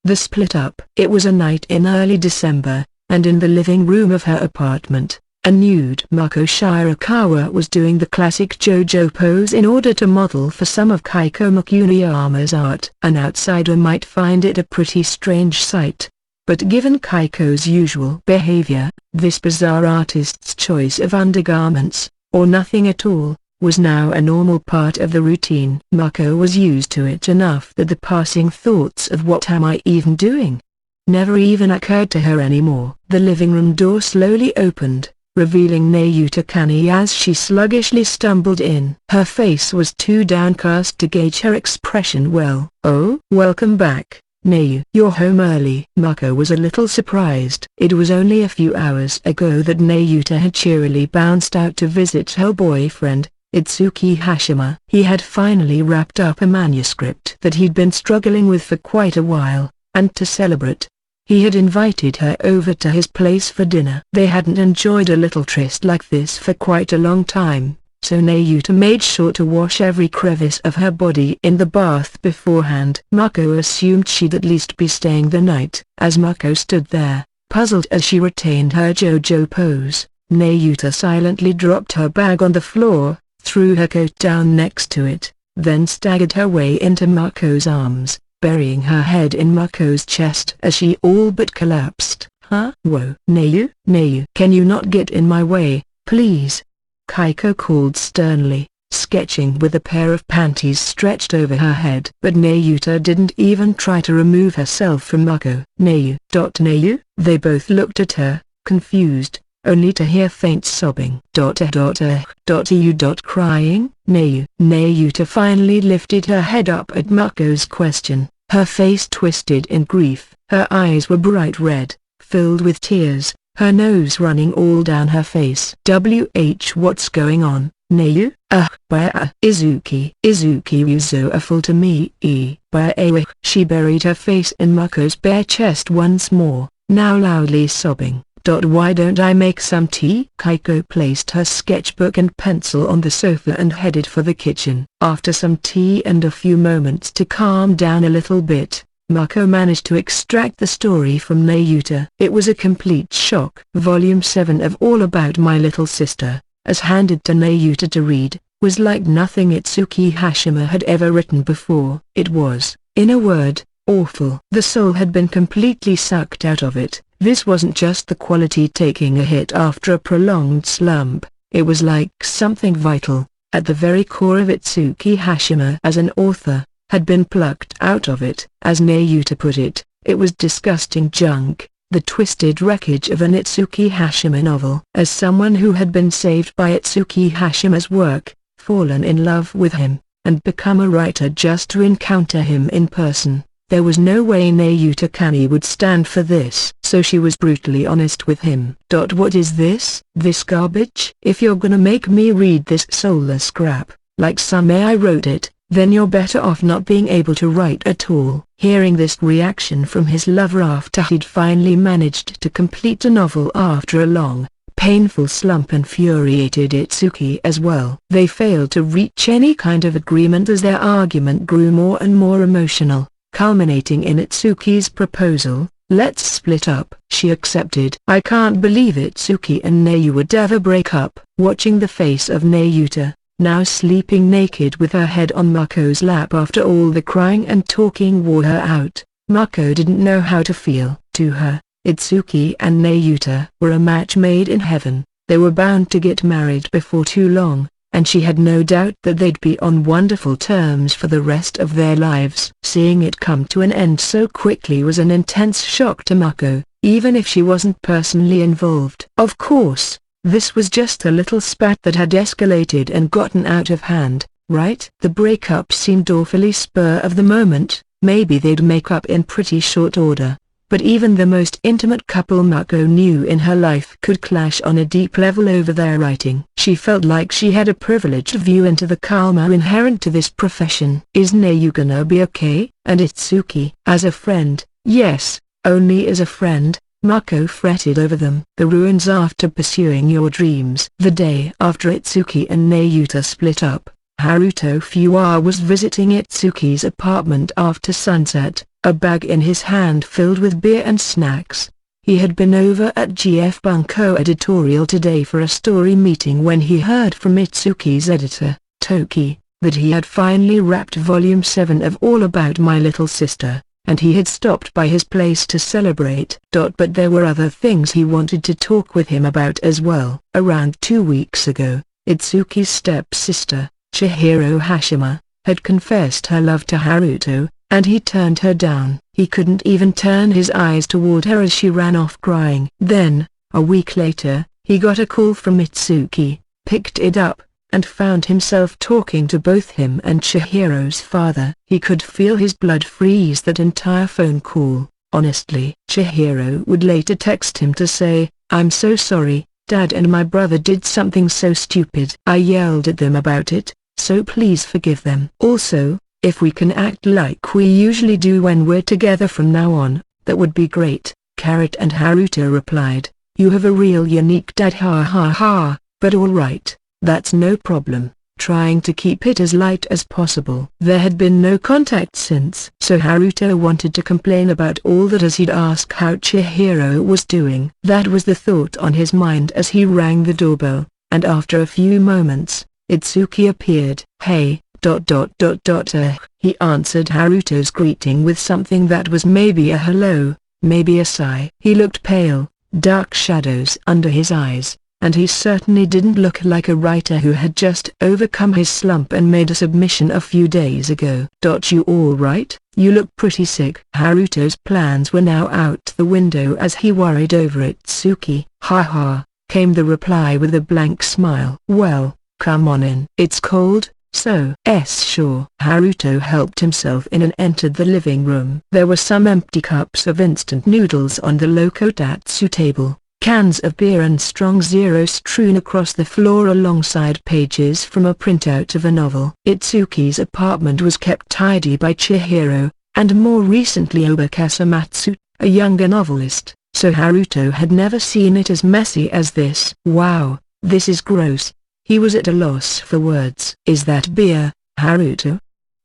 The split up. It was a night in early December, and in the living room of her apartment, a nude Mako Shirakawa was doing the classic JoJo pose in order to model for some of Kaiko Makuniyama's art. An outsider might find it a pretty strange sight, but given Kaiko's usual behavior, this bizarre artist's choice of undergarments, or nothing at all, was now a normal part of the routine. Mako was used to it enough that the passing thoughts of "what am I even doing?" never even occurred to her anymore. The living room door slowly opened, revealing Nayuta Kani as she sluggishly stumbled in. Her face was too downcast to gauge her expression well. "Oh, welcome back, Nayu. You're home early." Mako was a little surprised. It was only a few hours ago that Nayuta had cheerily bounced out to visit her boyfriend, Itsuki Hashima. He had finally wrapped up a manuscript that he'd been struggling with for quite a while, and to celebrate, he had invited her over to his place for dinner. They hadn't enjoyed a little tryst like this for quite a long time, so Nayuta made sure to wash every crevice of her body in the bath beforehand. Mako assumed she'd at least be staying the night. As Mako stood there, puzzled as she retained her JoJo pose, Nayuta silently dropped her bag on the floor, threw her coat down next to it, then staggered her way into Mako's arms, burying her head in Mako's chest as she all but collapsed. "Huh? Whoa. Nayu, can you not get in my way, please?" Kaiko called sternly, sketching with a pair of panties stretched over her head. But Nayuta didn't even try to remove herself from Mako. Nayu? They both looked at her, confused, only to hear faint sobbing. Crying? Nayuta finally lifted her head up at Mako's question, her face twisted in grief. Her eyes were bright red, filled with tears, her nose running all down her face. What's going on, Nayu? Izuki you're so awful to me. She buried her face in Mako's bare chest once more, now loudly sobbing. Why don't I make some tea? Kaiko placed her sketchbook and pencil on the sofa and headed for the kitchen. After some tea and a few moments to calm down a little bit, Mako managed to extract the story from Nayuta. It was a complete shock. Volume 7 of All About My Little Sister, as handed to Nayuta to read, was like nothing Itsuki Hashima had ever written before. It was, in a word, awful. The soul had been completely sucked out of it. This wasn't just the quality taking a hit after a prolonged slump, it was like something vital, at the very core of Itsuki Hashima as an author, had been plucked out of it. As Nayuta put it, it was disgusting junk, the twisted wreckage of an Itsuki Hashima novel. As someone who had been saved by Itsuki Hashima's work, fallen in love with him, and become a writer just to encounter him in person, there was no way Nayuta Kani would stand for this. So she was brutally honest with him. What is this? This garbage? If you're gonna make me read this soulless crap, like some I wrote it, then you're better off not being able to write at all. Hearing this reaction from his lover after he'd finally managed to complete a novel after a long, painful slump infuriated Itsuki as well. They failed to reach any kind of agreement as their argument grew more and more emotional, culminating in Itsuki's proposal, "Let's split up." She accepted. I can't believe Itsuki and Nayu would ever break up. Watching the face of Nayuta, now sleeping naked with her head on Mako's lap after all the crying and talking wore her out, Mako didn't know how to feel. To her, Itsuki and Nayuta were a match made in heaven. They were bound to get married before too long, and she had no doubt that they'd be on wonderful terms for the rest of their lives. Seeing it come to an end so quickly was an intense shock to Mako, even if she wasn't personally involved. Of course, this was just a little spat that had escalated and gotten out of hand, right? The breakup seemed awfully spur of the moment. Maybe they'd make up in pretty short order. But even the most intimate couple Mako knew in her life could clash on a deep level over their writing. She felt like she had a privileged view into the karma inherent to this profession. Is Nayu gonna be okay? And Itsuki? As a friend, yes, only as a friend, Mako fretted over them. The ruins after pursuing your dreams. The day after Itsuki and Nayuta split up, Haruto Fuwa was visiting Itsuki's apartment after sunset, a bag in his hand filled with beer and snacks. He had been over at GF Bunko editorial today for a story meeting when he heard from Itsuki's editor, Toki, that he had finally wrapped Volume 7 of All About My Little Sister, and he had stopped by his place to celebrate. But there were other things he wanted to talk with him about as well. Around 2 weeks ago, Itsuki's stepsister, Chihiro Hashima, had confessed her love to Haruto, and he turned her down. He couldn't even turn his eyes toward her as she ran off crying. Then, a week later, he got a call from Itsuki, picked it up, and found himself talking to both him and Chihiro's father. He could feel his blood freeze that entire phone call. Honestly, Chihiro would later text him to say, "I'm so sorry, Dad and my brother did something so stupid. I yelled at them about it, so please forgive them. Also, if we can act like we usually do when we're together from now on, that would be great." Carrot and Haruto replied, "You have a real unique dad, ha ha ha, but alright, that's no problem," trying to keep it as light as possible. There had been no contact since, so Haruto wanted to complain about all that as he'd ask how Chihiro was doing. That was the thought on his mind as he rang the doorbell, and after a few moments, Itsuki appeared. "Hey, he answered Haruto's greeting with something that was maybe a hello, maybe a sigh. He looked pale, dark shadows under his eyes, and he certainly didn't look like a writer who had just overcome his slump and made a submission a few days ago. "You all right? You look pretty sick." Haruto's plans were now out the window as he worried over Itsuki. "Ha ha," came the reply with a blank smile. "Well, come on in. It's cold, so." Sure." Haruto helped himself in and entered the living room. There were some empty cups of instant noodles on the Lokotatsu table, cans of beer and strong zero strewn across the floor alongside pages from a printout of a novel. Itsuki's apartment was kept tidy by Chihiro, and more recently Obakasamatsu, a younger novelist, so Haruto had never seen it as messy as this. "Wow, this is gross." He was at a loss for words. "Is that beer, Haruto?"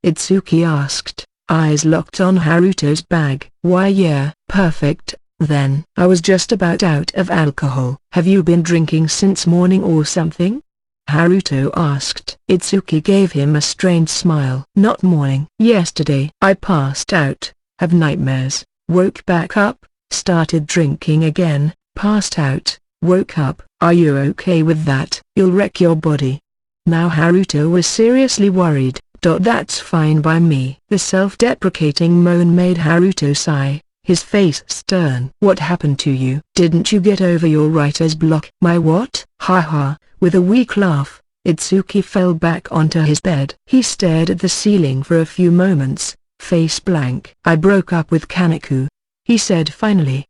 Itsuki asked, eyes locked on Haruto's bag. "Why yeah." "Perfect, then." "I was just about out of alcohol." "Have you been drinking since morning or something?" Haruto asked. Itsuki gave him a strained smile. "Not morning. Yesterday I passed out, have nightmares, woke back up, started drinking again, passed out, woke up." "Are you okay with that?" "You'll wreck your body." Now Haruto was seriously worried. "That's fine by me." The self-deprecating moan made Haruto sigh, his face stern. "What happened to you? Didn't you get over your writer's block?" "My what?" "Ha ha." With a weak laugh, Itsuki fell back onto his bed. He stared at the ceiling for a few moments, face blank. "I broke up with Kaneko," he said finally.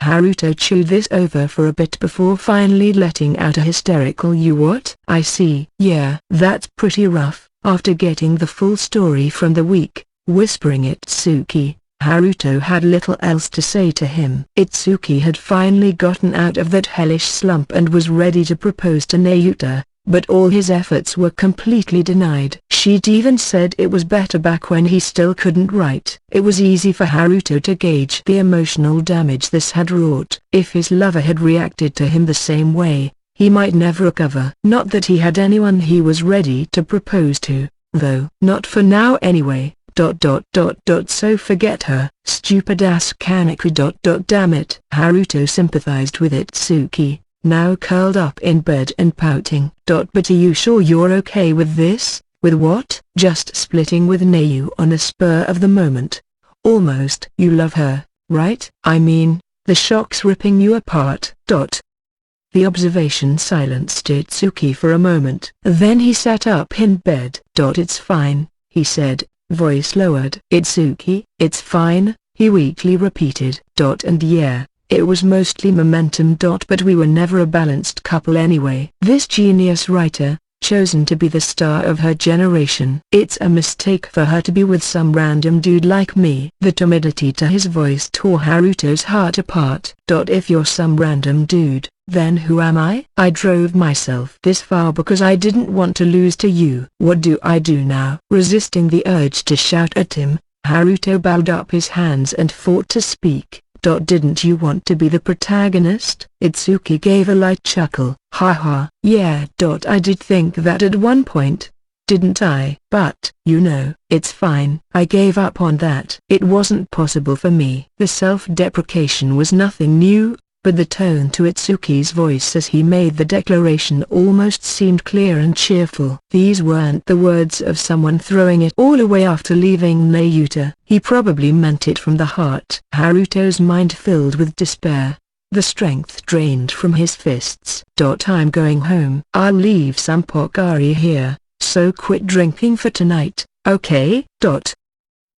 Haruto chewed this over for a bit before finally letting out a hysterical "You what?" "I see." "Yeah, that's pretty rough." After getting the full story from the week, whispering Itsuki, Haruto had little else to say to him. Itsuki had finally gotten out of that hellish slump and was ready to propose to Nayuta, but all his efforts were completely denied. She'd even said it was better back when he still couldn't write. It was easy for Haruto to gauge the emotional damage this had wrought. If his lover had reacted to him the same way, he might never recover. Not that he had anyone he was ready to propose to, though. Not for now anyway. So forget her. Stupid ass Kaneko. Damn it. Haruto sympathized with Itsuki, now curled up in bed and pouting. But are you sure you're okay with this? "With what?" "Just splitting with Nayu on the spur of the moment. Almost." "You love her, right?" "I mean, the shock's ripping you apart." The observation silenced Itsuki for a moment. Then he sat up in bed. "It's fine," he said, voice lowered. "Itsuki?" "It's fine," he weakly repeated. "And yeah, it was mostly momentum. But we were never a balanced couple anyway." This genius writer, chosen to be the star of her generation. It's a mistake for her to be with some random dude like me. The timidity to his voice tore Haruto's heart apart. If you're some random dude, then who am I? I drove myself this far because I didn't want to lose to you. What do I do now? Resisting the urge to shout at him, Haruto bowed up his hands and fought to speak. Didn't you want to be the protagonist? Itsuki gave a light chuckle. Haha. Yeah. I did think that at one point. Didn't I? But, you know, it's fine. I gave up on that. It wasn't possible for me. The self-deprecation was nothing new, but the tone to Itsuki's voice as he made the declaration almost seemed clear and cheerful. These weren't the words of someone throwing it all away after leaving Nayuta. He probably meant it from the heart. Haruto's mind filled with despair. The strength drained from his fists. I'm going home. I'll leave some Pocari here, so quit drinking for tonight, okay?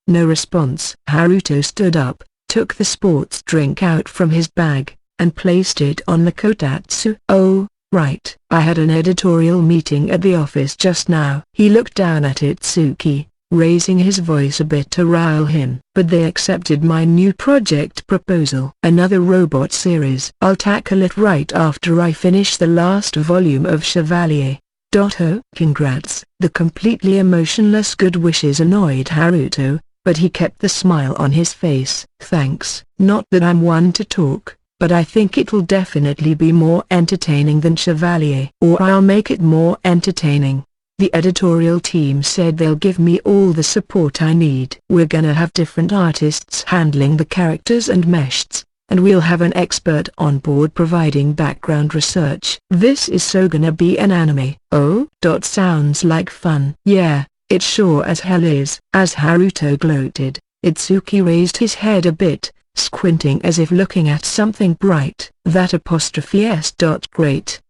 No response. Haruto stood up, took the sports drink out from his bag, and placed it on the kotatsu. Oh, right. I had an editorial meeting at the office just now. He looked down at Itsuki, raising his voice a bit to rile him. But they accepted my new project proposal. Another robot series. I'll tackle it right after I finish the last volume of Chevalier. Oh, congrats. The completely emotionless good wishes annoyed Haruto, but he kept the smile on his face. Thanks. Not that I'm one to talk, but I think it'll definitely be more entertaining than Chevalier. Or I'll make it more entertaining. The editorial team said they'll give me all the support I need. We're gonna have different artists handling the characters and meshs, and we'll have an expert on board providing background research. This is so gonna be an anime. Oh, sounds like fun. Yeah, it sure as hell is. As Haruto gloated, Itsuki raised his head a bit, squinting as if looking at something bright. That apostrophe s. Great.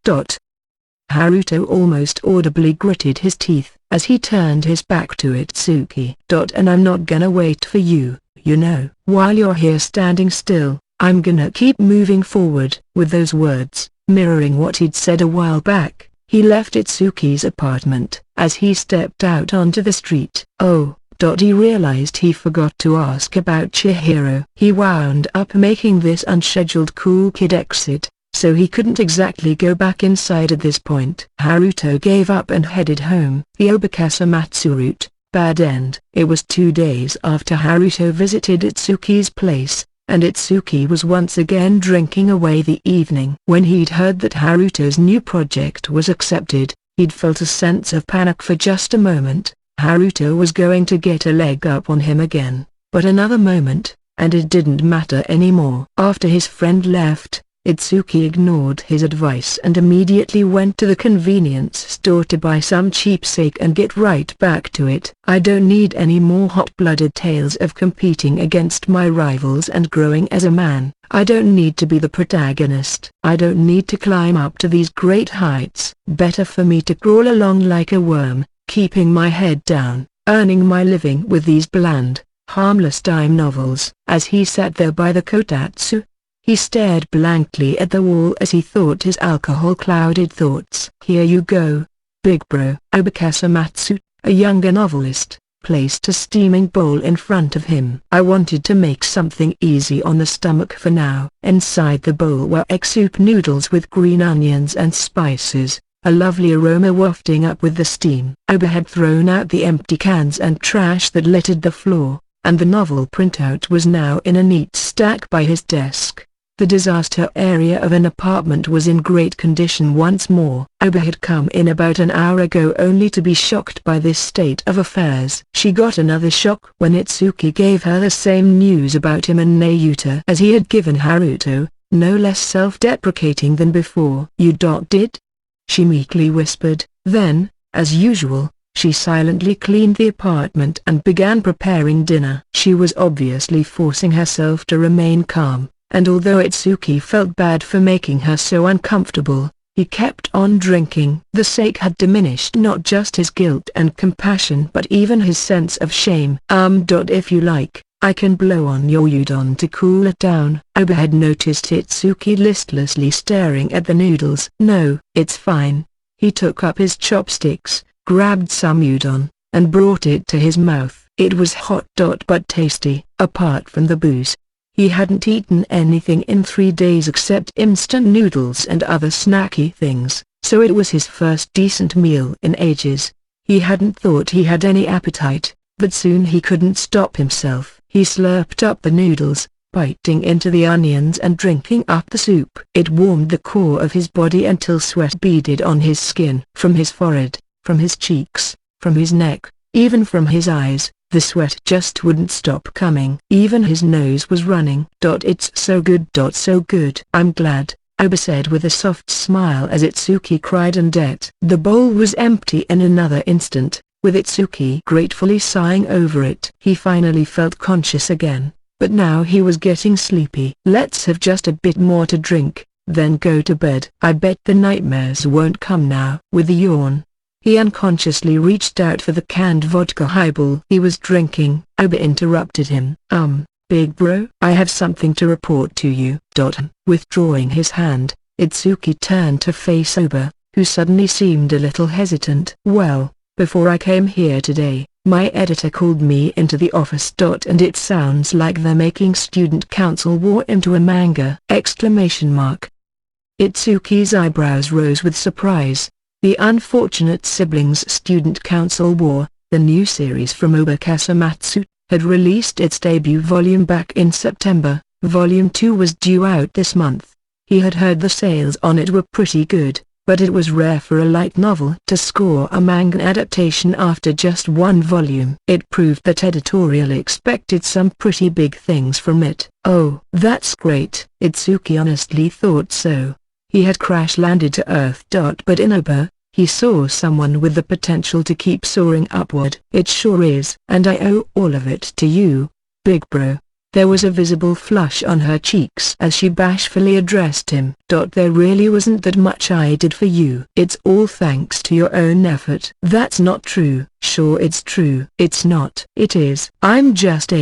Haruto almost audibly gritted his teeth as he turned his back to Itsuki. And I'm not gonna wait for you, you know. While you're here standing still, I'm gonna keep moving forward. With those words, mirroring what he'd said a while back, he left Itsuki's apartment. As he stepped out onto the street, he realized he forgot to ask about Chihiro. He wound up making this unscheduled cool kid exit, so he couldn't exactly go back inside at this point. Haruto gave up and headed home. The Obakasamatsu route, bad end. It was 2 days after Haruto visited Itsuki's place, and Itsuki was once again drinking away the evening. When he'd heard that Haruto's new project was accepted, he'd felt a sense of panic for just a moment. Haruto was going to get a leg up on him again, but another moment, and it didn't matter anymore. After his friend left, Itsuki ignored his advice and immediately went to the convenience store to buy some cheapsake and get right back to it. I don't need any more hot-blooded tales of competing against my rivals and growing as a man. I don't need to be the protagonist. I don't need to climb up to these great heights. Better for me to crawl along like a worm, keeping my head down, earning my living with these bland, harmless dime novels. As he sat there by the kotatsu, he stared blankly at the wall as he thought his alcohol-clouded thoughts. Here you go, big bro. Obakasamatsu, a younger novelist, placed a steaming bowl in front of him. I wanted to make something easy on the stomach for now. Inside the bowl were egg soup noodles with green onions and spices, a lovely aroma wafting up with the steam. Oba had thrown out the empty cans and trash that littered the floor, and the novel printout was now in a neat stack by his desk. The disaster area of an apartment was in great condition once more. Oba had come in about an hour ago only to be shocked by this state of affairs. She got another shock when Itsuki gave her the same news about him and Nayuta as he had given Haruto, no less self-deprecating than before. You did? She meekly whispered. Then, as usual, she silently cleaned the apartment and began preparing dinner. She was obviously forcing herself to remain calm, and although Itsuki felt bad for making her so uncomfortable, he kept on drinking. The sake had diminished not just his guilt and compassion but even his sense of shame. If you like, I can blow on your udon to cool it down. Oba had noticed Itsuki listlessly staring at the noodles. No, it's fine. He took up his chopsticks, grabbed some udon, and brought it to his mouth. It was hot but tasty. Apart from the booze, he hadn't eaten anything in 3 days except instant noodles and other snacky things, so it was his first decent meal in ages. He hadn't thought he had any appetite, but soon he couldn't stop himself. He slurped up the noodles, biting into the onions and drinking up the soup. It warmed the core of his body until sweat beaded on his skin. From his forehead, from his cheeks, from his neck, even from his eyes, the sweat just wouldn't stop coming. Even his nose was running. It's so good. So good. I'm glad, Oba said with a soft smile as Itsuki cried and ate. The bowl was empty in another instant, with Itsuki gratefully sighing over it. He finally felt conscious again, but now he was getting sleepy. Let's have just a bit more to drink, then go to bed. I bet the nightmares won't come now. With a yawn, he unconsciously reached out for the canned vodka highball he was drinking. Oba interrupted him. Big bro, I have something to report to you. Withdrawing his hand, Itsuki turned to face Oba, who suddenly seemed a little hesitant. Well, before I came here today, my editor called me into the office. And it sounds like they're making Student Council War into a manga! Itsuki's eyebrows rose with surprise. The Unfortunate Siblings Student Council War, the new series from Obakasamatsu, had released its debut volume back in September. Volume 2 was due out this month. He had heard the sales on it were pretty good, but it was rare for a light novel to score a manga adaptation after just one volume. It proved that editorial expected some pretty big things from it. Oh, that's great. Itsuki honestly thought so. He had crash-landed to Earth. But in Oba, he saw someone with the potential to keep soaring upward. It sure is. And I owe all of it to you, big bro. There was a visible flush on her cheeks as she bashfully addressed him. There really wasn't that much I did for you. It's all thanks to your own effort. That's not true. Sure it's true. It's not. It is. I'm just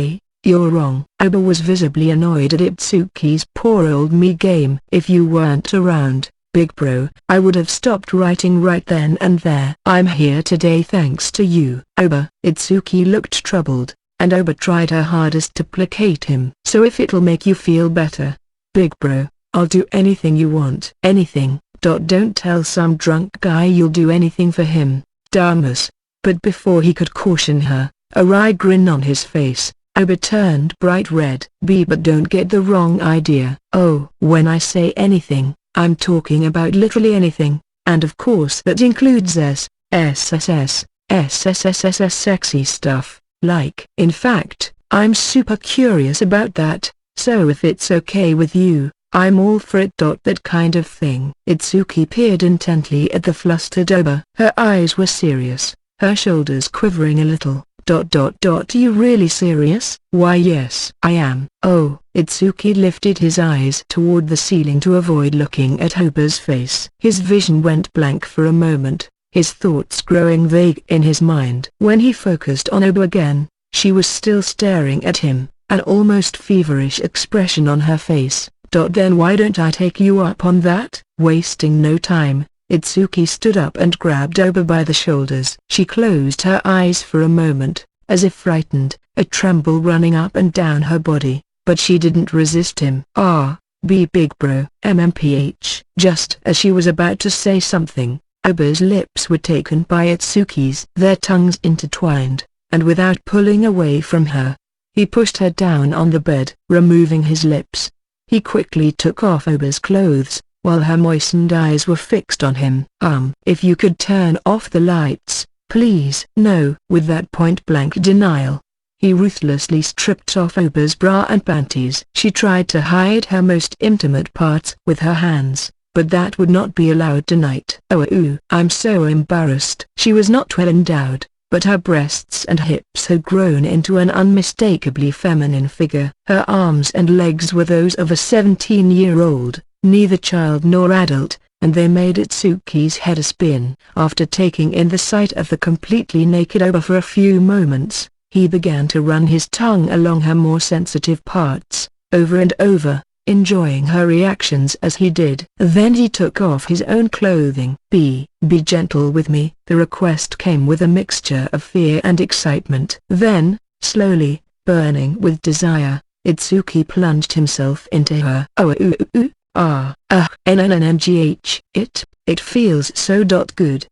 You're wrong. Oba was visibly annoyed at Itsuki's poor old me game. If you weren't around, big bro, I would have stopped writing right then and there. I'm here today thanks to you. Oba. Itsuki looked troubled, and Oba tried her hardest to placate him. So if it'll make you feel better, big bro, I'll do anything you want. Anything. Don't tell some drunk guy you'll do anything for him, Damas. But before he could caution her, a wry grin on his face, Oba turned bright red. But don't get the wrong idea. Oh, when I say anything, I'm talking about literally anything, and of course that includes SSS sexy stuff, like. In fact, I'm super curious about that, so if it's okay with you, I'm all for it. That kind of thing. Itsuki peered intently at the flustered Oba. Her eyes were serious, her shoulders quivering a little. You really serious? Why yes, I am. Oh. Itsuki lifted his eyes toward the ceiling to avoid looking at Oba's face. His vision went blank for a moment, his thoughts growing vague in his mind. When he focused on Oba again, she was still staring at him, an almost feverish expression on her face. Then why don't I take you up on that? Wasting no time, Itsuki stood up and grabbed Oba by the shoulders. She closed her eyes for a moment, as if frightened, a tremble running up and down her body, but she didn't resist him. Big bro. MMPH. Just as she was about to say something, Oba's lips were taken by Itsuki's. Their tongues intertwined, and without pulling away from her, he pushed her down on the bed. Removing his lips, he quickly took off Oba's clothes, while her moistened eyes were fixed on him. If you could turn off the lights, please. No. With that point-blank denial, he ruthlessly stripped off Oba's bra and panties. She tried to hide her most intimate parts with her hands, but that would not be allowed tonight. I'm so embarrassed. She was not well endowed, but her breasts and hips had grown into an unmistakably feminine figure. Her arms and legs were those of a 17-year-old, neither child nor adult, and they made Itsuki's head a spin. After taking in the sight of the completely naked Oba for a few moments, he began to run his tongue along her more sensitive parts, over and over, enjoying her reactions as he did. Then he took off his own clothing. Be gentle with me." The request came with a mixture of fear and excitement. Then, slowly, burning with desire, Itsuki plunged himself into her. It feels so good.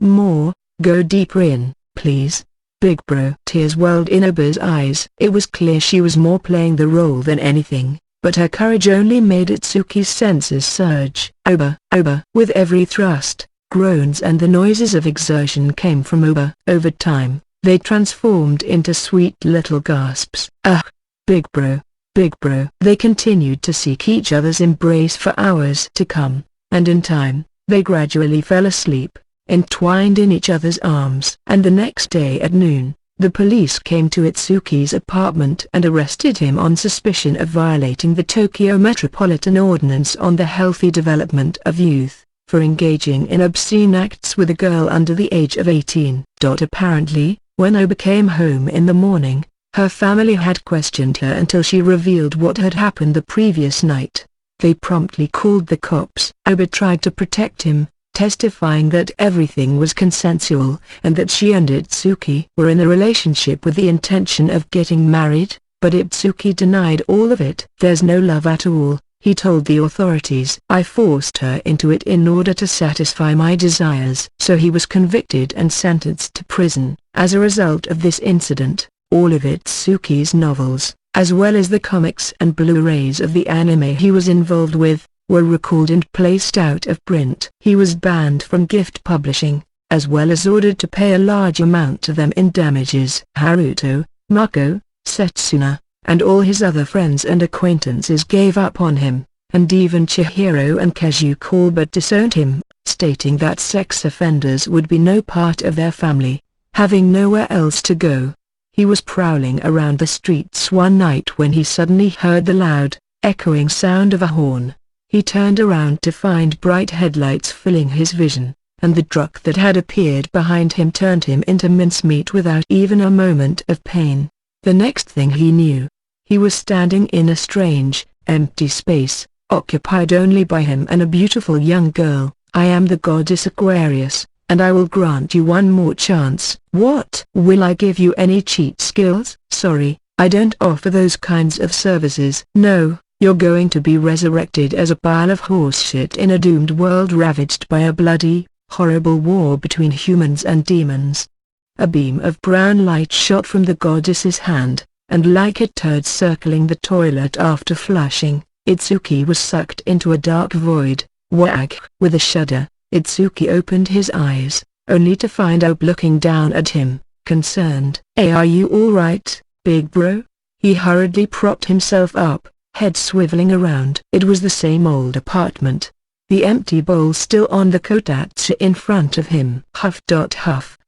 More, go deeper in, please. Big bro. Tears welled in Oba's eyes. It was clear she was more playing the role than anything, but her courage only made Itsuki's senses surge. Oba. With every thrust, groans and the noises of exertion came from Oba. Over time, they transformed into sweet little gasps. Big bro. They continued to seek each other's embrace for hours to come, and in time, they gradually fell asleep, entwined in each other's arms. And the next day at noon, the police came to Itsuki's apartment and arrested him on suspicion of violating the Tokyo Metropolitan Ordinance on the healthy development of youth, for engaging in obscene acts with a girl under the age of 18. Apparently, when Oba came home in the morning, her family had questioned her until she revealed what had happened the previous night. They promptly called the cops. Oba tried to protect him, testifying that everything was consensual and that she and Itsuki were in a relationship with the intention of getting married, but Itsuki denied all of it. "There's no love at all," he told the authorities. "I forced her into it in order to satisfy my desires." So he was convicted and sentenced to prison. As a result of this incident, all of Itsuki's novels, as well as the comics and Blu-rays of the anime he was involved with, were recalled and placed out of print. He was banned from gift publishing, as well as ordered to pay a large amount to them in damages. Haruto, Mako, Setsuna, and all his other friends and acquaintances gave up on him, and even Chihiro and Kazuko but disowned him, stating that sex offenders would be no part of their family. Having nowhere else to go, he was prowling around the streets one night when he suddenly heard the loud, echoing sound of a horn. He turned around to find bright headlights filling his vision, and the truck that had appeared behind him turned him into mincemeat without even a moment of pain. The next thing he knew, he was standing in a strange, empty space, occupied only by him and a beautiful young girl. "I am the goddess Aquarius, and I will grant you one more chance." "What? Will I give you any cheat skills?" "Sorry, I don't offer those kinds of services." "No, you're going to be resurrected as a pile of horseshit in a doomed world ravaged by a bloody, horrible war between humans and demons." A beam of brown light shot from the goddess's hand, and like a turd circling the toilet after flushing, Itsuki was sucked into a dark void. Wag! With a shudder, Itsuki opened his eyes, only to find Obe looking down at him, concerned. "Hey, are you alright, big bro?" He hurriedly propped himself up, head swiveling around. It was the same old apartment. The empty bowl still on the kotatsu in front of him. Huff.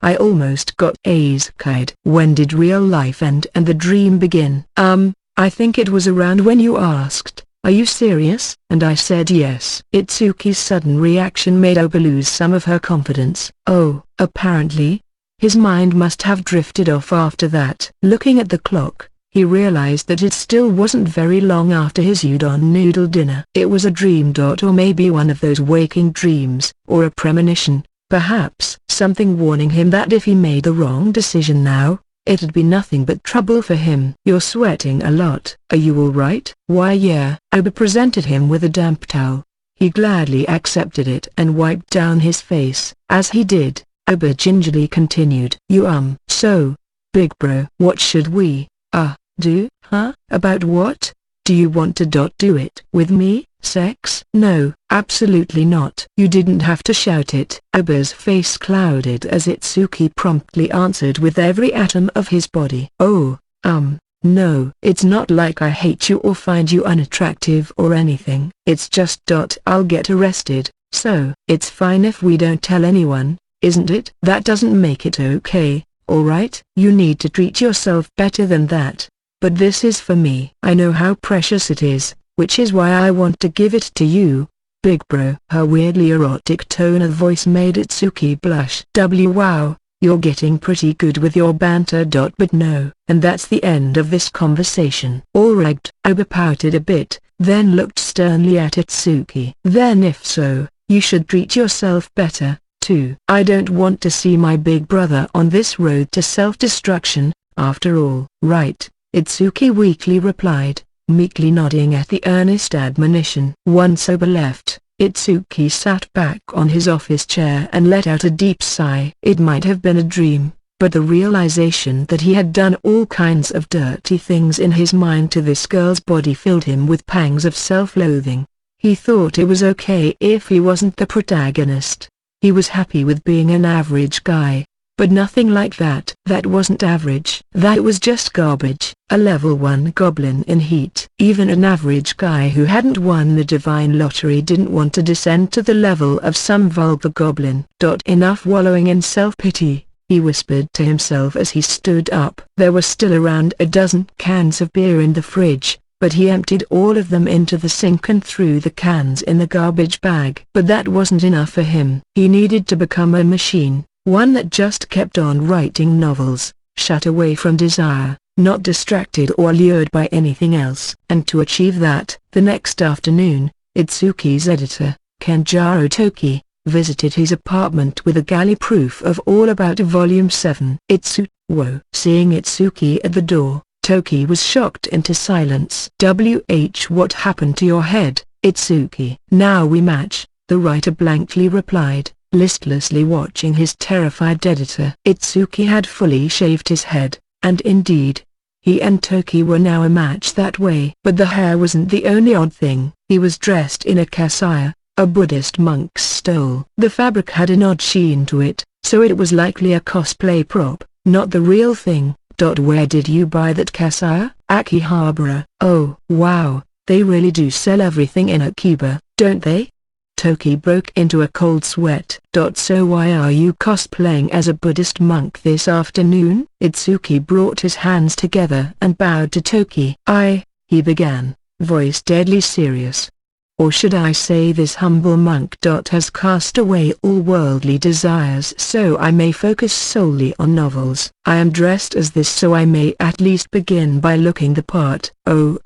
"I almost got A's-kai'd." "When did real life end and the dream begin?" I think it was around when you asked, 'Are you serious?' and I said yes." Itsuki's sudden reaction made Oba lose some of her confidence. Oh, apparently, his mind must have drifted off after that. Looking at the clock, he realized that it still wasn't very long after his udon noodle dinner. It was a dream. Or maybe one of those waking dreams, or a premonition, perhaps something warning him that if he made the wrong decision now, it'd be nothing but trouble for him. "You're sweating a lot. Are you alright?" "Why yeah." Oba presented him with a damp towel. He gladly accepted it and wiped down his face. As he did, Oba gingerly continued. So, big bro, what should we, do, huh?" "About what? Do you want to do it with me? Sex?" "No, absolutely not." You didn't have to shout it. Oba's face clouded as Itsuki promptly answered with every atom of his body. "Oh, no. It's not like I hate you or find you unattractive or anything. It's just I'll get arrested, so it's fine if we don't tell anyone, isn't it?" "That doesn't make it okay, alright? You need to treat yourself better than that. But this is for me. I know how precious it is, which is why I want to give it to you, big bro." Her weirdly erotic tone of voice made Itsuki blush. Wow, you're getting pretty good with your banter. But no. And that's the end of this conversation. Alright. Oba pouted a bit, then looked sternly at Itsuki. Then if so, you should treat yourself better, too. I don't want to see my big brother on this road to self-destruction, after all. Right, Itsuki weakly replied, meekly nodding at the earnest admonition. Once sober left, Itsuki sat back on his office chair and let out a deep sigh. It might have been a dream, but the realization that he had done all kinds of dirty things in his mind to this girl's body filled him with pangs of self-loathing. He thought it was okay if he wasn't the protagonist. He was happy with being an average guy, but nothing like that. That wasn't average. That was just garbage. A level 1 goblin in heat. Even an average guy who hadn't won the divine lottery didn't want to descend to the level of some vulgar goblin. Enough wallowing in self-pity, he whispered to himself as he stood up. There were still around a dozen cans of beer in the fridge, but he emptied all of them into the sink and threw the cans in the garbage bag. But that wasn't enough for him. He needed to become a machine, one that just kept on writing novels, shut away from desire, not distracted or lured by anything else. And to achieve that, the next afternoon, Itsuki's editor, Kenjiro Toki, visited his apartment with a galley proof of all about Volume 7. Seeing Itsuki at the door, Toki was shocked into silence. What happened to your head, Itsuki? Now we match, the writer blankly replied, listlessly watching his terrified editor. Itsuki had fully shaved his head, and indeed, he and Toki were now a match that way. But the hair wasn't the only odd thing. He was dressed in a kasaya, a Buddhist monk's stole. The fabric had an odd sheen to it, so it was likely a cosplay prop, not the real thing. Where did you buy that kasaya? Akihabara. Oh, wow, they really do sell everything in Akiba, don't they? Toki broke into a cold sweat. So why are you cosplaying as a Buddhist monk this afternoon? Itsuki brought his hands together and bowed to Toki. He began, voice deadly serious. Or should I say this humble monk has cast away all worldly desires so I may focus solely on novels. I am dressed as this so I may at least begin by looking the part. Oh,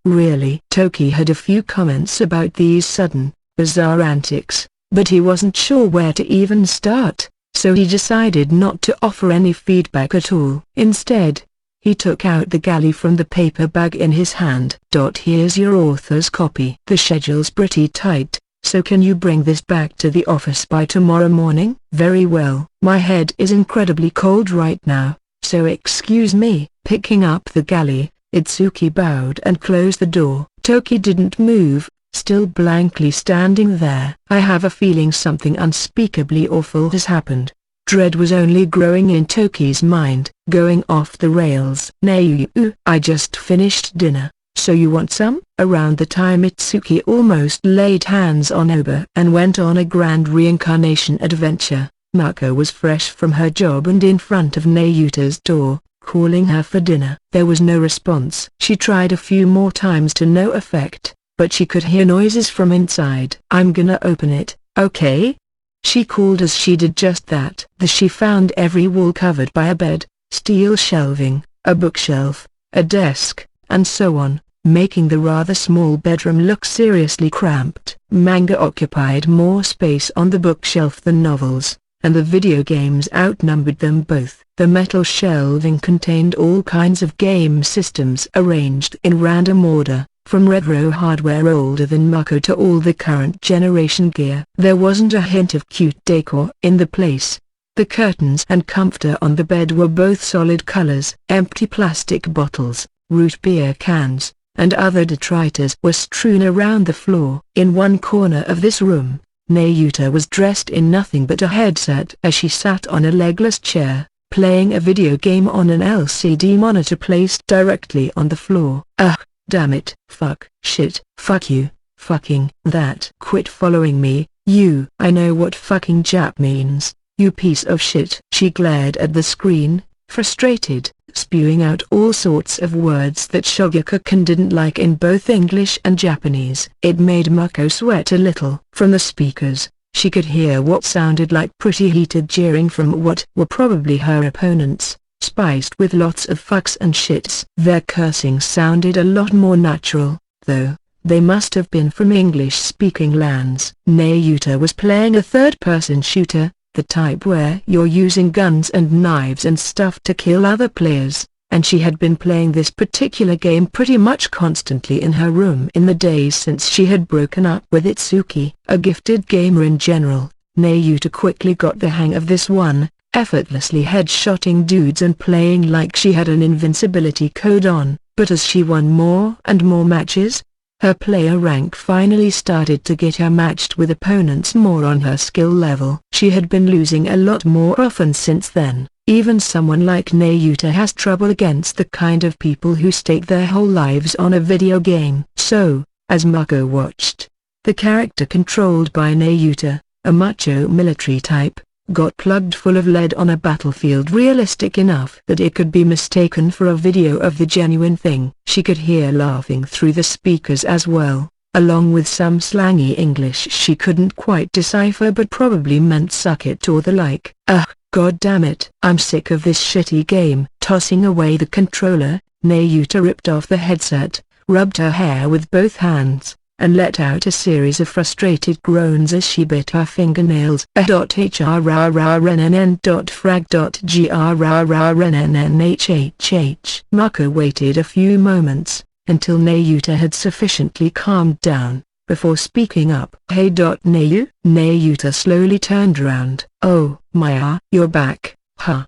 really? Toki had a few comments about these sudden, bizarre antics, but he wasn't sure where to even start, so he decided not to offer any feedback at all. Instead, he took out the galley from the paper bag in his hand. Here's your author's copy. The schedule's pretty tight, so can you bring this back to the office by tomorrow morning? Very well. My head is incredibly cold right now, so excuse me. Picking up the galley, Itsuki bowed and closed the door. Toki didn't move, still blankly standing there. I have a feeling something unspeakably awful has happened. Dread was only growing in Toki's mind, going off the rails. I just finished dinner, so you want some? Around the time Itsuki almost laid hands on Oba and went on a grand reincarnation adventure, Mako was fresh from her job and in front of Nayuta's door, calling her for dinner. There was no response. She tried a few more times to no effect, but she could hear noises from inside. I'm gonna open it, okay? She called as she did just that. She found every wall covered by a bed, steel shelving, a bookshelf, a desk, and so on, making the rather small bedroom look seriously cramped. Manga occupied more space on the bookshelf than novels, and the video games outnumbered them both. The metal shelving contained all kinds of game systems arranged in random order, from retro hardware older than Mako to all the current generation gear. There wasn't a hint of cute decor in the place. The curtains and comforter on the bed were both solid colors. Empty plastic bottles, root beer cans, and other detritus were strewn around the floor. In one corner of this room, Nayuta was dressed in nothing but a headset as she sat on a legless chair, playing a video game on an LCD monitor placed directly on the floor. Ugh. Damn it, fuck, shit, fuck you, fucking that. Quit following me, you. I know what fucking Jap means, you piece of shit. She glared at the screen, frustrated, spewing out all sorts of words that Shogakukan didn't like in both English and Japanese. It made Mako sweat a little. From the speakers, she could hear what sounded like pretty heated jeering from what were probably her opponents, spiced with lots of fucks and shits. Their cursing sounded a lot more natural, though, They must have been from English-speaking lands. Nayuta was playing a third-person shooter, the type where you're using guns and knives and stuff to kill other players, and she had been playing this particular game pretty much constantly in her room in the days since she had broken up with Itsuki. A gifted gamer in general, Nayuta quickly got the hang of this one, effortlessly headshotting dudes and playing like she had an invincibility code on. But as she won more and more matches, her player rank finally started to get her matched with opponents more on her skill level. She had been losing a lot more often since then. Even someone like Nayuta has trouble against the kind of people who stake their whole lives on a video game. So, as Mako watched, the character controlled by Nayuta, a macho military type, got plugged full of lead on a battlefield realistic enough that it could be mistaken for a video of the genuine thing. She could hear laughing through the speakers as well, along with some slangy English she couldn't quite decipher but probably meant suck it or the like. Ugh, god damn it. I'm sick of this shitty game. Tossing away the controller, Nayuta ripped off the headset, rubbed her hair with both hands, and let out a series of frustrated groans as she bit her fingernails. hrrrnn.frag.grrrnnhhh. Mako waited a few moments, until Nayuta had sufficiently calmed down, before speaking up. Hey. Nayu? Nayuta slowly turned around. Oh, Maya, you're back, huh?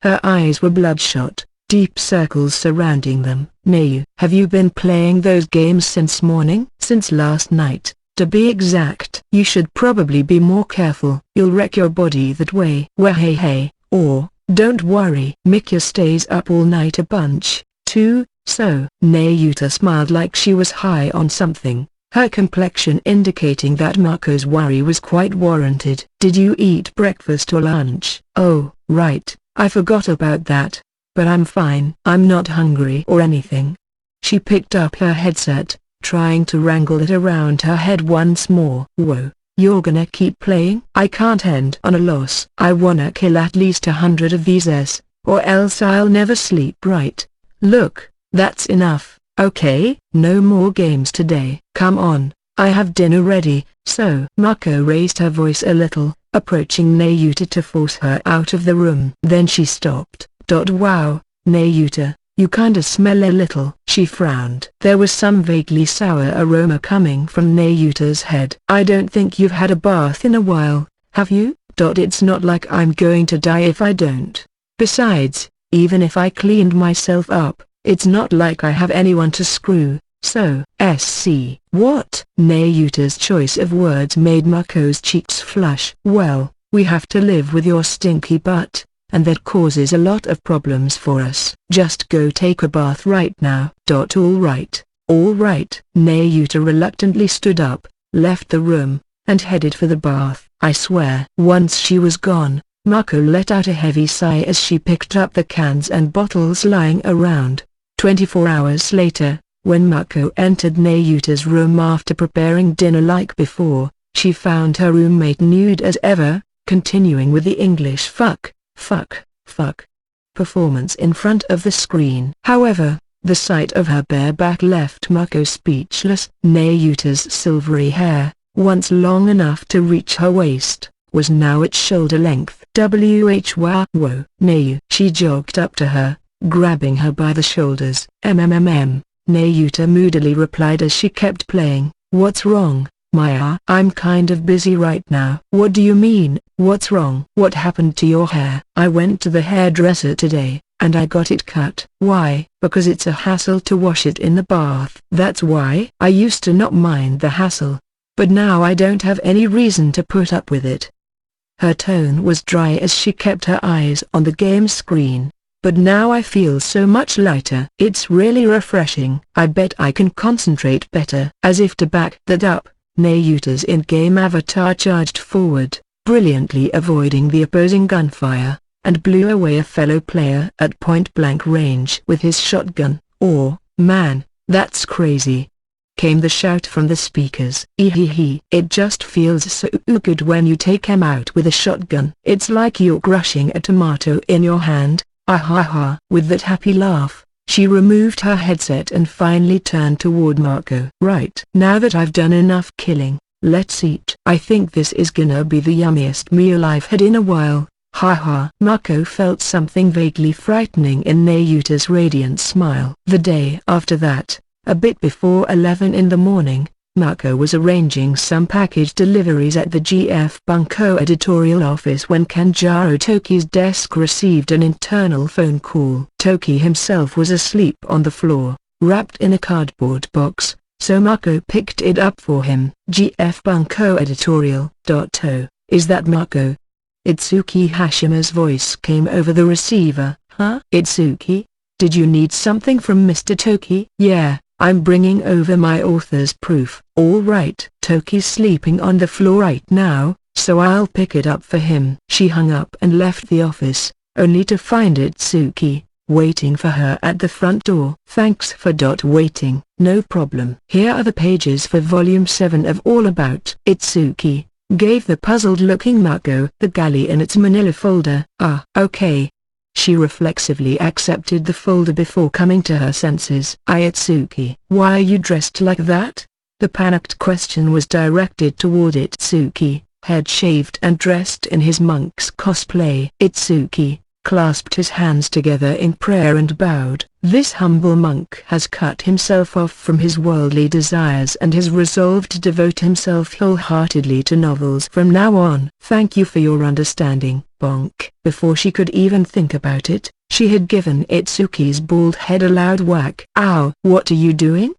Her eyes were bloodshot, deep circles surrounding them. Nayu, have you been playing those games since morning? Since last night, to be exact. You should probably be more careful. You'll wreck your body that way. Well, hey, or, don't worry. Mikya stays up all night a bunch, too, so. Nayuta smiled like she was high on something, her complexion indicating that Mako's worry was quite warranted. Did you eat breakfast or lunch? Oh, right, I forgot about that. But I'm fine. I'm not hungry or anything. She picked up her headset, trying to wrangle it around her head once more. Whoa, you're gonna keep playing? I can't end on a loss. I wanna kill at least 100 of these or else I'll never sleep right. Look, that's enough, okay? No more games today. Come on, I have dinner ready. So Mako raised her voice a little, approaching Nayuta to force her out of the room. Then she stopped. Wow, Nayuta, you kinda smell a little. She frowned. There was some vaguely sour aroma coming from Nayuta's head. I don't think you've had a bath in a while, have you? It's not like I'm going to die if I don't. Besides, even if I cleaned myself up, it's not like I have anyone to screw, so. SC. What? Nayuta's choice of words made Mako's cheeks flush. Well, we have to live with your stinky butt, and that causes a lot of problems for us. Just go take a bath right now. All right. Nayuta reluctantly stood up, left the room, and headed for the bath. I swear. Once she was gone, Mako let out a heavy sigh as she picked up the cans and bottles lying around. 24 hours later, when Mako entered Nayuta's room after preparing dinner like before, she found her roommate nude as ever, continuing with the English fuck performance in front of the screen. However, the sight of her bare back left Mako speechless. Nayuta's silvery hair, once long enough to reach her waist, was now at shoulder length. Whoa, Nayu. She jogged up to her, grabbing her by the shoulders. Nayuta moodily replied as she kept playing. What's wrong, Maya? I'm kind of busy right now. What do you mean, what's wrong? What happened to your hair? I went to the hairdresser today, and I got it cut. Why? Because it's a hassle to wash it in the bath. That's why? I used to not mind the hassle, but now I don't have any reason to put up with it. Her tone was dry as she kept her eyes on the game screen. But now I feel so much lighter. It's really refreshing. I bet I can concentrate better. As if to back that up, Nayuta's in-game avatar charged forward, brilliantly avoiding the opposing gunfire, and blew away a fellow player at point-blank range with his shotgun. Oh, man, that's crazy, came the shout from the speakers. It just feels so good when you take him out with a shotgun. It's like you're crushing a tomato in your hand. With that happy laugh, She removed her headset and finally turned toward Marco. Right. Now that I've done enough killing, let's eat. I think this is gonna be the yummiest meal I've had in a while. Haha. Marco felt something vaguely frightening in Nayuta's radiant smile. The day after that, a bit before 11 in the morning, Marco was arranging some package deliveries at the GF Bunko editorial office when Kanjaro Toki's desk received an internal phone call. Toki himself was asleep on the floor, wrapped in a cardboard box, so Marco picked it up for him. GF Bunko editorial. Oh, is that Marco? Itsuki Hashima's voice came over the receiver. Huh? Itsuki? Did you need something from Mr. Toki? Yeah, I'm bringing over my author's proof. All right. Toki's sleeping on the floor right now, so I'll pick it up for him. She hung up and left the office, only to find Itsuki waiting for her at the front door. Thanks for waiting. No problem. Here are the pages for Volume 7 of All About. Itsuki gave the puzzled-looking Marco the galley in its manila folder. Ah, okay. She reflexively accepted the folder before coming to her senses. Itsuki, why are you dressed like that? The panicked question was directed toward Itsuki, head shaved and dressed in his monk's cosplay. Itsuki clasped his hands together in prayer and bowed. This humble monk has cut himself off from his worldly desires and has resolved to devote himself wholeheartedly to novels from now on. Thank you for your understanding, bonk. Before she could even think about it, she had given Itsuki's bald head a loud whack. Ow! What are you doing?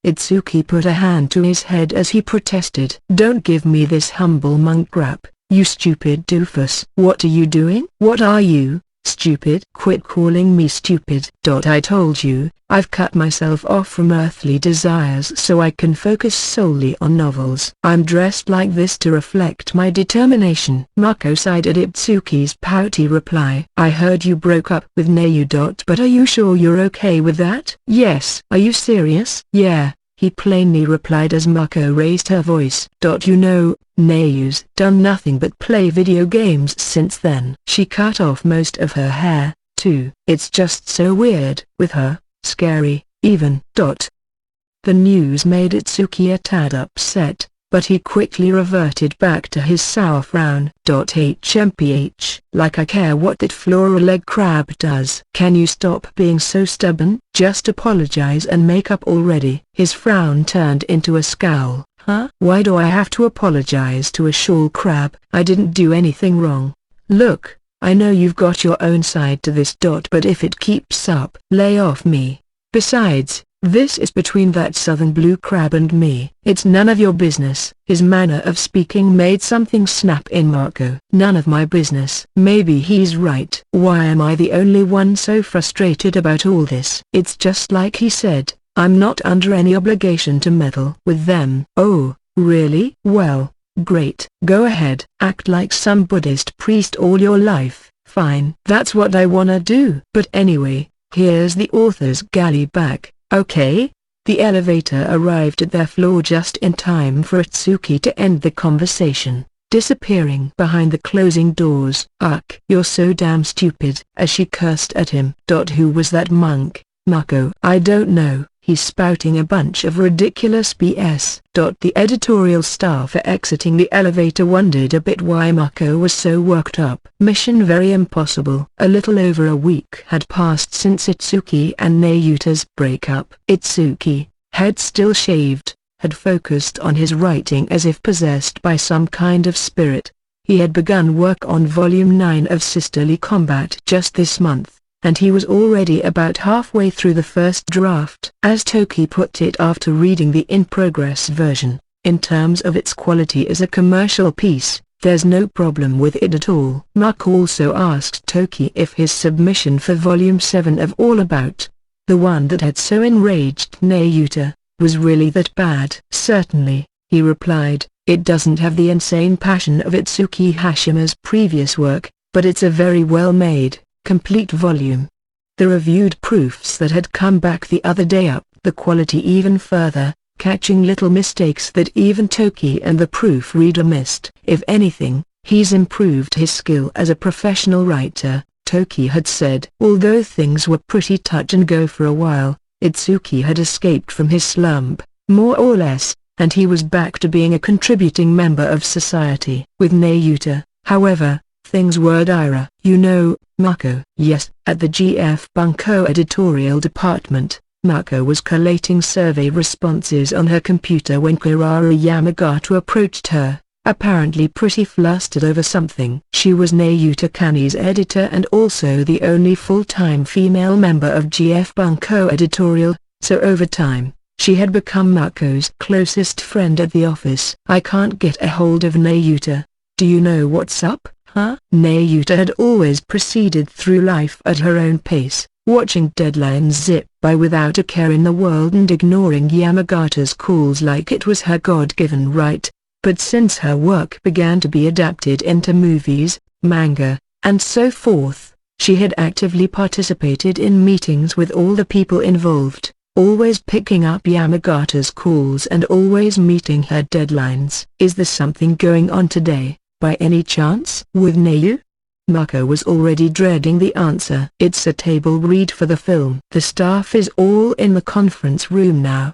Itsuki put a hand to his head as he protested. Don't give me this humble monk crap, you stupid doofus. What are you doing? What are you? Stupid? Quit calling me stupid. I told you, I've cut myself off from earthly desires so I can focus solely on novels. I'm dressed like this to reflect my determination. Marco sighed at Itsuki's pouty reply. I heard you broke up with Nayu. But are you sure you're okay with that? Yes. Are you serious? Yeah, he plainly replied as Marco raised her voice. You know, Nayu's done nothing but play video games since then. She cut off most of her hair, too. It's just so weird with her, scary, even. The news made Itsuki a tad upset, but he quickly reverted back to his sour frown. HMPH. Like I care what that floral leg crab does. Can you stop being so stubborn? Just apologize and make up already. His frown turned into a scowl. Huh? Why do I have to apologize to a shawl crab? I didn't do anything wrong. Look, I know you've got your own side to this. But if it keeps up, lay off me. Besides, this is between that southern blue crab and me. It's none of your business. His manner of speaking made something snap in Marco. None of my business. Maybe he's right. Why am I the only one so frustrated about all this? It's just like he said, I'm not under any obligation to meddle with them. Oh, really? Well, great. Go ahead. Act like some Buddhist priest all your life. Fine. That's what I wanna do. But anyway, here's the author's galley back. Okay? The elevator arrived at their floor just in time for Itsuki to end the conversation, disappearing behind the closing doors. Ugh, you're so damn stupid, as she cursed at him. Who was that monk, Marco? I don't know. He's spouting a bunch of ridiculous BS. The editorial staff exiting the elevator wondered a bit why Marco was so worked up. Mission very impossible. A little over a week had passed since Itsuki and Nayuta's breakup. Itsuki, head still shaved, had focused on his writing as if possessed by some kind of spirit. He had begun work on Volume 9 of Sisterly Combat just this month, and he was already about halfway through the first draft. As Toki put it after reading the in-progress version, in terms of its quality as a commercial piece, there's no problem with it at all. Mark also asked Toki if his submission for Volume 7 of All About, the one that had so enraged Nayuta, was really that bad. Certainly, he replied, it doesn't have the insane passion of Itsuki Hashima's previous work, but it's a very well-made, complete volume. The reviewed proofs that had come back the other day upped the quality even further, catching little mistakes that even Toki and the proofreader missed. If anything, he's improved his skill as a professional writer, Toki had said. Although things were pretty touch and go for a while, Itsuki had escaped from his slump, more or less, and he was back to being a contributing member of society. With Nayuta, however, things were dire. You know, Mako. Yes. At the GF Bunko editorial department, Mako was collating survey responses on her computer when Kirara Yamagata approached her, apparently pretty flustered over something. She was Nayuta Kani's editor and also the only full-time female member of GF Bunko editorial, so over time, she had become Mako's closest friend at the office. I can't get a hold of Nayuta. Do you know what's up, huh? Nayuta had always proceeded through life at her own pace, watching deadlines zip by without a care in the world and ignoring Yamagata's calls like it was her God-given right. But since her work began to be adapted into movies, manga, and so forth, she had actively participated in meetings with all the people involved, always picking up Yamagata's calls and always meeting her deadlines. Is there something going on today, by any chance? With Nayu? Mako was already dreading the answer. It's a table read for the film. The staff is all in the conference room now.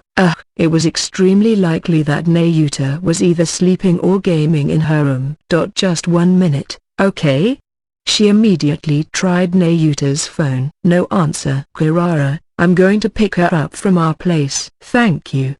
It was extremely likely that Nayuta was either sleeping or gaming in her room. Just 1 minute, okay? She immediately tried Nayuta's phone. No answer. Kirara, I'm going to pick her up from our place. Thank you.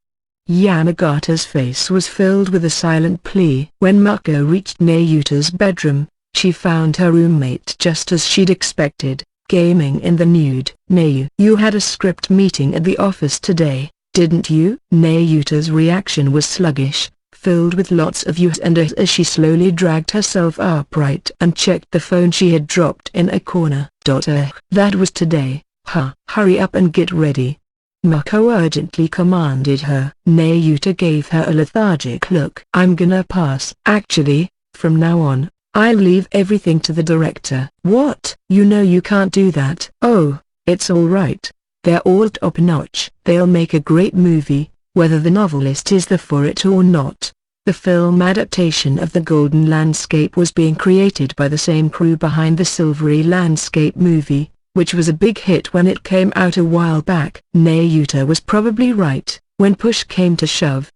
Yamagata's face was filled with a silent plea. When Mako reached Nayuta's bedroom, she found her roommate just as she'd expected, gaming in the nude. Nayu, you had a script meeting at the office today, didn't you? Nayuta's reaction was sluggish, filled with lots of uhs and ahs as she slowly dragged herself upright and checked the phone she had dropped in a corner. That was today, huh? Hurry up and get ready. Mako urgently commanded her. Nayuta gave her a lethargic look. I'm gonna pass. Actually, from now on, I'll leave everything to the director. What? You know you can't do that. Oh, it's all right. They're all top-notch. They'll make a great movie, whether the novelist is there for it or not. The film adaptation of The Golden Landscape was being created by the same crew behind the Silvery Landscape movie, which was a big hit when it came out a while back. Nayuta was probably right, when push came to shove.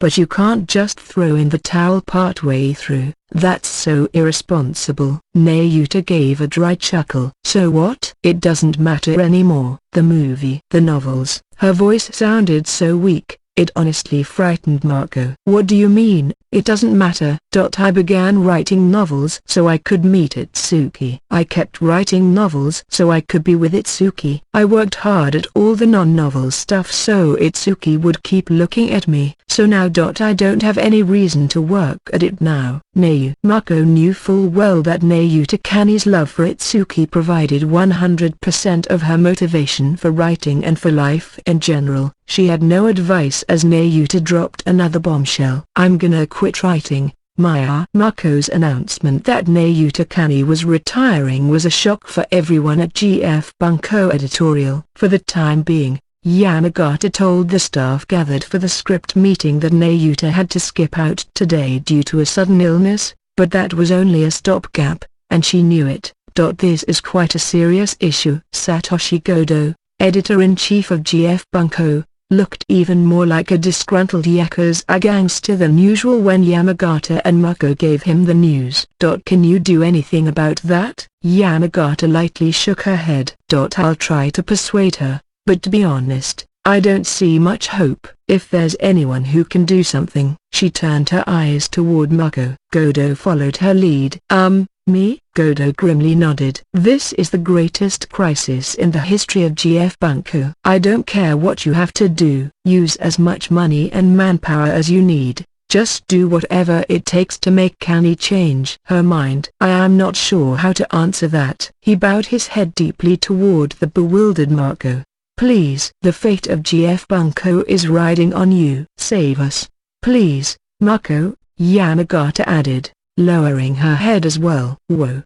But you can't just throw in the towel partway through. That's so irresponsible. Nayuta gave a dry chuckle. So what? It doesn't matter anymore. The movie, the novels. Her voice sounded so weak, it honestly frightened Mako. What do you mean, it doesn't matter? I began writing novels so I could meet Itsuki. I kept writing novels so I could be with Itsuki. I worked hard at all the non-novel stuff so Itsuki would keep looking at me. So now I don't have any reason to work at it now. Nayu. Mako knew full well that Nayuta Kani's love for Itsuki provided 100% of her motivation for writing and for life in general. She had no advice as Nayuta dropped another bombshell. I'm gonna quit writing, Maya. Mako's announcement that Nayuta Kani was retiring was a shock for everyone at GF Bunko editorial. For the time being, Yamagata told the staff gathered for the script meeting that Nayuta had to skip out today due to a sudden illness, but that was only a stopgap, and she knew it. This is quite a serious issue. Satoshi Godo, editor-in-chief of GF Bunko, looked even more like a disgruntled yakuza gangster than usual when Yamagata and Mako gave him the news. Can you do anything about that? Yamagata lightly shook her head. I'll try to persuade her, but to be honest, I don't see much hope. If there's anyone who can do something. She turned her eyes toward Mako. Godo followed her lead. Me? Godo grimly nodded. This is the greatest crisis in the history of GF Bunko. I don't care what you have to do. Use as much money and manpower as you need. Just do whatever it takes to make Kani change her mind. I am not sure how to answer that. He bowed his head deeply toward the bewildered Mako. Please. The fate of GF Bunko is riding on you. Save us. Please, Mako, Yamagata added, lowering her head as well. Whoa,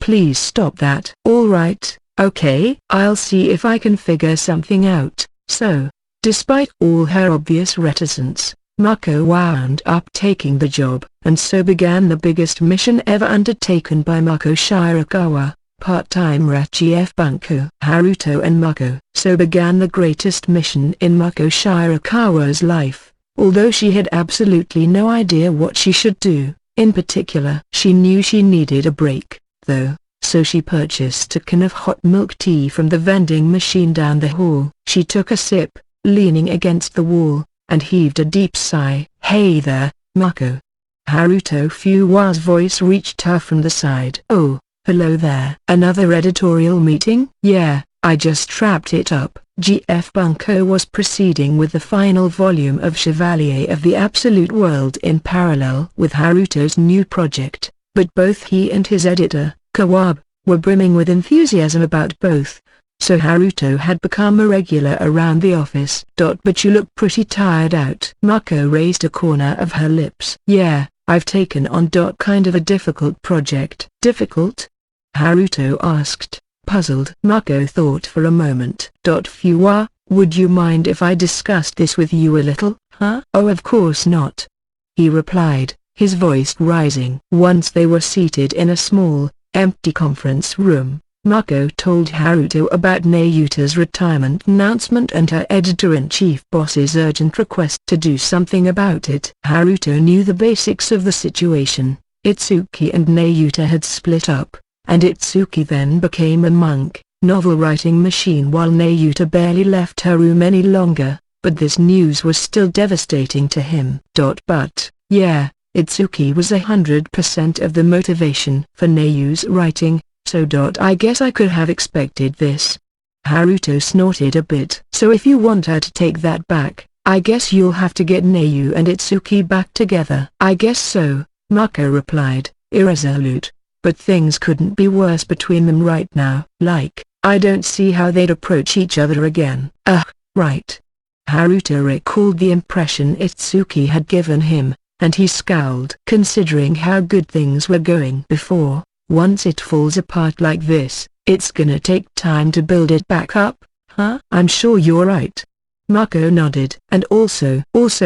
please stop that. All right, okay. I'll see if I can figure something out. So, despite all her obvious reticence, Mako wound up taking the job, and so began the biggest mission ever undertaken by Mako Shirakawa, part-time Rachiev Bunko. Haruto and Mako. So began the greatest mission in Mako Shirakawa's life, although she had absolutely no idea what she should do. In particular, she knew she needed a break, though, so she purchased a can of hot milk tea from the vending machine down the hall. She took a sip, leaning against the wall, and heaved a deep sigh. "Hey there, Mako." Haruto Fuwa's voice reached her from the side. "Oh, hello there." "Another editorial meeting?" "Yeah, I just wrapped it up." GF Bunko was proceeding with the final volume of Chevalier of the Absolute World in parallel with Haruto's new project, but both he and his editor, Kawab, were brimming with enthusiasm about both, so Haruto had become a regular around the office. "But you look pretty tired out." Mako raised a corner of her lips. "Yeah, I've taken on kind of a difficult project." "Difficult?" Haruto asked, puzzled. Mako thought for a moment. "Fuwa, would you mind if I discussed this with you a little, huh?" "Oh, of course not," he replied, his voice rising. Once they were seated in a small, empty conference room, Mako told Haruto about Nayuta's retirement announcement and her editor-in-chief boss's urgent request to do something about it. Haruto knew the basics of the situation. Itsuki and Nayuta had split up, and Itsuki then became a monk, novel-writing machine while Nayuta barely left her room any longer, but this news was still devastating to him. But, yeah, Itsuki was 100% of the motivation for Nayu's writing, so I guess I could have expected this. Haruto snorted a bit. "So if you want her to take that back, I guess you'll have to get Nayu and Itsuki back together." "I guess so," Mako replied, irresolute. "But things couldn't be worse between them right now." "Like, I don't see how they'd approach each other again." "Ugh, right." Haruto recalled the impression Itsuki had given him, and he scowled. Considering how good things were going before, once it falls apart like this, it's gonna take time to build it back up, huh? "I'm sure you're right." Mako nodded. "And also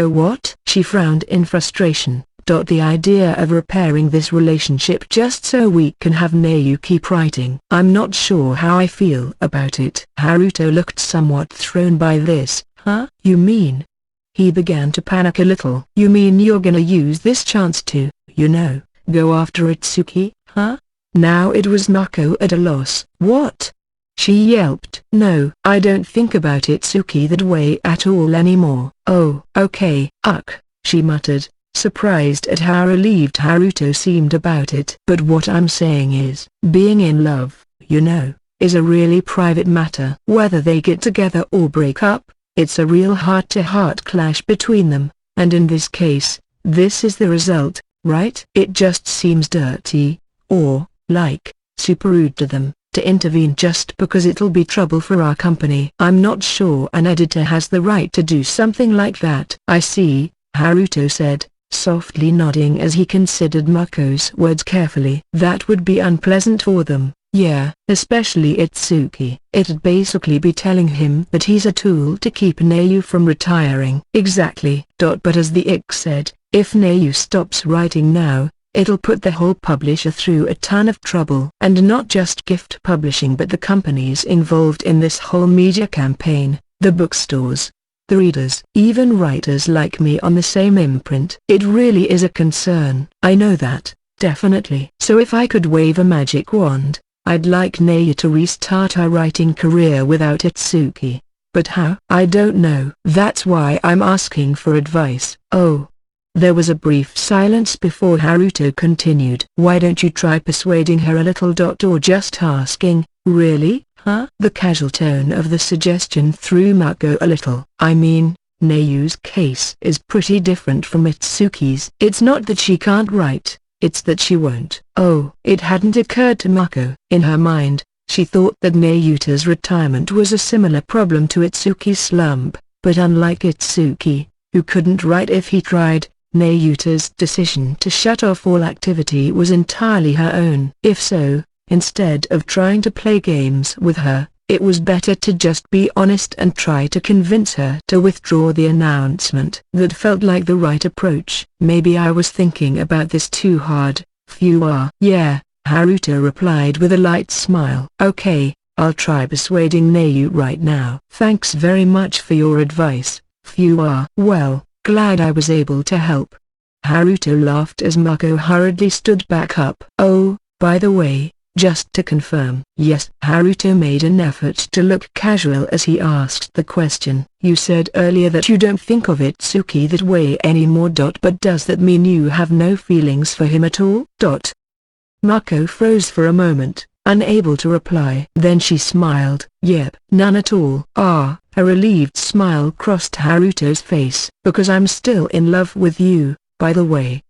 what?" She frowned in frustration. The idea of repairing this relationship just so we can have Nayu keep writing. "I'm not sure how I feel about it." Haruto looked somewhat thrown by this. "Huh? You mean?" He began to panic a little. "You mean you're gonna use this chance to, go after Itsuki, huh?" Now it was Mako at a loss. "What?" she yelped. "No, I don't think about Itsuki that way at all anymore." "Oh, okay." She muttered, surprised at how relieved Haruto seemed about it. "But what I'm saying is, being in love, is a really private matter. Whether they get together or break up, it's a real heart-to-heart clash between them, and in this case, this is the result, right? It just seems dirty, or, super rude to them, to intervene just because it'll be trouble for our company. I'm not sure an editor has the right to do something like that." "I see," Haruto said, softly nodding as he considered Mako's words carefully. "That would be unpleasant for them, yeah, especially Itsuki. It'd basically be telling him that he's a tool to keep Nayu from retiring." "Exactly." But as the Ick said, if Nayu stops writing now, it'll put the whole publisher through a ton of trouble. And not just gift publishing but the companies involved in this whole media campaign, the bookstores, the readers, even writers like me on the same imprint. It really is a concern. "I know that, definitely." "So if I could wave a magic wand, I'd like Nayu to restart her writing career without Itsuki. But how?" "I don't know. That's why I'm asking for advice." "Oh." There was a brief silence before Haruto continued. "Why don't you try persuading her a little? Or just asking, really, huh?" The casual tone of the suggestion threw Mako a little. "I mean, Nayu's case is pretty different from Itsuki's. It's not that she can't write, it's that she won't." Oh, it hadn't occurred to Mako. In her mind, she thought that Nayuta's retirement was a similar problem to Itsuki's slump, but unlike Itsuki, who couldn't write if he tried, Nayuta's decision to shut off all activity was entirely her own. If so, instead of trying to play games with her, it was better to just be honest and try to convince her to withdraw the announcement. That felt like the right approach. "Maybe I was thinking about this too hard, Fuwa." "Yeah," Haruto replied with a light smile. Okay, I'll try persuading Neu right now. Thanks very much for your advice, Fuwa. Well, glad I was able to help. Haruto laughed as Mako hurriedly stood back up. Oh, by the way, just to confirm. Yes. Haruto made an effort to look casual as he asked the question. You said earlier that you don't think of Itsuki that way anymore. But does that mean you have no feelings for him at all? Mako froze for a moment, unable to reply. Then she smiled. Yep, none at all. Ah, a relieved smile crossed Haruto's face. Because I'm still in love with you, by the way.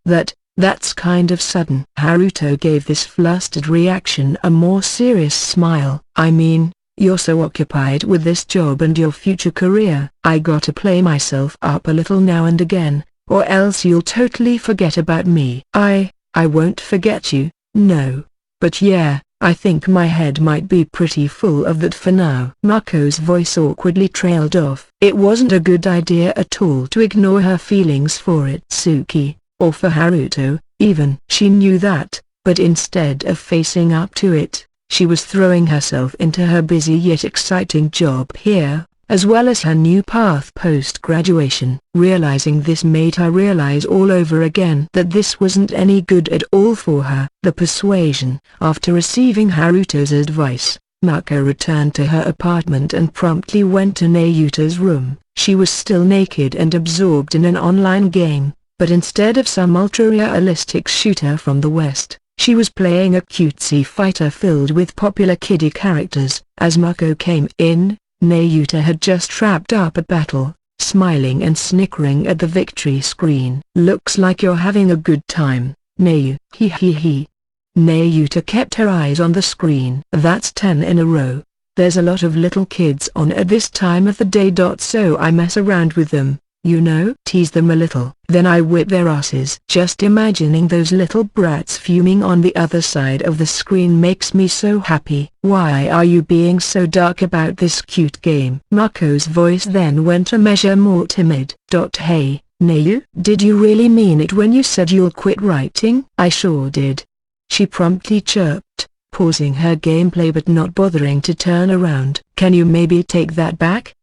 That's kind of sudden. Haruto gave this flustered reaction a more serious smile. I mean, you're so occupied with this job and your future career. I gotta play myself up a little now and again, or else you'll totally forget about me. I won't forget you, no. But yeah, I think my head might be pretty full of that for now. Mako's voice awkwardly trailed off. It wasn't a good idea at all to ignore her feelings for Itsuki, or for Haruto, even. She knew that, but instead of facing up to it, she was throwing herself into her busy yet exciting job here, as well as her new path post-graduation. Realizing this made her realize all over again that this wasn't any good at all for her. The persuasion. After receiving Haruto's advice, Mako returned to her apartment and promptly went to Nayuta's room. She was still naked and absorbed in an online game, but instead of some ultra-realistic shooter from the West, she was playing a cutesy fighter filled with popular kiddie characters. As Mako came in, Nayuta had just wrapped up a battle, smiling and snickering at the victory screen. Looks like you're having a good time, Nayu. Hee hee hee. Nayuta kept her eyes on the screen. That's 10 in a row. There's a lot of little kids on at this time of the day. So I mess around with them, you know. Tease them a little. Then I whip their asses. Just imagining those little brats fuming on the other side of the screen makes me so happy. Why are you being so dark about this cute game? Mako's voice then went a measure more timid. Hey, Nayu, did you really mean it when you said you'll quit writing? I sure did. She promptly chirped, pausing her gameplay but not bothering to turn around. Can you maybe take that back?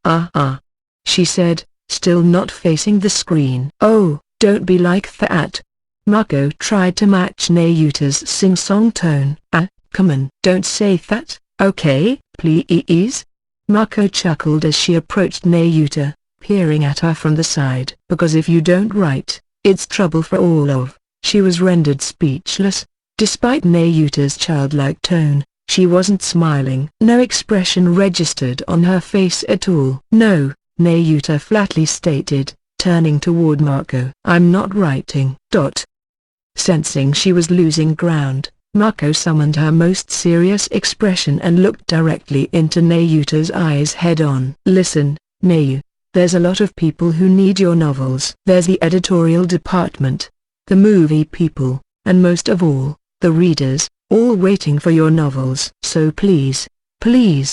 She said, still not facing the screen. Oh, don't be like that. Mako tried to match Nayuta's sing-song tone. Come on. Don't say that, okay, please? Mako chuckled as she approached Nayuta, peering at her from the side. Because if you don't write, it's trouble for all of. She was rendered speechless. Despite Nayuta's childlike tone, she wasn't smiling. No expression registered on her face at all. No, Nayuta flatly stated, turning toward Mako. I'm not writing. Sensing she was losing ground, Mako summoned her most serious expression and looked directly into Nayuta's eyes head-on. Listen, Nayu, there's a lot of people who need your novels. There's the editorial department, the movie people, and most of all, the readers, all waiting for your novels. So please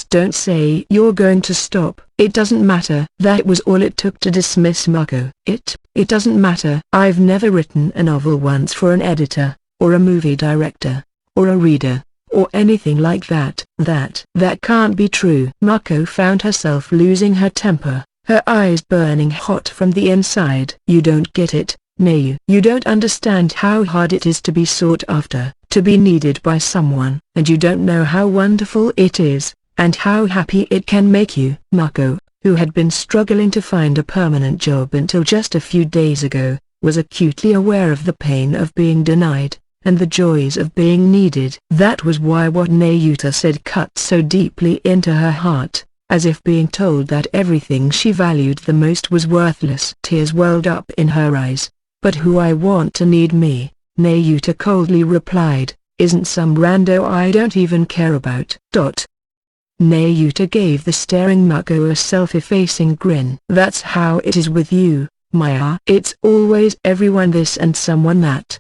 don't say you're going to stop. It doesn't matter. That was all it took to dismiss Mako. It doesn't matter. I've never written a novel once for an editor, or a movie director, or a reader, or anything like that. That can't be true. Mako found herself losing her temper, her eyes burning hot from the inside. You don't get it, Nayu. You don't understand how hard it is to be sought after, to be needed by someone, and you don't know how wonderful it is, and how happy it can make you. Mako, who had been struggling to find a permanent job until just a few days ago, was acutely aware of the pain of being denied, and the joys of being needed. That was why what Nayuta said cut so deeply into her heart, as if being told that everything she valued the most was worthless. Tears welled up in her eyes. But who I want to need me, Nayuta coldly replied, isn't some rando I don't even care about. Nayuta gave the staring Mako a self-effacing grin. That's how it is with you, Maya. It's always everyone this and someone that.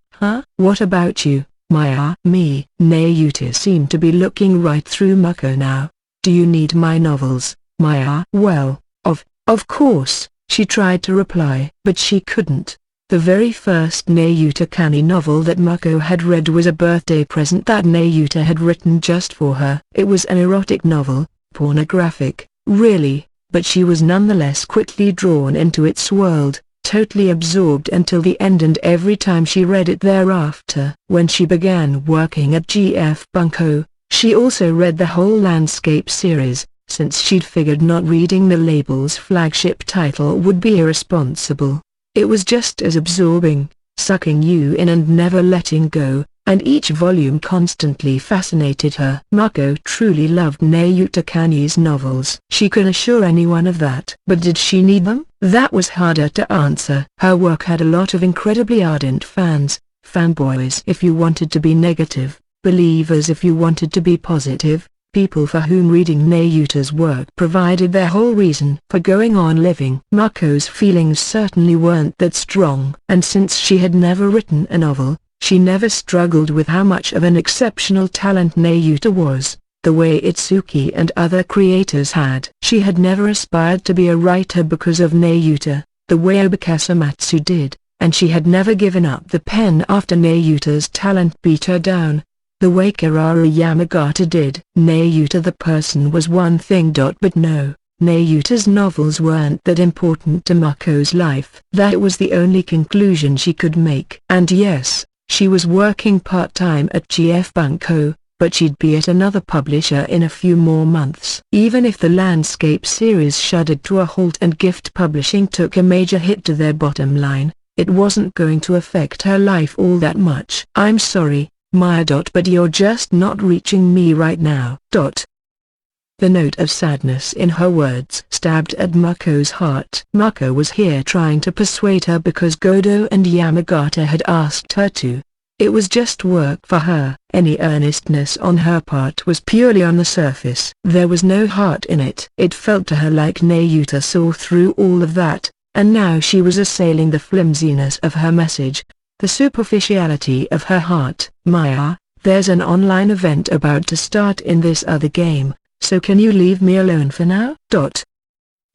What about you, Maya? Me. Nayuta seemed to be looking right through Mako now. Do you need my novels, Maya? Well, of course, she tried to reply, but she couldn't. The very first Nayuta Kani novel that Mako had read was a birthday present that Nayuta had written just for her. It was an erotic novel, pornographic, really, but she was nonetheless quickly drawn into its world, totally absorbed until the end, and every time she read it thereafter. When she began working at GF Bunko, she also read the whole Landscape series, since she'd figured not reading the label's flagship title would be irresponsible. It was just as absorbing, sucking you in and never letting go, and each volume constantly fascinated her. Mako truly loved Nayuta Kani's novels. She could assure anyone of that. But did she need them? That was harder to answer. Her work had a lot of incredibly ardent fans, fanboys if you wanted to be negative, believers if you wanted to be positive, people for whom reading Nayuta's work provided their whole reason for going on living. Mako's feelings certainly weren't that strong, and since she had never written a novel, she never struggled with how much of an exceptional talent Nayuta was, the way Itsuki and other creators had. She had never aspired to be a writer because of Nayuta, the way Obakasamatsu did, and she had never given up the pen after Nayuta's talent beat her down, the way Kararu Yamagata did. Nayuta the person was one thing, but no, Nayuta's novels weren't that important to Mako's life. That was the only conclusion she could make. And yes, she was working part-time at GF Bunko, but she'd be at another publisher in a few more months. Even if the Landscape series shuddered to a halt and Gift Publishing took a major hit to their bottom line, it wasn't going to affect her life all that much. "I'm sorry, Maya. But you're just not reaching me right now." The note of sadness in her words stabbed at Mako's heart. Mako was here trying to persuade her because Godo and Yamagata had asked her to. It was just work for her. Any earnestness on her part was purely on the surface. There was no heart in it. It felt to her like Nayuta saw through all of that, and now she was assailing the flimsiness of her message, the superficiality of her heart. "Maya, there's an online event about to start in this other game, so can you leave me alone for now?"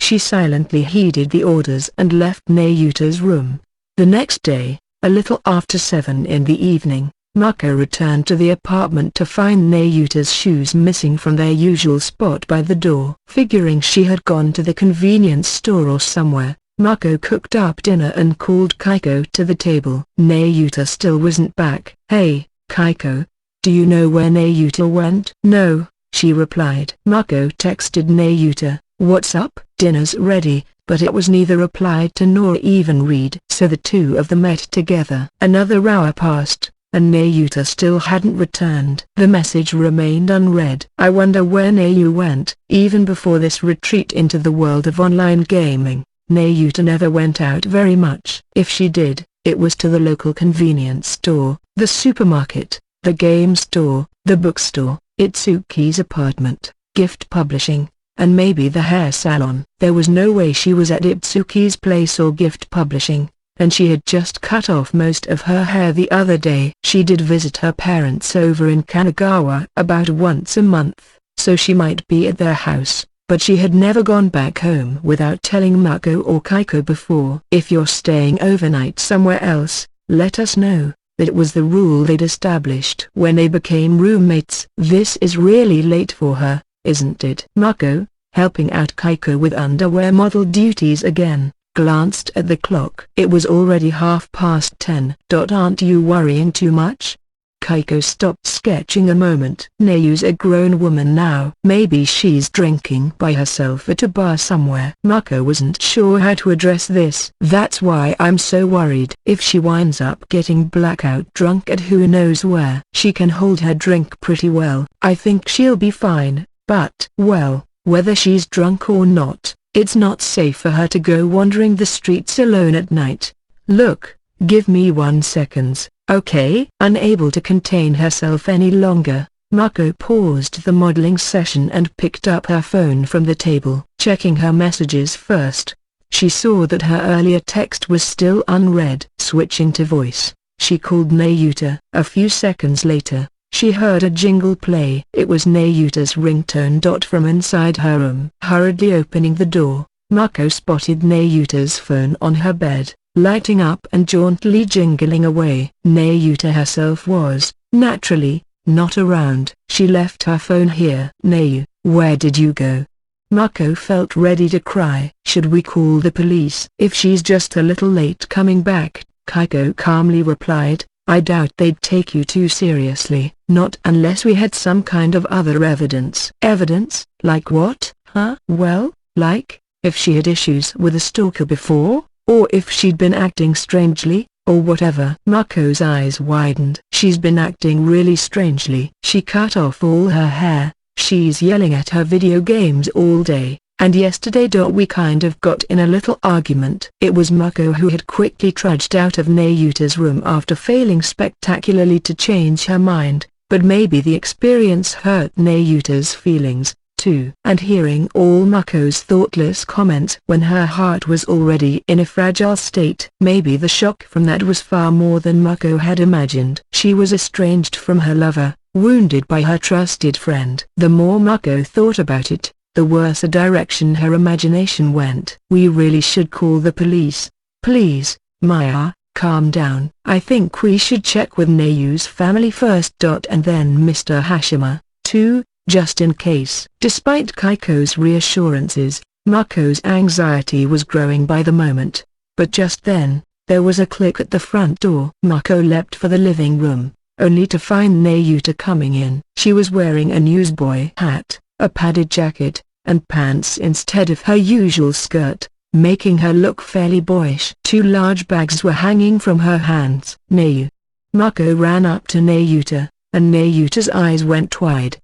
She silently heeded the orders and left Nayuta's room. The next day, a little after 7 in the evening, Mako returned to the apartment to find Nayuta's shoes missing from their usual spot by the door. Figuring she had gone to the convenience store or somewhere, Mako cooked up dinner and called Kaiko to the table. Nayuta still wasn't back. "Hey, Kaiko, do you know where Nayuta went?" "No," she replied. Mako texted Nayuta, "What's up?" "Dinner's ready," but it was neither replied to nor even read. So the two of them met together. Another hour passed, and Nayuta still hadn't returned. The message remained unread. "I wonder where Nayu went." Even before this retreat into the world of online gaming, Nayuta never went out very much. If she did, it was to the local convenience store, the supermarket, the game store, the bookstore, Itsuki's apartment, Gift Publishing, and maybe the hair salon. There was no way she was at Itsuki's place or Gift Publishing, and she had just cut off most of her hair the other day. She did visit her parents over in Kanagawa about once a month, so she might be at their house, but she had never gone back home without telling Mako or Kaiko before. "If you're staying overnight somewhere else, let us know." That was the rule they'd established when they became roommates. "This is really late for her, isn't it?" Mako, helping out Kaiko with underwear model duties again, glanced at the clock. It was already 10:30. "Aren't you worrying too much?" Kaiko stopped sketching a moment. "Nayu's a grown woman now. Maybe she's drinking by herself at a bar somewhere." Mako wasn't sure how to address this. "That's why I'm so worried. If she winds up getting blackout drunk at who knows where." "She can hold her drink pretty well. I think she'll be fine, but, well, whether she's drunk or not, it's not safe for her to go wandering the streets alone at night. Look, give me 1 second. Okay?" Unable to contain herself any longer, Mako paused the modeling session and picked up her phone from the table. Checking her messages first, she saw that her earlier text was still unread. Switching to voice, she called Nayuta. A few seconds later, she heard a jingle play. It was Nayuta's ringtone. From inside her room. Hurriedly opening the door, Mako spotted Nayuta's phone on her bed. lighting up and jauntily jingling away. Nayuta herself was, naturally, not around. She left her phone here. Nayu, where did you go? Mako felt ready to cry. Should we call the police? If she's just a little late coming back, Kaiko calmly replied, I doubt they'd take you too seriously. Not unless we had some kind of other evidence. Evidence? Like what, huh? Well, like, if she had issues with a stalker before, or if she'd been acting strangely, or whatever. Mako's eyes widened. She's been acting really strangely. She cut off all her hair. She's yelling at her video games all day. And yesterday we kind of got in a little argument. It was Mako who had quickly trudged out of Nayuta's room after failing spectacularly to change her mind, but maybe the experience hurt Nayuta's feelings, too. And hearing all Mako's thoughtless comments when her heart was already in a fragile state, maybe the shock from that was far more than Mako had imagined. She was estranged from her lover, wounded by her trusted friend. The more Mako thought about it, the worse a direction her imagination went. We really should call the police. Please, Maya, calm down. I think we should check with Nayu's family first. And then Mr. Hashima, too, just in case. Despite Kaiko's reassurances, Mako's anxiety was growing by the moment. But just then, there was a click at the front door. Mako leapt for the living room, only to find Nayuta coming in. She was wearing a newsboy hat, a padded jacket, and pants instead of her usual skirt, making her look fairly boyish. 2 large bags were hanging from her hands. Nayu. Mako ran up to Nayuta, and Nayuta's eyes went wide.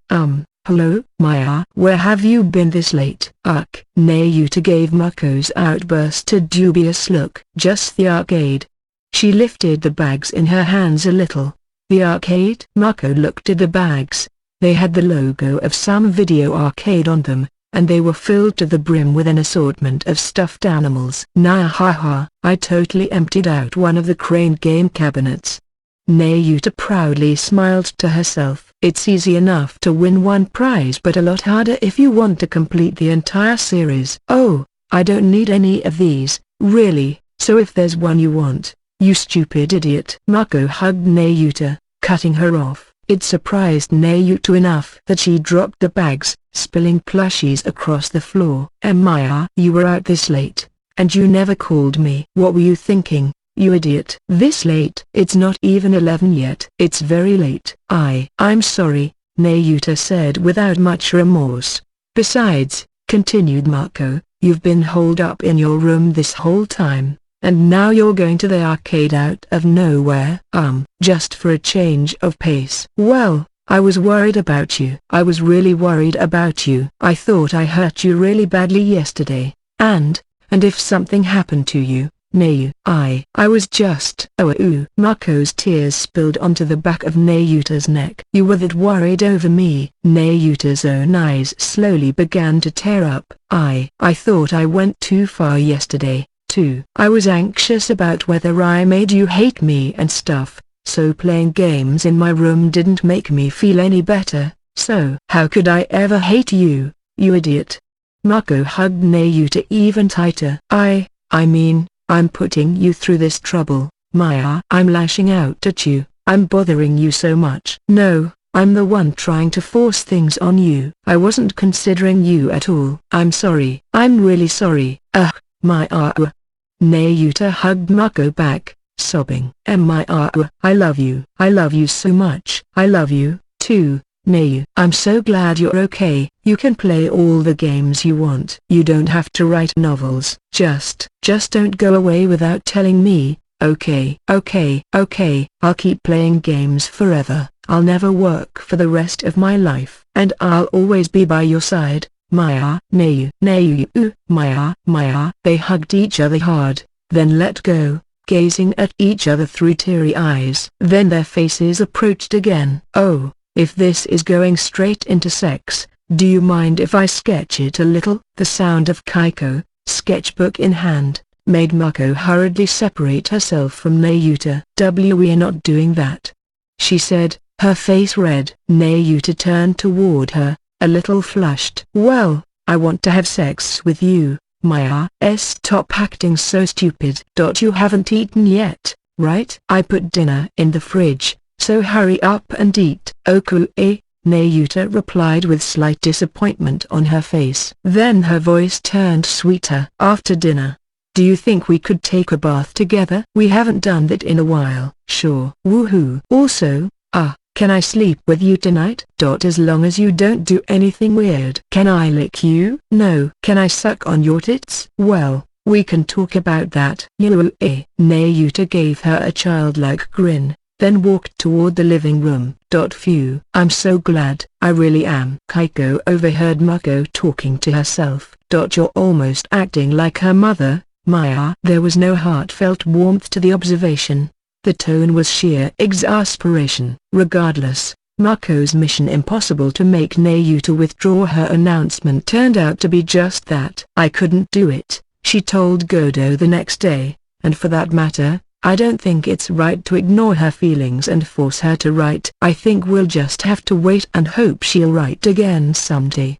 Hello, Maya? Where have you been this late? Nayuta gave Mako's outburst a dubious look. Just the arcade. She lifted the bags in her hands a little. The arcade? Mako looked at the bags. They had the logo of some video arcade on them, and they were filled to the brim with an assortment of stuffed animals. Nah, haha, I totally emptied out one of the crane game cabinets. Nayuta proudly smiled to herself. It's easy enough to win one prize, but a lot harder if you want to complete the entire series. Oh, I don't need any of these, really, so if there's one you want, you stupid idiot. Mako hugged Nayuta, cutting her off. It surprised Nayuta enough that she dropped the bags, spilling plushies across the floor. Maya, you were out this late, and you never called me. What were you thinking, you idiot? This late? It's not even 11 yet. It's very late. I'm sorry, Nayuta said without much remorse. Besides, continued Mako, you've been holed up in your room this whole time, and now you're going to the arcade out of nowhere. Just for a change of pace. Well, I was worried about you. I was really worried about you. I thought I hurt you really badly yesterday, and if something happened to you, Nayu. I was just... Mako's tears spilled onto the back of Nayuta's neck. You were that worried over me. Nayuta's own eyes slowly began to tear up. I thought I went too far yesterday, too. I was anxious about whether I made you hate me and stuff, so playing games in my room didn't make me feel any better, so... How could I ever hate you, you idiot? Mako hugged Nayuta even tighter. I mean, I'm putting you through this trouble, Maya. I'm lashing out at you. I'm bothering you so much. No, I'm the one trying to force things on you. I wasn't considering you at all. I'm sorry. I'm really sorry. Maya. Nayuta hugged Mako back, sobbing. Maya, I love you. I love you so much. I love you, too, Nayu. I'm so glad you're okay. You can play all the games you want. You don't have to write novels. Just don't go away without telling me, okay? Okay. I'll keep playing games forever. I'll never work for the rest of my life. And I'll always be by your side, Maya. Nayu. Maya. They hugged each other hard, then let go, gazing at each other through teary eyes. Then their faces approached again. Oh, if this is going straight into sex, do you mind if I sketch it a little? The sound of Kaiko, sketchbook in hand, made Mako hurriedly separate herself from Nayuta. We're not doing that, she said, her face red. Nayuta turned toward her, a little flushed. Well, I want to have sex with you, Maya, stop acting so stupid. You haven't eaten yet, right? I put dinner in the fridge, so hurry up and eat. Okay, Nayuta replied with slight disappointment on her face. Then her voice turned sweeter. After dinner, do you think we could take a bath together? We haven't done that in a while. Sure. Woohoo. Also, can I sleep with you tonight? As long as you don't do anything weird. Can I lick you? No. Can I suck on your tits? Well, we can talk about that. Nayuta gave her a childlike grin, then walked toward the living room. Phew. I'm so glad. I really am. Kaiko overheard Mako talking to herself. You're almost acting like her mother, Maya. There was no heartfelt warmth to the observation. The tone was sheer exasperation. Regardless, Mako's mission impossible to make Nayuta withdraw her announcement turned out to be just that. I couldn't do it, she told Godo the next day, and for that matter, I don't think it's right to ignore her feelings and force her to write. I think we'll just have to wait and hope she'll write again someday.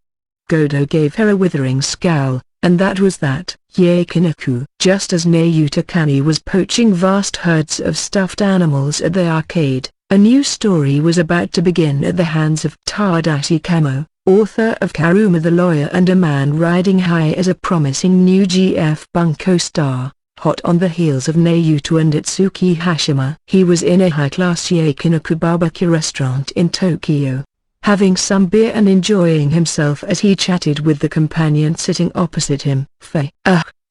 Godo gave her a withering scowl, and that was that. Yakinaku. Just as Nayuta Kani was poaching vast herds of stuffed animals at the arcade, a new story was about to begin at the hands of Tadashi Kamo, author of Karuma the Lawyer and A Man Riding High as a promising new GF Bunko star, hot on the heels of Nayuta and Itsuki Hashima. He was in a high-class Yakinaku barbecue restaurant in Tokyo, having some beer and enjoying himself as he chatted with the companion sitting opposite him.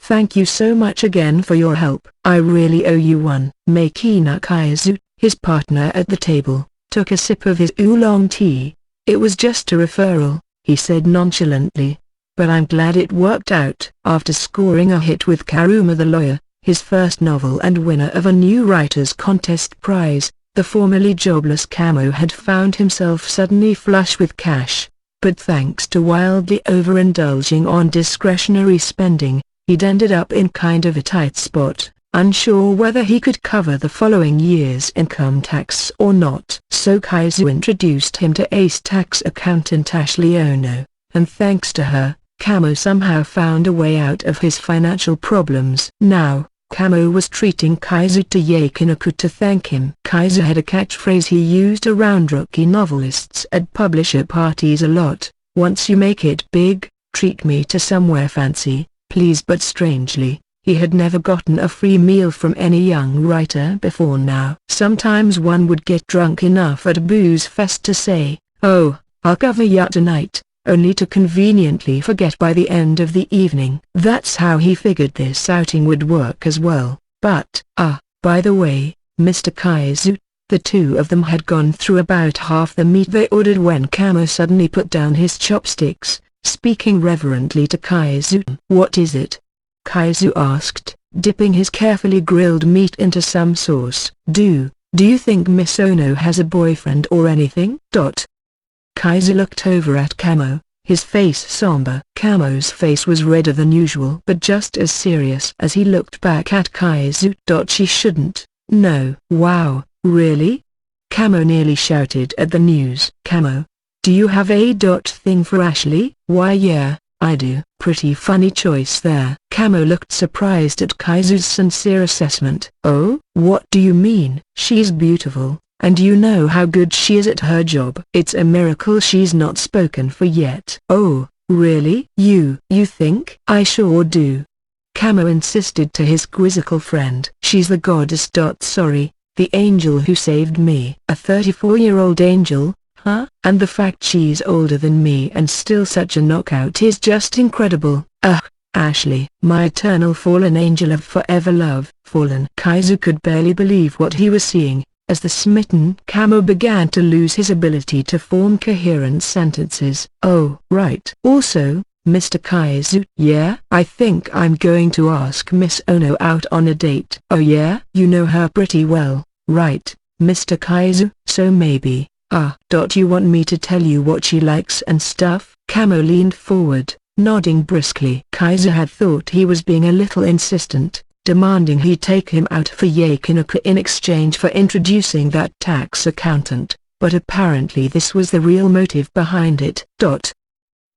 Thank you so much again for your help. I really owe you one. Makina Kaizu, his partner at the table, took a sip of his oolong tea. It was just a referral, he said nonchalantly, but I'm glad it worked out. After scoring a hit with Karuma the Lawyer, his first novel and winner of a new writers contest prize, the formerly jobless Kamo had found himself suddenly flush with cash, but thanks to wildly overindulging on discretionary spending, he'd ended up in kind of a tight spot, unsure whether he could cover the following year's income tax or not. So Kaizu introduced him to ace tax accountant Ashley Ono, and thanks to her, Kamo somehow found a way out of his financial problems. Now, Kamo was treating Kaizu to Yakinaku to thank him. Kaizu had a catchphrase he used around rookie novelists at publisher parties a lot: once you make it big, treat me to somewhere fancy, please. But strangely, he had never gotten a free meal from any young writer before now. Sometimes one would get drunk enough at a booze fest to say, "Oh, I'll cover ya tonight," only to conveniently forget by the end of the evening. That's how he figured this outing would work as well. But, by the way, Mr. Kaizu, the two of them had gone through about half the meat they ordered when Kamo suddenly put down his chopsticks, speaking reverently to Kaizu. "What is it?" Kaizu asked, dipping his carefully grilled meat into some sauce. Do you think Miss Ono has a boyfriend or anything?" Kaizu looked over at Kamo, his face somber. Kamo's face was redder than usual but just as serious as he looked back at Kaizu. "She shouldn't, no." "Wow, really?" Kamo nearly shouted at the news. "Kamo, do you have a thing for Ashley?" "Why yeah, I do." "Pretty funny choice there." Kamo looked surprised at Kaizu's sincere assessment. "Oh? What do you mean?" "She's beautiful, and you know how good she is at her job. It's a miracle she's not spoken for yet." "Oh, really? You think?" "I sure do." Kamo insisted to his quizzical friend. "She's the goddess. Sorry, the angel who saved me." "A 34-year-old angel, huh? And the fact she's older than me and still such a knockout is just incredible." Ashley, my eternal fallen angel of forever love." Fallen. Kaizu could barely believe what he was seeing, as the smitten Kamo began to lose his ability to form coherent sentences. "Oh, right. Also, Mr. Kaizu." "Yeah? I think I'm going to ask Miss Ono out on a date." "Oh yeah? You know her pretty well, right, Mr. Kaizu?" "So maybe. You want me to tell you what she likes and stuff?" Kamo leaned forward, nodding briskly. Kaizu had thought he was being a little insistent, demanding he take him out for Yakinaku in exchange for introducing that tax accountant, but apparently this was the real motive behind it.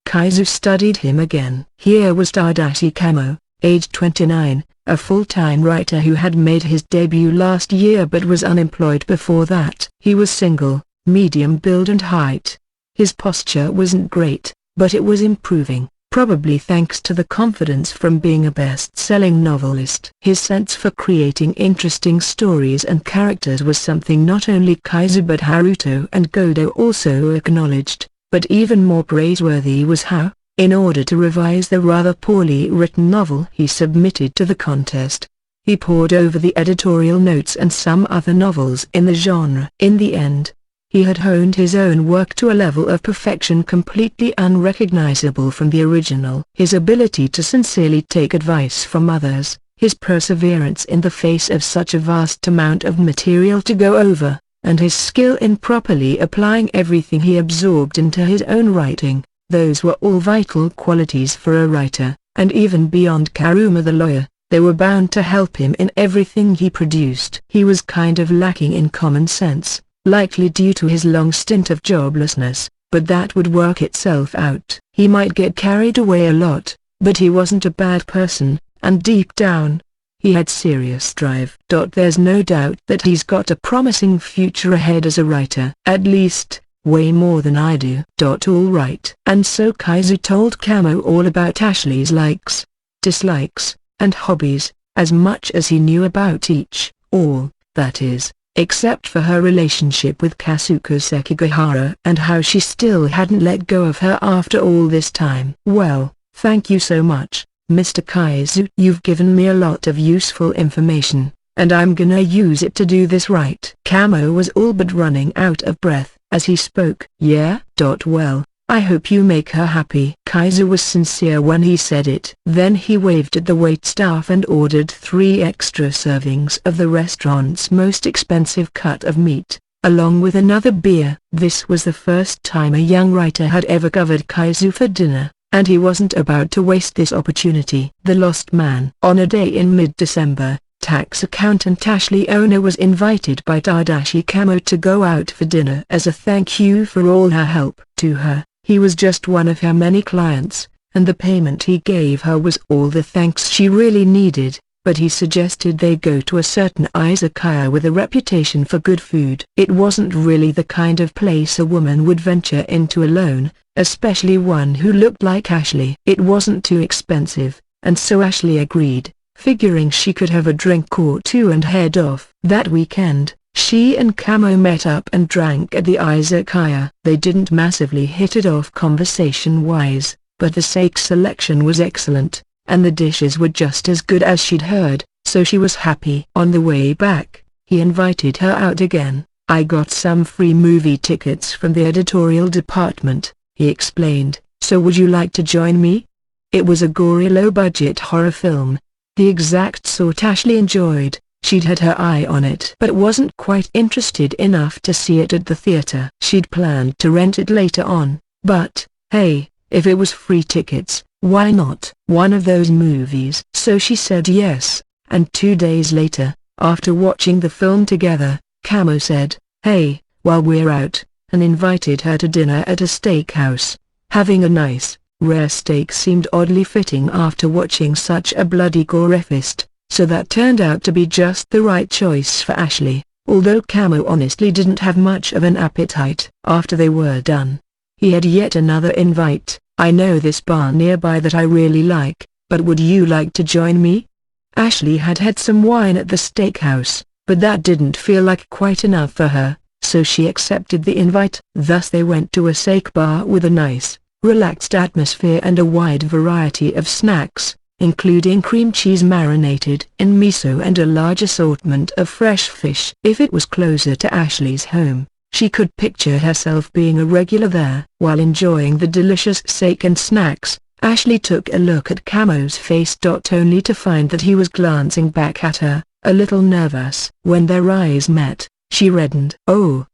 Kaizu studied him again. Here was Tadashi Kamo, age 29, a full-time writer who had made his debut last year but was unemployed before that. He was single, medium build and height. His posture wasn't great, but it was improving, probably thanks to the confidence from being a best-selling novelist. His sense for creating interesting stories and characters was something not only Kaizu but Haruto and Godo also acknowledged, but even more praiseworthy was how, in order to revise the rather poorly written novel he submitted to the contest, he pored over the editorial notes and some other novels in the genre. In the end, he had honed his own work to a level of perfection completely unrecognizable from the original. His ability to sincerely take advice from others, his perseverance in the face of such a vast amount of material to go over, and his skill in properly applying everything he absorbed into his own writing, those were all vital qualities for a writer, and even beyond Karuma the lawyer, they were bound to help him in everything he produced. He was kind of lacking in common sense, likely due to his long stint of joblessness, but that would work itself out. He might get carried away a lot, but he wasn't a bad person, and deep down, he had serious drive. There's no doubt that he's got a promising future ahead as a writer. At least, way more than I do. All right. And so Kaizu told Kamo all about Ashley's likes, dislikes, and hobbies, as much as he knew about each. All, that is, except for her relationship with Kasuko Sekigahara and how she still hadn't let go of her after all this time. Well, thank you so much, Mr. Kaizu. You've given me a lot of useful information, and I'm gonna use it to do this right. Kamo was all but running out of breath as he spoke. Yeah? Well, I hope you make her happy. Kaizu was sincere when he said it. Then he waved at the waitstaff and ordered 3 extra servings of the restaurant's most expensive cut of meat, along with another beer. This was the first time a young writer had ever covered Kaizu for dinner, and he wasn't about to waste this opportunity. The Lost Man. On a day in mid-December, tax accountant Ashley Owner was invited by Tadashi Kamo to go out for dinner as a thank you for all her help. To her, he was just one of her many clients, and the payment he gave her was all the thanks she really needed, but he suggested they go to a certain izakaya with a reputation for good food. It wasn't really the kind of place a woman would venture into alone, especially one who looked like Ashley. It wasn't too expensive, and so Ashley agreed, figuring she could have a drink or two and head off. That weekend, she and Kamo met up and drank at the izakaya. They didn't massively hit it off conversation-wise, but the steak selection was excellent, and the dishes were just as good as she'd heard, so she was happy. On the way back, he invited her out again. I got some free movie tickets from the editorial department, he explained, so would you like to join me? It was a gory low-budget horror film, the exact sort Ashley enjoyed. She'd had her eye on it but wasn't quite interested enough to see it at the theater. She'd planned to rent it later on, but, hey, if it was free tickets, why not? One of those movies. So she said yes, and 2 days later, after watching the film together, Kamo said, hey, while we're out, and invited her to dinner at a steakhouse. Having a nice, rare steak seemed oddly fitting after watching such a bloody gore fest, so that turned out to be just the right choice for Ashley, although Kamo honestly didn't have much of an appetite. After they were done, he had yet another invite. I know this bar nearby that I really like, but would you like to join me? Ashley had had some wine at the steakhouse, but that didn't feel like quite enough for her, so she accepted the invite. Thus they went to a steak bar with a nice, relaxed atmosphere and a wide variety of snacks, including cream cheese marinated in miso and a large assortment of fresh fish. If it was closer to Ashley's home, she could picture herself being a regular there. While enjoying the delicious steak and snacks, Ashley took a look at Kamo's face. Only to find that he was glancing back at her, a little nervous. When their eyes met, she reddened. Oh,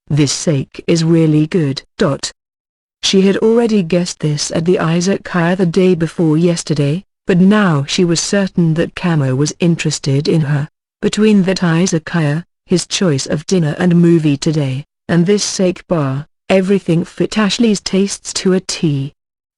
this steak is really good. She had already guessed this at the izakaya the day before yesterday, but now she was certain that Kamo was interested in her. Between that izakaya, his choice of dinner and movie today, and this steak bar, everything fit Ashley's tastes to a T.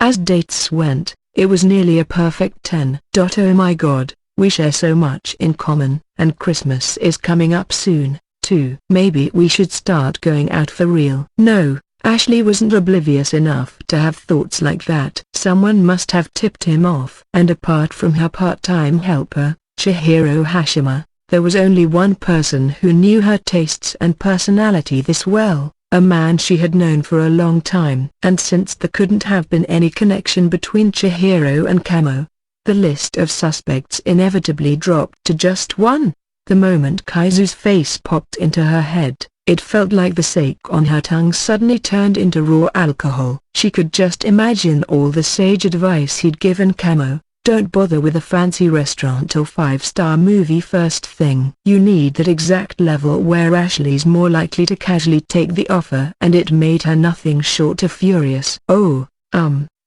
As dates went, it was nearly a perfect 10. Oh my god, we share so much in common, and Christmas is coming up soon, too. Maybe we should start going out for real. No, Ashley wasn't oblivious enough to have thoughts like that. Someone must have tipped him off. And apart from her part-time helper, Chihiro Hashima, there was only one person who knew her tastes and personality this well, a man she had known for a long time. And since there couldn't have been any connection between Chihiro and Camo, the list of suspects inevitably dropped to just one. The moment Kaizu's face popped into her head, it felt like the sake on her tongue suddenly turned into raw alcohol. She could just imagine all the sage advice he'd given Camo. Don't bother with a fancy restaurant or five-star movie first thing. You need that exact level where Ashley's more likely to take the offer. And it made her nothing short of furious. Oh,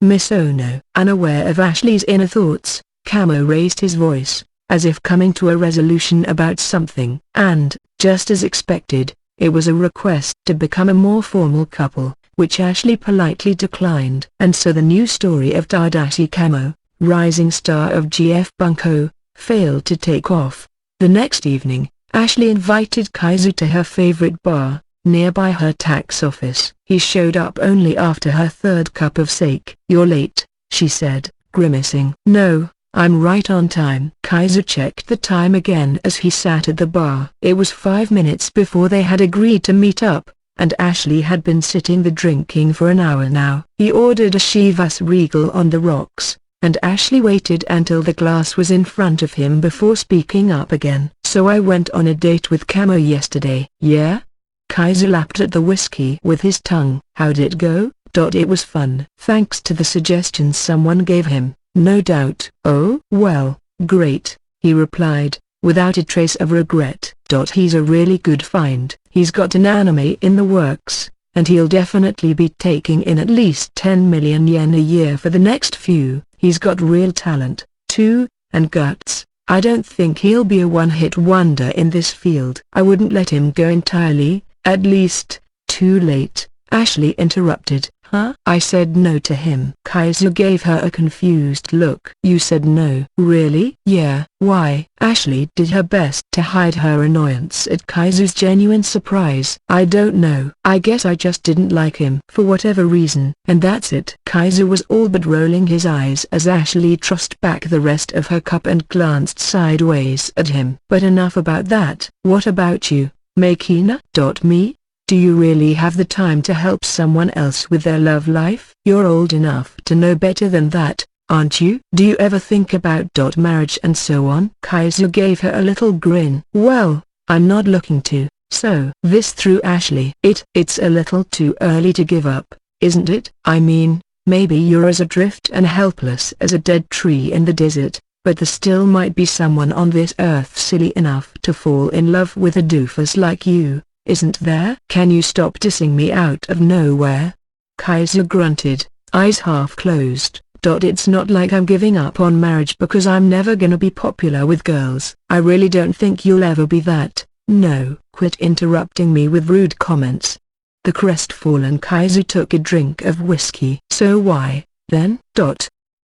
Miss Ono. Unaware of Ashley's inner thoughts, Camo raised his voice, as if coming to a resolution about something. And, just as expected, it was a request to become a more formal couple, which Ashley politely declined. And so the new story of Tadashi Camo, rising star of GF Bunko, failed to take off. The next evening, Ashley invited Kaizu to her favorite bar, nearby her tax office. He showed up only after her third cup of sake. You're late, she said, grimacing. No, I'm right on time. Kaizu checked the time again as he sat at the bar. It was 5 minutes before they had agreed to meet up, and Ashley had been sitting there drinking for an hour now. He ordered a Chivas Regal on the rocks, and Ashley waited until the glass was in front of him before speaking up again. So I went on a date with Camo yesterday. Yeah? Kaizu lapped at the whiskey with his tongue. How'd it go? It was fun. Thanks to the suggestions someone gave him, no doubt. Oh? Well, great, he replied, without a trace of regret. He's a really good find. He's got an anime in the works, and he'll definitely be taking in at least 10 million yen a year for the next few. He's got real talent, too, and guts. I don't think he'll be a one-hit wonder in this field. I wouldn't let him go entirely, at least. Too late, Ashley interrupted. Huh? I said no to him. Kaizu gave her a confused look. You said no? Really? Yeah. Why? Ashley did her best to hide her annoyance at Kaizu's genuine surprise. I don't know. I guess I just didn't like him for whatever reason. And that's it. Kaizu was all but rolling his eyes as Ashley tossed back the rest of her cup and glanced sideways at him. But enough about that. What about you, Makina? Me? Do you really have the time to help someone else with their love life? You're old enough to know better than that, aren't you? Do you ever think about marriage and so on? Kaizu gave her a little grin. Well, I'm not looking to. So this threw Ashley. It's a little too early to give up, isn't it? I mean, maybe you're as adrift and helpless as a dead tree in the desert, but there still might be someone on this earth silly enough to fall in love with a doofus like you. Isn't there? Can you stop dissing me out of nowhere? Kaizu grunted, eyes half closed. It's not like I'm giving up on marriage because I'm never gonna be popular with girls. I really don't think you'll ever be that. No. Quit interrupting me with rude comments. The crestfallen Kaizu took a drink of whiskey. So why, then?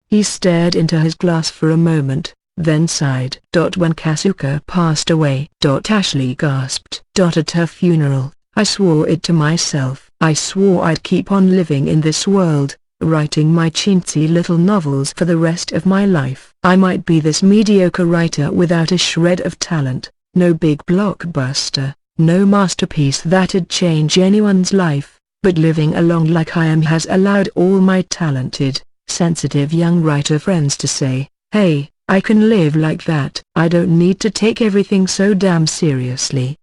He stared into his glass for a moment, then sighed. When Kasuka passed away. Ashley gasped. At her funeral, I swore it to myself. I swore I'd keep on living in this world, writing my chintzy little novels for the rest of my life. I might be this mediocre writer without a shred of talent, no big blockbuster, no masterpiece that'd change anyone's life, but living along like I am has allowed all my talented, sensitive young writer friends to say, hey, I can live like that. I don't need to take everything so damn seriously.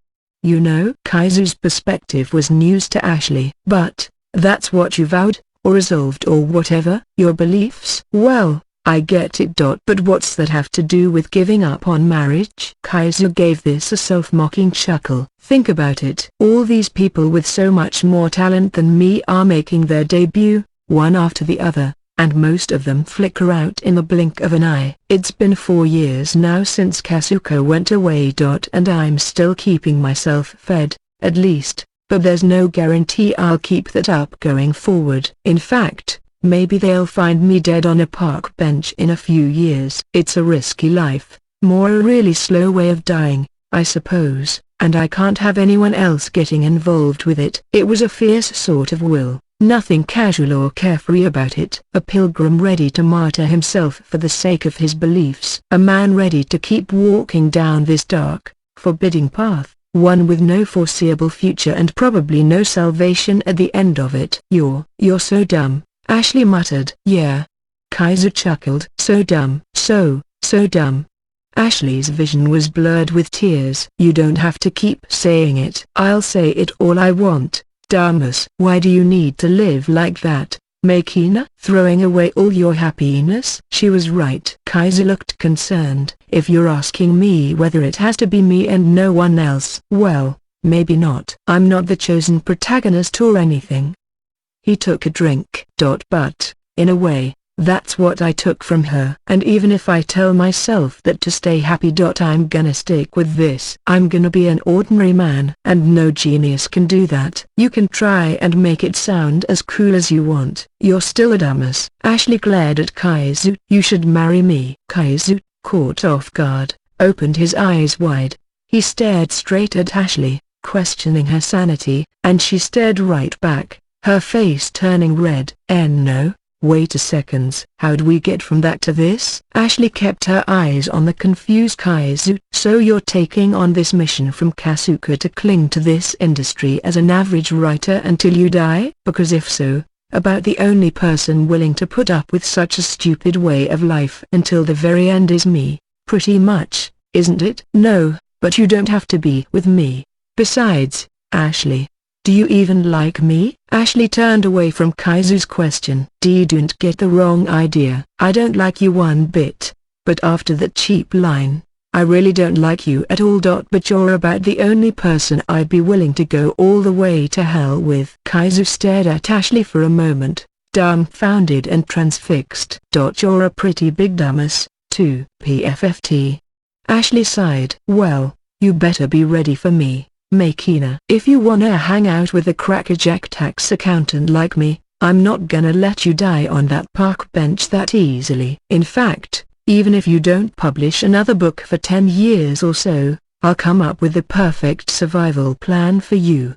You know? Kaizu's perspective was news to Ashley. But, that's what you vowed, or resolved or whatever? Your beliefs? Well, I get it. But what's that have to do with giving up on marriage? Kaizu gave this a self-mocking chuckle. Think about it. All these people with so much more talent than me are making their debut, one after the other, and most of them flicker out in the blink of an eye. It's been 4 years now since Kasuka went away. And I'm still keeping myself fed, at least, but there's no guarantee I'll keep that up going forward. In fact, Maybe they'll find me dead on a park bench in a few years. It's a risky life, more a really slow way of dying, I suppose, and I can't have anyone else getting involved with it. It was a fierce sort of will, nothing casual or carefree about it. A pilgrim ready to martyr himself for the sake of his beliefs. A man ready to keep walking down this dark, forbidding path, one with no foreseeable future and probably no salvation at the end of it. You're so dumb, Ashley muttered. Yeah. Kaiser chuckled. So dumb. So dumb. Ashley's vision was blurred with tears. You don't have to keep saying it. I'll say it all I want, dumbass. Why do you need to live like that, Makina? Throwing away all your happiness? She was right. Kaiser looked concerned. If you're asking me whether it has to be me and no one else, well, maybe not. I'm not the chosen protagonist or anything. He took a drink. But, in a way, that's what I took from her. And even if I tell myself that to stay happy, I'm gonna stick with this. I'm gonna be an ordinary man. And no genius can do that. You can try and make it sound as cool as you want. You're still a dumbass. Ashley glared at Kaizu. You should marry me. Kaizu, caught off guard, opened his eyes wide. He stared straight at Ashley, questioning her sanity, and she stared right back, her face turning red. No. Wait a second. How'd we get from that to this? Ashley kept her eyes on the confused Kaizu. So you're taking on this mission from Kasuka to cling to this industry as an average writer until you die? Because if so, about the only person willing to put up with such a stupid way of life until the very end is me, pretty much, isn't it? No, but you don't have to be with me. Besides, Ashley, do you even like me? Ashley turned away from Kaizu's question. Don't get the wrong idea. I don't like you one bit, but after that cheap line, I really don't like you at all. But you're about the only person I'd be willing to go all the way to hell with. Kaizu stared at Ashley for a moment, dumbfounded and transfixed. You're a pretty big dumbass, too. PFFT. Ashley sighed. Well, you better be ready for me, Makina. If you wanna hang out with a crackerjack tax accountant like me, I'm not gonna let you die on that park bench that easily. In fact, even if you don't publish another book for 10 years or so, I'll come up with the perfect survival plan for you.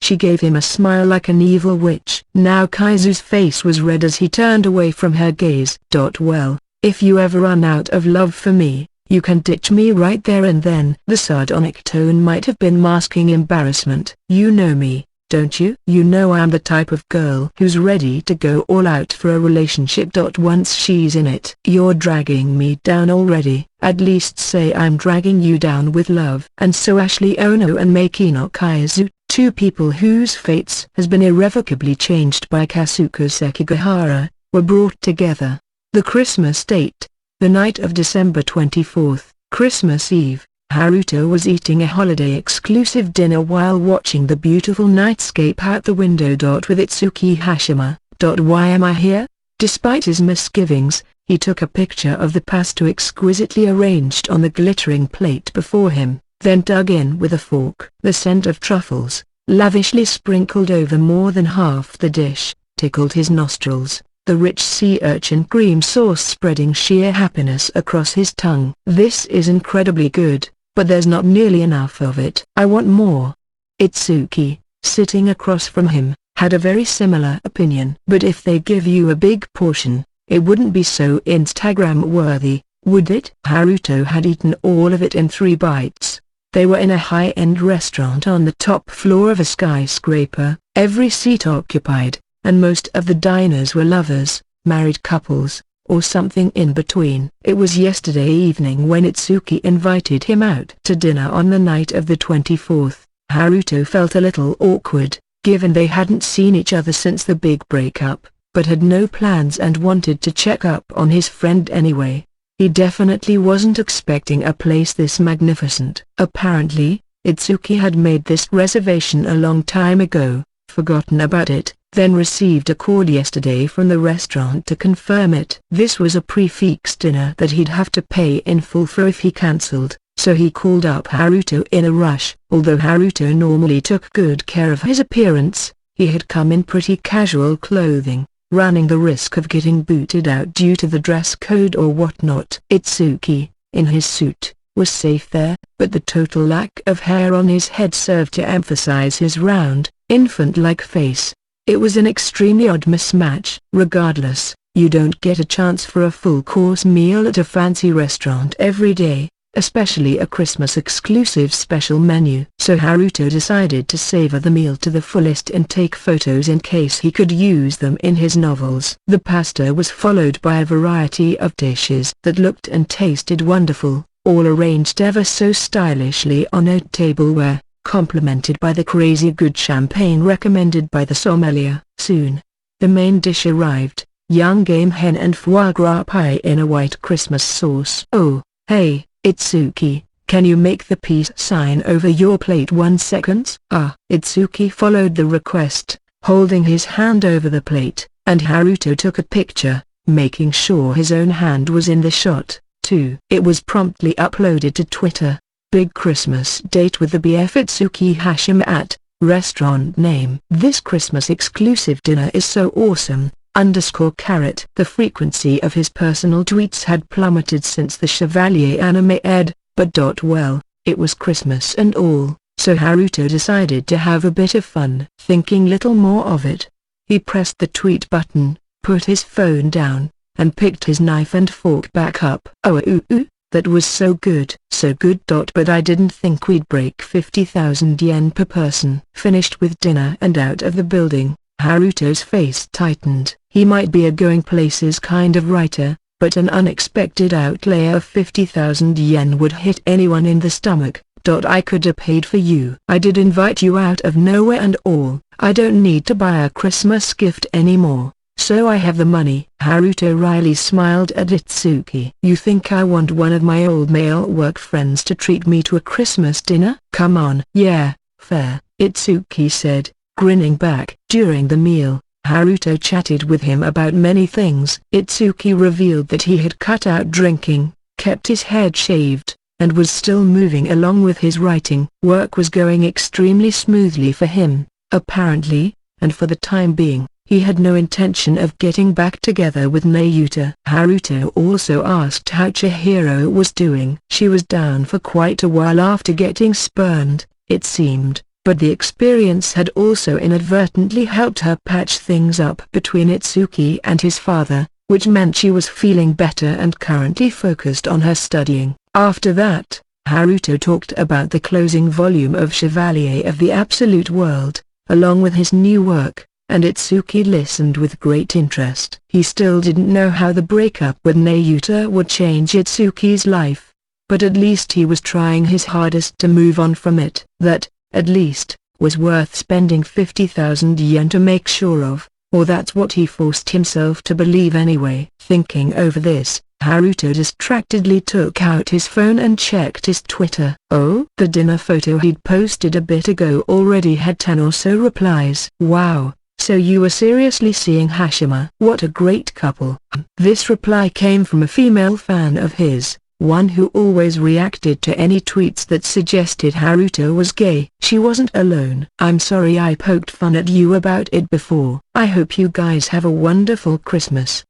She gave him a smile like an evil witch. Now Kaizu's face was red as he turned away from her gaze. Well, if you ever run out of love for me, you can ditch me right there and then. The sardonic tone might have been masking embarrassment. You know me, don't you? You know I'm the type of girl who's ready to go all out for a relationship. Once she's in it. You're dragging me down already. At least say I'm dragging you down with love. And so Ashley Ono and Makino Kaizu, two people whose fates has been irrevocably changed by Kasuko Sekigahara, were brought together. The Christmas date. The night of December 24th, Christmas Eve, Haruto was eating a holiday-exclusive dinner while watching the beautiful nightscape out the window. With Itsuki Hashima. Why am I here? Despite his misgivings, he took a picture of the pasta exquisitely arranged on the glittering plate before him, then dug in with a fork. The scent of truffles, lavishly sprinkled over more than half the dish, tickled his nostrils. The rich sea urchin cream sauce spreading sheer happiness across his tongue. This is incredibly good, but there's not nearly enough of it. I want more. Itsuki, sitting across from him, had a very similar opinion. But if they give you a big portion, it wouldn't be so Instagram-worthy, would it? Haruto had eaten all of it in 3 bites. They were in a high-end restaurant on the top floor of a skyscraper, every seat occupied, and most of the diners were lovers, married couples, or something in between. It was yesterday evening when Itsuki invited him out to dinner on the night of the 24th. Haruto felt a little awkward, given they hadn't seen each other since the big breakup, but had no plans and wanted to check up on his friend anyway. He definitely wasn't expecting a place this magnificent. Apparently, Itsuki had made this reservation a long time ago, forgotten about it, then received a call yesterday from the restaurant to confirm it. This was a prefix dinner that he'd have to pay in full for if he cancelled, so he called up Haruto in a rush. Although Haruto normally took good care of his appearance, he had come in pretty casual clothing, running the risk of getting booted out due to the dress code or whatnot. Itsuki, in his suit, was safe there, but the total lack of hair on his head served to emphasize his round, infant-like face. It was an extremely odd mismatch. Regardless, you don't get a chance for a full-course meal at a fancy restaurant every day, especially a Christmas-exclusive special menu. So Haruto decided to savor the meal to the fullest and take photos in case he could use them in his novels. The pasta was followed by a variety of dishes that looked and tasted wonderful, all arranged ever so stylishly on oak tableware, complemented by the crazy good champagne recommended by the sommelier. Soon, the main dish arrived, young game hen and foie gras pie in a white Christmas sauce. "Oh, hey, Itsuki, can you make the peace sign over your plate 1 second? Itsuki followed the request, holding his hand over the plate, and Haruto took a picture, making sure his own hand was in the shot, too. It was promptly uploaded to Twitter. Big Christmas date with the BF Itsuki Hashima at, restaurant name. This Christmas exclusive dinner is so awesome. _. The frequency of his personal tweets had plummeted since the Chevalier anime aired, but well, it was Christmas and all, so Haruto decided to have a bit of fun. Thinking little more of it, he pressed the tweet button, put his phone down, and picked his knife and fork back up. That was so good. But I didn't think we'd break 50,000 yen per person. Finished with dinner and out of the building, Haruto's face tightened. He might be a going places kind of writer, but an unexpected outlay of 50,000 yen would hit anyone in the stomach. I could have paid for you. I did invite you out of nowhere and all. I don't need to buy a Christmas gift anymore, so I have the money. Haruto wryly smiled at Itsuki. You think I want one of my old male work friends to treat me to a Christmas dinner? Come on. Yeah, fair, Itsuki said, grinning back. During the meal, Haruto chatted with him about many things. Itsuki revealed that he had cut out drinking, kept his head shaved, and was still moving along with his writing. Work was going extremely smoothly for him, apparently, and for the time being, he had no intention of getting back together with Nayuta. Haruto also asked how Chihiro was doing. She was down for quite a while after getting spurned, it seemed, but the experience had also inadvertently helped her patch things up between Itsuki and his father, which meant she was feeling better and currently focused on her studying. After that, Haruto talked about the closing volume of Chevalier of the Absolute World, along with his new work, and Itsuki listened with great interest. He still didn't know how the breakup with Nayuta would change Itsuki's life, but at least he was trying his hardest to move on from it. That, at least, was worth spending 50,000 yen to make sure of, or that's what he forced himself to believe anyway. Thinking over this, Haruto distractedly took out his phone and checked his Twitter. Oh? The dinner photo he'd posted a bit ago already had 10 or so replies. Wow, so you were seriously seeing Hashima? What a great couple. This reply came from a female fan of his, one who always reacted to any tweets that suggested Haruto was gay. She wasn't alone. I'm sorry I poked fun at you about it before. I hope you guys have a wonderful Christmas.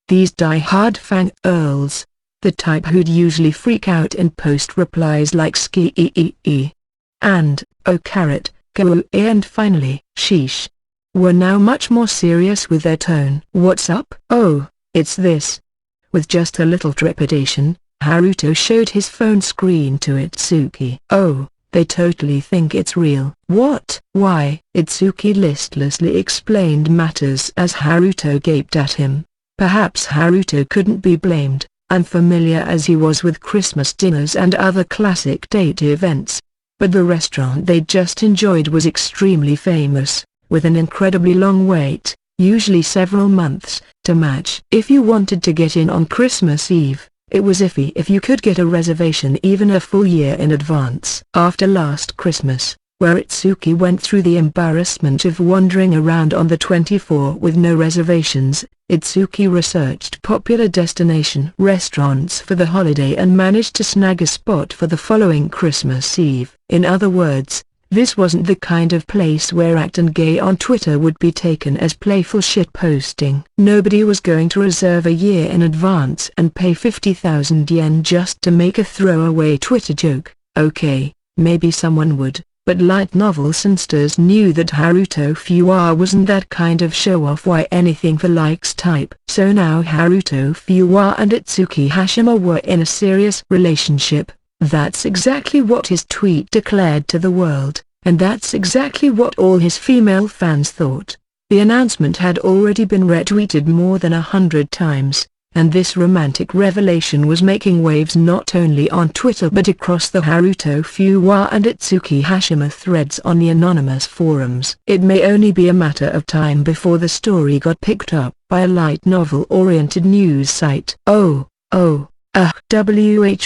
These die-hard fan girls, the type who'd usually freak out and post replies like ski and oh carrot, go and finally sheesh, were now much more serious with their tone. What's up? Oh, it's this. With just a little trepidation, Haruto showed his phone screen to Itsuki. Oh, they totally think it's real. What? Why? Itsuki listlessly explained matters as Haruto gaped at him. Perhaps Haruto couldn't be blamed, unfamiliar as he was with Christmas dinners and other classic date events. But the restaurant they just enjoyed was extremely famous, with an incredibly long wait, usually several months, to match. If you wanted to get in on Christmas Eve, it was iffy if you could get a reservation even a full year in advance. After last Christmas, where Itsuki went through the embarrassment of wandering around on the 24th with no reservations, Itsuki researched popular destination restaurants for the holiday and managed to snag a spot for the following Christmas Eve. In other words, This wasn't the kind of place where acting gay on Twitter would be taken as playful shitposting. Nobody was going to reserve a year in advance and pay 50,000 yen just to make a throwaway Twitter joke. Okay, maybe someone would, but light novel cinsters knew that Haruto Fuwa wasn't that kind of show-off why anything for likes type. So now Haruto Fuwa and Itsuki Hashima were in a serious relationship. That's exactly what his tweet declared to the world, and that's exactly what all his female fans thought. The announcement had already been retweeted more than 100 times, and this romantic revelation was making waves not only on Twitter but across the Haruto Fuwa and Itsuki Hashima threads on the anonymous forums. It may only be a matter of time before the story got picked up by a light novel-oriented news site.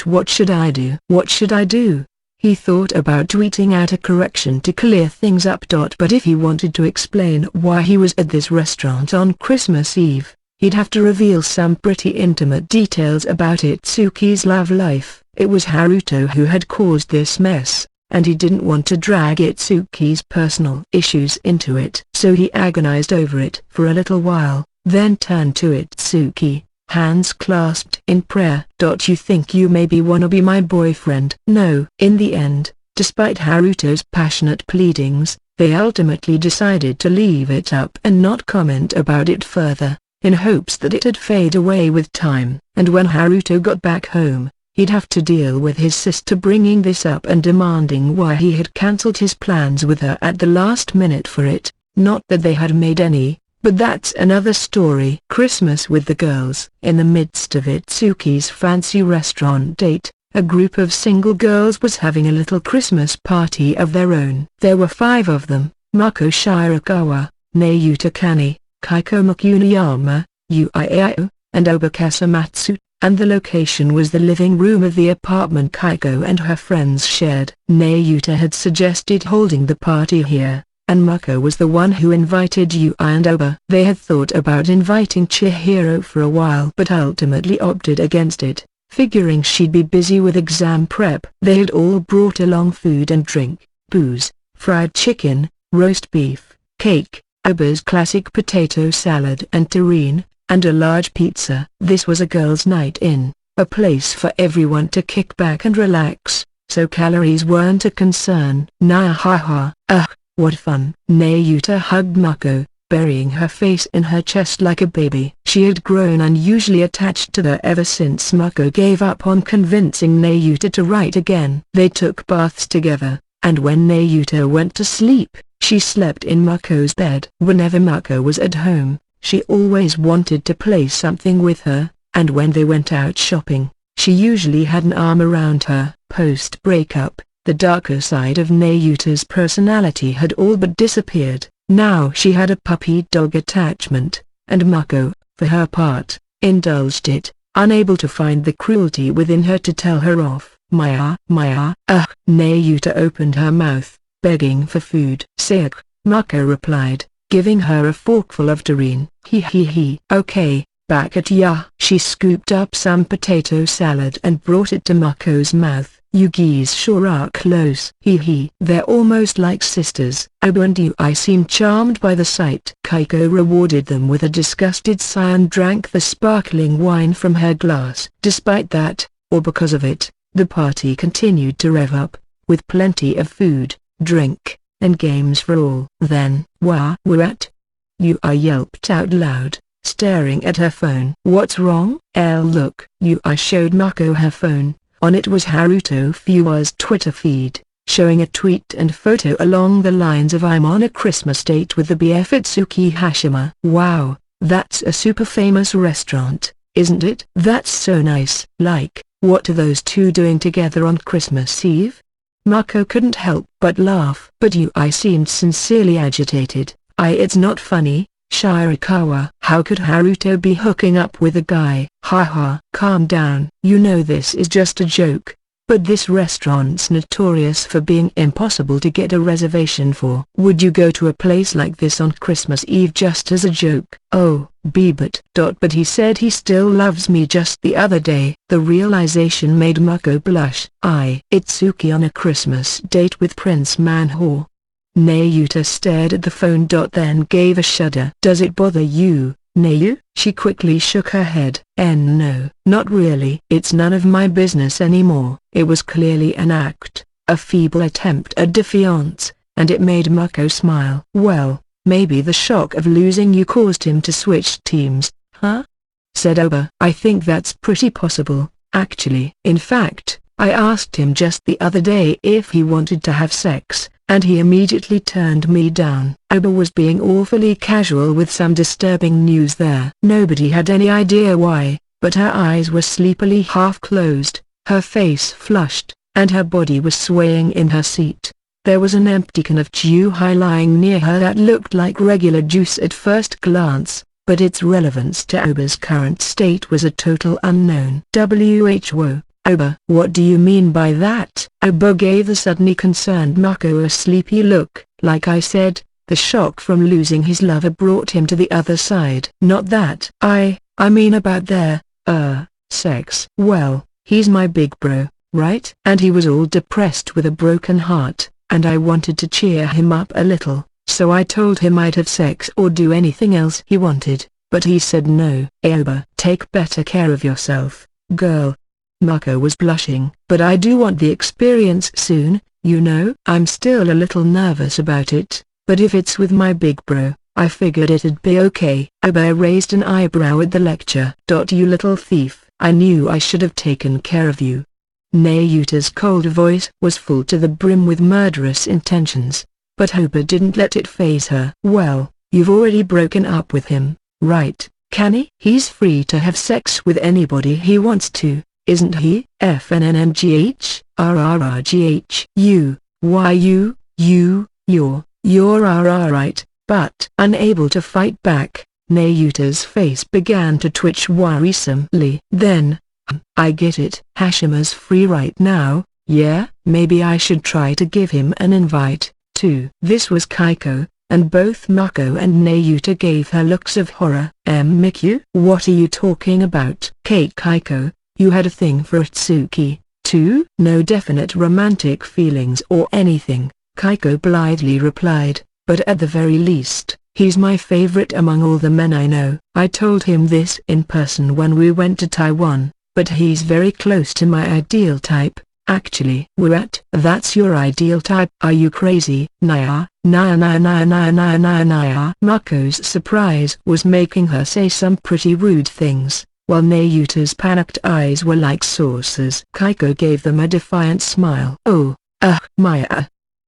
What should I do? What should I do? He thought about tweeting out a correction to clear things up. But if he wanted to explain why he was at this restaurant on Christmas Eve, he'd have to reveal some pretty intimate details about Itsuki's love life. It was Haruto who had caused this mess, and he didn't want to drag Itsuki's personal issues into it. So he agonized over it for a little while, then turned to Itsuki, hands clasped in prayer. You think you maybe wanna be my boyfriend? No. In the end, despite Haruto's passionate pleadings, they ultimately decided to leave it up and not comment about it further, in hopes that it'd fade away with time. And when Haruto got back home, he'd have to deal with his sister bringing this up and demanding why he had cancelled his plans with her at the last minute for it. Not that they had made any, but that's another story. Christmas with the girls. In the midst of Itsuki's fancy restaurant date, a group of single girls was having a little Christmas party of their own. There were 5 of them: Mako Shirakawa, Nayuta Kani, Kaiko Makuniyama, Yui Ayo, and Obakasa Matsu, and the location was the living room of the apartment Kaiko and her friends shared. Nayuta had suggested holding the party here, and Mako was the one who invited Yui and Oba. They had thought about inviting Chihiro for a while but ultimately opted against it, figuring she'd be busy with exam prep. They had all brought along food and drink, booze, fried chicken, roast beef, cake, Oba's classic potato salad and terrine, and a large pizza. This was a girls' night in, a place for everyone to kick back and relax, so calories weren't a concern. Nah, what fun. Nayuta hugged Mako, burying her face in her chest like a baby. She had grown unusually attached to her ever since Mako gave up on convincing Nayuta to write again. They took baths together, and when Nayuta went to sleep, she slept in Mako's bed. Whenever Mako was at home, she always wanted to play something with her, and when they went out shopping, she usually had an arm around her. Post-breakup, the darker side of Nayuta's personality had all but disappeared. Now she had a puppy-dog attachment, and Mako, for her part, indulged it, unable to find the cruelty within her to tell her off. Maya. Nayuta opened her mouth, begging for food. Sick, Mako replied, giving her a forkful of terrine. Okay, back at ya. She scooped up some potato salad and brought it to Mako's mouth. You geese sure are close. They're almost like sisters. Oba and Yui seemed charmed by the sight. Kaiko rewarded them with a disgusted sigh and drank the sparkling wine from her glass. Despite that, or because of it, the party continued to rev up, with plenty of food, drink, and games for all. Then, what? Yui yelped out loud, staring at her phone. What's wrong? Look. Yui showed Mako her phone. On it was Haruto Fuwa's Twitter feed, showing a tweet and photo along the lines of "I'm on a Christmas date with the BF Itsuki Hashima." Wow, that's a super famous restaurant, isn't it? That's so nice. Like, what are those two doing together on Christmas Eve? Mako couldn't help but laugh. But Yui seemed sincerely agitated. It's not funny, Shirakawa. How could Haruto be hooking up with a guy? Calm down. You know this is just a joke. but this restaurant's notorious for being impossible to get a reservation for. Would you go to a place like this on Christmas Eve just as a joke? Oh, but he said he still loves me. Just the other day. The realization made Mako blush. Itsuki on a Christmas date with Prince Manhor. Nayuta stared at the phone. Then gave a shudder. Does it bother you, Nayu? She quickly shook her head. No, not really. It's none of my business anymore. It was clearly an act, a feeble attempt at defiance, and it made Mako smile. Well, maybe the shock of losing you caused him to switch teams, huh? Said Oba. I think that's pretty possible, actually. In fact, I asked him just the other day if he wanted to have sex, and he immediately turned me down. Oba was being awfully casual with some disturbing news there. Nobody had any idea why, but her eyes were sleepily half-closed, her face flushed, and her body was swaying in her seat. There was an empty can of Chu-Hai lying near her that looked like regular juice at first glance, but its relevance to Oba's current state was a total unknown. Whoa. Oba. What do you mean by that? Oba gave the suddenly concerned Mako a sleepy look. Like I said, the shock from losing his lover brought him to the other side. Not that. I mean about their, sex. Well, he's my big bro, right? And he was all depressed with a broken heart, and I wanted to cheer him up a little, so I told him I'd have sex or do anything else he wanted, but he said no. Oba, take better care of yourself, girl. Mako was blushing. But I do want the experience soon, you know. I'm still a little nervous about it, but if it's with my big bro, I figured it'd be okay. Oba raised an eyebrow at the lecture. You little thief, I knew I should have taken care of you. Nayuta's cold voice was full to the brim with murderous intentions, but Oba didn't let it faze her. Well, you've already broken up with him, right? Can he? He's free to have sex with anybody he wants to. Isn't he? FNNMGH, RRRGH. You're right, but unable to fight back, Nayuta's face began to twitch worrisomely. Then, I get it. Hashima's free right now, yeah? Maybe I should try to give him an invite, too. This was Kaiko, and both Mako and Nayuta gave her looks of horror. Mikyu? What are you talking about? Kaiko. You had a thing for Itsuki, too? No definite romantic feelings or anything, Kaiko blithely replied, but at the very least, he's my favorite among all the men I know. I told him this in person when we went to Taiwan, but he's very close to my ideal type, actually. What? That's your ideal type? Are you crazy? Naya. Mako's surprise was making her say some pretty rude things, while Nayuta's panicked eyes were like saucers. Kaiko gave them a defiant smile. Maya.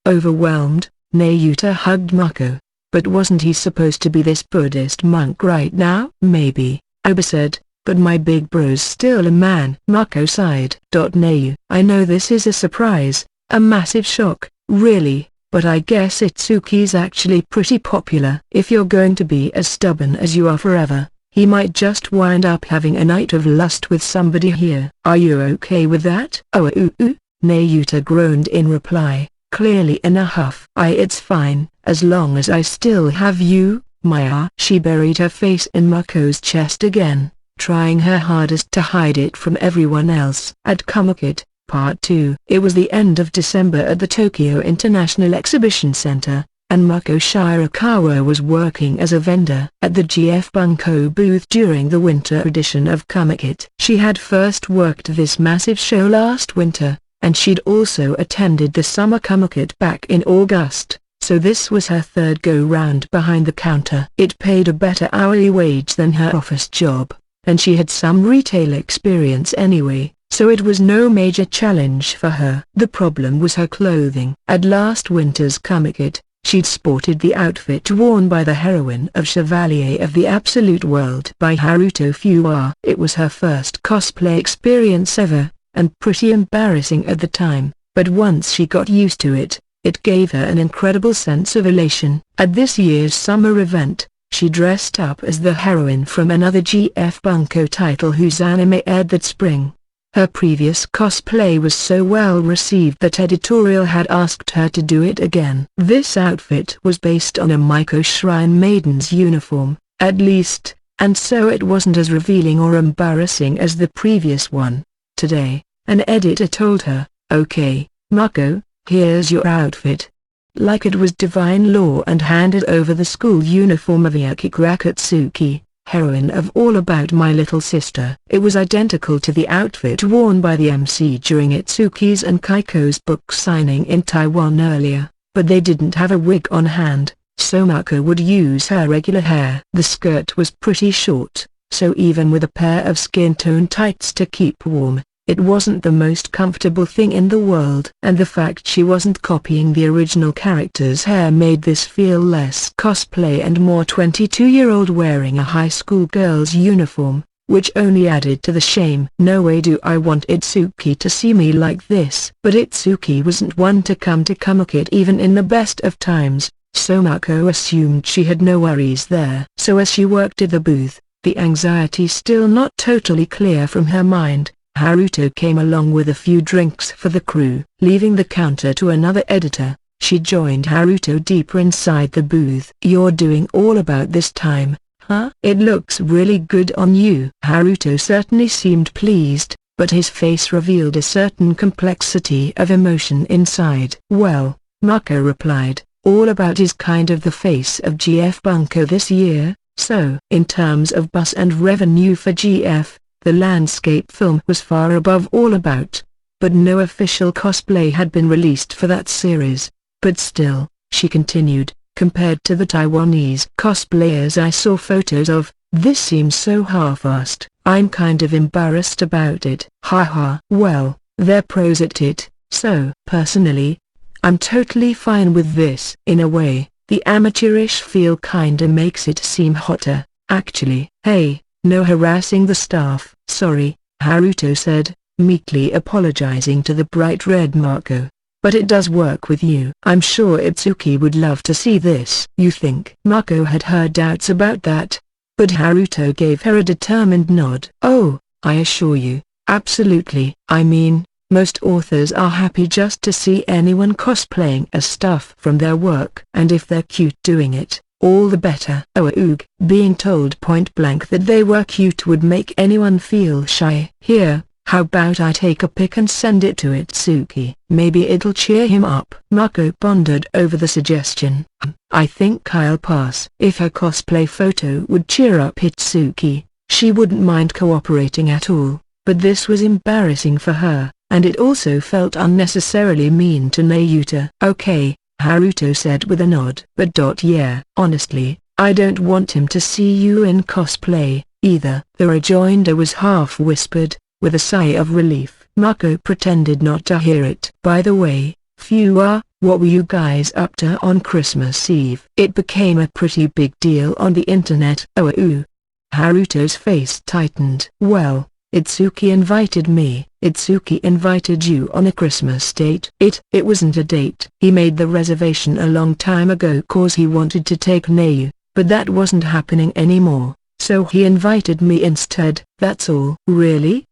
Overwhelmed, Nayuta hugged Mako. But wasn't he supposed to be this Buddhist monk right now? Maybe, Oba said, but my big bro's still a man. Mako sighed. Nayu. I know this is a surprise, a massive shock, really, but I guess Itsuki's actually pretty popular. If you're going to be as stubborn as you are forever, he might just wind up having a night of lust with somebody here. Are you okay with that? Nayuta groaned in reply, clearly in a huff. It's fine, as long as I still have you, Maya. She buried her face in Mako's chest again, trying her hardest to hide it from everyone else. At Kamakit, Part 2. It was the end of December at the Tokyo International Exhibition Center, and Mako Shirakawa was working as a vendor at the GF Bunko booth during the winter edition of Kamakit. She had first worked this massive show last winter, and she'd also attended the summer Kamakit back in August, so this was her third go-round behind the counter. It paid a better hourly wage than her office job, and she had some retail experience anyway, so it was no major challenge for her. The problem was her clothing. At last winter's Kamakit, she'd sported the outfit worn by the heroine of Chevalier of the Absolute World by Haruto Fuwa. It was her first cosplay experience ever, and pretty embarrassing at the time, but once she got used to it, it gave her an incredible sense of elation. At this year's summer event, she dressed up as the heroine from another GF Bunko title whose anime aired that spring. Her previous cosplay was so well received that editorial had asked her to do it again. This outfit was based on a Miko Shrine Maiden's uniform, at least, and so it wasn't as revealing or embarrassing as the previous one. Today, an editor told her, "Okay, Mako, here's your outfit." Like it was divine law, and handed over the school uniform of Yakiko Akatsuki, heroine of All About My Little Sister. It was identical to the outfit worn by the MC during Itsuki's and Kaiko's book signing in Taiwan earlier, but they didn't have a wig on hand, so Mako would use her regular hair. The skirt was pretty short, so even with a pair of skin-tone tights to keep warm, it wasn't the most comfortable thing in the world. And the fact she wasn't copying the original character's hair made this feel less cosplay and more 22-year-old wearing a high school girl's uniform, which only added to the shame. No way do I want Itsuki to see me like this. But Itsuki wasn't one to come to Kamukit even in the best of times, so Mako assumed she had no worries there. So as she worked at the booth, the anxiety still not totally clear from her mind, Haruto came along with a few drinks for the crew. Leaving the counter to another editor, she joined Haruto deeper inside the booth. "You're doing All About this time, huh? It looks really good on you." Haruto certainly seemed pleased, but his face revealed a certain complexity of emotion inside. "Well," Mako replied, "All About is kind of the face of GF Bunko this year, so." In terms of buzz and revenue for GF, the landscape film was far above All About, but no official cosplay had been released for that series. But still, she continued, compared to the Taiwanese cosplayers I saw photos of, this seems so half-assed. I'm kind of embarrassed about it. Haha. Well, they're pros at it, so personally, I'm totally fine with this. In a way, the amateurish feel kinda makes it seem hotter, actually. Hey, no harassing the staff. Sorry, Haruto said, meekly apologizing to the bright red Mako. But it does work with you. I'm sure Itsuki would love to see this. You think? Mako had her doubts about that, but Haruto gave her a determined nod. Oh, I assure you, absolutely. I mean, most authors are happy just to see anyone cosplaying as stuff from their work. And if they're cute doing it, all the better. Oog. Being told point blank that they were cute would make anyone feel shy. Here, how about I take a pic and send it to Itsuki? Maybe it'll cheer him up. Mako pondered over the suggestion. I think I'll pass. If her cosplay photo would cheer up Itsuki, she wouldn't mind cooperating at all. But this was embarrassing for her, and it also felt unnecessarily mean to Nayuta. Okay, Haruto said with a nod. But yeah, honestly, I don't want him to see you in cosplay, either. The rejoinder was half-whispered, with a sigh of relief. Mako pretended not to hear it. By the way, Fua, what were you guys up to on Christmas Eve? It became a pretty big deal on the internet. Oh. Haruto's face tightened. Well, Itsuki invited me. Itsuki invited you on a Christmas date? It wasn't a date. He made the reservation a long time ago cause he wanted to take Nayu, but that wasn't happening anymore, so he invited me instead. That's all. Really?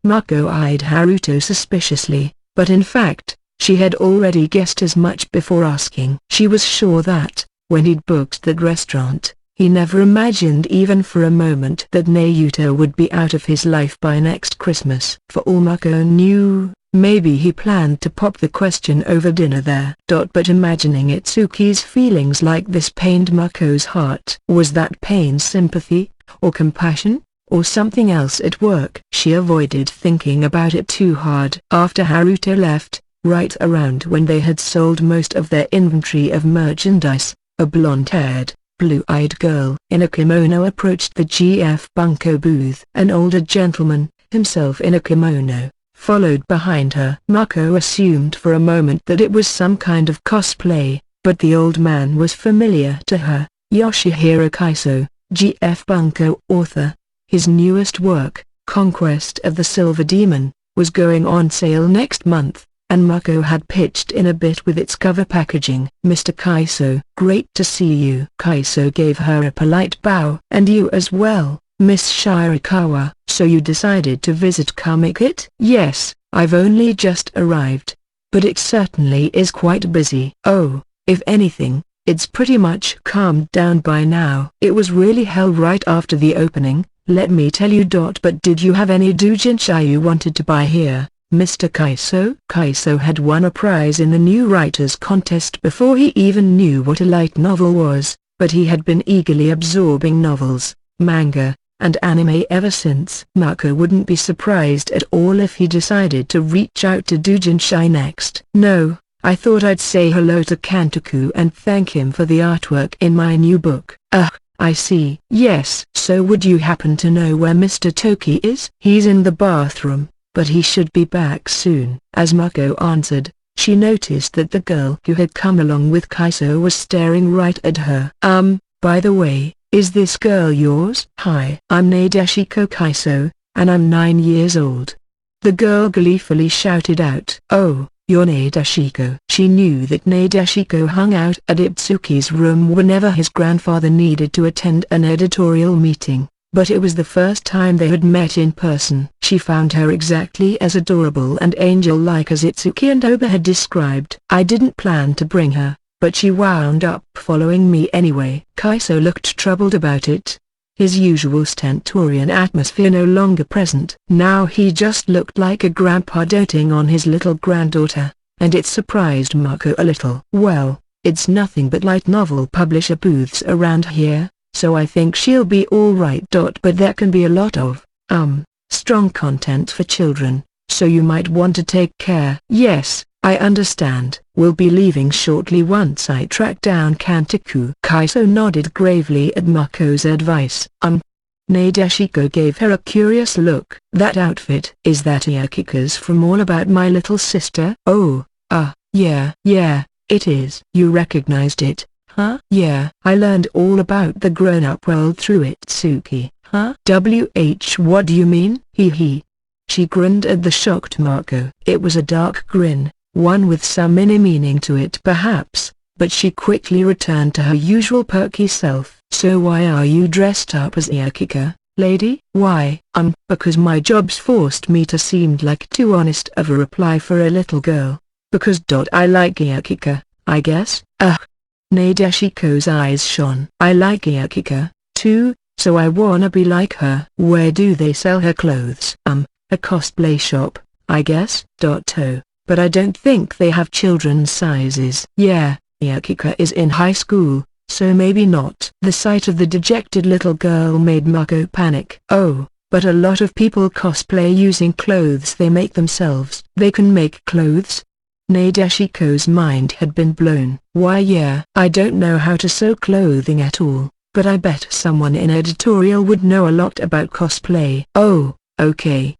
Mako eyed Haruto suspiciously, but in fact, she had already guessed as much before asking. She was sure that, when he'd booked that restaurant, he never imagined even for a moment that Nayuta would be out of his life by next Christmas. For all Mako knew, maybe he planned to pop the question over dinner there. But imagining Itsuki's feelings like this pained Mako's heart. Was that pain sympathy, or compassion, or something else at work? She avoided thinking about it too hard. After Haruto left, right around when they had sold most of their inventory of merchandise, a blonde-haired, blue-eyed girl in a kimono approached the GF Bunko booth. An older gentleman, himself in a kimono, followed behind her. Mako assumed for a moment that it was some kind of cosplay, but the old man was familiar to her. Yoshihiro Kaiso, GF Bunko author. His newest work, Conquest of the Silver Demon, was going on sale next month, and Mako had pitched in a bit with its cover packaging. Mr. Kaiso, great to see you. Kaiso gave her a polite bow. And you as well, Miss Shirakawa, so you decided to visit Kamikit? Yes, I've only just arrived. But it certainly is quite busy. Oh, if anything, it's pretty much calmed down by now. It was really hell right after the opening, let me tell you. But did you have any doujinshi you wanted to buy here, Mr. Kaiso? Kaiso had won a prize in the new writers contest before he even knew what a light novel was, but he had been eagerly absorbing novels, manga, and anime ever since. Mako wouldn't be surprised at all if he decided to reach out to doujinshi next. No, I thought I'd say hello to Kantoku and thank him for the artwork in my new book. I see. Yes. So would you happen to know where Mr. Toki is? He's in the bathroom, but he should be back soon. As Mako answered, she noticed that the girl who had come along with Kaiso was staring right at her. By the way, is this girl yours? Hi. I'm Nadeshiko Kaiso, and I'm 9 years old. The girl gleefully shouted out. Oh, you're Nadeshiko. She knew that Nadeshiko hung out at Itsuki's room whenever his grandfather needed to attend an editorial meeting, but it was the first time they had met in person. She found her exactly as adorable and angel-like as Itsuki and Oba had described. I didn't plan to bring her, but she wound up following me anyway. Kaiso looked troubled about it. His usual stentorian atmosphere no longer present. Now he just looked like a grandpa doting on his little granddaughter, and it surprised Mako a little. Well, it's nothing but light novel publisher booths around here, so I think she'll be alright. But there can be a lot of, strong content for children, so you might want to take care. Yes, I understand. We'll be leaving shortly once I track down Kantoku. Kaiso nodded gravely at Mako's advice. Nadeshiko gave her a curious look. That outfit, is that Iakika's from All About My Little Sister? Oh, yeah, it is. You recognized it, huh? Yeah, I learned all about the grown-up world through Itsuki. Huh? What do you mean? Hee. She grinned at the shocked Mako. It was a dark grin, one with some inner meaning to it perhaps, but she quickly returned to her usual perky self. So why are you dressed up as Iakika, lady? Why, because my job's forced me to. Seemed like too honest of a reply for a little girl. Because I like Iakika, I guess. Nadeshiko's eyes shone. I like Iakika, too, so I wanna be like her. Where do they sell her clothes? A cosplay shop, I guess. But I don't think they have children's sizes. Yeah, Iakika is in high school, so maybe not. The sight of the dejected little girl made Mako panic. Oh, but a lot of people cosplay using clothes they make themselves. They can make clothes? Nadeshiko's mind had been blown. Why yeah, I don't know how to sew clothing at all, but I bet someone in editorial would know a lot about cosplay. Oh. Okay.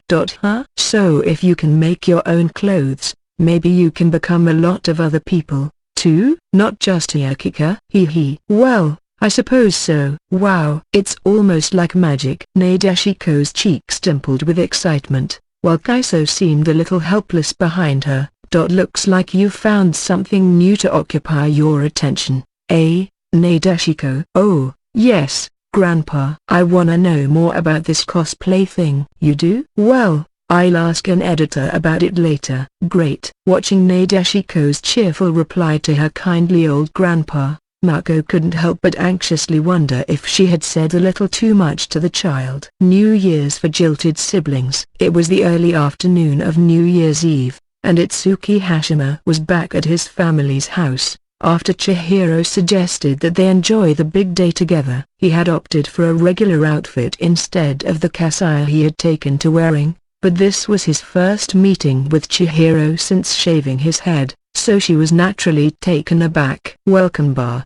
So if you can make your own clothes, maybe you can become a lot of other people, too? Not just Iakika? Hee. Well, I suppose so. Wow. It's almost like magic. Nadeshiko's cheeks dimpled with excitement, while Kaiso seemed a little helpless behind her. Looks like you found something new to occupy your attention, eh, Nadeshiko? Oh, yes. Grandpa, I wanna know more about this cosplay thing. You do? Well, I'll ask an editor about it later. Great. Watching Nadeshiko's cheerful reply to her kindly old grandpa, Mako couldn't help but anxiously wonder if she had said a little too much to the child. New Year's for jilted siblings. It was the early afternoon of New Year's Eve, and Itsuki Hashima was back at his family's house. After Chihiro suggested that they enjoy the big day together, he had opted for a regular outfit instead of the kasai he had taken to wearing, but this was his first meeting with Chihiro since shaving his head, so she was naturally taken aback. Welcome bar.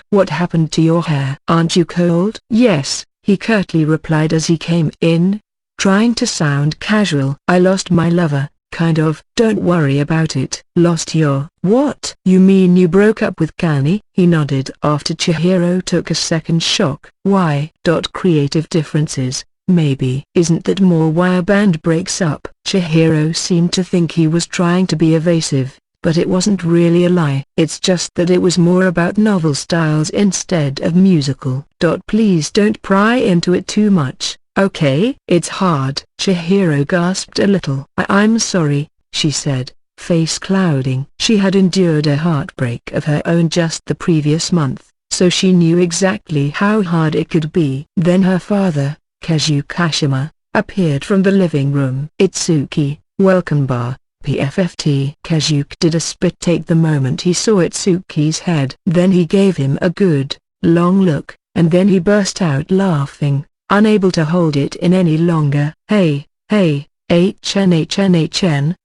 What happened to your hair? Aren't you cold? Yes, he curtly replied as he came in, trying to sound casual. I lost my lover. Kind of. Don't worry about it. Lost your... What? You mean you broke up with Kani? He nodded after Chihiro took a second shock. Why? Creative differences, maybe. Isn't that more why a band breaks up? Chihiro seemed to think he was trying to be evasive, but it wasn't really a lie. It's just that it was more about novel styles instead of musical. Please don't pry into it too much, okay? It's hard. Chihiro gasped a little. I'm sorry, she said, face clouding. She had endured a heartbreak of her own just the previous month, so she knew exactly how hard it could be. Then her father, Kazuki Kashima, appeared from the living room. Itsuki, welcome bar. PFFT. Kazuki did a spit take the moment he saw Itsuki's head. Then he gave him a good, long look, and then he burst out laughing, unable to hold it in any longer. Hey, HNHNHN,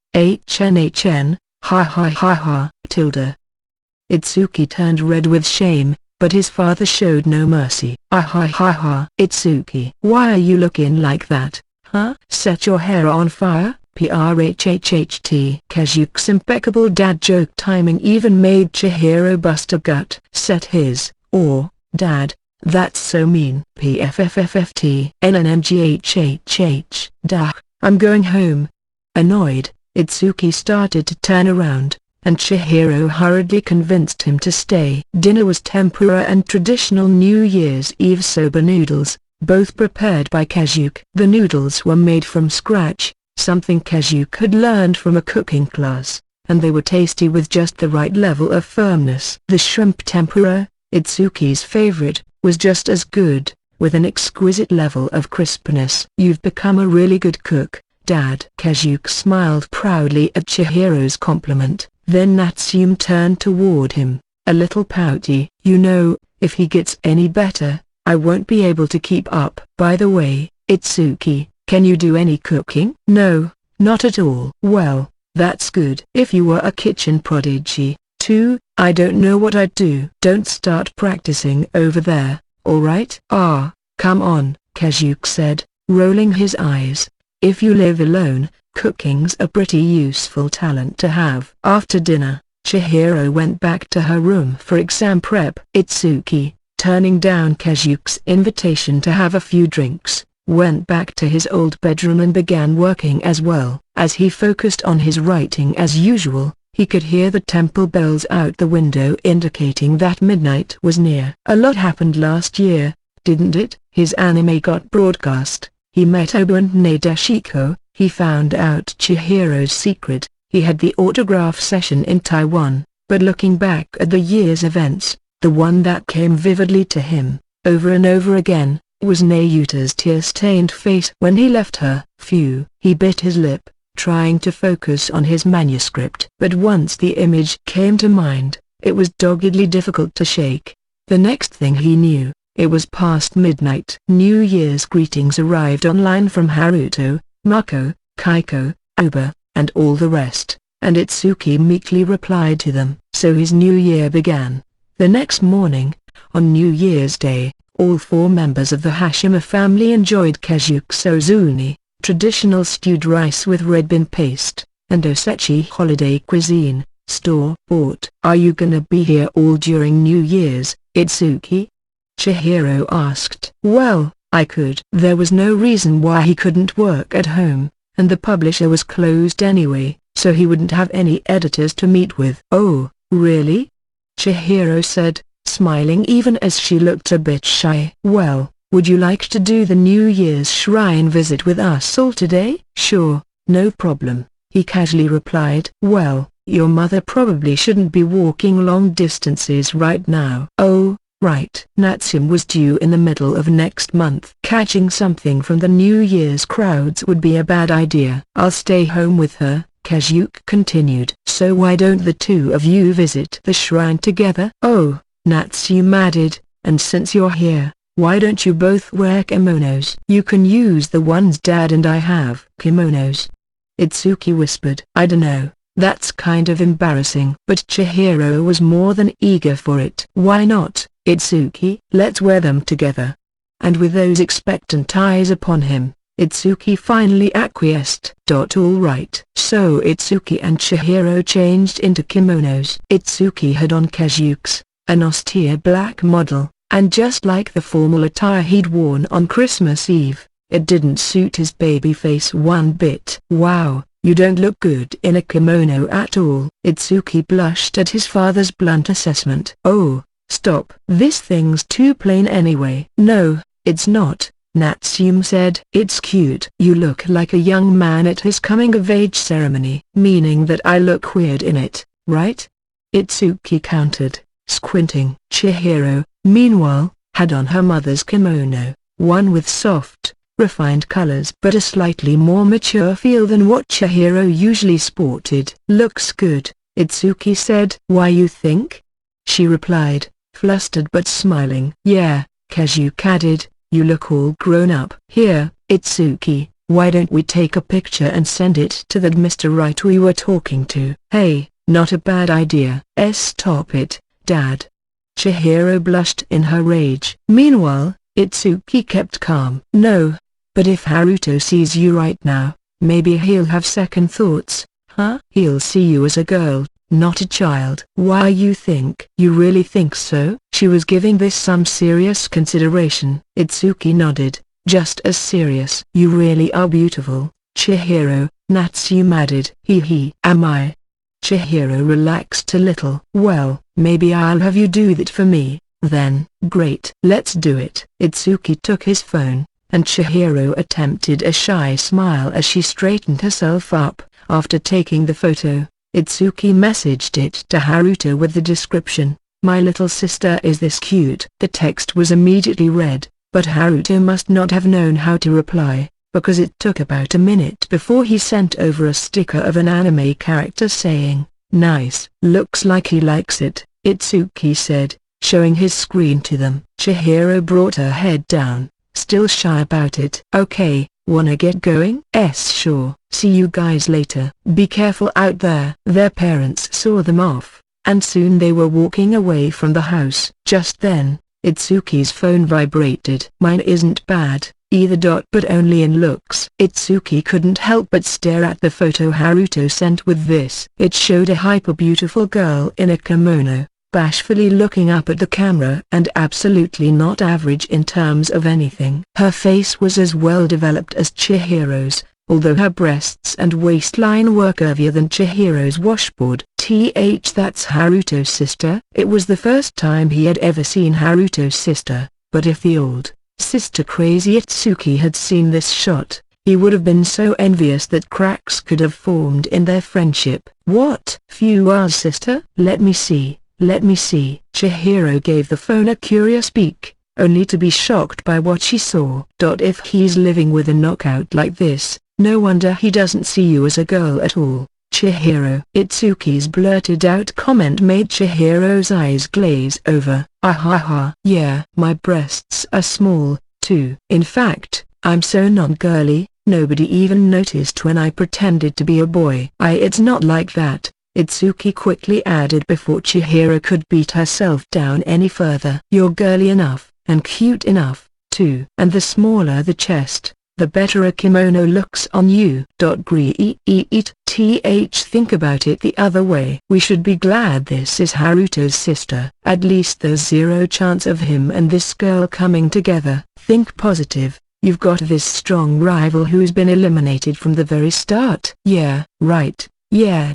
ha ha ha ha, tilde. Itsuki turned red with shame, but his father showed no mercy. Ha ha ha. Itsuki, why are you looking like that, huh? Set your hair on fire? PRHHHT. Kazuki's impeccable dad joke timing even made Chihiro bust a gut. Set his, or, dad, that's so mean. PFFFFT. NNMGHHH. Dah, I'm going home. Annoyed, Itsuki started to turn around, and Chihiro hurriedly convinced him to stay. Dinner was tempura and traditional New Year's Eve soba noodles, both prepared by Kazuki. The noodles were made from scratch, something Kazuki had learned from a cooking class, and they were tasty with just the right level of firmness. The shrimp tempura, Itsuki's favorite, was just as good, with an exquisite level of crispness. You've become a really good cook, Dad. Kazuki smiled proudly at Chihiro's compliment. Then Natsume turned toward him, a little pouty. You know, if he gets any better, I won't be able to keep up. By the way, Itsuki, can you do any cooking? No, not at all. Well, that's good. If you were a kitchen prodigy, too, I don't know what I'd do. Don't start practicing over there, alright? Ah, come on, Kazuki said, rolling his eyes. If you live alone, cooking's a pretty useful talent to have. After dinner, Chihiro went back to her room for exam prep. Itsuki, turning down Kazuki's invitation to have a few drinks, went back to his old bedroom and began working as well. As he focused on his writing as usual, he could hear the temple bells out the window indicating that midnight was near. A lot happened last year, didn't it? His anime got broadcast, he met Oba and Nadeshiko, he found out Chihiro's secret, he had the autograph session in Taiwan. But looking back at the year's events, the one that came vividly to him, over and over again, was Nayuta's tear-stained face when he left her. Phew. He bit his lip, trying to focus on his manuscript. But once the image came to mind, it was doggedly difficult to shake. The next thing he knew, it was past midnight. New Year's greetings arrived online from Haruto, Mako, Kaiko, Oba, and all the rest, and Itsuki meekly replied to them. So his new year began. The next morning, on New Year's Day, all four members of the Hashima family enjoyed Kazuki's ozuni, traditional stewed rice with red bean paste, and osechi holiday cuisine, store-bought. Are you gonna be here all during New Year's, Itsuki? Chihiro asked. Well, I could. There was no reason why he couldn't work at home, and the publisher was closed anyway, so he wouldn't have any editors to meet with. Oh, really? Chihiro said, smiling even as she looked a bit shy. Well, would you like to do the New Year's shrine visit with us all today? Sure, no problem, he casually replied. Well, your mother probably shouldn't be walking long distances right now. Oh, right. Natsume was due in the middle of next month. Catching something from the New Year's crowds would be a bad idea. I'll stay home with her, Kazuki continued. So why don't the two of you visit the shrine together? Oh, Natsume added, and since you're here, why don't you both wear kimonos? You can use the ones Dad and I have. Kimonos? Itsuki whispered. I dunno, that's kind of embarrassing. But Chihiro was more than eager for it. Why not, Itsuki? Let's wear them together. And with those expectant eyes upon him, Itsuki finally acquiesced. All right. So Itsuki and Chihiro changed into kimonos. Itsuki had on Kazuki's, an austere black model, and just like the formal attire he'd worn on Christmas Eve, it didn't suit his baby face one bit. Wow, You don't look good in a kimono at all." Itsuki blushed at his father's blunt assessment. "Oh, stop. This thing's too plain anyway." "No, it's not," Natsume said. "It's cute." "You look like a young man at his coming-of-age ceremony." "Meaning that I look weird in it, right?" Itsuki countered, squinting. Chihiro, meanwhile, had on her mother's kimono, one with soft, refined colors but a slightly more mature feel than what Chihiro usually sported. "Looks good," Itsuki said. "Why you think?" she replied, flustered but smiling. "Yeah," Kazuke added, "you look all grown up." "Here, Itsuki, why don't we take a picture and send it to that Mr. Right we were talking to?" "Hey, not a bad idea." "Stop it, Dad." Chihiro blushed in her rage. Meanwhile, Itsuki kept calm. "No, but if Haruto sees you right now, maybe he'll have second thoughts." "Huh?" "He'll see you as a girl, not a child." "Why you think?" "You really think so?" She was giving this some serious consideration. Itsuki nodded, just as serious. "You really are beautiful, Chihiro," Natsume added. He. "Am I?" Chihiro relaxed a little. "Well, maybe I'll have you do that for me, then." "Great. Let's do it." Itsuki took his phone, and Chihiro attempted a shy smile as she straightened herself up. After taking the photo, Itsuki messaged it to Haruto with the description, "My little sister is this cute." The text was immediately read, but Haruto must not have known how to reply, because it took about a minute before he sent over a sticker of an anime character saying, "Nice." "Looks like he likes it," Itsuki said, showing his screen to them. Chihiro brought her head down, still shy about it. "Okay, wanna get going?" Sure. "See you guys later." "Be careful out there." Their parents saw them off, and soon they were walking away from the house. Just then, Itsuki's phone vibrated. "Mine isn't bad, either. But only in looks." Itsuki couldn't help but stare at the photo Haruto sent with this. It showed a hyper-beautiful girl in a kimono, bashfully looking up at the camera and absolutely not average in terms of anything. Her face was as well developed as Chihiro's, although her breasts and waistline were curvier than Chihiro's washboard. That's Haruto's sister? It was the first time he had ever seen Haruto's sister, but if the old sister crazy Itsuki had seen this shot, he would have been so envious that cracks could have formed in their friendship. "What? Fua's sister? Let me see. Let me see." Chihiro gave the phone a curious peek, only to be shocked by what she saw. "If he's living with a knockout like this, no wonder he doesn't see you as a girl at all, Chihiro." Itsuki's blurted-out comment made Chihiro's eyes glaze over. "Ahaha. Yeah, my breasts are small, too. In fact, I'm so non-girly, nobody even noticed when I pretended to be a boy." It's not like that," Itsuki quickly added before Chihiro could beat herself down any further. "You're girly enough, and cute enough, too. And the smaller the chest, the better a kimono looks on you. Think about it the other way. We should be glad this is Haruto's sister. At least there's zero chance of him and this girl coming together. Think positive. You've got this strong rival who's been eliminated from the very start." "Yeah, right. Yeah.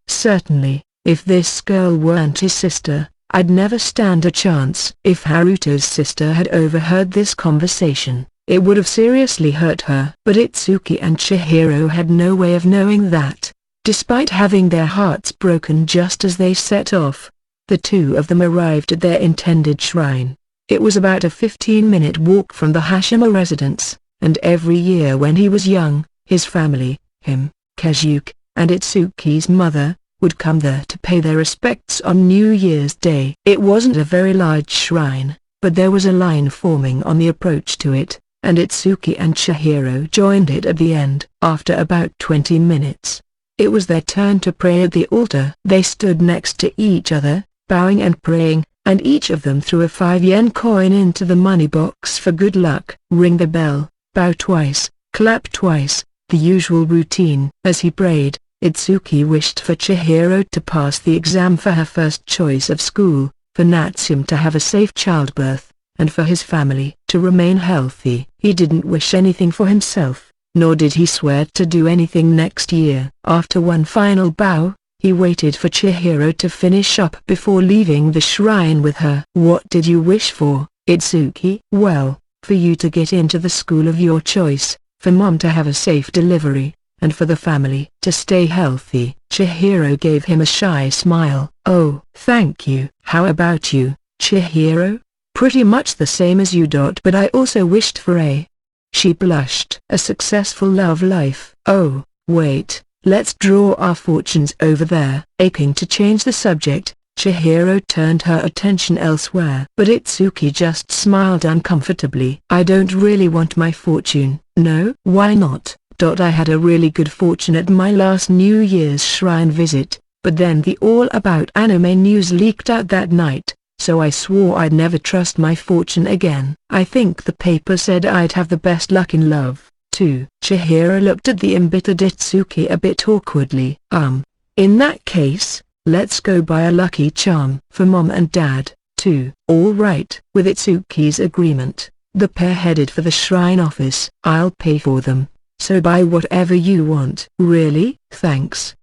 Certainly, if this girl weren't his sister, I'd never stand a chance." If Haruto's sister had overheard this conversation, it would have seriously hurt her. But Itsuki and Chihiro had no way of knowing that. Despite having their hearts broken just as they set off, the two of them arrived at their intended shrine. It was about a 15-minute walk from the Hashima residence, and every year when he was young, his family, him, Kazuke, and Itsuki's mother, would come there to pay their respects on New Year's Day. It wasn't a very large shrine, but there was a line forming on the approach to it, and Itsuki and Chihiro joined it at the end. After about 20 minutes, it was their turn to pray at the altar. They stood next to each other, bowing and praying, and each of them threw a 5-yen coin into the money box for good luck. "Ring the bell, bow twice, clap twice," the usual routine. As he prayed, Itsuki wished for Chihiro to pass the exam for her first choice of school, for Natsume to have a safe childbirth, and for his family to remain healthy. He didn't wish anything for himself, nor did he swear to do anything next year. After one final bow, he waited for Chihiro to finish up before leaving the shrine with her. "What did you wish for, Itsuki?" "Well, for you to get into the school of your choice, for Mom to have a safe delivery, and for the family to stay healthy." Chihiro gave him a shy smile. "Oh, thank you." "How about you, Chihiro?" "Pretty much the same as you. But I also wished for she blushed. "A successful love life." "Oh, wait, let's draw our fortunes over there." Aching to change the subject, Chihiro turned her attention elsewhere. But Itsuki just smiled uncomfortably. "I don't really want my fortune." "No? Why not?" "I had a really good fortune at my last New Year's shrine visit, but then the all-about anime news leaked out that night, so I swore I'd never trust my fortune again. I think the paper said I'd have the best luck in love, too." Chihiro looked at the embittered Itsuki a bit awkwardly. In that case, let's go buy a lucky charm for Mom and Dad, too." "All right." With Itsuki's agreement, the pair headed for the shrine office. "I'll pay for them, so buy whatever you want." "Really? Thanks."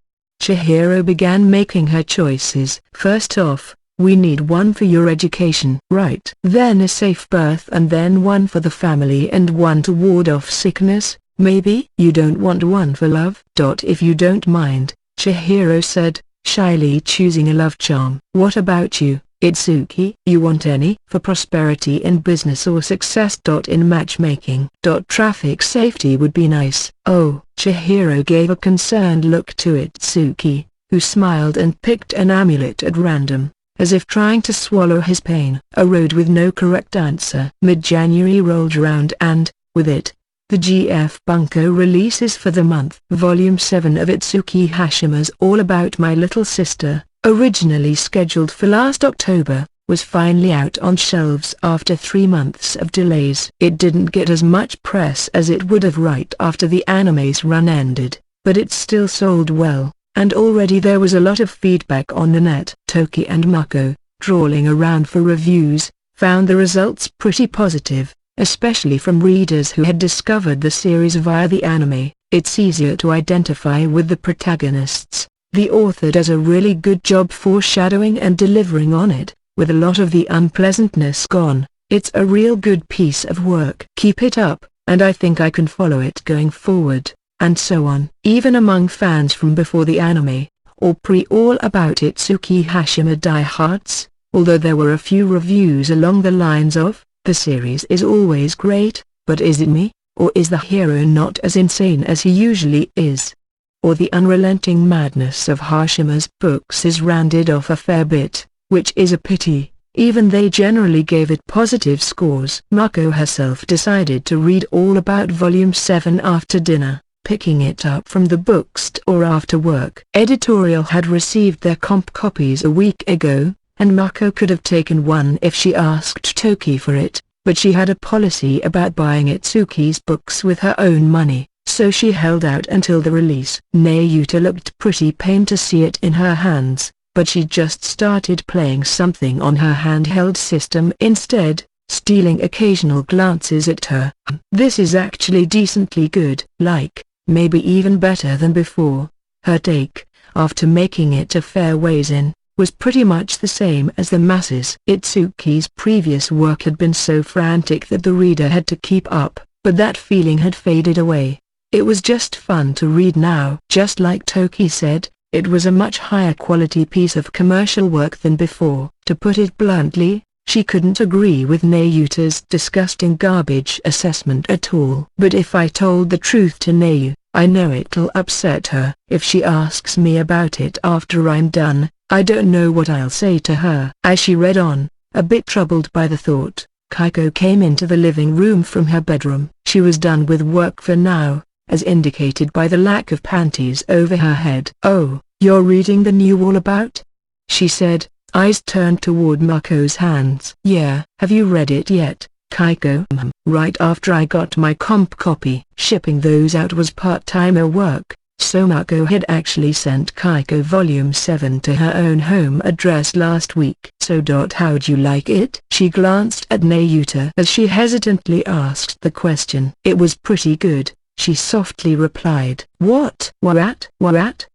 Chihiro began making her choices. "First off, we need one for your education." "Right." "Then a safe berth, and then one for the family and one to ward off sickness, maybe?" "You don't want one for love?" "If you don't mind," Chihiro said, shyly choosing a love charm. "What about you, Itsuki?" "You want any for prosperity in business or success?" "In matchmaking." "Traffic safety would be nice." "Oh." Chihiro gave a concerned look to Itsuki, who smiled and picked an amulet at random, as if trying to swallow his pain. A road with no correct answer. Mid-January rolled around and, with it, the GF Bunko releases for the month. Volume 7 of Itsuki Hashima's All About My Little Sister, originally scheduled for last October, was finally out on shelves after 3 months of delays. It didn't get as much press as it would have right after the anime's run ended, but it still sold well, and already there was a lot of feedback on the net. Toki and Mako, trawling around for reviews, found the results pretty positive, especially from readers who had discovered the series via the anime. It's easier to identify with the protagonists. The author does a really good job foreshadowing and delivering on it, with a lot of the unpleasantness gone. It's a real good piece of work. Keep it up, and I think I can follow it going forward, and so on. Even among fans from before the anime, or pre-All About Itsuki Hashima diehards, although there were a few reviews along the lines of, "The series is always great, but is it me, or is the hero not as insane as he usually is?" Or "The unrelenting madness of Hashima's books is rounded off a fair bit, which is a pity." Even they generally gave it positive scores. Mako herself decided to read All About Volume 7 after dinner, picking it up from the bookstore after work. Editorial had received their comp copies a week ago, and Mako could have taken one if she asked Toki for it, but she had a policy about buying Itsuki's books with her own money, so she held out until the release. Nayuta looked pretty pained to see it in her hands, but she just started playing something on her handheld system instead, stealing occasional glances at her. "This is actually decently good. Like, maybe even better than before." Her take, after making it a fair ways in, was pretty much the same as the masses. Itsuki's previous work had been so frantic that the reader had to keep up, but that feeling had faded away. It was just fun to read now. Just like Toki said, it was a much higher quality piece of commercial work than before. To put it bluntly, she couldn't agree with Nayuta's disgusting garbage assessment at all. "But if I told the truth to Nayu, I know it'll upset her. If she asks me about it after I'm done, I don't know what I'll say to her." As she read on, a bit troubled by the thought, Kaiko came into the living room from her bedroom. She was done with work for now, as indicated by the lack of panties over her head. "Oh, you're reading the new All About?" she said, eyes turned toward Mako's hands. "Yeah." "Have you read it yet, Kaiko?" "Right after I got my comp copy." Shipping those out was part-timer work, so Mako had actually sent Kaiko Volume 7 to her own home address last week. "So how'd you like it?" She glanced at Nayuta as she hesitantly asked the question. "It was pretty good," she softly replied. What? What? What?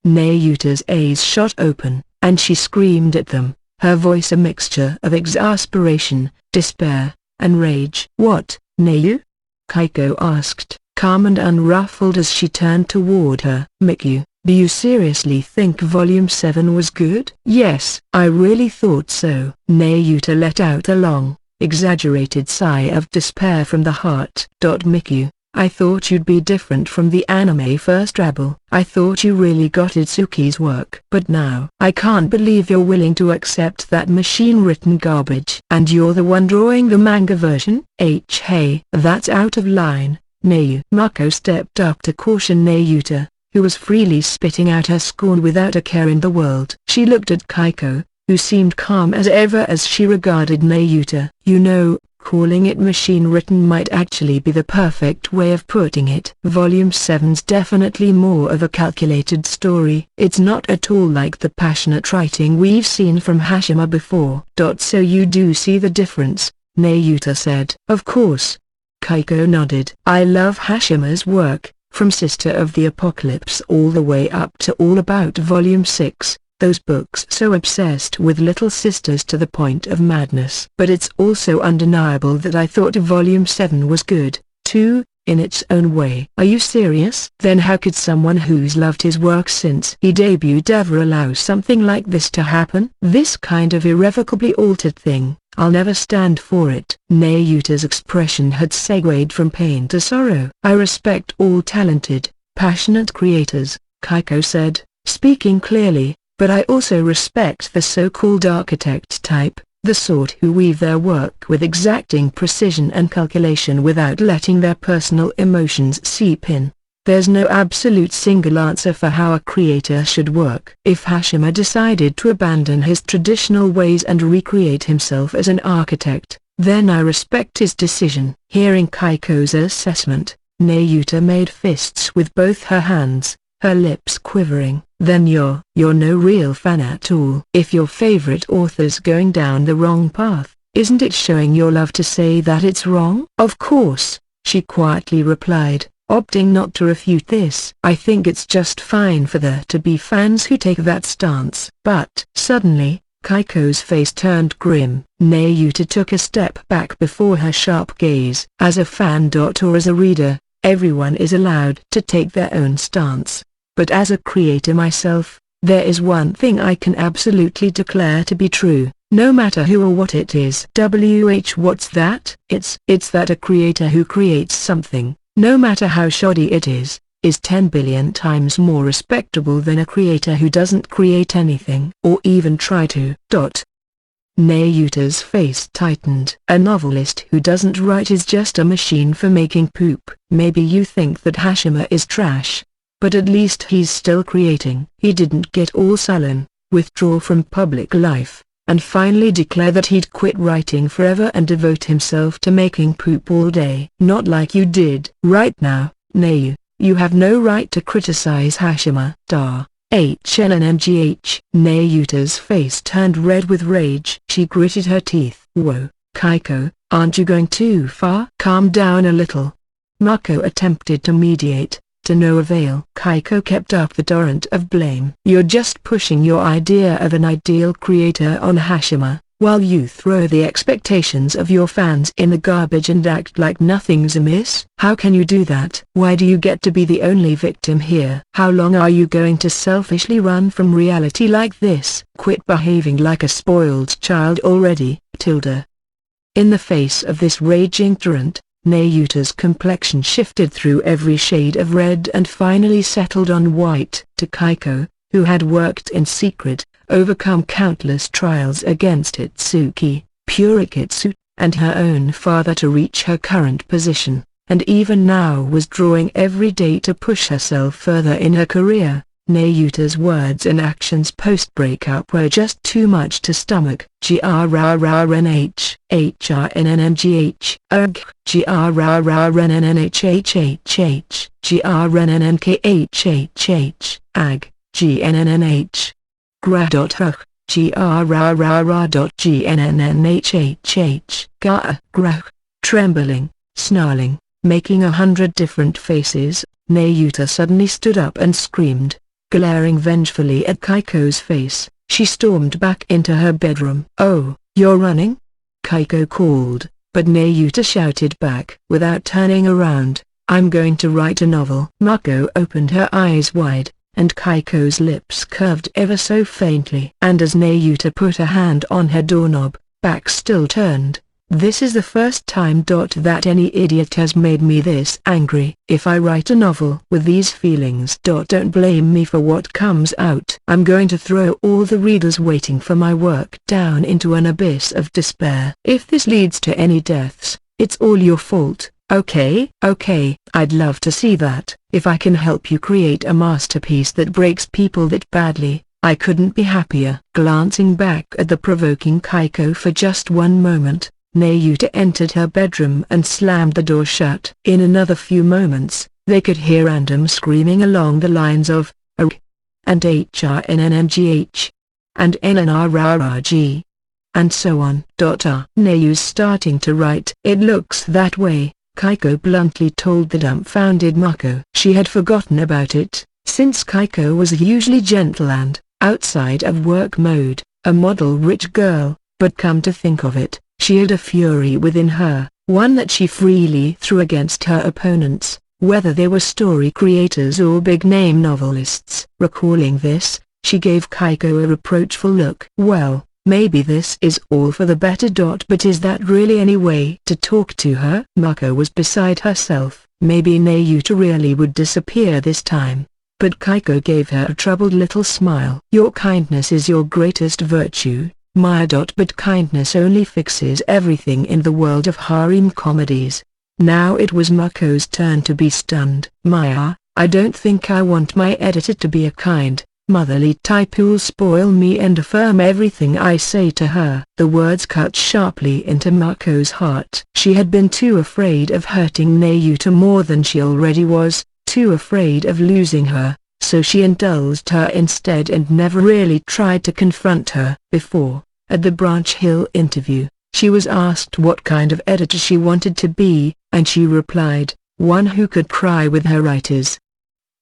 Nayuta's eyes shot open, and she screamed at them, her voice a mixture of exasperation, despair, and rage. What, Nayu? Kaiko asked, calm and unruffled as she turned toward her. Mikyu, do you seriously think Volume 7 was good? Yes, I really thought so. Nayuta let out a long, exaggerated sigh of despair from the heart. Mikyu, I thought you'd be different from the anime first rebel. I thought you really got Itsuki's work. But now, I can't believe you're willing to accept that machine-written garbage. And you're the one drawing the manga version? Hey, that's out of line, Nayu. Mako stepped up to caution Nayuta, who was freely spitting out her scorn without a care in the world. She looked at Kaiko, who seemed calm as ever as she regarded Nayuta. You know, calling it machine-written might actually be the perfect way of putting it. Volume 7's definitely more of a calculated story. It's not at all like the passionate writing we've seen from Hashima before. So you do see the difference, Nayuta said. Of course. Kaiko nodded. I love Hashima's work, from Sister of the Apocalypse all the way up to All About Volume 6. Those books so obsessed with little sisters to the point of madness. But it's also undeniable that I thought Volume 7 was good, too, in its own way. Are you serious? Then how could someone who's loved his work since he debuted ever allow something like this to happen? This kind of irrevocably altered thing, I'll never stand for it. Nayuta's expression had segued from pain to sorrow. I respect all talented, passionate creators, Kaiko said, speaking clearly. But I also respect the so-called architect type, the sort who weave their work with exacting precision and calculation without letting their personal emotions seep in. There's no absolute single answer for how a creator should work. If Hashima decided to abandon his traditional ways and recreate himself as an architect, then I respect his decision. Hearing Kaiko's assessment, Nayuta made fists with both her hands, her lips quivering. Then you're no real fan at all. If your favorite author's going down the wrong path, isn't it showing your love to say that it's wrong? Of course, she quietly replied, opting not to refute this. I think it's just fine for there to be fans who take that stance. But suddenly, Kaiko's face turned grim. Nayuta took a step back before her sharp gaze. As a fan or as a reader, everyone is allowed to take their own stance. But as a creator myself, there is one thing I can absolutely declare to be true, no matter who or what it is. What's that? It's that a creator who creates something, no matter how shoddy it is 10 billion times more respectable than a creator who doesn't create anything, or even try to. Nayuta's face tightened. A novelist who doesn't write is just a machine for making poop. Maybe you think that Hashima is trash. But at least he's still creating. He didn't get all sullen, withdraw from public life, and finally declare that he'd quit writing forever and devote himself to making poop all day. Not like you did. Right now, Nayu, you have no right to criticize Hashima. HNNMGH. Nayuta's face turned red with rage. She gritted her teeth. Whoa, Kaiko, aren't you going too far? Calm down a little. Mako attempted to mediate. To no avail. Kaiko kept up the torrent of blame. You're just pushing your idea of an ideal creator on Hashima, while you throw the expectations of your fans in the garbage and act like nothing's amiss. How can you do that? Why do you get to be the only victim here? How long are you going to selfishly run from reality like this? Quit behaving like a spoiled child already, Tilda. In the face of this raging torrent, Nayuta's complexion shifted through every shade of red and finally settled on white. To Kaiko, who had worked in secret, overcome countless trials against Itsuki, Purikitsu, and her own father to reach her current position, and even now was drawing every day to push herself further in her career, Nayuta's words and actions post-breakup were just too much to stomach. GRRRNH, HRNNMGH, UG, GRRRNNHHHH, GRNNNKHHH, AG, GNNNH. Gra.H, GRRRR.GNNNHHH, Ga, Grach, trembling, snarling, making 100 different faces. Nayuta suddenly stood up and screamed. Glaring vengefully at Kaiko's face, she stormed back into her bedroom. "Oh, you're running?" Kaiko called, but Nayuta shouted back without turning around, "I'm going to write a novel." Mako opened her eyes wide, and Kaiko's lips curved ever so faintly. And as Nayuta put a hand on her doorknob, back still turned. "This is the first time that any idiot has made me this angry. If I write a novel with these feelings, don't blame me for what comes out. I'm going to throw all the readers waiting for my work down into an abyss of despair. If this leads to any deaths, it's all your fault. Okay, I'd love to see that. If I can help you create a masterpiece that breaks people that badly, I couldn't be happier." Glancing back at the provoking Kaiko for just one moment, Nayuta entered her bedroom and slammed the door shut. In another few moments, they could hear random screaming along the lines of "R" and "HRNNMGH" and "NNRRRG" and so on. Nayu's starting to write. "It looks that way," Kaiko bluntly told the dumbfounded Mako. She had forgotten about it, since Kaiko was usually gentle and, outside of work mode, a model-rich girl, but come to think of it, she had a fury within her, one that she freely threw against her opponents, whether they were story creators or big-name novelists. Recalling this, she gave Kaiko a reproachful look. "Well, maybe this is all for the better. But is that really any way to talk to her?" Mako was beside herself. Maybe Nayuta really would disappear this time. But Kaiko gave her a troubled little smile. "Your kindness is your greatest virtue, Maya. But kindness only fixes everything in the world of harem comedies." Now it was Mako's turn to be stunned. "Maya, I don't think I want my editor to be a kind, motherly type who'll spoil me and affirm everything I say to her." The words cut sharply into Mako's heart. She had been too afraid of hurting Nayuta more than she already was, too afraid of losing her, so she indulged her instead and never really tried to confront her. Before, at the Branch Hill interview, she was asked what kind of editor she wanted to be, and she replied, "One who could cry with her writers."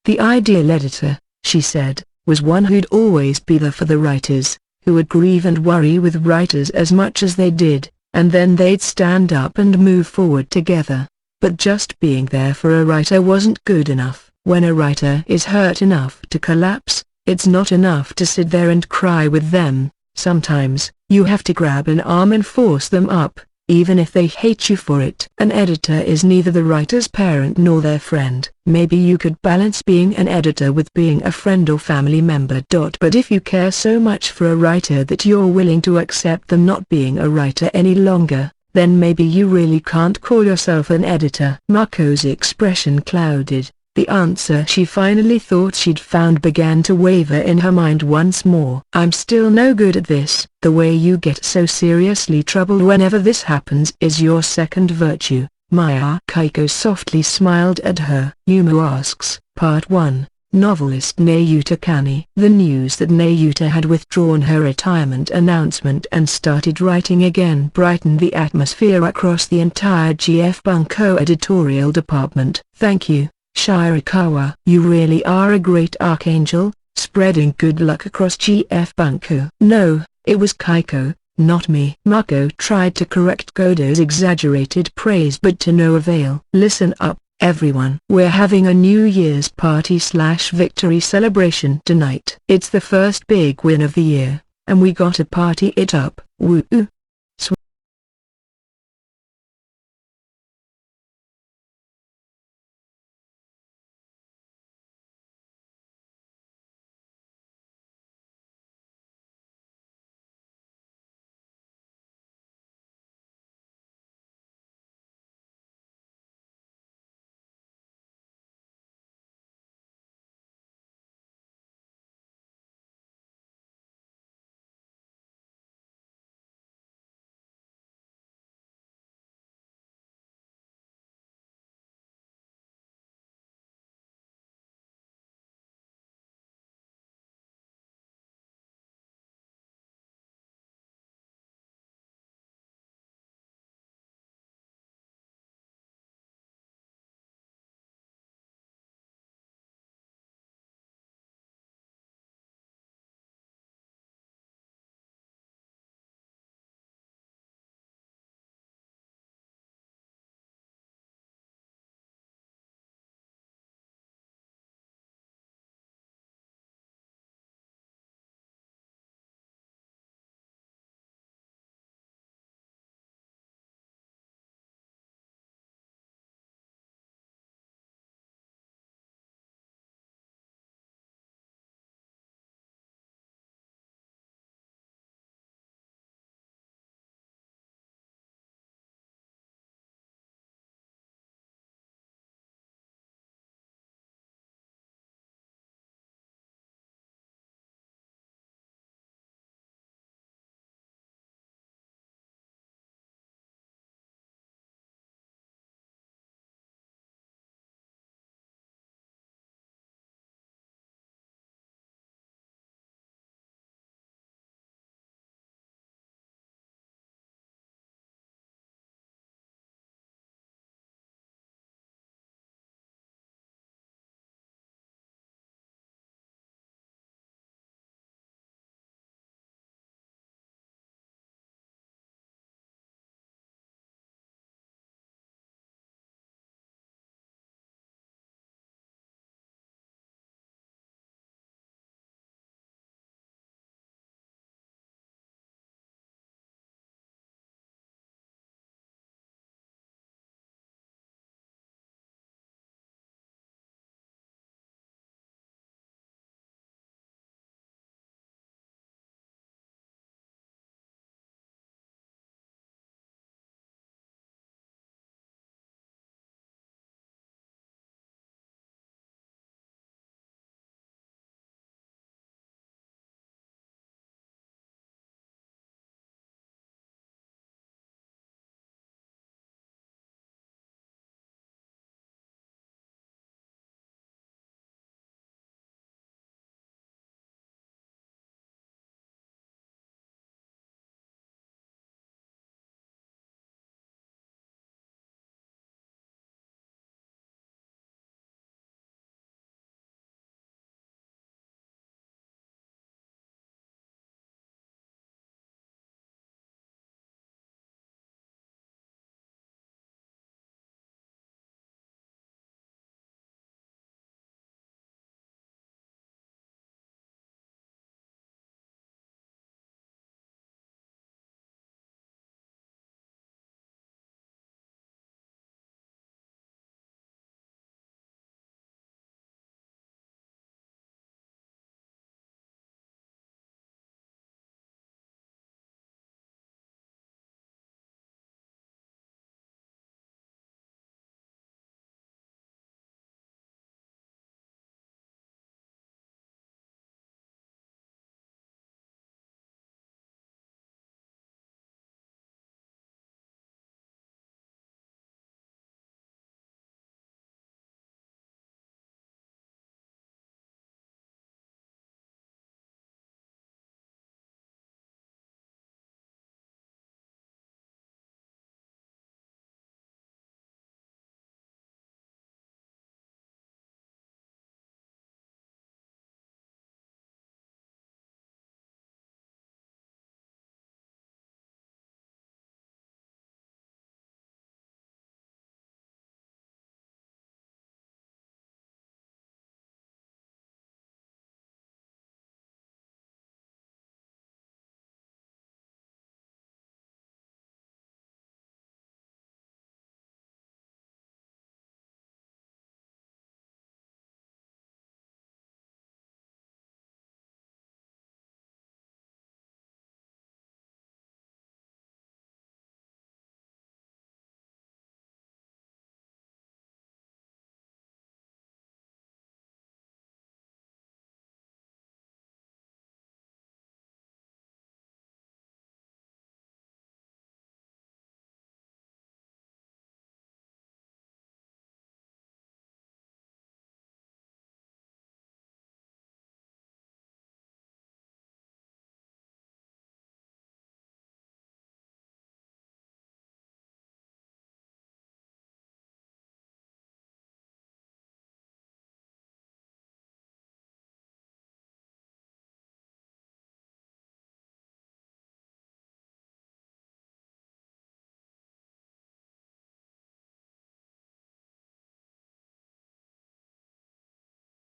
The ideal editor, she said, was one who'd always be there for the writers, who would grieve and worry with writers as much as they did, and then they'd stand up and move forward together. But just being there for a writer wasn't good enough. When a writer is hurt enough to collapse, it's not enough to sit there and cry with them. Sometimes, you have to grab an arm and force them up, even if they hate you for it. An editor is neither the writer's parent nor their friend. Maybe you could balance being an editor with being a friend or family member. But if you care so much for a writer that you're willing to accept them not being a writer any longer, then maybe you really can't call yourself an editor. Mako's expression clouded. The answer she finally thought she'd found began to waver in her mind once more. "I'm still no good at this." "The way you get so seriously troubled whenever this happens is your second virtue, Maya." Kaiko softly smiled at her. Yumu asks, Part 1, Novelist Nayuta Kani. The news that Nayuta had withdrawn her retirement announcement and started writing again brightened the atmosphere across the entire GF Bunko editorial department. "Thank you, Shirakawa. You really are a great archangel, spreading good luck across GF Bunko." "No, it was Kaiko, not me." Mako tried to correct Godo's exaggerated praise but to no avail. "Listen up, everyone. We're having a New Year's party/victory celebration tonight. It's the first big win of the year, and we gotta party it up. Woo!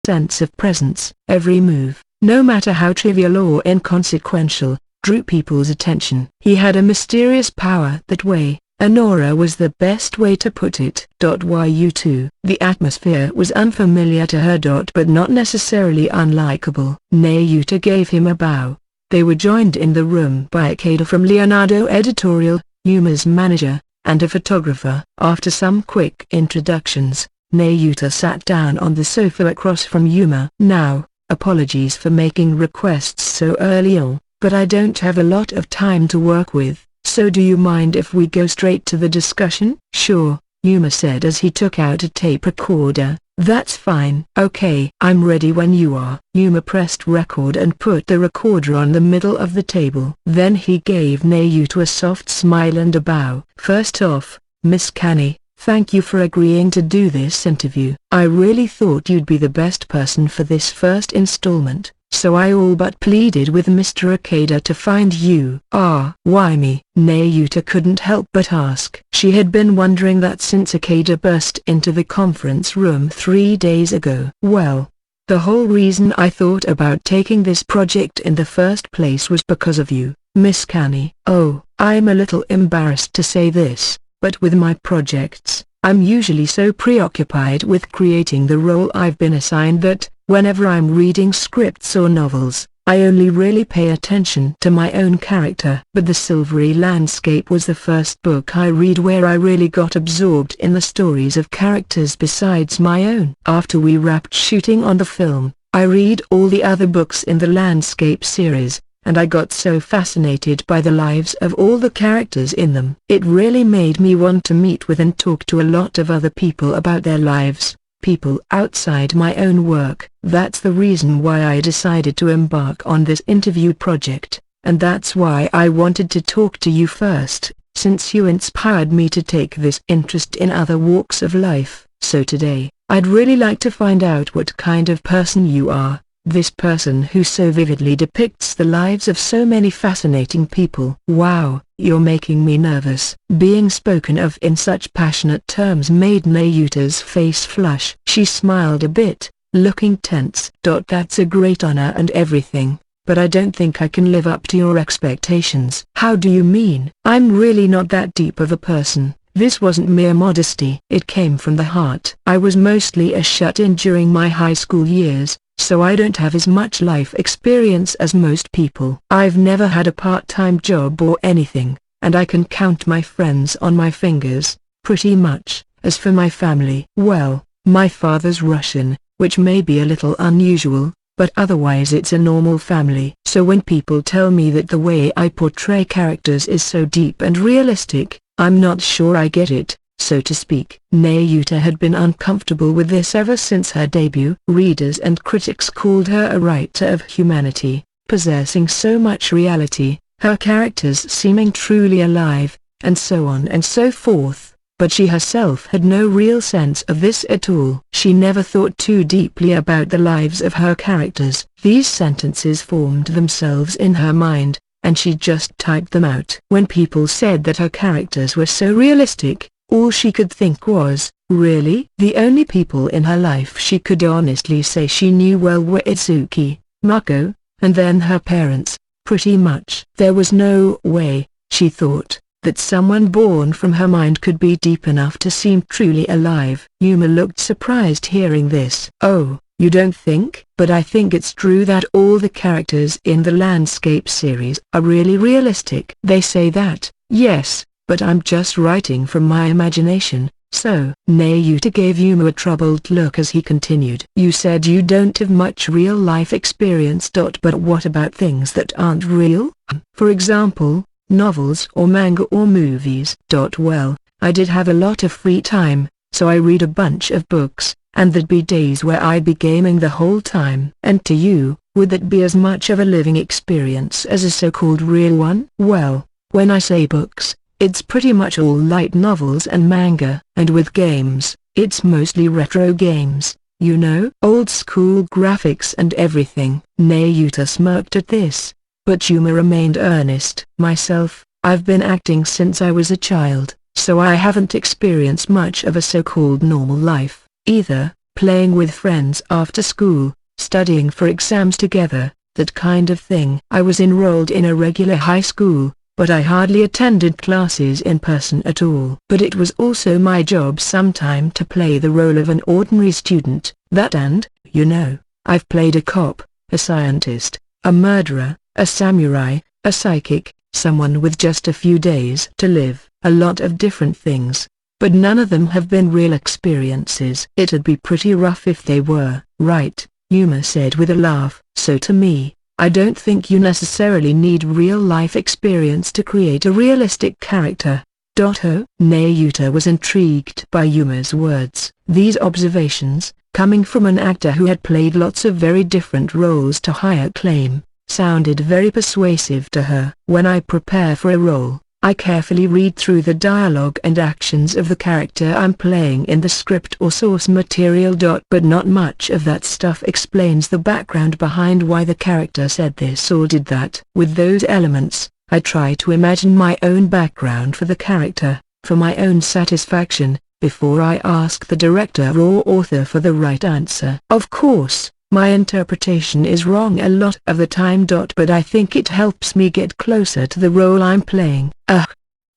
sense of presence. Every move, no matter how trivial or inconsequential, drew people's attention. He had a mysterious power that way. An aura was the best way to put it. You too. The atmosphere was unfamiliar to her. But not necessarily unlikable. Nayuta gave him a bow. They were joined in the room by Akeda from Leonardo Editorial, Yuma's manager, and a photographer. After some quick introductions, Nayuta sat down on the sofa across from Yuma. Now, apologies for making requests so early on, but I don't have a lot of time to work with. So do you mind if we go straight to the discussion? Sure, Yuma said as he took out a tape recorder. That's fine. Okay, I'm ready when you are. Yuma pressed record and put the recorder on the middle of the table. Then he gave Nayuta a soft smile and a bow. First off, Miss Kani, thank you for agreeing to do this interview. I really thought you'd be the best person for this first installment. So I all but pleaded with Mr. Akeda to find you. Ah, why me? Nayuta couldn't help but ask. She had been wondering that since Akeda burst into the conference room 3 days ago. Well, the whole reason I thought about taking this project in the first place was because of you, Miss Kani. Oh, I'm a little embarrassed to say this, but with my projects, I'm usually so preoccupied with creating the role I've been assigned that, whenever I'm reading scripts or novels, I only really pay attention to my own character. But The Silvery Landscape was the first book I read where I really got absorbed in the stories of characters besides my own. After we wrapped shooting on the film, I read all the other books in the Landscape series, and I got so fascinated by the lives of all the characters in them. It really made me want to meet with and talk to a lot of other people about their lives. People outside my own work. That's the reason why I decided to embark on this interview project, and that's why I wanted to talk to you first, since you inspired me to take this interest in other walks of life. So today, I'd really like to find out what kind of person you are, this person who so vividly depicts the lives of so many fascinating people. Wow, you're making me nervous. Being spoken of in such passionate terms made Nayuta's face flush. She smiled a bit, looking tense. That's a great honor and everything, but I don't think I can live up to your expectations. How do you mean? I'm really not that deep of a person. This wasn't mere modesty. It came from the heart. I was mostly a shut-in during my high school years, so I don't have as much life experience as most people. I've never had a part-time job or anything, and I can count my friends on my fingers, pretty much. As for my family, well, my father's Russian, which may be a little unusual, but otherwise it's a normal family. So when people tell me that the way I portray characters is so deep and realistic, I'm not sure I get it, so to speak. Nayuta had been uncomfortable with this ever since her debut. Readers and critics called her a writer of humanity, possessing so much reality, her characters seeming truly alive, and so on and so forth. But she herself had no real sense of this at all. She never thought too deeply about the lives of her characters. These sentences formed themselves in her mind, and she just typed them out. When people said that her characters were so realistic, all she could think was, really? The only people in her life she could honestly say she knew well were Itsuki, Mako, and then her parents, pretty much. There was no way, she thought, that someone born from her mind could be deep enough to seem truly alive. Yuma looked surprised hearing this. Oh, you don't think? But I think it's true that all the characters in the Landscape series are really realistic. They say that, yes, but I'm just writing from my imagination, so. Nayuta gave Yuma a troubled look as he continued. You said you don't have much real-life experience. But what about things that aren't real? For example, novels or manga or movies. Well, I did have a lot of free time, so I read a bunch of books, and there'd be days where I'd be gaming the whole time. And to you, would that be as much of a living experience as a so-called real one? Well, when I say books, it's pretty much all light novels and manga. And with games, it's mostly retro games, you know? Old school graphics and everything. Nayuta smirked at this, but Yuma remained earnest. Myself, I've been acting since I was a child, so I haven't experienced much of a so-called normal life, either, playing with friends after school, studying for exams together, that kind of thing. I was enrolled in a regular high school, but I hardly attended classes in person at all. But it was also my job sometime to play the role of an ordinary student, and, you know, I've played a cop, a scientist, a murderer, a samurai, a psychic, someone with just a few days to live, a lot of different things. But none of them have been real experiences. It'd be pretty rough if they were. Right, Yuma said with a laugh. So to me, I don't think you necessarily need real-life experience to create a realistic character. Nayuta was intrigued by Yuma's words. These observations, coming from an actor who had played lots of very different roles to high acclaim, sounded very persuasive to her. When I prepare for a role, I carefully read through the dialogue and actions of the character I'm playing in the script or source material. But not much of that stuff explains the background behind why the character said this or did that. With those elements, I try to imagine my own background for the character, for my own satisfaction, before I ask the director or author for the right answer. Of course, my interpretation is wrong a lot of the time. But I think it helps me get closer to the role I'm playing.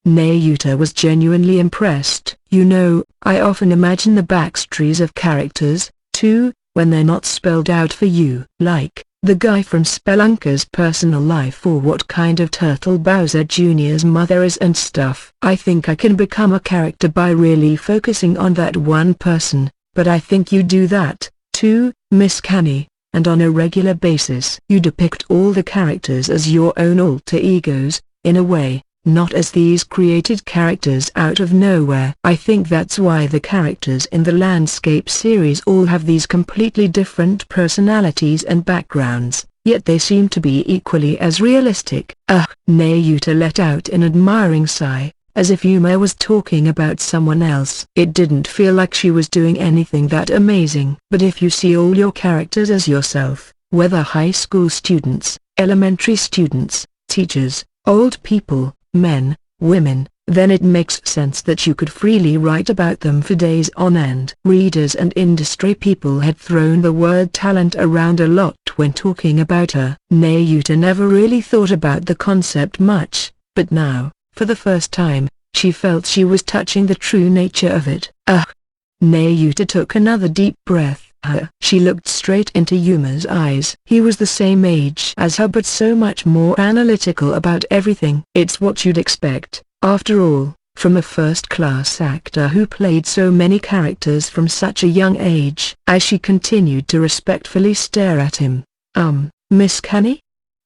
Nayuta was genuinely impressed. You know, I often imagine the backstories of characters, too, when they're not spelled out for you. Like, the guy from Spelunker's personal life or what kind of turtle Bowser Jr.'s mother is and stuff. I think I can become a character by really focusing on that one person, but I think you do that, too, Miss Canny, and on a regular basis. You depict all the characters as your own alter egos, in a way, not as these created characters out of nowhere. I think that's why the characters in the Landscape series all have these completely different personalities and backgrounds, yet they seem to be equally as realistic. Nayuta let out an admiring sigh, as if Yuma was talking about someone else. It didn't feel like she was doing anything that amazing. But if you see all your characters as yourself, whether high school students, elementary students, teachers, old people, men, women, then it makes sense that you could freely write about them for days on end. Readers and industry people had thrown the word talent around a lot when talking about her. Nayuta never really thought about the concept much, but now, for the first time, she felt she was touching the true nature of it. Nayuta took another deep breath. She looked straight into Yuma's eyes. He was the same age as her but so much more analytical about everything. It's what you'd expect, after all, from a first-class actor who played so many characters from such a young age. As she continued to respectfully stare at him, Miss Canny?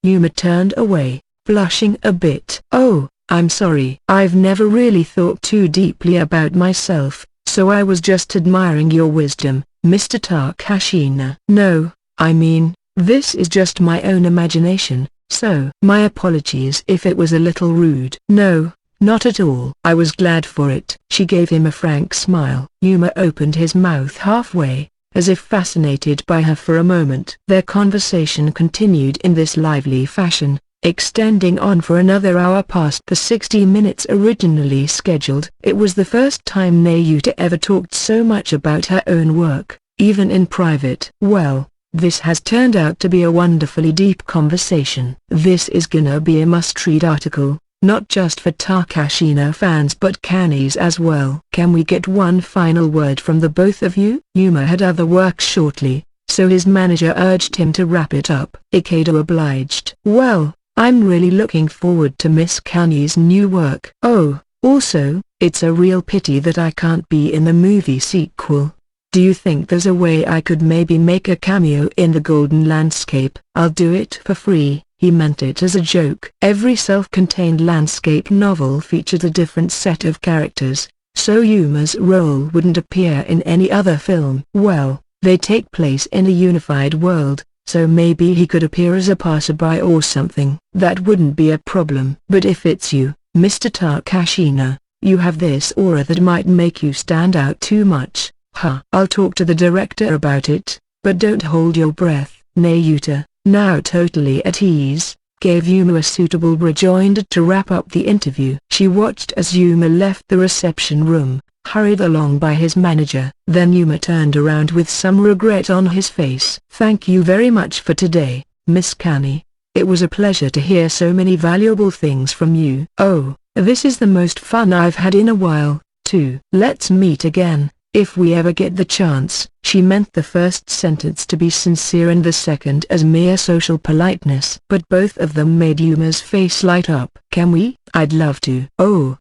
Yuma turned away, blushing a bit. Oh, I'm sorry. I've never really thought too deeply about myself, so I was just admiring your wisdom, Mr. Takashina. No, I mean, this is just my own imagination, so my apologies if it was a little rude. No, not at all. I was glad for it. She gave him a frank smile. Yuma opened his mouth halfway, as if fascinated by her for a moment. Their conversation continued in this lively fashion, extending on for another hour past the 60 minutes originally scheduled. It was the first time Nayuta ever talked so much about her own work, even in private. Well, this has turned out to be a wonderfully deep conversation. This is gonna be a must-read article, not just for Takashina fans but Cannies as well. Can we get one final word from the both of you? Yuma had other work shortly, so his manager urged him to wrap it up. Ikeda obliged. Well, I'm really looking forward to Miss Canny's new work. Oh, also, it's a real pity that I can't be in the movie sequel. Do you think there's a way I could maybe make a cameo in the Golden Landscape? I'll do it for free. He meant it as a joke. Every self-contained landscape novel featured a different set of characters, so Yuma's role wouldn't appear in any other film. Well, they take place in a unified world, so maybe he could appear as a passerby or something. That wouldn't be a problem. But if it's you, Mr. Takashina, you have this aura that might make you stand out too much. I'll talk to the director about it, but don't hold your breath. Nayuta, now totally at ease, gave Yuma a suitable rejoinder to wrap up the interview. She watched as Yuma left the reception room, hurried along by his manager. Then Yuma turned around with some regret on his face. "Thank you very much for today, Miss Kani. It was a pleasure to hear so many valuable things from you. Oh, this is the most fun I've had in a while, too. Let's meet again, if we ever get the chance." She meant the first sentence to be sincere and the second as mere social politeness. But both of them made Yuma's face light up. "Can we? I'd love to." "Oh,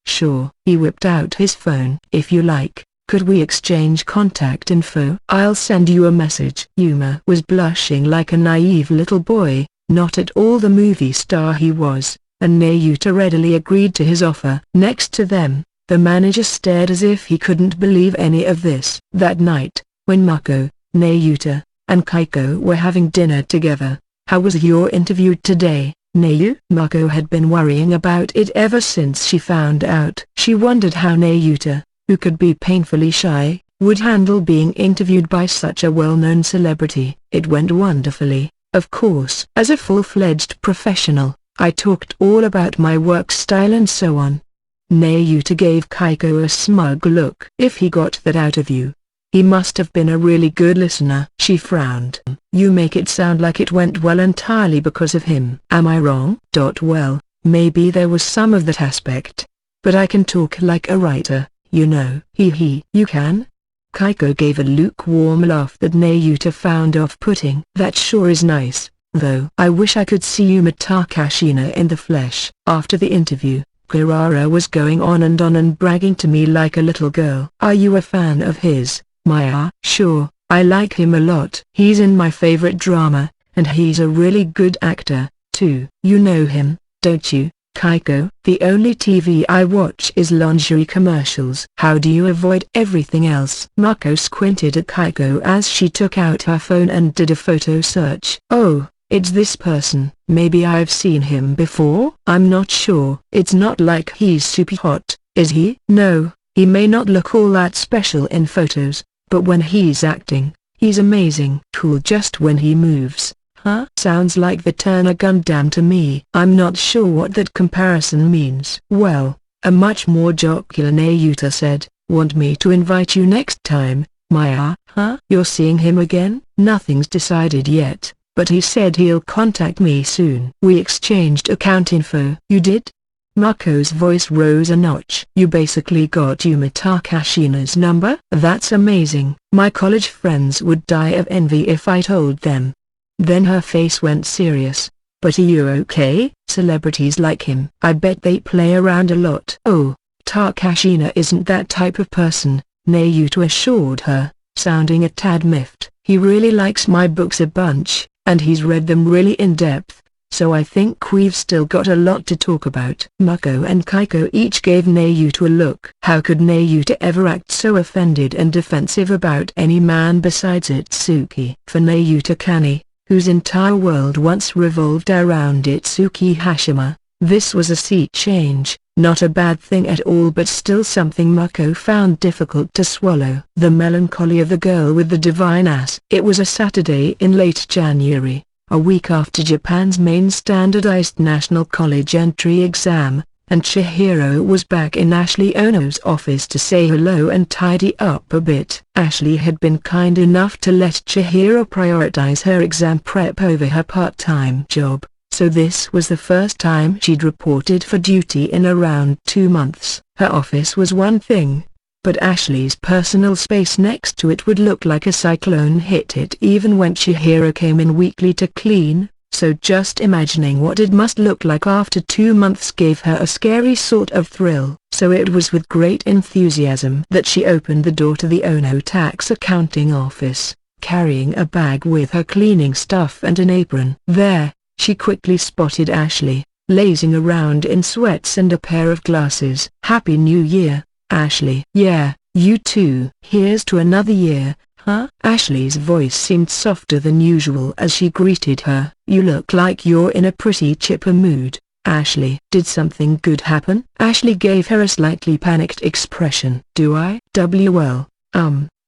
sure." He whipped out his phone. "If you like, could we exchange contact info? I'll send you a message." Yuma was blushing like a naive little boy, not at all the movie star he was, and Nayuta readily agreed to his offer. Next to them, the manager stared as if he couldn't believe any of this. That night, when Mako, Nayuta, and Kaiko were having dinner together, "How was your interview today, Nayu?" Mako had been worrying about it ever since she found out. She wondered how Nayuta, who could be painfully shy, would handle being interviewed by such a well-known celebrity. "It went wonderfully, of course. As a full-fledged professional, I talked all about my work style and so on." Nayuta gave Kaiko a smug look. "If he got that out of you, he must have been a really good listener." She frowned. "You make it sound like it went well entirely because of him." "Am I wrong?" "Well, maybe there was some of that aspect. But I can talk like a writer, you know." You can?" Kaiko gave a lukewarm laugh that Nayuta found off-putting. "That sure is nice, though. I wish I could see Yuma Takashina in the flesh." After the interview, Kirara was going on and bragging to me like a little girl. "Are you a fan of his, Maya?" "Sure, I like him a lot. He's in my favorite drama, and he's a really good actor, too." "You know him, don't you, Kaiko?" "The only TV I watch is lingerie commercials." "How do you avoid everything else?" Mako squinted at Kaiko as she took out her phone and did a photo search. "Oh, it's this person. Maybe I've seen him before." "I'm not sure." "It's not like he's super hot, is he?" "No, he may not look all that special in photos, but when he's acting, he's amazing." "Cool just when he moves, huh?" "Sounds like the Turner Gundam to me." "I'm not sure what that comparison means." "Well, a much more jocular Nayuta said, "Want me to invite you next time, Maya?" "Huh? You're seeing him again?" "Nothing's decided yet, but he said he'll contact me soon." "We exchanged account info." "You did?" Mako's voice rose a notch. "You basically got Yuma Takashina's number?" "That's amazing. My college friends would die of envy if I told them." Then her face went serious. "But are you okay?" "Celebrities like him. I bet they play around a lot." "Oh, Takashina isn't that type of person," Nayuta assured her, sounding a tad miffed. "He really likes my books a bunch, and he's read them really in depth, so I think we've still got a lot to talk about." Mako and Kaiko each gave Nayuta a look. How could Nayuta ever act so offended and defensive about any man besides Itsuki? For Nayuta Kani, whose entire world once revolved around Itsuki Hashima, this was a sea change. Not a bad thing at all, but still something Mako found difficult to swallow. The melancholy of the girl with the divine ass. It was a Saturday in late January, a week after Japan's main standardized national college entry exam, and Chihiro was back in Ashley Ono's office to say hello and tidy up a bit. Ashley had been kind enough to let Chihiro prioritize her exam prep over her part-time job, so this was the first time she'd reported for duty in around 2 months. Her office was one thing, but Ashley's personal space next to it would look like a cyclone hit it even when Chihiro came in weekly to clean, so just imagining what it must look like after 2 months gave her a scary sort of thrill. So it was with great enthusiasm that she opened the door to the Ono tax accounting office, carrying a bag with her cleaning stuff and an apron. There, she quickly spotted Ashley, lazing around in sweats and a pair of glasses. "Happy New Year, Ashley." "Yeah, you too." "Here's to another year, huh?" Ashley's voice seemed softer than usual as she greeted her. "You look like you're in a pretty chipper mood, Ashley." "Did something good happen?" Ashley gave her a slightly panicked expression. "Do I? Well,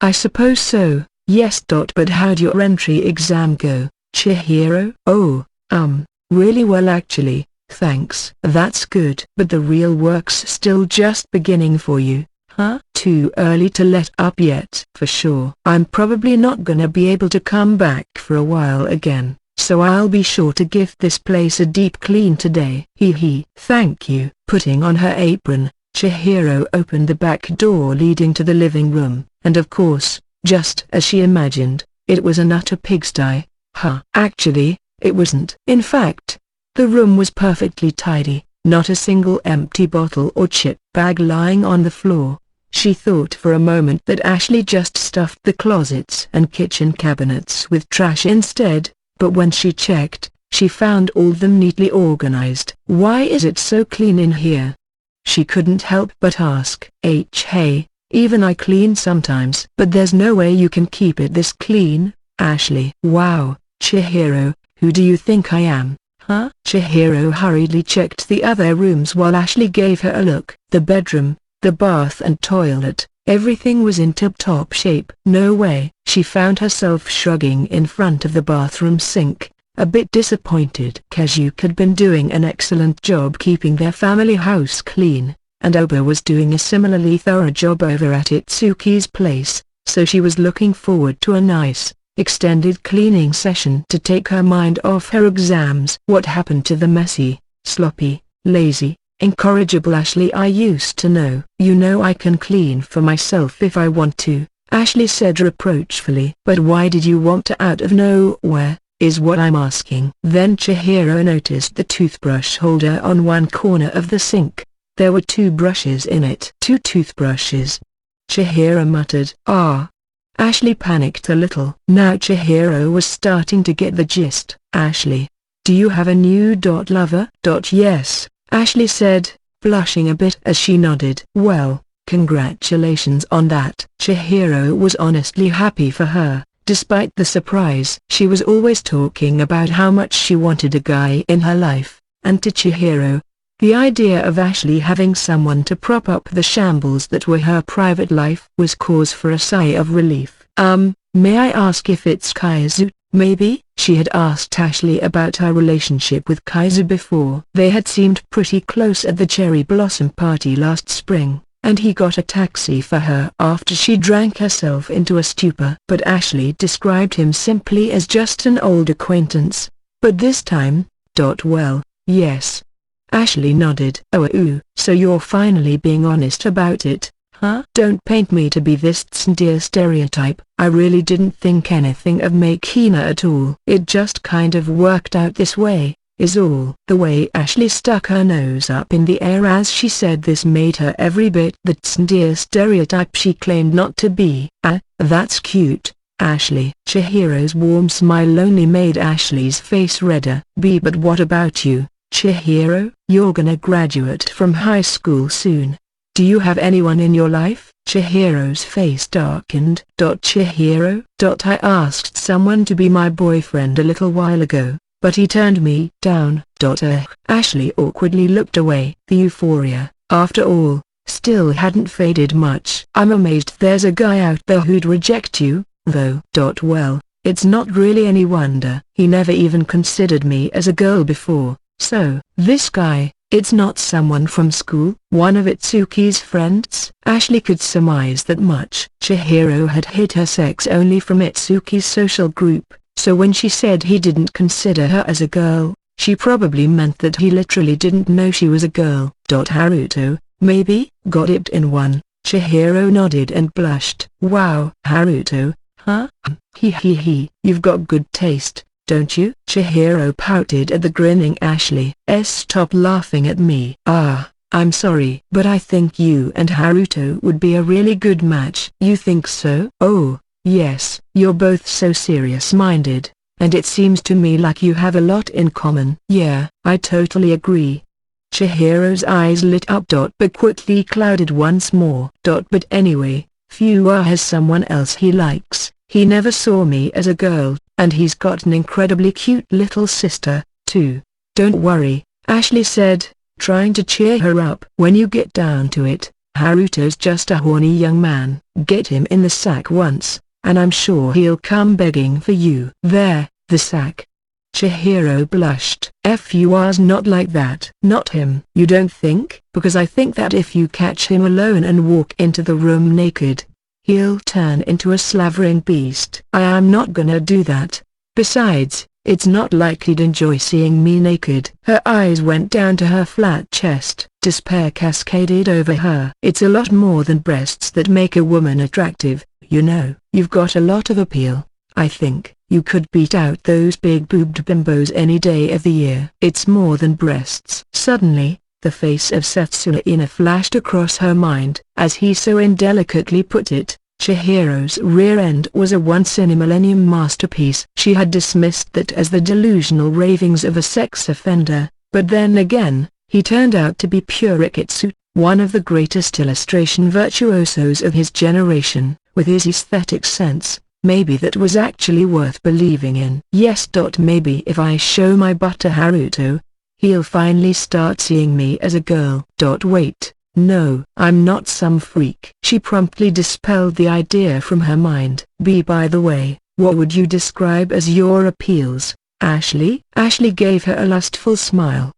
I suppose so, yes. But how'd your entry exam go, Chihiro?" "Oh, really well actually, thanks." "That's good. But the real work's still just beginning for you, Huh? Too early to let up yet. For sure. I'm probably not gonna be able to come back for a while again, so I'll be sure to give this place a deep clean today. Hee. Thank you. Putting on her apron, Chihiro opened the back door leading to the living room, and of course, just as she imagined, it was an utter pigsty. Actually, it wasn't. In fact, the room was perfectly tidy, not a single empty bottle or chip bag lying on the floor. She thought for a moment that Ashley just stuffed the closets and kitchen cabinets with trash instead, but when she checked, she found all of them neatly organized. Why is it so clean in here? She couldn't help but ask. Hey, even I clean sometimes. But there's no way you can keep it this clean, Ashley. Wow, Chihiro, who do you think I am? Chihiro hurriedly checked the other rooms while Ashley gave her a look. The bedroom, the bath and toilet, everything was in tip-top shape. No way. She found herself shrugging in front of the bathroom sink, a bit disappointed. Kazuk had been doing an excellent job keeping their family house clean, and Oba was doing a similarly thorough job over at Itsuki's place, so she was looking forward to a nice, extended cleaning session to take her mind off her exams. What happened to the messy, sloppy, lazy, incorrigible Ashley I used to know? You know I can clean for myself if I want to, Ashley said reproachfully. But why did you want to out of nowhere, is what I'm asking. Then Chihiro noticed the toothbrush holder on one corner of the sink. There were 2 brushes in it. 2 toothbrushes. Chihiro muttered. Ashley panicked a little. Now Chihiro was starting to get the gist. Ashley, do you have a new lover? Yes, Ashley said, blushing a bit as she nodded. Well, congratulations on that. Chihiro was honestly happy for her, despite the surprise. She was always talking about how much she wanted a guy in her life, and to Chihiro, the idea of Ashley having someone to prop up the shambles that were her private life was cause for a sigh of relief. May I ask if it's Kaizu, maybe? She had asked Ashley about her relationship with Kaizu before. They had seemed pretty close at the cherry blossom party last spring, and he got a taxi for her after she drank herself into a stupor. But Ashley described him simply as just an old acquaintance. But this time, well, yes. Ashley nodded. So you're finally being honest about it, huh? Don't paint me to be this tsundere stereotype. I really didn't think anything of Makina at all. It just kind of worked out this way, is all. The way Ashley stuck her nose up in the air as she said this made her every bit the tsundere stereotype she claimed not to be. That's cute, Ashley. Chihiro's warm smile only made Ashley's face redder. But what about you, Chihiro? You're gonna graduate from high school soon. Do you have anyone in your life? Chihiro's face darkened. Chihiro? I asked someone to be my boyfriend a little while ago, but he turned me down. Ashley awkwardly looked away. The euphoria, after all, still hadn't faded much. I'm amazed there's a guy out there who'd reject you, though. Well, it's not really any wonder. He never even considered me as a girl before. So, this guy, it's not someone from school? One of Itsuki's friends? Ashley could surmise that much. Chihiro had hid her sex only from Itsuki's social group, so when she said he didn't consider her as a girl, she probably meant that he literally didn't know she was a girl. Haruto, maybe? Got it in one. Chihiro nodded and blushed. Wow. Haruto, huh? You've got good taste, don't you? Chihiro pouted at the grinning Ashley. Stop laughing at me. I'm sorry. But I think you and Haruto would be a really good match. You think so? Oh, yes. You're both so serious-minded, and it seems to me like you have a lot in common. Yeah, I totally agree. Chihiro's eyes lit up. But quickly clouded once more. But anyway, Fua has someone else he likes. He never saw me as a girl, and he's got an incredibly cute little sister, too. Don't worry, Ashley said, trying to cheer her up. When you get down to it, Haruto's just a horny young man. Get him in the sack once, and I'm sure he'll come begging for you. There, the sack. Chihiro blushed. "F.U.'s not like that." "Not him." "You don't think?" "Because I think that if you catch him alone and walk into the room naked, he'll turn into a slavering beast." "I am not gonna do that. Besides, it's not like he'd enjoy seeing me naked." Her eyes went down to her flat chest. Despair cascaded over her. "It's a lot more than breasts that make a woman attractive, you know. You've got a lot of appeal. I think you could beat out those big-boobed bimbos any day of the year." "It's more than breasts." Suddenly, the face of Setsuna flashed across her mind. As he so indelicately put it, Chihiro's rear end was a once-in-a-millennium masterpiece. She had dismissed that as the delusional ravings of a sex offender, but then again, he turned out to be pure Iketsu, one of the greatest illustration virtuosos of his generation. With his aesthetic sense, maybe that was actually worth believing in. Yes. Maybe if I show my butt to Haruto, he'll finally start seeing me as a girl. Wait, no, I'm not some freak. She promptly dispelled the idea from her mind. By the way, what would you describe as your appeals, Ashley? Ashley gave her a lustful smile.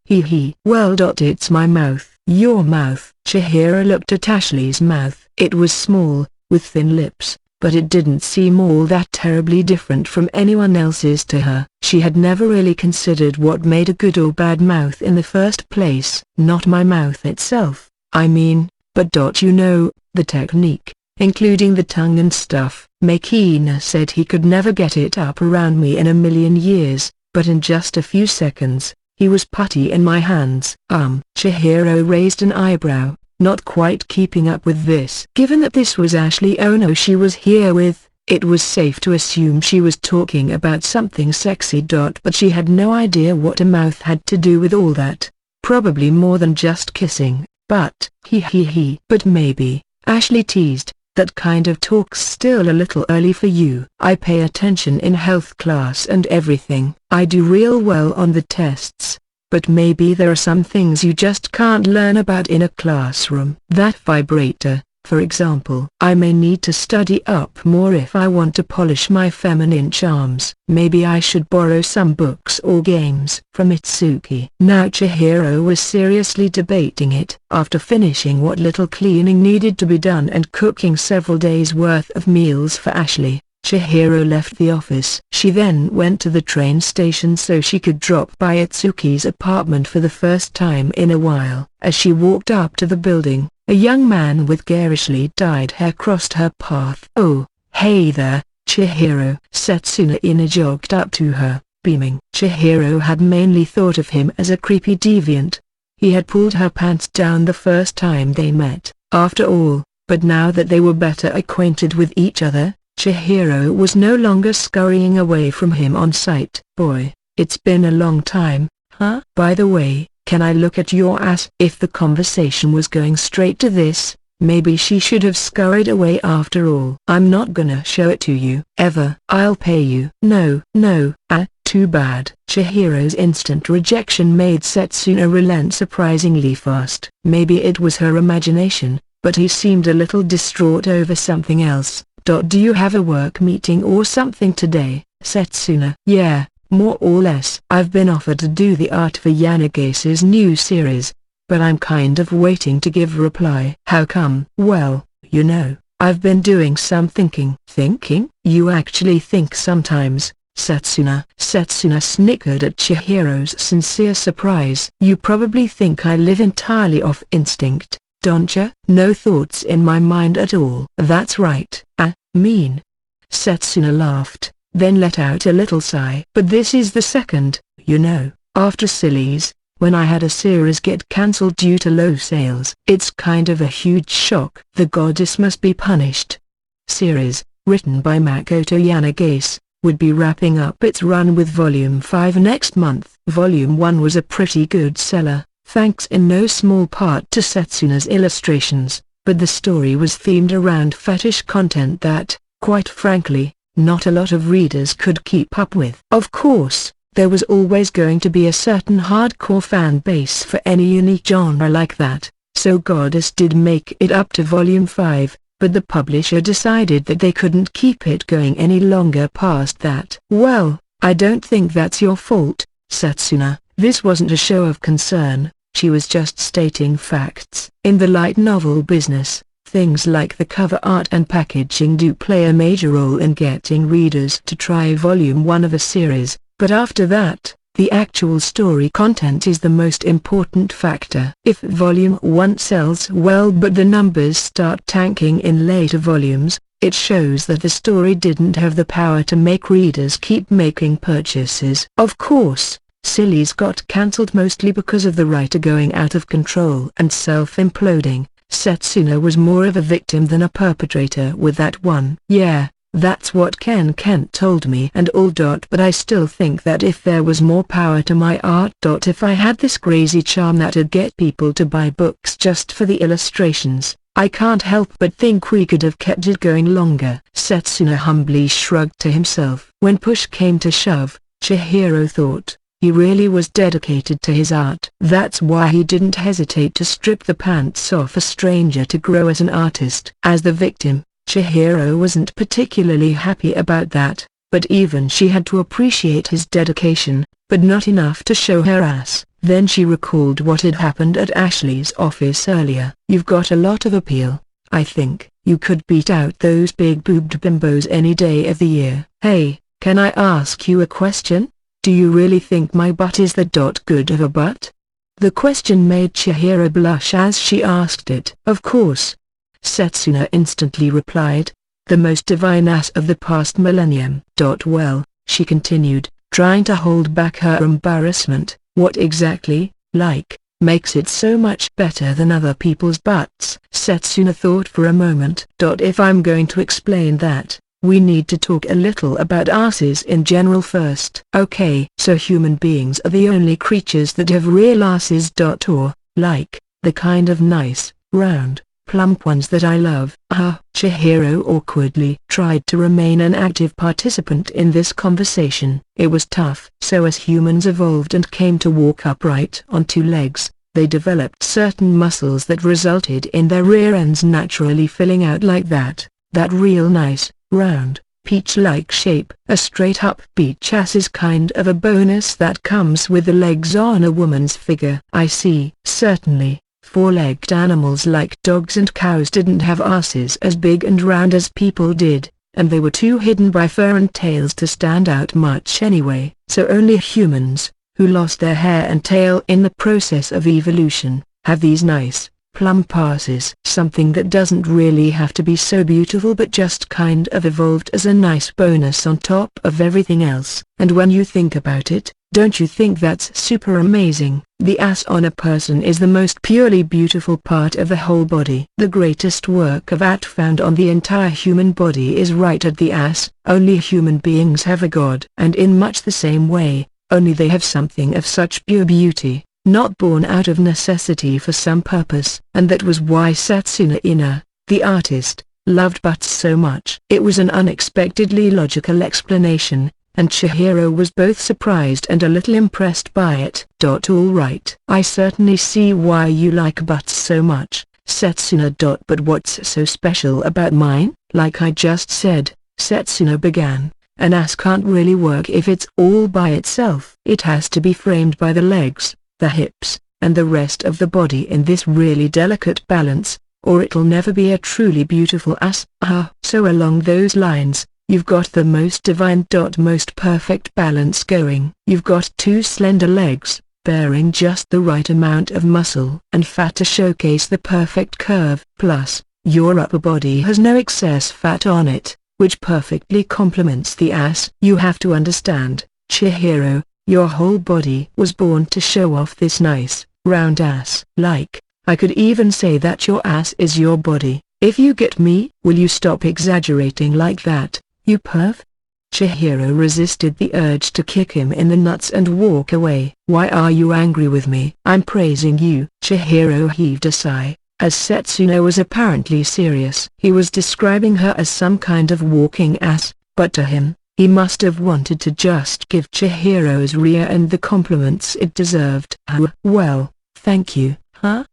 Well. It's my mouth. Your mouth. Chihiro looked at Ashley's mouth. It was small, with thin lips, but it didn't seem all that terribly different from anyone else's to her. She had never really considered what made a good or bad mouth in the first place. Not my mouth itself, I mean, but you know, the technique, including the tongue and stuff. Makina said he could never get it up around me in a million years, but in just a few seconds, he was putty in my hands. Chihiro raised an eyebrow, not quite keeping up with this. Given that this was Ashley Ono she was here with, it was safe to assume she was talking about something sexy. But she had no idea what a mouth had to do with all that. Probably more than just kissing, but But maybe, Ashley teased, that kind of talk's still a little early for you. I pay attention in health class and everything. I do real well on the tests. But maybe there are some things you just can't learn about in a classroom. That vibrator, for example. I may need to study up more if I want to polish my feminine charms. Maybe I should borrow some books or games from Itsuki. Now Chihiro was seriously debating it. After finishing what little cleaning needed to be done and cooking several days' worth of meals for Ashley, Chihiro left the office. She then went to the train station so she could drop by Itsuki's apartment for the first time in a while. As she walked up to the building, a young man with garishly dyed hair crossed her path. "Oh, hey there, Chihiro." Setsuna jogged up to her, beaming. Chihiro had mainly thought of him as a creepy deviant. He had pulled her pants down the first time they met, after all, but now that they were better acquainted with each other, Chihiro was no longer scurrying away from him on sight. "Boy, it's been a long time, huh? By the way, can I look at your ass?" If the conversation was going straight to this, maybe she should have scurried away after all. "I'm not gonna show it to you, ever." "I'll pay you." "No, too bad." Chihiro's instant rejection made Setsuna relent surprisingly fast. Maybe it was her imagination, but he seemed a little distraught over something else. "Do you have a work meeting or something today, Setsuna?" "Yeah, more or less. I've been offered to do the art for Yanagisa's new series, but I'm kind of waiting to give a reply." "How come?" "Well, you know, I've been doing some thinking." "Thinking? You actually think sometimes, Setsuna?" Setsuna snickered at Chihiro's sincere surprise. "You probably think I live entirely off instinct, don't you?" "No thoughts in my mind at all." "That's right. Mean." Setsuna laughed, then let out a little sigh. "But this is the second, you know, after Silly's, when I had a series get cancelled due to low sales. It's kind of a huge shock." "The goddess must be punished." Series, written by Makoto Yanagisa, would be wrapping up its run with Volume 5 next month. Volume 1 was a pretty good seller, thanks in no small part to Setsuna's illustrations, but the story was themed around fetish content that, quite frankly, not a lot of readers could keep up with. Of course, there was always going to be a certain hardcore fan base for any unique genre like that, so Goddess did make it up to Volume 5, but the publisher decided that they couldn't keep it going any longer past that. Well, I don't think that's your fault, Setsuna. This wasn't a show of concern, she was just stating facts. In the light novel business, things like the cover art and packaging do play a major role in getting readers to try volume 1 of a series, but after that, the actual story content is the most important factor. If volume 1 sells well but the numbers start tanking in later volumes, it shows that the story didn't have the power to make readers keep making purchases. Of course, Silly's got cancelled mostly because of the writer going out of control and self-imploding. Setsuna was more of a victim than a perpetrator with that one. Yeah, that's what Ken Kent told me and all. But I still think that if there was more power to my art. If I had this crazy charm that'd get people to buy books just for the illustrations, I can't help but think we could have kept it going longer. Setsuna humbly shrugged to himself. When push came to shove, Chihiro thought, he really was dedicated to his art. That's why he didn't hesitate to strip the pants off a stranger to grow as an artist. As the victim, Chihiro wasn't particularly happy about that, but even she had to appreciate his dedication, but not enough to show her ass. Then she recalled what had happened at Ashley's office earlier. You've got a lot of appeal, I think. You could beat out those big-boobed bimbos any day of the year. Hey, can I ask you a question? Do you really think my butt is that good of a butt? The question made Chihiro blush as she asked it. Of course. Setsuna instantly replied. The most divine ass of the past millennium. Well, she continued, trying to hold back her embarrassment, what exactly, like, makes it so much better than other people's butts? Setsuna thought for a moment. If I'm going to explain that, we need to talk a little about asses in general first. Okay. So human beings are the only creatures that have real asses. Or, like, the kind of nice, round, plump ones that I love. Chihiro awkwardly tried to remain an active participant in this conversation. It was tough. So as humans evolved and came to walk upright on 2 legs, they developed certain muscles that resulted in their rear ends naturally filling out like that. That real nice, round, peach-like shape. A straight-up beach ass is kind of a bonus that comes with the legs on a woman's figure. I see. Certainly, 4-legged animals like dogs and cows didn't have asses as big and round as people did, and they were too hidden by fur and tails to stand out much anyway. So only humans, who lost their hair and tail in the process of evolution, have these nice, plump asses. Something that doesn't really have to be so beautiful but just kind of evolved as a nice bonus on top of everything else. And when you think about it, don't you think that's super amazing? The ass on a person is the most purely beautiful part of the whole body. The greatest work of art found on the entire human body is right at the ass. Only human beings have a god. And in much the same way, only they have something of such pure beauty, not born out of necessity for some purpose. And that was why Setsuna Ina, the artist, loved butts so much. It was an unexpectedly logical explanation, and Chihiro was both surprised and a little impressed by it. All right. I certainly see why you like butts so much, Setsuna. But what's so special about mine? Like I just said, Setsuna began, an ass can't really work if it's all by itself. It has to be framed by the legs, the hips, and the rest of the body in this really delicate balance, or it'll never be a truly beautiful ass. So along those lines, you've got the most divine. Most perfect balance going. You've got 2 slender legs, bearing just the right amount of muscle and fat to showcase the perfect curve. Plus, your upper body has no excess fat on it, which perfectly complements the ass. You have to understand, Chihiro, your whole body was born to show off this nice, round ass. Like, I could even say that your ass is your body, if you get me. Will you stop exaggerating like that, you perv? Chihiro resisted the urge to kick him in the nuts and walk away. Why are you angry with me? I'm praising you. Chihiro heaved a sigh, as Setsuna was apparently serious. He was describing her as some kind of walking ass, but to him, he must have wanted to just give Chihiro's rear end the compliments it deserved. Well, thank you,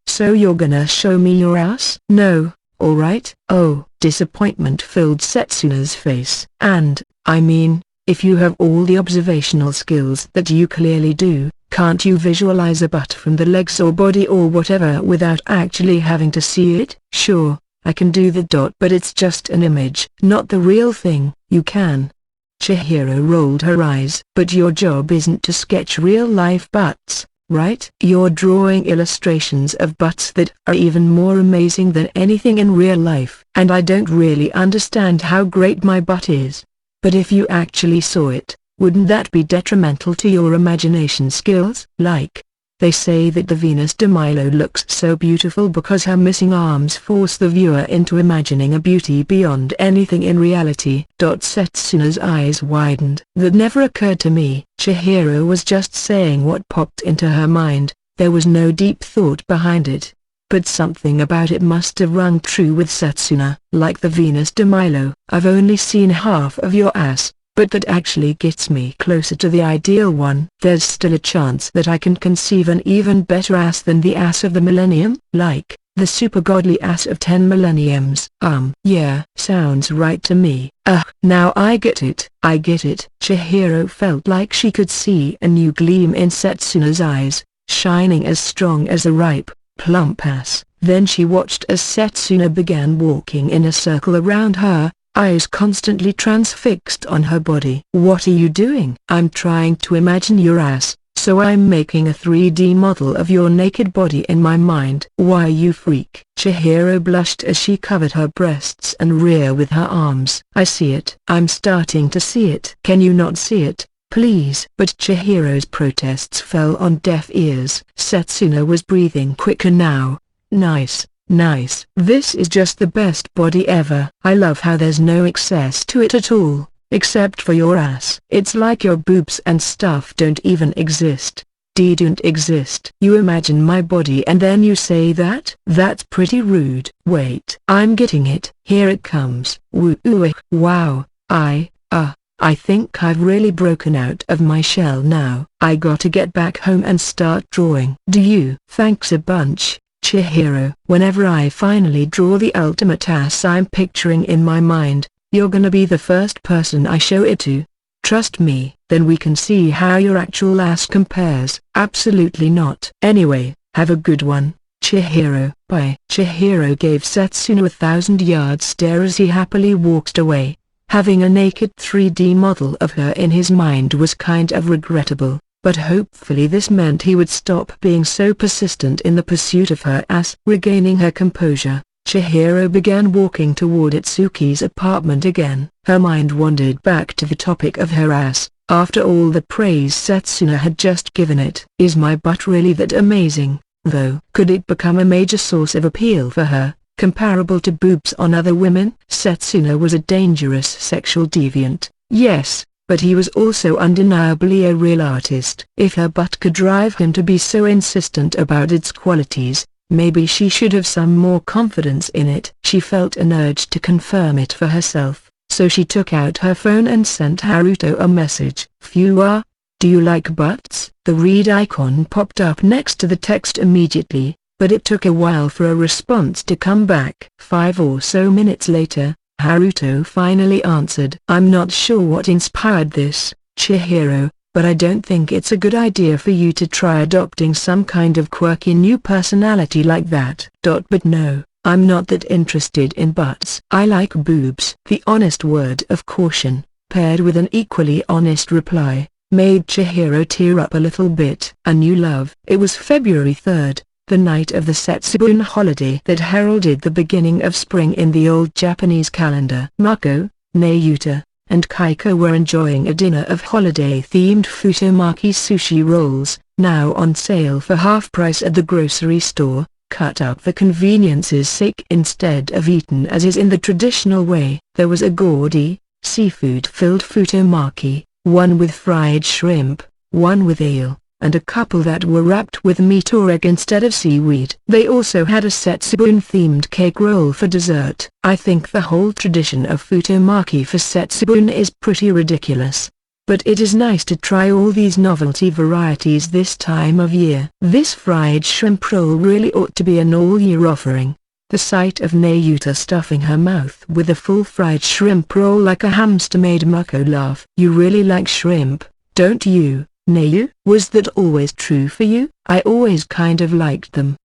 So you're gonna show me your ass? No, alright. Oh, disappointment filled Setsuna's face. And, I mean, If you have all the observational skills that you clearly do, can't you visualize a butt from the legs or body or whatever without actually having to see it? Sure, I can do that. But it's just an image, not the real thing. You can. Chihiro rolled her eyes. But your job isn't to sketch real-life butts, right? You're drawing illustrations of butts that are even more amazing than anything in real life. And I don't really understand how great my butt is. But if you actually saw it, wouldn't that be detrimental to your imagination skills? Like, they say that the Venus de Milo looks so beautiful because her missing arms force the viewer into imagining a beauty beyond anything in reality. Setsuna's eyes widened. That never occurred to me. Chihiro was just saying what popped into her mind, there was no deep thought behind it. But something about it must have rung true with Setsuna. Like the Venus de Milo, I've only seen half of your ass, but that actually gets me closer to the ideal one. There's still a chance that I can conceive an even better ass than the ass of the millennium, like the super godly ass of 10 millenniums. Yeah, sounds right to me. Now I get it. I get it. Chihiro felt like she could see a new gleam in Setsuna's eyes, shining as strong as a ripe, plump ass. Then she watched as Setsuna began walking in a circle around her, eyes constantly transfixed on her body. What are you doing? I'm trying to imagine your ass, so I'm making a 3D model of your naked body in my mind. Why, you freak? Chihiro blushed as she covered her breasts and rear with her arms. I see it. I'm starting to see it. Can you not see it, please? But Chihiro's protests fell on deaf ears. Setsuna was breathing quicker now. Nice. Nice. This is just the best body ever. I love how there's no excess to it at all, except for your ass. It's like your boobs and stuff don't even exist. Don't exist. You imagine my body and then you say that? That's pretty rude. Wait. I'm getting it. Here it comes. Wow. I think I've really broken out of my shell now. I gotta get back home and start drawing. Do you? Thanks a bunch, Chihiro. Whenever I finally draw the ultimate ass I'm picturing in my mind, you're gonna be the first person I show it to. Trust me. Then we can see how your actual ass compares. Absolutely not. Anyway, have a good one, Chihiro. Bye. Chihiro gave Setsuna a 1,000-yard stare as he happily walked away. Having a naked 3D model of her in his mind was kind of regrettable. But hopefully this meant he would stop being so persistent in the pursuit of her ass. Regaining her composure, Chihiro began walking toward Itsuki's apartment again. Her mind wandered back to the topic of her ass, after all the praise Setsuna had just given it. Is my butt really that amazing, though? Could it become a major source of appeal for her, comparable to boobs on other women? Setsuna was a dangerous sexual deviant, yes, but he was also undeniably a real artist. If her butt could drive him to be so insistent about its qualities, maybe she should have some more confidence in it. She felt an urge to confirm it for herself, so she took out her phone and sent Haruto a message. Phew, do you like butts? The read icon popped up next to the text immediately, but it took a while for a response to come back. 5 or so minutes later, Haruto finally answered. I'm not sure what inspired this, Chihiro, but I don't think it's a good idea for you to try adopting some kind of quirky new personality like that. But no, I'm not that interested in butts. I like boobs. The honest word of caution, paired with an equally honest reply, made Chihiro tear up a little bit. A new love. It was February 3rd. The night of the Setsubun holiday that heralded the beginning of spring in the old Japanese calendar. Mako, Nayuta, and Kaiko were enjoying a dinner of holiday-themed futomaki sushi rolls, now on sale for half price at the grocery store, cut up for convenience's sake instead of eaten as is in the traditional way. There was a gaudy, seafood-filled futomaki, one with fried shrimp, one with ale, and a couple that were wrapped with meat or egg instead of seaweed. They also had a Setsubun-themed cake roll for dessert. I think the whole tradition of futomaki for Setsubun is pretty ridiculous. But it is nice to try all these novelty varieties this time of year. This fried shrimp roll really ought to be an all-year offering. The sight of Nayuta stuffing her mouth with a full fried shrimp roll like a hamster made Mako laugh. You really like shrimp, don't you, Nayu? Was that always true for you? I always kind of liked them.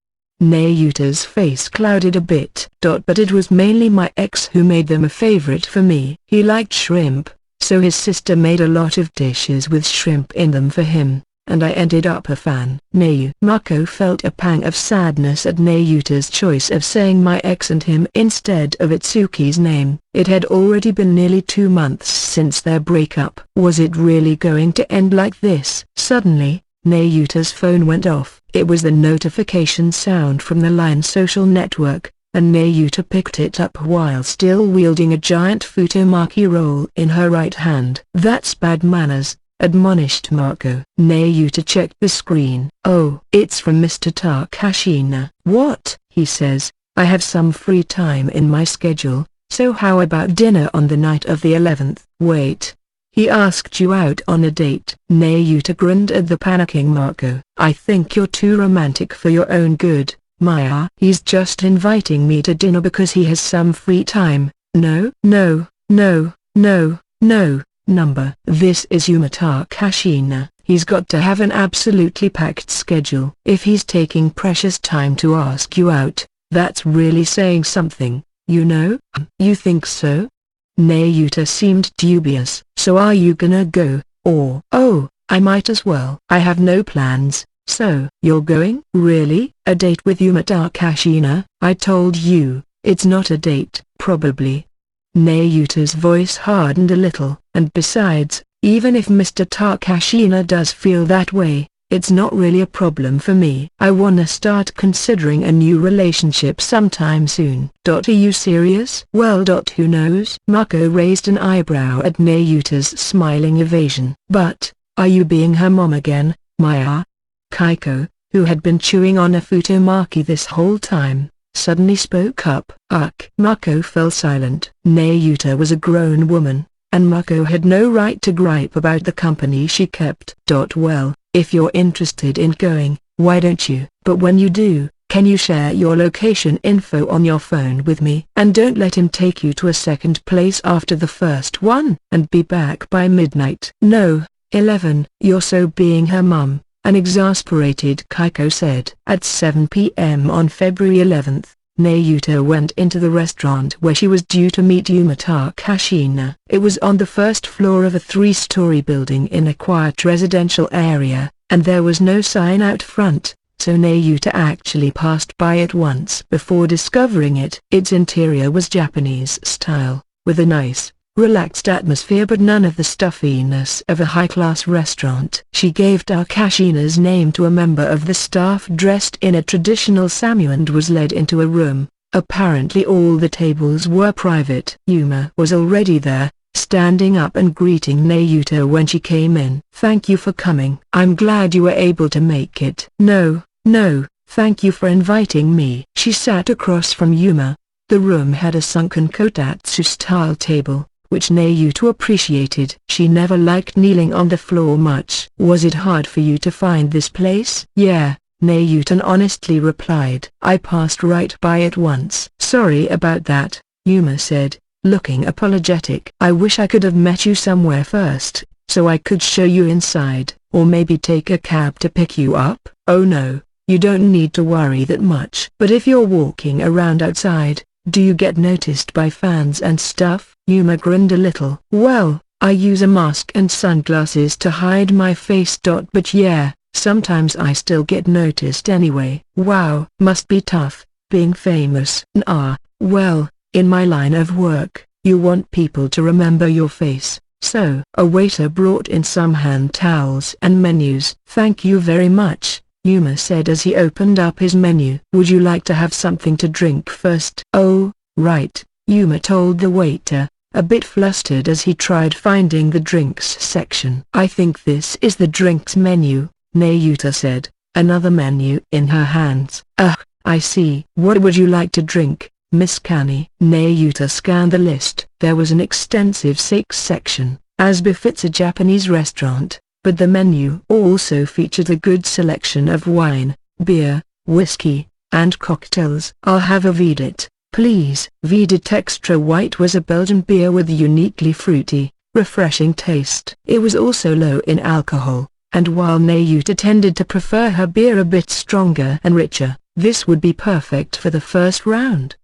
Nayuta's face clouded a bit. But it was mainly my ex who made them a favorite for me. He liked shrimp, so his sister made a lot of dishes with shrimp in them for him, and I ended up a fan. Nayu. Mako felt a pang of sadness at Nayuta's choice of saying my ex and him instead of Itsuki's name. It had already been nearly 2 months since their breakup. Was it really going to end like this? Suddenly, Nayuta's phone went off. It was the notification sound from the Line social network, and Nayuta picked it up while still wielding a giant futomaki roll in her right hand. That's bad manners, admonished Mako. Nayuta checked the screen. Oh, it's from Mr. Takashina. What? He says, I have some free time in my schedule, so how about dinner on the night of the 11th? Wait. He asked you out on a date. Nayuta grinned at the panicking Mako. I think you're too romantic for your own good, Maya. He's just inviting me to dinner because he has some free time. No, no, no, no, no, number. This is Yuma Takashina. He's got to have an absolutely packed schedule. If he's taking precious time to ask you out, that's really saying something, you know? You think so? Nayuta seemed dubious. So are you gonna go, or? Oh, I might as well. I have no plans. So, you're going? Really? A date with Yuma Takashina? I told you, it's not a date. Probably. Nayuta's voice hardened a little. And besides, even if Mr. Takashina does feel that way, it's not really a problem for me. I wanna start considering a new relationship sometime soon. Are you serious? Well, who knows? Mako raised an eyebrow at Nayuta's smiling evasion. But, are you being her mom again, Maya? Kaiko, who had been chewing on a futomaki this whole time, suddenly spoke up. Ugh. Mako fell silent. Nayuta was a grown woman, and Mako had no right to gripe about the company she kept. Well, if you're interested in going, why don't you? But when you do, can you share your location info on your phone with me? And don't let him take you to a second place after the first one. And be back by midnight. No, 11. You're so being her mum, an exasperated Kaiko said. At 7 p.m. on February 11th, Nayuta went into the restaurant where she was due to meet Yuma Takashina. It was on the first floor of a 3-story building in a quiet residential area, and there was no sign out front, so Nayuta actually passed by it once before discovering it. Its interior was Japanese style, with a nice, relaxed atmosphere but none of the stuffiness of a high-class restaurant. She gave Takashina's name to a member of the staff dressed in a traditional samu and was led into a room. Apparently all the tables were private. Yuma was already there, standing up and greeting Nayuta when she came in. Thank you for coming. I'm glad you were able to make it. No, thank you for inviting me. She sat across from Yuma. The room had a sunken kotatsu-style table, which Nayuta appreciated. She never liked kneeling on the floor much. Was it hard for you to find this place? Yeah, Nayuta honestly replied. I passed right by it once. Sorry about that, Yuma said, looking apologetic. I wish I could have met you somewhere first, so I could show you inside, or maybe take a cab to pick you up. Oh no, you don't need to worry that much. But if you're walking around outside, do you get noticed by fans and stuff? Yuma grinned a little. Well, I use a mask and sunglasses to hide my face. But yeah, sometimes I still get noticed anyway. Wow, must be tough, being famous. Well, in my line of work, you want people to remember your face, so. A waiter brought in some hand towels and menus. Thank you very much, Yuma said as he opened up his menu. Would you like to have something to drink first? Oh, right, Yuma told the waiter, a bit flustered as he tried finding the drinks section. I think this is the drinks menu, Nayuta said, another menu in her hands. I see. What would you like to drink, Miss Kani? Nayuta scanned the list. There was an extensive sake section, as befits a Japanese restaurant, but the menu also featured a good selection of wine, beer, whiskey, And cocktails. I'll have a Vedit, please. Vedit Extra White was a Belgian beer with a uniquely fruity, refreshing taste. It was also low in alcohol, and while Nayuta tended to prefer her beer a bit stronger and richer, this would be perfect for the first round.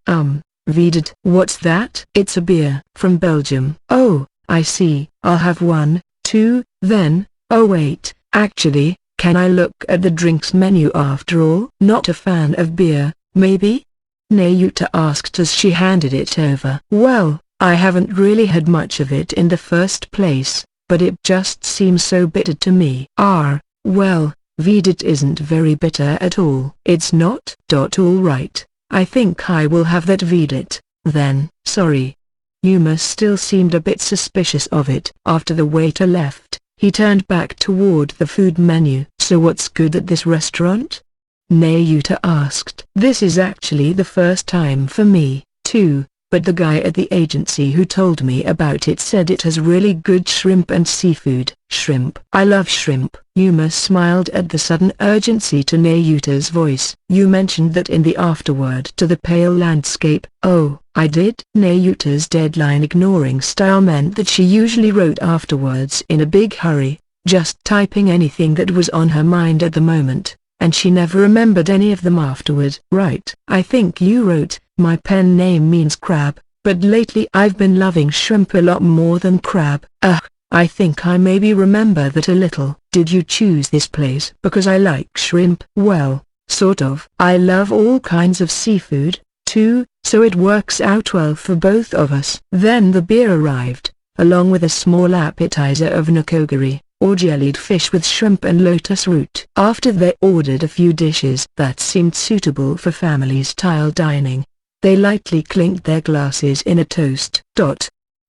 Vedit. What's that? It's a beer. From Belgium. Oh, I see. I'll have one, too, then. Oh wait, actually, can I look at the drinks menu after all? Not a fan of beer, maybe? Nayuta asked as she handed it over. Well, I haven't really had much of it in the first place, but it just seems so bitter to me. Well, Vedit isn't very bitter at all. It's not? All right, I think I will have that Vedit, then. Sorry. Yuma still seemed a bit suspicious of it. After the waiter left, he turned back toward the food menu. So what's good at this restaurant? Nayuta asked. This is actually the first time for me, too, but the guy at the agency who told me about it said it has really good shrimp and seafood. Shrimp. I love shrimp. Yuma smiled at the sudden urgency to Nayuta's voice. You mentioned that in the afterword to the pale landscape. Oh, I did? Nayuta's deadline ignoring style meant that she usually wrote afterwards in a big hurry, just typing anything that was on her mind at the moment, and she never remembered any of them afterward. Right. I think you wrote, my pen name means crab, but lately I've been loving shrimp a lot more than crab. I think I maybe remember that a little. Did you choose this place because I like shrimp? Well, sort of. I love all kinds of seafood, too, so it works out well for both of us. Then the beer arrived, along with a small appetizer of nokogiri, or jellied fish with shrimp and lotus root. After they ordered a few dishes that seemed suitable for family-style dining, they lightly clinked their glasses in a toast.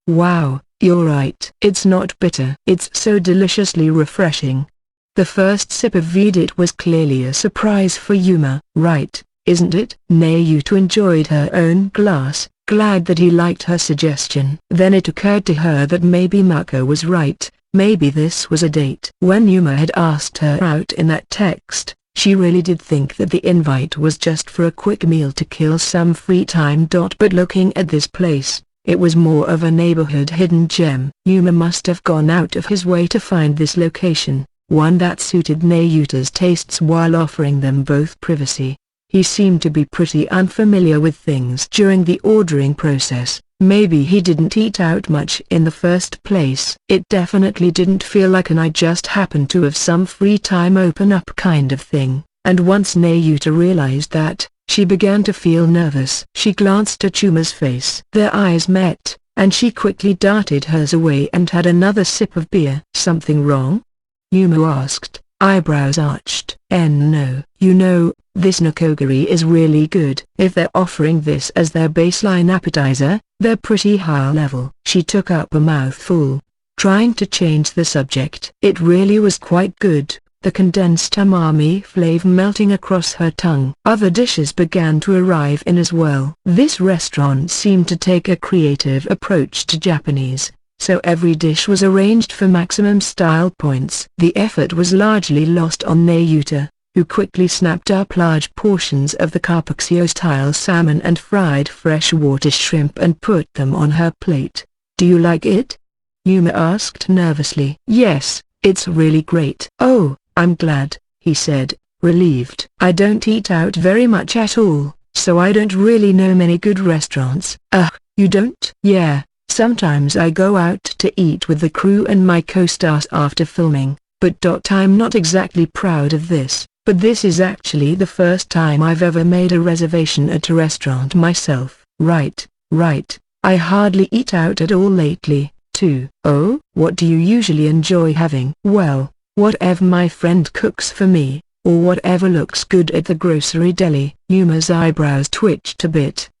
Wow, you're right. It's not bitter. It's so deliciously refreshing. The first sip of Vedit was clearly a surprise for Yuma. Right, isn't it? Nayuta enjoyed her own glass, glad that he liked her suggestion. Then it occurred to her that maybe Mako was right. Maybe this was a date. When Yuma had asked her out in that text, she really did think that the invite was just for a quick meal to kill some free time. But looking at this place, it was more of a neighborhood hidden gem. Yuma must have gone out of his way to find this location, one that suited Nayuta's tastes while offering them both privacy. He seemed to be pretty unfamiliar with things during the ordering process. Maybe he didn't eat out much in the first place. It definitely didn't feel like an I just happened to have some free time open up kind of thing, and once Nayuta realized that, she began to feel nervous. She glanced at Yuma's face. Their eyes met, and she quickly darted hers away and had another sip of beer. Something wrong? Yuma asked, eyebrows arched. No. You know, this nokogiri is really good. If they're offering this as their baseline appetizer, they're pretty high level. She took up a mouthful, trying to change the subject. It really was quite good, the condensed umami flavor melting across her tongue. Other dishes began to arrive in as well. This restaurant seemed to take a creative approach to Japanese, so every dish was arranged for maximum style points. The effort was largely lost on Nayuta, who quickly snapped up large portions of the Carpaccio-style salmon and fried freshwater shrimp and put them on her plate. Do you like it? Yuma asked nervously. Yes, it's really great. Oh, I'm glad, he said, relieved. I don't eat out very much at all, so I don't really know many good restaurants. You don't? Yeah, sometimes I go out to eat with the crew and my co-stars after filming, but I'm not exactly proud of this. But this is actually the first time I've ever made a reservation at a restaurant myself. Right. I hardly eat out at all lately, too. Oh? What do you usually enjoy having? Well, whatever my friend cooks for me, or whatever looks good at the grocery deli. Yuma's eyebrows twitched a bit.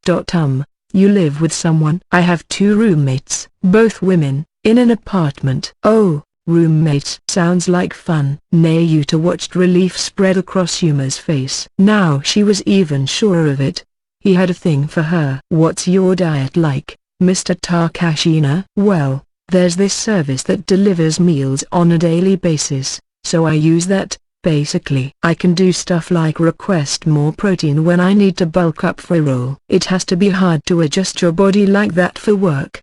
You live with someone? I have 2 roommates, both women, in an apartment. Oh. Roommates. Sounds like fun. Nayuta watched relief spread across Yuma's face. Now she was even surer of it. He had a thing for her. What's your diet like, Mr. Takashina? Well, there's this service that delivers meals on a daily basis, so I use that, Basically, I can do stuff like request more protein when I need to bulk up for a role. It has to be hard to adjust your body like that for work.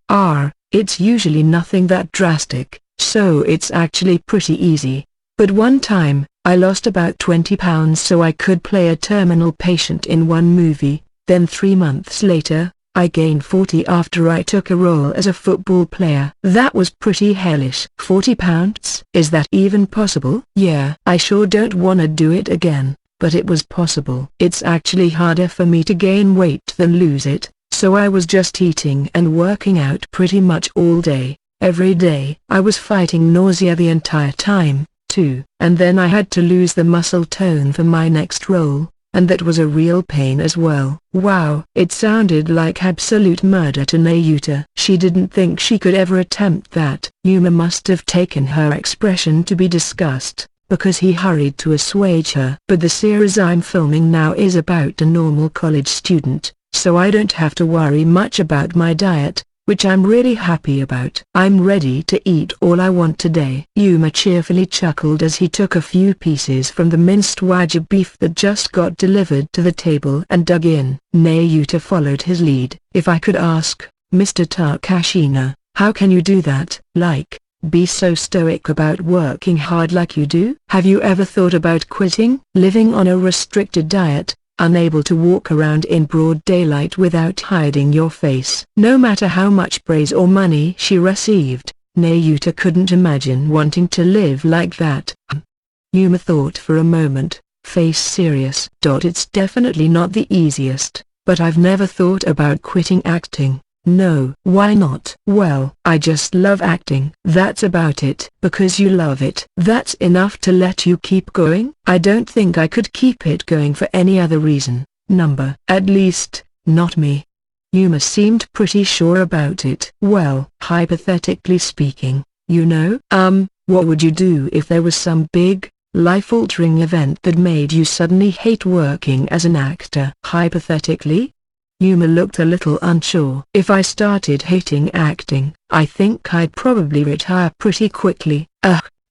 It's usually nothing that drastic, so it's actually pretty easy. But one time, I lost about 20 pounds so I could play a terminal patient in one movie. Then 3 months later, I gained 40 after I took a role as a football player. That was pretty hellish. 40 pounds? Is that even possible? Yeah. I sure don't wanna do it again, but it was possible. It's actually harder for me to gain weight than lose it, so I was just eating and working out pretty much all day, every day. I was fighting nausea the entire time, too. And then I had to lose the muscle tone for my next role, and that was a real pain as well. Wow. It sounded like absolute murder to Nayuta. She didn't think she could ever attempt that. Yuma must have taken her expression to be disgust, because he hurried to assuage her. But the series I'm filming now is about a normal college student, so I don't have to worry much about my diet, which I'm really happy about. I'm ready to eat all I want today. Yuma cheerfully chuckled as he took a few pieces from the minced wagyu beef that just got delivered to the table and dug in. Nayuta followed his lead. If I could ask, Mr. Takashina, how can you do that? Like, be so stoic about working hard like you do? Have you ever thought about quitting? Living on a restricted diet, unable to walk around in broad daylight without hiding your face. No matter how much praise or money she received, Nayuta couldn't imagine wanting to live like that. Yuma thought for a moment, face serious. It's definitely not the easiest, but I've never thought about quitting acting. No. Why not? Well, I just love acting. That's about it. Because you love it. That's enough to let you keep going? I don't think I could keep it going for any other reason. At least, not me. Yuma seemed pretty sure about it. Well, hypothetically speaking, what would you do if there was some big, life-altering event that made you suddenly hate working as an actor? Hypothetically? Yuma looked a little unsure. If I started hating acting, I think I'd probably retire pretty quickly.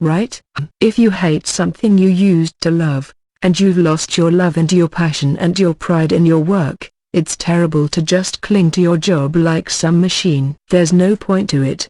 Right? If you hate something you used to love, and you've lost your love and your passion and your pride in your work, it's terrible to just cling to your job like some machine. There's no point to it.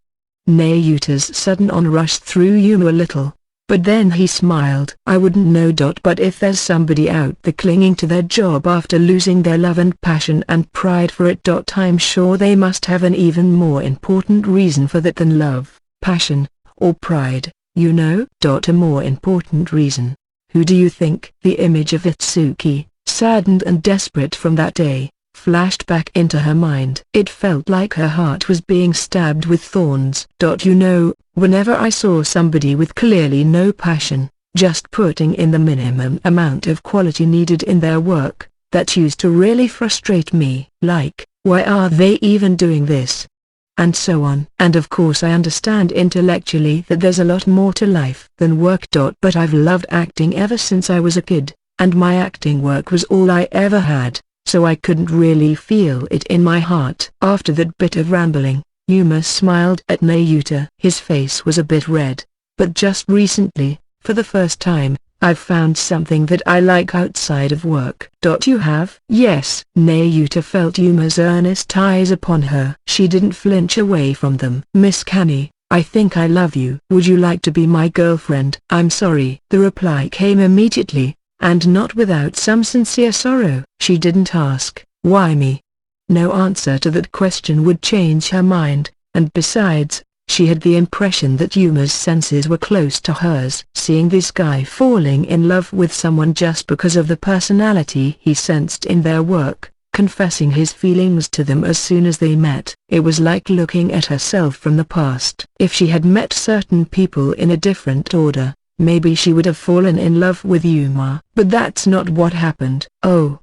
Nayuta's sudden onrush threw Yuma a little, but then he smiled. I wouldn't know. But if there's somebody out there clinging to their job after losing their love and passion and pride for it, I'm sure they must have an even more important reason for that than love, passion, or pride, A more important reason. Who do you think? The image of Itsuki, saddened and desperate from that day, flashed back into her mind. It felt like her heart was being stabbed with thorns. Whenever I saw somebody with clearly no passion, just putting in the minimum amount of quality needed in their work, that used to really frustrate me. Like, why are they even doing this? And so on. And of course I understand intellectually that there's a lot more to life than work. But I've loved acting ever since I was a kid, and my acting work was all I ever had, so I couldn't really feel it in my heart. After that bit of rambling, Yuma smiled at Nayuta. His face was a bit red, but just recently, for the first time, I've found something that I like outside of work. You have? Yes. Nayuta felt Yuma's earnest eyes upon her. She didn't flinch away from them. Miss Kani, I think I love you. Would you like to be my girlfriend? I'm sorry. The reply came immediately, and not without some sincere sorrow. She didn't ask, why me? No answer to that question would change her mind, and besides, she had the impression that Yuma's senses were close to hers. Seeing this guy falling in love with someone just because of the personality he sensed in their work, confessing his feelings to them as soon as they met, it was like looking at herself from the past. If she had met certain people in a different order, maybe she would have fallen in love with Yuma. But that's not what happened. Oh.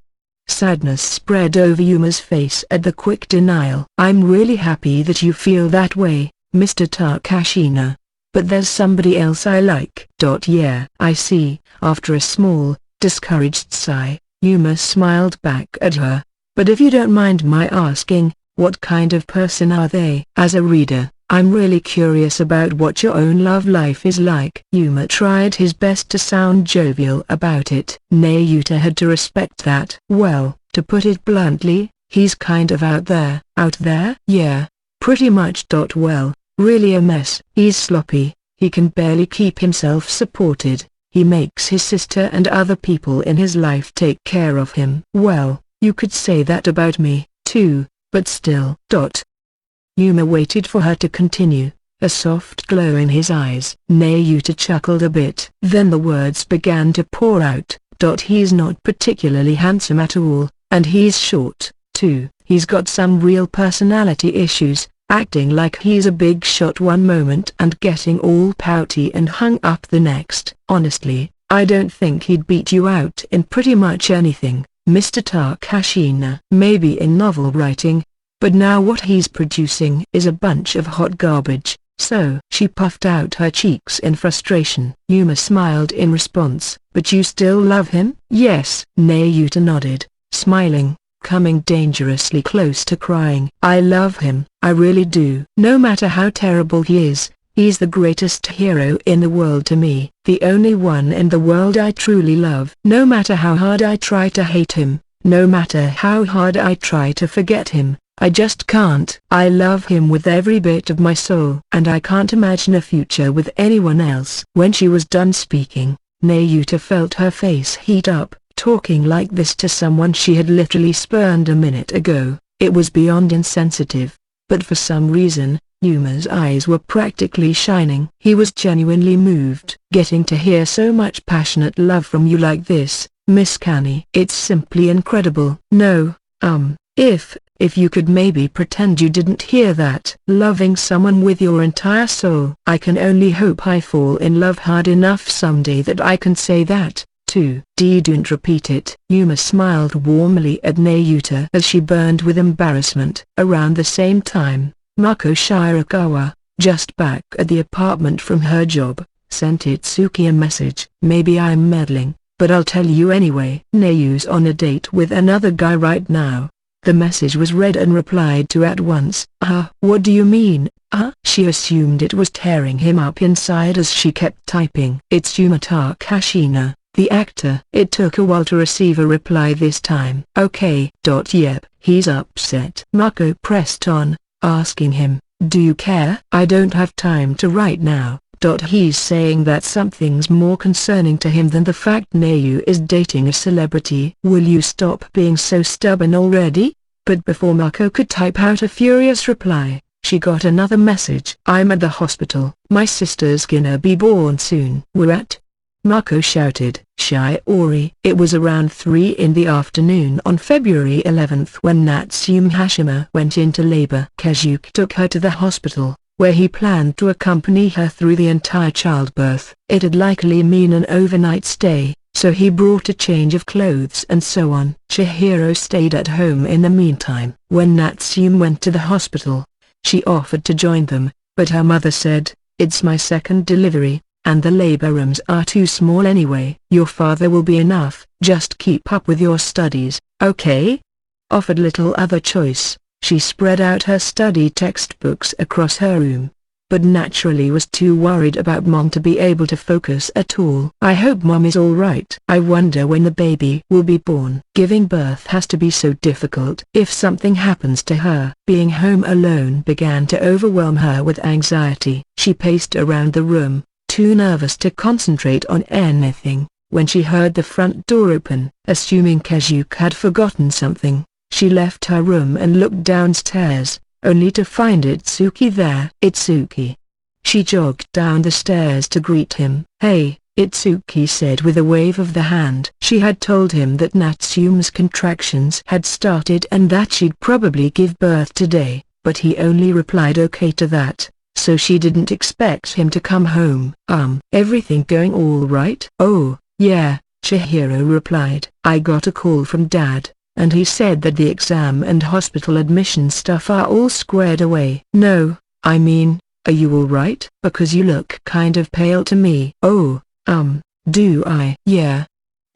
Sadness spread over Yuma's face at the quick denial. I'm really happy that you feel that way, Mr. Takashina. But there's somebody else I like. Yeah, I see. After a small, discouraged sigh, Yuma smiled back at her. But if you don't mind my asking, what kind of person are they? As a reader, I'm really curious about what your own love life is like." Yuma tried his best to sound jovial about it. Nayuta had to respect that. "Well, to put it bluntly, he's kind of out there." "Out there?" "Yeah, pretty much. Well, really a mess. He's sloppy, he can barely keep himself supported, he makes his sister and other people in his life take care of him." "Well, you could say that about me, too, but still." Yuma waited for her to continue, a soft glow in his eyes. Nayuta chuckled a bit. Then the words began to pour out. "He's not particularly handsome at all, and he's short, too. He's got some real personality issues, acting like he's a big shot one moment and getting all pouty and hung up the next. Honestly, I don't think he'd beat you out in pretty much anything, Mr. Takashina. Maybe in novel writing, but now what he's producing is a bunch of hot garbage." "So?" She puffed out her cheeks in frustration. Yuma smiled in response. "But you still love him?" "Yes." Nayuta nodded, smiling, coming dangerously close to crying. "I love him, I really do. No matter how terrible he is, he's the greatest hero in the world to me. The only one in the world I truly love. No matter how hard I try to hate him, no matter how hard I try to forget him, I just can't. I love him with every bit of my soul. And I can't imagine a future with anyone else." When she was done speaking, Nayuta felt her face heat up. Talking like this to someone she had literally spurned a minute ago, it was beyond insensitive. But for some reason, Yuma's eyes were practically shining. He was genuinely moved. "Getting to hear so much passionate love from you like this, Miss Canny. It's simply incredible." "No, if you could maybe pretend you didn't hear that." "Loving someone with your entire soul. I can only hope I fall in love hard enough someday that I can say that, too." "Don't repeat it." Yuma smiled warmly at Nayuta as she burned with embarrassment. Around the same time, Mako Shirakawa, just back at the apartment from her job, sent Itsuki a message. "Maybe I'm meddling, but I'll tell you anyway. Nayu's on a date with another guy right now." The message was read and replied to at once. What do you mean, She assumed it was tearing him up inside as she kept typing. "It's Yuma Takashina, the actor." It took a while to receive a reply this time. "Okay. Yep, he's upset." Mako pressed on, asking him, "Do you care?" "I don't have time to write now. He's saying that something's more concerning to him than the fact Nayu is dating a celebrity." "Will you stop being so stubborn already?" But before Mako could type out a furious reply, she got another message. "I'm at the hospital. My sister's gonna be born soon." "We're at?" Mako shouted. Shiori. It was around 3 in the afternoon on February 11th when Natsume Hashima went into labor. Kazuki took her to the hospital, where he planned to accompany her through the entire childbirth. It'd likely mean an overnight stay, so he brought a change of clothes and so on. Chihiro stayed at home in the meantime. When Natsume went to the hospital, she offered to join them, but her mother said, "It's my second delivery, and the labor rooms are too small anyway." "Your father will be enough. Just keep up with your studies, okay?" Offered little other choice, she spread out her study textbooks across her room, but naturally was too worried about Mom to be able to focus at all. "I hope Mom is all right. I wonder when the baby will be born. Giving birth has to be so difficult. If something happens to her." Being home alone began to overwhelm her with anxiety. She paced around the room, too nervous to concentrate on anything, when she heard the front door open. Assuming Kazuki had forgotten something, she left her room and looked downstairs, only to find Itsuki there. "Itsuki." She jogged down the stairs to greet him. "Hey," Itsuki said with a wave of the hand. She had told him that Natsume's contractions had started and that she'd probably give birth today, but he only replied okay to that, so she didn't expect him to come home. Everything going all right?" "Oh, yeah," Chihiro replied. "I got a call from Dad, and he said that the exam and hospital admission stuff are all squared away." "No, I mean, are you all right? Because you look kind of pale to me." "Oh, do I?" "Yeah."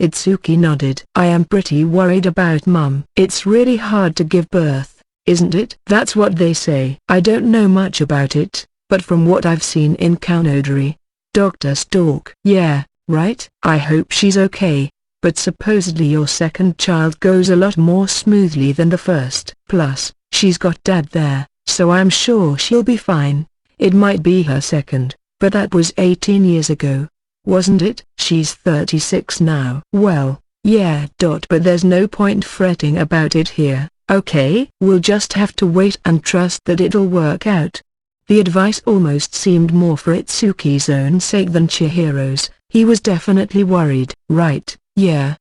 Itsuki nodded. "I am pretty worried about Mom. It's really hard to give birth, isn't it? That's what they say. I don't know much about it, but from what I've seen in Kanodari, Dr. Stork. Yeah, right? I hope she's okay. But supposedly your second child goes a lot more smoothly than the first. Plus, she's got Dad there, so I'm sure she'll be fine. It might be her second, but that was 18 years ago, wasn't it? She's 36 now. Well, yeah. But there's no point fretting about it here, okay? We'll just have to wait and trust that it'll work out. The advice almost seemed more for Itsuki's own sake than Chihiro's. He was definitely worried. Right, yeah.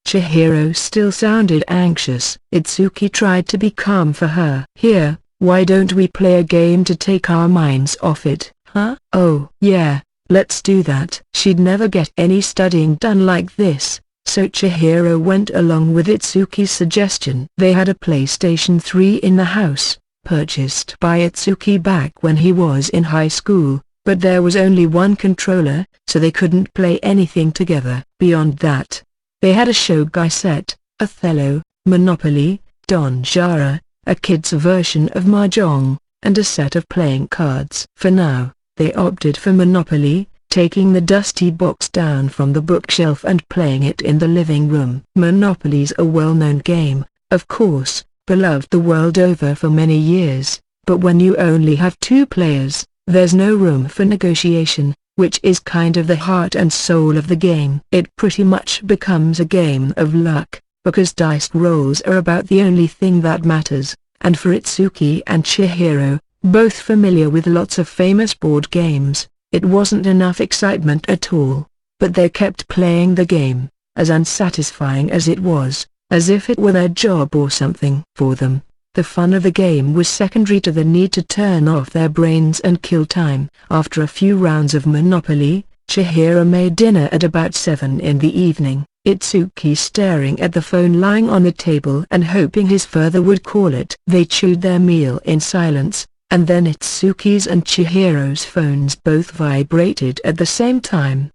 Chihiro still sounded anxious. Itsuki tried to be calm for her. Here, why don't we play a game to take our minds off it, huh? Oh, yeah, let's do that. She'd never get any studying done like this, so Chihiro went along with Itsuki's suggestion. They had a PlayStation 3 in the house, purchased by Itsuki back when he was in high school, but there was only one controller, so they couldn't play anything together. Beyond that, they had a Shogai set, Othello, Monopoly, Don Jara, a kid's version of Mahjong, and a set of playing cards. For now, they opted for Monopoly, taking the dusty box down from the bookshelf and playing it in the living room. Monopoly's a well-known game, of course, beloved the world over for many years, but when you only have two players, there's no room for negotiation, which is kind of the heart and soul of the game. It pretty much becomes a game of luck, because dice rolls are about the only thing that matters, and for Itsuki and Chihiro, both familiar with lots of famous board games, it wasn't enough excitement at all. But they kept playing the game, as unsatisfying as it was, as if it were their job or something. For them, the fun of the game was secondary to the need to turn off their brains and kill time. After a few rounds of Monopoly, Chihiro made dinner at about 7 in the evening. Itsuki staring at the phone lying on the table and hoping his father would call it. They chewed their meal in silence, and then Itsuki's and Chihiro's phones both vibrated at the same time!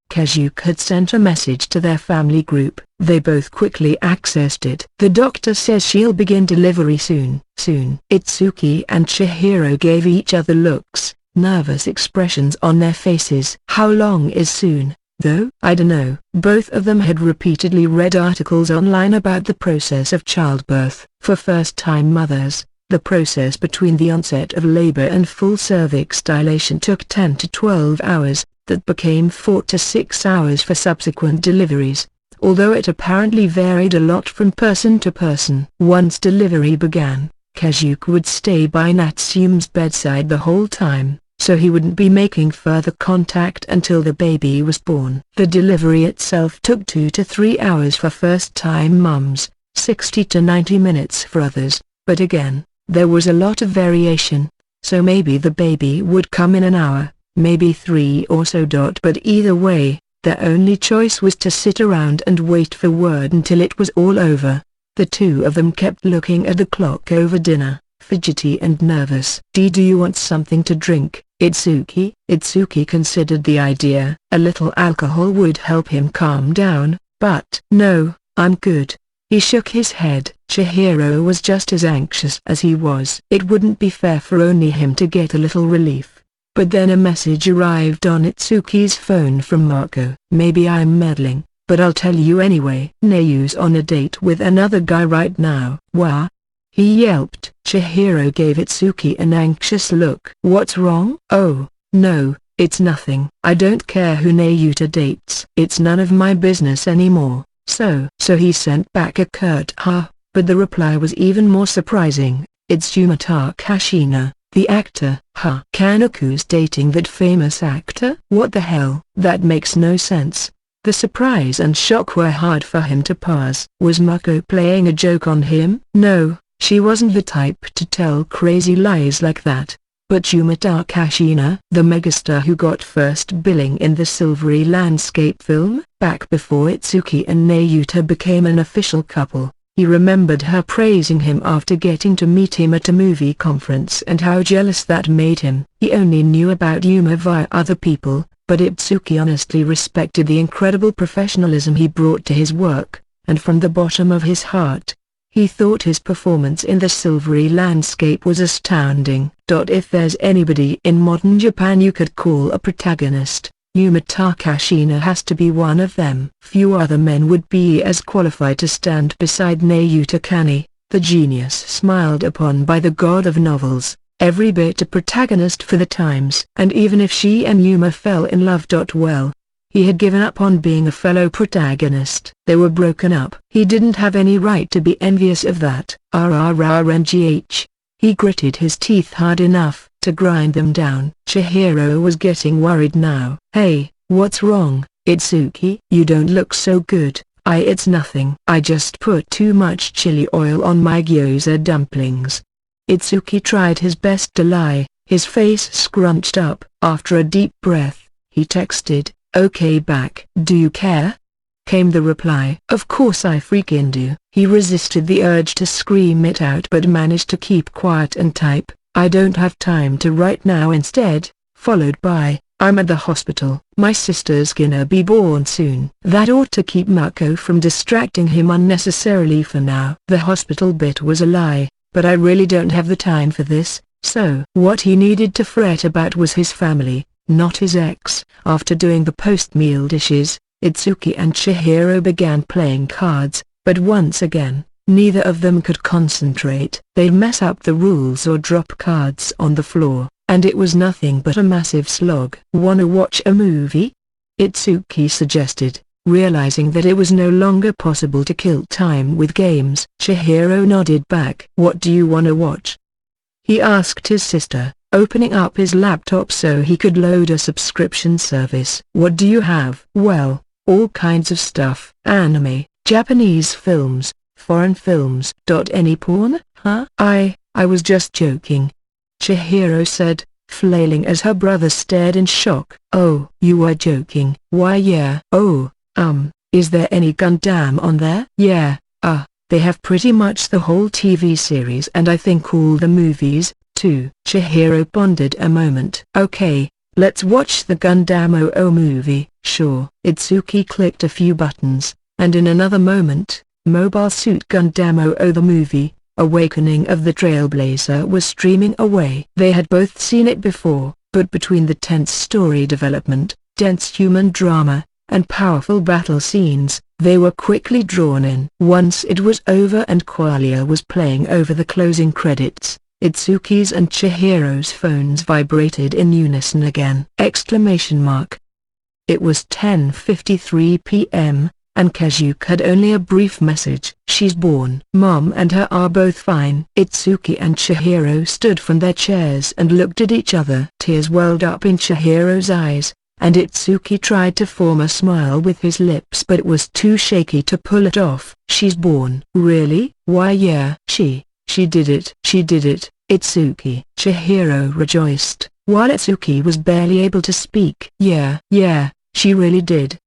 Kazuka had sent a message to their family group. They both quickly accessed it. The doctor says she'll begin delivery soon. Itsuki and Chihiro gave each other looks, nervous expressions on their faces. How long is soon, though? I dunno. Both of them had repeatedly read articles online about the process of childbirth. For first-time mothers, the process between the onset of labor and full cervix dilation took 10 to 12 hours, that became 4 to 6 hours for subsequent deliveries, although it apparently varied a lot from person to person. Once delivery began, Kazuka would stay by Natsume's bedside the whole time, so he wouldn't be making further contact until the baby was born. The delivery itself took 2 to 3 hours for first-time mums, 60 to 90 minutes for others, but again, there was a lot of variation, so maybe the baby would come in an hour, maybe 3 or so. But either way, their only choice was to sit around and wait for word until it was all over. The two of them kept looking at the clock over dinner, fidgety and nervous. Do you want something to drink, Itsuki? Itsuki considered the idea. A little alcohol would help him calm down, but no, I'm good. He shook his head. Chihiro was just as anxious as he was. It wouldn't be fair for only him to get a little relief. But then a message arrived on Itsuki's phone from Marco. Maybe I'm meddling, but I'll tell you anyway. Nayu's on a date with another guy right now. Wha? He yelped. Chihiro gave Itsuki an anxious look. What's wrong? Oh, no, it's nothing. I don't care who Nayuta dates. It's none of my business anymore. So he sent back a curt "huh," but the reply was even more surprising. It's Yumata Kashina, the actor. Huh? Kanaku's dating that famous actor? What the hell? That makes no sense. The surprise and shock were hard for him to pass. Was Mako playing a joke on him? No, she wasn't the type to tell crazy lies like that. But Yumata Kashina, the megastar who got first billing in the Silvery Landscape film, back before Itsuki and Nayuta became an official couple, he remembered her praising him after getting to meet him at a movie conference and how jealous that made him. He only knew about Yuma via other people, but Itsuki honestly respected the incredible professionalism he brought to his work, and from the bottom of his heart, He thought his performance in the silvery landscape was astounding. If there's anybody in modern Japan you could call a protagonist, Yuma Takashina has to be one of them. Few other men would be as qualified to stand beside Nayuta Kani, the genius smiled upon by the god of novels, every bit a protagonist for the times. And even if she and Yuma fell in love, well, he had given up on being a fellow protagonist. They were broken up. He didn't have any right to be envious of that. RRRNGH. He gritted his teeth hard enough to grind them down. Chihiro was getting worried now. Hey, what's wrong, Itsuki? You don't look so good. It's nothing. I just put too much chili oil on my gyoza dumplings. Itsuki tried his best to lie, his face scrunched up. After a deep breath, he texted, "Okay back." "Do you care?" came the reply. "Of course I freaking do." He resisted the urge to scream it out but managed to keep quiet and type, "I don't have time to write now," instead, followed by, "I'm at the hospital. My sister's gonna be born soon." That ought to keep Mako from distracting him unnecessarily for now. The hospital bit was a lie, but I really don't have the time for this. So what he needed to fret about was his family, not his ex. After doing the post-meal dishes, Itsuki and Chihiro began playing cards, but once again, neither of them could concentrate. They'd mess up the rules or drop cards on the floor, and it was nothing but a massive slog. "Wanna watch a movie?" Itsuki suggested, realizing that it was no longer possible to kill time with games. Chihiro nodded back. "What do you wanna watch?" he asked his sister, opening up his laptop so he could load a subscription service. "What do you have?" "Well, all kinds of stuff. Anime, Japanese films, foreign films." "Any porn, huh?" I was just joking," Chihiro said, flailing as her brother stared in shock. "Oh, you were joking." "Why yeah." "Oh, is there any Gundam on there?" "Yeah, they have pretty much the whole TV series and I think all the movies, too." Chihiro pondered a moment. "Okay, let's watch the Gundam OO movie." "Sure." Itsuki clicked a few buttons, and in another moment, Mobile Suit Gundam OO the movie, Awakening of the Trailblazer was streaming away. They had both seen it before, but between the tense story development, dense human drama, and powerful battle scenes, they were quickly drawn in. Once it was over and Qualia was playing over the closing credits, Itsuki's and Chihiro's phones vibrated in unison again. It was 10:53 p.m., and Kazuki had only a brief message. "She's born. Mom and her are both fine." Itsuki and Chihiro stood from their chairs and looked at each other. Tears welled up in Chihiro's eyes, and Itsuki tried to form a smile with his lips but was too shaky to pull it off. "She's born." "Really?" "Why yeah. She did it." "She did it, Itsuki." Chihiro rejoiced, while Itsuki was barely able to speak. Yeah, she really did."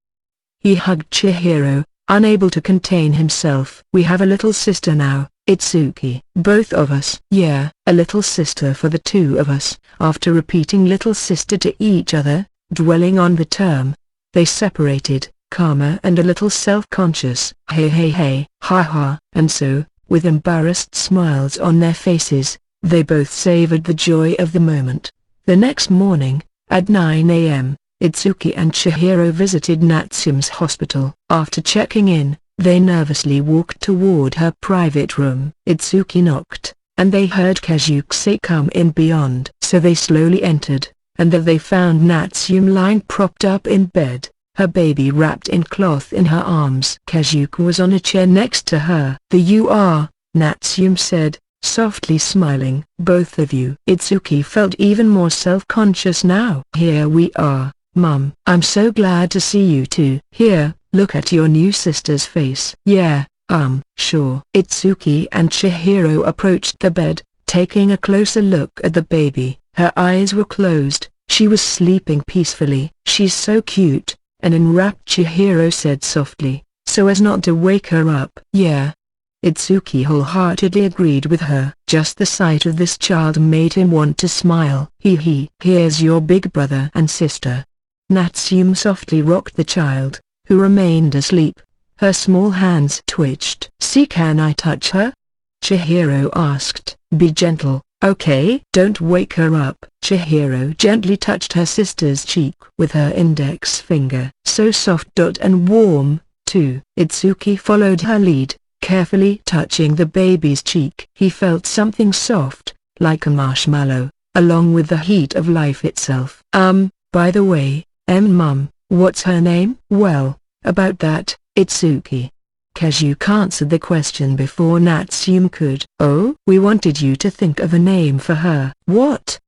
He hugged Chihiro, unable to contain himself. "We have a little sister now, Itsuki." "Both of us." "Yeah, a little sister for the two of us." After repeating little sister to each other, dwelling on the term, they separated, calmer and a little self-conscious. Hey, ha. And so, with embarrassed smiles on their faces, they both savored the joy of the moment. The next morning, at 9 a.m., Itsuki and Chihiro visited Natsume's hospital. After checking in, they nervously walked toward her private room. Itsuki knocked, and they heard Kazuki say come in beyond. So they slowly entered, and there they found Natsume lying propped up in bed, her baby wrapped in cloth in her arms. Kazuki was on a chair next to her. "There you are," Natsume said, softly smiling. "Both of you." Itsuki felt even more self-conscious now. "Here we are, Mum. I'm so glad to see you too. Here, look at your new sister's face." "Yeah, sure." Itsuki and Chihiro approached the bed, taking a closer look at the baby. Her eyes were closed, she was sleeping peacefully. "She's so cute," an enraptured Chihiro said softly, so as not to wake her up. "Yeah." Itsuki wholeheartedly agreed with her. Just the sight of this child made him want to smile. Here's your big brother and sister." Natsume softly rocked the child, who remained asleep. Her small hands twitched. "See, can I touch her?" Chihiro asked. Be gentle, okay? Don't wake her up. Chihiro gently touched her sister's cheek with her index finger. So soft and warm, too. Itsuki followed her lead, carefully touching the baby's cheek. He felt something soft, like a marshmallow, along with the heat of life itself. By the way, Mum, what's her name? Well, about that, Itsuki. Kazuki answered the question before Natsume could. Oh? We wanted you to think of a name for her. What?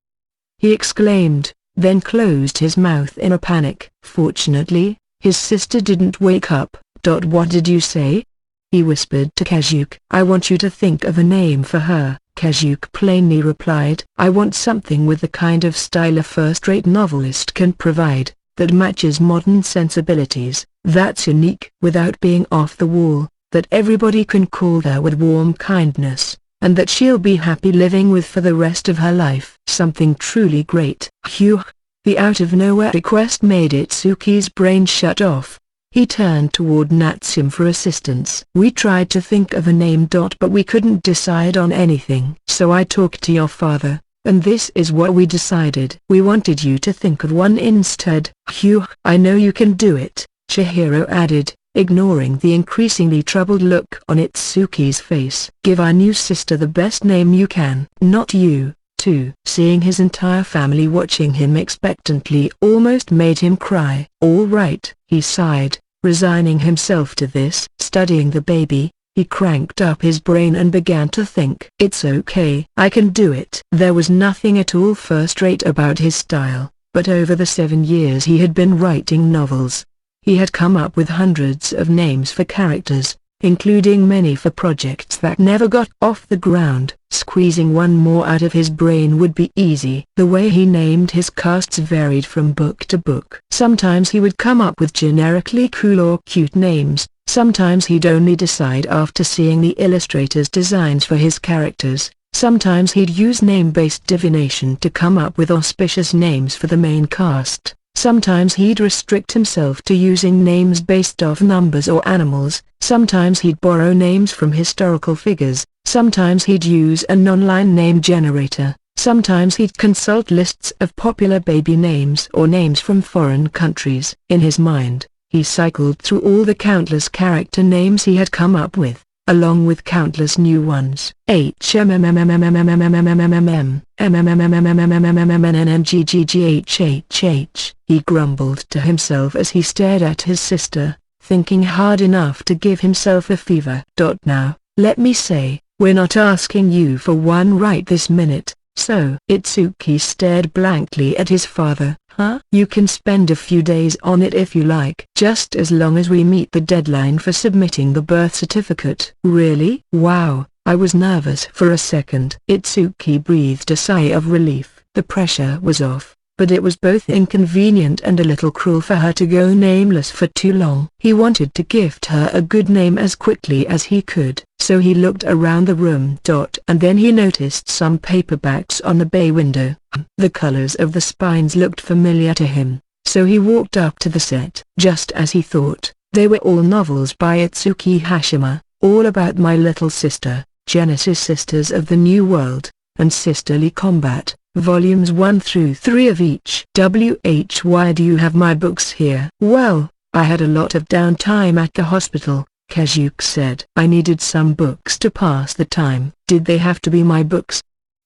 He exclaimed, then closed his mouth in a panic. Fortunately, his sister didn't wake up. What did you say? He whispered to Kazuki. I want you to think of a name for her. Kazuki plainly replied. I want something with the kind of style a first-rate novelist can provide, that matches modern sensibilities, that's unique without being off the wall, that everybody can call her with warm kindness, and that she'll be happy living with for the rest of her life. Something truly great. Phew! The out-of-nowhere request made Itsuki's brain shut off. He turned toward Natsume for assistance. We tried to think of a name. But we couldn't decide on anything. So I talked to your father, and this is what we decided. We wanted you to think of one instead. Phew! I know you can do it, Chihiro added, ignoring the increasingly troubled look on Itsuki's face. Give our new sister the best name you can. Not you, too. Seeing his entire family watching him expectantly almost made him cry. All right, he sighed, resigning himself to this. Studying the baby, he cranked up his brain and began to think. It's okay. I can do it. There was nothing at all first-rate about his style, but over the 7 years he had been writing novels, he had come up with hundreds of names for characters, including many for projects that never got off the ground. Squeezing one more out of his brain would be easy. The way he named his casts varied from book to book. Sometimes he would come up with generically cool or cute names, sometimes he'd only decide after seeing the illustrator's designs for his characters, sometimes he'd use name-based divination to come up with auspicious names for the main cast. Sometimes he'd restrict himself to using names based off numbers or animals, sometimes he'd borrow names from historical figures, sometimes he'd use an online name generator, sometimes he'd consult lists of popular baby names or names from foreign countries. In his mind, he cycled through all the countless character names he had come up with, along with countless new ones. He grumbled to himself as he stared at his sister, thinking hard enough to give himself a fever. Now, let me say, we're not asking you for one right this minute, so. Itsuki stared blankly at his father. Huh? You can spend a few days on it if you like. Just as long as we meet the deadline for submitting the birth certificate. Really? Wow, I was nervous for a second. Itsuki breathed a sigh of relief. The pressure was off, but it was both inconvenient and a little cruel for her to go nameless for too long. He wanted to gift her a good name as quickly as he could, so he looked around the room. And then he noticed some paperbacks on the bay window. The colors of the spines looked familiar to him, so he walked up to the set. Just as he thought, they were all novels by Itsuki Hashima, all about My Little Sister, Genesis Sisters of the New World, and Sisterly Combat, volumes 1 through 3 of each. Why do you have my books here? Well, I had a lot of downtime at the hospital, Kazuki said. I needed some books to pass the time. Did they have to be my books?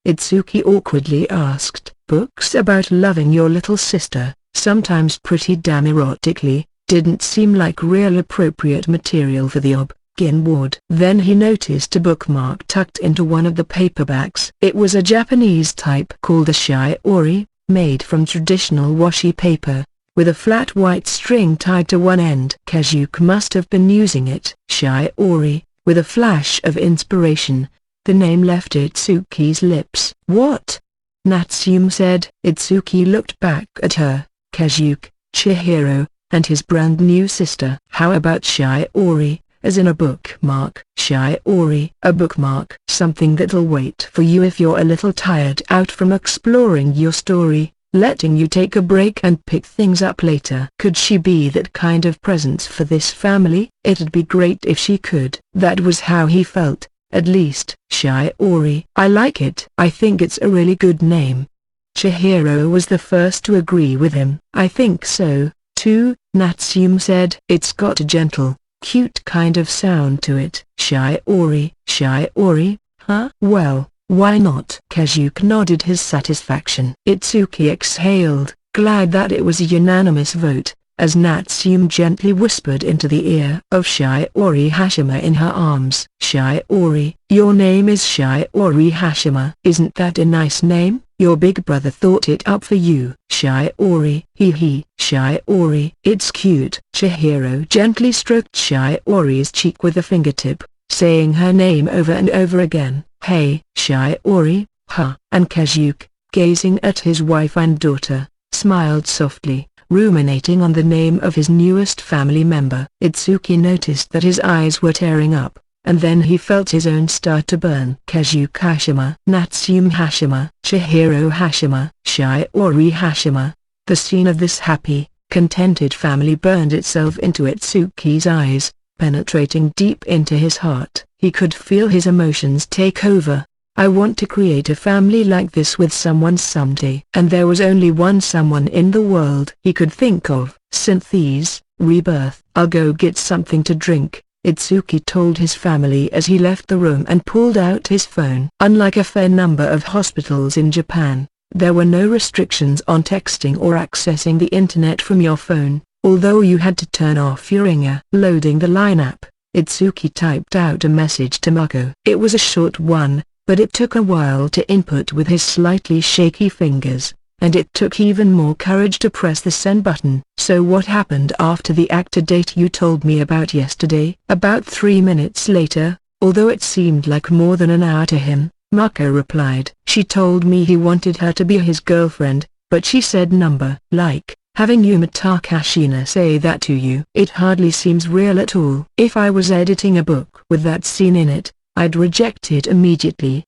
Itsuki awkwardly asked. Books about loving your little sister, sometimes pretty damn erotically, didn't seem like real appropriate material for the Obgyn ward. Then he noticed a bookmark tucked into one of the paperbacks. It was a Japanese type called a shiori, made from traditional washi paper, with a flat white string tied to one end. Kazuki must have been using it. Shiori, with a flash of inspiration, the name left Itsuki's lips. What? Natsume said. Itsuki looked back at her, Kazuki, Chihiro, and his brand new sister. How about shiori, as in a bookmark? Shiori, a bookmark. Something that'll wait for you if you're a little tired out from exploring your story, letting you take a break and pick things up later. Could she be that kind of presence for this family? It'd be great if she could. That was how he felt, at least. Shiori. I like it. I think it's a really good name. Chihiro was the first to agree with him. I think so, too, Natsume said. It's got a gentle, cute kind of sound to it. Shiori. Shiori, huh? Well, why not? Kazuki nodded his satisfaction. Itsuki exhaled, glad that it was a unanimous vote, as Natsume gently whispered into the ear of Shiori Hashima in her arms. Shiori, your name is Shiori Hashima. Isn't that a nice name? Your big brother thought it up for you. Shiori. Hee. Shiori. It's cute. Chihiro gently stroked Shiori's cheek with a fingertip, saying her name over and over again. Hey, Shiori, huh? And Kazuki, gazing at his wife and daughter, smiled softly, ruminating on the name of his newest family member. Itsuki noticed that his eyes were tearing up, and then he felt his own start to burn. Kazuki Hashima, Natsume Hashima, Chihiro Hashima, Shiori Hashima. The scene of this happy, contented family burned itself into Itsuki's eyes, penetrating deep into his heart. He could feel his emotions take over. I want to create a family like this with someone someday. And there was only one someone in the world he could think of. Synthese, rebirth. I'll go get something to drink, Itsuki told his family as he left the room and pulled out his phone. Unlike a fair number of hospitals in Japan, there were no restrictions on texting or accessing the internet from your phone, although you had to turn off your ringer. Loading the line app, Itsuki typed out a message to Mako. It was a short one, but it took a while to input with his slightly shaky fingers, and it took even more courage to press the send button. So what happened after the actor date you told me about yesterday? About 3 minutes later, although it seemed like more than an hour to him, Mako replied. She told me he wanted her to be his girlfriend, but she said number. Like, having Yuma Takashina say that to you. It hardly seems real at all. If I was editing a book with that scene in it, I'd reject it immediately.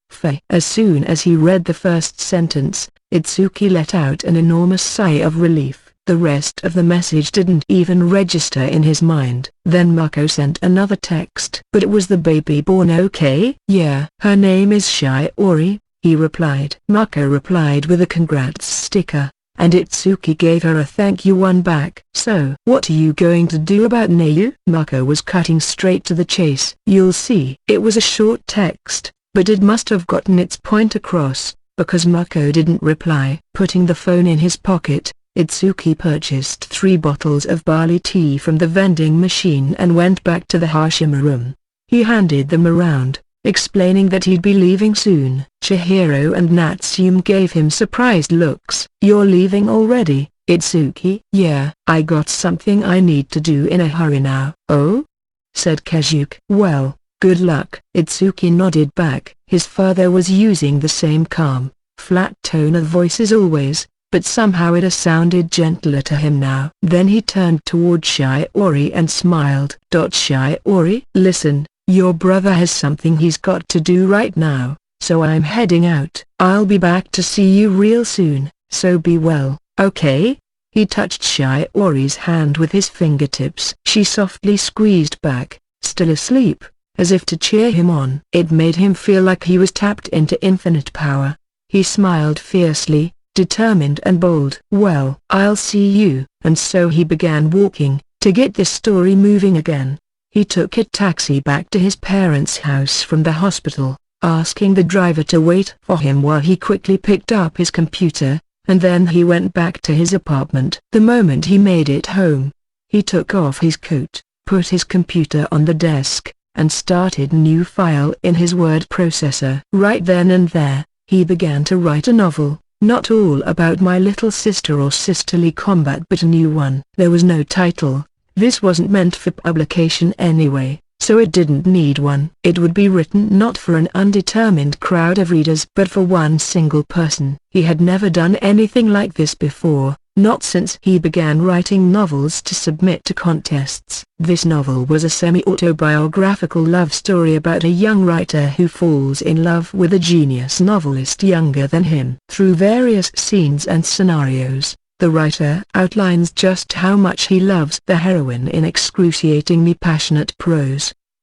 As soon as he read the first sentence, Itsuki let out an enormous sigh of relief. The rest of the message didn't even register in his mind. Then Mako sent another text. But was the baby born okay? Yeah. Her name is Shiori, he replied. Mako replied with a congrats sticker, and Itsuki gave her a thank you one back. So, what are you going to do about Nayu? Mako was cutting straight to the chase. You'll see. It was a short text, but it must have gotten its point across, because Mako didn't reply. Putting the phone in his pocket, Itsuki purchased 3 bottles of barley tea from the vending machine and went back to the Hashima room. He handed them around, explaining that he'd be leaving soon. Chihiro and Natsume gave him surprised looks. You're leaving already, Itsuki? Yeah. I got something I need to do in a hurry now. Oh? Said Kazuki. Well, good luck. Itsuki nodded back. His father was using the same calm, flat tone of voice as always, but somehow it sounded gentler to him now. Then he turned toward Shiori and smiled. Shiori? Listen, your brother has something he's got to do right now, so I'm heading out. I'll be back to see you real soon, so be well, okay? He touched Shiori's hand with his fingertips. She softly squeezed back, still asleep, as if to cheer him on. It made him feel like he was tapped into infinite power. He smiled fiercely, determined and bold. Well, I'll see you. And so he began walking, to get this story moving again. He took a taxi back to his parents' house from the hospital, asking the driver to wait for him while he quickly picked up his computer, and then he went back to his apartment. The moment he made it home, he took off his coat, put his computer on the desk, and started a new file in his word processor. Right then and there, he began to write a novel, not all about my little sister or sisterly combat, but a new one. There was no title. This wasn't meant for publication anyway, so it didn't need one. It would be written not for an undetermined crowd of readers but for one single person. He had never done anything like this before, not since he began writing novels to submit to contests. This novel was a semi-autobiographical love story about a young writer who falls in love with a genius novelist younger than him. Through various scenes and scenarios, the writer outlines just how much he loves the heroine in excruciatingly passionate prose.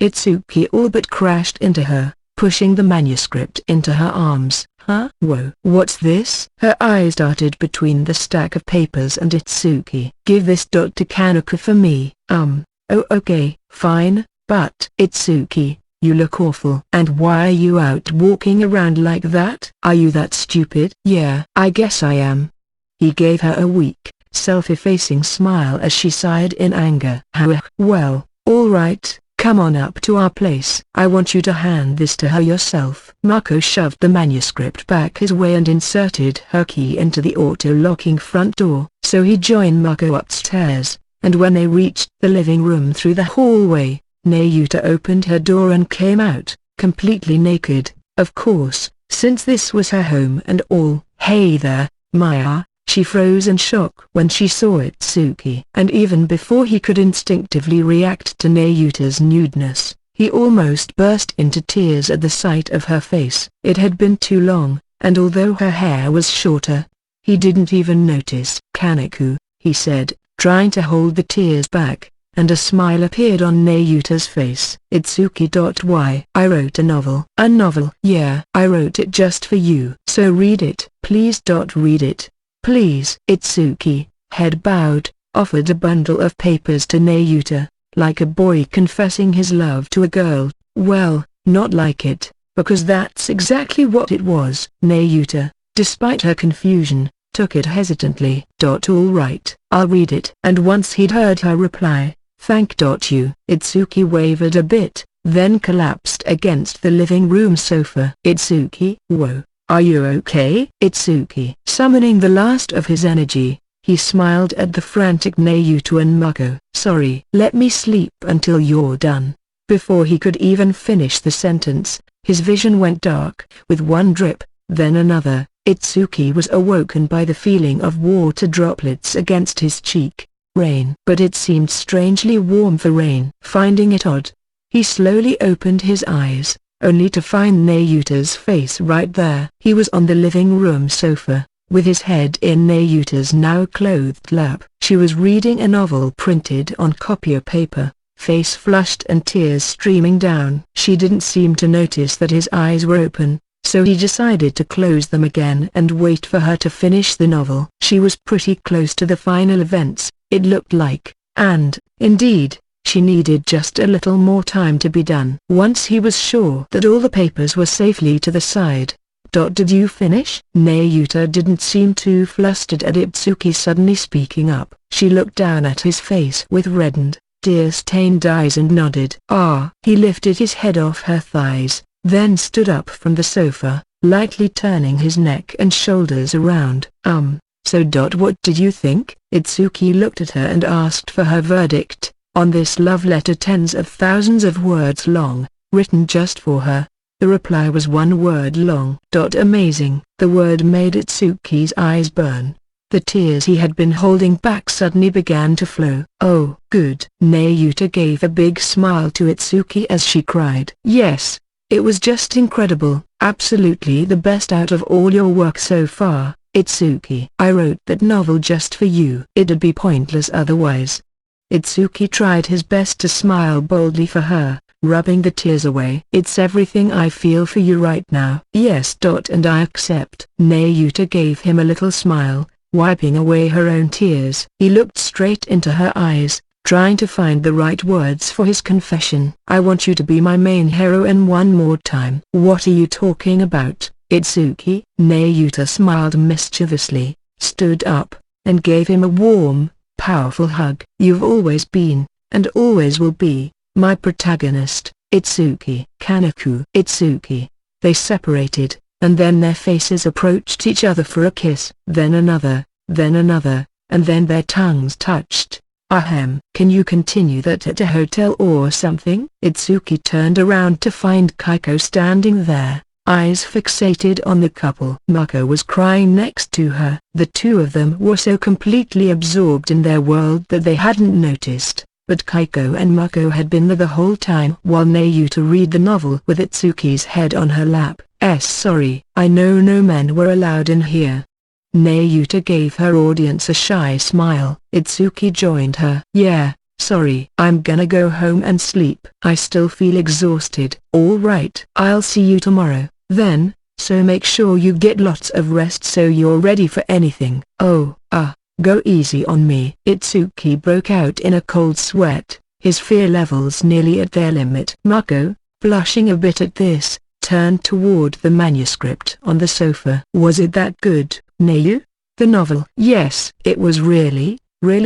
Itsuki all but crashed into her, pushing the manuscript into her arms. Huh? Whoa. What's this? Her eyes darted between the stack of papers and Itsuki. Give this to Kaneko for me. Oh okay, fine, but Itsuki, you look awful. And why are you out walking around like that? Are you that stupid? Yeah, I guess I am. He gave her a weak, self-effacing smile as she sighed in anger. Well, alright, come on up to our place. I want you to hand this to her yourself. Mako shoved the manuscript back his way and inserted her key into the auto-locking front door. So he joined Mako upstairs, and when they reached the living room through the hallway, Nayuta opened her door and came out, completely naked, of course, since this was her home and all. Hey there, Maya. She froze in shock when she saw Itsuki. And even before he could instinctively react to Nayuta's nudeness, he almost burst into tears at the sight of her face. It had been too long, and although her hair was shorter, he didn't even notice. Kaneko, he said, trying to hold the tears back, and a smile appeared on Nayuta's face. Itsuki. Why? I wrote a novel. A novel? Yeah. I wrote it just for you. So read it. Please. Read it. Please. Itsuki, head bowed, offered a bundle of papers to Nayuta, like a boy confessing his love to a girl. Well, not like it, because that's exactly what it was. Nayuta, despite her confusion, took it hesitantly. All right, I'll read it. And once he'd heard her reply, thank you. Itsuki wavered a bit, then collapsed against the living room sofa. Itsuki? Whoa. Are you okay? Itsuki. Summoning the last of his energy, he smiled at the frantic Nayuta and Mako. Sorry. Let me sleep until you're done. Before he could even finish the sentence, his vision went dark. With one drip, then another, Itsuki was awoken by the feeling of water droplets against his cheek. Rain. But it seemed strangely warm for rain. Finding it odd, he slowly opened his eyes, only to find Nayuta's face right there. He was on the living room sofa, with his head in Nayuta's now clothed lap. She was reading a novel printed on copier paper, face flushed and tears streaming down. She didn't seem to notice that his eyes were open, so he decided to close them again and wait for her to finish the novel. She was pretty close to the final events, it looked like, and, indeed, she needed just a little more time to be done. Once he was sure that all the papers were safely to the side. Did you finish? Nayuta didn't seem too flustered at Itsuki suddenly speaking up. She looked down at his face with reddened, tear-stained eyes and nodded. Ah. He lifted his head off her thighs, then stood up from the sofa, lightly turning his neck and shoulders around. So. What did you think? Itsuki looked at her and asked for her verdict on this love letter tens of thousands of words long, written just for her. The reply was one word long. Amazing. The word made Itsuki's eyes burn. The tears he had been holding back suddenly began to flow. Oh, good. Nayuta gave a big smile to Itsuki as she cried. Yes, it was just incredible, absolutely the best out of all your work so far, Itsuki. I wrote that novel just for you. It'd be pointless otherwise. Itsuki tried his best to smile boldly for her, rubbing the tears away. It's everything I feel for you right now. Yes. And I accept. Nayuta gave him a little smile, wiping away her own tears. He looked straight into her eyes, trying to find the right words for his confession. I want you to be my main heroine one more time. What are you talking about, Itsuki? Nayuta smiled mischievously, stood up, and gave him a warm, powerful hug. You've always been, and always will be, my protagonist, Itsuki. Kaneko. Itsuki. They separated, and then their faces approached each other for a kiss. Then another, and then their tongues touched. Ahem. Can you continue that at a hotel or something? Itsuki turned around to find Kaiko standing there, eyes fixated on the couple. Mako was crying next to her. The two of them were so completely absorbed in their world that they hadn't noticed, but Kaiko and Mako had been there the whole time while Nayuta read the novel with Itsuki's head on her lap. Sorry. I know no men were allowed in here. Nayuta gave her audience a shy smile. Itsuki joined her. Yeah, Sorry. I'm gonna go home and sleep. I still feel exhausted. All right. I'll see you tomorrow, then, so make sure you get lots of rest so you're ready for anything. Oh, go easy on me. Itsuki broke out in a cold sweat, his fear levels nearly at their limit. Mako, blushing a bit at this, turned toward the manuscript on the sofa. Was it that good, Nayu? The novel? Yes, it was really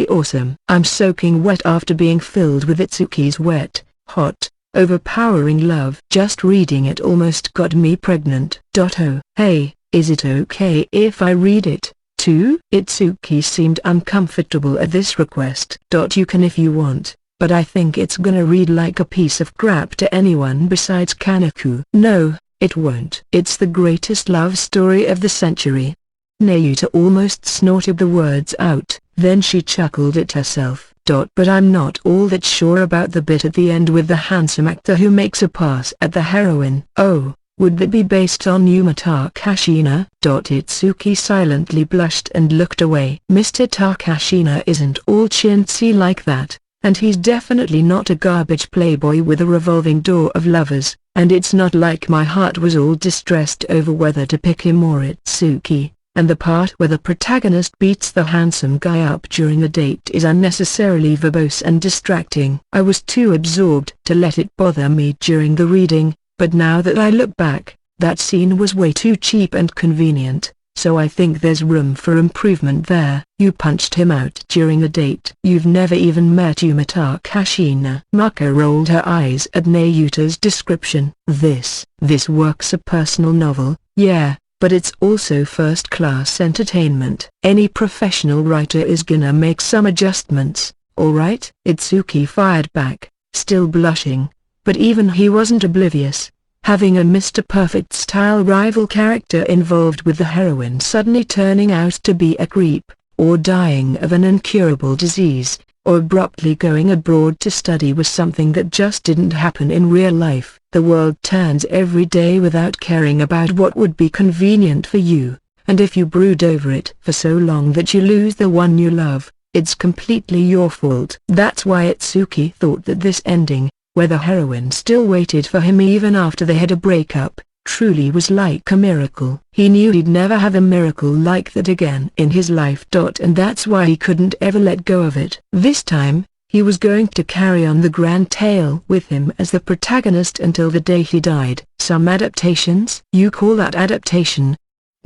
awesome. I'm soaking wet after being filled with Itsuki's wet, hot, overpowering love. Just reading it almost got me pregnant. Oh, hey, is it okay if I read it, too? Itsuki seemed uncomfortable at this request. You can if you want, but I think it's gonna read like a piece of crap to anyone besides Kaneko. No, it won't. It's the greatest love story of the century. Nayuta almost snorted the words out, then she chuckled at herself. But I'm not all that sure about the bit at the end with the handsome actor who makes a pass at the heroine. Oh, would that be based on Yuma Takashina? Itsuki silently blushed and looked away. Mr. Takashina isn't all chintzy like that, and he's definitely not a garbage playboy with a revolving door of lovers, and it's not like my heart was all distressed over whether to pick him or Itsuki. And the part where the protagonist beats the handsome guy up during a date is unnecessarily verbose and distracting. I was too absorbed to let it bother me during the reading, but now that I look back, that scene was way too cheap and convenient, so I think there's room for improvement there. You punched him out during a date. You've never even met Yuma Takashina. Mako rolled her eyes at Nayuta's description. This work's a personal novel, yeah, but it's also first-class entertainment. Any professional writer is gonna make some adjustments, alright? Itsuki fired back, still blushing, but even he wasn't oblivious. Having a Mr. Perfect-style rival character involved with the heroine suddenly turning out to be a creep, or dying of an incurable disease, or abruptly going abroad to study was something that just didn't happen in real life. The world turns every day without caring about what would be convenient for you, and if you brood over it for so long that you lose the one you love, it's completely your fault. That's why Itsuki thought that this ending, where the heroine still waited for him even after they had a breakup, truly was like a miracle. He knew he'd never have a miracle like that again in his life. And that's why he couldn't ever let go of it. This time, he was going to carry on the grand tale with him as the protagonist until the day he died. Some adaptations? You call that adaptation?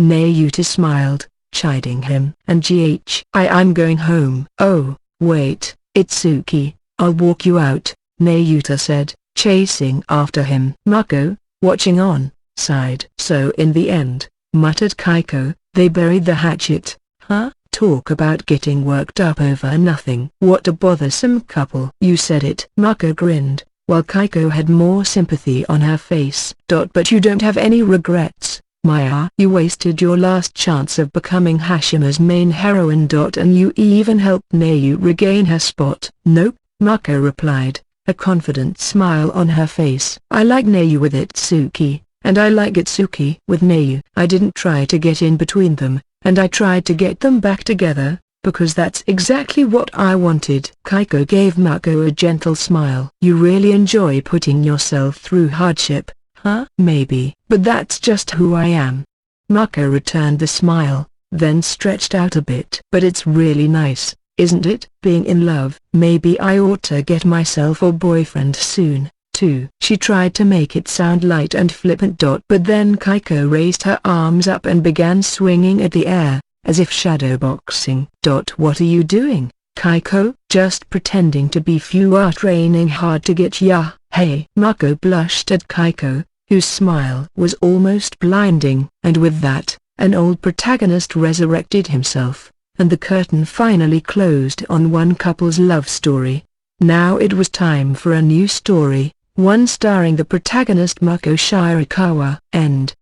Nayuta smiled, chiding him. And I'm going home. Oh, wait, Itsuki, I'll walk you out, Nayuta said, chasing after him. Mako, watching on, sighed. So in the end, muttered Kaiko, they buried the hatchet, huh? Talk about getting worked up over nothing. What a bothersome couple. You said it. Mako grinned, while Kaiko had more sympathy on her face. But you don't have any regrets, Maya. You wasted your last chance of becoming Hashima's main heroine. And you even helped Nayu regain her spot. Nope, Mako replied, a confident smile on her face. I like Nayu with Itsuki, and I like Itsuki with Nayu. I didn't try to get in between them, and I tried to get them back together, because that's exactly what I wanted. Kaiko gave Mako a gentle smile. You really enjoy putting yourself through hardship, huh? Maybe, but that's just who I am. Mako returned the smile, then stretched out a bit. But it's really nice, isn't it? Being in love. Maybe I ought to get myself a boyfriend soon, too. She tried to make it sound light and flippant. But then Kaiko raised her arms up and began swinging at the air, as if shadowboxing. What are you doing, Kaiko? Just pretending to be you are training hard to get ya. Hey. Mako blushed at Kaiko, whose smile was almost blinding. And with that, an old protagonist resurrected himself, and the curtain finally closed on one couple's love story. Now it was time for a new story, one starring the protagonist Mako Shirakawa. End.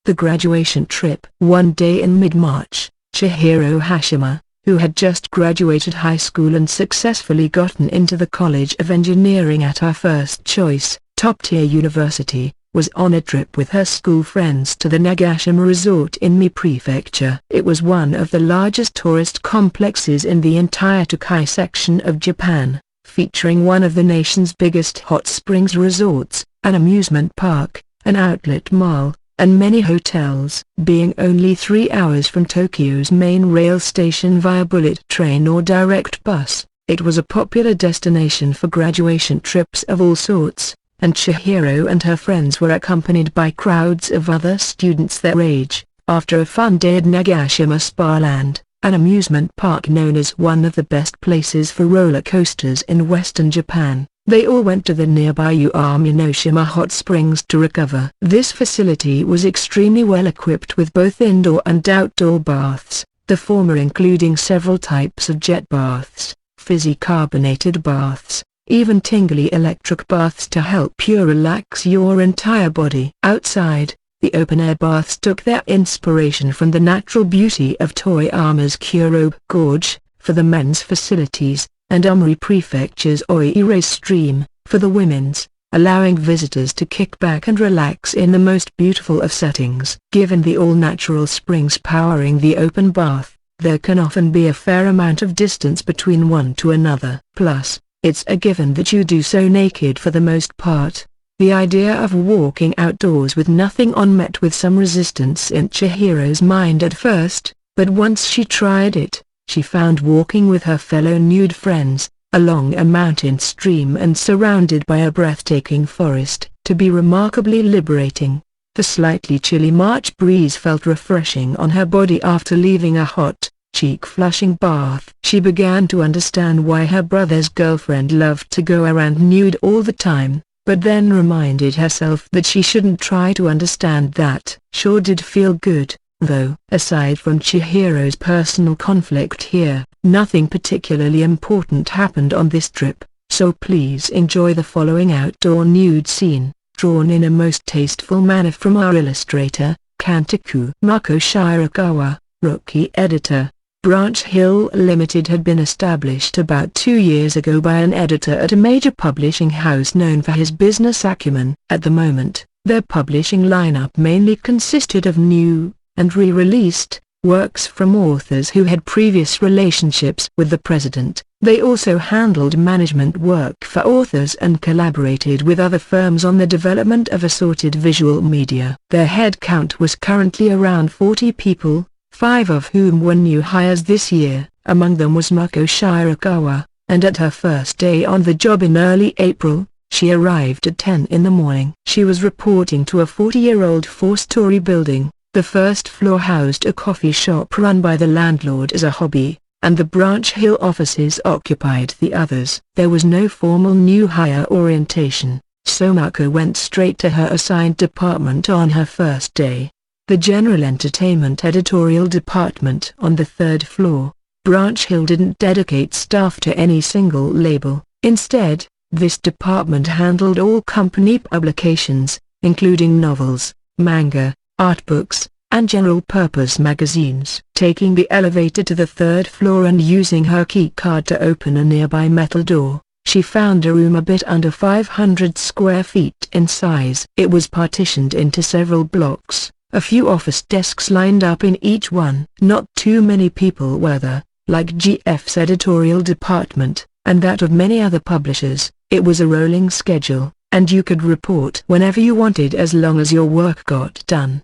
The graduation trip. One day in mid-March, Chihiro Hashima, who had just graduated high school and successfully gotten into the College of Engineering at her first choice, top-tier university, was on a trip with her school friends to the Nagashima Resort in Mie Prefecture. It was one of the largest tourist complexes in the entire Tokai section of Japan, featuring one of the nation's biggest hot springs resorts, an amusement park, an outlet mall, and many hotels. Being only 3 hours from Tokyo's main rail station via bullet train or direct bus, it was a popular destination for graduation trips of all sorts, and Chihiro and her friends were accompanied by crowds of other students their age. After a fun day at Nagashima Spa-land, an amusement park known as one of the best places for roller coasters in western Japan, they all went to the nearby Uaminoshima hot springs to recover. This facility was extremely well equipped with both indoor and outdoor baths, the former including several types of jet baths, fizzy carbonated baths, even tingly electric baths to help you relax your entire body. Outside, the open-air baths took their inspiration from the natural beauty of Toyama's Kurobe Gorge, for the men's facilities, and Omori Prefecture's Oire Stream, for the women's, allowing visitors to kick back and relax in the most beautiful of settings. Given the all-natural springs powering the open bath, there can often be a fair amount of distance between one to another. Plus, it's a given that you do so naked for the most part. The idea of walking outdoors with nothing on met with some resistance in Chihiro's mind at first, but once she tried it, she found walking with her fellow nude friends, along a mountain stream and surrounded by a breathtaking forest, to be remarkably liberating. The slightly chilly March breeze felt refreshing on her body after leaving a hot, cheek-flushing bath. She began to understand why her brother's girlfriend loved to go around nude all the time, but then reminded herself that she shouldn't try to understand that. Sure did feel good, though. Aside from Chihiro's personal conflict here, nothing particularly important happened on this trip, so please enjoy the following outdoor nude scene, drawn in a most tasteful manner from our illustrator, Kantaku. Mako Shirakawa, Rookie Editor. Branch Hill Limited had been established about 2 years ago by an editor at a major publishing house known for his business acumen. At the moment, their publishing lineup mainly consisted of new, and re-released, works from authors who had previous relationships with the president. They also handled management work for authors and collaborated with other firms on the development of assorted visual media. Their headcount was currently around 40 people, 5 of whom were new hires this year. Among them was Mako Shirakawa, and at her first day on the job in early April, she arrived at 10 in the morning. She was reporting to a 40-year-old 4-story building. The first floor housed a coffee shop run by the landlord as a hobby, and the Branch Hill offices occupied the others. There was no formal new hire orientation, so Mako went straight to her assigned department on her first day. The General Entertainment Editorial Department on the 3rd floor. Branch Hill didn't dedicate staff to any single label. Instead, this department handled all company publications, including novels, manga, art books, and general-purpose magazines. Taking the elevator to the 3rd floor and using her key card to open a nearby metal door, she found a room a bit under 500 square feet in size. It was partitioned into several blocks. A few office desks lined up in each one. Not too many people were there, like GF's editorial department, and that of many other publishers. It was a rolling schedule, and you could report whenever you wanted as long as your work got done.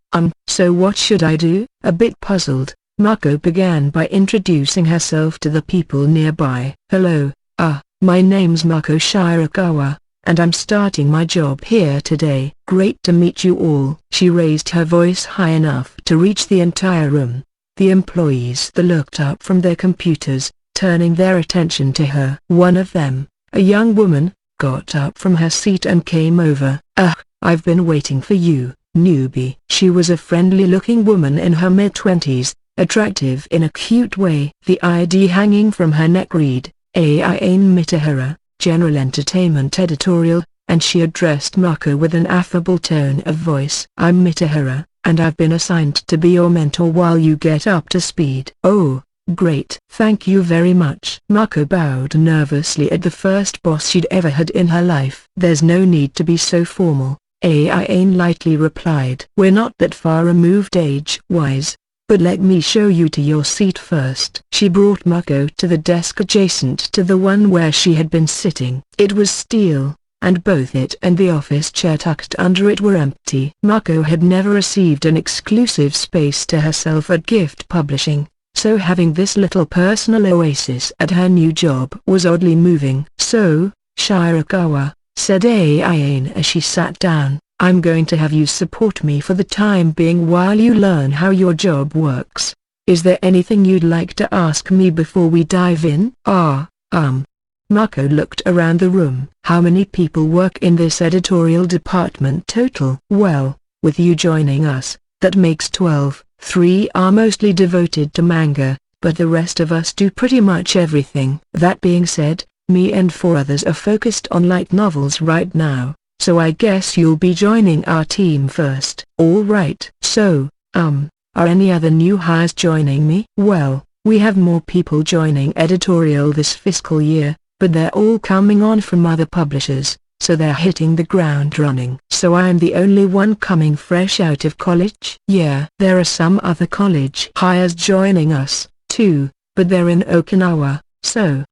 So what should I do? A bit puzzled, Mako began by introducing herself to the people nearby. Hello, my name's Mako Shirakawa, and I'm starting my job here today. Great to meet you all. She raised her voice high enough to reach the entire room. The employees looked up from their computers, turning their attention to her. One of them, a young woman, got up from her seat and came over. I've been waiting for you, newbie. She was a friendly-looking woman in her mid-20s, attractive in a cute way. The ID hanging from her neck read, Ain Mitahara, General Entertainment Editorial, and she addressed Mako with an affable tone of voice. I'm Mitahara, and I've been assigned to be your mentor while you get up to speed. Oh, great. Thank you very much. Mako bowed nervously at the first boss she'd ever had in her life. There's no need to be so formal, Ain lightly replied. We're not that far removed age-wise, but let me show you to your seat first. She brought Mako to the desk adjacent to the one where she had been sitting. It was steel, and both it and the office chair tucked under it were empty. Mako had never received an exclusive space to herself at Gift Publishing, so having this little personal oasis at her new job was oddly moving. So, Shirakawa, said Ain as she sat down, I'm going to have you support me for the time being while you learn how your job works. Is there anything you'd like to ask me before we dive in? Mako looked around the room. How many people work in this editorial department total? Well, with you joining us, that makes 12. 3 are mostly devoted to manga, but the rest of us do pretty much everything. That being said, me and 4 others are focused on light novels right now, so I guess you'll be joining our team first. All right. So, are any other new hires joining me? Well, we have more people joining editorial this fiscal year, but they're all coming on from other publishers, so they're hitting the ground running. So I'm the only one coming fresh out of college? Yeah. There are some other college hires joining us, too, but they're in Okinawa. So,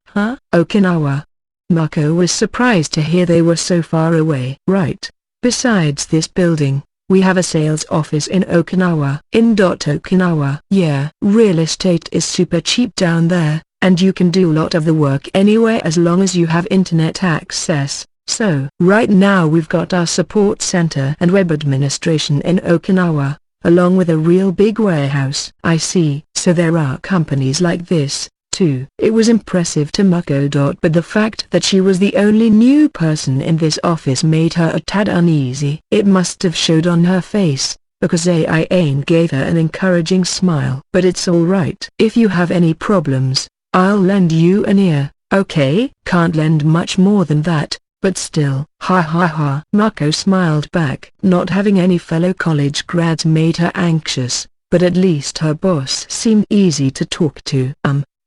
Okinawa. Mako was surprised to hear they were so far away. Right. Besides this building, we have a sales office in Okinawa. In Okinawa. Yeah. Real estate is super cheap down there, and you can do a lot of the work anywhere as long as you have internet access. So, right now we've got our support center and web administration in Okinawa, along with a real big warehouse. I see. So there are companies like this, too. It was impressive to Mako. But the fact that she was the only new person in this office made her a tad uneasy. It must have showed on her face, because Ain gave her an encouraging smile. But it's all right. If you have any problems, I'll lend you an ear, okay? Can't lend much more than that, but still. Ha. Mako smiled back. Not having any fellow college grads made her anxious, but at least her boss seemed easy to talk to.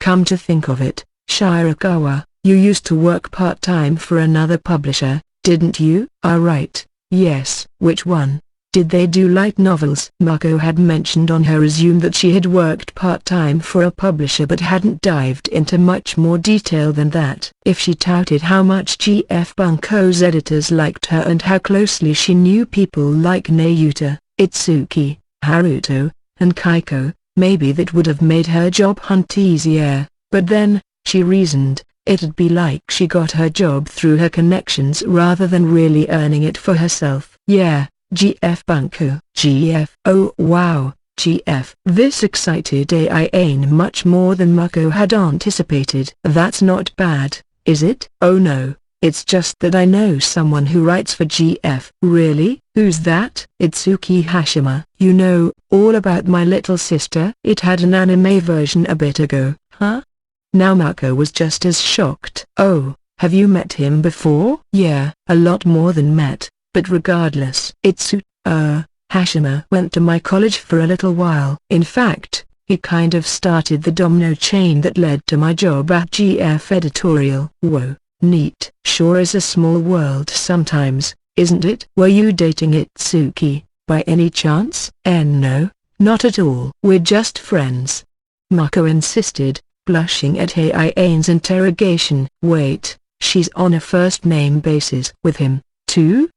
Come to think of it, Shirakawa, you used to work part-time for another publisher, didn't you? Right. Yes. Which one? Did they do light novels? Mako had mentioned on her resume that she had worked part-time for a publisher but hadn't dived into much more detail than that. If she touted how much GF Bunko's editors liked her and how closely she knew people like Nayuta, Itsuki, Haruto, and Kaiko, maybe that would have made her job hunt easier. But then, she reasoned, it'd be like she got her job through her connections rather than really earning it for herself. Yeah. GF Bunko. GF. Oh wow, GF. This excited Ain much more than Mako had anticipated. That's not bad, is it? Oh no, it's just that I know someone who writes for GF. Really? Who's that? Itsuki Hashima. You know all about My Little Sister? It had an anime version a bit ago. Now Mako was just as shocked. Oh, have you met him before? Yeah, a lot more than met. But regardless, Hashima went to my college for a little while. In fact, he kind of started the domino chain that led to my job at GF Editorial. Whoa, neat. Sure is a small world sometimes, isn't it? Were you dating Itsuki, by any chance? No, not at all. We're just friends. Mako insisted, blushing at Ain's interrogation. Wait, she's on a first-name basis with him, too?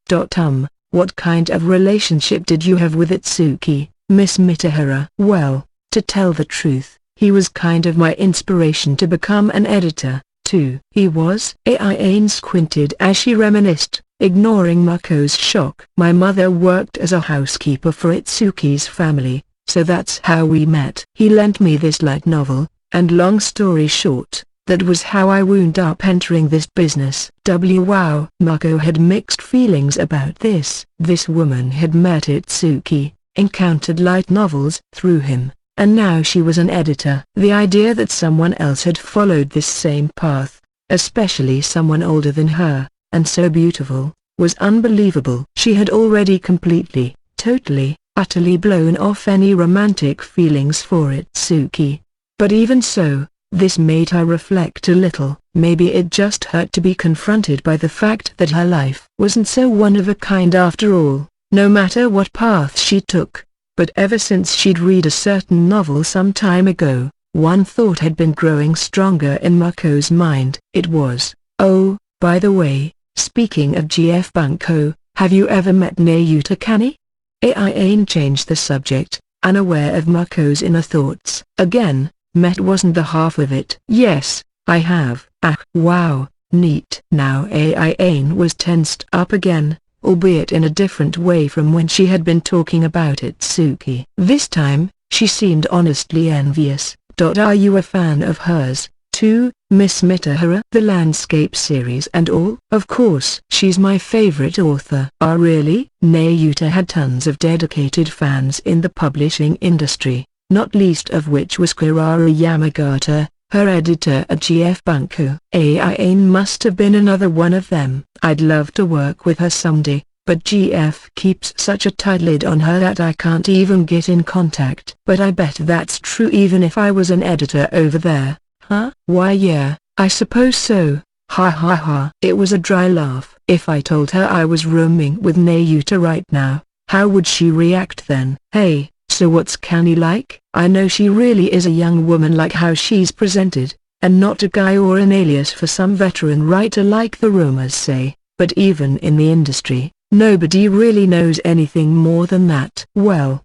What kind of relationship did you have with Itsuki, Miss Mitahara? Well, to tell the truth, he was kind of my inspiration to become an editor, too. He was? Ain squinted as she reminisced, ignoring Mako's shock. My mother worked as a housekeeper for Itsuki's family, so that's how we met. He lent me this light novel, and long story short, that was how I wound up entering this business. Wow. Mako had mixed feelings about this. This woman had met Itsuki, encountered light novels through him, and now she was an editor. The idea that someone else had followed this same path, especially someone older than her, and so beautiful, was unbelievable. She had already completely, totally, utterly blown off any romantic feelings for Itsuki. But even so, this made her reflect a little. Maybe it just hurt to be confronted by the fact that her life wasn't so one of a kind after all, no matter what path she took. But ever since she'd read a certain novel some time ago, one thought had been growing stronger in Mako's mind. It was, oh, by the way, speaking of GF Bunko, have you ever met Nayuta Kani? Ain changed the subject, unaware of Mako's inner thoughts. Again, met wasn't the half of it. Yes, I have. Ah, wow, neat. Now Ain was tensed up again, albeit in a different way from when she had been talking about Itsuki. This time, she seemed honestly envious. Are you a fan of hers, too, Miss Mitahara? The landscape series and all? Of course. She's my favorite author. Ah, really? Nayuta had tons of dedicated fans in the publishing industry, not least of which was Kiraru Yamagata, her editor at GF Bunko. Ain must have been another one of them. I'd love to work with her someday, but GF keeps such a tight lid on her that I can't even get in contact. But I bet that's true even if I was an editor over there, huh? Why yeah, I suppose so. Ha ha ha. It was a dry laugh. If I told her I was rooming with Nayuta right now, how would she react then? Hey, so what's Kani like? I know she really is a young woman like how she's presented, and not a guy or an alias for some veteran writer like the rumors say, but even in the industry, nobody really knows anything more than that. Well,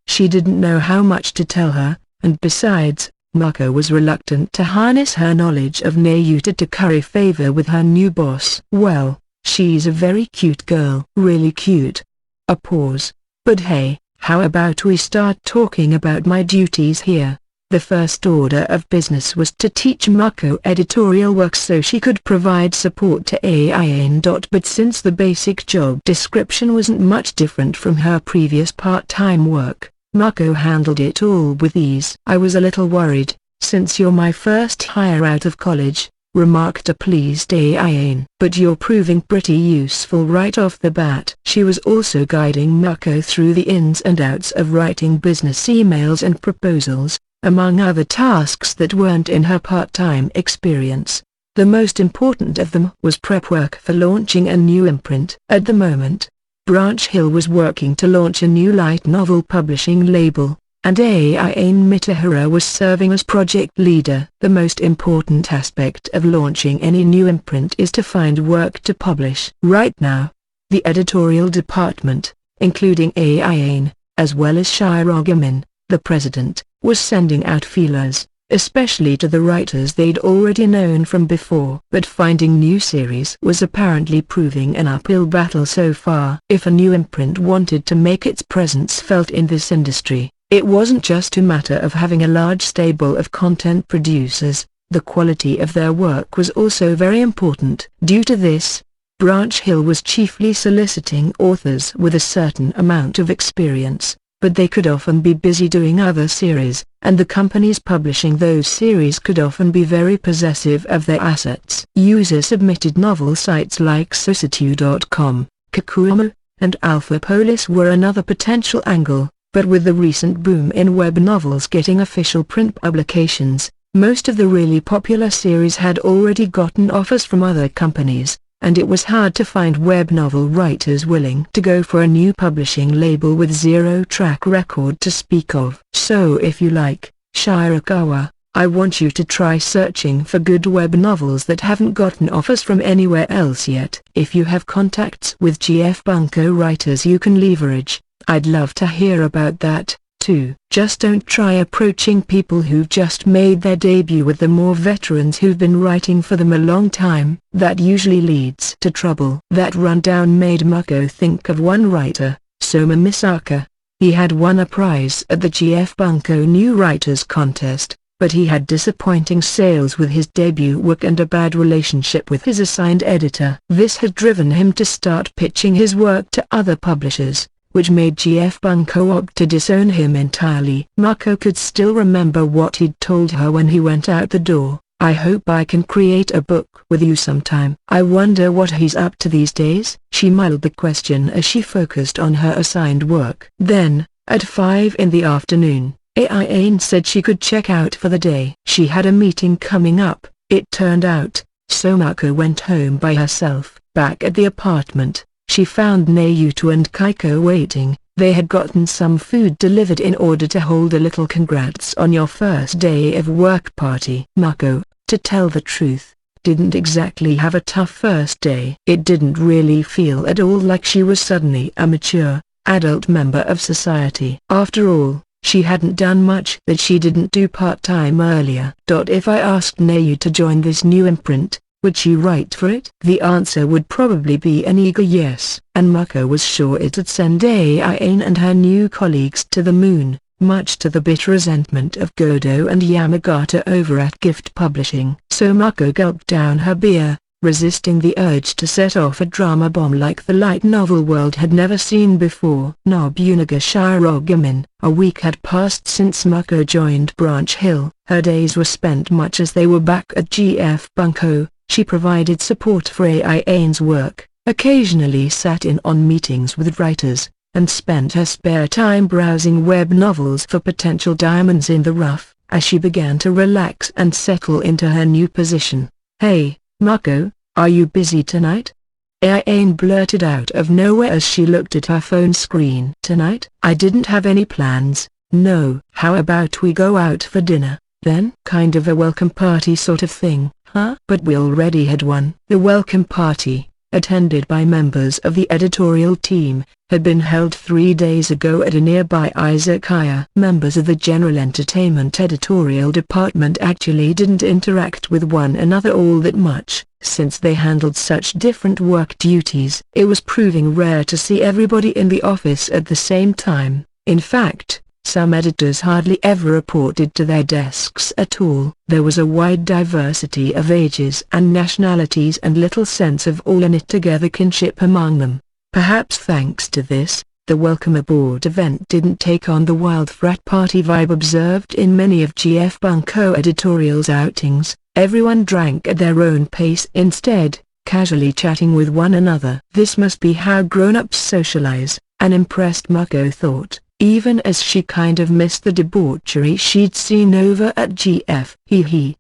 she didn't know how much to tell her, and besides, Mako was reluctant to harness her knowledge of Nayuta to curry favor with her new boss. Well, she's a very cute girl. Really cute. A pause. But hey, how about we start talking about my duties here? The first order of business was to teach Mako editorial work so she could provide support to Ain. But since the basic job description wasn't much different from her previous part-time work, Mako handled it all with ease. I was a little worried, since you're my first hire out of college, remarked a pleased Ain. But you're proving pretty useful right off the bat. She was also guiding Mako through the ins and outs of writing business emails and proposals, among other tasks that weren't in her part-time experience. The most important of them was prep work for launching a new imprint. At the moment, Branch Hill was working to launch a new light novel publishing label, and Ain Mitahara was serving as project leader. The most important aspect of launching any new imprint is to find work to publish. Right now, the editorial department, including Ain, as well as Shiragamin, the president, was sending out feelers, especially to the writers they'd already known from before. But finding new series was apparently proving an uphill battle so far. If a new imprint wanted to make its presence felt in this industry, it wasn't just a matter of having a large stable of content producers, the quality of their work was also very important. Due to this, Branch Hill was chiefly soliciting authors with a certain amount of experience, but they could often be busy doing other series, and the companies publishing those series could often be very possessive of their assets. User-submitted novel sites like Society.com, Kakumo, and Alphapolis were another potential angle, but with the recent boom in web novels getting official print publications, most of the really popular series had already gotten offers from other companies, and it was hard to find web novel writers willing to go for a new publishing label with zero track record to speak of. So if you like, Shirakawa, I want you to try searching for good web novels that haven't gotten offers from anywhere else yet. If you have contacts with GF Bunko writers you can leverage, I'd love to hear about that, too. Just don't try approaching people who've just made their debut with the more veterans who've been writing for them a long time. That usually leads to trouble. That rundown made Mako think of one writer, Soma Misaka. He had won a prize at the GF Bunko New Writers Contest, but he had disappointing sales with his debut work and a bad relationship with his assigned editor. This had driven him to start pitching his work to other publishers, which made GF Bunko opt to disown him entirely. Mako could still remember what he'd told her when he went out the door. I hope I can create a book with you sometime. I wonder what he's up to these days? She mulled the question as she focused on her assigned work. Then, at 5 in the afternoon, Aine said she could check out for the day. She had a meeting coming up, it turned out, so Mako went home by herself. Back at the apartment, she found Naruto and Kaiko waiting. They had gotten some food delivered in order to hold a little congrats on your first day of work party. Mako, to tell the truth, didn't exactly have a tough first day. It didn't really feel at all like she was suddenly a mature, adult member of society. After all, she hadn't done much that she didn't do part-time earlier. If I asked Nayu to join this new imprint, would she write for it? The answer would probably be an eager yes, and Mako was sure it'd send Aine and her new colleagues to the moon, much to the bitter resentment of Godo and Yamagata over at Gift Publishing. So Mako gulped down her beer, resisting the urge to set off a drama bomb like the light novel world had never seen before. Nobunaga Shirogamin. A week had passed since Mako joined Branch Hill. Her days were spent much as they were back at GF Bunko. She provided support for Aine's work, occasionally sat in on meetings with writers, and spent her spare time browsing web novels for potential diamonds in the rough. As she began to relax and settle into her new position, "Hey, Mako, are you busy tonight?" Aine blurted out of nowhere as she looked at her phone screen. "Tonight? I didn't have any plans, no." "How about we go out for dinner, then?" "Kind of a welcome party sort of thing, huh?" "But we already had one." The welcome party, attended by members of the editorial team, had been held 3 days ago at a nearby izakaya. Members of the General Entertainment editorial department actually didn't interact with one another all that much, since they handled such different work duties. It was proving rare to see everybody in the office at the same time. In fact, some editors hardly ever reported to their desks at all. There was a wide diversity of ages and nationalities and little sense of all-in-it-together kinship among them. Perhaps thanks to this, the Welcome Aboard event didn't take on the wild frat party vibe observed in many of GF Bunko editorial's outings. Everyone drank at their own pace instead, casually chatting with one another. This must be how grown-ups socialize, an impressed Mako thought, even as she kind of missed the debauchery she'd seen over at GF.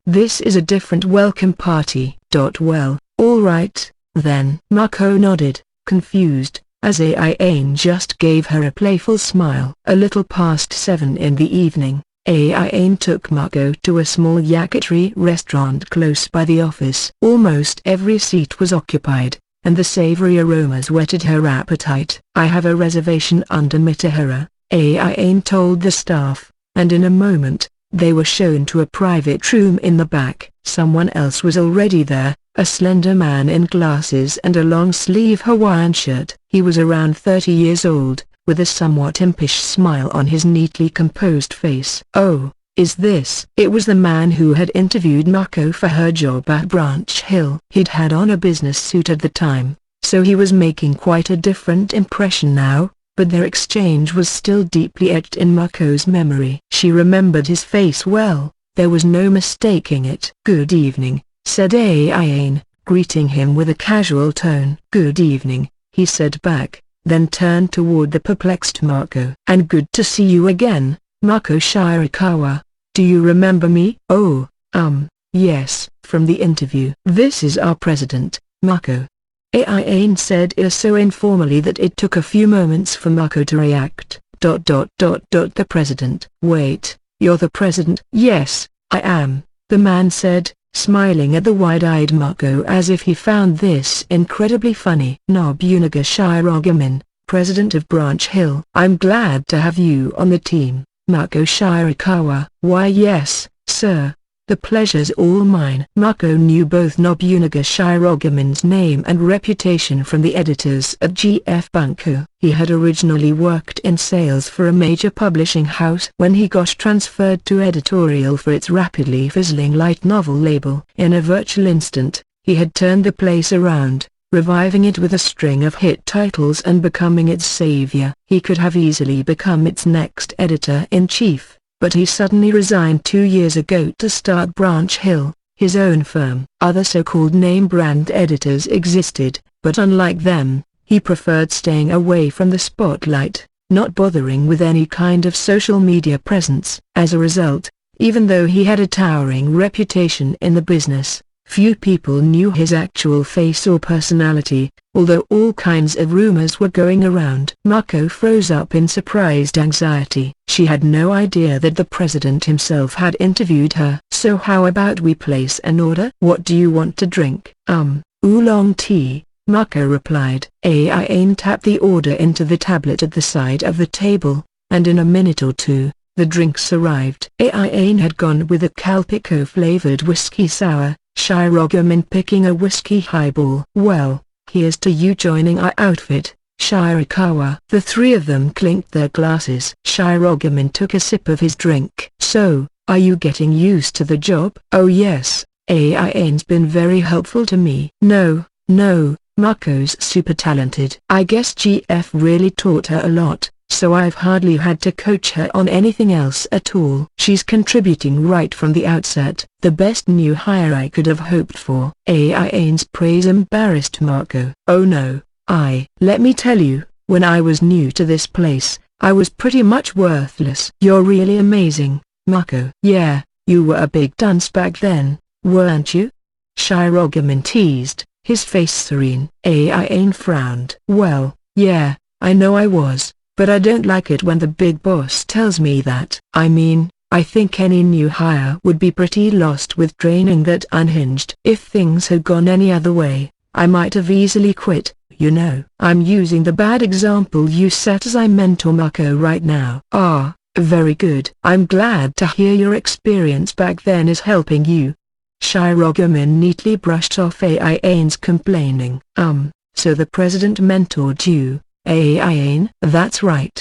This is a different welcome party. Well, all right, then. Mako nodded, confused, as Aine just gave her a playful smile. A little past 7 in the evening, Aine took Mako to a small yakitori restaurant close by the office. Almost every seat was occupied, and the savory aromas whetted her appetite. "I have a reservation under Mitahara," Aine told the staff, and in a moment, they were shown to a private room in the back. Someone else was already there, a slender man in glasses and a long-sleeve Hawaiian shirt. He was around 30 years old, with a somewhat impish smile on his neatly composed face. "Oh, is this?" It was the man who had interviewed Mako for her job at Branch Hill. He'd had on a business suit at the time, so he was making quite a different impression now, but their exchange was still deeply etched in Mako's memory. She remembered his face well, there was no mistaking it. "Good evening," said Aine, greeting him with a casual tone. "Good evening," he said back, then turned toward the perplexed Mako. "And good to see you again, Mako Shirakawa. Do you remember me?" "Oh, yes, from the interview." "This is our president, Mako." Aine said it so informally that it took a few moments for Mako to react. The president. "Wait, you're the president?" "Yes, I am," the man said, smiling at the wide-eyed Mako as if he found this incredibly funny. "Nobunaga Shirogamin, president of Branch Hill." "I'm glad to have you on the team, Mako Shirakawa." "Why yes, sir. The pleasure's all mine." Mako knew both Nobunaga Shirogamin's name and reputation from the editors at GF Bunko. He had originally worked in sales for a major publishing house when he got transferred to editorial for its rapidly fizzling light novel label. In a virtual instant, he had turned the place around, reviving it with a string of hit titles and becoming its savior. He could have easily become its next editor-in-chief. But he suddenly resigned 2 years ago to start Branch Hill. his own firm. Other so-called name-brand editors existed, but unlike them, he preferred staying away from the spotlight, not bothering with any kind of social media presence. As a result, even though he had a towering reputation in the business, few people knew his actual face or personality, although all kinds of rumors were going around. Mako froze up in surprised anxiety. She had no idea that the president himself had interviewed her. "So how about we place an order?" "What do you want to drink?" Oolong tea," Mako replied. Aine tapped the order into the tablet at the side of the table, and in a minute or two, the drinks arrived. Aine had gone with a Calpico-flavored whiskey sour, Shirogane picking a whiskey highball. "Well, here's to you joining our outfit, Shirakawa." The three of them clinked their glasses. Shirogane took a sip of his drink. "So, are you getting used to the job?" "Oh yes, Aine's been very helpful to me." No, Mako's super talented. I guess GF really taught her a lot, so I've hardly had to coach her on anything else at all. She's contributing right from the outset. The best new hire I could have hoped for." Aine's praise embarrassed Mako. "Oh no, let me tell you, when I was new to this place, I was pretty much worthless." "You're really amazing, Mako." "Yeah, you were a big dunce back then, weren't you?" Shirogane teased, his face serene. Aine frowned. "Well, yeah, I know I was, but I don't like it when the big boss tells me that. I mean, I think any new hire would be pretty lost with training that unhinged. If things had gone any other way, I might have easily quit, you know." "I'm using the bad example you set as I mentor Mako right now." "Ah, very good. I'm glad to hear your experience back then is helping you." Shirogane neatly brushed off Aine's complaining. So the president mentored you, Aine?" "That's right."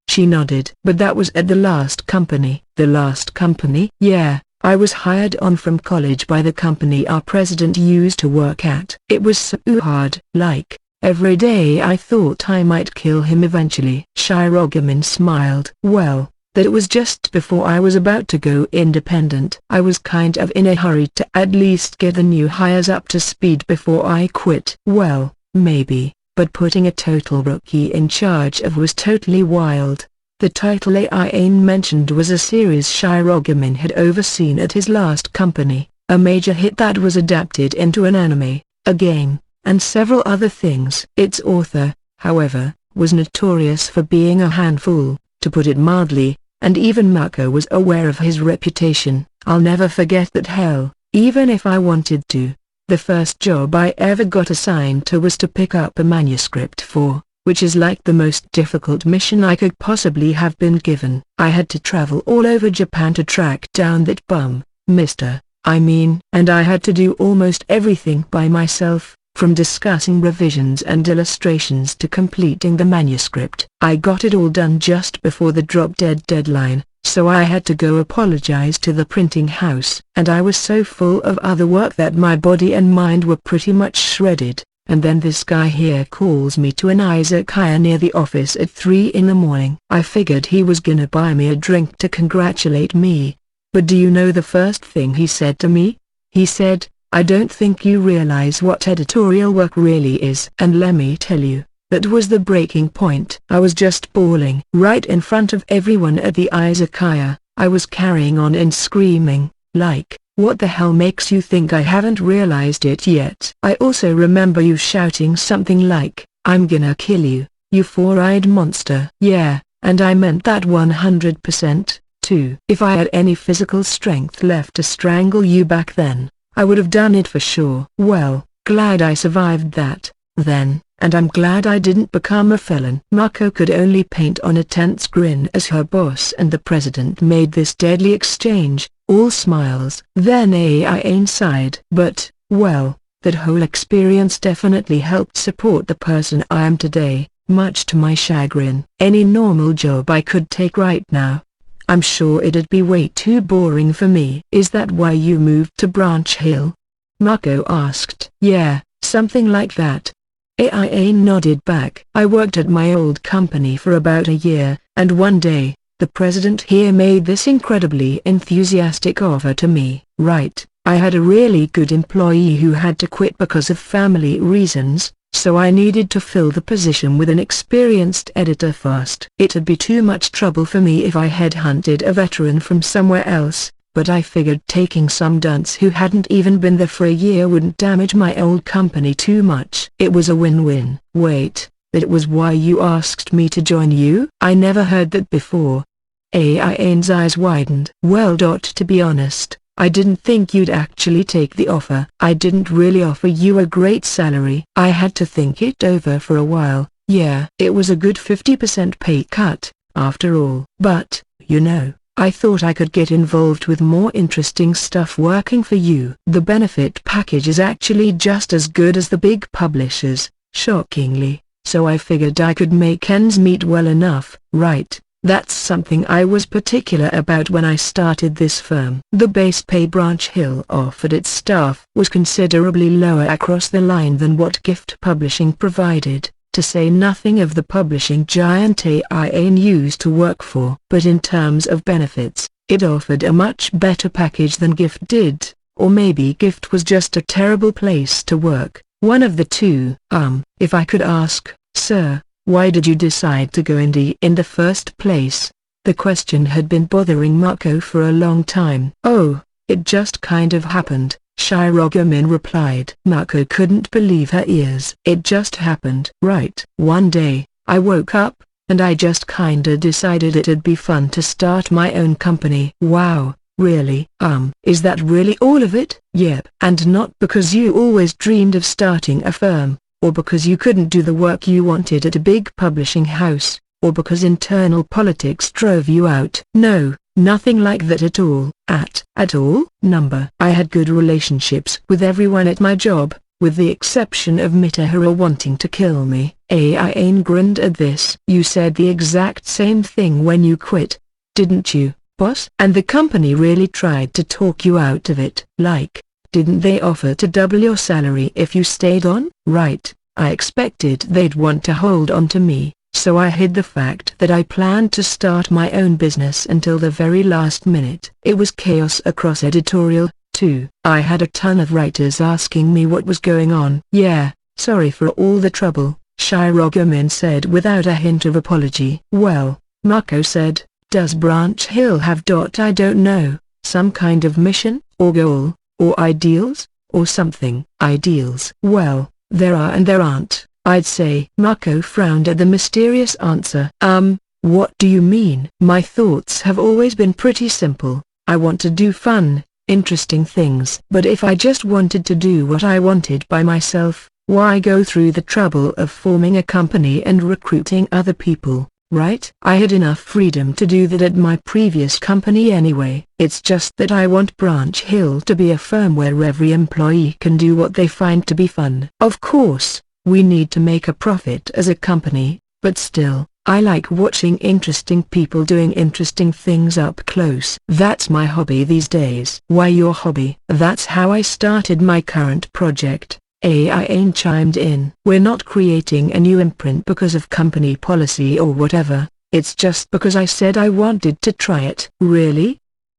She nodded. "But that was at the last company." "The last company?" "Yeah, I was hired on from college by the company our president used to work at. It was so hard. Like, every day I thought I might kill him eventually." Shirogane smiled. "Well, that was just before I was about to go independent. I was kind of in a hurry to at least get the new hires up to speed before I quit." "Well, maybe, but putting a total rookie in charge of was totally wild." The title Aine mentioned was a series Shirogane had overseen at his last company, a major hit that was adapted into an anime, a game, and several other things. Its author, however, was notorious for being a handful, to put it mildly, and even Mako was aware of his reputation. "I'll never forget that hell, even if I wanted to. The first job I ever got assigned to was to pick up a manuscript for, which is like the most difficult mission I could possibly have been given. I had to travel all over Japan to track down that bum, and I had to do almost everything by myself, from discussing revisions and illustrations to completing the manuscript. I got it all done just before the drop-dead deadline, so I had to go apologize to the printing house. And I was so full of other work that my body and mind were pretty much shredded. And then this guy here calls me to an izakaya near the office at 3 in the morning. I figured he was gonna buy me a drink to congratulate me. But do you know the first thing he said to me? He said, 'I don't think you realize what editorial work really is.' And let me tell you, that was the breaking point. I was just bawling. Right in front of everyone at the izakaya, I was carrying on and screaming, like, 'What the hell makes you think I haven't realized it yet?' I also remember you shouting something like, 'I'm gonna kill you, you four-eyed monster.' Yeah, and I meant that 100%, too. If I had any physical strength left to strangle you back then, I would have done it for sure. Well, glad I survived that, then, and I'm glad I didn't become a felon." Mako could only paint on a tense grin as her boss and the president made this deadly exchange, all smiles. Then Aine sighed. "But, well, that whole experience definitely helped support the person I am today, much to my chagrin. Any normal job I could take right now, I'm sure it'd be way too boring for me." "Is that why you moved to Branch Hill?" Mako asked. "Yeah, something like that." Aine nodded back. "I worked at my old company for about a year, and one day, the president here made this incredibly enthusiastic offer to me." "Right, I had a really good employee who had to quit because of family reasons, so I needed to fill the position with an experienced editor fast. It'd be too much trouble for me if I headhunted a veteran from somewhere else, but I figured taking some dunce who hadn't even been there for a year wouldn't damage my old company too much. It was a win-win. Wait, that was why you asked me to join you? I never heard that before. Aian's eyes widened. Well, to be honest, I didn't think you'd actually take the offer. I didn't really offer you a great salary. I had to think it over for a while. Yeah, it was a good 50% pay cut, after all. But, you know, I thought I could get involved with more interesting stuff working for you. The benefit package is actually just as good as the big publishers, shockingly, so I figured I could make ends meet well enough. Right, that's something I was particular about when I started this firm. The base pay Branch Hill offered its staff was considerably lower across the line than what Gift Publishing provided, to say nothing of the publishing giant AIN used to work for. But in terms of benefits, it offered a much better package than Gift did, or maybe Gift was just a terrible place to work, one of the two. If I could ask, sir, why did you decide to go indie in the first place? The question had been bothering Mako for a long time. Oh, it just kind of happened, Shirogami replied. Mako couldn't believe her ears. It just happened. Right. One day, I woke up, and I just kinda decided it'd be fun to start my own company. Wow, really? Is that really all of it? Yep. And not because you always dreamed of starting a firm, or because you couldn't do the work you wanted at a big publishing house, or because internal politics drove you out. No, nothing like that at all. At all? I had good relationships with everyone at my job, with the exception of Mitahara wanting to kill me. Aian grinned at this. You said the exact same thing when you quit, didn't you, boss? And the company really tried to talk you out of it. Like, didn't they offer to double your salary if you stayed on? Right, I expected they'd want to hold on to me, so I hid the fact that I planned to start my own business until the very last minute. It was chaos across editorial, too. I had a ton of writers asking me what was going on. Yeah, sorry for all the trouble, Shirogami said without a hint of apology. Well, Mako said, does Branch Hill have I don't know, some kind of mission, or goal, or ideals, or something? Ideals? Well, there are and there aren't, I'd say. Mako frowned at the mysterious answer. What do you mean? My thoughts have always been pretty simple. I want to do fun, interesting things. But if I just wanted to do what I wanted by myself, why go through the trouble of forming a company and recruiting other people, right? I had enough freedom to do that at my previous company anyway. It's just that I want Branch Hill to be a firm where every employee can do what they find to be fun. Of course, we need to make a profit as a company, but still, I like watching interesting people doing interesting things up close. That's my hobby these days. Why your hobby? That's how I started my current project. Aian chimed in. We're not creating a new imprint because of company policy or whatever, it's just because I said I wanted to try it. Really?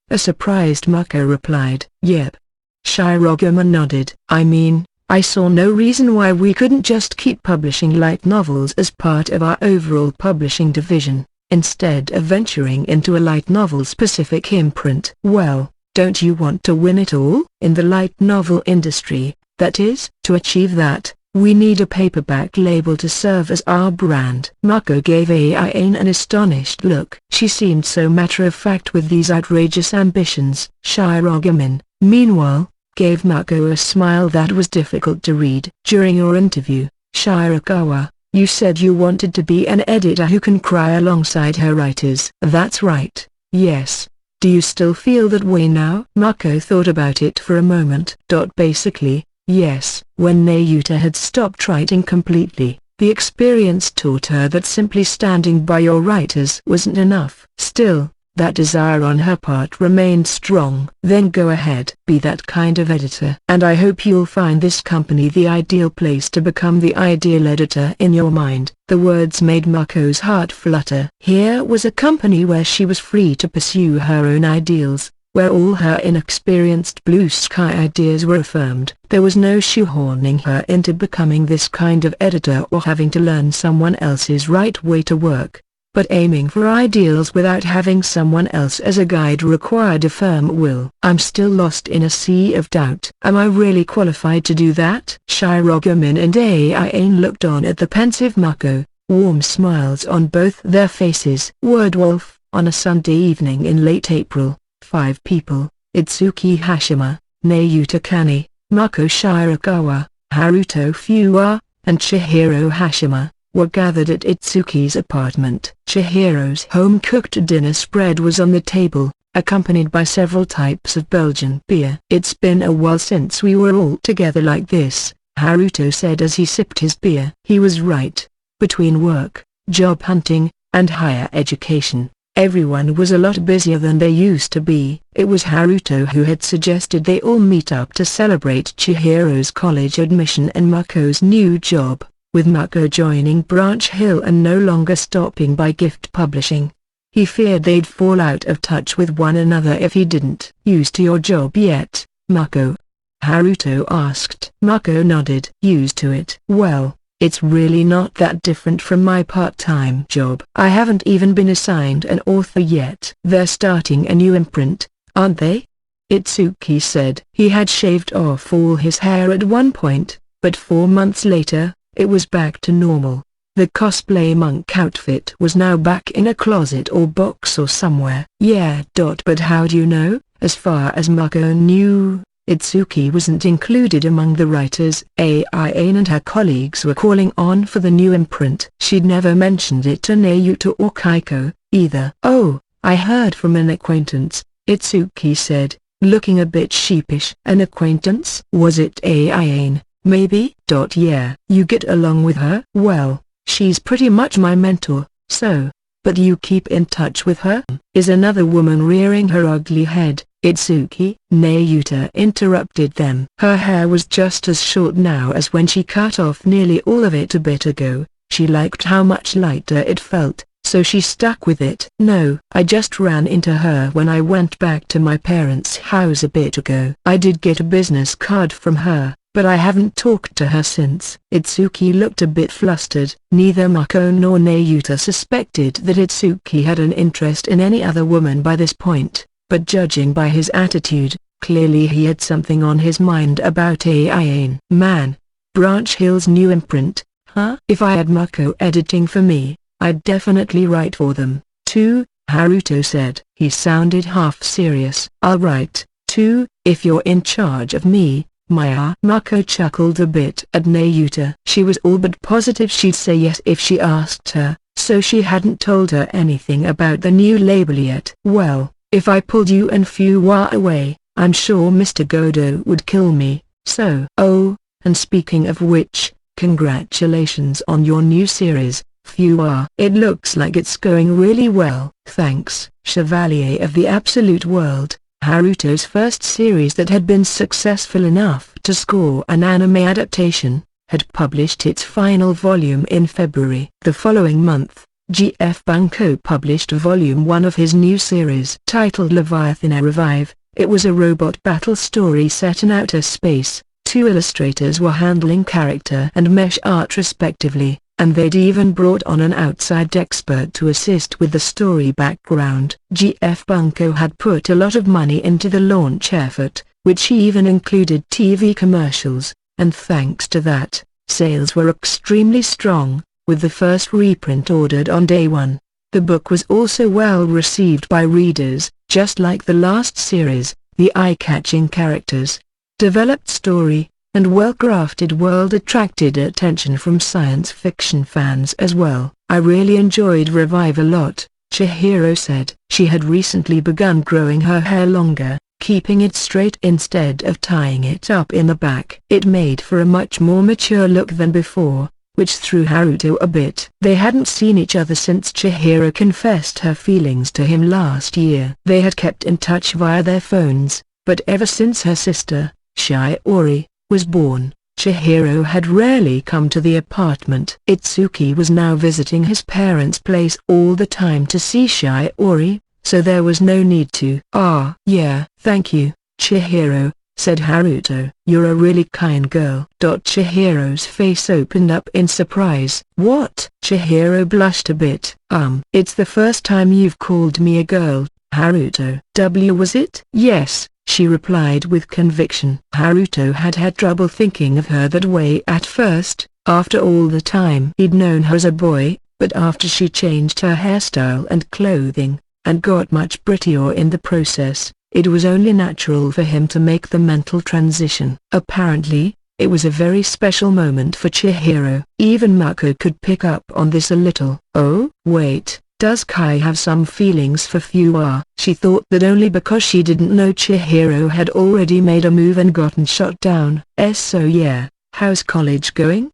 A surprised Mako replied. Yep. Shirogami nodded. I mean, I saw no reason why we couldn't just keep publishing light novels as part of our overall publishing division, instead of venturing into a light novel-specific imprint. Well, don't you want to win it all? In the light novel industry, that is. To achieve that, we need a paperback label to serve as our brand. Mako gave Aian an astonished look. She seemed so matter-of-fact with these outrageous ambitions. Shirogami, meanwhile, gave Mako a smile that was difficult to read. During your interview, Shirakawa, you said you wanted to be an editor who can cry alongside her writers. That's right, yes. Do you still feel that way now? Mako thought about it for a moment. Basically, yes. When Nayuta had stopped writing completely, the experience taught her that simply standing by your writers wasn't enough. Still, that desire on her part remained strong. Then go ahead. Be that kind of editor. And I hope you'll find this company the ideal place to become the ideal editor in your mind. The words made Mako's heart flutter. Here was a company where she was free to pursue her own ideals, where all her inexperienced blue sky ideas were affirmed. There was no shoehorning her into becoming this kind of editor or having to learn someone else's right way to work. But aiming for ideals without having someone else as a guide required a firm will. I'm still lost in a sea of doubt. Am I really qualified to do that? Shirogami and Aiane looked on at the pensive Mako, warm smiles on both their faces. Vol-12, on a Sunday evening in late April, 5 people, Itsuki Hashima, Nayuta Kani, Mako Shirakawa, Haruto Fuwa, and Chihiro Hashima, were gathered at Itsuki's apartment. Chihiro's home-cooked dinner spread was on the table, accompanied by several types of Belgian beer. "It's been a while since we were all together like this," Haruto said as he sipped his beer. He was right. Between work, job hunting, and higher education, everyone was a lot busier than they used to be. It was Haruto who had suggested they all meet up to celebrate Chihiro's college admission and Mako's new job, with Mako joining Branch Hill and no longer stopping by gift publishing. He feared they'd fall out of touch with one another if he didn't. "Used to your job yet, Mako?" Haruto asked. Mako nodded. "Used to it? Well, it's really not that different from my part-time job. I haven't even been assigned an author yet." "They're starting a new imprint, aren't they?" Itsuki said. He had shaved off all his hair at one point, but 4 months later, it was back to normal. The cosplay monk outfit was now back in a closet or box or somewhere. "Yeah. But how do you know?" As far as Mako knew, Itsuki wasn't included among the writers. Aiane and her colleagues were calling on for the new imprint. She'd never mentioned it to Nayuta or Kaiko, either. "Oh, I heard from an acquaintance," Itsuki said, looking a bit sheepish. "An acquaintance? Was it Aiane, maybe?" "Yeah. You get along with her?" "Well, she's pretty much my mentor, so." "But you keep in touch with her?" "Is another woman rearing her ugly head, Itsuki?" Nayuta interrupted them. Her hair was just as short now as when she cut off nearly all of it a bit ago. She liked how much lighter it felt, so she stuck with it. "No, I just ran into her when I went back to my parents' house a bit ago. I did get a business card from her, but I haven't talked to her since." Itsuki looked a bit flustered. Neither Mako nor Nayuta suspected that Itsuki had an interest in any other woman by this point, but judging by his attitude, clearly he had something on his mind about Aiane. "Man, Branch Hill's new imprint, huh? If I had Mako editing for me, I'd definitely write for them, too," Haruto said. He sounded half serious. "I'll write, too, if you're in charge of me, Maya." Mako chuckled a bit at Nayuta. She was all but positive she'd say yes if she asked her, so she hadn't told her anything about the new label yet. "Well, if I pulled you and Fuwa away, I'm sure Mr. Godo would kill me, so." "Oh, and speaking of which, congratulations on your new series, Fuwa." "It looks like it's going really well." "Thanks." Chevalier of the Absolute World, Haruto's first series that had been successful enough to score an anime adaptation, had published its final volume in February. The following month, G.F. Bunko published Volume 1 of his new series. Titled Leviathan A Revive, it was a robot battle story set in outer space. 2 illustrators were handling character and mesh art respectively, and they'd even brought on an outside expert to assist with the story background. G.F. Bunko had put a lot of money into the launch effort, which even included TV commercials, and thanks to that, sales were extremely strong, with the first reprint ordered on day 1. The book was also well received by readers. Just like the last series, the eye-catching characters, developed story, and well-crafted world attracted attention from science fiction fans as well. "I really enjoyed Revive a lot," Chihiro said. She had recently begun growing her hair longer, keeping it straight instead of tying it up in the back. It made for a much more mature look than before, which threw Haruto a bit. They hadn't seen each other since Chihiro confessed her feelings to him last year. They had kept in touch via their phones, but ever since her sister, Shiori, was born, Chihiro had rarely come to the apartment. Itsuki was now visiting his parents' place all the time to see Shiori, so there was no need to. "Ah, yeah, thank you, Chihiro," said Haruto. "You're a really kind girl." Chihiro's face opened up in surprise. "What?" Chihiro blushed a bit. It's the first time you've called me a girl, Haruto." Was it?" "Yes," she replied with conviction. Haruto had had trouble thinking of her that way at first, after all the time he'd known her as a boy, but after she changed her hairstyle and clothing, and got much prettier in the process, it was only natural for him to make the mental transition. Apparently, it was a very special moment for Chihiro. Even Mako could pick up on this a little. "Oh, wait, does Kai have some feelings for Fuwa?" She thought that only because she didn't know Chihiro had already made a move and gotten shot down. So yeah, how's college going?"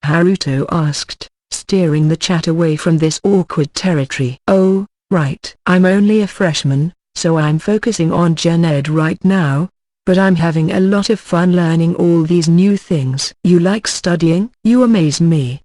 Haruto asked, steering the chat away from this awkward territory. "Oh, right. I'm only a freshman, so I'm focusing on Gen Ed right now, but I'm having a lot of fun learning all these new things." "You like studying?" "You amaze me."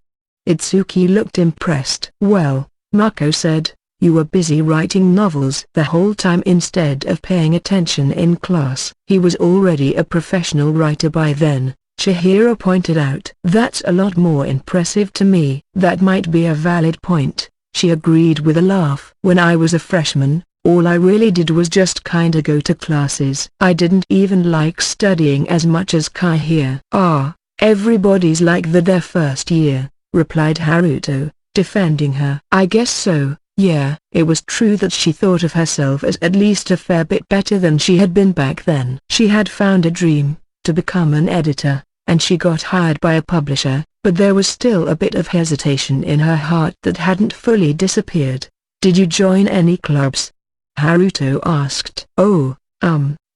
Itsuki looked impressed. "Well," Mako said, "you were busy writing novels the whole time instead of paying attention in class." He was already a professional writer by then, Chihiro pointed out. "That's a lot more impressive to me." "That might be a valid point," she agreed with a laugh. "When I was a freshman, all I really did was just kinda go to classes. I didn't even like studying as much as Kai here." "Ah, everybody's like that their first year," replied Haruto, defending her. "I guess so." Yeah, it was true that she thought of herself as at least a fair bit better than she had been back then. She had found a dream, to become an editor, and she got hired by a publisher, but there was still a bit of hesitation in her heart that hadn't fully disappeared. "Did you join any clubs?" Haruto asked. "Oh,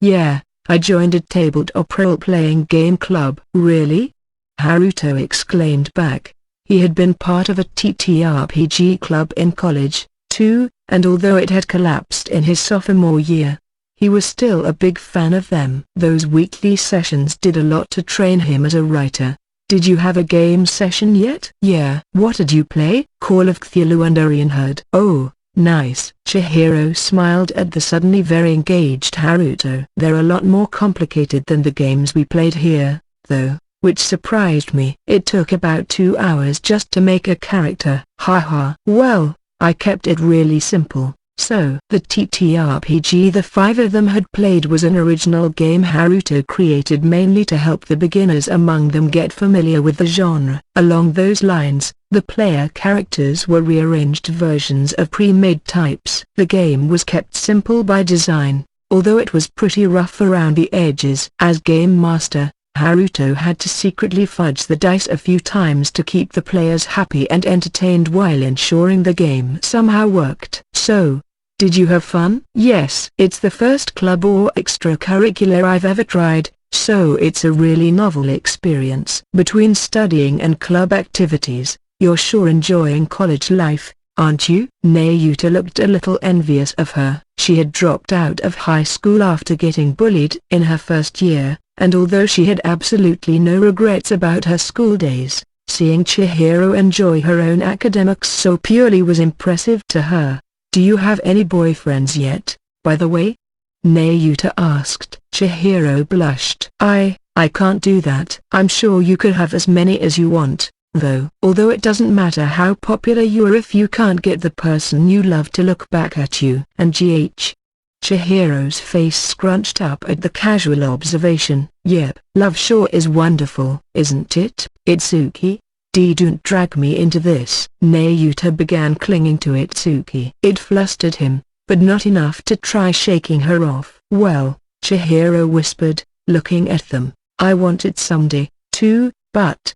yeah, I joined a tabletop role-playing game club." "Really?" Haruto exclaimed back. He had been part of a TTRPG club in college, too, and although it had collapsed in his sophomore year, he was still a big fan of them. Those weekly sessions did a lot to train him as a writer. "Did you have a game session yet?" "Yeah." "What did you play?" "Call of Cthulhu and Arianherd." "Oh, nice." Chihiro smiled at the suddenly very engaged Haruto. "They're a lot more complicated than the games we played here, though, which surprised me. It took about 2 hours just to make a character." "Haha." "Well, I kept it really simple." So the TTRPG the 5 of them had played was an original game Haruto created mainly to help the beginners among them get familiar with the genre. Along those lines, the player characters were rearranged versions of pre-made types. The game was kept simple by design, although it was pretty rough around the edges. As game master, Haruto had to secretly fudge the dice a few times to keep the players happy and entertained while ensuring the game somehow worked. "So, did you have fun?" "Yes. It's the first club or extracurricular I've ever tried, so it's a really novel experience." "Between studying and club activities, you're sure enjoying college life, aren't you?" Nayuta looked a little envious of her. She had dropped out of high school after getting bullied in her first year, and although she had absolutely no regrets about her school days, seeing Chihiro enjoy her own academics so purely was impressive to her. "Do you have any boyfriends yet, by the way?" Nayuta asked. Chihiro blushed. I can't do that." "I'm sure you could have as many as you want, though. Although it doesn't matter how popular you are if you can't get the person you love to look back at you." "And Chihiro's face scrunched up at the casual observation. "Yep. Love sure is wonderful, isn't it, Itsuki? Don't drag me into this." Nayuta began clinging to Itsuki. It flustered him, but not enough to try shaking her off. "Well," Chihiro whispered, looking at them, "I want it someday, too, but..."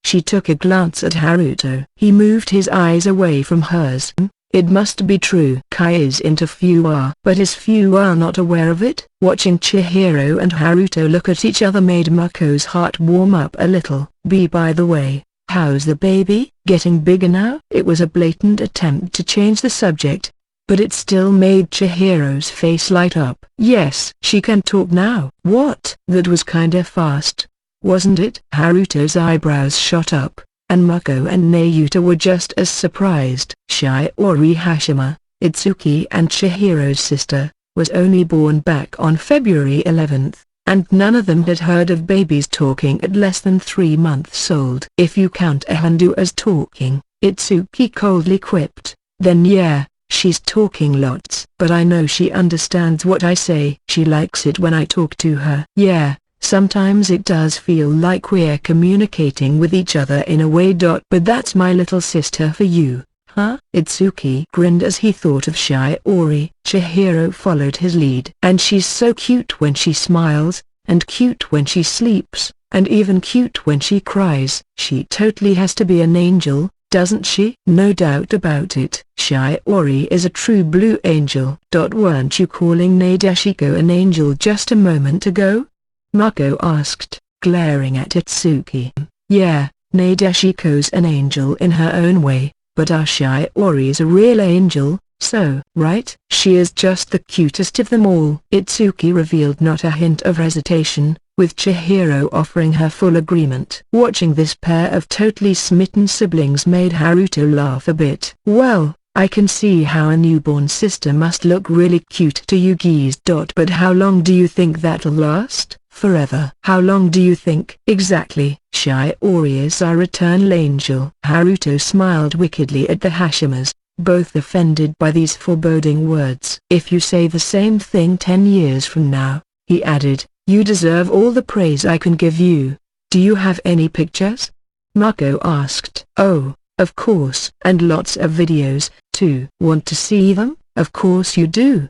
She took a glance at Haruto. He moved his eyes away from hers. It must be true. Kai is into Fuwa. But is Fuwa not aware of it? Watching Chihiro and Haruto look at each other made Mako's heart warm up a little. By the way, how's the baby? Getting bigger now?" It was a blatant attempt to change the subject, but it still made Chihiro's face light up. "Yes, she can talk now." "What?" "That was kinda fast, wasn't it?" Haruto's eyebrows shot up, and Mako and Nayuta were just as surprised. Shiori Hashima, Itsuki and Chihiro's sister, was only born back on February 11th, and none of them had heard of babies talking at less than 3 months old. If you count a Handu as talking, Itsuki coldly quipped, then yeah, she's talking lots. But I know she understands what I say. She likes it when I talk to her. Yeah, sometimes it does feel like we're communicating with each other in a way. But that's my little sister for you, huh? Itsuki grinned as he thought of Shiori. Chihiro followed his lead. And she's so cute when she smiles, and cute when she sleeps, and even cute when she cries. She totally has to be an angel, doesn't she? No doubt about it. Shiori is a true blue angel. Weren't you calling Nadeshiko an angel just a moment ago? Mako asked, glaring at Itsuki. Yeah, Nadeshiko's an angel in her own way, but our Shiori's a real angel, so, right? She is just the cutest of them all. Itsuki revealed not a hint of hesitation, with Chihiro offering her full agreement. Watching this pair of totally smitten siblings made Haruto laugh a bit. Well, I can see how a newborn sister must look really cute to you geese. But how long do you think that'll last? Forever. How long do you think? Exactly. Shiori is our eternal angel. Haruto smiled wickedly at the Hashimas, both offended by these foreboding words. If you say the same thing 10 years from now, he added, you deserve all the praise I can give you. Do you have any pictures? Mako asked. Oh, of course. And lots of videos, too. Want to see them? Of course you do.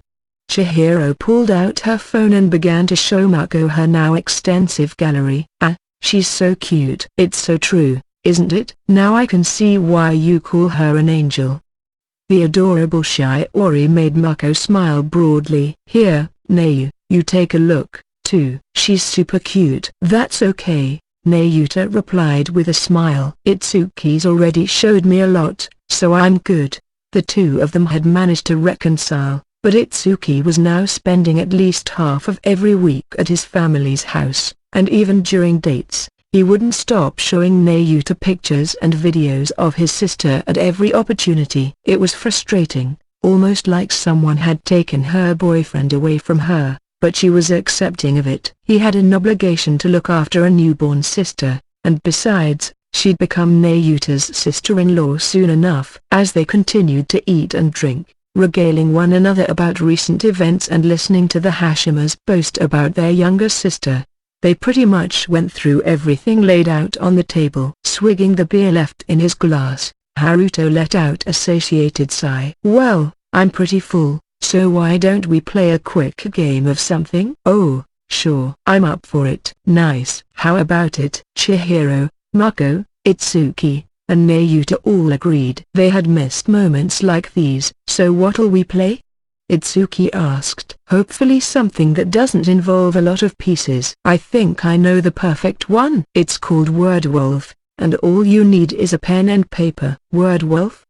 Chihiro pulled out her phone and began to show Mako her now extensive gallery. Ah, she's so cute. It's so true, isn't it? Now I can see why you call her an angel. The adorable Shiori made Mako smile broadly. Here, Nayu, you take a look, too. She's super cute. That's okay, Nayuta replied with a smile. Itsuki's already showed me a lot, so I'm good. The two of them had managed to reconcile, but Itsuki was now spending at least half of every week at his family's house, and even during dates, he wouldn't stop showing Nayuta pictures and videos of his sister at every opportunity. It was frustrating, almost like someone had taken her boyfriend away from her, but she was accepting of it. He had an obligation to look after a newborn sister, and besides, she'd become Nayuta's sister-in-law soon enough. As they continued to eat and drink, regaling one another about recent events and listening to the Hashimas boast about their younger sister, they pretty much went through everything laid out on the table. Swigging the beer left in his glass, Haruto let out a satiated sigh. Well, I'm pretty full, so why don't we play a quick game of something? Oh, sure. I'm up for it. Nice. How about it? Chihiro, Mako, Itsuki, and Nayuta all agreed. They had missed moments like these. So what'll we play? Itsuki asked. Hopefully something that doesn't involve a lot of pieces. I think I know the perfect one. It's called Word-Wolf, and all you need is a pen and paper. Word-Wolf?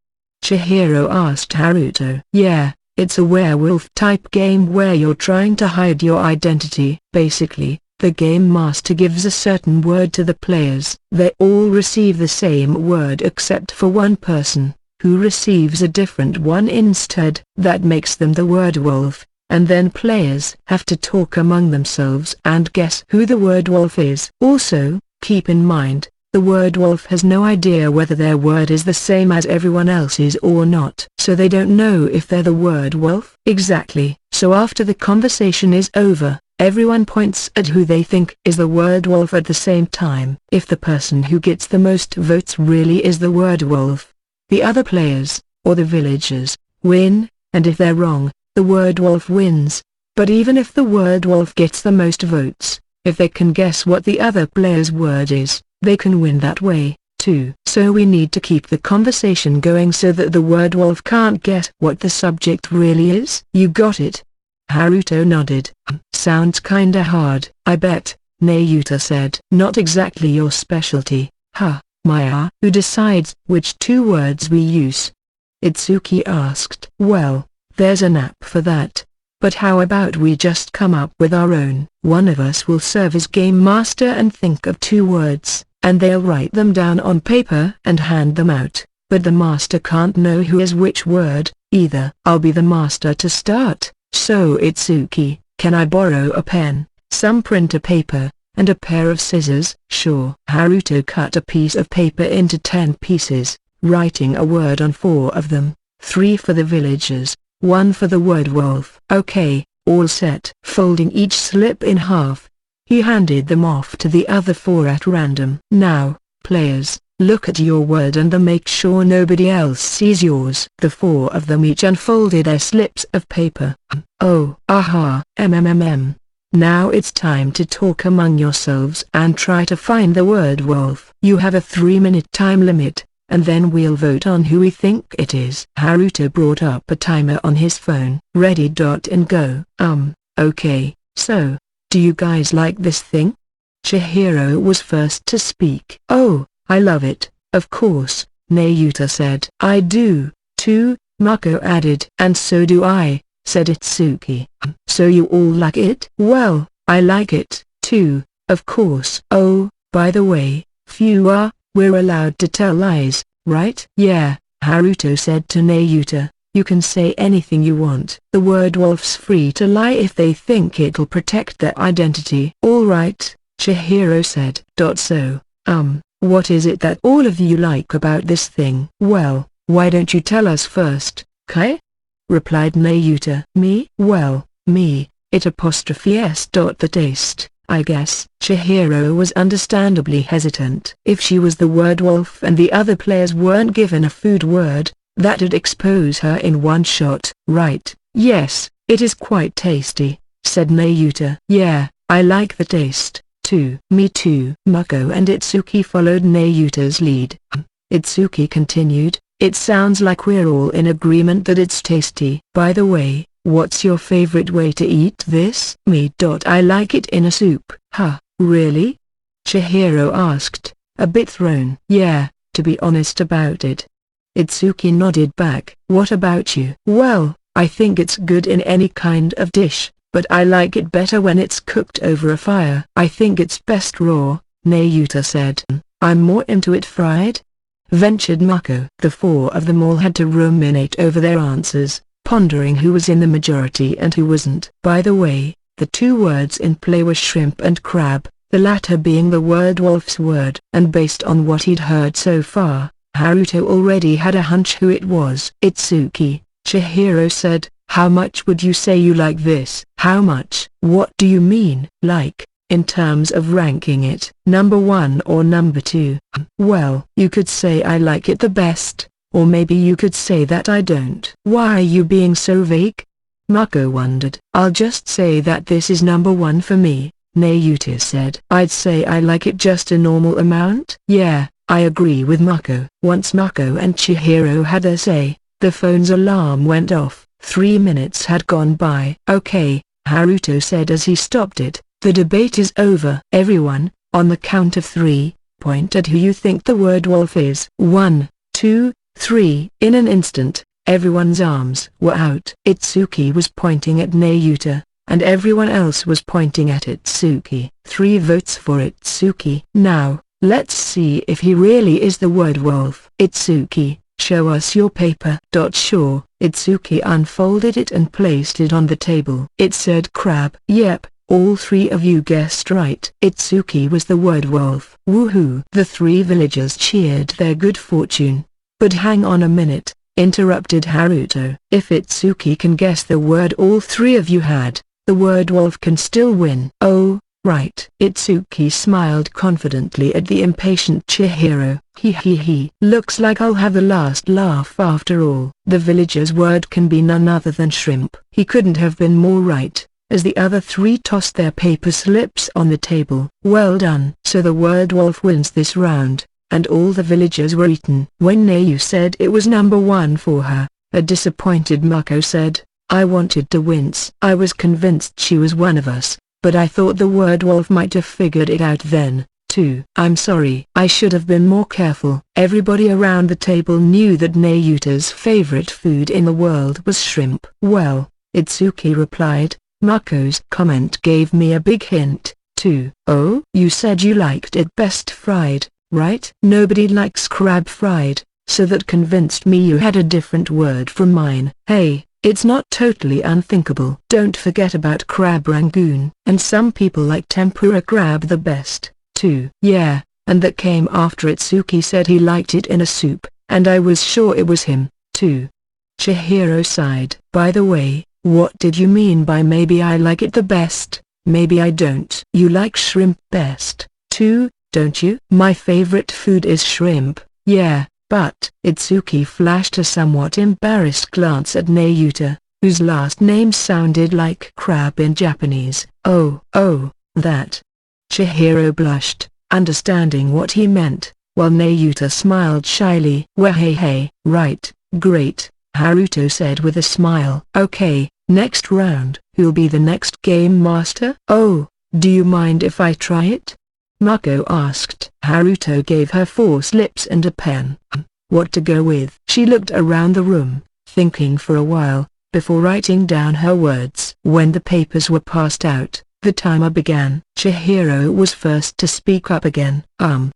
Chihiro asked Haruto. Yeah, it's a werewolf-type game where you're trying to hide your identity. Basically, the game master gives a certain word to the players. They all receive the same word except for one person, who receives a different one instead. That makes them the word-wolf, and then players have to talk among themselves and guess who the word-wolf is. Also, keep in mind, the word-wolf has no idea whether their word is the same as everyone else's or not. So they don't know if they're the word-wolf. Exactly. So after the conversation is over, everyone points at who they think is the word-wolf at the same time. If the person who gets the most votes really is the word-wolf, the other players, or the villagers, win, and if they're wrong, the word-wolf wins. But even if the word-wolf gets the most votes, if they can guess what the other player's word is, they can win that way, too. So we need to keep the conversation going so that the word-wolf can't guess what the subject really is. You got it? Haruto nodded. Sounds kinda hard, I bet, Nayuta said. Not exactly your specialty, huh, Maya? Who decides which 2 words we use? Itsuki asked. Well, there's an app for that. But how about we just come up with our own? One of us will serve as game master and think of 2 words, and they'll write them down on paper and hand them out. But the master can't know who is which word, either. I'll be the master to start. So Itsuki, can I borrow a pen, some printer paper, and a pair of scissors? Sure. Haruto cut a piece of paper into 10 pieces, writing a word on 4 of them, 3 for the villagers, 1 for the word wolf. Okay, all set. Folding each slip in half, he handed them off to the other 4 at random. Now, players, look at your word and then make sure nobody else sees yours. The 4 of them each unfolded their slips of paper. Oh, aha, Now it's time to talk among yourselves and try to find the word wolf. You have a 3-minute time limit, and then we'll vote on who we think it is. Haruto brought up a timer on his phone. Ready. And go. Okay, so, do you guys like this thing? Chihiro was first to speak. Oh, I love it, of course, Nayuta said. I do, too, Mako added. And so do I, said Itsuki. So you all like it? Well, I like it, too, of course. Oh, by the way, we're allowed to tell lies, right? Yeah, Haruto said to Nayuta, you can say anything you want. The word wolf's free to lie if they think it'll protect their identity. All right, Chihiro said. So, what is it that all of you like about this thing? Well, why don't you tell us first, Kai? Replied Nayuta. Me? Well, it apostrophe s. The taste, I guess. Chihiro was understandably hesitant. If she was the word wolf and the other players weren't given a food word, that'd expose her in one shot. Right, yes, it is quite tasty, said Nayuta. Yeah, I like the taste, too. Me too. Mako and Itsuki followed Nayuta's lead. Itsuki continued, it sounds like we're all in agreement that it's tasty. By the way, what's your favorite way to eat this? Me. I like it in a soup. Huh, really? Chihiro asked, a bit thrown. Yeah, to be honest about it. Itsuki nodded back. What about you? Well, I think it's good in any kind of dish, but I like it better when it's cooked over a fire. I think it's best raw, Nayuta said. I'm more into it fried, ventured Mako. The 4 of them all had to ruminate over their answers, pondering who was in the majority and who wasn't. By the way, the 2 words in play were shrimp and crab, the latter being the word wolf's word. And based on what he'd heard so far, Haruto already had a hunch who it was. Itsuki, Chihiro said, how much would you say you like this? How much? What do you mean? Like, in terms of ranking it, number 1 or number 2? Well, you could say I like it the best, or maybe you could say that I don't. Why are you being so vague? Mako wondered. I'll just say that this is number 1 for me, Nayuta said. I'd say I like it just a normal amount. Yeah, I agree with Mako. Once Mako and Chihiro had their say, the phone's alarm went off. 3 minutes had gone by. Okay, Haruto said as he stopped it, the debate is over. Everyone, on the count of 3, point at who you think the word wolf is. 1, 2, 3. In an instant, everyone's arms were out. Itsuki was pointing at Nayuta, and everyone else was pointing at Itsuki. 3 votes for Itsuki. Now, let's see if he really is the word wolf. Itsuki, show us your paper. Sure. Itsuki unfolded it and placed it on the table. It said crab. Yep, all 3 of you guessed right. Itsuki was the word wolf. Woohoo! The 3 villagers cheered their good fortune. But hang on a minute, interrupted Haruto. If Itsuki can guess the word all 3 of you had, the word wolf can still win. Oh, right. Itsuki smiled confidently at the impatient Chihiro. He. Looks like I'll have the last laugh after all. The villager's word can be none other than shrimp. He couldn't have been more right, as the other 3 tossed their paper slips on the table. Well done. So the word wolf wins this round, and all the villagers were eaten. When Nayu said it was number 1 for her, a disappointed Mako said, I wanted to wince. I was convinced she was one of us, but I thought the word wolf might have figured it out then, too. I'm sorry. I should have been more careful. Everybody around the table knew that Nayuta's favorite food in the world was shrimp. Well, Itsuki replied, Mako's comment gave me a big hint, too. Oh? You said you liked it best fried, right? Nobody likes crab fried, so that convinced me you had a different word from mine. Hey, it's not totally unthinkable. Don't forget about crab rangoon. And some people like tempura crab the best, too. Yeah, and that came after Itsuki said he liked it in a soup, and I was sure it was him, too. Chihiro sighed. By the way, what did you mean by maybe I like it the best? Maybe I don't. You like shrimp best, too, don't you? My favorite food is shrimp, yeah, but... Itsuki flashed a somewhat embarrassed glance at Nayuta, whose last name sounded like crab in Japanese. Oh, that. Chihiro blushed, understanding what he meant, while Nayuta smiled shyly. Well, hey, right, great, Haruto said with a smile. Okay, next round. Who'll be the next game master? Oh, do you mind if I try it? Mako asked. Haruto gave her 4 slips and a pen. What to go with? She looked around the room, thinking for a while, before writing down her words. When the papers were passed out, the timer began. Chihiro was first to speak up again.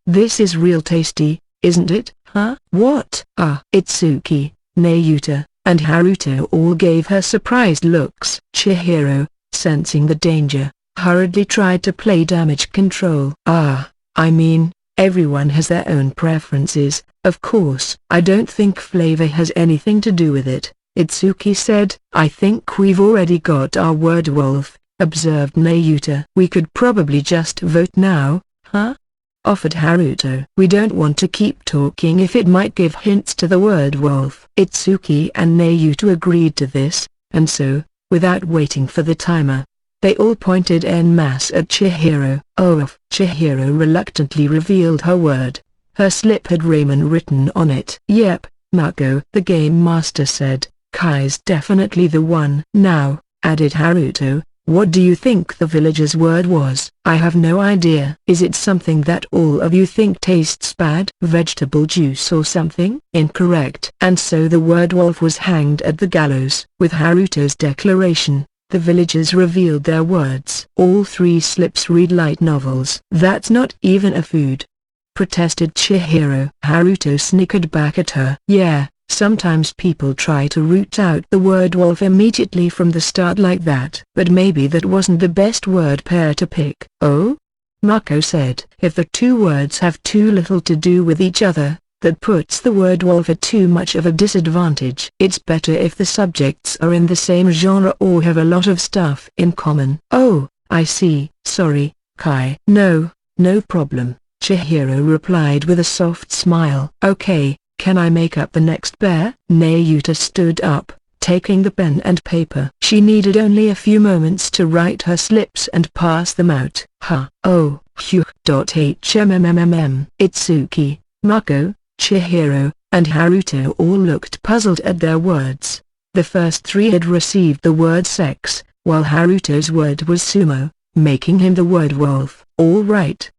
This is real tasty, isn't it? Huh? What? Itsuki, Nayuta, and Haruto all gave her surprised looks. Chihiro, sensing the danger, hurriedly tried to play damage control. I mean, everyone has their own preferences, of course. I don't think flavor has anything to do with it, Itsuki said. I think we've already got our word wolf, observed Nayuta. We could probably just vote now, huh? Offered Haruto. We don't want to keep talking if it might give hints to the word wolf. Itsuki and Nayuta agreed to this, and so, without waiting for the timer, they all pointed en masse at Chihiro. Chihiro reluctantly revealed her word. Her slip had ramen written on it. Yep, Mako, the game master said. Kai's definitely the one. Now, added Haruto, what do you think the villager's word was? I have no idea. Is it something that all of you think tastes bad? Vegetable juice or something? Incorrect. And so the word wolf was hanged at the gallows. With Haruto's declaration, the villagers revealed their words. All 3 slips read light novels. That's not even a food, protested Chihiro. Haruto snickered back at her. Yeah, sometimes people try to root out the word wolf immediately from the start like that. But maybe that wasn't the best word pair to pick. Oh? Mako said. If the 2 words have too little to do with each other, that puts the word wolf at too much of a disadvantage. It's better if the subjects are in the same genre or have a lot of stuff in common. Oh, I see. Sorry, Kai. No problem, Chihiro replied with a soft smile. Okay. Can I make up the next pair? Nayuta stood up, taking the pen and paper. She needed only a few moments to write her slips and pass them out. Itsuki, Mako, Chihiro, and Haruto all looked puzzled at their words. The first 3 had received the word sex, while Haruto's word was sumo, making him the word wolf. All right.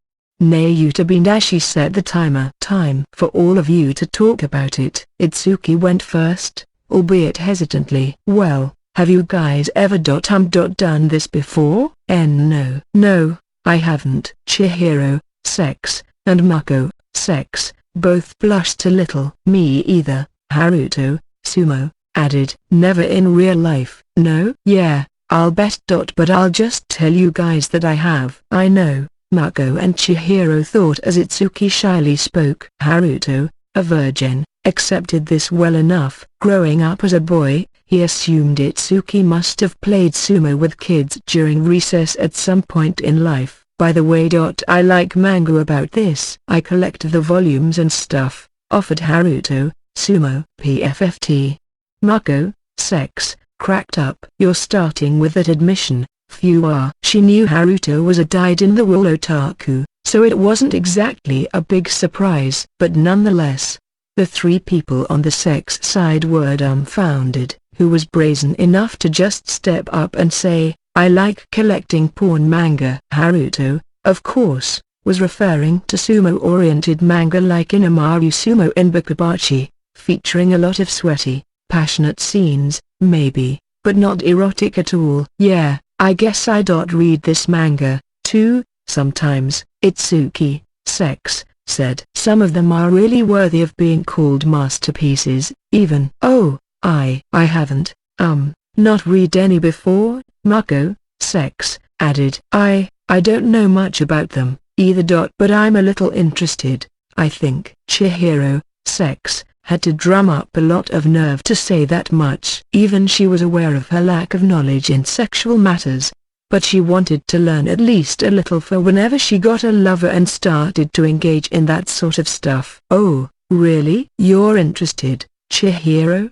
Nayuta beamed as she set the timer. Time for all of you to talk about it. Itsuki went first, albeit hesitantly. Well, have you guys ever done this before? No, I haven't. Chihiro, sex, and Mako, sex, both blushed a little. Me either, Haruto, sumo, added. Never in real life. No? Yeah, I'll bet. But I'll just tell you guys that I have. I know. Mako and Chihiro thought as Itsuki shyly spoke. Haruto, a virgin, accepted this well enough. Growing up as a boy, he assumed Itsuki must have played sumo with kids during recess at some point in life. By the way, I like manga about this. I collect the volumes and stuff, offered Haruto, sumo. PFFT. Mako, sex, cracked up. You're starting with that admission. Few are. She knew Haruto was a dyed-in-the-wool otaku, so it wasn't exactly a big surprise. But nonetheless, the 3 people on the sex side were dumbfounded. Who was brazen enough to just step up and say, I like collecting porn manga? Haruto, of course, was referring to sumo-oriented manga like Inamaru Sumo and Bukabachi, featuring a lot of sweaty, passionate scenes, maybe, but not erotic at all. Yeah, I guess I read this manga, too, sometimes. Itsuki, sex, said. Some of them are really worthy of being called masterpieces, even. Oh, I haven't, not read any before, Mako, Sex, added. I don't know much about them, either. But I'm a little interested, I think. Chihiro, Sex, had to drum up a lot of nerve to say that much. Even she was aware of her lack of knowledge in sexual matters, but she wanted to learn at least a little for whenever she got a lover and started to engage in that sort of stuff. Oh, really? You're interested, Chihiro?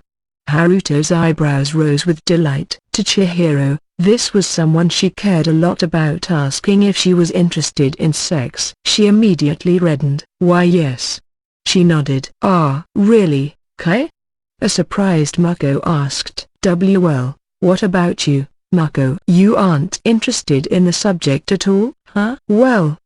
Haruto's eyebrows rose with delight. To Chihiro, this was someone she cared a lot about asking if she was interested in sex. She immediately reddened. Why, yes. She nodded. Ah, really, Kai? A surprised Mako asked. Well, what about you, Mako? You aren't interested in the subject at all, huh? Well,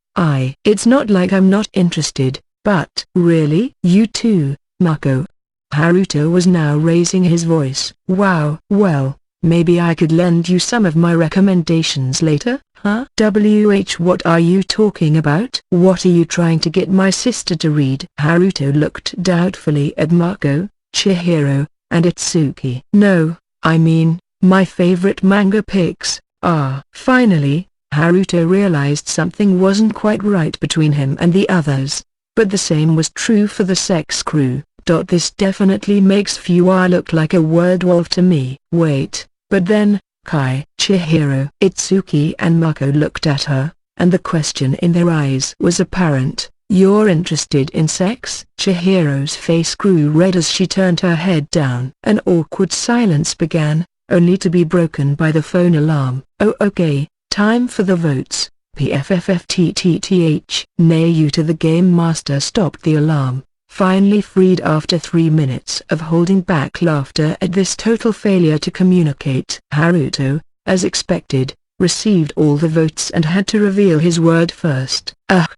it's not like I'm not interested, but... Really? You too, Mako? Haruto was now raising his voice. Wow. Well, maybe I could lend you some of my recommendations later, huh? What are you talking about? What are you trying to get my sister to read? Haruto looked doubtfully at Mako, Chihiro, and Itsuki. No, I mean, my favorite manga picks. Ah. Finally, Haruto realized something wasn't quite right between him and the others. But the same was true for the sex crew. This definitely makes Fuwa look like a word wolf to me. Wait, but then, Kai, Chihiro, Itsuki and Mako looked at her, and the question in their eyes was apparent. You're interested in sex? Chihiro's face grew red as she turned her head down. An awkward silence began, only to be broken by the phone alarm. Oh, okay, time for the votes. PFFFTTTH. Nayuta the game master stopped the alarm, finally freed after 3 minutes of holding back laughter at this total failure to communicate. Haruto, as expected, received all the votes and had to reveal his word first. Ugh!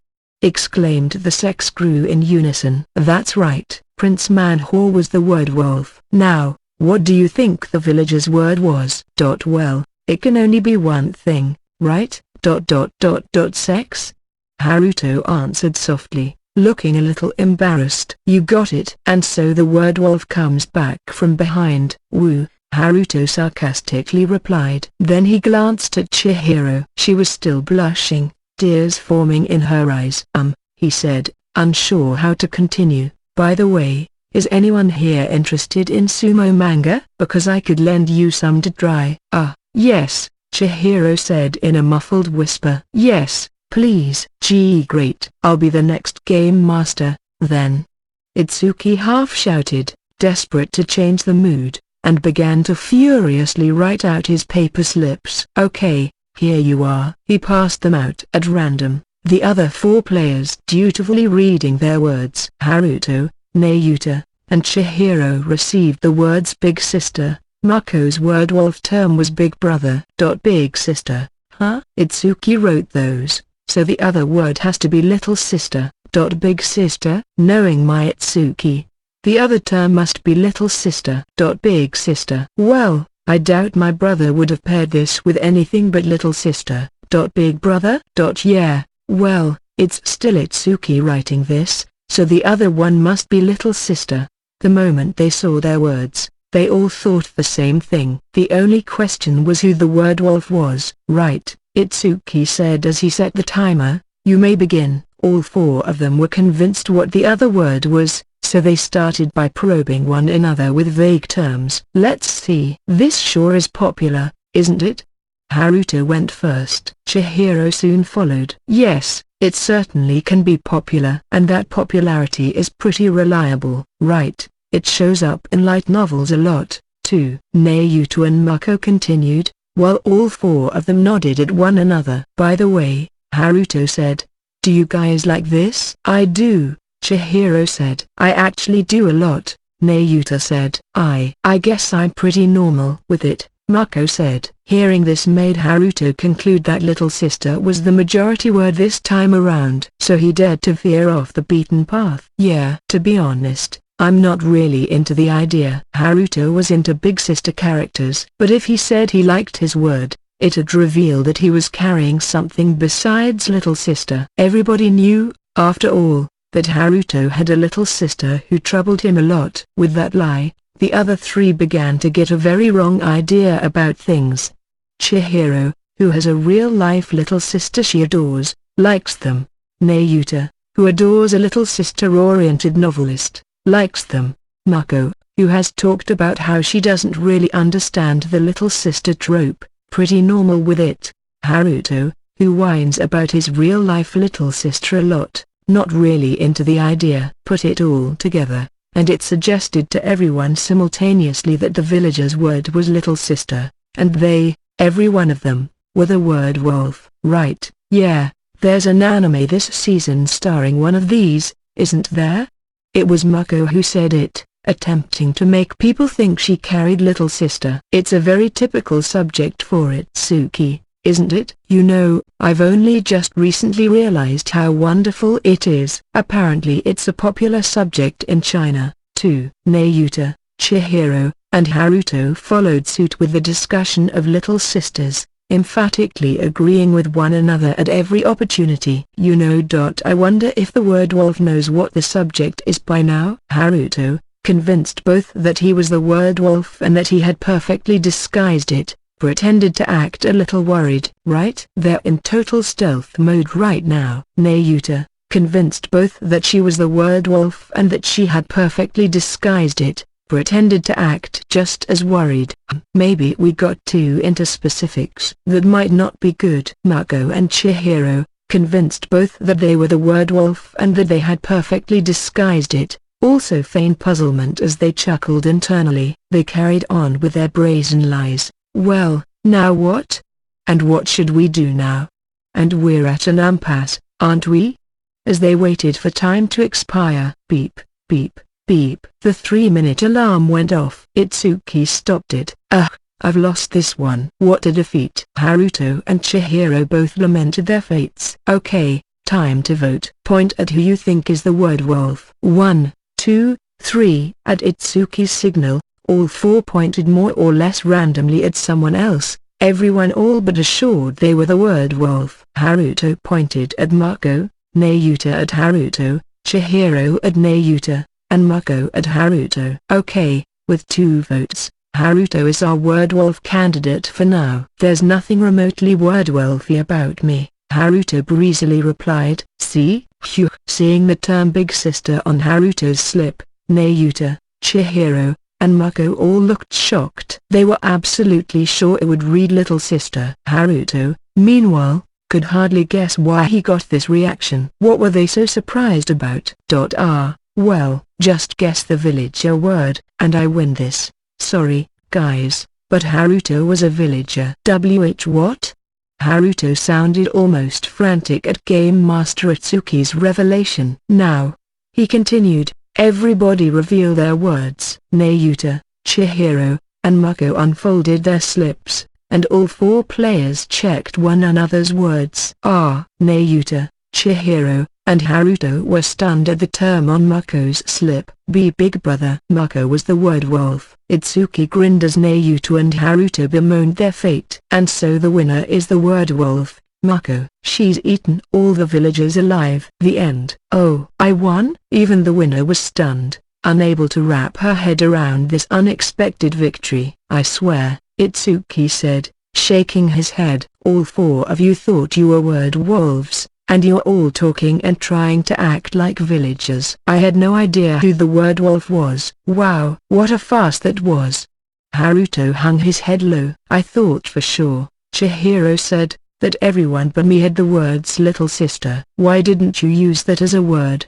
Exclaimed the sex crew in unison. That's right, Prince Manhor was the word wolf. Now, what do you think the villager's word was? Well, it can only be one thing, right? Sex? Haruto answered softly, looking a little embarrassed. You got it. And so the word wolf comes back from behind. Woo, Haruto sarcastically replied. Then he glanced at Chihiro. She was still blushing, tears forming in her eyes. He said, unsure how to continue. By the way, is anyone here interested in sumo manga? Because I could lend you some to try. Yes, Chihiro said in a muffled whisper. Yes, please. Gee, great. I'll be the next game master, then. Itsuki half shouted, desperate to change the mood, and began to furiously write out his paper slips. Okay, here you are. He passed them out at random, the other 4 players dutifully reading their words. Haruto, Nayuta, and Chihiro received the words big sister. Mako's word wolf term was big brother. Big sister, huh? Itsuki wrote those, so the other word has to be little sister. Big sister? Knowing my Itsuki, the other term must be little sister. Big sister. Well, I doubt my brother would have paired this with anything but little sister. Big brother? Yeah, well, it's still Itsuki writing this, so the other one must be little sister. The moment they saw their words, they all thought the same thing. The only question was who the word wolf was. Right, Itsuki said as he set the timer, you may begin. All 4 of them were convinced what the other word was, so they started by probing one another with vague terms. Let's see. This sure is popular, isn't it? Haruto went first. Chihiro soon followed. Yes, it certainly can be popular. And that popularity is pretty reliable. Right. It shows up in light novels a lot, too. Nayuta and Mako continued, while all 4 of them nodded at one another. By the way, Haruto said, do you guys like this? I do, Chihiro said. I actually do a lot, Nayuta said. I guess I'm pretty normal with it, Mako said. Hearing this made Haruto conclude that little sister was the majority word this time around. So he dared to veer off the beaten path. Yeah, to be honest, I'm not really into the idea. Haruto was into big sister characters. But if he said he liked his word, it had revealed that he was carrying something besides little sister. Everybody knew, after all, that Haruto had a little sister who troubled him a lot. With that lie, the other three began to get a very wrong idea about things. Chihiro, who has a real-life little sister she adores, likes them. Nayuta, who adores a little sister-oriented novelist, likes them. Mako, who has talked about how she doesn't really understand the little sister trope, pretty normal with it. Haruto, who whines about his real-life little sister a lot, not really into the idea. Put it all together, and it suggested to everyone simultaneously that the villagers' word was little sister, and they, every one of them, were the word wolf. Right, yeah, there's an anime this season starring one of these, isn't there? It was Mako who said it, attempting to make people think she carried little sister. It's a very typical subject for Itsuki, isn't it? You know, I've only just recently realized how wonderful it is. Apparently it's a popular subject in China, too. Nayuta, Chihiro, and Haruto followed suit with the discussion of little sisters, emphatically agreeing with one another at every opportunity. You know. I wonder if the word wolf knows what the subject is by now? Haruto, convinced both that he was the word wolf and that he had perfectly disguised it, pretended to act a little worried. Right? They're in total stealth mode right now. Nayuta, convinced both that she was the word wolf and that she had perfectly disguised it, pretended to act just as worried. Maybe we got too into specifics. That might not be good. Mako and Chihiro, convinced both that they were the word wolf and that they had perfectly disguised it, also feigned puzzlement as they chuckled internally. They carried on with their brazen lies. Well, now what? And what should we do now? And we're at an impasse, aren't we? As they waited for time to expire, beep, beep, beep. The 3-minute alarm went off. Itsuki stopped it. Ugh, I've lost this one. What a defeat. Haruto and Chihiro both lamented their fates. Okay, time to vote. Point at who you think is the word wolf. 1, 2, 3. At Itsuki's signal, all four pointed more or less randomly at someone else, everyone all but assured they were the word wolf. Haruto pointed at Mako, Nayuta at Haruto, Chihiro at Nayuta, and Mako at Haruto. Okay, with 2 votes, Haruto is our word wolf candidate for now. There's nothing remotely word wolfy about me, Haruto breezily replied. See? Phew. Seeing the term big sister on Haruto's slip, Nayuta, Chihiro, and Mako all looked shocked. They were absolutely sure it would read little sister. Haruto, meanwhile, could hardly guess why he got this reaction. What were they so surprised about? Well, just guess the villager word, and I win this. Sorry, guys, but Haruto was a villager. What? Haruto sounded almost frantic at Game Master Itsuki's revelation. Now, he continued, everybody reveal their words. Nayuta, Chihiro, and Mako unfolded their slips, and all 4 players checked one another's words. Nayuta, Chihiro, and Haruto were stunned at the term on Mako's slip. Be big brother. Mako was the word wolf. Itsuki grinned as Nayuta and Haruto bemoaned their fate. And so the winner is the word wolf, Mako. She's eaten all the villagers alive. The end. Oh, I won? Even the winner was stunned, unable to wrap her head around this unexpected victory. I swear, Itsuki said, shaking his head. All 4 of you thought you were word wolves, and you're all talking and trying to act like villagers. I had no idea who the word wolf was. Wow, what a farce that was. Haruto hung his head low. I thought for sure, Chihiro said, that everyone but me had the words little sister. Why didn't you use that as a word?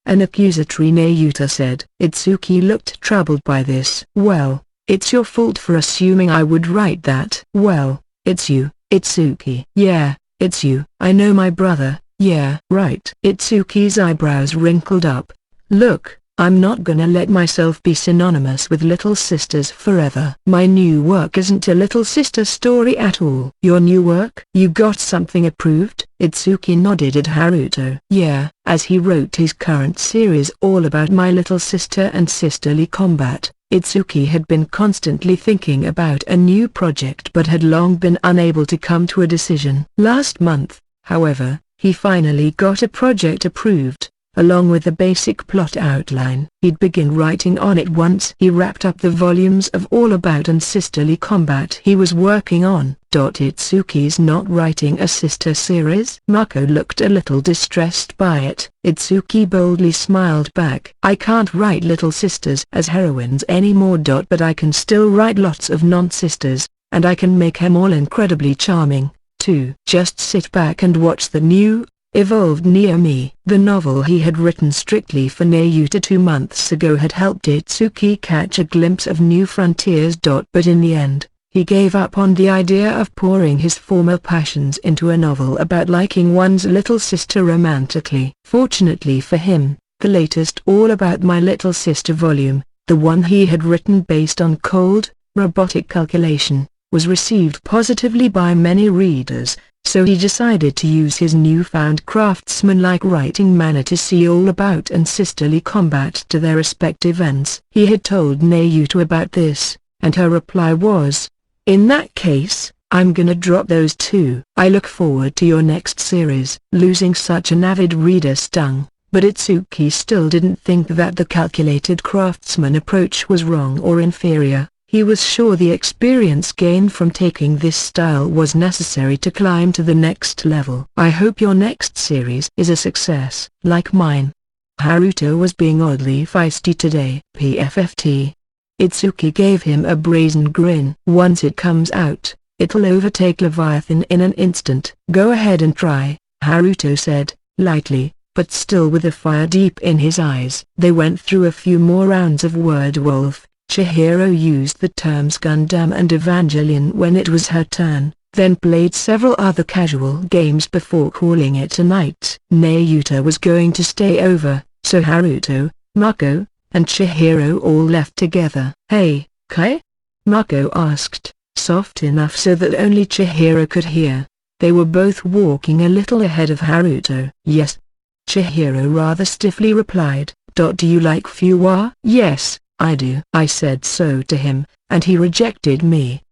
An accusatory Nayuta said. Itsuki looked troubled by this. Well, it's your fault for assuming I would write that. Well, it's you, Itsuki. Yeah, it's you. I know my brother. Yeah, right. Itsuki's eyebrows wrinkled up. Look, I'm not gonna let myself be synonymous with little sisters forever. My new work isn't a little sister story at all. Your new work? You got something approved? Itsuki nodded at Haruto. Yeah, as he wrote his current series all about my little sister and sisterly combat. Itsuki had been constantly thinking about a new project but had long been unable to come to a decision. Last month, however, he finally got a project approved, along with the basic plot outline. He'd begin writing on it once he wrapped up the volumes of All About and Sisterly Combat he was working on. Itsuki's not writing a sister series? Mako looked a little distressed by it. Itsuki boldly smiled back. I can't write little sisters as heroines anymore. But I can still write lots of non-sisters, and I can make them all incredibly charming, too. Just sit back and watch the new, evolved Naomi. The novel he had written strictly for Nayuta 2 months ago had helped Itsuki catch a glimpse of new frontiers. But in the end, he gave up on the idea of pouring his former passions into a novel about liking one's little sister romantically. Fortunately for him, the latest All About My Little Sister volume, the one he had written based on cold, robotic calculation, was received positively by many readers, so he decided to use his newfound craftsman-like writing manner to see All About and Sisterly Combat to their respective ends. He had told Nayuta about this, and her reply was, "In that case, I'm gonna drop those too. I look forward to your next series." Losing such an avid reader stung, but Itsuki still didn't think that the calculated craftsman approach was wrong or inferior. He was sure the experience gained from taking this style was necessary to climb to the next level. "I hope your next series is a success, like mine." Haruto was being oddly feisty today. PFFT. Itsuki gave him a brazen grin. "Once it comes out, it'll overtake Leviathan in an instant." "Go ahead and try," Haruto said, lightly, but still with the fire deep in his eyes. They went through a few more rounds of Wordwolf. Chihiro used the terms Gundam and Evangelion when it was her turn, then played several other casual games before calling it a night. Nayuta was going to stay over, so Haruto, Mako, and Chihiro all left together. "Hey, Kai?" Mako asked, soft enough so that only Chihiro could hear. They were both walking a little ahead of Haruto. "Yes," Chihiro rather stiffly replied. "Do you like Fuwa?" "Yes, I do." "I said so to him, and he rejected me."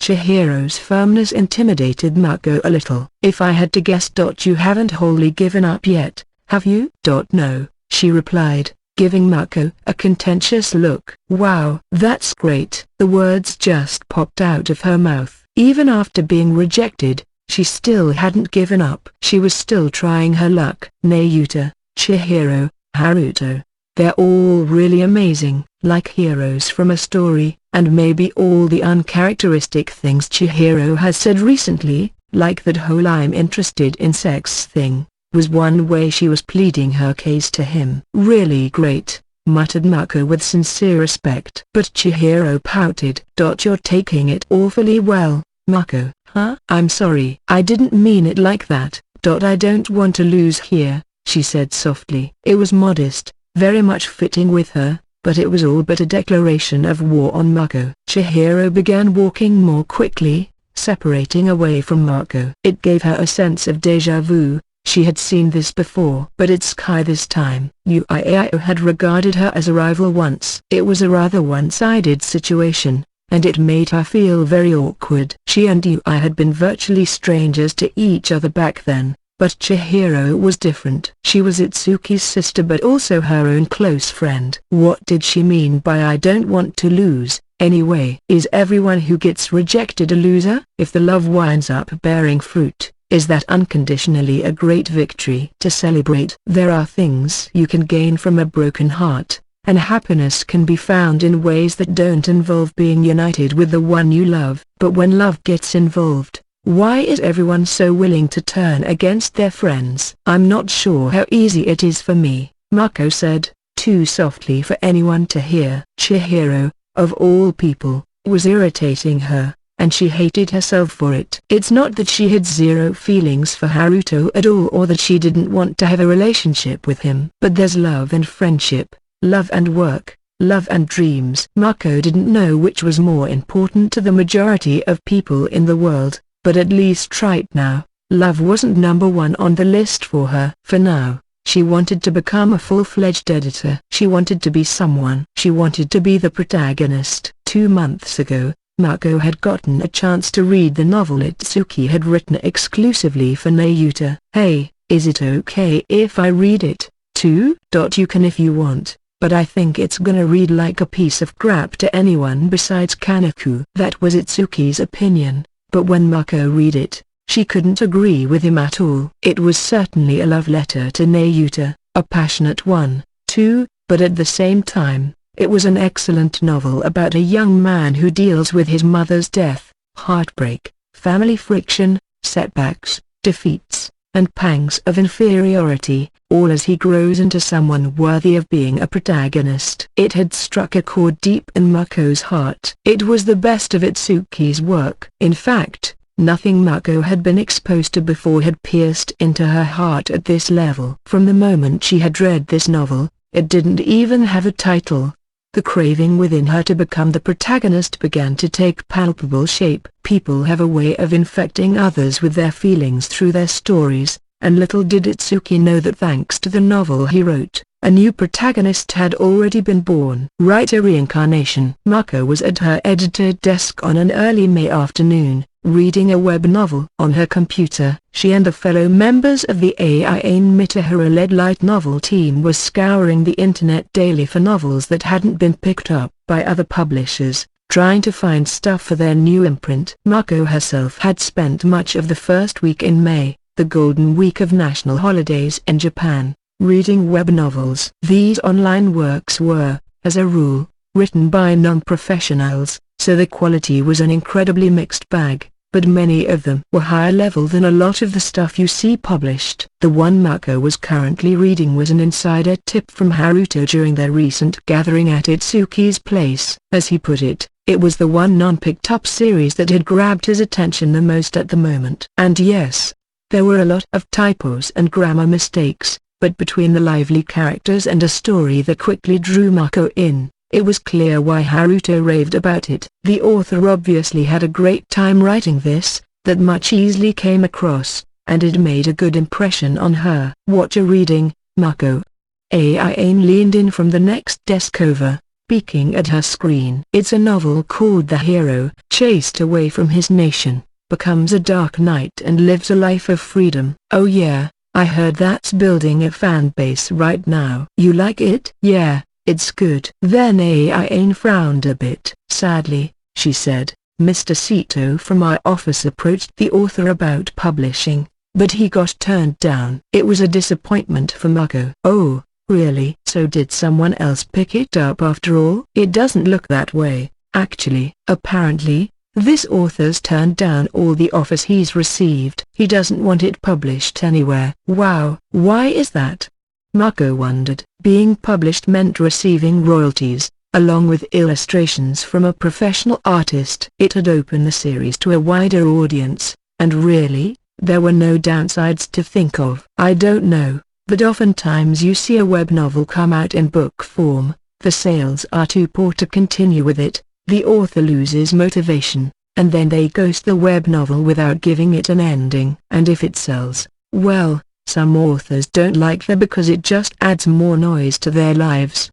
Chihiro's firmness intimidated Mako a little. "If I had to guess, you haven't wholly given up yet, have you?" "No," she replied, giving Mako a contentious look. "Wow, that's great." The words just popped out of her mouth. Even after being rejected, she still hadn't given up. She was still trying her luck. Nayuta, Chihiro, Haruto. They're all really amazing, like heroes from a story, and maybe all the uncharacteristic things Chihiro has said recently, like that whole "I'm interested in sex" thing, was one way she was pleading her case to him. "Really great," muttered Mako with sincere respect. But Chihiro pouted. "You're taking it awfully well, Mako." "Huh? I'm sorry. I didn't mean it like that." "I don't want to lose here," she said softly. It was modest, very much fitting with her, but it was all but a declaration of war on Mako. Chihiro began walking more quickly, separating away from Mako. It gave her a sense of déjà vu. She had seen this before. But it's Kai this time. Uiao had regarded her as a rival once. It was a rather one-sided situation, and it made her feel very awkward. She and Ui had been virtually strangers to each other back then, but Chihiro was different. She was Itsuki's sister but also her own close friend. What did she mean by "I don't want to lose"? Anyway, is everyone who gets rejected a loser? If the love winds up bearing fruit, is that unconditionally a great victory to celebrate? There are things you can gain from a broken heart, and happiness can be found in ways that don't involve being united with the one you love. But when love gets involved, why is everyone so willing to turn against their friends? "I'm not sure how easy it is for me," Mako said, too softly for anyone to hear. Chihiro, of all people, was irritating her, and she hated herself for it. It's not that she had zero feelings for Haruto at all or that she didn't want to have a relationship with him. But there's love and friendship, love and work, love and dreams. Mako didn't know which was more important to the majority of people in the world. But at least right now, love wasn't number one on the list for her. For now, she wanted to become a full-fledged editor. She wanted to be someone. She wanted to be the protagonist. 2 months ago, Mako had gotten a chance to read the novel Itsuki had written exclusively for Nayuta. "Hey, is it okay if I read it, 2. You can if you want, but I think it's gonna read like a piece of crap to anyone besides Kaneko. That was Itsuki's opinion, but when Mako read it, she couldn't agree with him at all. It was certainly a love letter to Nayuta, a passionate one, too, but at the same time, it was an excellent novel about a young man who deals with his mother's death, heartbreak, family friction, setbacks, defeats, and pangs of inferiority, all as he grows into someone worthy of being a protagonist. It had struck a chord deep in Mako's heart. It was the best of Itsuki's work. In fact, nothing Mako had been exposed to before had pierced into her heart at this level. From the moment she had read this novel, it didn't even have a title. The craving within her to become the protagonist began to take palpable shape. People have a way of infecting others with their feelings through their stories, and little did Itsuki know that thanks to the novel he wrote, a new protagonist had already been born. Write a reincarnation. Mako was at her editor desk on an early May afternoon, reading a web novel. On her computer, she and the fellow members of the Aiin Mitahara-led light novel team were scouring the internet daily for novels that hadn't been picked up by other publishers, trying to find stuff for their new imprint. Mako herself had spent much of the first week in May, the golden week of national holidays in Japan, reading web novels. These online works were, as a rule, written by non-professionals, so the quality was an incredibly mixed bag, but many of them were higher level than a lot of the stuff you see published. The one Mako was currently reading was an insider tip from Haruto during their recent gathering at Itsuki's place. As he put it, it was the one non-picked up series that had grabbed his attention the most at the moment. And yes, there were a lot of typos and grammar mistakes, but between the lively characters and a story that quickly drew Mako in, it was clear why Haruto raved about it. The author obviously had a great time writing this, that much easily came across, and it made a good impression on her. What you're reading, Mako? Aiin leaned in from the next desk over, peeking at her screen. It's a novel called The Hero, chased away from his nation, becomes a dark knight and lives a life of freedom. Oh yeah, I heard that's building a fan base right now. You like it? Yeah. It's good. Then Aiin frowned a bit. Sadly, she said, Mr. Sito from our office approached the author about publishing, but he got turned down. It was a disappointment for Mako. Oh, really? So did someone else pick it up after all? It doesn't look that way, actually. Apparently, this author's turned down all the offers he's received. He doesn't want it published anywhere. Wow. Why is that? Mako wondered. Being published meant receiving royalties, along with illustrations from a professional artist. It had opened the series to a wider audience, and really, there were no downsides to think of. I don't know, but oftentimes you see a web novel come out in book form, the sales are too poor to continue with it, the author loses motivation, and then they ghost the web novel without giving it an ending. And if it sells, well, some authors don't like that because it just adds more noise to their lives.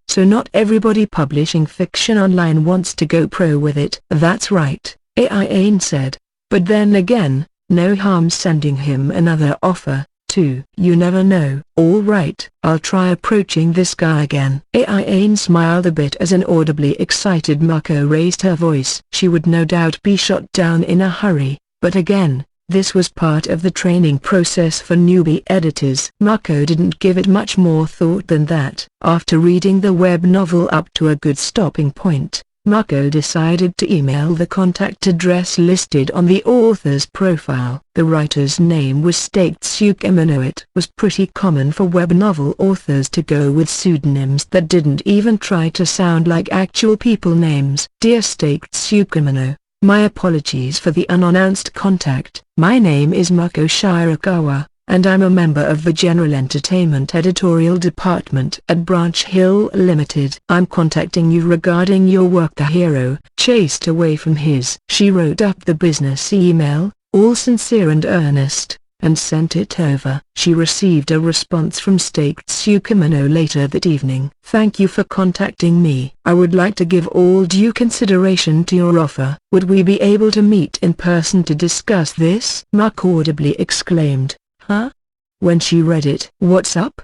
So not everybody publishing fiction online wants to go pro with it. That's right, Aiin said. But then again, no harm sending him another offer, too. You never know. All right, I'll try approaching this guy again. Aiin smiled a bit as an audibly excited Mako raised her voice. She would no doubt be shot down in a hurry, but again, this was part of the training process for newbie editors. Mako didn't give it much more thought than that. After reading the web novel up to a good stopping point, Mako decided to email the contact address listed on the author's profile. The writer's name was Staketsuke Imano. It was pretty common for web novel authors to go with pseudonyms that didn't even try to sound like actual people names. Dear Staketsuke Imano, my apologies for the unannounced contact. My name is Mako Shirakawa, and I'm a member of the General Entertainment Editorial Department at Branch Hill Limited. I'm contacting you regarding your work The Hero, chased away from his. She wrote up the business email, all sincere and earnest, and sent it over. She received a response from Staketsuke Imano later that evening. Thank you for contacting me. I would like to give all due consideration to your offer. Would we be able to meet in person to discuss this? Mako audibly exclaimed. Huh? When she read it. What's up?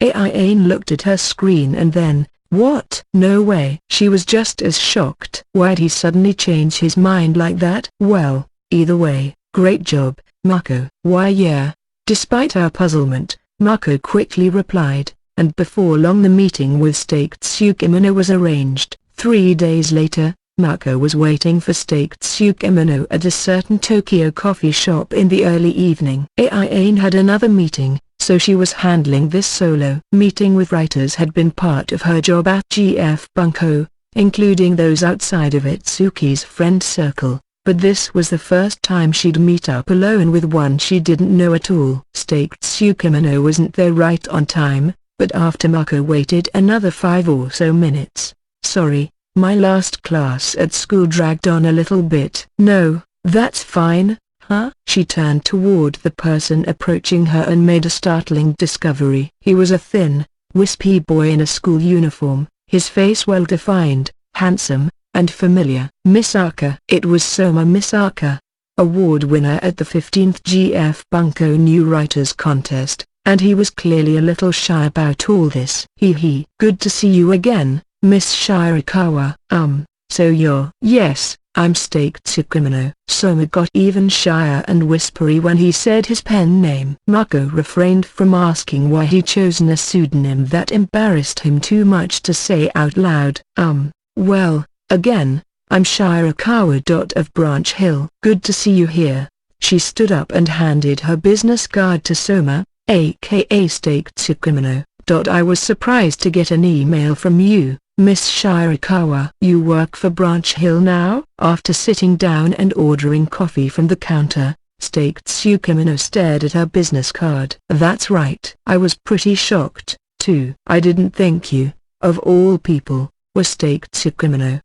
Aine looked at her screen and then, what? No way. She was just as shocked. Why'd he suddenly change his mind like that? Well, either way, great job, Mako. Why yeah. Despite her puzzlement, Mako quickly replied, and before long the meeting with State Tsukimono was arranged. 3 days later, Mako was waiting for State Tsukimono at a certain Tokyo coffee shop in the early evening. Aine had another meeting, so she was handling this solo. Meeting with writers had been part of her job at GF Bunko, including those outside of Itsuki's friend circle, but this was the first time she'd meet up alone with one she didn't know at all. State Tsukimono wasn't there right on time, but after Mako waited another 5 or so minutes. Sorry, my last class at school dragged on a little bit. No, that's fine. Huh? She turned toward the person approaching her and made a startling discovery. He was a thin, wispy boy in a school uniform, his face well-defined, handsome, and familiar. Misaka. It was Soma Misaka, award winner at the 15th GF Bunko New Writers Contest, and he was clearly a little shy about all this. Good to see you again, Miss Shirakawa. So you're... Yes, I'm State Tsukimono. Soma got even shyer and whispery when he said his pen name. Mako refrained from asking why he'd chosen a pseudonym that embarrassed him too much to say out loud. Well, again, I'm Shirakawa. Of Branch Hill. Good to see you here. She stood up and handed her business card to Soma, aka State Tsukimono. I was surprised to get an email from you, Miss Shirakawa. You work for Branch Hill now? After sitting down and ordering coffee from the counter, State Tsukimono stared at her business card. That's right. I was pretty shocked, too. I didn't think you, of all people, were State Tsukimono.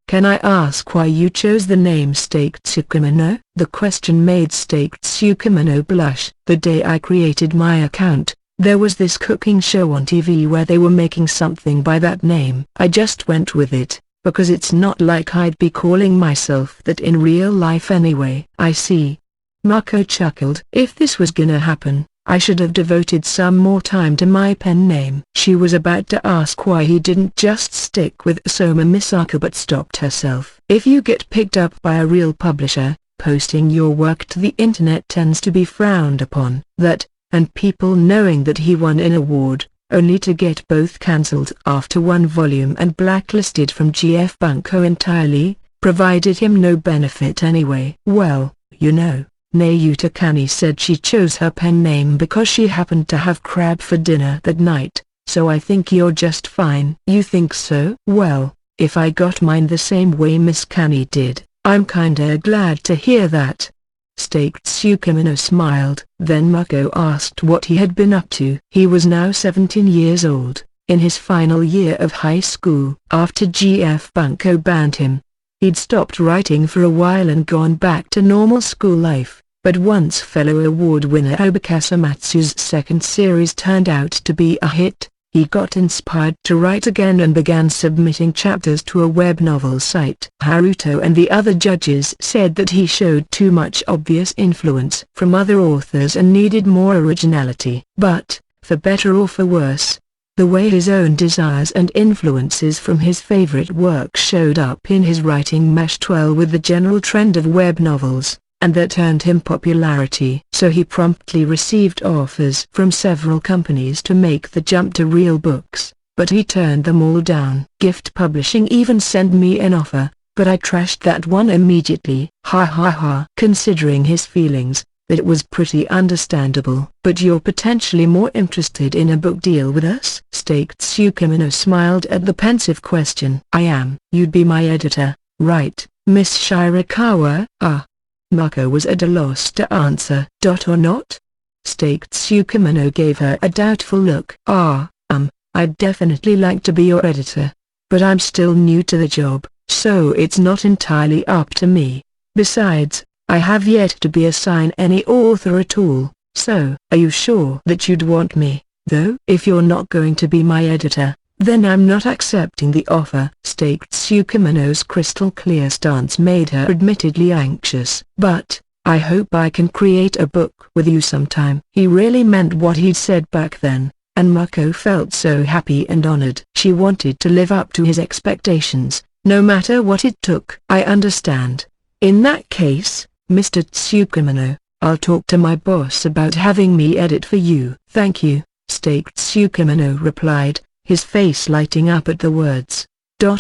Can I ask why you chose the name State Tsukimono? The question made State Tsukimono blush. The day I created my account, there was this cooking show on TV where they were making something by that name. I just went with it, because it's not like I'd be calling myself that in real life anyway. I see. Mako chuckled. If this was gonna happen, I should have devoted some more time to my pen name. She was about to ask why he didn't just stick with Soma Misaka but stopped herself. If you get picked up by a real publisher, posting your work to the internet tends to be frowned upon. That, and people knowing that he won an award, only to get both cancelled after one volume and blacklisted from GF Bunko entirely, provided him no benefit anyway. Well, you know, Nayuta Kani said she chose her pen name because she happened to have crab for dinner that night, so I think you're just fine. You think so? Well, if I got mine the same way Miss Kani did, I'm kinda glad to hear that. State Tsukimono smiled. Then Mako asked what he had been up to. He was now 17 years old, in his final year of high school. After GF Bunko banned him, he'd stopped writing for a while and gone back to normal school life. But once fellow award winner Obakasa Matsu's second series turned out to be a hit, he got inspired to write again and began submitting chapters to a web novel site. Haruto and the other judges said that he showed too much obvious influence from other authors and needed more originality. But, for better or for worse, the way his own desires and influences from his favorite work showed up in his writing meshed well with the general trend of web novels, and that earned him popularity. So he promptly received offers from several companies to make the jump to real books, but he turned them all down. Gift Publishing even sent me an offer, but I trashed that one immediately. Ha ha ha. Considering his feelings, that was pretty understandable. But you're potentially more interested in a book deal with us? State Tsukimono smiled at the pensive question. I am. You'd be my editor, right, Miss Shirakawa? Mako was at a loss to answer. Or not? State Tsukimono gave her a doubtful look. I'd definitely like to be your editor, but I'm still new to the job, so it's not entirely up to me. Besides, I have yet to be assigned any author at all. So, are you sure that you'd want me, though? If you're not going to be my editor, then I'm not accepting the offer. State Tsukimono's crystal clear stance made her admittedly anxious. But, I hope I can create a book with you sometime. He really meant what he'd said back then, and Mako felt so happy and honored. She wanted to live up to his expectations, no matter what it took. I understand. In that case, Mr. Tsukumino, I'll talk to my boss about having me edit for you. Thank you, Stake Tsukumino replied, his face lighting up at the words.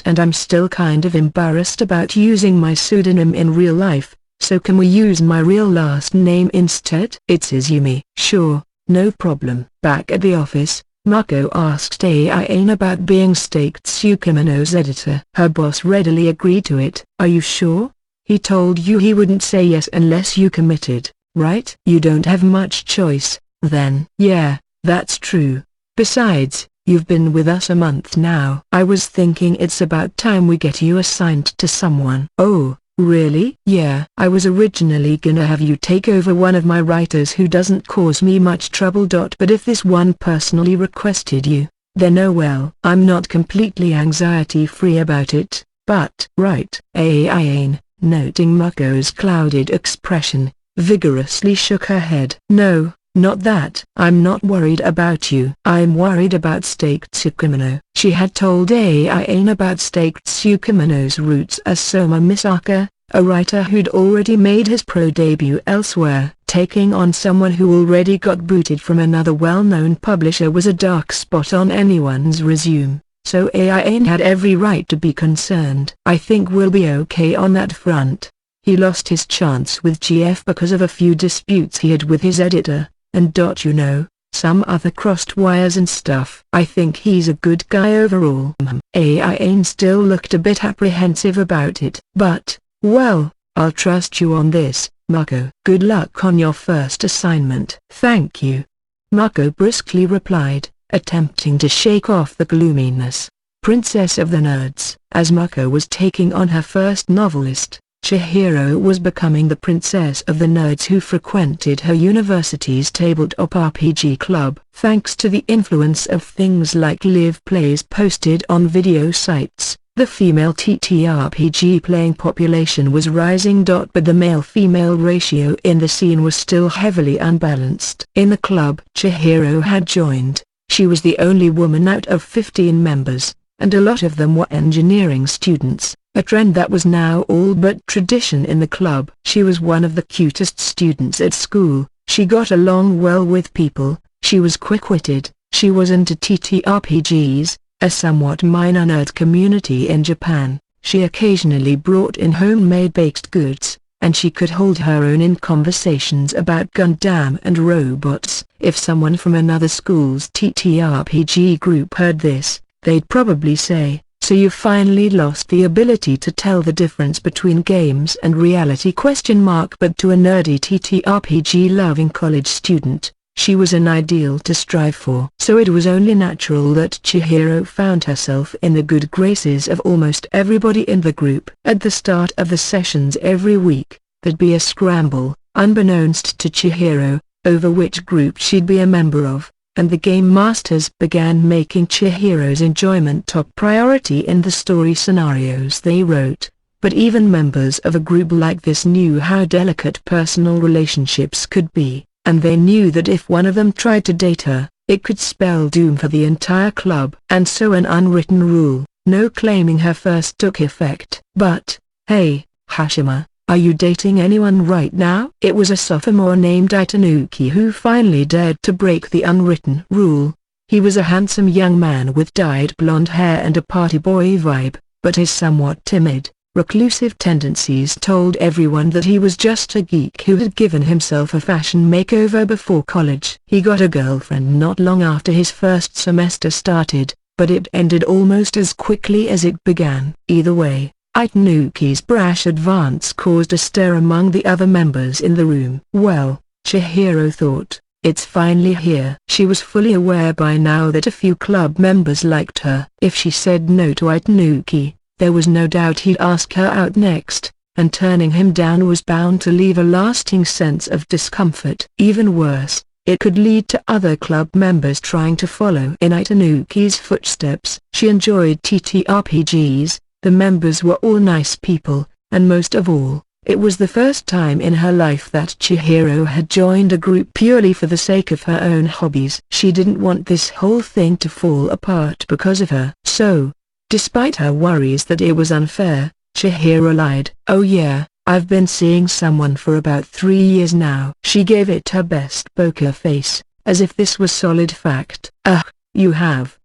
And I'm still kind of embarrassed about using my pseudonym in real life, so can we use my real last name instead? It's Izumi. Sure, no problem. Back at the office, Mako asked Aiane about being Stake Tsukumino's editor. Her boss readily agreed to it. Are you sure? He told you he wouldn't say yes unless you committed, right? You don't have much choice, then. Yeah, that's true. Besides, you've been with us a month now. I was thinking it's about time we get you assigned to someone. Oh, really? Yeah. I was originally gonna have you take over one of my writers who doesn't cause me much trouble. But if this one personally requested you, then oh well. I'm not completely anxiety-free about it, but... Right. Aiane, noting Mako's clouded expression, vigorously shook her head. No. Not that. I'm not worried about you. I'm worried about Stake Tsukumino. She had told Aiane about Stake Tsukumino's roots as Soma Misaka, a writer who'd already made his pro debut elsewhere. Taking on someone who already got booted from another well-known publisher was a dark spot on anyone's resume, so Aiane had every right to be concerned. I think we'll be okay on that front. He lost his chance with GF because of a few disputes he had with his editor. And you know, some other crossed wires and stuff. I think he's a good guy overall. Aiane still looked a bit apprehensive about it. But, well, I'll trust you on this, Mako. Good luck on your first assignment. Thank you. Mako briskly replied, attempting to shake off the gloominess. Princess of the Nerds. As Mako was taking on her first novelist, Chihiro was becoming the princess of the nerds who frequented her university's tabletop RPG club. Thanks to the influence of things like live plays posted on video sites, the female TTRPG playing population was rising. But the male-female ratio in the scene was still heavily unbalanced. In the club Chihiro had joined, she was the only woman out of 15 members, and a lot of them were engineering students. A trend that was now all but tradition in the club. She was one of the cutest students at school, she got along well with people, she was quick-witted, she was into TTRPGs, a somewhat minor nerd community in Japan, she occasionally brought in homemade baked goods, and she could hold her own in conversations about Gundam and robots. If someone from another school's TTRPG group heard this, they'd probably say, so you finally lost the ability to tell the difference between games and reality? But to a nerdy TTRPG-loving college student, she was an ideal to strive for. So it was only natural that Chihiro found herself in the good graces of almost everybody in the group. At the start of the sessions every week, there'd be a scramble, unbeknownst to Chihiro, over which group she'd be a member of, and the game masters began making Chihiro's enjoyment top priority in the story scenarios they wrote. But even members of a group like this knew how delicate personal relationships could be, and they knew that if one of them tried to date her, it could spell doom for the entire club. And so an unwritten rule, no claiming her first, took effect. But, hey, Hashima, are you dating anyone right now? It was a sophomore named Itanuki who finally dared to break the unwritten rule. He was a handsome young man with dyed blonde hair and a party boy vibe, but his somewhat timid, reclusive tendencies told everyone that he was just a geek who had given himself a fashion makeover before college. He got a girlfriend not long after his first semester started, but it ended almost as quickly as it began. Either way, Itanuki's brash advance caused a stir among the other members in the room. Well, Chihiro thought, it's finally here. She was fully aware by now that a few club members liked her. If she said no to Itanuki, there was no doubt he'd ask her out next, and turning him down was bound to leave a lasting sense of discomfort. Even worse, it could lead to other club members trying to follow in Itanuki's footsteps. She enjoyed TTRPGs. The members were all nice people, and most of all, It was the first time in her life that Chihiro had joined a group purely for the sake of her own hobbies. She didn't want this whole thing to fall apart because of her. So, despite her worries that it was unfair, Chihiro lied. "Oh yeah, I've been seeing someone for about 3 years now." She gave it her best poker face, as if this was solid fact. "Ugh, you have?"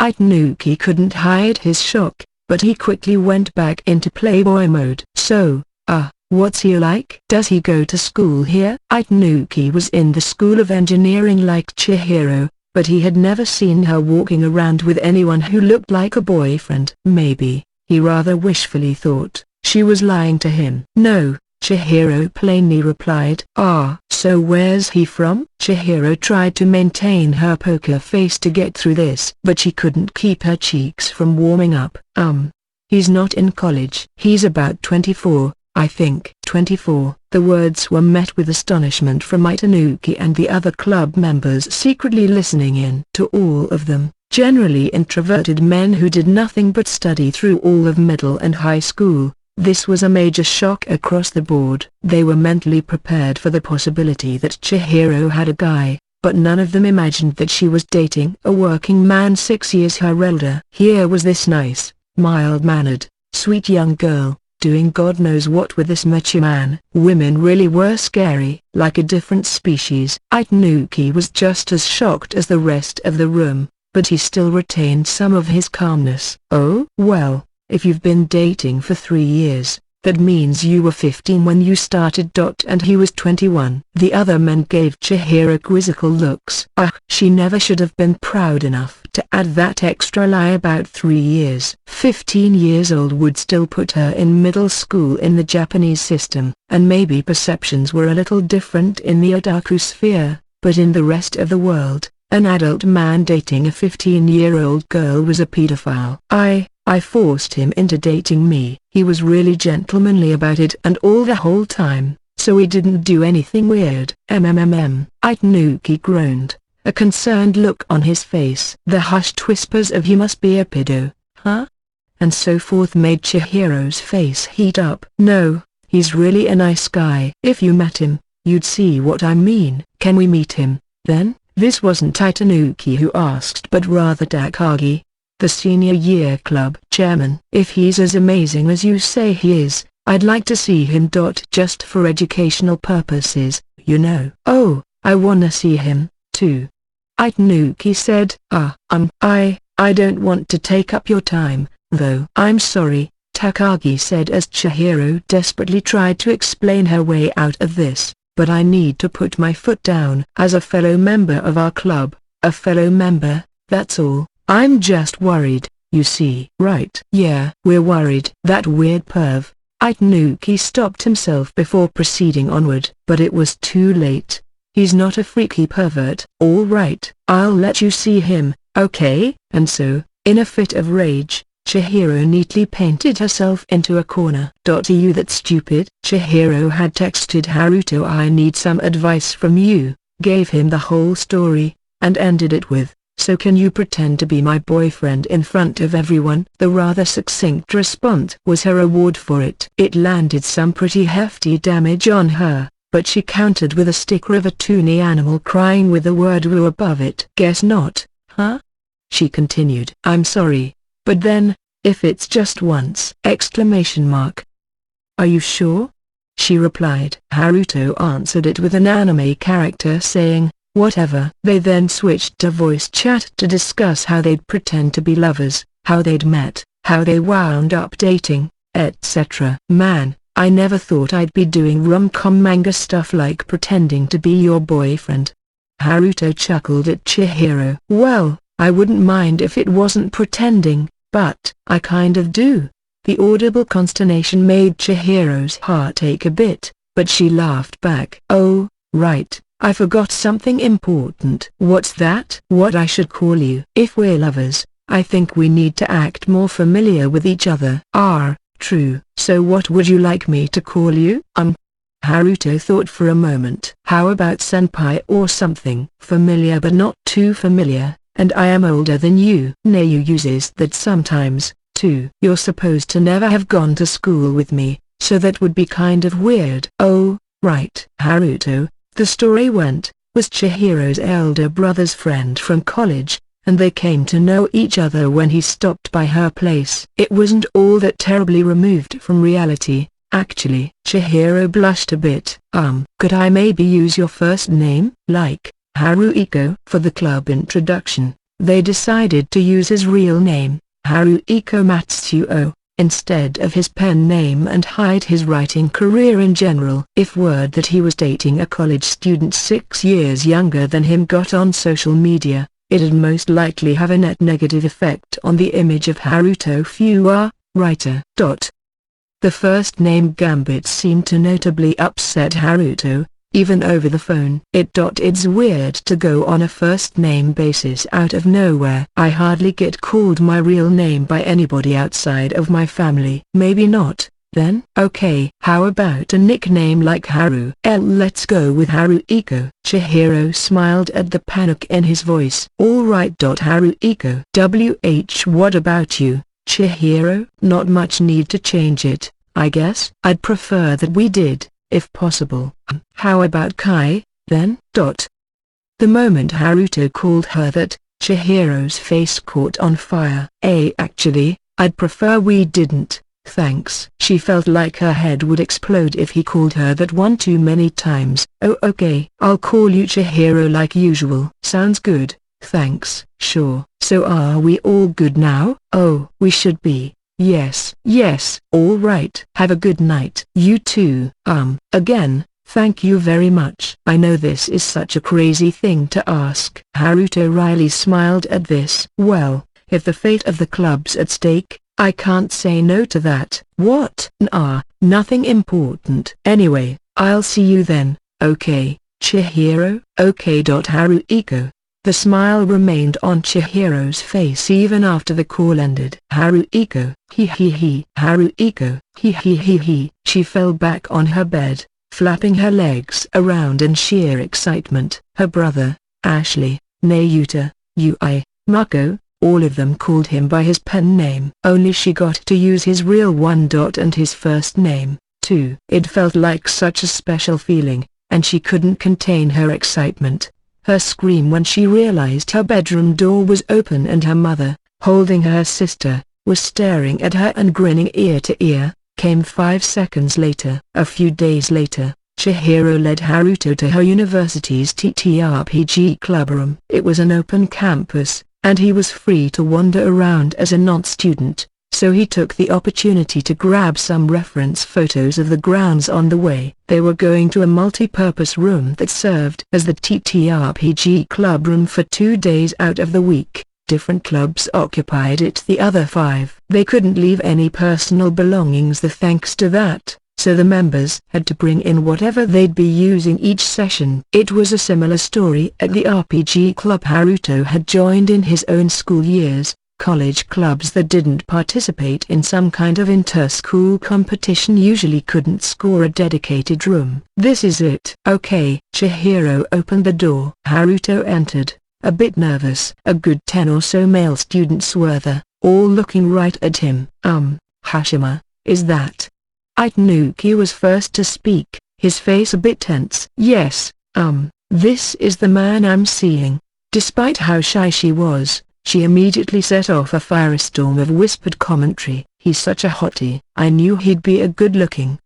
Itanuki couldn't hide his shock, but he quickly went back into playboy mode. "So, what's he like? Does he go to school here?" Itanuki was in the School of Engineering like Chihiro, but he had never seen her walking around with anyone who looked like a boyfriend. Maybe, he rather wishfully thought, she was lying to him. "No," Chihiro plainly replied. "So where's he from?" Chihiro tried to maintain her poker face to get through this, but she couldn't keep her cheeks from warming up. He's not in college. He's about 24, I think." 24. The words were met with astonishment from Itanuki and the other club members secretly listening in. To all of them, generally introverted men who did nothing but study through all of middle and high school, this was a major shock across the board. They were mentally prepared for the possibility that Chihiro had a guy, but none of them imagined that she was dating a working man 6 years her elder. Here was this nice, mild-mannered, sweet young girl, doing God knows what with this mature man. Women really were scary, like a different species. Itanuki was just as shocked as the rest of the room, but he still retained some of his calmness. "Oh, well, if you've been dating for 3 years, that means you were 15 when you started. And he was 21. The other men gave Chihiro quizzical looks. She never should have been proud enough to add that extra lie about 3 years. 15 years old would still put her in middle school in the Japanese system, and maybe perceptions were a little different in the otaku sphere, but in the rest of the world, an adult man dating a 15-year-old girl was a pedophile. I forced him into dating me. He was really gentlemanly about it and all the whole time, so he didn't do anything weird." Itanuki groaned, a concerned look on his face. The hushed whispers of "he must be a pedo, huh?" and so forth made Chihiro's face heat up. "No, he's really a nice guy. If you met him, you'd see what I mean." "Can we meet him, then?" This wasn't Itanuki who asked but rather Takagi, the senior year club chairman. "If he's as amazing as you say he is, I'd like to see him. Just for educational purposes, you know." "Oh, I wanna see him, too," Itanuki said. I don't want to take up your time, though." "I'm sorry," Takagi said as Chihiro desperately tried to explain her way out of this, "but I need to put my foot down. As a fellow member of our club, a fellow member, that's all. I'm just worried, you see." "Right. Yeah, we're worried." "That weird perv." Itanuki stopped himself before proceeding onward. But it was too late. "He's not a freaky pervert." "All right, I'll let you see him, okay?" And so, in a fit of rage, Chihiro neatly painted herself into a corner. "You that stupid?" Chihiro had texted Haruto, "I need some advice from you," gave him the whole story, and ended it with, "So can you pretend to be my boyfriend in front of everyone?" The rather succinct response was her reward for it. It landed some pretty hefty damage on her, but she countered with a sticker of a toony animal crying with the word "woo" above it. "Guess not, huh?" she continued. "I'm sorry, but then, if it's just once!" "Are you sure?" she replied. Haruto answered it with an anime character saying, "Whatever." They then switched to voice chat to discuss how they'd pretend to be lovers, how they'd met, how they wound up dating, etc. "Man, I never thought I'd be doing rom-com manga stuff like pretending to be your boyfriend." Haruto chuckled at Chihiro. "Well, I wouldn't mind if it wasn't pretending, but I kind of do." The audible consternation made Chihiro's heart ache a bit, but she laughed back. "Oh, right. I forgot something important." "What's that?" "What I should call you. If we're lovers, I think we need to act more familiar with each other." True. So what would you like me to call you?" Haruto thought for a moment. "How about senpai or something?" "Familiar but not too familiar, and I am older than you." "Nayu uses that sometimes, too." "You're supposed to never have gone to school with me, so that would be kind of weird. Oh, right. Haruto, the story went, was Chihiro's elder brother's friend from college, and they came to know each other when he stopped by her place. It wasn't all that terribly removed from reality, actually. Chihiro blushed a bit. Could I maybe use your first name? Like, Haruiko? For the club introduction, they decided to use his real name, Haruiko Matsuo, instead of his pen name and hide his writing career in general. If word that he was dating a college student 6 years younger than him got on social media, it'd most likely have a net negative effect on the image of Haruto Fuwa, writer. The first name gambit seemed to notably upset Haruto, even over the phone. It's weird to go on a first name basis out of nowhere. I hardly get called my real name by anybody outside of my family. Maybe not, then? Okay. How about a nickname like Haru? Let's go with Haruiko. Chihiro smiled at the panic in his voice. Alright. Haruiko. What about you, Chihiro? Not much need to change it, I guess. I'd prefer that we did, if possible. How about Kai, then? The moment Haruto called her that, Chihiro's face caught on fire. Actually, I'd prefer we didn't, thanks. She felt like her head would explode if he called her that one too many times. Oh okay. I'll call you Chihiro like usual. Sounds good, thanks. Sure. So are we all good now? Oh, we should be. Yes. All right. Have a good night. You too. Again, thank you very much. I know this is such a crazy thing to ask. Haruto wryly smiled at this. Well, if the fate of the club's at stake, I can't say no to that. What? Nothing important. Anyway, I'll see you then, okay, Chihiro? Okay. Haruiko. The smile remained on Chihiro's face even after the call ended. Haruiko. Haruiko. She fell back on her bed, flapping her legs around in sheer excitement. Her brother, Ashley, Nayuta, Ui, Mako, all of them called him by his pen name. Only she got to use his real one. And his first name, too. It felt like such a special feeling, and she couldn't contain her excitement. Her scream when she realized her bedroom door was open and her mother, holding her sister, was staring at her and grinning ear to ear, came 5 seconds later. A few days later, Chihiro led Haruto to her university's TTRPG clubroom. It was an open campus, and he was free to wander around as a non-student, so he took the opportunity to grab some reference photos of the grounds on the way. They were going to a multi-purpose room that served as the TTRPG clubroom for 2 days out of the week. Different clubs occupied it the other 5. They couldn't leave any personal belongings thanks to that, so the members had to bring in whatever they'd be using each session. It was a similar story at the RPG club Haruto had joined in his own school years. College clubs that didn't participate in some kind of inter-school competition usually couldn't score a dedicated room. This is it. Okay. Chihiro opened the door. Haruto entered, a bit nervous. A good 10 or so male students were there, all looking right at him. Hashima, is that? Itanuki was first to speak, his face a bit tense. Yes, this is the man I'm seeing. Despite how shy she was, she immediately set off a firestorm of whispered commentary. He's such a hottie. I knew he'd be a good-looking.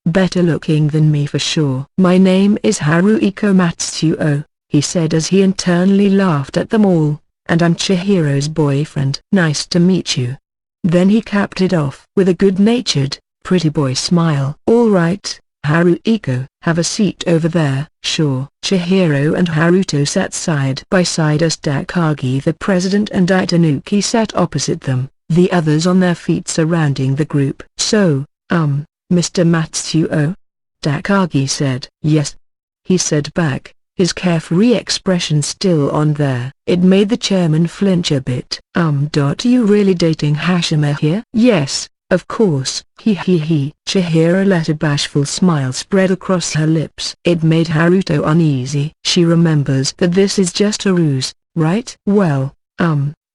Better looking than me for sure. My name is Haruiko Matsuo, he said as he internally laughed at them all, and I'm Chihiro's boyfriend. Nice to meet you. Then he capped it off with a good-natured, pretty boy smile. All right, Haruiko, have a seat over there. Sure. Chihiro and Haruto sat side by side as Takagi the president and Itanuki sat opposite them, the others on their feet surrounding the group. So, Mr. Matsuo? Takagi said. Yes. He said back, his carefree expression still on there. It made the chairman flinch a bit. You really dating Hashima here? Yes. Of course. Chihiro let a bashful smile spread across her lips. It made Haruto uneasy. She remembers that this is just a ruse, right? Well,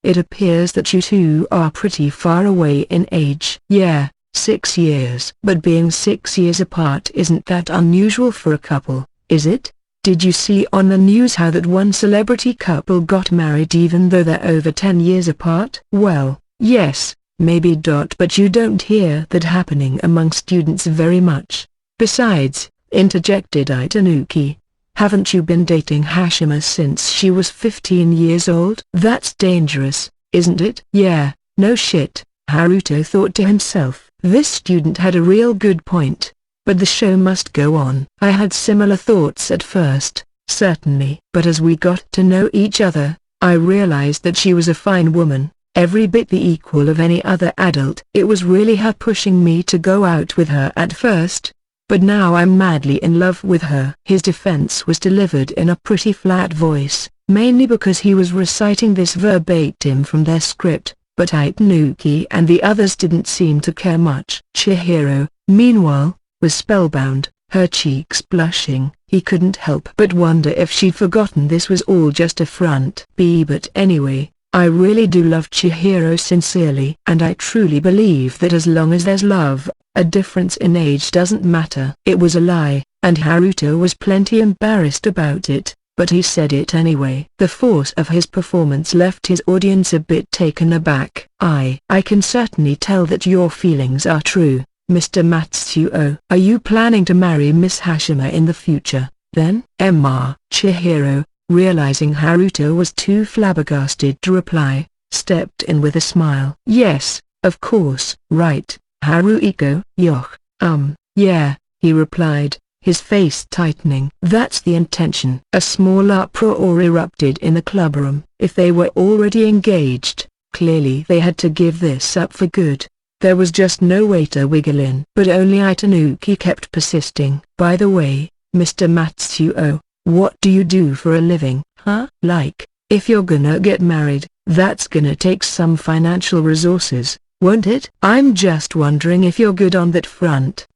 it appears that you two are pretty far away in age. Yeah, 6 years. But being 6 years apart isn't that unusual for a couple, is it? Did you see on the news how that one celebrity couple got married even though they're over 10 years apart? Well, yes, maybe. But you don't hear that happening among students very much. Besides, interjected Itanuki, haven't you been dating Hashima since she was 15 years old? That's dangerous, isn't it? Yeah, no shit, Haruto thought to himself. This student had a real good point. But the show must go on. I had similar thoughts at first, certainly. But as we got to know each other, I realized that she was a fine woman, every bit the equal of any other adult. It was really her pushing me to go out with her at first, but now I'm madly in love with her. His defense was delivered in a pretty flat voice, mainly because he was reciting this verbatim from their script, but Itanuki and the others didn't seem to care much. Chihiro, meanwhile, was spellbound, her cheeks blushing. He couldn't help but wonder if she'd forgotten this was all just a front. But anyway, I really do love Chihiro sincerely, and I truly believe that as long as there's love, a difference in age doesn't matter. It was a lie, and Haruto was plenty embarrassed about it, but he said it anyway. The force of his performance left his audience a bit taken aback. I can certainly tell that your feelings are true, Mr. Matsuo. Are you planning to marry Miss Hashima in the future, then? Chihiro, realizing Haruto was too flabbergasted to reply, stepped in with a smile. Yes, of course. Right, Haruiko. Yeah, he replied, his face tightening. That's the intention. A small uproar erupted in the clubroom. If they were already engaged, clearly they had to give this up for good. There was just no way to wiggle in. But only Itanuki kept persisting. By the way, Mr. Matsuo, what do you do for a living, huh? Like, if you're gonna get married, that's gonna take some financial resources, won't it? I'm just wondering if you're good on that front.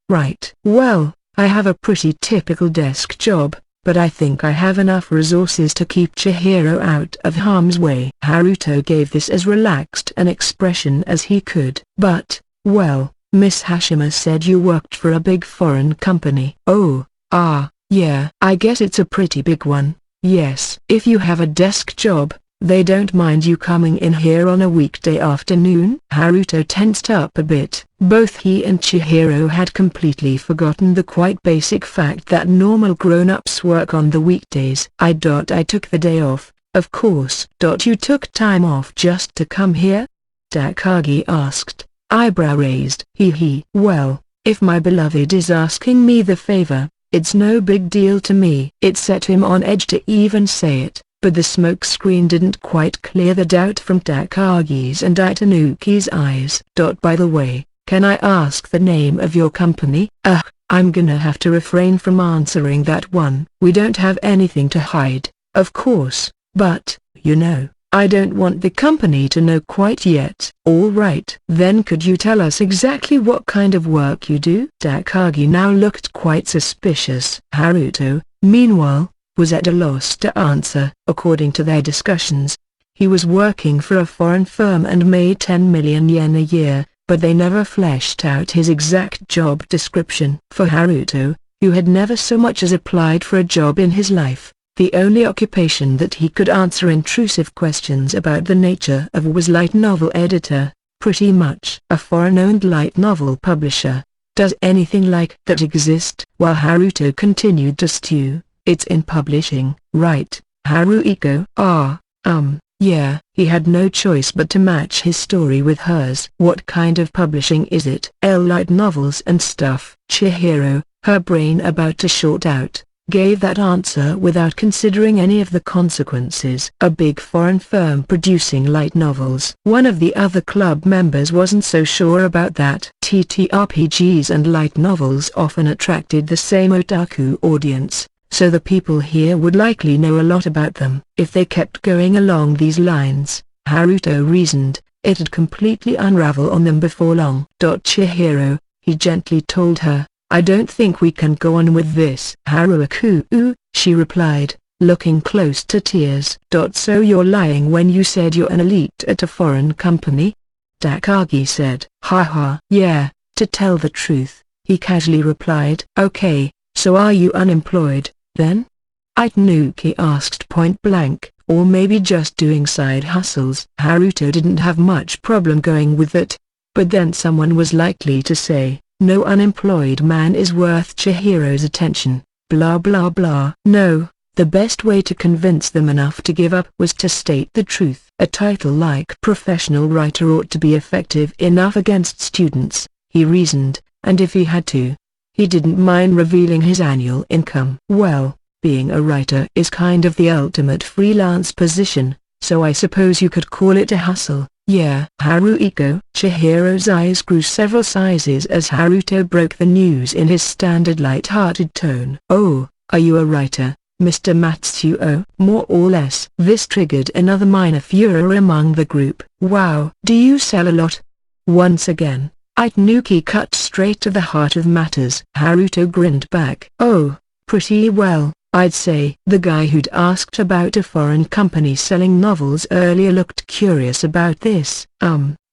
Right. Well, I have a pretty typical desk job, but I think I have enough resources to keep Chihiro out of harm's way. Haruto gave this as relaxed an expression as he could. But, well, Miss Hashima said you worked for a big foreign company. Oh, yeah. I guess it's a pretty big one. Yes. If you have a desk job, they don't mind you coming in here on a weekday afternoon? Haruto tensed up a bit. Both he and Chihiro had completely forgotten the quite basic fact that normal grown-ups work on the weekdays. I took the day off, of course. You took time off just to come here? Takagi asked, eyebrow raised. Well, if my beloved is asking me the favor, it's no big deal to me. It set him on edge to even say it. But the smoke screen didn't quite clear the doubt from Takagi's and Itanuki's eyes. By the way, can I ask the name of your company? I'm gonna have to refrain from answering that one. We don't have anything to hide, of course, but, I don't want the company to know quite yet. All right. Then could you tell us exactly what kind of work you do? Takagi now looked quite suspicious. Haruto, meanwhile, was at a loss to answer. According to their discussions, he was working for a foreign firm and made 10 million yen a year, but they never fleshed out his exact job description. For Haruto, who had never so much as applied for a job in his life, the only occupation that he could answer intrusive questions about the nature of was light novel editor, pretty much. A foreign-owned light novel publisher. Does anything like that exist? While Haruto continued to stew, it's in publishing, right, Haruiko? Yeah. He had no choice but to match his story with hers. What kind of publishing is it? Light novels and stuff. Chihiro, her brain about to short out, gave that answer without considering any of the consequences. A big foreign firm producing light novels. One of the other club members wasn't so sure about that. TTRPGs and light novels often attracted the same otaku audience, so the people here would likely know a lot about them. If they kept going along these lines, Haruto reasoned, it'd completely unravel on them before long. Chihiro, he gently told her, I don't think we can go on with this. Haruiko, she replied, looking close to tears. So you're lying when you said you're an elite at a foreign company? Takagi said. Haha. Yeah, to tell the truth, he casually replied. Okay, so are you unemployed, then? Itanuki asked point blank, or maybe just doing side hustles. Haruto didn't have much problem going with it. But then someone was likely to say, no unemployed man is worth Chihiro's attention, blah blah blah. No, the best way to convince them enough to give up was to state the truth. A title like professional writer ought to be effective enough against students, he reasoned, and if he had to, he didn't mind revealing his annual income. Well, being a writer is kind of the ultimate freelance position, so I suppose you could call it a hustle. Yeah. Haruiko. Chihiro's eyes grew several sizes as Haruto broke the news in his standard light-hearted tone. Oh, are you a writer, Mr. Matsuo? More or less. This triggered another minor furor among the group. Wow. Do you sell a lot? Once again, Itanuki cut straight to the heart of matters. Haruto grinned back. Oh, pretty well, I'd say. The guy who'd asked about a foreign company selling novels earlier looked curious about this.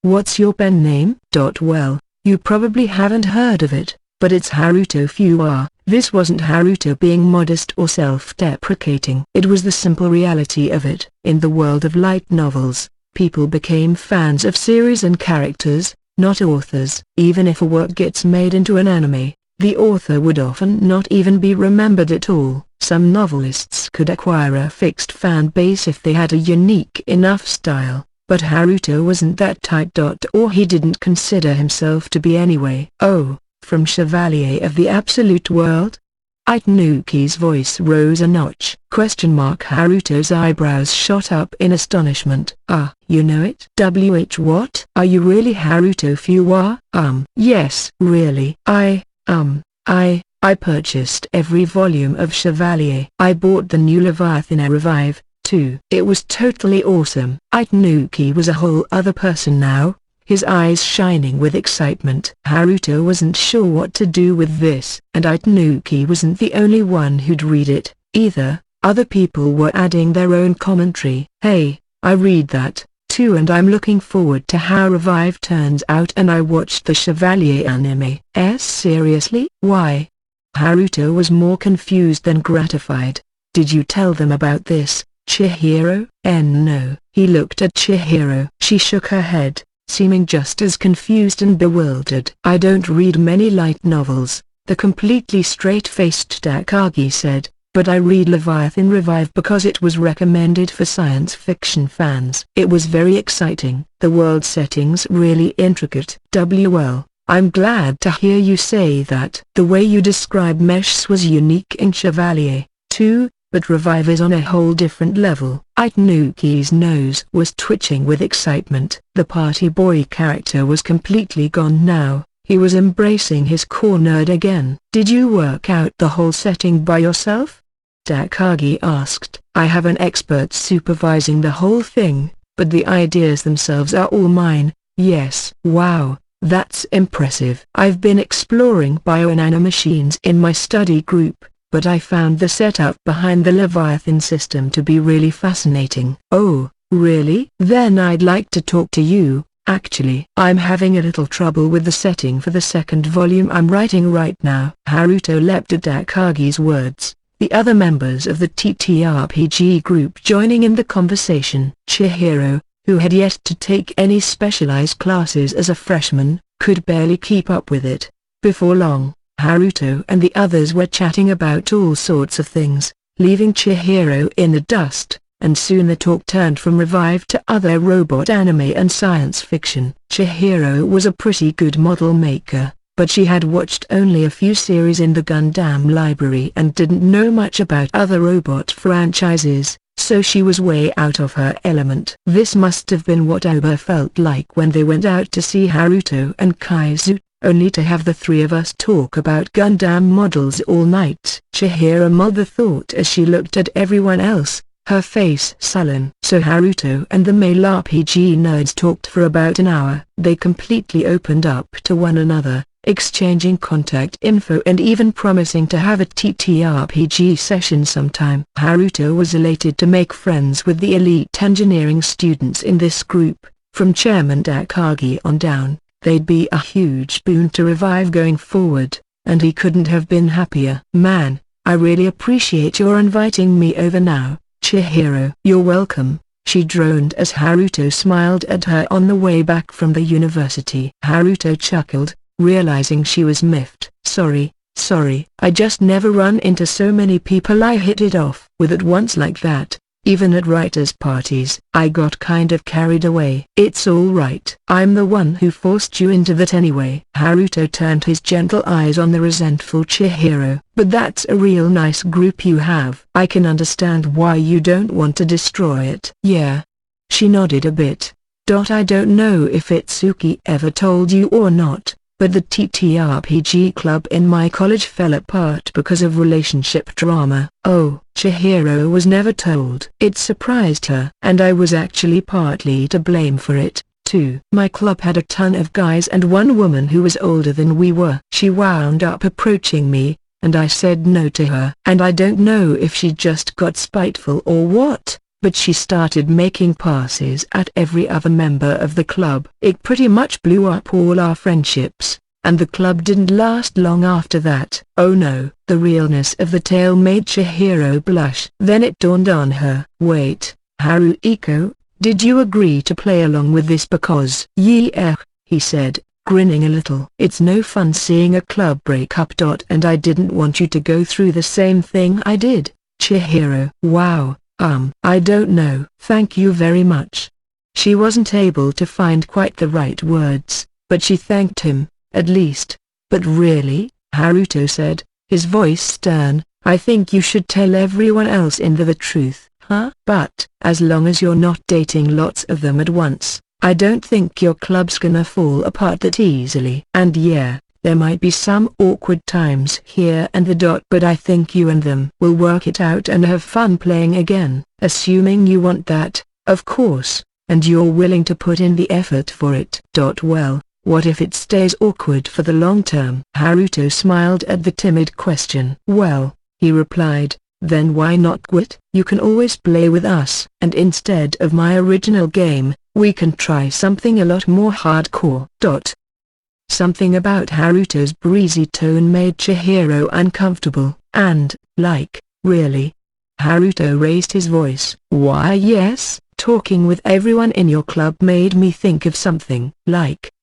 What's your pen name? Well, you probably haven't heard of it, but it's Haruto Fuwa. This wasn't Haruto being modest or self-deprecating. It was the simple reality of it. In the world of light novels, people became fans of series and characters, not authors. Even if a work gets made into an anime, the author would often not even be remembered at all. Some novelists could acquire a fixed fan base if they had a unique enough style, but Haruto wasn't that type. Or he didn't consider himself to be anyway. Oh, from Chevalier of the Absolute World? Itanuki's voice rose a notch. Haruto's eyebrows shot up in astonishment. Ah, you know it? What? Are you really Haruto Fuwa? Yes. Really? I purchased every volume of Chevalier. I bought the new Leviathan Revive, too. It was totally awesome. Itanuki was a whole other person now, his eyes shining with excitement. Haruto wasn't sure what to do with this, and Itanuki wasn't the only one who'd read it, either. Other people were adding their own commentary. Hey, I read that, too, and I'm looking forward to how Revive turns out, and I watched the Chevalier anime. Seriously? Why? Haruto was more confused than gratified. Did you tell them about this, Chihiro? No. He looked at Chihiro. She shook her head, seeming just as confused and bewildered. I don't read many light novels, the completely straight-faced Takagi said, but I read Leviathan Revive because it was recommended for science fiction fans. It was very exciting. The world setting's really intricate. Well, I'm glad to hear you say that. The way you describe Mesh's was unique in Chevalier, too, but Revive is on a whole different level. Itanuki's nose was twitching with excitement. The party boy character was completely gone now. He was embracing his core nerd again. Did you work out the whole setting by yourself? Takagi asked. I have an expert supervising the whole thing, but the ideas themselves are all mine. Yes. Wow. That's impressive. I've been exploring bio-nanomachines in my study group, but I found the setup behind the Leviathan system to be really fascinating. Oh, really? Then I'd like to talk to you. Actually, I'm having a little trouble with the setting for the second volume I'm writing right now. Haruto leapt at Takagi's words, the other members of the TTRPG group joining in the conversation. Chihiro, who had yet to take any specialized classes as a freshman, could barely keep up with it. Before long, Haruto and the others were chatting about all sorts of things, leaving Chihiro in the dust, and soon the talk turned from Revive to other robot anime and science fiction. Chihiro was a pretty good model maker, but she had watched only a few series in the Gundam library and didn't know much about other robot franchises, so she was way out of her element. This must have been what Oba felt like when they went out to see Haruto and Kaizu, only to have the three of us talk about Gundam models all night. Chihiro mulled the thought as she looked at everyone else, her face sullen. So Haruto and the male RPG nerds talked for about an hour. They completely opened up to one another, exchanging contact info and even promising to have a TTRPG session sometime. Haruto was elated to make friends with the elite engineering students in this group, From Chairman Takagi on down, they'd be a huge boon to revive going forward, and he couldn't have been happier. Man, I really appreciate your inviting me over now, Chihiro. You're welcome, she droned as Haruto smiled at her on the way back from the university. Haruto chuckled, realizing she was miffed. Sorry, I just never run into so many people I hit it off with at once like that. Even at writers' parties. I got kind of carried away. It's all right. I'm the one who forced you into that anyway. Haruto turned his gentle eyes on the resentful Chihiro. But that's a real nice group you have. I can understand why you don't want to destroy it. Yeah. She nodded a bit. I don't know if Itsuki ever told you or not, but the TTRPG club in my college fell apart because of relationship drama. Oh, Chihiro was never told. It surprised her. And I was actually partly to blame for it, too. My club had a ton of guys and one woman who was older than we were. She wound up approaching me, and I said no to her. And I don't know if she just got spiteful or what, but she started making passes at every other member of the club. It pretty much blew up all our friendships, and the club didn't last long after that. Oh no. The realness of the tale made Chihiro blush. Then it dawned on her. Wait, Haruiko, did you agree to play along with this because? Yeah, he said, grinning a little. It's no fun seeing a club break up. And I didn't want you to go through the same thing I did, Chihiro. Wow. I don't know. Thank you very much. She wasn't able to find quite the right words, but she thanked him, at least. But really, Haruto said, his voice stern, I think you should tell everyone else in the truth, huh? But, as long as you're not dating lots of them at once, I don't think your club's gonna fall apart that easily. And yeah, there might be some awkward times here and there. But I think you and them will work it out and have fun playing again, assuming you want that, of course, and you're willing to put in the effort for it. Well, what if it stays awkward for the long term? Haruto smiled at the timid question. Well, he replied, then why not quit? You can always play with us. And instead of my original game, we can try something a lot more hardcore. Something about Haruto's breezy tone made Chihiro uncomfortable, and, really? Haruto raised his voice. Why yes, talking with everyone in your club made me think of something.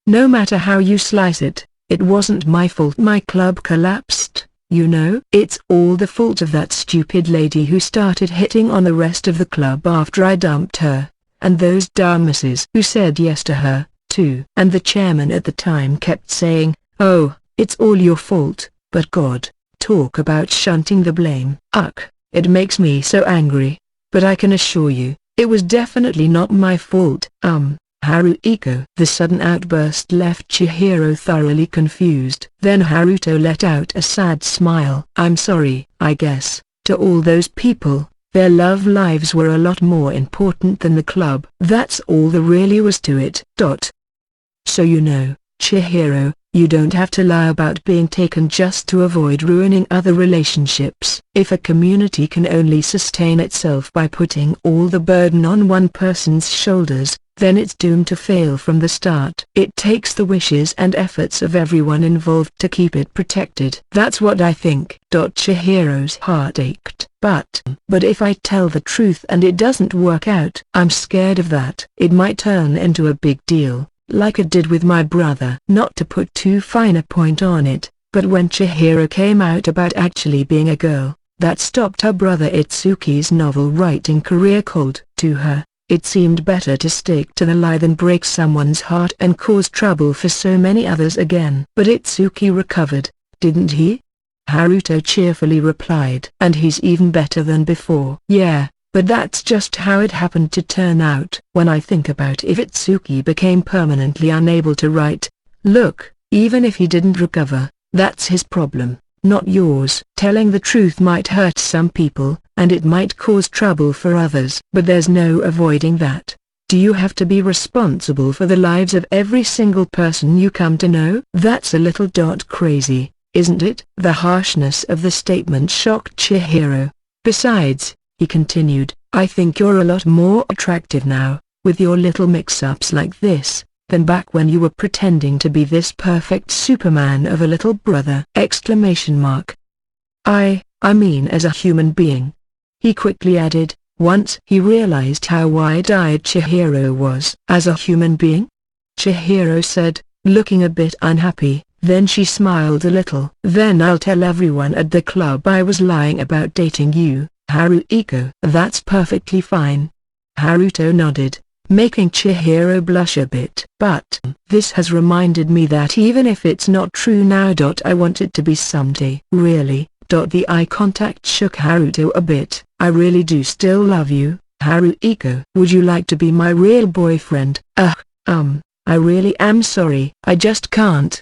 No matter how you slice it, it wasn't my fault my club collapsed, you know? It's all the fault of that stupid lady who started hitting on the rest of the club after I dumped her, and those dumbasses who said yes to her, too. And the chairman at the time kept saying, oh, it's all your fault, but God, talk about shunting the blame. It makes me so angry, but I can assure you, it was definitely not my fault. Haruiko. The sudden outburst left Chihiro thoroughly confused. Then Haruto let out a sad smile. I'm sorry, I guess, to all those people, their love lives were a lot more important than the club. That's all there really was to it. So you know, Chihiro, you don't have to lie about being taken just to avoid ruining other relationships. If a community can only sustain itself by putting all the burden on one person's shoulders, then it's doomed to fail from the start. It takes the wishes and efforts of everyone involved to keep it protected. That's what I think. Chihiro's heart ached. But if I tell the truth and it doesn't work out, I'm scared of that. It might turn into a big deal, like it did with my brother. Not to put too fine a point on it, but when Chihiro came out about actually being a girl, that stopped her brother Itsuki's novel writing career cold. To her, it seemed better to stick to the lie than break someone's heart and cause trouble for so many others again. But Itsuki recovered, didn't he? Haruto cheerfully replied. And he's even better than before. Yeah, but that's just how it happened to turn out. When I think about if Itsuki became permanently unable to write, look, even if he didn't recover, that's his problem, not yours. Telling the truth might hurt some people, and it might cause trouble for others. But there's no avoiding that. Do you have to be responsible for the lives of every single person you come to know? That's a little crazy, isn't it? The harshness of the statement shocked Chihiro. Besides, he continued, I think you're a lot more attractive now, with your little mix-ups like this, than back when you were pretending to be this perfect Superman of a little brother! Exclamation mark. I mean as a human being," he quickly added, once he realized how wide-eyed Chihiro was. "As a human being?" Chihiro said, looking a bit unhappy. Then she smiled a little. "Then I'll tell everyone at the club I was lying about dating you, Haruiko." "That's perfectly fine." Haruto nodded, making Chihiro blush a bit. "But this has reminded me that even if it's not true now, I want it to be someday." "Really?" The eye contact shook Haruto a bit. "I really do still love you, Haruiko. Would you like to be my real boyfriend?" I really am sorry. I just can't."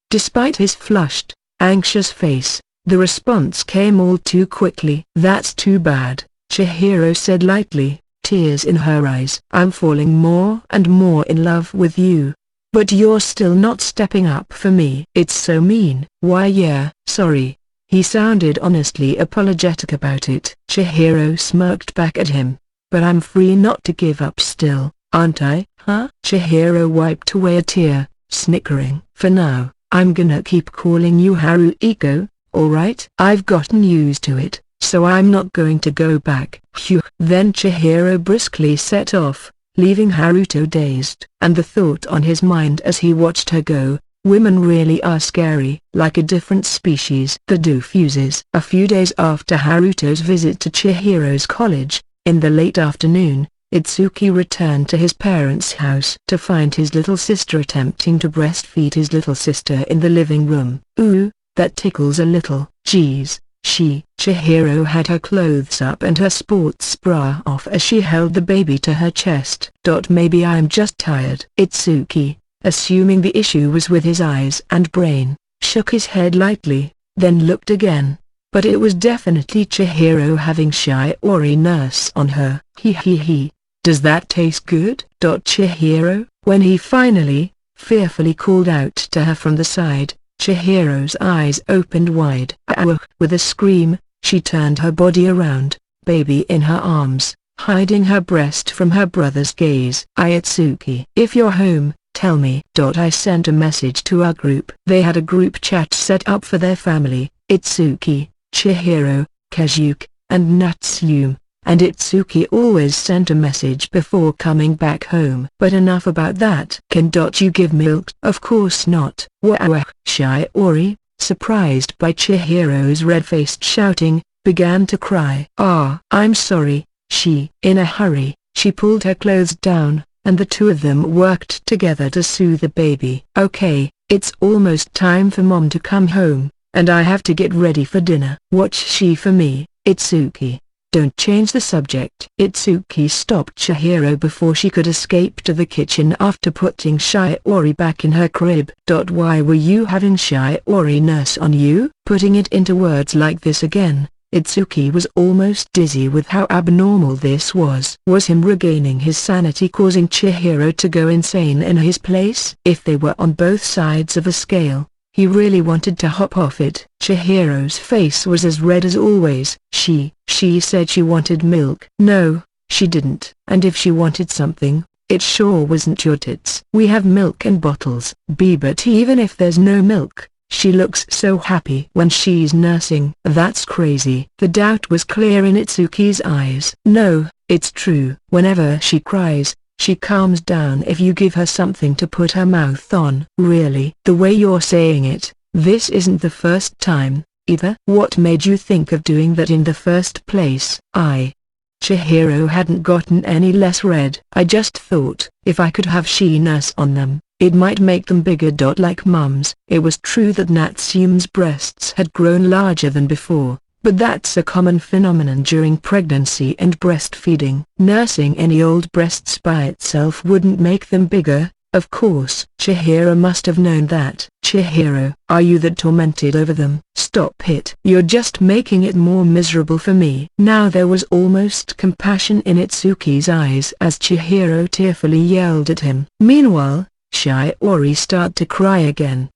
Despite his flushed, anxious face, the response came all too quickly. "That's too bad," Chihiro said lightly, tears in her eyes. "I'm falling more and more in love with you. But you're still not stepping up for me." "It's so mean." "Why yeah, sorry." He sounded honestly apologetic about it. Chihiro smirked back at him. "But I'm free not to give up still, aren't I, huh?" Chihiro wiped away a tear, snickering. "For now, I'm gonna keep calling you Haruiko, alright? I've gotten used to it, so I'm not going to go back." Phew. Then Chihiro briskly set off, leaving Haruto dazed and the thought on his mind as he watched her go. Women really are scary, like a different species. The diffuses. A few days after Haruto's visit to Chihiro's college, in the late afternoon, Itsuki returned to his parents' house to find his little sister attempting to breastfeed his little sister in the living room. "Ooh, that tickles a little." "Geez." Chihiro had her clothes up and her sports bra off as she held the baby to her chest. "Maybe I'm just tired." Itsuki, assuming the issue was with his eyes and brain, shook his head lightly, then looked again. But it was definitely Chihiro having Shiori nurse on her. He. "Does that taste good?" Chihiro, when he finally, fearfully called out to her from the side, Chihiro's eyes opened wide. With a scream, she turned her body around, baby in her arms, hiding her breast from her brother's gaze. "Itsuki, if you're home, tell me." I sent a message to our group. They had a group chat set up for their family, Itsuki, Chihiro, Kazuki, and Natsume, and Itsuki always sent a message before coming back home. But enough about that. "Can you give milk?" "Of course not." Shiori, surprised by Chihiro's red-faced shouting, began to cry. "I'm sorry." In a hurry, she pulled her clothes down, and the two of them worked together to soothe the baby. "Okay, it's almost time for Mom to come home, and I have to get ready for dinner." "Watch she for me, Itsuki. Don't change the subject." Itsuki stopped Chihiro before she could escape to the kitchen after putting Shiori back in her crib. "Why were you having Shiori nurse on you?" Putting it into words like this again, Itsuki was almost dizzy with how abnormal this was. Was him regaining his sanity causing Chihiro to go insane in his place? If they were on both sides of a scale, he really wanted to hop off it. Chihiro's face was as red as always. She said she wanted milk. No, she didn't. And if she wanted something, it sure wasn't your tits. "We have milk in bottles, but even if there's no milk, she looks so happy when she's nursing." "That's crazy." The doubt was clear in Itsuki's eyes. "No, it's true. Whenever she cries, she calms down if you give her something to put her mouth on." "Really?" "The way you're saying it, this isn't the first time, either." "What made you think of doing that in the first place?" Chihiro hadn't gotten any less red. "I just thought, if I could have she nurse on them, it might make them bigger. Like Mum's." It was true that Natsume's breasts had grown larger than before, but that's a common phenomenon during pregnancy and breastfeeding. Nursing any old breasts by itself wouldn't make them bigger, of course. Chihiro must have known that. "Chihiro, are you that tormented over them?" "Stop it. You're just making it more miserable for me." Now there was almost compassion in Itsuki's eyes as Chihiro tearfully yelled at him. Meanwhile, Shiori started to cry again.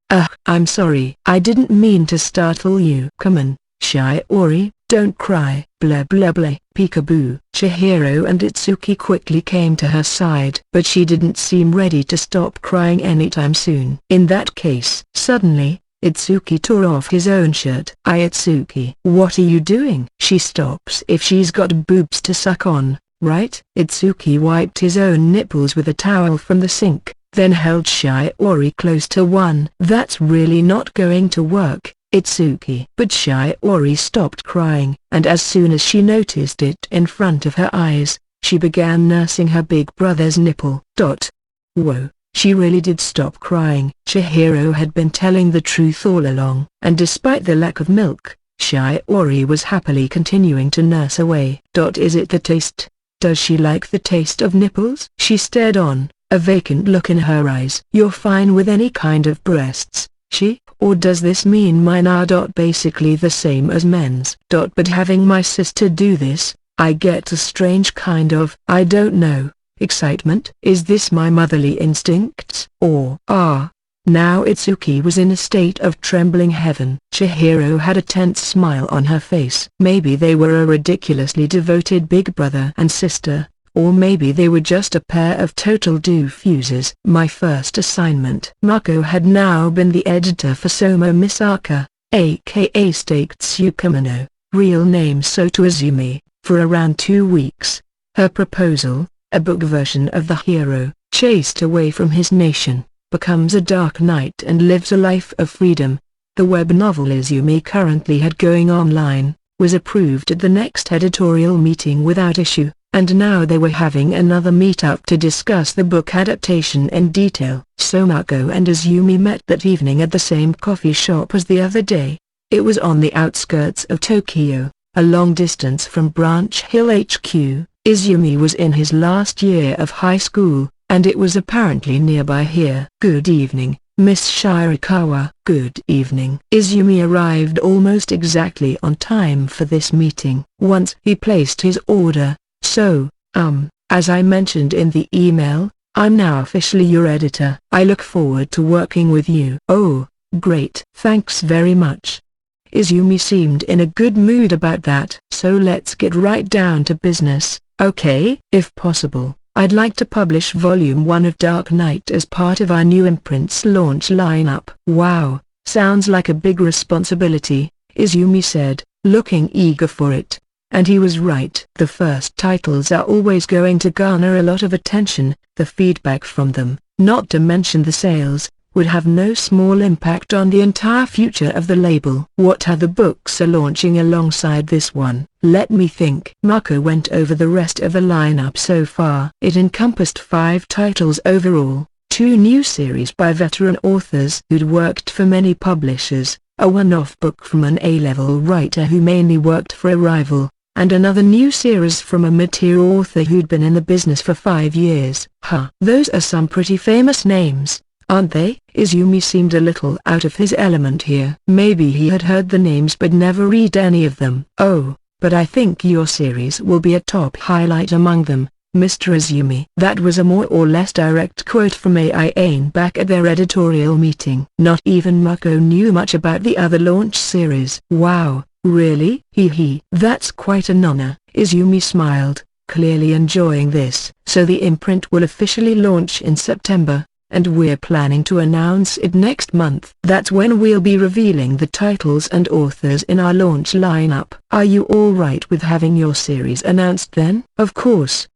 I'm sorry. I didn't mean to startle you." "Come on, Shiori, don't cry. Blah blah blah. Peekaboo. Chihiro and Itsuki quickly came to her side, but she didn't seem ready to stop crying anytime soon. In that case, suddenly, Itsuki tore off his own shirt. Itsuki, what are you doing? She stops. If she's got boobs to suck on, right? Itsuki wiped his own nipples with a towel from the sink, then held Shiori close to one. That's really not going to work, Itsuki. But Shiori stopped crying, and as soon as she noticed it in front of her eyes, she began nursing her big brother's nipple. Whoa, she really did stop crying. Chihiro had been telling the truth all along, and despite the lack of milk, Shiori was happily continuing to nurse away. Is it the taste? Does she like the taste of nipples? She stared on, a vacant look in her eyes. You're fine with any kind of breasts, or does this mean mine are basically the same as men's? But having my sister do this, I get a strange kind of, I don't know, excitement. Is this my motherly instincts? Or now Itsuki was in a state of trembling heaven. Chihiro had a tense smile on her face. Maybe they were a ridiculously devoted big brother and sister, or maybe they were just a pair of total doofuses. My first assignment. Mako had now been the editor for Soma Misaka, aka Staked Tsukumino, real name Soto Izumi, for around 2 weeks. Her proposal, a book version of the hero, chased away from his nation, becomes a dark knight and lives a life of freedom. The web novel Izumi currently had going online, was approved at the next editorial meeting without issue, and now they were having another meet-up to discuss the book adaptation in detail. So Mako and Izumi met that evening at the same coffee shop as the other day. It was on the outskirts of Tokyo, a long distance from Branch Hill HQ. Izumi was in his last year of high school, and it was apparently nearby here. Good evening, Miss Shirakawa. Good evening. Izumi arrived almost exactly on time for this meeting. Once he placed his order, so, as I mentioned in the email, I'm now officially your editor. I look forward to working with you. Oh, great. Thanks very much. Izumi seemed in a good mood about that. So let's get right down to business, okay? If possible, I'd like to publish Volume 1 of Dark Knight as part of our new imprint's launch lineup. Wow, sounds like a big responsibility, Izumi said, looking eager for it. And he was right. The first titles are always going to garner a lot of attention. The feedback from them, not to mention the sales, would have no small impact on the entire future of the label. What other books are launching alongside this one? Let me think. Mako went over the rest of the lineup so far. It encompassed 5 titles overall, 2 new series by veteran authors who'd worked for many publishers, a one-off book from an A-level writer who mainly worked for a rival, and another new series from a mid-tier author who'd been in the business for 5 years. Those are some pretty famous names, aren't they? Izumi seemed a little out of his element here. Maybe he had heard the names but never read any of them. Oh, but I think your series will be a top highlight among them, Mr. Izumi. That was a more or less direct quote from AIAN back at their editorial meeting. Not even Mako knew much about the other launch series. Wow. Really? That's quite an honor. Izumi smiled, clearly enjoying this. So the imprint will officially launch in September, and we're planning to announce it next month. That's when we'll be revealing the titles and authors in our launch lineup. Are you all right with having your series announced then? Of course.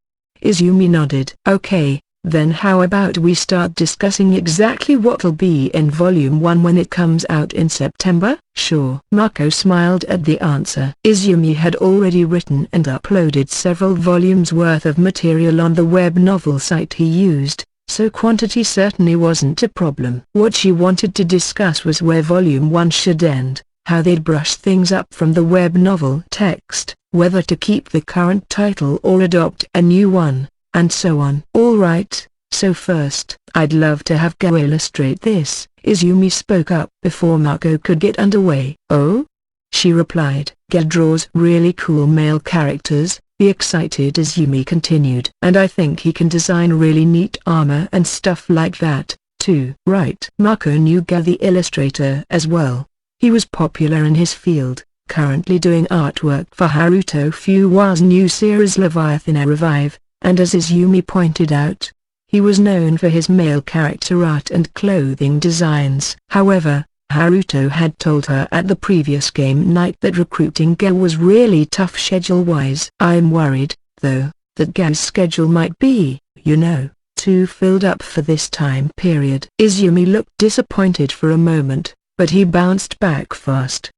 Izumi nodded. Okay. Then how about we start discussing exactly what'll be in Volume 1 when it comes out in September? Sure. Mako smiled at the answer. Izumi had already written and uploaded several volumes worth of material on the web novel site he used, so quantity certainly wasn't a problem. What she wanted to discuss was where Volume 1 should end, how they'd brush things up from the web novel text, whether to keep the current title or adopt a new one, and so on. Alright, so first, I'd love to have Go illustrate this, Izumi spoke up before Mako could get underway. Oh? She replied. Go draws really cool male characters, the excited Izumi continued. And I think he can design really neat armor and stuff like that, too. Right. Mako knew Go the illustrator as well. He was popular in his field, currently doing artwork for Haruto Fuwa's new series Leviathan A Revive, and as Izumi pointed out, he was known for his male character art and clothing designs. However, Haruto had told her at the previous game night that recruiting Go was really tough schedule-wise. I'm worried, though, that Go's schedule might be, too filled up for this time period. Izumi looked disappointed for a moment, but he bounced back fast.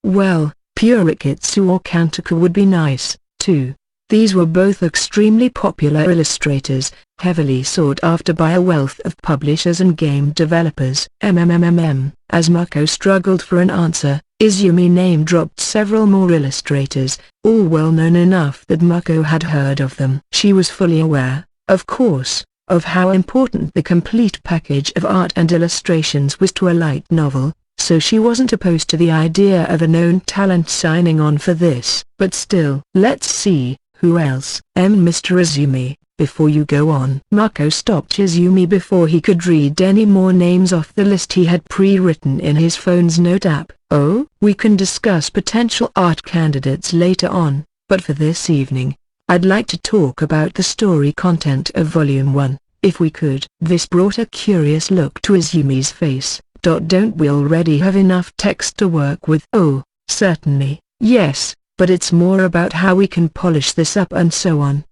Well, Purikitsu or Kantoku would be nice, too. These were both extremely popular illustrators, heavily sought after by a wealth of publishers and game developers. As Mako struggled for an answer, Izumi name-dropped several more illustrators, all well-known enough that Mako had heard of them. She was fully aware, of course, of how important the complete package of art and illustrations was to a light novel, so she wasn't opposed to the idea of a known talent signing on for this. But still, let's see, who else? Mr. Izumi, before you go on. Mako stopped Izumi before he could read any more names off the list he had pre-written in his phone's note app. Oh? We can discuss potential art candidates later on, but for this evening, I'd like to talk about the story content of Volume 1, if we could. This brought a curious look to Izumi's face. Don't we already have enough text to work with? Oh, certainly, yes, but it's more about how we can polish this up and so on.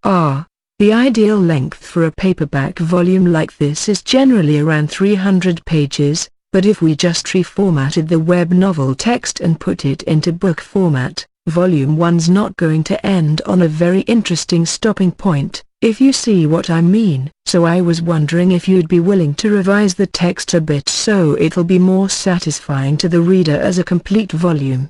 The ideal length for a paperback volume like this is generally around 300 pages, but if we just reformatted the web novel text and put it into book format, Volume 1's not going to end on a very interesting stopping point, if you see what I mean. So I was wondering if you'd be willing to revise the text a bit so it'll be more satisfying to the reader as a complete volume.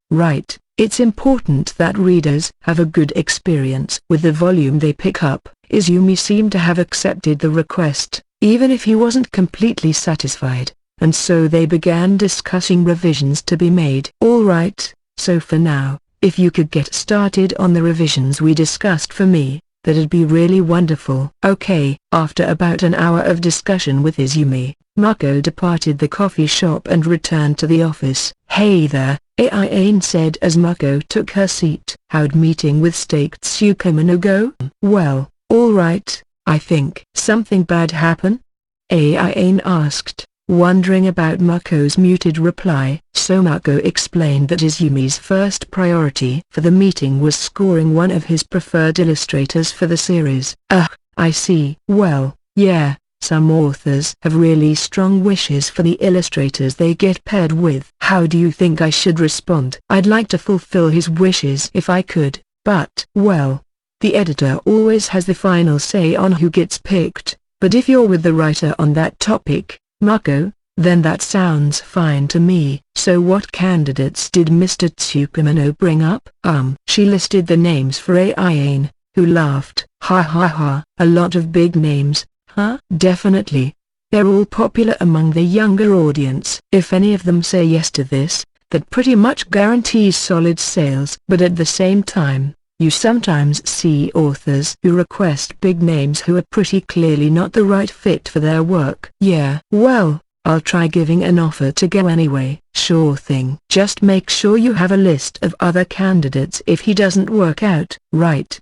Right. It's important that readers have a good experience with the volume they pick up. Izumi seemed to have accepted the request, even if he wasn't completely satisfied, and so they began discussing revisions to be made. All right, so for now, if you could get started on the revisions we discussed for me, that'd be really wonderful. Okay. After about an hour of discussion with Izumi, Mako departed the coffee shop and returned to the office. Hey there, Aiane said as Mako took her seat. How'd meeting with Staked Tsukumino go? Well, all right, I think. Something bad happen? Aiane asked, wondering about Mako's muted reply. So Mako explained that Izumi's first priority for the meeting was scoring one of his preferred illustrators for the series. I see. Well, yeah. Some authors have really strong wishes for the illustrators they get paired with. How do you think I should respond? I'd like to fulfill his wishes if I could, but, well, the editor always has the final say on who gets picked, but if you're with the writer on that topic, Mako, then that sounds fine to me. So what candidates did Mr. Tsukumino bring up? She listed the names for Aiane, who laughed. Ha, a lot of big names. Huh? Definitely. They're all popular among the younger audience. If any of them say yes to this, that pretty much guarantees solid sales. But at the same time, you sometimes see authors who request big names who are pretty clearly not the right fit for their work. Yeah. Well, I'll try giving an offer to Go anyway. Sure thing. Just make sure you have a list of other candidates if he doesn't work out. Right.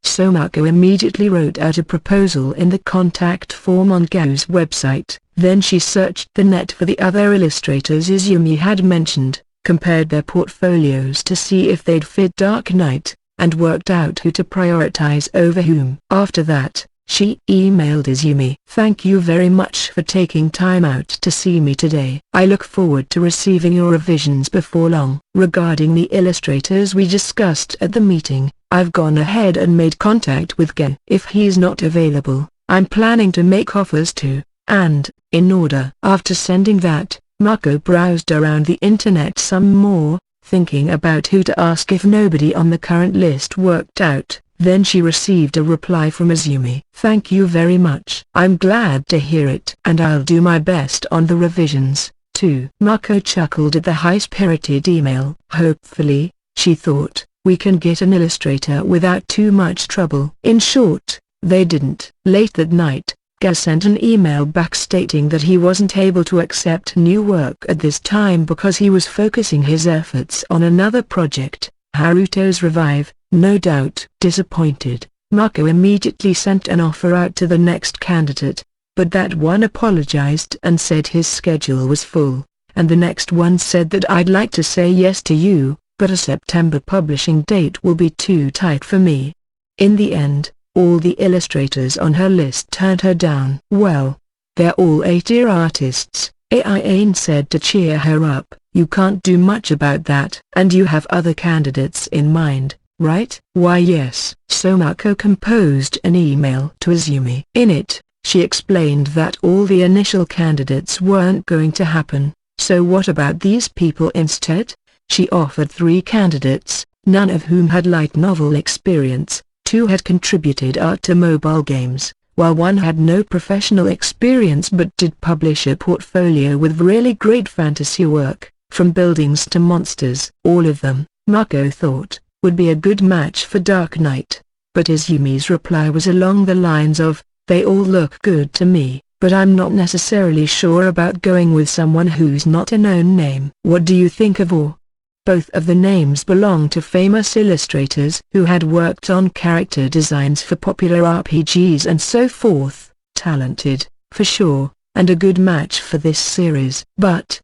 So Mako immediately wrote out a proposal in the contact form on Go's website. Then she searched the net for the other illustrators Izumi had mentioned, compared their portfolios to see if they'd fit Dark Knight, and worked out who to prioritize over whom. After that, she emailed Izumi. Thank you very much for taking time out to see me today. I look forward to receiving your revisions before long. Regarding the illustrators we discussed at the meeting, I've gone ahead and made contact with Go. If he's not available, I'm planning to make offers to, and, in order. After sending that, Mako browsed around the internet some more, thinking about who to ask if nobody on the current list worked out. Then she received a reply from Izumi. Thank you very much. I'm glad to hear it. And I'll do my best on the revisions, too. Mako chuckled at the high-spirited email. Hopefully, she thought, we can get an illustrator without too much trouble. In short, they didn't. Late that night, Ga sent an email back stating that he wasn't able to accept new work at this time because he was focusing his efforts on another project, Haruto's Revive. No doubt disappointed, Mako immediately sent an offer out to the next candidate, but that one apologized and said his schedule was full, and the next one said that I'd like to say yes to you, but a September publishing date will be too tight for me. In the end, all the illustrators on her list turned her down. Well, they're all A-tier artists, Aine said to cheer her up. You can't do much about that. And you have other candidates in mind, right? Why yes. So Mako composed an email to Izumi. In it, she explained that all the initial candidates weren't going to happen, so what about these people instead? She offered 3 candidates, none of whom had light novel experience, 2 had contributed art to mobile games, while 1 had no professional experience but did publish a portfolio with really great fantasy work, from buildings to monsters. All of them, Mako thought, would be a good match for Dark Knight. But Izumi's reply was along the lines of, they all look good to me, but I'm not necessarily sure about going with someone who's not a known name. What do you think of all? Both of the names belong to famous illustrators who had worked on character designs for popular RPGs and so forth. Talented, for sure, and a good match for this series. But,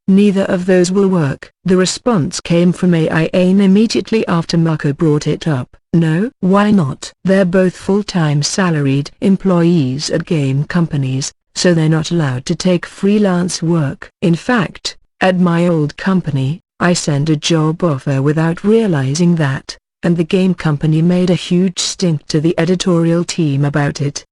neither of those will work. The response came from Aine immediately after Mako brought it up. No? Why not? They're both full-time salaried employees at game companies, so they're not allowed to take freelance work. In fact, at my old company, I sent a job offer without realizing that, and the game company made a huge stink to the editorial team about it.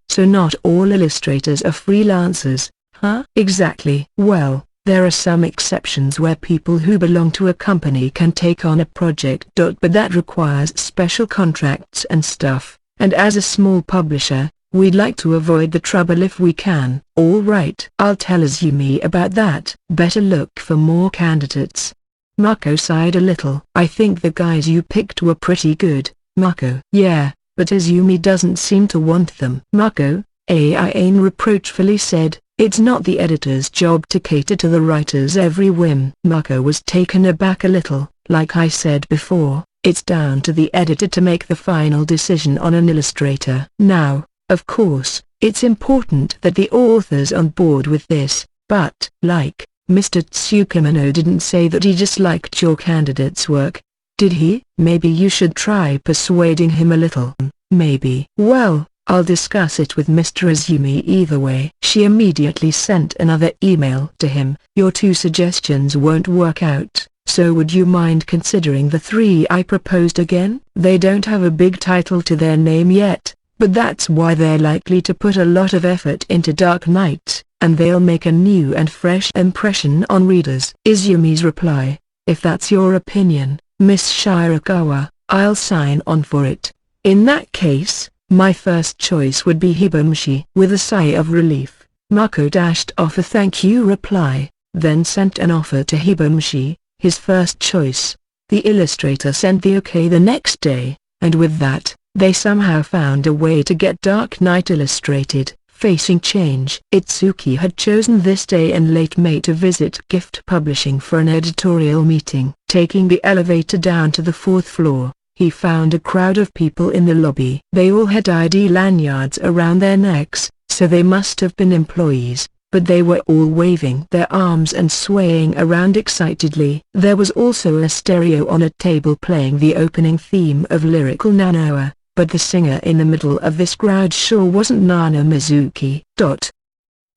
So not all illustrators are freelancers, huh? Exactly. Well, there are some exceptions where people who belong to a company can take on a project. But that requires special contracts and stuff, and as a small publisher, we'd like to avoid the trouble if we can. All right. I'll tell Izumi about that. Better look for more candidates. Mako sighed a little. I think the guys you picked were pretty good, Mako. Yeah, but Izumi doesn't seem to want them. Mako, Aine reproachfully said, it's not the editor's job to cater to the writer's every whim. Mako was taken aback a little. Like I said before, it's down to the editor to make the final decision on an illustrator. Now, of course, it's important that the author's on board with this, but, like, Mr. Tsukimono didn't say that he just liked your candidate's work, did he? Maybe you should try persuading him a little. Maybe. Well, I'll discuss it with Mr. Izumi either way. She immediately sent another email to him. Your 2 suggestions won't work out, so would you mind considering the 3 I proposed again? They don't have a big title to their name yet, but that's why they're likely to put a lot of effort into Dark Knight, and they'll make a new and fresh impression on readers. Izumi's reply, if that's your opinion, Miss Shirakawa, I'll sign on for it. In that case, my first choice would be Hibamushi. With a sigh of relief, Mako dashed off a thank you reply, then sent an offer to Hibamushi, his first choice. The illustrator sent the okay the next day, and with that, they somehow found a way to get Dark Knight illustrated. Facing change. Itsuki had chosen this day in late May to visit Gift Publishing for an editorial meeting. Taking the elevator down to the 4th floor, he found a crowd of people in the lobby. They all had ID lanyards around their necks, so they must have been employees, but they were all waving their arms and swaying around excitedly. There was also a stereo on a table playing the opening theme of Lyrical Nanoa. But the singer in the middle of this crowd sure wasn't Nana Mizuki.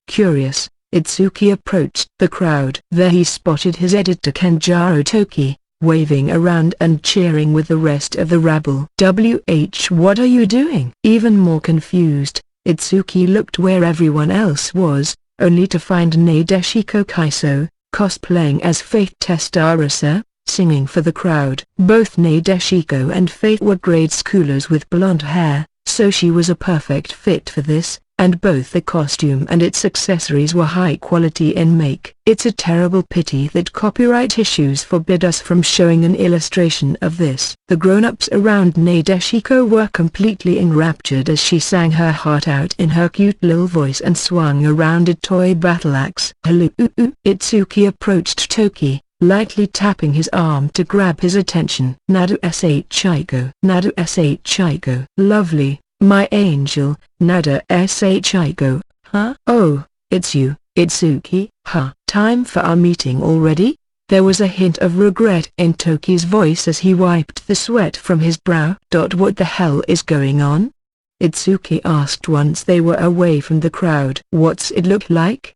Curious, Itsuki approached the crowd. There he spotted his editor Kenjaro Toki, waving around and cheering with the rest of the rabble. What are you doing? Even more confused, Itsuki looked where everyone else was, only to find Nadeshiko Kaiso, cosplaying as Faith Testarasa, singing for the crowd. Both Nadeshiko and Faith were grade schoolers with blonde hair, so she was a perfect fit for this, and both the costume and its accessories were high quality in make. It's a terrible pity that copyright issues forbid us from showing an illustration of this. The grown-ups around Nadeshiko were completely enraptured as she sang her heart out in her cute little voice and swung a rounded toy battle axe. Hello. Itsuki approached Toki, lightly tapping his arm to grab his attention. Nadu Shigo. Nadu Shigo. Lovely, my angel. Nada Shigo. Huh? Oh, it's you, Itsuki. Huh? Time for our meeting already? There was a hint of regret in Toki's voice as he wiped the sweat from his brow. What the hell is going on? Itsuki asked once they were away from the crowd. What's it look like?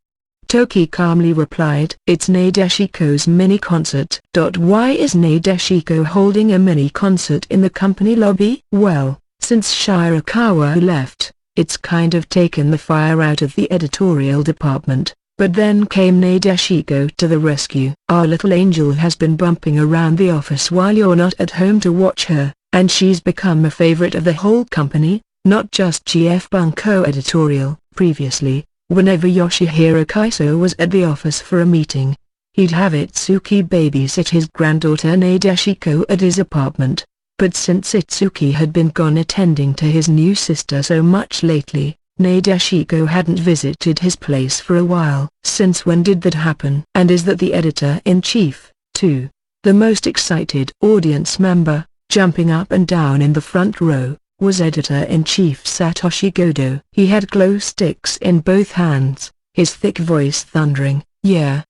Toki calmly replied, it's Nadeshiko's mini-concert. Why is Nadeshiko holding a mini-concert in the company lobby? Well, since Shirakawa left, it's kind of taken the fire out of the editorial department, but then came Nadeshiko to the rescue. Our little angel has been bumping around the office while you're not at home to watch her, and she's become a favorite of the whole company, not just GF Bunko editorial. Previously, whenever Yoshihiro Kaiso was at the office for a meeting, he'd have Itsuki babysit his granddaughter Nadeshiko at his apartment. But since Itsuki had been gone attending to his new sister so much lately, Nadeshiko hadn't visited his place for a while. Since when did that happen? And is that the editor-in-chief, too? The most excited audience member, jumping up and down in the front row, was editor-in-chief Satoshi Godo. He had glow sticks in both hands, his thick voice thundering, yeah,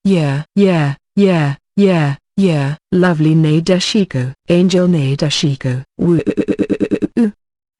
lovely Nadeshiko, angel Nadeshiko, woo,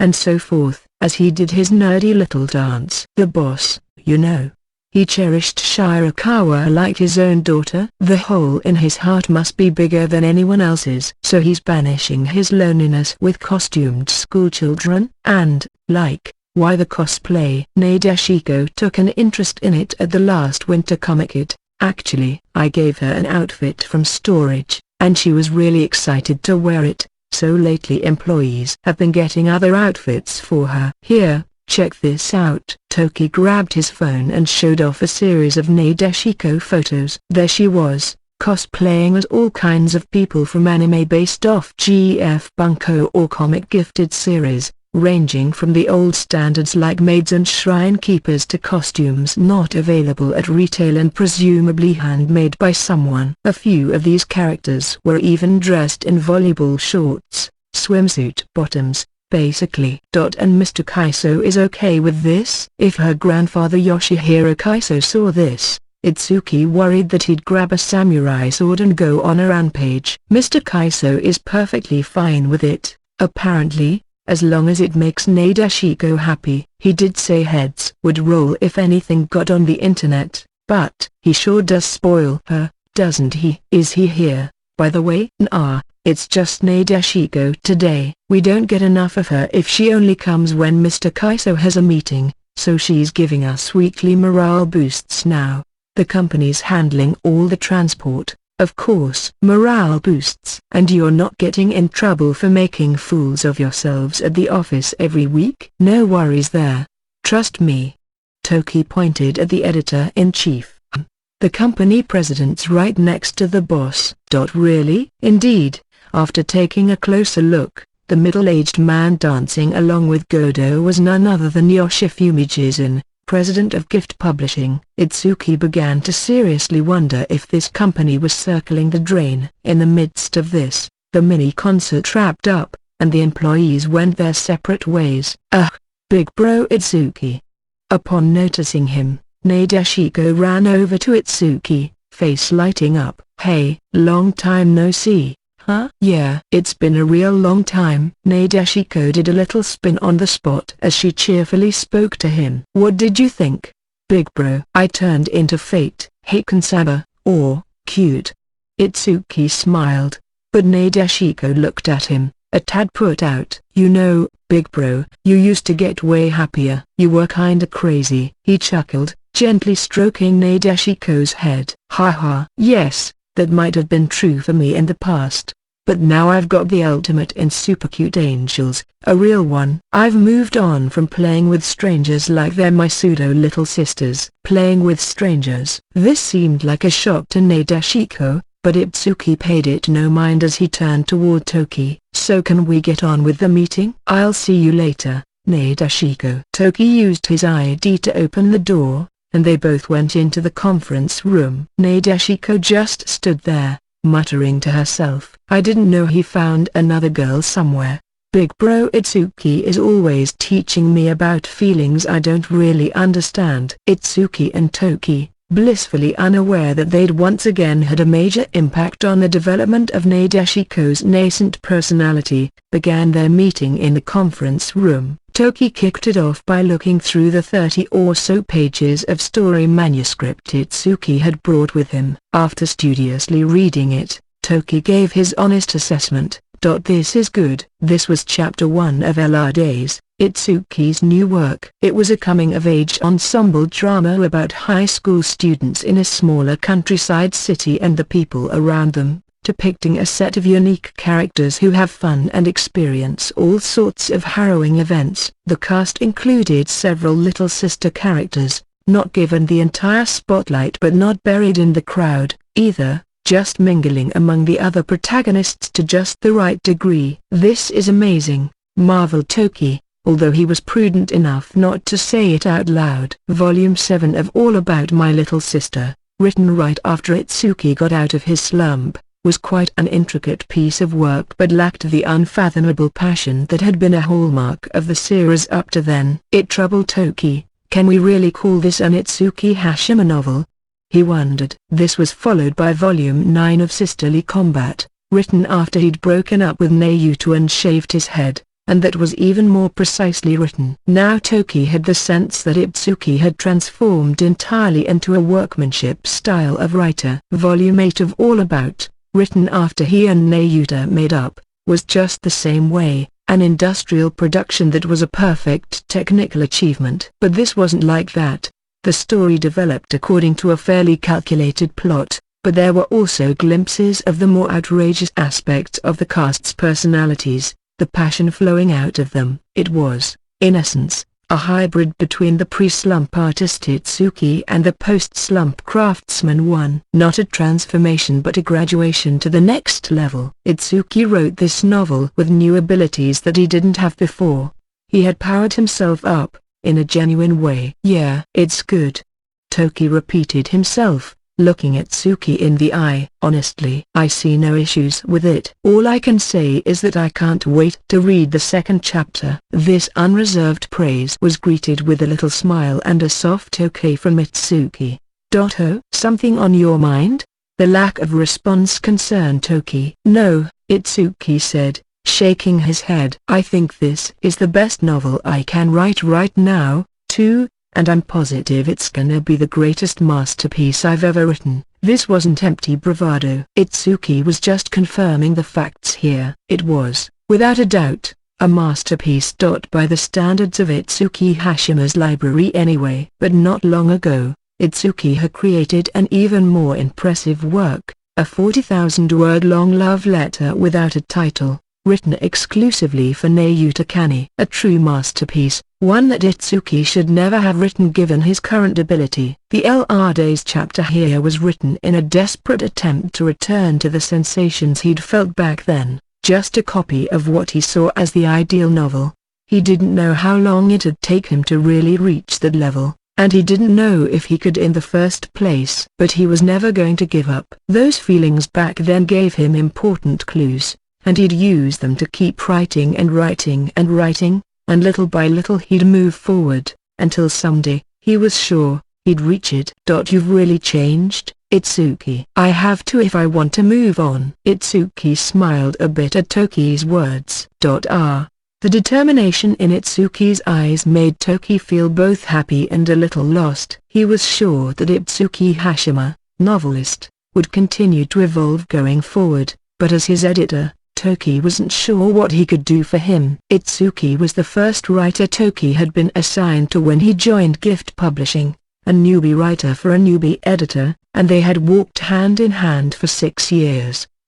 and so forth, as he did his nerdy little dance. The boss, you know. He cherished Shirakawa like his own daughter. The hole in his heart must be bigger than anyone else's. So he's banishing his loneliness with costumed schoolchildren, and, why the cosplay? Nadeshiko took an interest in it at the last Winter Comic-Con. Actually, I gave her an outfit from storage, and she was really excited to wear it, so lately employees have been getting other outfits for her. Here, check this out. Toki grabbed his phone and showed off a series of Nadeshiko photos. There she was, cosplaying as all kinds of people from anime based off GF Bunko or comic gifted series, ranging from the old standards like maids and shrine keepers to costumes not available at retail and presumably handmade by someone. A few of these characters were even dressed in volleyball shorts, swimsuit bottoms, basically. And Mr. Kaiso is okay with this? If her grandfather Yoshihiro Kaiso saw this, Itsuki worried that he'd grab a samurai sword and go on a rampage. Mr. Kaiso is perfectly fine with it, apparently, as long as it makes Nadeshiko happy. He did say heads would roll if anything got on the internet, but he sure does spoil her, doesn't he? Is he here, by the way? Nah, it's just Nadeshiko today. We don't get enough of her if she only comes when Mr. Kaiso has a meeting, so she's giving us weekly morale boosts now. The company's handling all the transport, of course. Morale boosts. And you're not getting in trouble for making fools of yourselves at the office every week? No worries there. Trust me. Toki pointed at the editor-in-chief. The company president's right next to the boss. Really? Indeed. After taking a closer look, the middle-aged man dancing along with Godo was none other than Yoshifumi Jizun, president of Gift Publishing. Itsuki began to seriously wonder if this company was circling the drain. In the midst of this, the mini-concert wrapped up, and the employees went their separate ways. Ugh, big bro Itsuki. Upon noticing him, Nadeshiko ran over to Itsuki, face lighting up. Hey, long time no see. Huh? Yeah, it's been a real long time. Nadeshiko did a little spin on the spot as she cheerfully spoke to him. What did you think, big bro? I turned into fate, Hakunsaba, or, cute. Itsuki smiled, but Nadeshiko looked at him, a tad put out. You know, big bro, you used to get way happier. You were kinda crazy. He chuckled, gently stroking Nadeshiko's head. Haha. Yes, that might have been true for me in the past, but now I've got the ultimate in super cute angels, a real one. I've moved on from playing with strangers like they're my pseudo little sisters. Playing with strangers. This seemed like a shock to Nadeshiko, but Itsuki paid it no mind as he turned toward Toki. So can we get on with the meeting? I'll see you later, Nadeshiko. Toki used his ID to open the door, and they both went into the conference room. Nadeshiko just stood there, muttering to herself. I didn't know he found another girl somewhere. Big bro Itsuki is always teaching me about feelings I don't really understand. Itsuki and Toki, blissfully unaware that they'd once again had a major impact on the development of Nadeshiko's nascent personality, began their meeting in the conference room. Toki kicked it off by looking through the 30 or so pages of story manuscript Itsuki had brought with him. After studiously reading it, Toki gave his honest assessment. This is good. This was chapter 1 of LR Days, Itsuki's new work. It was a coming-of-age ensemble drama about high school students in a smaller countryside city and the people around them, depicting a set of unique characters who have fun and experience all sorts of harrowing events. The cast included several little sister characters, not given the entire spotlight but not buried in the crowd, either, just mingling among the other protagonists to just the right degree. This is amazing, marveled Toki, although he was prudent enough not to say it out loud. Volume 7 of All About My Little Sister, written right after Itsuki got out of his slump, was quite an intricate piece of work but lacked the unfathomable passion that had been a hallmark of the series up to then. It troubled Toki. Can we really call this an Itsuki Hashima novel? He wondered. This was followed by Volume 9 of Sisterly Combat, written after he'd broken up with Naoto and shaved his head, and that was even more precisely written. Now Toki had the sense that Itsuki had transformed entirely into a workmanship style of writer. Volume 8 of All About, written after he and Naoto made up, was just the same way, an industrial production that was a perfect technical achievement. But this wasn't like that. The story developed according to a fairly calculated plot, but there were also glimpses of the more outrageous aspects of the cast's personalities, the passion flowing out of them. It was, in essence, a hybrid between the pre-slump artist Itsuki and the post-slump craftsman one. Not a transformation but a graduation to the next level. Itsuki wrote this novel with new abilities that he didn't have before. He had powered himself up, in a genuine way. Yeah, it's good. Toki repeated himself, looking at Itsuki in the eye. Honestly, I see no issues with it. All I can say is that I can't wait to read the second chapter. This unreserved praise was greeted with a little smile and a soft okay from Itsuki. Oh, something on your mind? The lack of response concerned Toki. No, Itsuki said, shaking his head. I think this is the best novel I can write right now, too, and I'm positive it's gonna be the greatest masterpiece I've ever written. This wasn't empty bravado. Itsuki was just confirming the facts here. It was, without a doubt, a masterpiece. By the standards of Itsuki Hashima's library anyway. But not long ago, Itsuki had created an even more impressive work, a 40,000-word long love letter without a title, written exclusively for Naoto Kani. A true masterpiece, one that Itsuki should never have written given his current ability. The LR Days chapter here was written in a desperate attempt to return to the sensations he'd felt back then, just a copy of what he saw as the ideal novel. He didn't know how long it'd take him to really reach that level, and he didn't know if he could in the first place. But he was never going to give up. Those feelings back then gave him important clues, and he'd use them to keep writing and writing and writing, and little by little he'd move forward, until someday, he was sure, he'd reach it. You've really changed, Itsuki. I have to if I want to move on. Itsuki smiled a bit at Toki's words. The determination in Itsuki's eyes made Toki feel both happy and a little lost. He was sure that Itsuki Hashima, novelist, would continue to evolve going forward, but as his editor, Toki wasn't sure what he could do for him. Itsuki was the first writer Toki had been assigned to when he joined Gift Publishing, a newbie writer for a newbie editor, and they had walked hand in hand for 6 years,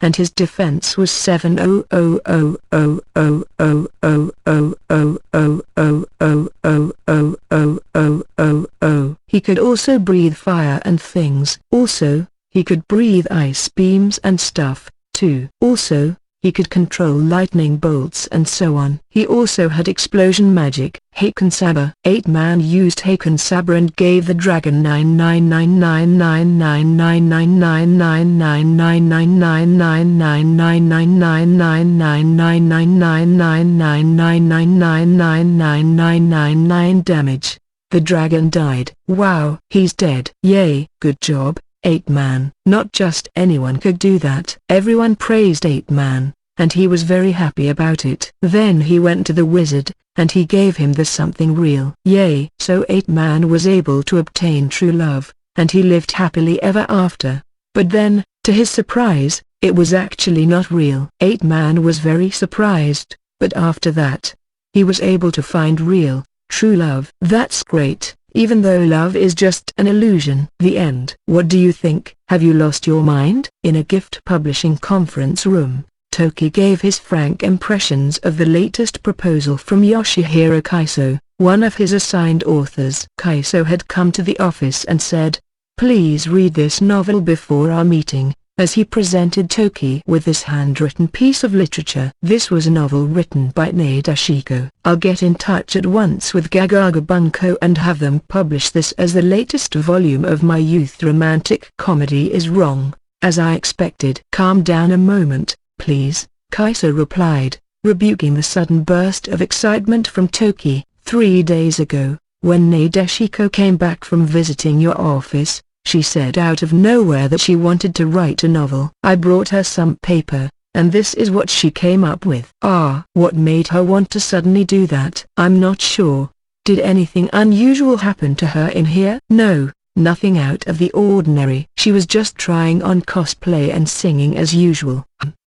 and his defense was 7. He could also breathe fire and things. Also, he could breathe ice beams and stuff, too. Also, he could control lightning bolts and so on. He also had explosion magic. Haken Saber. 8-man used Haken Saber and gave the dragon 9999999999999999999999999999999999999999999999999999999999999999999999999999999999999999999999999 damage. The dragon died. Wow. He's dead. Yay. Good job, 8-man. Not just anyone could do that. Everyone praised 8-man, and he was very happy about it. Then he went to the wizard, and he gave him the something real. Yay! So 8-man was able to obtain true love, and he lived happily ever after. But then, to his surprise, it was actually not real. 8-man was very surprised, but after that, he was able to find real, true love. That's great, even though love is just an illusion. The end. What do you think? Have you lost your mind? In a gift publishing conference room, Toki gave his frank impressions of the latest proposal from Yoshihiro Kaiso, one of his assigned authors. Kaiso had come to the office and said, "Please read this novel before our meeting," as he presented Toki with this handwritten piece of literature. This was a novel written by Nadeshiko. "I'll get in touch at once with Gagaga Bunko and have them publish this as the latest volume of my youth romantic comedy is wrong, as I expected." "Calm down a moment, please," Kaiso replied, rebuking the sudden burst of excitement from Toki. 3 days ago, when Nadeshiko came back from visiting your office, she said out of nowhere that she wanted to write a novel. I brought her some paper, and this is what she came up with. Ah, what made her want to suddenly do that? I'm not sure. Did anything unusual happen to her in here? No, nothing out of the ordinary. She was just trying on cosplay and singing as usual.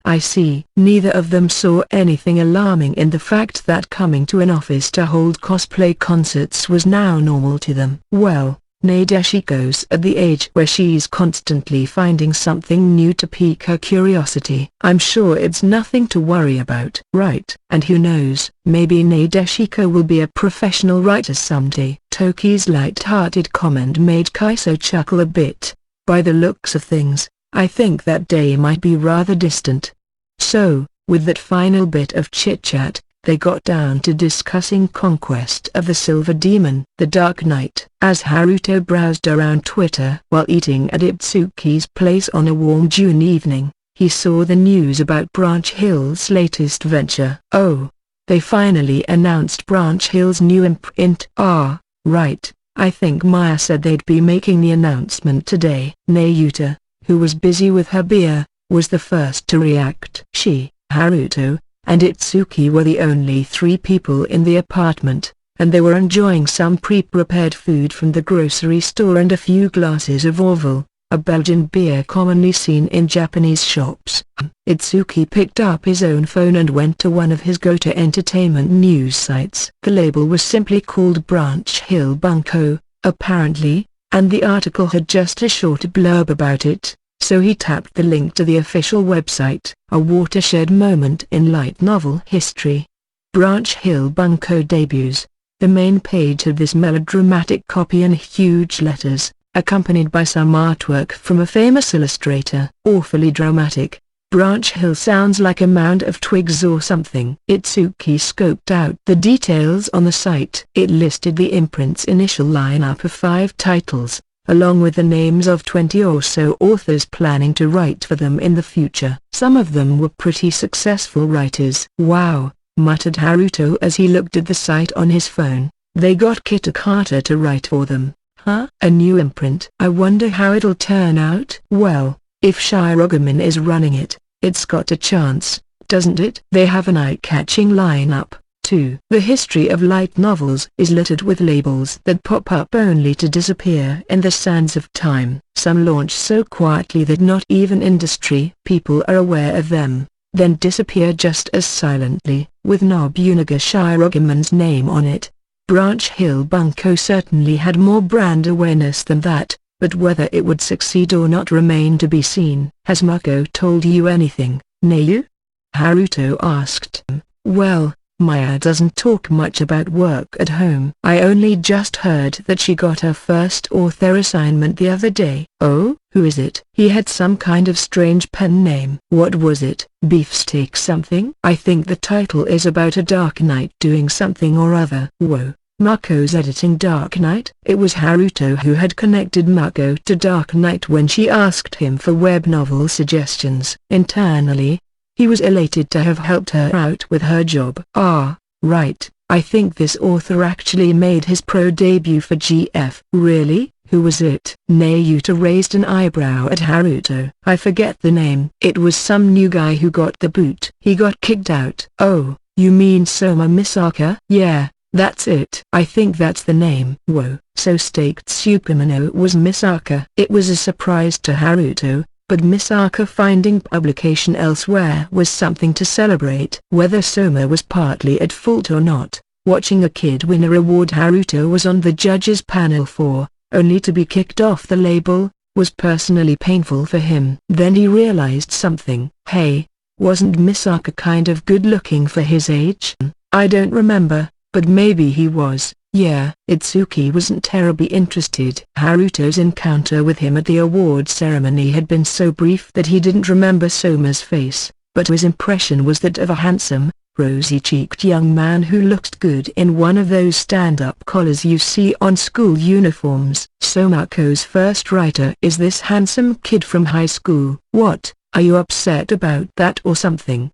I see. Neither of them saw anything alarming in the fact that coming to an office to hold cosplay concerts was now normal to them. Well, Nadeshiko's at the age where she's constantly finding something new to pique her curiosity. I'm sure it's nothing to worry about. Right. And who knows, maybe Nadeshiko will be a professional writer someday. Toki's light-hearted comment made Kaiso chuckle a bit. By the looks of things, I think that day might be rather distant. So, with that final bit of chit-chat, they got down to discussing Conquest of the Silver Demon, The Dark Knight. As Haruto browsed around Twitter while eating at Itsuki's place on a warm June evening, he saw the news about Branch Hill's latest venture. Oh, they finally announced Branch Hill's new imprint. Ah, right, I think Maya said they'd be making the announcement today. Nayuta, who was busy with her beer, was the first to react. She, Haruto, and Itsuki were the only 3 people in the apartment, and they were enjoying some pre-prepared food from the grocery store and a few glasses of Orville, a Belgian beer commonly seen in Japanese shops. Itsuki picked up his own phone and went to one of his go-to entertainment news sites. The label was simply called Branch Hill Bunko, apparently, and the article had just a short blurb about it, so he tapped the link to the official website. A watershed moment in light novel history. Branch Hill Bunko debuts. The main page had this melodramatic copy in huge letters, accompanied by some artwork from a famous illustrator. Awfully dramatic. Branch Hill sounds like a mound of twigs or something. Itsuki scoped out the details on the site. It listed the imprint's initial lineup of 5 titles, along with the names of 20 or so authors planning to write for them in the future. Some of them were pretty successful writers. Wow, muttered Haruto as he looked at the site on his phone. They got Kitakata to write for them. Huh? A new imprint. I wonder how it'll turn out. Well, if Shirogane is running it, it's got a chance, doesn't it? They have an eye-catching lineup, too. The history of light novels is littered with labels that pop up only to disappear in the sands of time. Some launch so quietly that not even industry people are aware of them, then disappear just as silently, with Nobunaga Shirogane's name on it. Branch Hill Bunko certainly had more brand awareness than that, but whether it would succeed or not remained to be seen. Has Mako told you anything, Nayu? Haruto asked. Well, Maya doesn't talk much about work at home. I only just heard that she got her first author assignment the other day. Oh? Who is it? He had some kind of strange pen name. What was it? Beefsteak something? I think the title is about a Dark Knight doing something or other. Whoa. Mako's editing Dark Knight? It was Haruto who had connected Mako to Dark Knight when she asked him for web novel suggestions. Internally, he was elated to have helped her out with her job. Ah, right. I think this author actually made his pro debut for GF. Really? Who was it? Nayuta raised an eyebrow at Haruto. I forget the name. It was some new guy who got the boot. He got kicked out. Oh, you mean Soma Misaka? Yeah, that's it. I think that's the name. Whoa. So Staked Tsukumino was Misaka. It was a surprise to Haruto, but Misaka finding publication elsewhere was something to celebrate. Whether Soma was partly at fault or not, watching a kid win a reward Haruto was on the judges panel for, only to be kicked off the label, was personally painful for him. Then he realized something. Hey, wasn't Misaka kind of good looking for his age? I don't remember, but maybe he was. Yeah. Itsuki wasn't terribly interested. Haruto's encounter with him at the award ceremony had been so brief that he didn't remember Soma's face, but his impression was that of a handsome, rosy-cheeked young man who looked good in one of those stand-up collars you see on school uniforms. So Mako's first writer is this handsome kid from high school. What, are you upset about that or something?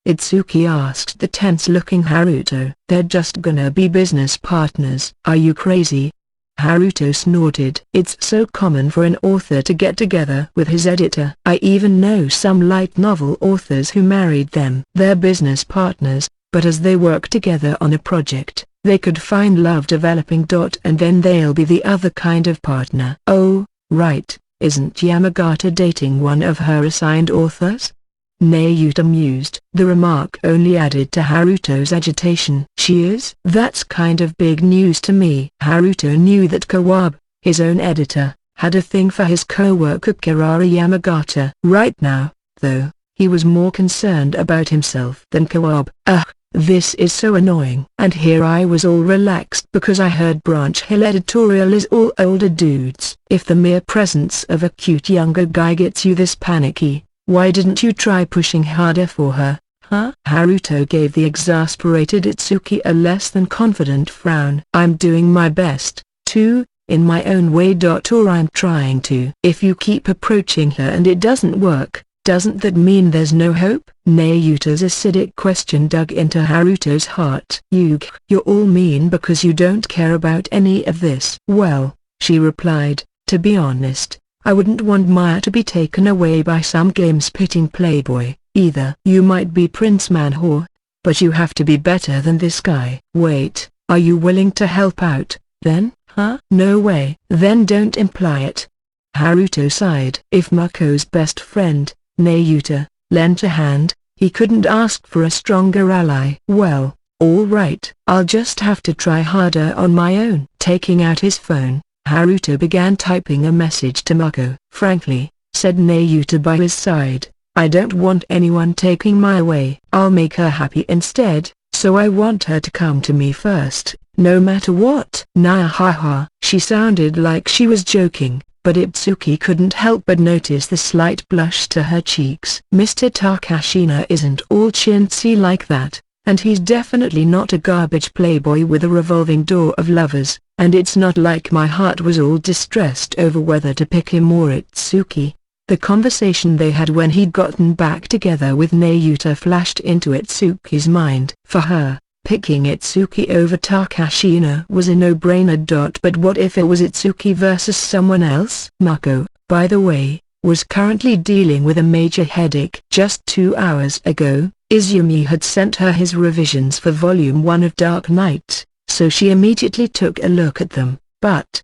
Itsuki asked the tense-looking Haruto. They're just gonna be business partners. Are you crazy? Haruto snorted. It's so common for an author to get together with his editor. I even know some light novel authors who married them. They're business partners, but as they work together on a project, they could find love developing. And then they'll be the other kind of partner. Oh, right. Isn't Yamagata dating one of her assigned authors? Nayuta mused. The remark only added to Haruto's agitation. She is? That's kind of big news to me. Haruto knew that Kawabe, his own editor, had a thing for his co-worker Kirara Yamagata. Right now, though, he was more concerned about himself than Kawabe. Ugh, this is so annoying. And here I was all relaxed because I heard Branch Hill editorial is all older dudes. If the mere presence of a cute younger guy gets you this panicky, why didn't you try pushing harder for her, huh? Haruto gave the exasperated Itsuki a less than confident frown. I'm doing my best, too, in my own way. Or I'm trying to. If you keep approaching her and it doesn't work, doesn't that mean there's no hope? Nayuta's acidic question dug into Haruto's heart. You're all mean because you don't care about any of this. Well, she replied, to be honest, I wouldn't want Maya to be taken away by some game-spitting playboy, either. You might be Prince Manhor, but you have to be better than this guy. Wait, are you willing to help out, then? Huh? No way. Then don't imply it. Haruto sighed. If Mako's best friend, Nayuta, lent a hand, he couldn't ask for a stronger ally. Well, all right. I'll just have to try harder on my own. Taking out his phone, Haruto began typing a message to Mako. Frankly, said Nayuta by his side, I don't want anyone taking my way. I'll make her happy instead, so I want her to come to me first, no matter what. Nah. She sounded like she was joking, but Itsuki couldn't help but notice the slight blush to her cheeks. Mr. Takashina isn't all chintzy like that, and he's definitely not a garbage playboy with a revolving door of lovers, and it's not like my heart was all distressed over whether to pick him or Itsuki. The conversation they had when he'd gotten back together with Nayuta flashed into Itsuki's mind. For her, picking Itsuki over Takashina was a no-brainer. But what if it was Itsuki versus someone else? Mako, by the way, was currently dealing with a major headache. Just 2 hours ago, Izumi had sent her his revisions for Volume 1 of Dark Knight, so she immediately took a look at them. But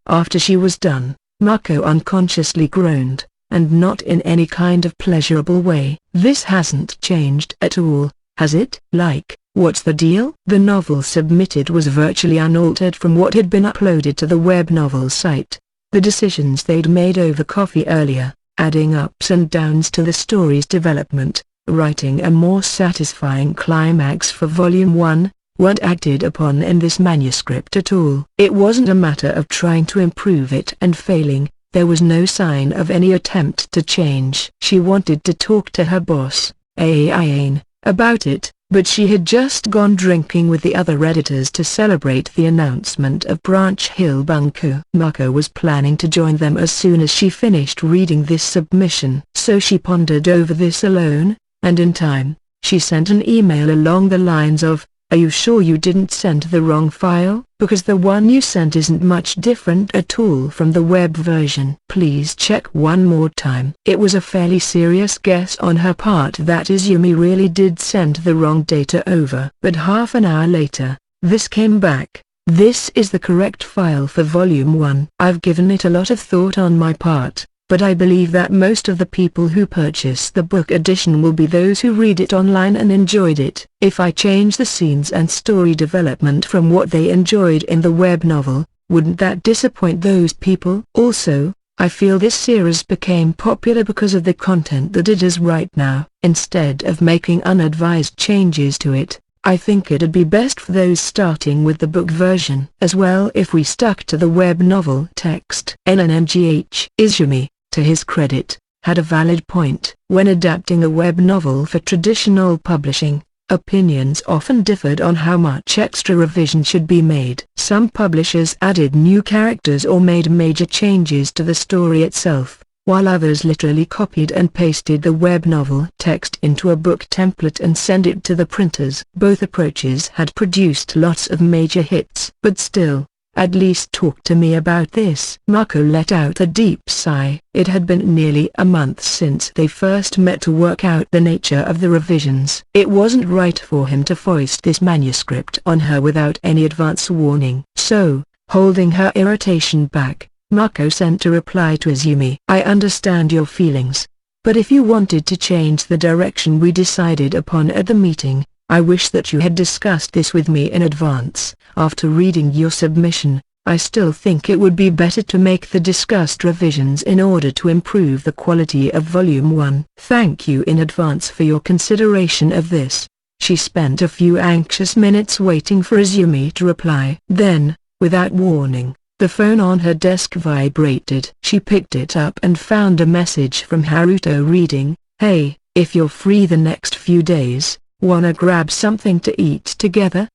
after she was done, Mako unconsciously groaned, and not in any kind of pleasurable way. This hasn't changed at all, has it? Like, what's the deal? The novel submitted was virtually unaltered from what had been uploaded to the web novel site. The decisions they'd made over coffee earlier, adding ups and downs to the story's development, writing a more satisfying climax for Volume 1, weren't acted upon in this manuscript at all. It wasn't a matter of trying to improve it and failing. There was no sign of any attempt to change. She wanted to talk to her boss, Aine, about it, but she had just gone drinking with the other editors to celebrate the announcement of Branch Hill Bunko. Mako was planning to join them as soon as she finished reading this submission. So she pondered over this alone, and in time, she sent an email along the lines of, are you sure you didn't send the wrong file? Because the one you sent isn't much different at all from the web version. Please check one more time. It was a fairly serious guess on her part that Izumi really did send the wrong data over. But half an hour later, this came back. This is the correct file for Volume 1. I've given it a lot of thought on my part, but I believe that most of the people who purchase the book edition will be those who read it online and enjoyed it. If I change the scenes and story development from what they enjoyed in the web novel, wouldn't that disappoint those people? Also, I feel this series became popular because of the content that it is right now. Instead of making unadvised changes to it, I think it'd be best for those starting with the book version as well if we stuck to the web novel text. NNGH. Izumi, to his credit, had a valid point. When adapting a web novel for traditional publishing, opinions often differed on how much extra revision should be made. Some publishers added new characters or made major changes to the story itself, while others literally copied and pasted the web novel text into a book template and sent it to the printers. Both approaches had produced lots of major hits. But still, at least talk to me about this. Mako let out a deep sigh. It had been nearly a month since they first met to work out the nature of the revisions. It wasn't right for him to foist this manuscript on her without any advance warning. So, holding her irritation back, Mako sent a reply to Izumi. I understand your feelings, but if you wanted to change the direction we decided upon at the meeting, I wish that you had discussed this with me in advance. After reading your submission, I still think it would be better to make the discussed revisions in order to improve the quality of Volume 1. Thank you in advance for your consideration of this. She spent a few anxious minutes waiting for Izumi to reply. Then, without warning, the phone on her desk vibrated. She picked it up and found a message from Haruto reading, Hey, if you're free the next few days, wanna grab something to eat together?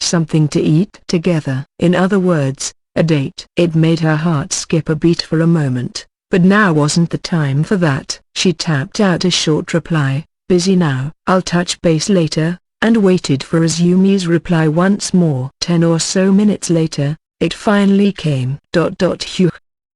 Something to eat together. In other words, a date. It made her heart skip a beat for a moment, but now wasn't the time for that. She tapped out a short reply, busy now. I'll touch base later, and waited for Izumi's reply once more. 10 or so minutes later, it finally came. Phew.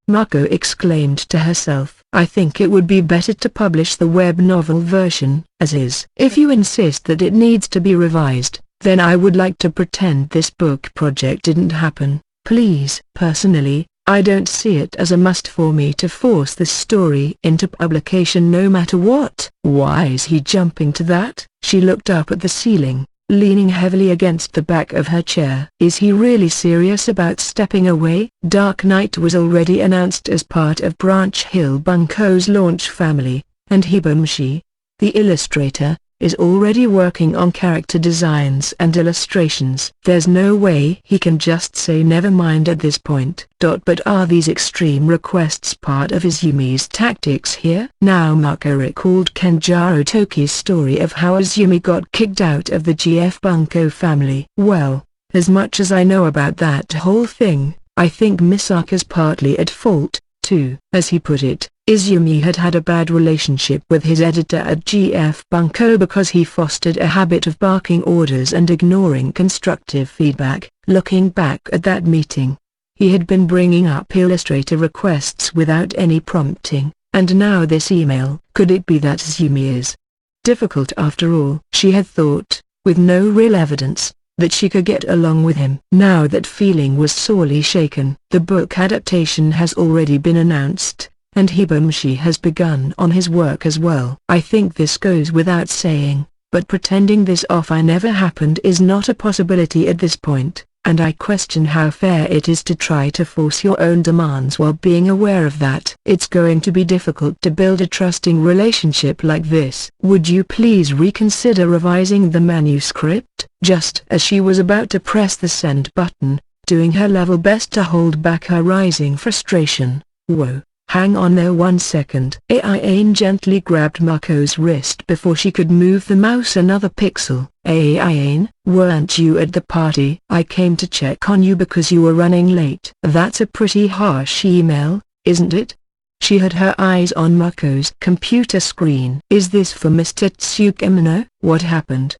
Mako exclaimed to herself. I think it would be better to publish the web novel version as is. If you insist that it needs to be revised, then I would like to pretend this book project didn't happen. Please. Personally, I don't see it as a must for me to force this story into publication no matter what. Why is he jumping to that? She looked up at the ceiling, leaning heavily against the back of her chair. Is he really serious about stepping away? Dark Knight was already announced as part of Branch Hill Bunko's launch family, and Hibamshi, the illustrator, is already working on character designs and illustrations. There's no way he can just say never mind at this point. But are these extreme requests part of Izumi's tactics here? Now Mako recalled Kenjiro Toki's story of how Izumi got kicked out of the GF Bunko family. Well, as much as I know about that whole thing, I think Misaka's partly at fault, too. As he put it, Izumi had had a bad relationship with his editor at GF Bunko because he fostered a habit of barking orders and ignoring constructive feedback. Looking back at that meeting, he had been bringing up illustrator requests without any prompting, and now this email. Could it be that Izumi is difficult after all? She had thought, with no real evidence, that she could get along with him. Now that feeling was sorely shaken. The book adaptation has already been announced, and Hibamshi has begun on his work as well. I think this goes without saying, but pretending this offer never happened is not a possibility at this point, and I question how fair it is to try to force your own demands while being aware of that. It's going to be difficult to build a trusting relationship like this. Would you please reconsider revising the manuscript? Just as she was about to press the send button, doing her level best to hold back her rising frustration. Whoa. Hang on there 1 second. Aiane gently grabbed Mako's wrist before she could move the mouse another pixel. Aiane, weren't you at the party? I came to check on you because you were running late. That's a pretty harsh email, isn't it? She had her eyes on Mako's computer screen. Is this for Mr. Tsukemino? What happened?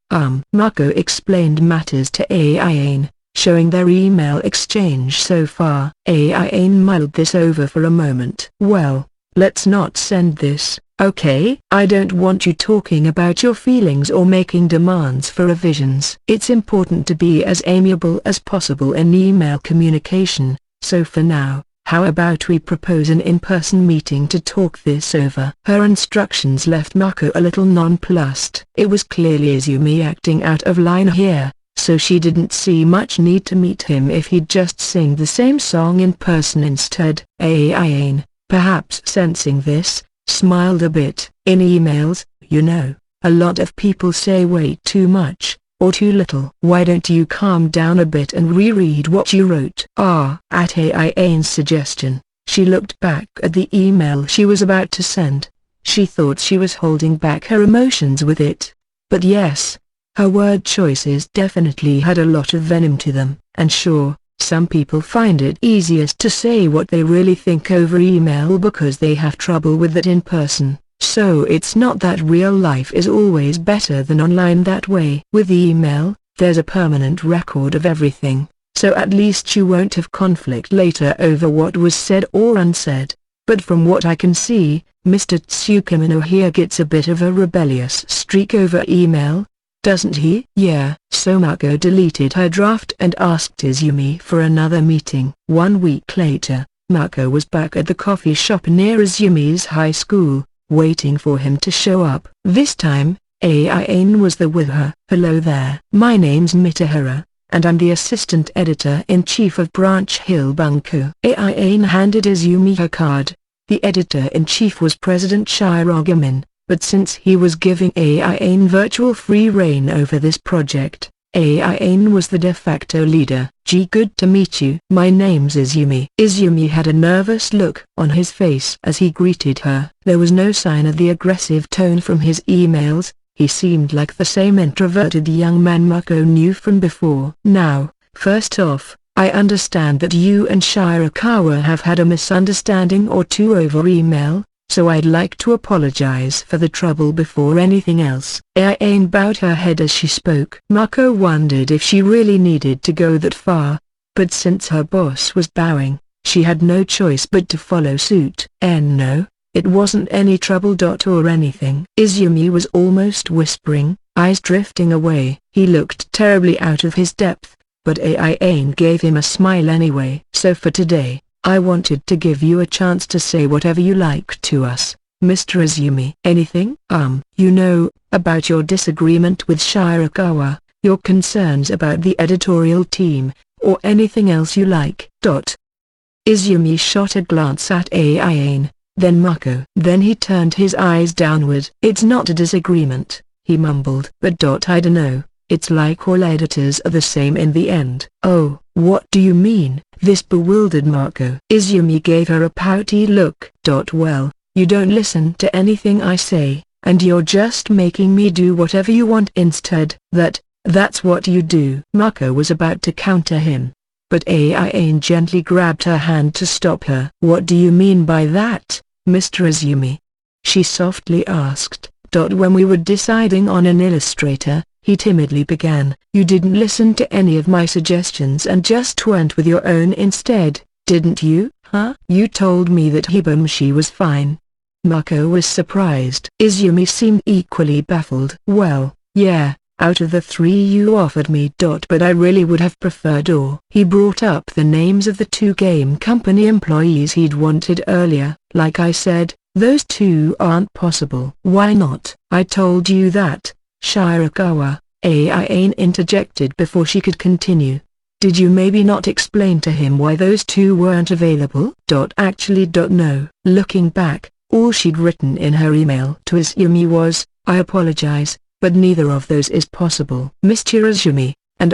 Mako explained matters to Aiane, showing their email exchange so far. Aiane mulled this over for a moment. Well, let's not send this, okay? I don't want you talking about your feelings or making demands for revisions. It's important to be as amiable as possible in email communication, so for now, how about we propose an in-person meeting to talk this over? Her instructions left Mako a little nonplussed. It was clearly Izumi acting out of line here, so she didn't see much need to meet him if he'd just sing the same song in person instead. Aiane, perhaps sensing this, smiled a bit. In emails, you know, a lot of people say way too much, or too little. Why don't you calm down a bit and reread what you wrote? At Aiane's suggestion, she looked back at the email she was about to send. She thought she was holding back her emotions with it. But yes, her word choices definitely had a lot of venom to them, and sure, some people find it easiest to say what they really think over email because they have trouble with it in person. So it's not that real life is always better than online that way. With email, there's a permanent record of everything, so at least you won't have conflict later over what was said or unsaid. But from what I can see, Mr. Tsukemino here gets a bit of a rebellious streak over email, doesn't he? Yeah. So Mako deleted her draft and asked Izumi for another meeting. 1 week later, Mako was back at the coffee shop near Izumi's high school, waiting for him to show up. This time, Aiane was there with her. Hello there. My name's Mitahara, and I'm the assistant editor-in-chief of Branch Hill Bunko. Aiane handed Izumi her card. The editor-in-chief was President Shirogami, but since he was giving Aiane virtual free reign over this project, Aiane was the de facto leader. Gee, good to meet you. My name's Izumi. Izumi had a nervous look on his face as he greeted her. There was no sign of the aggressive tone from his emails. He seemed like the same introverted young man Mako knew from before. Now, first off, I understand that you and Shirakawa have had a misunderstanding or two over email, so I'd like to apologize for the trouble before anything else. Aiane bowed her head as she spoke. Mako wondered if she really needed to go that far, but since her boss was bowing, she had no choice but to follow suit. No, it wasn't any trouble. Or anything. Izumi was almost whispering, eyes drifting away. He looked terribly out of his depth, but Aiane gave him a smile anyway. So for today, I wanted to give you a chance to say whatever you like to us, Mr. Izumi. Anything? About your disagreement with Shirakawa, your concerns about the editorial team, or anything else you like. Izumi shot a glance at Aiane, then Mako. Then he turned his eyes downward. It's not a disagreement, he mumbled. But I dunno, it's like all editors are the same in the end. Oh, what do you mean? This bewildered Mako. Izumi gave her a pouty look. Well, you don't listen to anything I say, and you're just making me do whatever you want instead. That's what you do. Mako was about to counter him, but Aiane gently grabbed her hand to stop her. What do you mean by that, Mr. Izumi? She softly asked. When we were deciding on an illustrator, he timidly began. You didn't listen to any of my suggestions and just went with your own instead, didn't you? Huh? You told me that Hibamashi was fine. Mako was surprised. Izumi seemed equally baffled. Well, yeah, out of the three you offered me. But I really would have preferred or. He brought up the names of the two game company employees he'd wanted earlier. Like I said, those two aren't possible. Why not? I told you that, Shirakawa, Aiane interjected before she could continue. Did you maybe not explain to him why those two weren't available? Actually, no. Looking back, all she'd written in her email to Izumi was, I apologize, but neither of those is possible. Mr. Izumi, and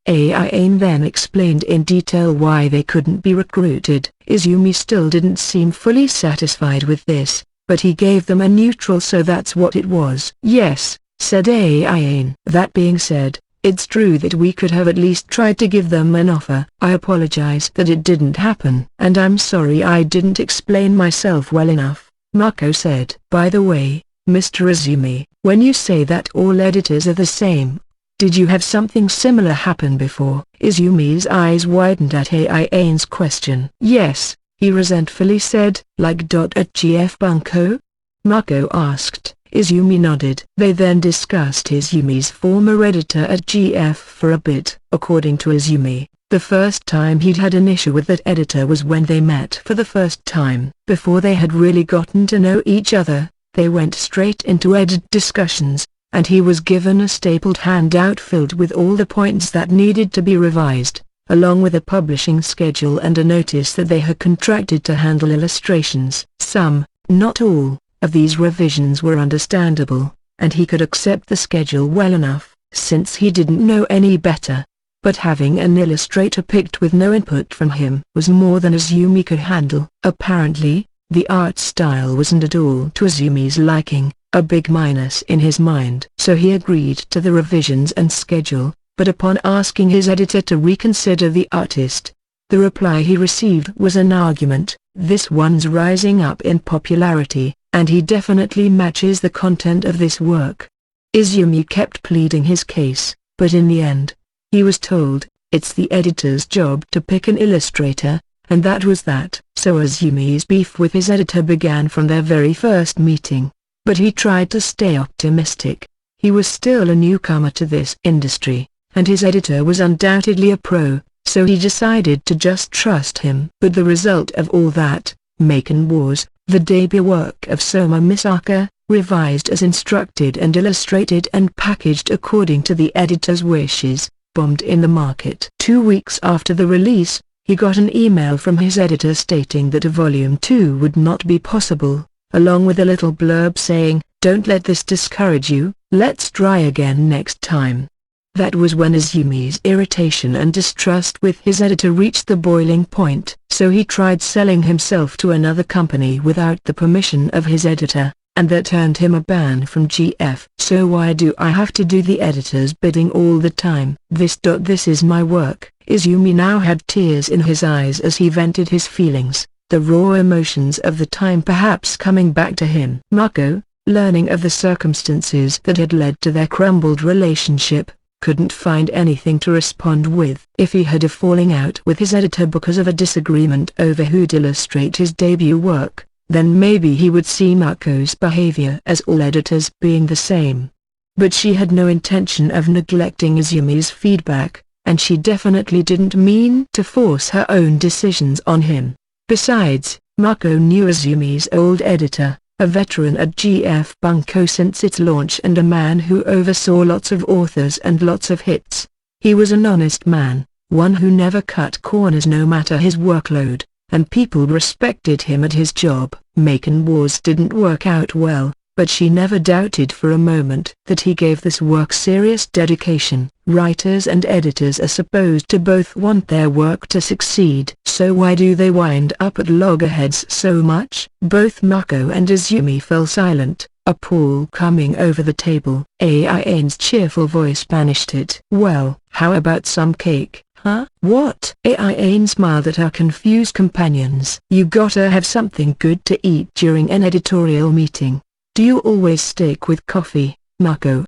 Aiane then explained in detail why they couldn't be recruited. Izumi still didn't seem fully satisfied with this, but he gave them a neutral so that's what it was. Yes, said Aiane. That being said, it's true that we could have at least tried to give them an offer. I apologize that it didn't happen. And I'm sorry I didn't explain myself well enough, Mako said. By the way, Mr. Izumi, when you say that all editors are the same, did you have something similar happen before? Izumi's eyes widened at Aiane's question. Yes, he resentfully said. Like at GF Bunko? Mako asked. Izumi nodded. They then discussed Izumi's former editor at GF for a bit. According to Izumi, the first time he'd had an issue with that editor was when they met for the first time. Before they had really gotten to know each other, they went straight into edit discussions, and he was given a stapled handout filled with all the points that needed to be revised, along with a publishing schedule and a notice that they had contracted to handle illustrations. Some, not all, of these revisions were understandable, and he could accept the schedule well enough, since he didn't know any better. But having an illustrator picked with no input from him was more than Izumi could handle. Apparently, the art style wasn't at all to Izumi's liking, a big minus in his mind. So he agreed to the revisions and schedule, but upon asking his editor to reconsider the artist, the reply he received was an argument. This one's rising up in popularity, and he definitely matches the content of this work. Izumi kept pleading his case, but in the end, he was told, it's the editor's job to pick an illustrator, and that was that. So Izumi's beef with his editor began from their very first meeting. But he tried to stay optimistic. He was still a newcomer to this industry, and his editor was undoubtedly a pro, so he decided to just trust him. But the result of all that, Maken was, the debut work of Soma Misaka, revised as instructed and illustrated and packaged according to the editor's wishes, bombed in the market. 2 weeks after the release, he got an email from his editor stating that a volume 2 would not be possible, along with a little blurb saying, don't let this discourage you, let's try again next time. That was when Izumi's irritation and distrust with his editor reached the boiling point. So he tried selling himself to another company without the permission of his editor, and that earned him a ban from GF. So why do I have to do the editor's bidding all the time? This is my work. Izumi now had tears in his eyes as he vented his feelings, the raw emotions of the time perhaps coming back to him. Mako, learning of the circumstances that had led to their crumbled relationship, couldn't find anything to respond with. If he had a falling out with his editor because of a disagreement over who'd illustrate his debut work, then maybe he would see Mako's behavior as all editors being the same. But she had no intention of neglecting Izumi's feedback, and she definitely didn't mean to force her own decisions on him. Besides, Mako knew Izumi's old editor, a veteran at GF Bunko since its launch and a man who oversaw lots of authors and lots of hits. He was an honest man, one who never cut corners no matter his workload, and people respected him at his job. Macon Wars didn't work out well, but she never doubted for a moment that he gave this work serious dedication. Writers and editors are supposed to both want their work to succeed. So why do they wind up at loggerheads so much? Both Mako and Izumi fell silent, a pall coming over the table. Ai's cheerful voice banished it. Well, how about some cake, huh? What? Ain smiled at her confused companions. You gotta have something good to eat during an editorial meeting. Do you always steak with coffee, Mako?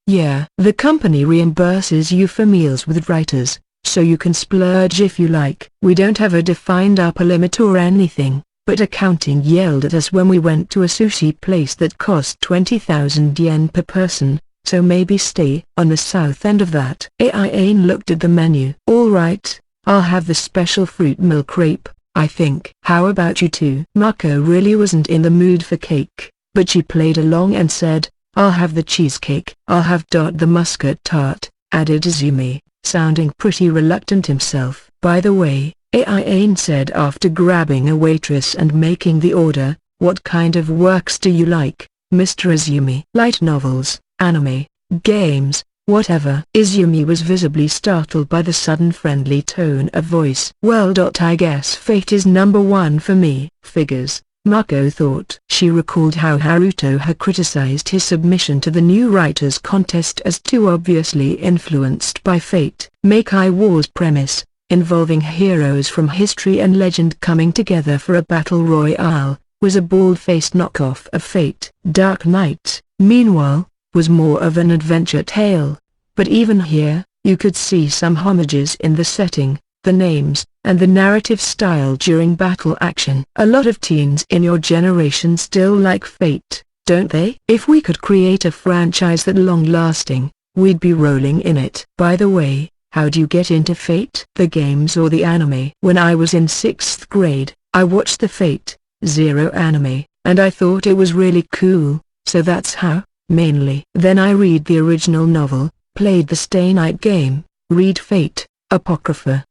Yeah. The company reimburses you for meals with writers, so you can splurge if you like. We don't have a defined upper limit or anything, but accounting yelled at us when we went to a sushi place that cost 20,000 yen per person, so maybe stay on the south end of that. Ain looked at the menu. Alright, I'll have the special fruit milk crepe, I think. How about you two? Mako really wasn't in the mood for cake, but she played along and said, I'll have the cheesecake. I'll have the muscat tart, added Izumi, sounding pretty reluctant himself. By the way, Ain said after grabbing a waitress and making the order, what kind of works do you like, Mr. Izumi? Light novels, anime, games, whatever. Izumi was visibly startled by the sudden friendly tone of voice. Well, I guess Fate is number one for me. Figures, Mako thought. She recalled how Haruto had criticized his submission to the new writers contest as too obviously influenced by Fate. Makai War's premise, involving heroes from history and legend coming together for a battle royale, was a bald-faced knockoff of Fate. Dark Knight, meanwhile, was more of an adventure tale. But even here, you could see some homages in the setting, the names, and the narrative style during battle action. A lot of teens in your generation still like Fate, don't they? If we could create a franchise that long-lasting, we'd be rolling in it. By the way, how'd you get into Fate? The games or the anime? When I was in 6th grade, I watched the Fate Zero anime, and I thought it was really cool, so that's how, mainly. Then I read the original novel, played the Stay Night game, read Fate Apocrypha.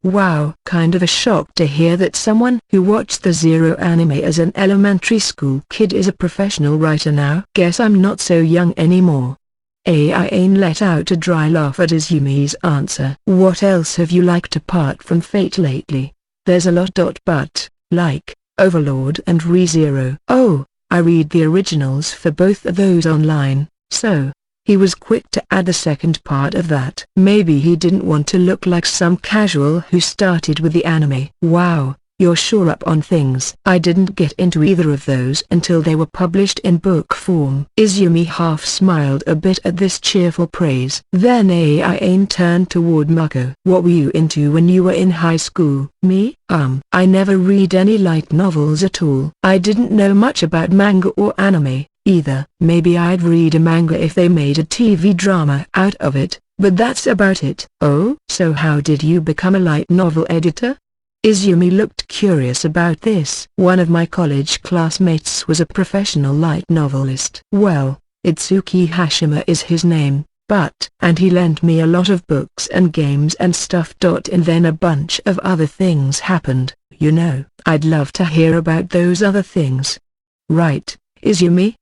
Wow. Kind of a shock to hear that someone who watched the Zero anime as an elementary school kid is a professional writer now. Guess I'm not so young anymore. Ain let out a dry laugh at Izumi's answer. What else have you liked apart from Fate lately? There's a lot. But, like, Overlord and ReZero. Oh, I read the originals for both of those online, so. He was quick to add the second part of that. Maybe he didn't want to look like some casual who started with the anime. Wow, you're sure up on things. I didn't get into either of those until they were published in book form. Izumi half smiled a bit at this cheerful praise. Then Ain turned toward Mako. What were you into when you were in high school? Me? I never read any light novels at all. I didn't know much about manga or anime either. Maybe I'd read a manga if they made a TV drama out of it, but that's about it. Oh? So how did you become a light novel editor? Izumi looked curious about this. One of my college classmates was a professional light novelist. Well, Itsuki Hashima is his name, and he lent me a lot of books and games and stuff. And then a bunch of other things happened, I'd love to hear about those other things. Right. Izumi?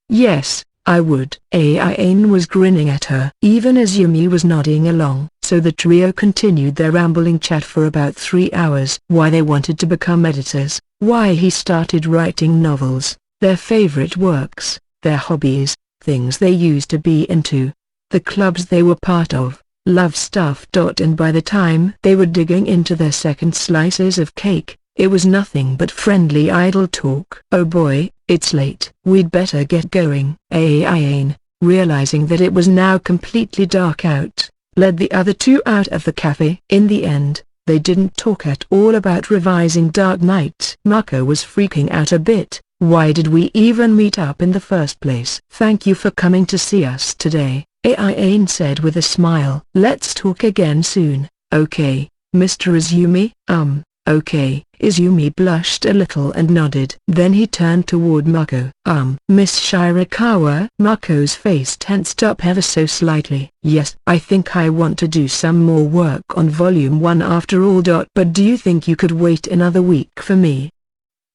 Yes, I would. Ain was grinning at her. Even Izumi was nodding along. So the trio continued their rambling chat for about 3 hours. Why they wanted to become editors, why he started writing novels, their favorite works, their hobbies, things they used to be into, the clubs they were part of, love stuff. And by the time they were digging into their second slices of cake, it was nothing but friendly idle talk. Oh boy, it's late. We'd better get going. Ain, realizing that it was now completely dark out, led the other two out of the cafe. In the end, they didn't talk at all about revising Dark Knight. Mako was freaking out a bit. Why did we even meet up in the first place? Thank you for coming to see us today, Ain said with a smile. Let's talk again soon, okay, Mr. Izumi? Okay. Izumi blushed a little and nodded. Then he turned toward Mako. Miss Shirakawa?" Mako's face tensed up ever so slightly. "Yes, I think I want to do some more work on Volume 1 after all. But do you think you could wait another week for me?"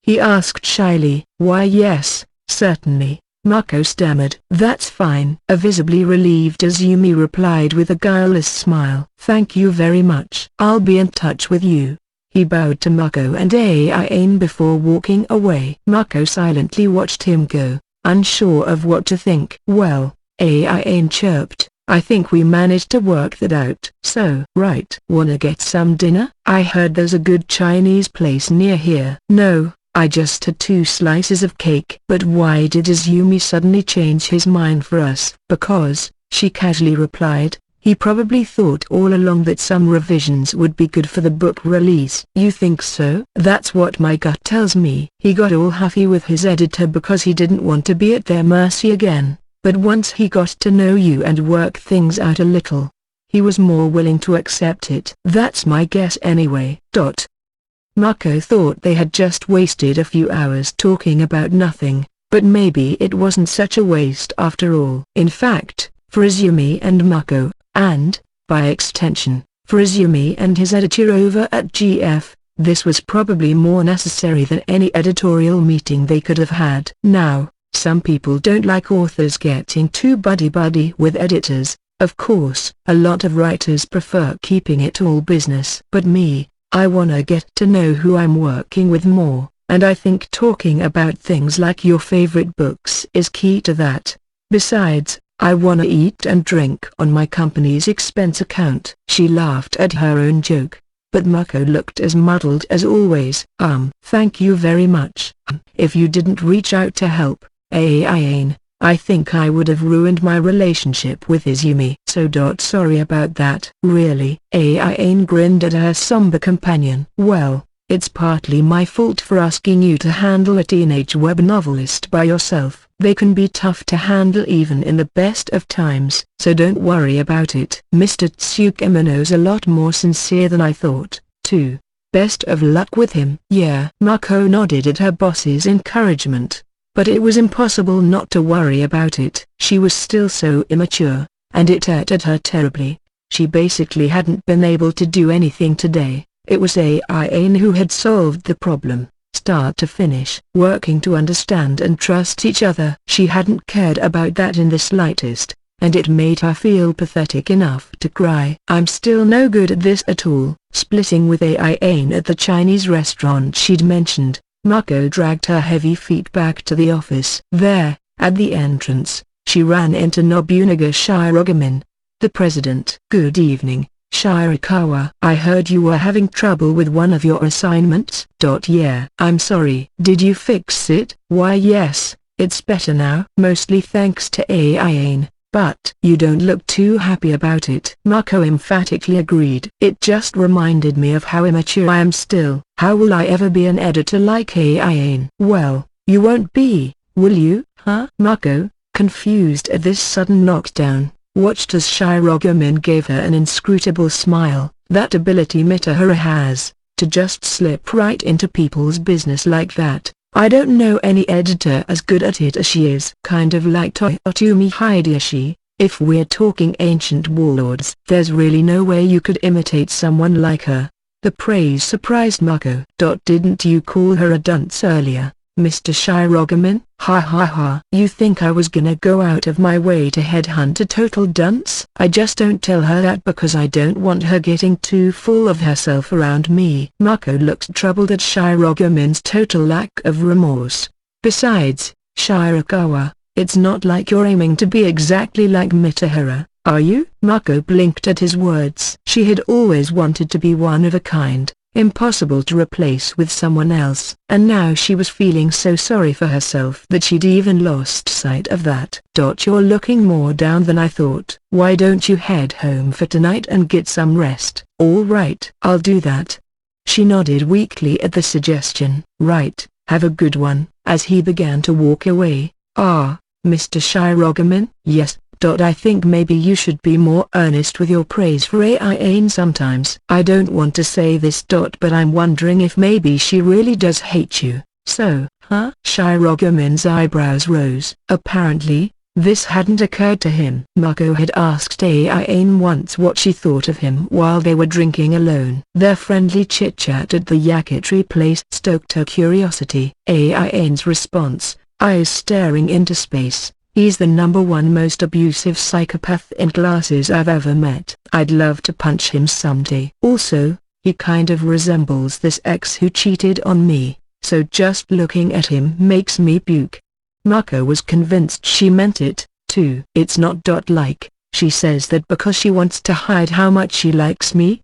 he asked shyly. "Why yes, certainly," Mako stammered. "That's fine." A visibly relieved Izumi replied with a guileless smile. "Thank you very much. I'll be in touch with you." He bowed to Mako and Aiane before walking away. Mako silently watched him go, unsure of what to think. "Well," Aiane chirped, "I think we managed to work that out." "So, right. Wanna get some dinner? I heard there's a good Chinese place near here." "No, I just had 2 slices of cake." "But why did Izumi suddenly change his mind for us?" "Because," she casually replied, "he probably thought all along that some revisions would be good for the book release." "You think so?" "That's what my gut tells me." He got all huffy with his editor because he didn't want to be at their mercy again, but once he got to know you and work things out a little, he was more willing to accept it. "That's my guess anyway." Mako thought they had just wasted a few hours talking about nothing, but maybe it wasn't such a waste after all. In fact, for Izumi and Mako, and, by extension, for Izumi and his editor over at GF, this was probably more necessary than any editorial meeting they could have had. Now, some people don't like authors getting too buddy-buddy with editors. Of course, a lot of writers prefer keeping it all business. But me, I wanna get to know who I'm working with more, and I think talking about things like your favorite books is key to that. Besides, I wanna eat and drink on my company's expense account." She laughed at her own joke, but Mako looked as muddled as always. Thank you very much. If you didn't reach out to help, Aiane, I think I would have ruined my relationship with Izumi." "So sorry about that." "Really?" Aiane grinned at her somber companion. "Well, it's partly my fault for asking you to handle a teenage web novelist by yourself. They can be tough to handle even in the best of times. So don't worry about it." "Mr. Tsukimino's a lot more sincere than I thought, too. Best of luck with him." "Yeah." Mako nodded at her boss's encouragement, but it was impossible not to worry about it. She was still so immature, and it ate at her terribly. She basically hadn't been able to do anything today. It was Aiane who had solved the problem, start to finish. Working to understand and trust each other. She hadn't cared about that in the slightest, and it made her feel pathetic enough to cry. "I'm still no good at this at all." Splitting with Aiane at the Chinese restaurant she'd mentioned, Mako dragged her heavy feet back to the office. There, at the entrance, she ran into Nobunaga Shirogane, the president. "Good evening, Shirakawa. I heard you were having trouble with one of your assignments." "Yeah. I'm sorry." "Did you fix it?" "Why yes, it's better now." "Mostly thanks to Aiane, but you don't look too happy about it." Mako emphatically agreed. "It just reminded me of how immature I am still." "How will I ever be an editor like Aiane?" "Well, you won't be, will you?" "Huh?" Mako, confused at this sudden knockdown, watched as Shirogane gave her an inscrutable smile. That ability Mitahara has, to just slip right into people's business like that. "I don't know any editor as good at it as she is." "Kind of like Toyotomi Hideyoshi. If we're talking ancient warlords, there's really no way you could imitate someone like her." The praise surprised Mako. "Didn't you call her a dunce earlier, Mr. Shirogane?" "Ha ha ha. You think I was gonna go out of my way to headhunt a total dunce?" "I just don't tell her that because I don't want her getting too full of herself around me." Mako looked troubled at Shirogane's total lack of remorse. "Besides, Shirakawa, it's not like you're aiming to be exactly like Mitahara, are you?" Mako blinked at his words. She had always wanted to be one of a kind, impossible to replace with someone else. And now she was feeling so sorry for herself that she'd even lost sight of that. "You're looking more down than I thought. Why don't you head home for tonight and get some rest?" "All right. I'll do that." She nodded weakly at the suggestion. "Right, have a good one." As he began to walk away, "Ah, Mr. Shirogane?" "Yes, I think maybe you should be more earnest with your praise for Aine sometimes. I don't want to say this. But I'm wondering if maybe she really does hate you. So, huh? Shiragomin's eyebrows rose. Apparently, this hadn't occurred to him. Mako had asked Aine once what she thought of him while they were drinking alone. Their friendly chit-chat at the yakitori place stoked her curiosity. Aine's response, eyes staring into space: "He's the #1 most abusive psychopath in classes I've ever met. I'd love to punch him someday. Also, he kind of resembles this ex who cheated on me, so just looking at him makes me puke." Mako was convinced she meant it, too. "It's not like, she says that because she wants to hide how much she likes me?"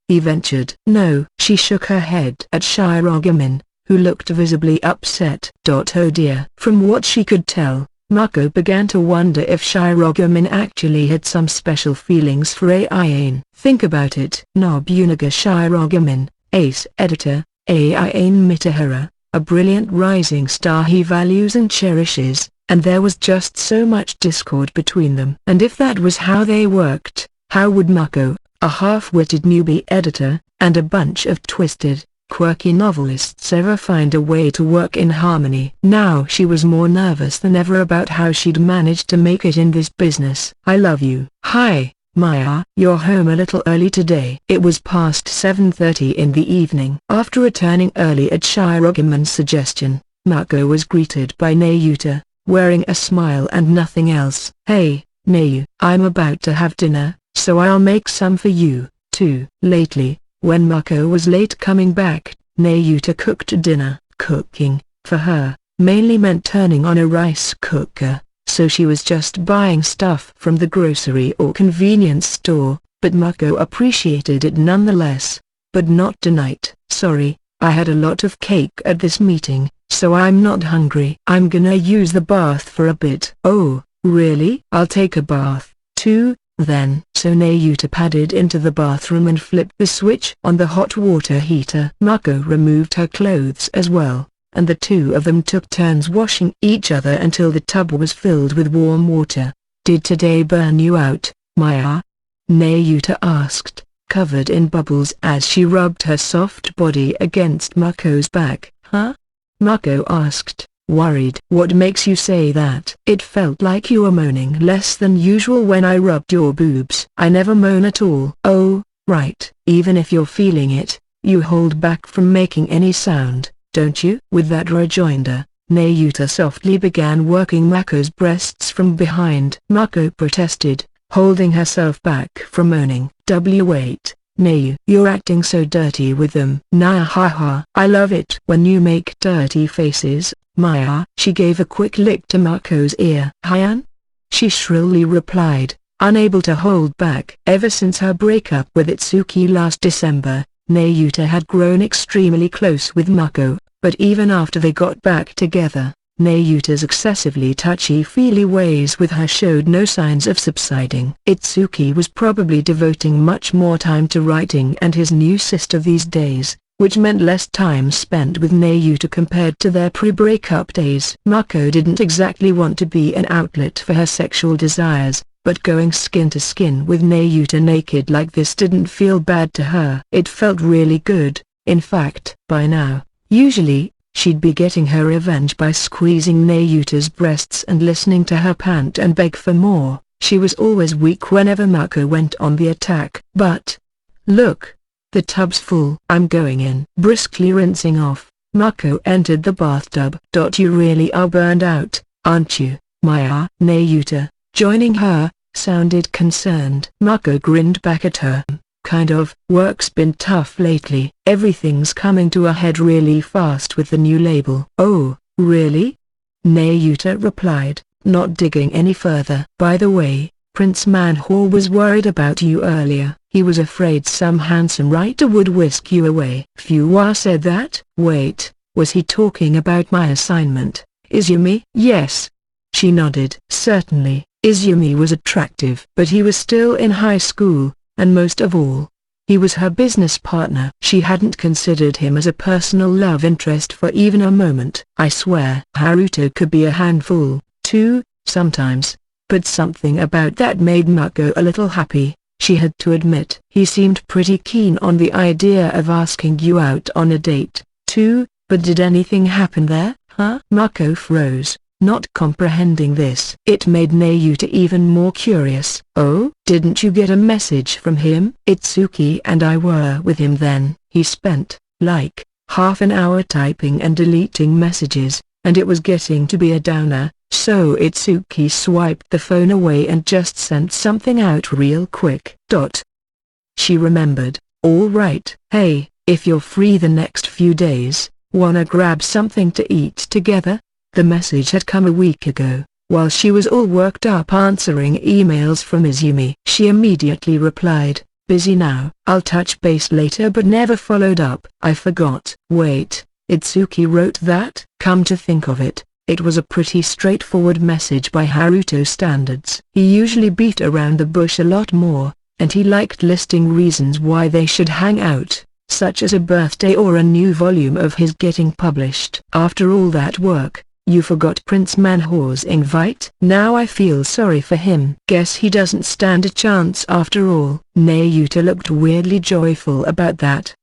he ventured. "No." She shook her head at Shiragomin, who looked visibly upset. "Oh dear." From what she could tell, Mako began to wonder if Shiragomin actually had some special feelings for Aine. "Think about it." Nobunaga Shiragomin, ace editor, Aine Mitahara, a brilliant rising star he values and cherishes, and there was just so much discord between them. And if that was how they worked, how would Mako, a half-witted newbie editor, and a bunch of twisted, quirky novelists ever find a way to work in harmony? Now she was more nervous than ever about how she'd manage to make it in this business. "I love you." "Hi, Maya." "You're home a little early today." It was past 7:30 in the evening. After returning early at Shiragomin's suggestion, Mako was greeted by Nayuta, wearing a smile and nothing else. "Hey, Nayu. I'm about to have dinner, so I'll make some for you, too." Lately, when Mako was late coming back, Nayuta cooked dinner. Cooking, for her, mainly meant turning on a rice cooker, so she was just buying stuff from the grocery or convenience store, but Mako appreciated it nonetheless. "But not tonight." "Sorry, I had a lot of cake at this meeting, so I'm not hungry. I'm gonna use the bath for a bit." "Oh, really?" "I'll take a bath, too, then." So Nayuta padded into the bathroom and flipped the switch on the hot water heater. Mako removed her clothes as well, and the two of them took turns washing each other until the tub was filled with warm water. "Did today burn you out, Maya?" Nayuta asked, covered in bubbles as she rubbed her soft body against Mako's back. "Huh?" Mako asked, worried. "What makes you say that?" "It felt like you were moaning less than usual when I rubbed your boobs." "I never moan at all." "Oh, right. Even if you're feeling it, you hold back from making any sound, don't you?" With that rejoinder, Nayuta softly began working Mako's breasts from behind. Mako protested, holding herself back from moaning. "Wait, Nayu. You're acting so dirty with them." "Nah haha. I love it when you make dirty faces, Maya." She gave a quick lick to Mako's ear. "Hyan?" she shrilly replied, unable to hold back. Ever since her breakup with Itsuki last December, Nayuta had grown extremely close with Mako, but even after they got back together, Nayuta's excessively touchy-feely ways with her showed no signs of subsiding. Itsuki was probably devoting much more time to writing and his new sister these days, which meant less time spent with Nayuta compared to their pre-breakup days. Mako didn't exactly want to be an outlet for her sexual desires, but going skin to skin with Nayuta naked like this didn't feel bad to her. It felt really good, in fact. By now, usually, she'd be getting her revenge by squeezing Nayuta's breasts and listening to her pant and beg for more. She was always weak whenever Mako went on the attack. But, look, the tub's full. I'm going in. Briskly rinsing off, Mako entered the bathtub. "You really are burned out, aren't you, Maya?" Nayuta, joining her, sounded concerned. Mako grinned back at her. "Kind of. Work's been tough lately. Everything's coming to a head really fast with the new label." "Oh, really?" Nayuta replied, not digging any further. "By the way, Prince Manhor was worried about you earlier. He was afraid some handsome writer would whisk you away." Fuwa said that? Wait, was he talking about my assignment, Izumi? "Yes." She nodded. Certainly, Izumi was attractive. But he was still in high school, and most of all, he was her business partner. She hadn't considered him as a personal love interest for even a moment. "I swear." Haruto could be a handful, too, sometimes. but something about that made Mako a little happy, she had to admit. He seemed pretty keen on the idea of asking you out on a date, too, but did anything happen there, huh? Mako froze, not comprehending this. It made Nayuta even more curious. Oh? Didn't you get a message from him? Itsuki and I were with him then. He spent, like, half an hour typing and deleting messages, and it was getting to be a downer, so Itsuki swiped the phone away and just sent something out real quick. She remembered. All right. Hey, if you're free the next few days, wanna grab something to eat together? The message had come a week ago, while she was all worked up answering emails from Izumi. She immediately replied, busy now. I'll touch base later, but never followed up. I forgot. Wait, Itsuki wrote that? Come to think of it, it was a pretty straightforward message by Haruto standards. He usually beat around the bush a lot more, and he liked listing reasons why they should hang out, such as a birthday or a new volume of his getting published. After all that work, you forgot Prince Manho's invite? Now I feel sorry for him. Guess he doesn't stand a chance after all. Nayuta looked weirdly joyful about that.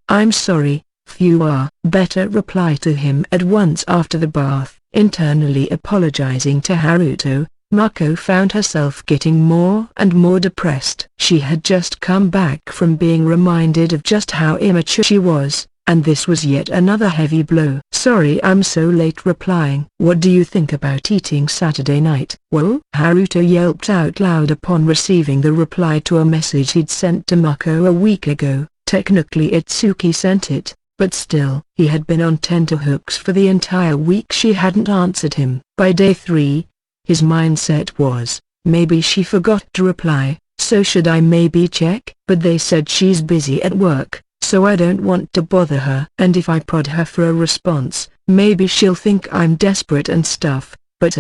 I'm sorry, Fuwa. Better reply to him at once after the bath. Internally apologizing to Haruto, Mako found herself getting more and more depressed. She had just come back from being reminded of just how immature she was, and this was yet another heavy blow. Sorry I'm so late replying. What do you think about eating Saturday night? Whoa! Haruto yelped out loud upon receiving the reply to a message he'd sent to Mako a week ago. Technically Itsuki sent it, but still. He had been on tenterhooks for the entire week she hadn't answered him. By day 3, his mindset was, maybe she forgot to reply, so should I maybe check? But they said she's busy at work, so I don't want to bother her. And if I prod her for a response, maybe she'll think I'm desperate and stuff, but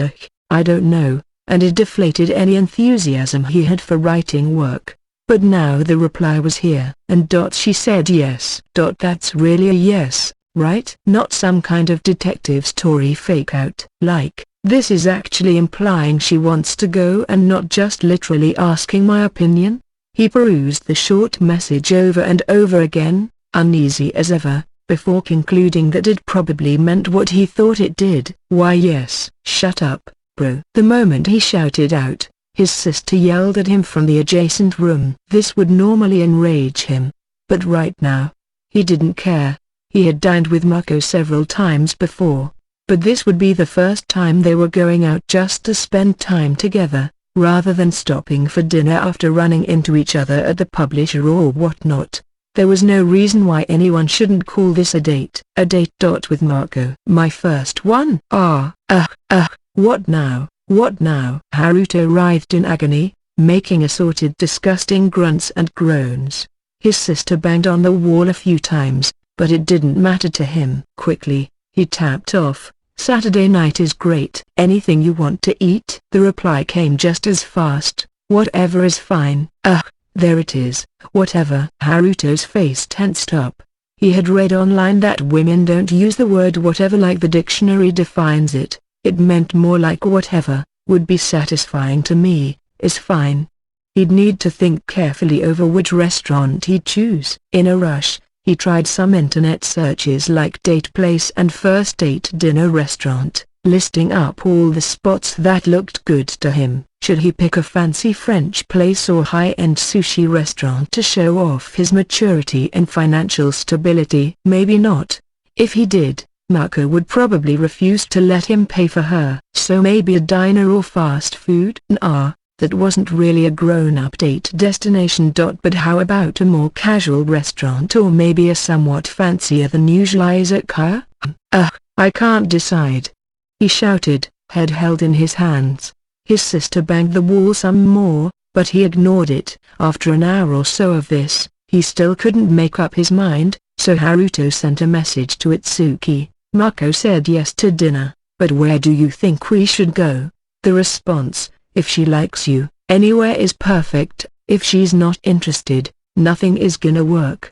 I don't know, and it deflated any enthusiasm he had for writing work. But now the reply was here. And she said yes. That's really a yes, right? Not some kind of detective story fake out. Like, this is actually implying she wants to go and not just literally asking my opinion? He perused the short message over and over again, uneasy as ever, before concluding that it probably meant what he thought it did. Why yes. Shut up, bro. The moment he shouted out, his sister yelled at him from the adjacent room. This would normally enrage him, but right now, he didn't care. He had dined with Mako several times before, but this would be the first time they were going out just to spend time together, rather than stopping for dinner after running into each other at the publisher or whatnot. There was no reason why anyone shouldn't call this a date. A date. With Mako. My first one? What now? What now? Haruto writhed in agony, making assorted disgusting grunts and groans. His sister banged on the wall a few times, but it didn't matter to him. Quickly, he tapped off. Saturday night is great. Anything you want to eat? The reply came just as fast. Whatever is fine. There it is. Whatever. Haruto's face tensed up. He had read online that women don't use the word whatever like the dictionary defines it. It meant more like whatever, would be satisfying to me, is fine. He'd need to think carefully over which restaurant he'd choose. In a rush, he tried some internet searches like date place and first date dinner restaurant, listing up all the spots that looked good to him. Should he pick a fancy French place or high-end sushi restaurant to show off his maturity and financial stability? Maybe not. If he did, Mako would probably refuse to let him pay for her. So maybe a diner or fast food? That wasn't really a grown-up date destination. But how about a more casual restaurant or maybe a somewhat fancier than usual izakaya? I can't decide. He shouted, head held in his hands. His sister banged the wall some more, but he ignored it. After an hour or so of this, he still couldn't make up his mind, so Haruto sent a message to Itsuki. Mako said yes to dinner, but where do you think we should go? The response, if she likes you, anywhere is perfect. If she's not interested, nothing is gonna work.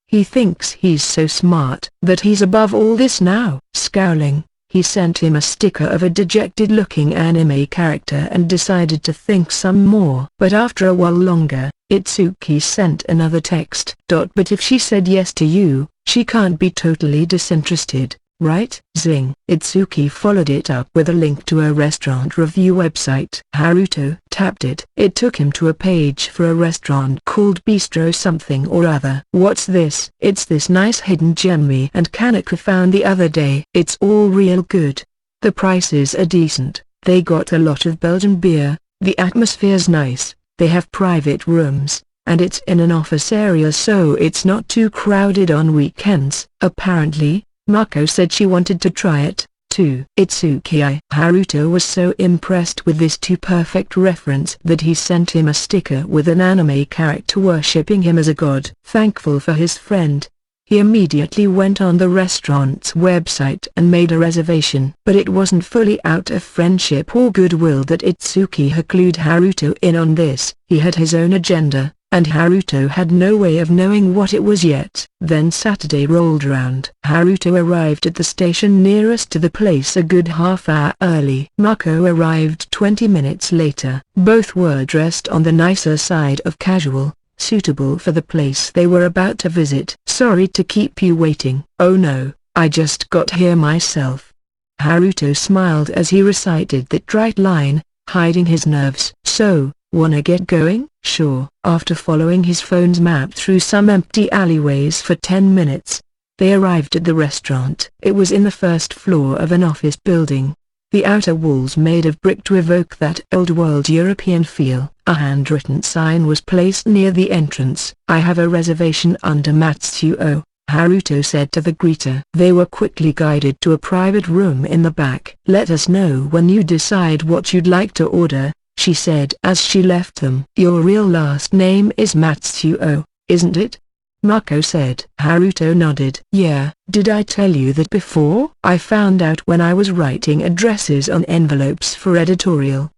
He thinks he's so smart that he's above all this now. Scowling, He sent him a sticker of a dejected-looking anime character and decided to think some more. But after a while longer, Itsuki sent another text. But if she said yes to you, she can't be totally disinterested, right? Zing. Itsuki followed it up with a link to a restaurant review website. Haruto tapped it. It took him to a page for a restaurant called Bistro something or other. What's this? It's this nice hidden gem me and Kaneko found the other day. It's all real good. The prices are decent. They got a lot of Belgian beer, the atmosphere's nice, they have private rooms, and it's in an office area so it's not too crowded on weekends. Apparently, Mako said she wanted to try it, too. Itsuki. Haruto was so impressed with this too-perfect reference that he sent him a sticker with an anime character worshipping him as a god. Thankful for his friend, he immediately went on the restaurant's website and made a reservation. But it wasn't fully out of friendship or goodwill that Itsuki had clued Haruto in on this. He had his own agenda, and Haruto had no way of knowing what it was yet. Then Saturday rolled around. Haruto arrived at the station nearest to the place a good half hour early. Mako arrived 20 minutes later. Both were dressed on the nicer side of casual, suitable for the place they were about to visit. Sorry to keep you waiting. Oh no, I just got here myself. Haruto smiled as he recited that trite line, hiding his nerves. So, wanna get going? Sure. After following his phone's map through some empty alleyways for 10 minutes, they arrived at the restaurant. It was in the first floor of an office building. The outer walls made of brick to evoke that old-world European feel. A handwritten sign was placed near the entrance. I have a reservation under Matsuo, Haruto said to the greeter. They were quickly guided to a private room in the back. Let us know when you decide what you'd like to order, she said as she left them. Your real last name is Matsuo, isn't it? Mako said. Haruto nodded. Yeah. Did I tell you that before? I found out when I was writing addresses on envelopes for editorial.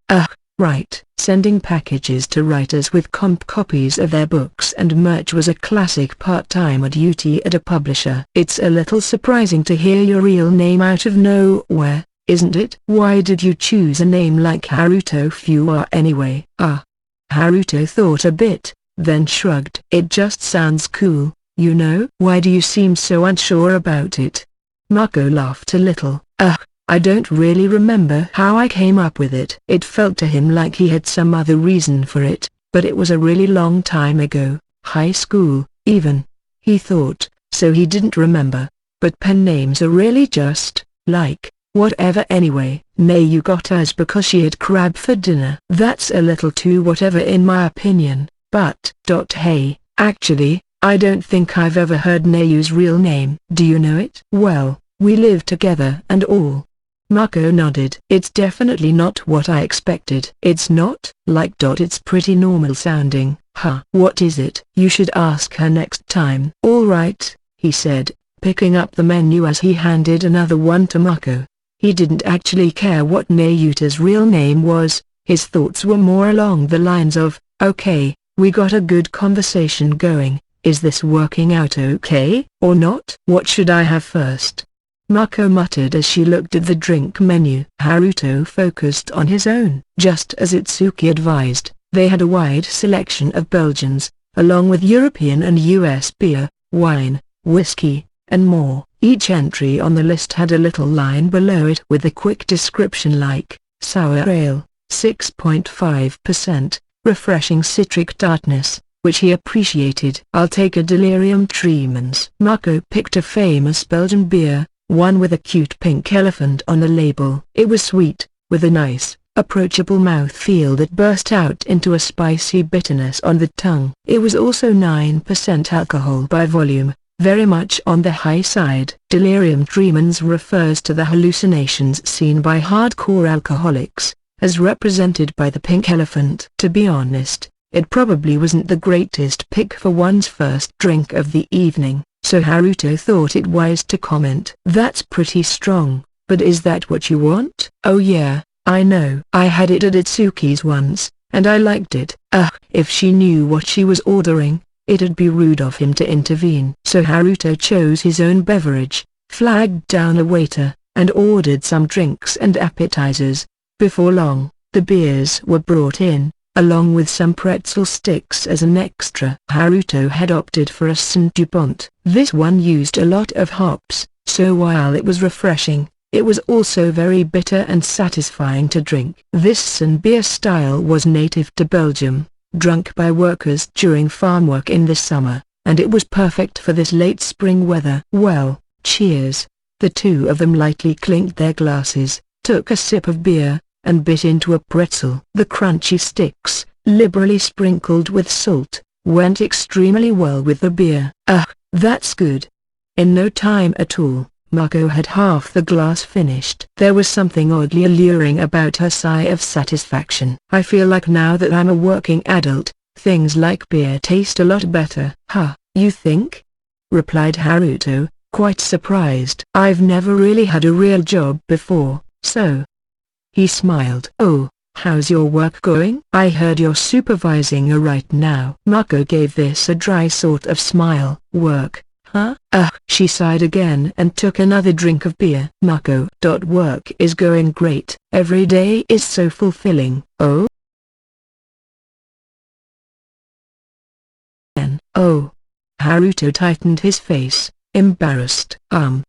Right. Sending packages to writers with comp copies of their books and merch was a classic part-time duty at a publisher. It's a little surprising to hear your real name out of nowhere, isn't it? Why did you choose a name like Haruto Fuwa anyway? Haruto thought a bit, then shrugged. It just sounds cool, you know. Why do you seem so unsure about it? Mako laughed a little. I don't really remember how I came up with it. It felt to him like he had some other reason for it, but it was a really long time ago, high school, even, he thought, so he didn't remember. But pen names are really just, like, whatever anyway. Nayu got us because she had crab for dinner. That's a little too whatever in my opinion. But, hey, actually, I don't think I've ever heard Nayu's real name. Do you know it? Well, we live together and all. Mako nodded. It's definitely not what I expected. It's not? Like. It's pretty normal sounding. What is it? You should ask her next time. All right, he said, picking up the menu as he handed another one to Mako. He didn't actually care what Nayuta's real name was. His thoughts were more along the lines of, okay, we got a good conversation going, is this working out okay, or not? What should I have first? Mako muttered as she looked at the drink menu. Haruto focused on his own. Just as Itsuki advised, they had a wide selection of Belgians, along with European and US beer, wine, whiskey, and more. Each entry on the list had a little line below it with a quick description like, sour ale, 6.5%, refreshing citric tartness, which he appreciated. I'll take a delirium tremens. Mako picked a famous Belgian beer, one with a cute pink elephant on the label. It was sweet, with a nice, approachable mouthfeel that burst out into a spicy bitterness on the tongue. It was also 9% alcohol by volume, very much on the high side. Delirium tremens refers to the hallucinations seen by hardcore alcoholics, as represented by the pink elephant. To be honest, it probably wasn't the greatest pick for one's first drink of the evening, so Haruto thought it wise to comment. That's pretty strong, but is that what you want? Oh yeah, I know. I had it at Itsuki's once, and I liked it. If she knew what she was ordering, it'd be rude of him to intervene. So Haruto chose his own beverage, flagged down a waiter, and ordered some drinks and appetizers. Before long, the beers were brought in, along with some pretzel sticks as an extra. Haruto had opted for a Saint Dupont. This one used a lot of hops, so while it was refreshing, it was also very bitter and satisfying to drink. This Saint beer style was native to Belgium, drunk by workers during farm work in the summer, and it was perfect for this late spring weather. Well, cheers. The two of them lightly clinked their glasses, took a sip of beer, and bit into a pretzel. The crunchy sticks, liberally sprinkled with salt, went extremely well with the beer. That's good. In no time at all, Mako had half the glass finished. There was something oddly alluring about her sigh of satisfaction. I feel like now that I'm a working adult, things like beer taste a lot better. You think? Replied Haruto, quite surprised. I've never really had a real job before, so. He smiled. Oh, how's your work going? I heard you're supervising right now. Mako gave this a dry sort of smile. Work, huh? She sighed again and took another drink of beer. Mako. Work is going great. Every day is so fulfilling. Oh? Oh. Haruto tightened his face, embarrassed.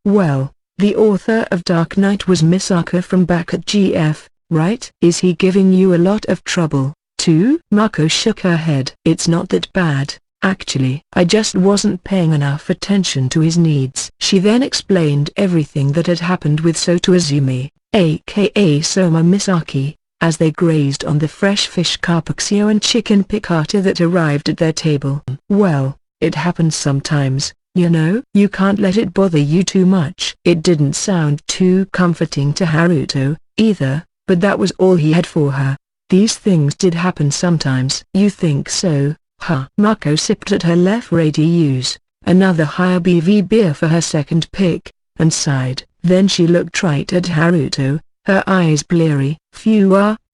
Well, the author of Dark Knight was Misaka from back at GF, right? Is he giving you a lot of trouble, too? Mako shook her head. It's not that bad, actually. I just wasn't paying enough attention to his needs. She then explained everything that had happened with Soto Azumi, aka Soma Misaki, as they grazed on the fresh fish carpaccio and chicken piccata that arrived at their table. Well, it happens sometimes. You know, you can't let it bother you too much. It didn't sound too comforting to Haruto, either, but that was all he had for her. These things did happen sometimes. You think so, huh? Mako sipped at her left use, another higher BV beer for her second pick, and sighed. Then she looked right at Haruto, her eyes bleary.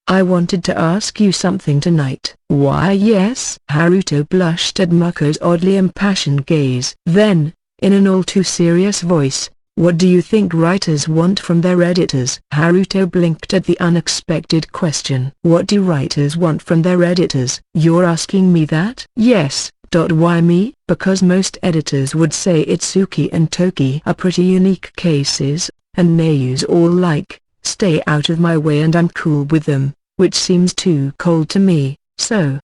I wanted to ask you something tonight. Why yes? Haruto blushed at Mako's oddly impassioned gaze. Then, in an all too serious voice, what do you think writers want from their editors? Haruto blinked at the unexpected question. What do writers want from their editors? You're asking me that? Yes. Why me? Because most editors would say Itsuki and Toki are pretty unique cases, and Nayu's all like, stay out of my way and I'm cool with them, which seems too cold to me. So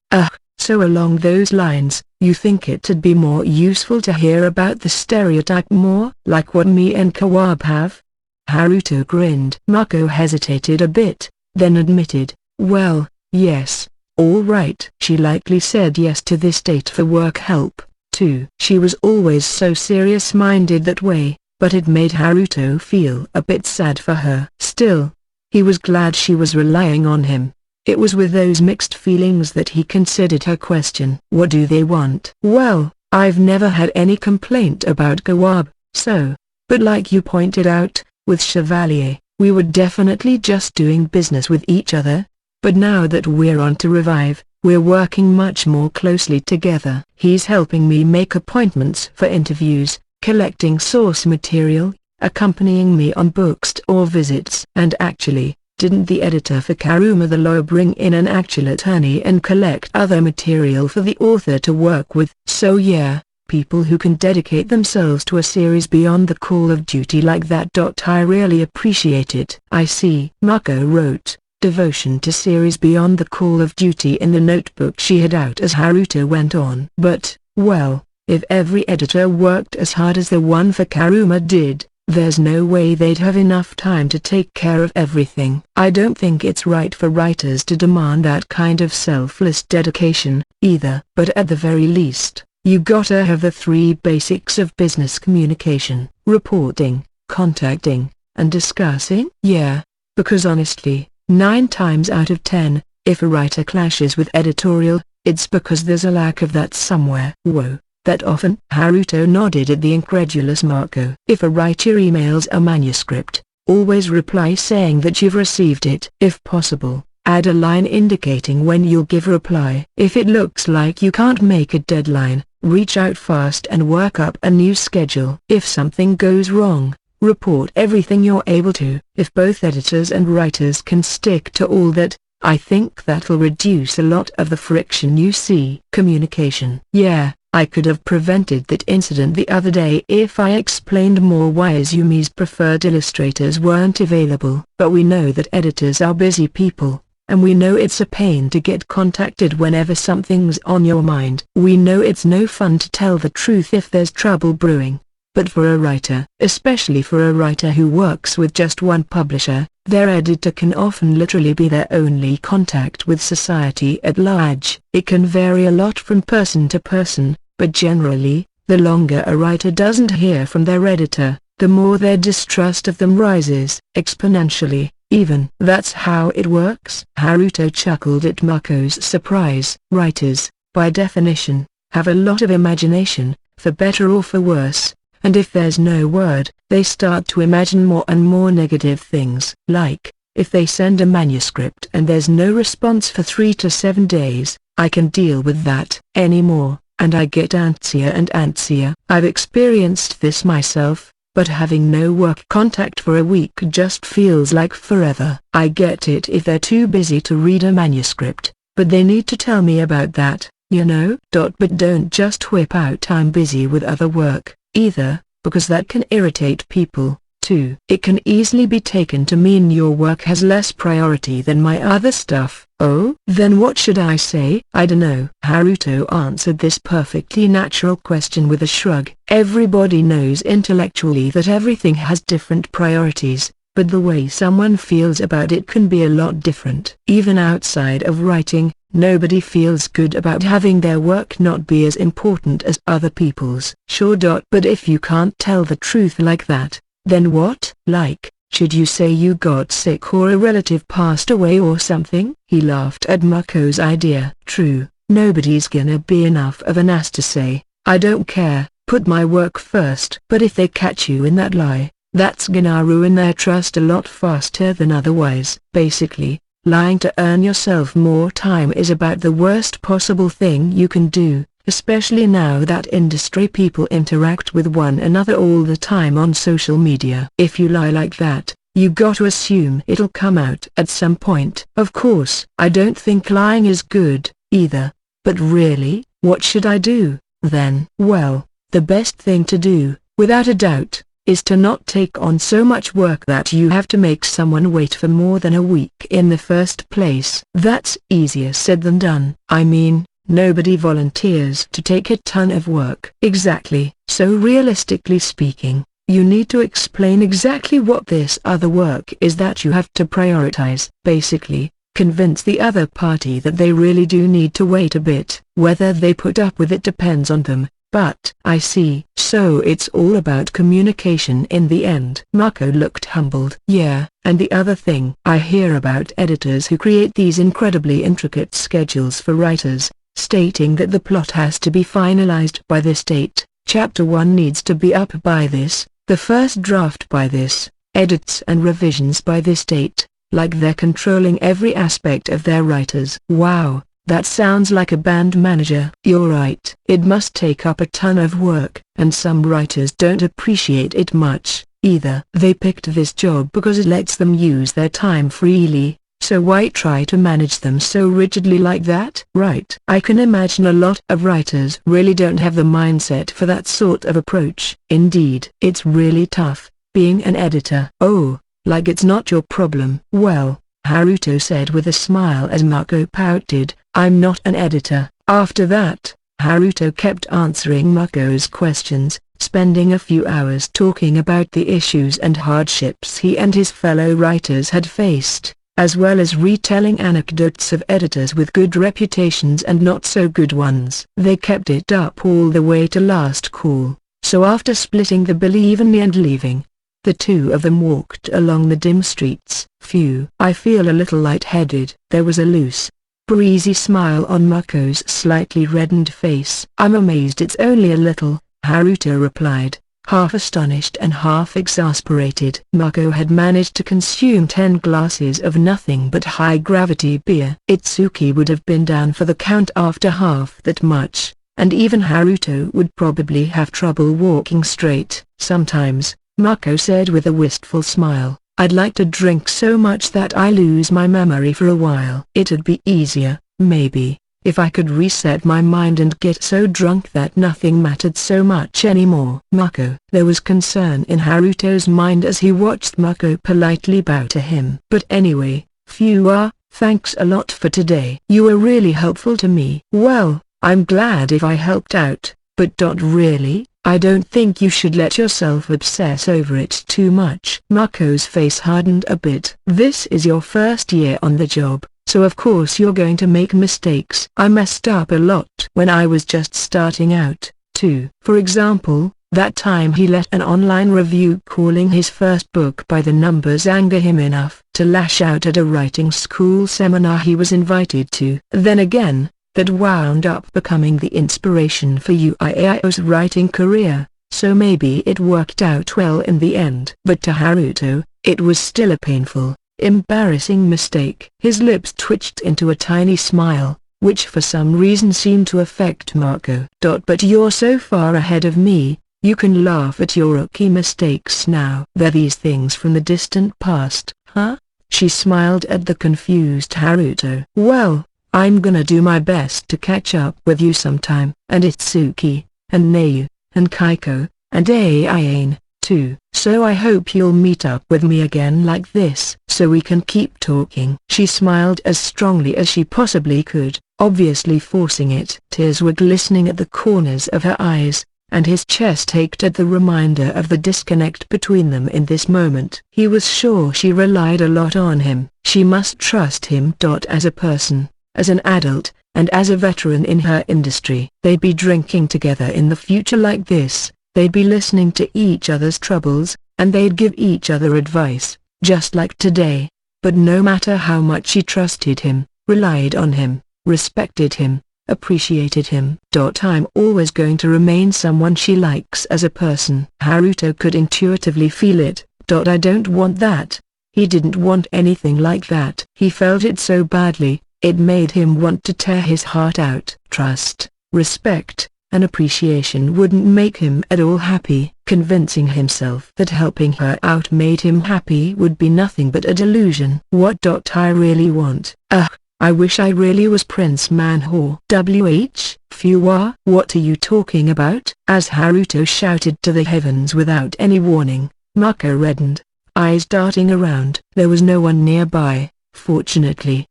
along those lines, you think it'd be more useful to hear about the stereotype more? Like what me and Kawab have? Haruto grinned. Mako hesitated a bit, then admitted, well, yes, all right. She likely said yes to this date for work help, too. She was always so serious-minded that way, but it made Haruto feel a bit sad for her. Still, he was glad she was relying on him. It was with those mixed feelings that he considered her question. What do they want? Well, I've never had any complaint about Kawab, so, but like you pointed out, with Chevalier, we were definitely just doing business with each other, but now that we're on to Revive, we're working much more closely together. He's helping me make appointments for interviews, collecting source material, accompanying me on bookstore visits. And actually, didn't the editor for Karuma the Lawyer bring in an actual attorney and collect other material for the author to work with? So yeah, people who can dedicate themselves to a series beyond the call of duty like that. I really appreciate it. I see. Mako wrote, devotion to series beyond the call of duty in the notebook she had out as Haruto went on. But, well, if every editor worked as hard as the one for Karuma did, there's no way they'd have enough time to take care of everything. I don't think it's right for writers to demand that kind of selfless dedication, either. But at the very least, you gotta have the 3 basics of business communication: reporting, contacting, and discussing. Yeah, because honestly, 9 times out of 10, if a writer clashes with editorial, it's because there's a lack of that somewhere. Whoa. That often? Haruto nodded at the incredulous Mako. If a writer emails a manuscript, always reply saying that you've received it. If possible, add a line indicating when you'll give a reply. If it looks like you can't make a deadline, reach out fast and work up a new schedule. If something goes wrong, report everything you're able to. If both editors and writers can stick to all that, I think that'll reduce a lot of the friction you see. Communication. Yeah, I could have prevented that incident the other day if I explained more why Izumi's preferred illustrators weren't available. But we know that editors are busy people, and we know it's a pain to get contacted whenever something's on your mind. We know it's no fun to tell the truth if there's trouble brewing. But for a writer, especially for a writer who works with just one publisher, their editor can often literally be their only contact with society at large. It can vary a lot from person to person, but generally, the longer a writer doesn't hear from their editor, the more their distrust of them rises, exponentially, even. That's how it works? Haruto chuckled at Mako's surprise. Writers, by definition, have a lot of imagination, for better or for worse. And if there's no word, they start to imagine more and more negative things. Like, if they send a manuscript and there's no response for 3 to 7 days, I can deal with that anymore, and I get antsier and antsier. I've experienced this myself, but having no work contact for a week just feels like forever. I get it if they're too busy to read a manuscript, but they need to tell me about that, you know? But don't just whip out "I'm busy with other work" either, because that can irritate people, too. It can easily be taken to mean your work has less priority than my other stuff. Oh? Then what should I say? I dunno. Haruto answered this perfectly natural question with a shrug. Everybody knows intellectually that everything has different priorities, but the way someone feels about it can be a lot different. Even outside of writing, nobody feels good about having their work not be as important as other people's. Sure. But if you can't tell the truth like that, then what? Like, should you say you got sick or a relative passed away or something? He laughed at Mako's idea. True, nobody's gonna be enough of an ass to say, I don't care, put my work first. But if they catch you in that lie, that's gonna ruin their trust a lot faster than otherwise. Basically, lying to earn yourself more time is about the worst possible thing you can do, especially now that industry people interact with one another all the time on social media. If you lie like that, you got to assume it'll come out at some point. Of course, I don't think lying is good, either. But really, what should I do, then? Well, the best thing to do, without a doubt, is to not take on so much work that you have to make someone wait for more than a week in the first place. That's easier said than done. I mean, nobody volunteers to take a ton of work. Exactly. So realistically speaking, you need to explain exactly what this other work is that you have to prioritize. Basically, convince the other party that they really do need to wait a bit. Whether they put up with it depends on them. But, I see. So it's all about communication in the end. Mako looked humbled. Yeah, and the other thing I hear about editors who create these incredibly intricate schedules for writers, stating that the plot has to be finalized by this date, chapter 1 needs to be up by this, the first draft by this, edits and revisions by this date, like they're controlling every aspect of their writers. Wow. That sounds like a band manager. You're right. It must take up a ton of work, and some writers don't appreciate it much, either. They picked this job because it lets them use their time freely, so why try to manage them so rigidly like that? Right. I can imagine a lot of writers really don't have the mindset for that sort of approach. Indeed. It's really tough, being an editor. Oh, like it's not your problem. Well, Haruto said with a smile as Mako pouted, I'm not an editor. After that, Haruto kept answering Mako's questions, spending a few hours talking about the issues and hardships he and his fellow writers had faced, as well as retelling anecdotes of editors with good reputations and not so good ones. They kept it up all the way to last call, so after splitting the bill evenly and leaving, the two of them walked along the dim streets. Phew. I feel a little lightheaded. There was a loose, breezy smile on Mako's slightly reddened face. I'm amazed it's only a little, Haruto replied, half astonished and half exasperated. Mako had managed to consume 10 glasses of nothing but high-gravity beer. Itsuki would have been down for the count after half that much, and even Haruto would probably have trouble walking straight. Sometimes, Mako said with a wistful smile. I'd like to drink so much that I lose my memory for a while. It'd be easier, maybe, if I could reset my mind and get so drunk that nothing mattered so much anymore. Mako. There was concern in Haruto's mind as he watched Mako politely bow to him. But anyway, Fuwa, thanks a lot for today. You were really helpful to me. Well, I'm glad if I helped out, but really, I don't think you should let yourself obsess over it too much. Mako's face hardened a bit. This is your first year on the job, so of course you're going to make mistakes. I messed up a lot when I was just starting out, too. For example, that time he let an online review calling his first book by the numbers anger him enough to lash out at a writing school seminar he was invited to. Then again, that wound up becoming the inspiration for Uiao's writing career, so maybe it worked out well in the end. But to Haruto, it was still a painful, embarrassing mistake. His lips twitched into a tiny smile, which for some reason seemed to affect Mako. But you're so far ahead of me, you can laugh at your rookie mistakes now. They're these things from the distant past, huh? She smiled at the confused Haruto. Well, I'm gonna do my best to catch up with you sometime. And Itsuki, and Neu, and Kaiko, and Ayane, too. So I hope you'll meet up with me again like this, so we can keep talking. She smiled as strongly as she possibly could, obviously forcing it. Tears were glistening at the corners of her eyes, and his chest ached at the reminder of the disconnect between them in this moment. He was sure she relied a lot on him. She must trust him. As a person, as an adult, and as a veteran in her industry. They'd be drinking together in the future like this, they'd be listening to each other's troubles, and they'd give each other advice, just like today. But no matter how much she trusted him, relied on him, respected him, appreciated him. I'm always going to remain someone she likes as a person. Haruto could intuitively feel it. I don't want that. He didn't want anything like that. He felt it so badly. It made him want to tear his heart out. Trust, respect, and appreciation wouldn't make him at all happy. Convincing himself that helping her out made him happy would be nothing but a delusion. What I really want? I wish I really was Prince Manhor. Fuwa, what are you talking about? As Haruto shouted to the heavens without any warning, Mako reddened, eyes darting around. There was no one nearby, fortunately.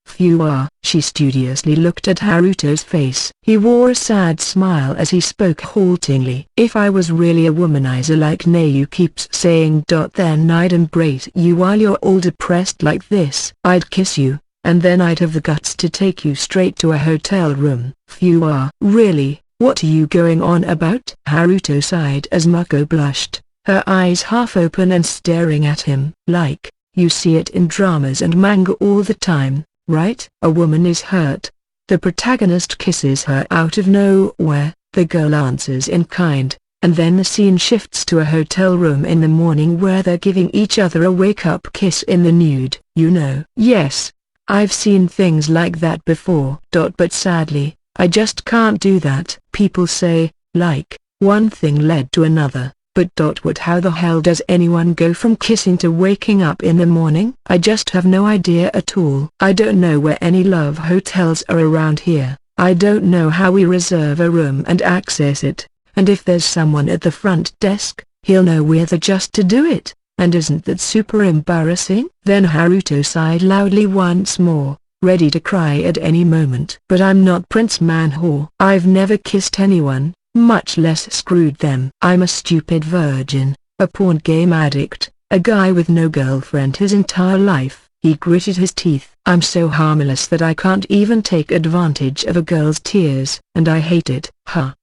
Fuwa. She studiously looked at Haruto's face. He wore a sad smile as he spoke haltingly. If I was really a womanizer like Neu keeps saying, then I'd embrace you while you're all depressed like this. I'd kiss you, and then I'd have the guts to take you straight to a hotel room. Fuwa. Really, what are you going on about? Haruto sighed as Mako blushed, her eyes half open and staring at him. Like, you see it in dramas and manga all the time, right? A woman is hurt. The protagonist kisses her out of nowhere, the girl answers in kind, and then the scene shifts to a hotel room in the morning where they're giving each other a wake-up kiss in the nude. You know. Yes, I've seen things like that before. But sadly, I just can't do that. People say, like, one thing led to another. But how the hell does anyone go from kissing to waking up in the morning? I just have no idea at all. I don't know where any love hotels are around here. I don't know how we reserve a room and access it, and if there's someone at the front desk, he'll know we're there just to do it, and isn't that super embarrassing? Then Haruto sighed loudly once more, ready to cry at any moment. But I'm not Prince Manhor. I've never kissed anyone, much less screwed them. I'm a stupid virgin, a porn game addict, a guy with no girlfriend his entire life. He gritted his teeth. I'm so harmless that I can't even take advantage of a girl's tears, and I hate it.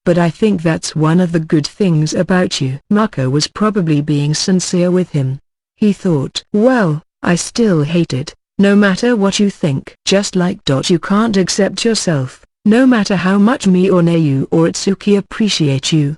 But I think that's one of the good things about you. Mako was probably being sincere with him. He thought, well, I still hate it, no matter what you think. Just like you can't accept yourself, no matter how much me or Neu or Itsuki appreciate you.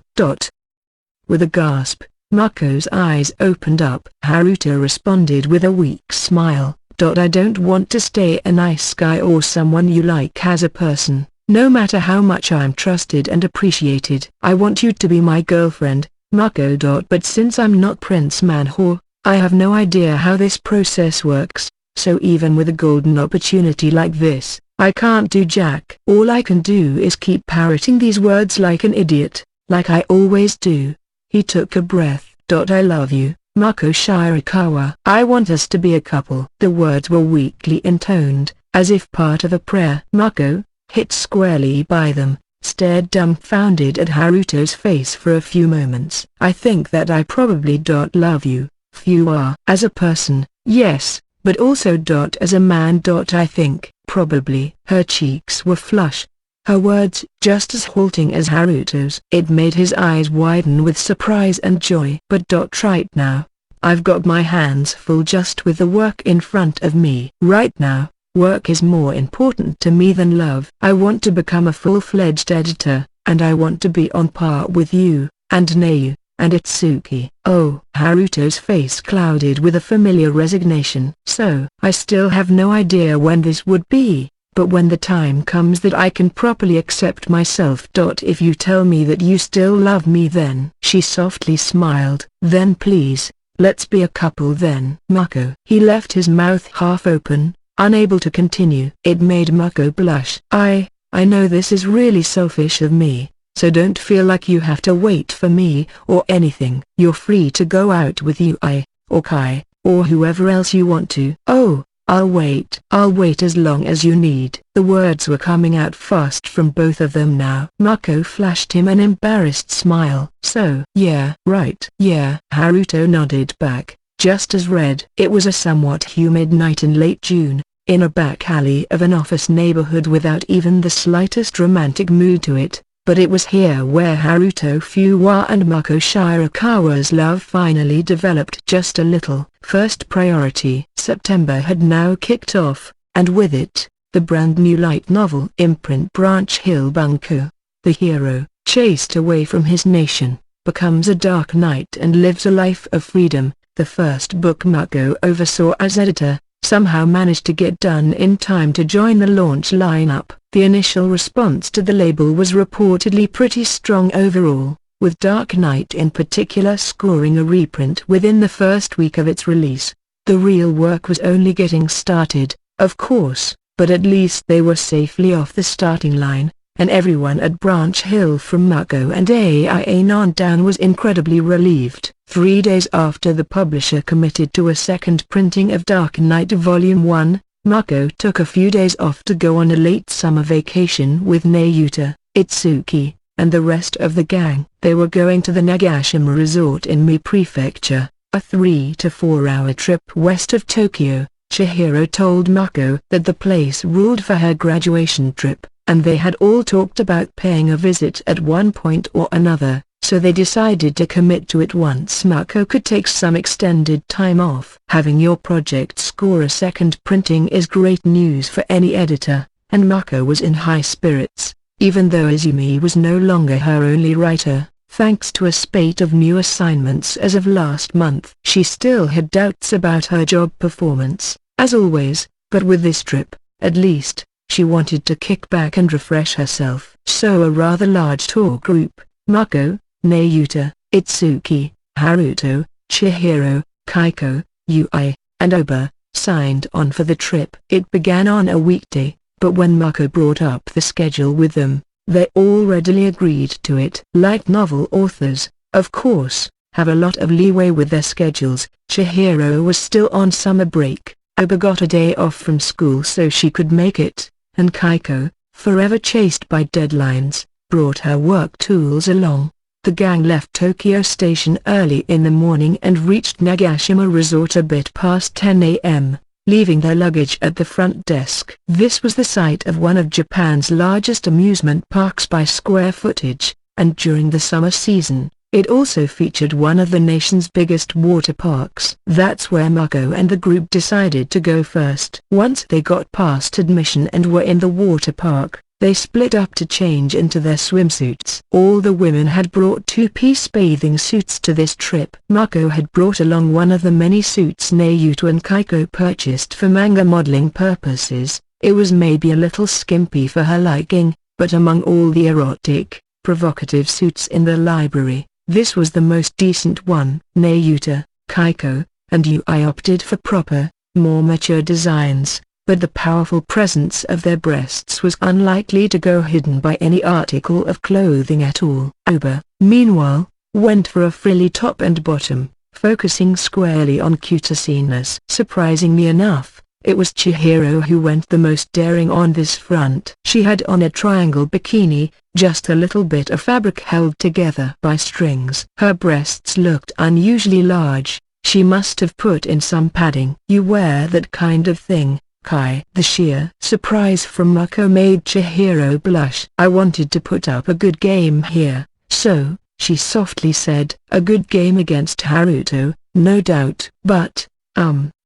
With a gasp, Mako's eyes opened up. Haruto responded with a weak smile. I don't want to stay a nice guy or someone you like as a person, no matter how much I'm trusted and appreciated. I want you to be my girlfriend, Mako. But since I'm not Prince Manhor, I have no idea how this process works, so even with a golden opportunity like this, I can't do jack. All I can do is keep parroting these words like an idiot, like I always do. He took a breath. I love you, Mako Shirakawa. I want us to be a couple. The words were weakly intoned, as if part of a prayer. Mako, hit squarely by them, stared dumbfounded at Haruto's face for a few moments. I think that I probably love you, Fuwa. As a person, yes, but also as a man. I think, probably. Her cheeks were flush, her words just as halting as Haruto's. It made his eyes widen with surprise and joy. But right now, I've got my hands full just with the work in front of me. Right now, work is more important to me than love. I want to become a full-fledged editor, and I want to be on par with you, and Neyu, and Itsuki. Oh, Haruto's face clouded with a familiar resignation. So, I still have no idea when this would be, but when the time comes that I can properly accept myself. If you tell me that you still love me, then. She softly smiled. Then please, let's be a couple then. Mako. He left his mouth half open, unable to continue. It made Mako blush. I know this is really selfish of me, so don't feel like you have to wait for me or anything. You're free to go out with Yui, or Kai, or whoever else you want to. Oh, I'll wait. I'll wait as long as you need. The words were coming out fast from both of them now. Mako flashed him an embarrassed smile. So, yeah, right. Yeah. Haruto nodded back, just as red. It was a somewhat humid night in late June, in a back alley of an office neighborhood without even the slightest romantic mood to it. But it was here where Haruto Fuwa and Mako Shirakawa's love finally developed just a little. First priority. September had now kicked off, and with it, the brand new light novel imprint Branch Hill Bunko. The hero, chased away from his nation, becomes a dark knight and lives a life of freedom. The first book Mako oversaw as editor, somehow managed to get done in time to join the launch lineup. The initial response to the label was reportedly pretty strong overall, with Dark Knight in particular scoring a reprint within the first week of its release. The real work was only getting started, of course, but at least they were safely off the starting line, and everyone at Branch Hill from Mako and AIA on down was incredibly relieved. 3 days after the publisher committed to a second printing of Dark Knight Volume 1, Mako took a few days off to go on a late summer vacation with Nayuta, Itsuki, and the rest of the gang. They were going to the Nagashima Resort in Mie Prefecture, a 3 to 4 hour trip west of Tokyo. Chihiro told Mako that the place ruled for her graduation trip, and they had all talked about paying a visit at one point or another, so they decided to commit to it once Mako could take some extended time off. Having your project score a second printing is great news for any editor, and Mako was in high spirits, even though Izumi was no longer her only writer, thanks to a spate of new assignments as of last month. She still had doubts about her job performance, as always, but with this trip, at least, she wanted to kick back and refresh herself. So a rather large tour group, Mako, Nayuta, Itsuki, Haruto, Chihiro, Kaiko, Yui, and Oba, signed on for the trip. It began on a weekday, but when Mako brought up the schedule with them, they all readily agreed to it. Light novel authors, of course, have a lot of leeway with their schedules. Chihiro was still on summer break, Oba got a day off from school so she could make it, and Kaiko, forever chased by deadlines, brought her work tools along. The gang left Tokyo Station early in the morning and reached Nagashima Resort a bit past 10 a.m., leaving their luggage at the front desk. This was the site of one of Japan's largest amusement parks by square footage, and during the summer season, it also featured one of the nation's biggest water parks. That's where Mako and the group decided to go first. Once they got past admission and were in the water park, they split up to change into their swimsuits. All the women had brought two-piece bathing suits to this trip. Mako had brought along one of the many suits Nayuta and Kaiko purchased for manga modeling purposes. It was maybe a little skimpy for her liking, but among all the erotic, provocative suits in the library, This was the most decent one. Nayuta, Kaiko, and Yui opted for proper, more mature designs, but the powerful presence of their breasts was unlikely to go hidden by any article of clothing at all. Uber, meanwhile, went for a frilly top and bottom, focusing squarely on cutaciness. Surprisingly enough, it was Chihiro who went the most daring on this front. She had on a triangle bikini, just a little bit of fabric held together by strings. Her breasts looked unusually large. She must have put in some padding. "You wear that kind of thing, Kai?" The sheer surprise from Mako made Chihiro blush. "I wanted to put up a good game here, so," she softly said. "A good game against Haruto, no doubt. But,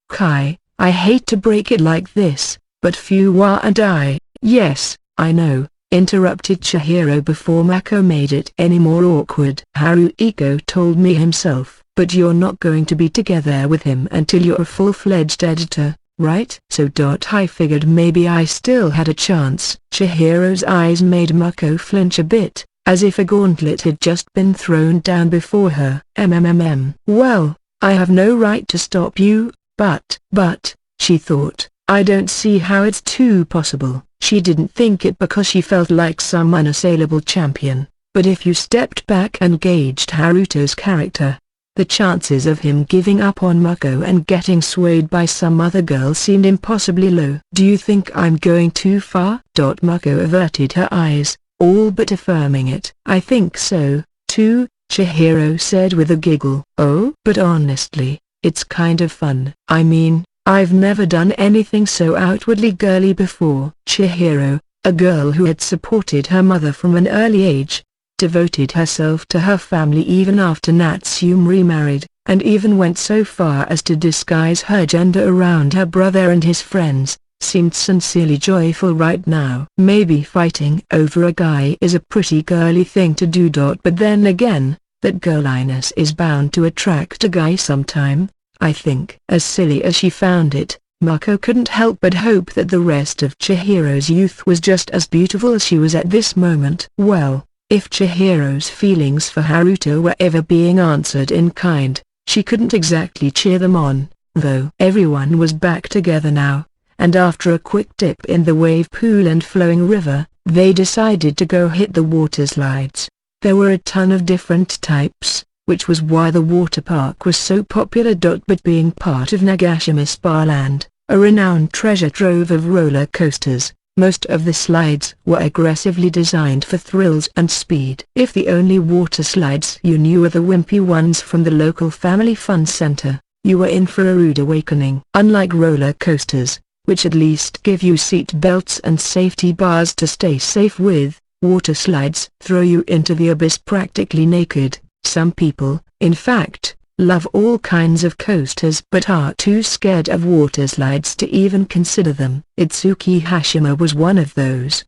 Kai, I hate to break it like this, but Fuwa and I—" "Yes, I know," interrupted Chihiro before Mako made it any more awkward. "Haruiko told me himself, but you're not going to be together with him until you're a full-fledged editor, right?" So I figured maybe I still had a chance. Chihiro's eyes made Mako flinch a bit, as if a gauntlet had just been thrown down before her. "Well, I have no right to stop you, but," she thought, "I don't see how it's too possible." She didn't think it because she felt like some unassailable champion, but if you stepped back and gauged Haruto's character, the chances of him giving up on Mako and getting swayed by some other girl seemed impossibly low. "Do you think I'm going too far?" Mako averted her eyes, all but affirming it. "I think so, too," Chihiro said with a giggle. "Oh? But honestly, it's kind of fun. I mean, I've never done anything so outwardly girly before." Chihiro, a girl who had supported her mother from an early age, devoted herself to her family even after Natsume remarried, and even went so far as to disguise her gender around her brother and his friends, seemed sincerely joyful right now. Maybe fighting over a guy is a pretty girly thing to do. But then again, that girliness is bound to attract a guy sometime, I think. As silly as she found it, Mako couldn't help but hope that the rest of Chihiro's youth was just as beautiful as she was at this moment. Well, if Chihiro's feelings for Haruto were ever being answered in kind, she couldn't exactly cheer them on, though. Everyone was back together now, and after a quick dip in the wave pool and flowing river, they decided to go hit the water slides. There were a ton of different types, which was why the water park was so popular. But being part of Nagashima Spa Land, a renowned treasure trove of roller coasters, most of the slides were aggressively designed for thrills and speed. If the only water slides you knew were the wimpy ones from the local family fun center, you were in for a rude awakening. Unlike roller coasters, which at least give you seat belts and safety bars to stay safe with, water slides throw you into the abyss practically naked. Some people, in fact, love all kinds of coasters but are too scared of water slides to even consider them. Itsuki Hashima was one of those.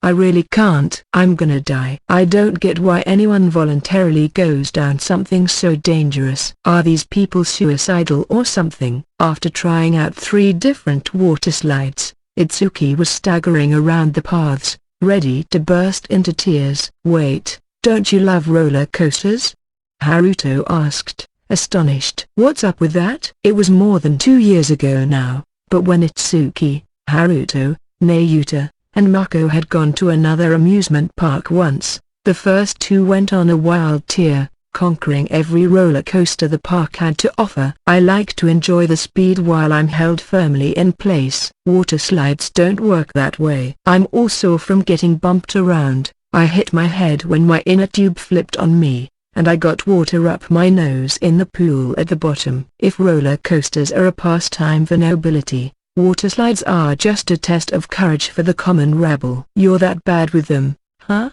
I really can't. I'm gonna die. I don't get why anyone voluntarily goes down something so dangerous. Are these people suicidal or something? After trying out 3 different water slides, Itsuki was staggering around the paths, ready to burst into tears. "Wait, don't you love roller coasters?" Haruto asked, astonished. "What's up with that?" It was more than 2 years ago now, but when Itsuki, Haruto, Nayuta, and Mako had gone to another amusement park once, the first 2 went on a wild tear, conquering every roller coaster the park had to offer. "I like to enjoy the speed while I'm held firmly in place. Water slides don't work that way. I'm all sore from getting bumped around. I hit my head when my inner tube flipped on me, and I got water up my nose in the pool at the bottom." If roller coasters are a pastime for nobility, water slides are just a test of courage for the common rebel. "You're that bad with them, huh?"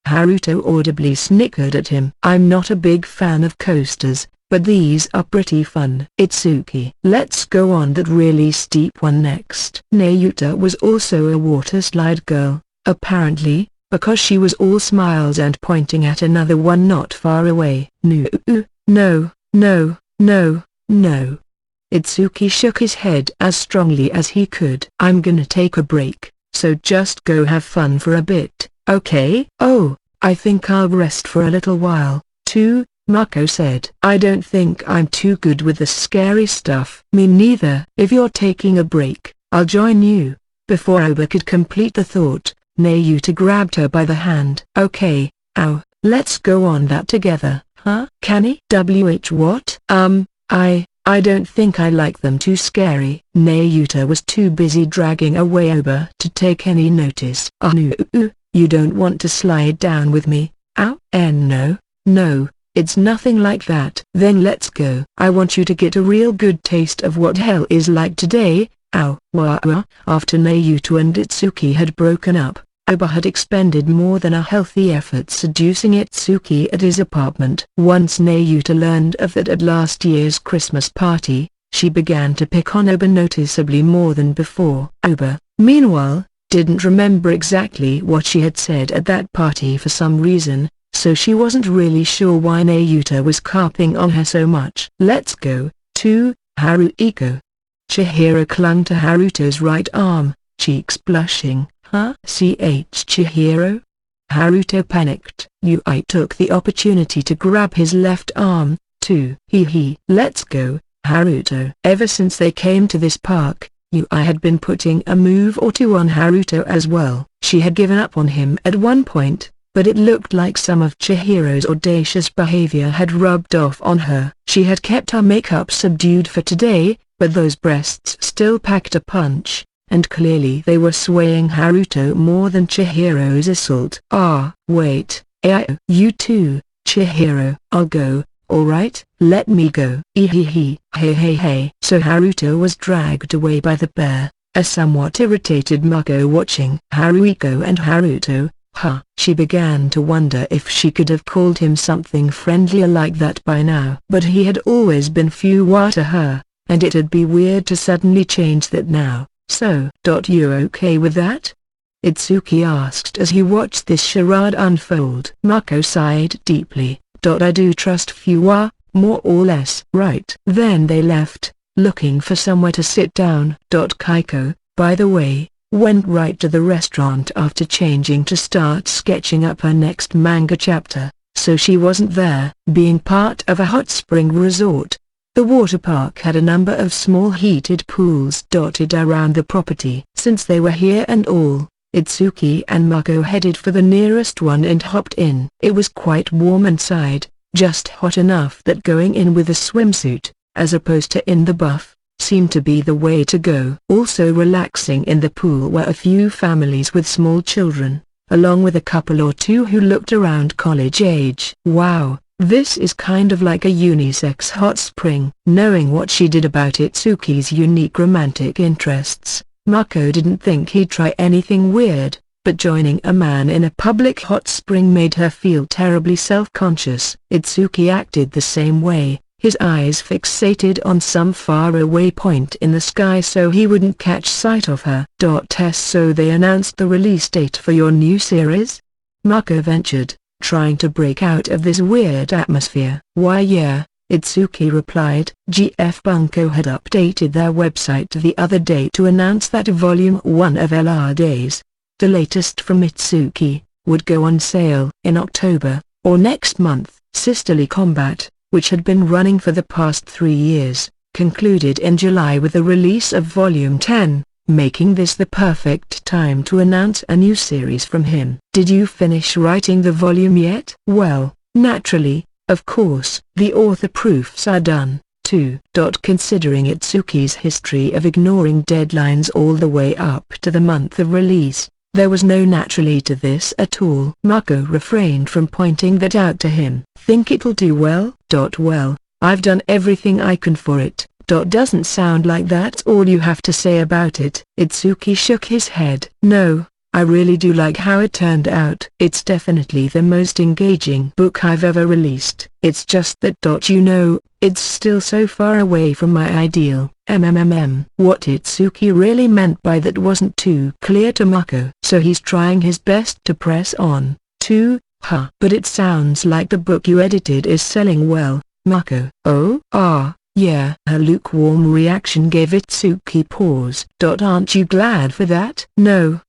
Haruto audibly snickered at him. "I'm not a big fan of coasters, but these are pretty fun." "Itsuki, let's go on that really steep one next." Nayuta was also a water slide girl, apparently, because she was all smiles and pointing at another one not far away. No, no, no, no, no. Itsuki shook his head as strongly as he could. "I'm gonna take a break, so just go have fun for a bit, okay?" "Oh, I think I'll rest for a little while," 2, Mako said. I don't think I'm too good with the scary stuff. Me neither. If you're taking a break, I'll join you. Before Oba could complete the thought, Nayuta grabbed her by the hand. Okay, ow, let's go on that together, huh? Canny? What? I don't think I like them too scary. Nayuta was too busy dragging away Oba to take any notice. No, you don't want to slide down with me, ow? No, it's nothing like that. Then let's go. I want you to get a real good taste of what hell is like today, ow. After Nayuta and Itsuki had broken up, Oba had expended more than a healthy effort seducing Itsuki at his apartment. Once Nayuta learned of that at last year's Christmas party, she began to pick on Oba noticeably more than before. Oba, meanwhile, didn't remember exactly what she had said at that party for some reason, so she wasn't really sure why Nayuta was carping on her so much. Let's go, too, Haruiko. Chihiro clung to Haruto's right arm, cheeks blushing. Huh? Chihiro? Haruto panicked. I took the opportunity to grab his left arm, too. Let's go, Haruto. Ever since they came to this park, I had been putting a move or two on Haruto as well. She had given up on him at one point, but it looked like some of Chihiro's audacious behavior had rubbed off on her. She had kept her makeup subdued for today, but those breasts still packed a punch, and clearly they were swaying Haruto more than Chihiro's assault. Wait, you too, Chihiro. I'll go, alright, let me go. Hey. So Haruto was dragged away by the bear, a somewhat irritated Mako watching Haruiko and Haruto. She began to wonder if she could have called him something friendlier like that by now. But he had always been Fuwa to her, and it'd be weird to suddenly change that now. So, you okay with that? Itsuki asked as he watched this charade unfold. Mako sighed deeply. I do trust Fuwa, more or less. Right. Then they left, looking for somewhere to sit down. Kaiko, by the way, went right to the restaurant after changing to start sketching up her next manga chapter, so she wasn't there. Being part of a hot spring resort, the water park had a number of small heated pools dotted around the property. Since they were here and all, Itsuki and Mako headed for the nearest one and hopped in. It was quite warm inside, just hot enough that going in with a swimsuit, as opposed to in the buff, seemed to be the way to go. Also relaxing in the pool were a few families with small children, along with a couple or two who looked around college age. Wow. This is kind of like a unisex hot spring. Knowing what she did about Itsuki's unique romantic interests, Mako didn't think he'd try anything weird, but joining a man in a public hot spring made her feel terribly self-conscious. Itsuki acted the same way, his eyes fixated on some faraway point in the sky so he wouldn't catch sight of her. So they announced the release date for your new series? Mako ventured, trying to break out of this weird atmosphere. Why yeah, Itsuki replied. GF Bunko had updated their website the other day to announce that Volume 1 of LR Days, the latest from Itsuki, would go on sale in October, or next month. Sisterly Combat, which had been running for the past 3 years, concluded in July with the release of Volume 10. Making this the perfect time to announce a new series from him. Did you finish writing the volume yet? Well, naturally, of course. The author proofs are done, too. Considering Itsuki's history of ignoring deadlines all the way up to the month of release, there was no naturally to this at all. Mako refrained from pointing that out to him. Think it'll do well? Well, I've done everything I can for it. Doesn't sound like that's all you have to say about it. Itsuki shook his head. No, I really do like how it turned out. It's definitely the most engaging book I've ever released. It's just that it's still so far away from my ideal. What Itsuki really meant by that wasn't too clear to Mako. So he's trying his best to press on, too, But it sounds like the book you edited is selling well, Mako. Yeah. Her lukewarm reaction gave Itsuki pause. Aren't you glad for that? No,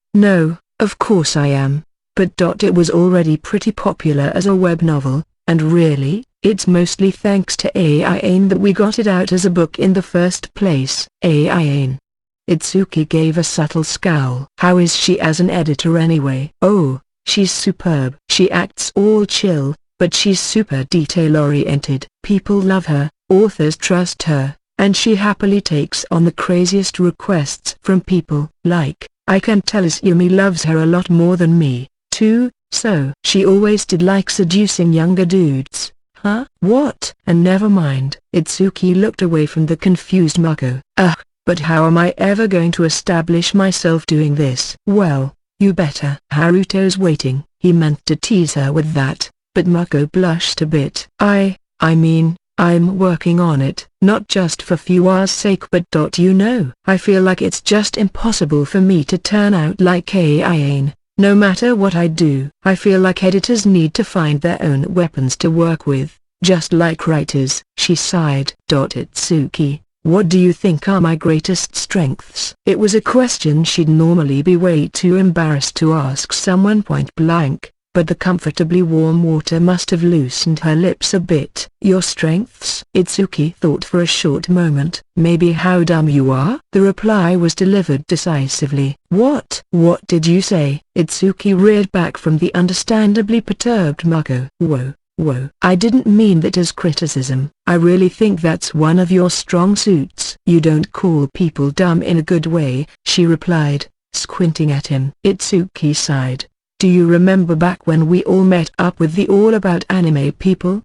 of course I am. But it was already pretty popular as a web novel, And really, it's mostly thanks to Aiane that we got it out as a book in the first place. Aiane. Itsuki gave a subtle scowl. How is she as an editor anyway? Oh, she's superb. She acts all chill, but she's super detail-oriented. People love her, authors trust her, and she happily takes on the craziest requests from people. Like, I can tell Izumi loves her a lot more than me, too, so she always did like seducing younger dudes. Huh? What? And never mind. Itsuki looked away from the confused Mako. Ugh, but how am I ever going to establish myself doing this? Well, you better. Haruto's waiting. He meant to tease her with that, but Mako blushed a bit. I mean, I'm working on it. Not just for Fua's sake but you know. I feel like it's just impossible for me to turn out like Aiane. No matter what I do. I feel like editors need to find their own weapons to work with, just like writers. She sighed. Itsuki, what do you think are my greatest strengths? It was a question she'd normally be way too embarrassed to ask someone point blank, but the comfortably warm water must have loosened her lips a bit. Your strengths? Itsuki thought for a short moment. Maybe how dumb you are? The reply was delivered decisively. What? What did you say? Itsuki reared back from the understandably perturbed Mako. Whoa. I didn't mean that as criticism. I really think that's one of your strong suits. You don't call people dumb in a good way, she replied, squinting at him. Itsuki sighed. Do you remember back when we all met up with the All About Anime people?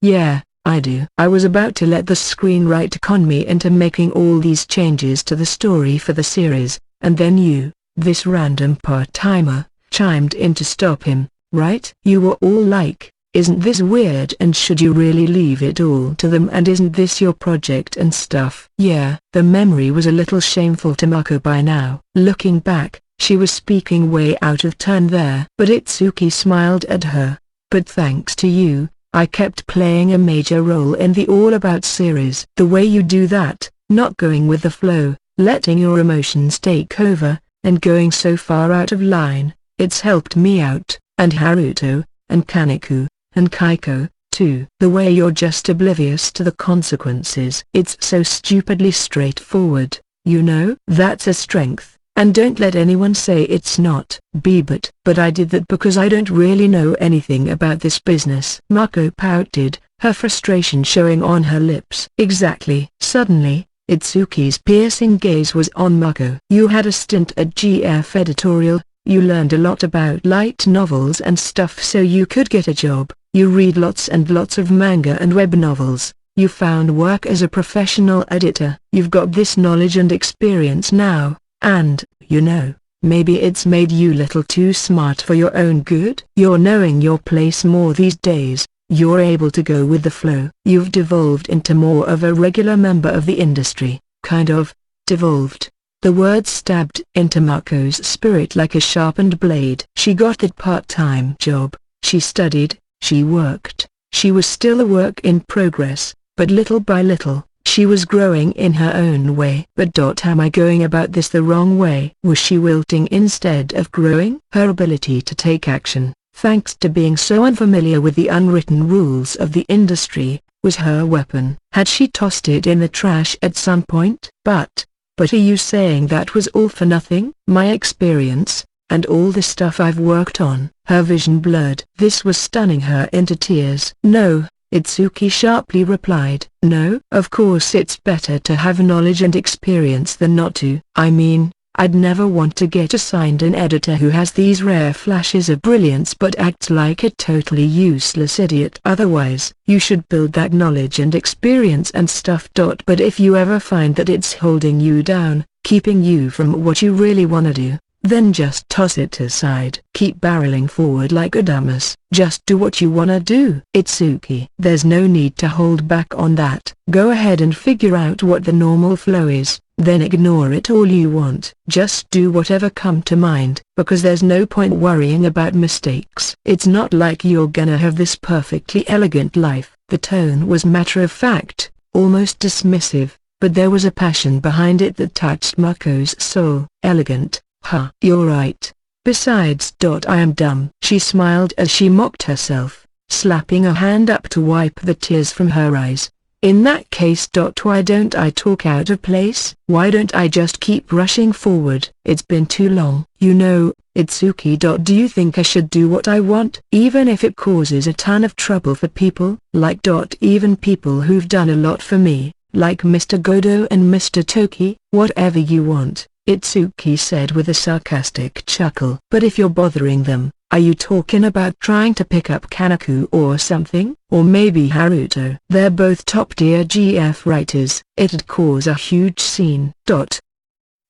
Yeah, I do. I was about to let the screenwriter con me into making all these changes to the story for the series, and then you, this random part-timer, chimed in to stop him, right? You were all like, isn't this weird and should you really leave it all to them and isn't this your project and stuff? Yeah. The memory was a little shameful to Mako by now. Looking back, she was speaking way out of turn there. But Itsuki smiled at her. But thanks to you, I kept playing a major role in the All About series. The way you do that, not going with the flow, letting your emotions take over, and going so far out of line, it's helped me out, and Haruto, and Kaneko, and Kaiko, too. The way you're just oblivious to the consequences. It's so stupidly straightforward, you know? That's a strength. And don't let anyone say it's not. But I did that because I don't really know anything about this business. Mako pouted, her frustration showing on her lips. Exactly. Suddenly, Itsuki's piercing gaze was on Mako. You had a stint at GF Editorial, you learned a lot about light novels and stuff so you could get a job. You read lots and lots of manga and web novels. You found work as a professional editor. You've got this knowledge and experience now. And, you know, maybe it's made you little too smart for your own good. You're knowing your place more these days, you're able to go with the flow. You've devolved into more of a regular member of the industry, kind of, devolved. The word stabbed into Mako's spirit like a sharpened blade. She got that part-time job, she studied, she worked, she was still a work in progress, but little by little, she was growing in her own way. But am I going about this the wrong way? Was she wilting instead of growing? Her ability to take action, thanks to being so unfamiliar with the unwritten rules of the industry, was her weapon. Had she tossed it in the trash at some point? But are you saying that was all for nothing? My experience, and all the stuff I've worked on. Her vision blurred. This was stunning her into tears. No. Itsuki sharply replied. No? Of course it's better to have knowledge and experience than not to. I mean, I'd never want to get assigned an editor who has these rare flashes of brilliance but acts like a totally useless idiot otherwise. You should build that knowledge and experience and stuff. But if you ever find that it's holding you down, keeping you from what you really wanna do, then just toss it aside. Keep barreling forward like a dumbass. Just do what you wanna do. Itsuki. There's no need to hold back on that. Go ahead and figure out what the normal flow is, then ignore it all you want. Just do whatever come to mind, because there's no point worrying about mistakes. It's not like you're gonna have this perfectly elegant life. The tone was matter-of-fact, almost dismissive, but there was a passion behind it that touched Mako's soul. Elegant. Huh. You're right. Besides, I am dumb. She smiled as she mocked herself. slapping a hand up to wipe the tears from her eyes. In that case. Why don't I talk out of place? Why don't I just keep rushing forward? It's been too long. You know, Itsuki. Do you think I should do what I want? Even if it causes a ton of trouble for people? Like. Even people who've done a lot for me, like Mr. Godo and Mr. Toki? Whatever you want, Itsuki said with a sarcastic chuckle. But if you're bothering them, are you talking about trying to pick up Kaneko or something? Or maybe Haruto? They're both top-tier GF writers. It'd cause a huge scene.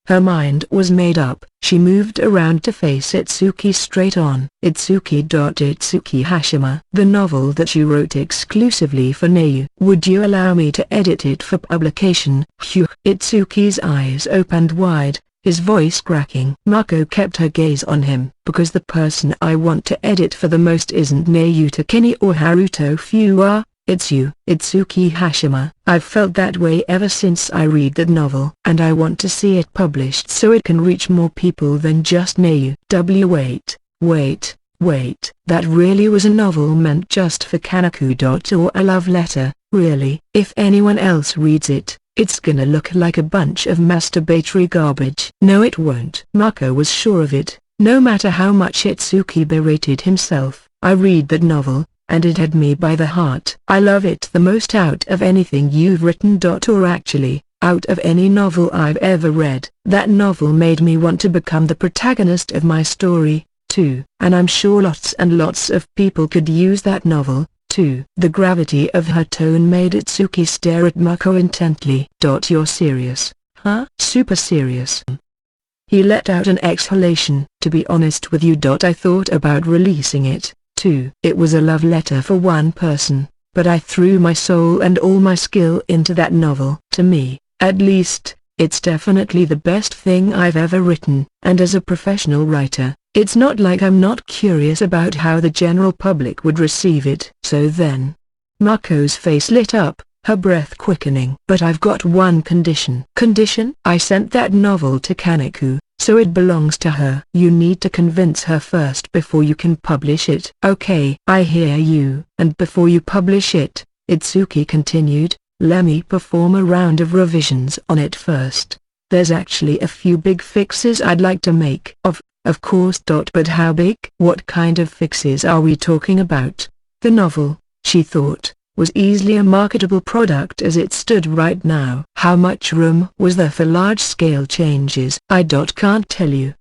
Her mind was made up. She moved around to face Itsuki straight on. Itsuki. Itsuki Hashima. The novel that you wrote exclusively for Neu. Would you allow me to edit it for publication? Phew. Itsuki's eyes opened wide, his voice cracking. Mako kept her gaze on him. Because the person I want to edit for the most isn't Neu Takini or Haruto Fuwa, it's you. Itsuki Hashima. I've felt that way ever since I read that novel. And I want to see it published so it can reach more people than just Neu. Wait. That really was a novel meant just for Kaneko. Or a love letter, really? If anyone else reads it, it's gonna look like a bunch of masturbatory garbage. No, it won't. Mako was sure of it. No matter how much Itsuki berated himself, I read that novel, and it had me by the heart. I love it the most out of anything you've written. Or actually, out of any novel I've ever read. That novel made me want to become the protagonist of my story, too. And I'm sure lots and lots of people could use that novel, too. The gravity of her tone made Itsuki stare at Mako intently. You're serious, huh? Super serious. He let out an exhalation. To be honest with you. I thought about releasing it, too. It was a love letter for one person, but I threw my soul and all my skill into that novel. To me, at least, it's definitely the best thing I've ever written. And as a professional writer, it's not like I'm not curious about how the general public would receive it. So then, Mako's face lit up, her breath quickening. But I've got one condition. Condition? I sent that novel to Kaneko, so it belongs to her. You need to convince her first before you can publish it. Okay, I hear you. And before you publish it, Itsuki continued, let me perform a round of revisions on it first. There's actually a few big fixes I'd like to make. Of course. But how big? What kind of fixes are we talking about? The novel, she thought, was easily a marketable product as it stood right now. How much room was there for large-scale changes? I can't tell you.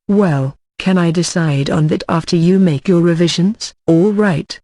Well, can I decide on that after you make your revisions? All right.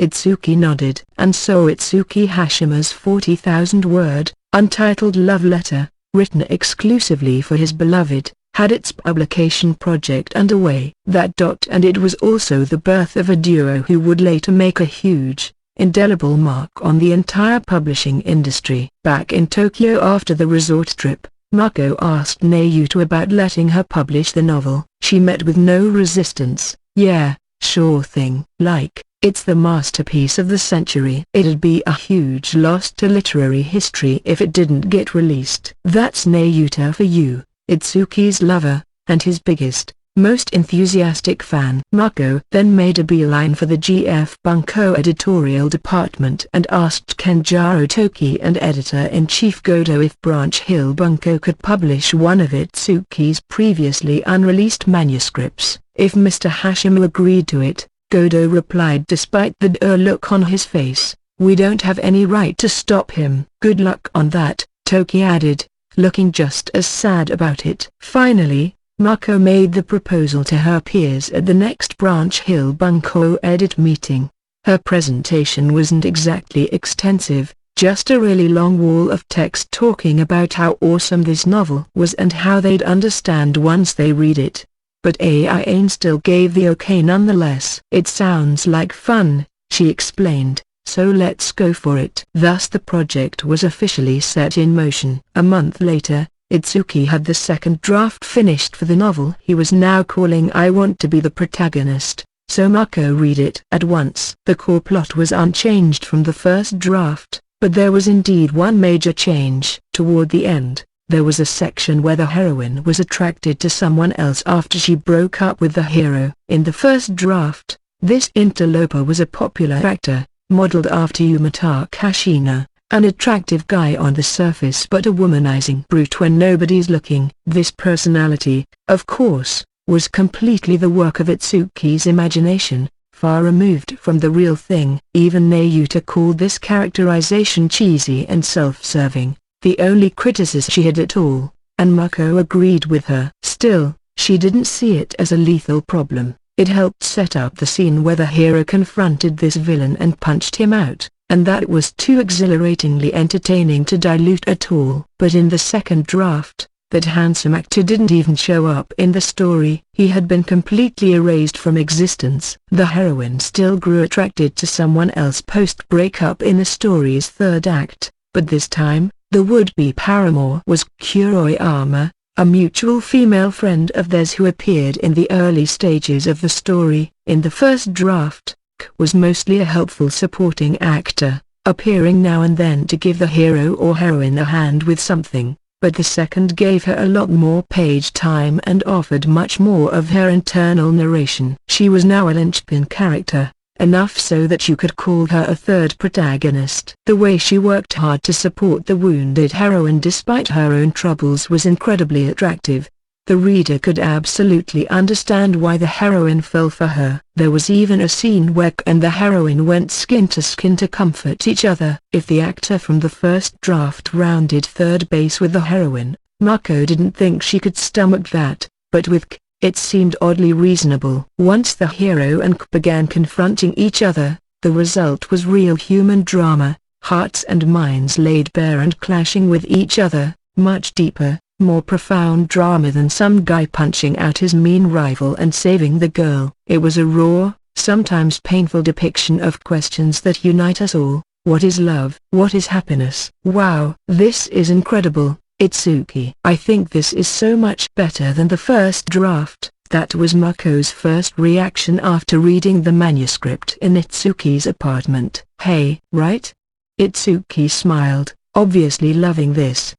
Itsuki nodded. And so Itsuki Hashima's 40,000-word, untitled love letter, written exclusively for his beloved, had its publication project underway. And it was also the birth of a duo who would later make a huge, indelible mark on the entire publishing industry. Back in Tokyo after the resort trip, Mako asked Naoto about letting her publish the novel. She met with no resistance. Yeah, sure thing. Like, it's the masterpiece of the century. It'd be a huge loss to literary history if it didn't get released. That's Naoto for you, Itsuki's lover, and his biggest, most enthusiastic fan. Mako then made a beeline for the GF Bunko editorial department and asked Kenjaro Toki and editor-in-chief Godo if Branch Hill Bunko could publish one of Itsuki's previously unreleased manuscripts. If Mr. Hashima agreed to it, Godo replied despite the look on his face, we don't have any right to stop him. Good luck on that, Toki added, looking just as sad about it. Finally, Mako made the proposal to her peers at the next Branch Hill Bunko edit meeting. Her presentation wasn't exactly extensive, just a really long wall of text talking about how awesome this novel was and how they'd understand once they read it. But Aine still gave the okay nonetheless. It sounds like fun, she explained, so let's go for it. Thus the project was officially set in motion. A month later, Itsuki had the second draft finished for the novel he was now calling I Want to Be the Protagonist, so Mako read it at once. The core plot was unchanged from the first draft, but there was indeed one major change. Toward the end, there was a section where the heroine was attracted to someone else after she broke up with the hero. In the first draft, This interloper was a popular actor, modeled after Yuma Takashina, an attractive guy on the surface but a womanizing brute when nobody's looking. This personality, of course, was completely the work of Itsuki's imagination, far removed from the real thing. Even Nayuta called this characterization cheesy and self-serving, the only criticism she had at all, and Mako agreed with her. Still, she didn't see it as a lethal problem. It helped set up the scene where the hero confronted this villain and punched him out, and that was too exhilaratingly entertaining to dilute at all. But in the second draft, that handsome actor didn't even show up in the story. He had been completely erased from existence. The heroine still grew attracted to someone else post-breakup in the story's third act, but this time, the would-be paramour was Kuroyama, a mutual female friend of theirs who appeared in the early stages of the story. In the first draft, K was mostly a helpful supporting actor, appearing now and then to give the hero or heroine a hand with something, but the second gave her a lot more page time and offered much more of her internal narration. She was now a linchpin character, enough so that you could call her a third protagonist. The way she worked hard to support the wounded heroine despite her own troubles was incredibly attractive. The reader could absolutely understand why the heroine fell for her. There was even a scene where K and the heroine went skin to comfort each other. If the actor from the first draft rounded third base with the heroine, Mako didn't think she could stomach that, but with K, it seemed oddly reasonable. Once the hero and K began confronting each other, the result was real human drama, hearts and minds laid bare and clashing with each other, much deeper, more profound drama than some guy punching out his mean rival and saving the girl. It was a raw, sometimes painful depiction of questions that unite us all. What is love? What is happiness? Wow, this is incredible, Itsuki. I think this is so much better than the first draft. That was Mako's first reaction after reading the manuscript in Itsuki's apartment. Hey, right? Itsuki smiled, obviously loving this.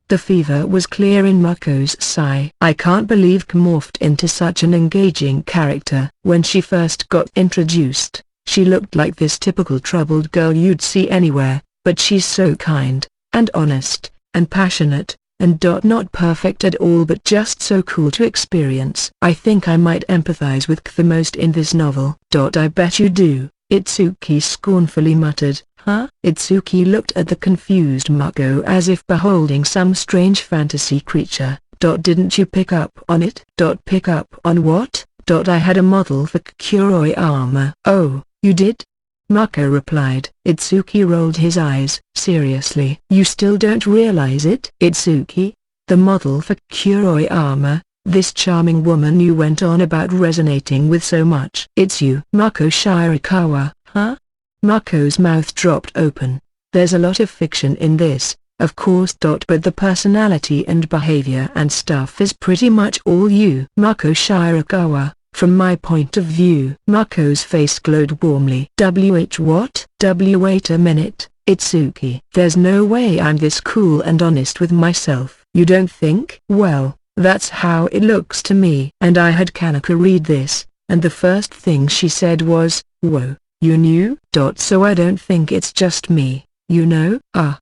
The fever was clear in Mako's sigh. I can't believe K morphed into such an engaging character. When she first got introduced, she looked like this typical troubled girl you'd see anywhere, but she's so kind, and honest, and passionate, and not perfect at all but just so cool to experience. I think I might empathize with K the most in this novel. I bet you do, Itsuki scornfully muttered. Huh? Itsuki looked at the confused Mako as if beholding some strange fantasy creature. Didn't you pick up on it? Pick up on what? I had a model for Kuroyama. Oh, you did? Mako replied. Itsuki rolled his eyes. Seriously? You still don't realize it? Itsuki? The model for Kuroyama, this charming woman you went on about resonating with so much. It's you. Mako Shirakawa, huh? Mako's mouth dropped open. There's a lot of fiction in this, of course. But the personality and behavior and stuff is pretty much all you. Mako Shirakawa, from my point of view. Mako's face glowed warmly. What? Wait a minute, Itsuki. There's no way I'm this cool and honest with myself. You don't think? Well, that's how it looks to me. And I had Kanaka read this, and the first thing she said was, whoa. You knew? So I don't think it's just me, you know?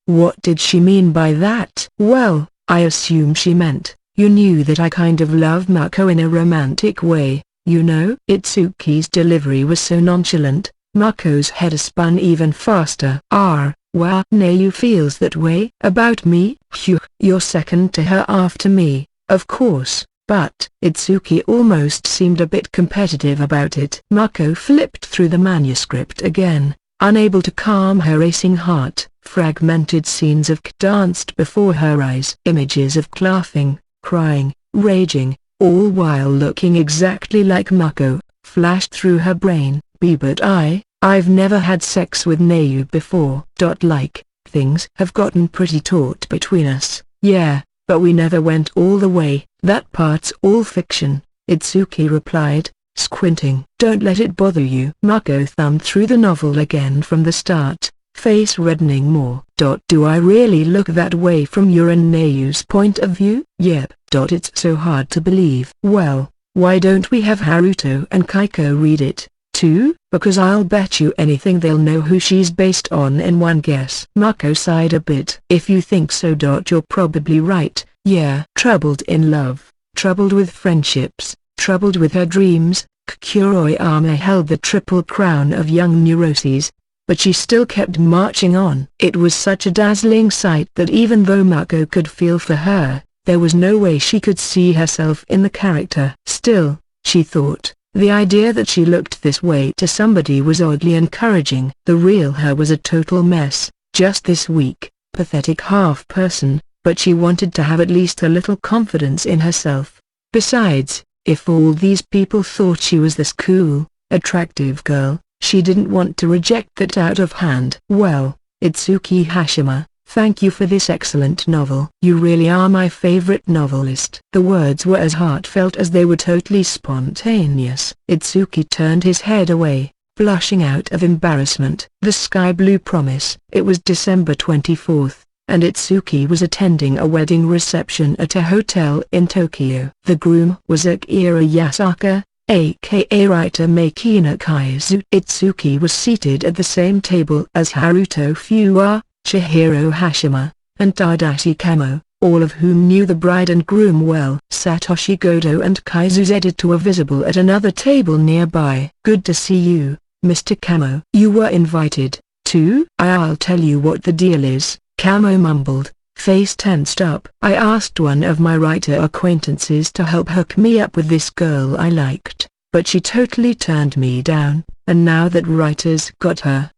What did she mean by that? Well, I assume she meant, you knew that I kind of love Mako in a romantic way, you know? Itsuki's delivery was so nonchalant, Mako's head spun even faster. Wow, Nayu feels that way about me? Phew, you're second to her after me, of course. But Itsuki almost seemed a bit competitive about it. Mako flipped through the manuscript again, unable to calm her racing heart. Fragmented scenes of K danced before her eyes. Images of K laughing, crying, raging, all while looking exactly like Mako, flashed through her brain. But I've never had sex with Nayu before. Like, things have gotten pretty taut between us, yeah, but we never went all the way. That part's all fiction, Itsuki replied, squinting. Don't let it bother you. Mako thumbed through the novel again from the start, face reddening more. Do I really look that way from your and Nayu's point of view? Yep. It's so hard to believe. Well, why don't we have Haruto and Kaiko read it, 2, because I'll bet you anything they'll know who she's based on in one guess. Mako sighed a bit. If you think so. You're probably right, yeah. Troubled in love, troubled with friendships, troubled with her dreams, Kuroyama held the triple crown of young neuroses, but she still kept marching on. It was such a dazzling sight that even though Mako could feel for her, there was no way she could see herself in the character. Still, she thought, the idea that she looked this way to somebody was oddly encouraging. The real her was a total mess, just this weak, pathetic half-person, but she wanted to have at least a little confidence in herself. Besides, if all these people thought she was this cool, attractive girl, she didn't want to reject that out of hand. Well, Itsuki Hashima, thank you for this excellent novel. You really are my favorite novelist. The words were as heartfelt as they were totally spontaneous. Itsuki turned his head away, blushing out of embarrassment. The Sky Blue Promise. It was December 24th, and Itsuki was attending a wedding reception at a hotel in Tokyo. The groom was Akira Yasaka, aka writer Makina Kaizu. Itsuki was seated at the same table as Haruto Fuwa, Chihiro Hashima, and Tadashi Kamo, all of whom knew the bride and groom well. Satoshi Godo and Kaizu's editor were visible at another table nearby. Good to see you, Mr. Kamo. You were invited, too? I'll tell you what the deal is, Kamo mumbled, face tensed up. I asked one of my writer acquaintances to help hook me up with this girl I liked, but she totally turned me down, and now that writer's got her.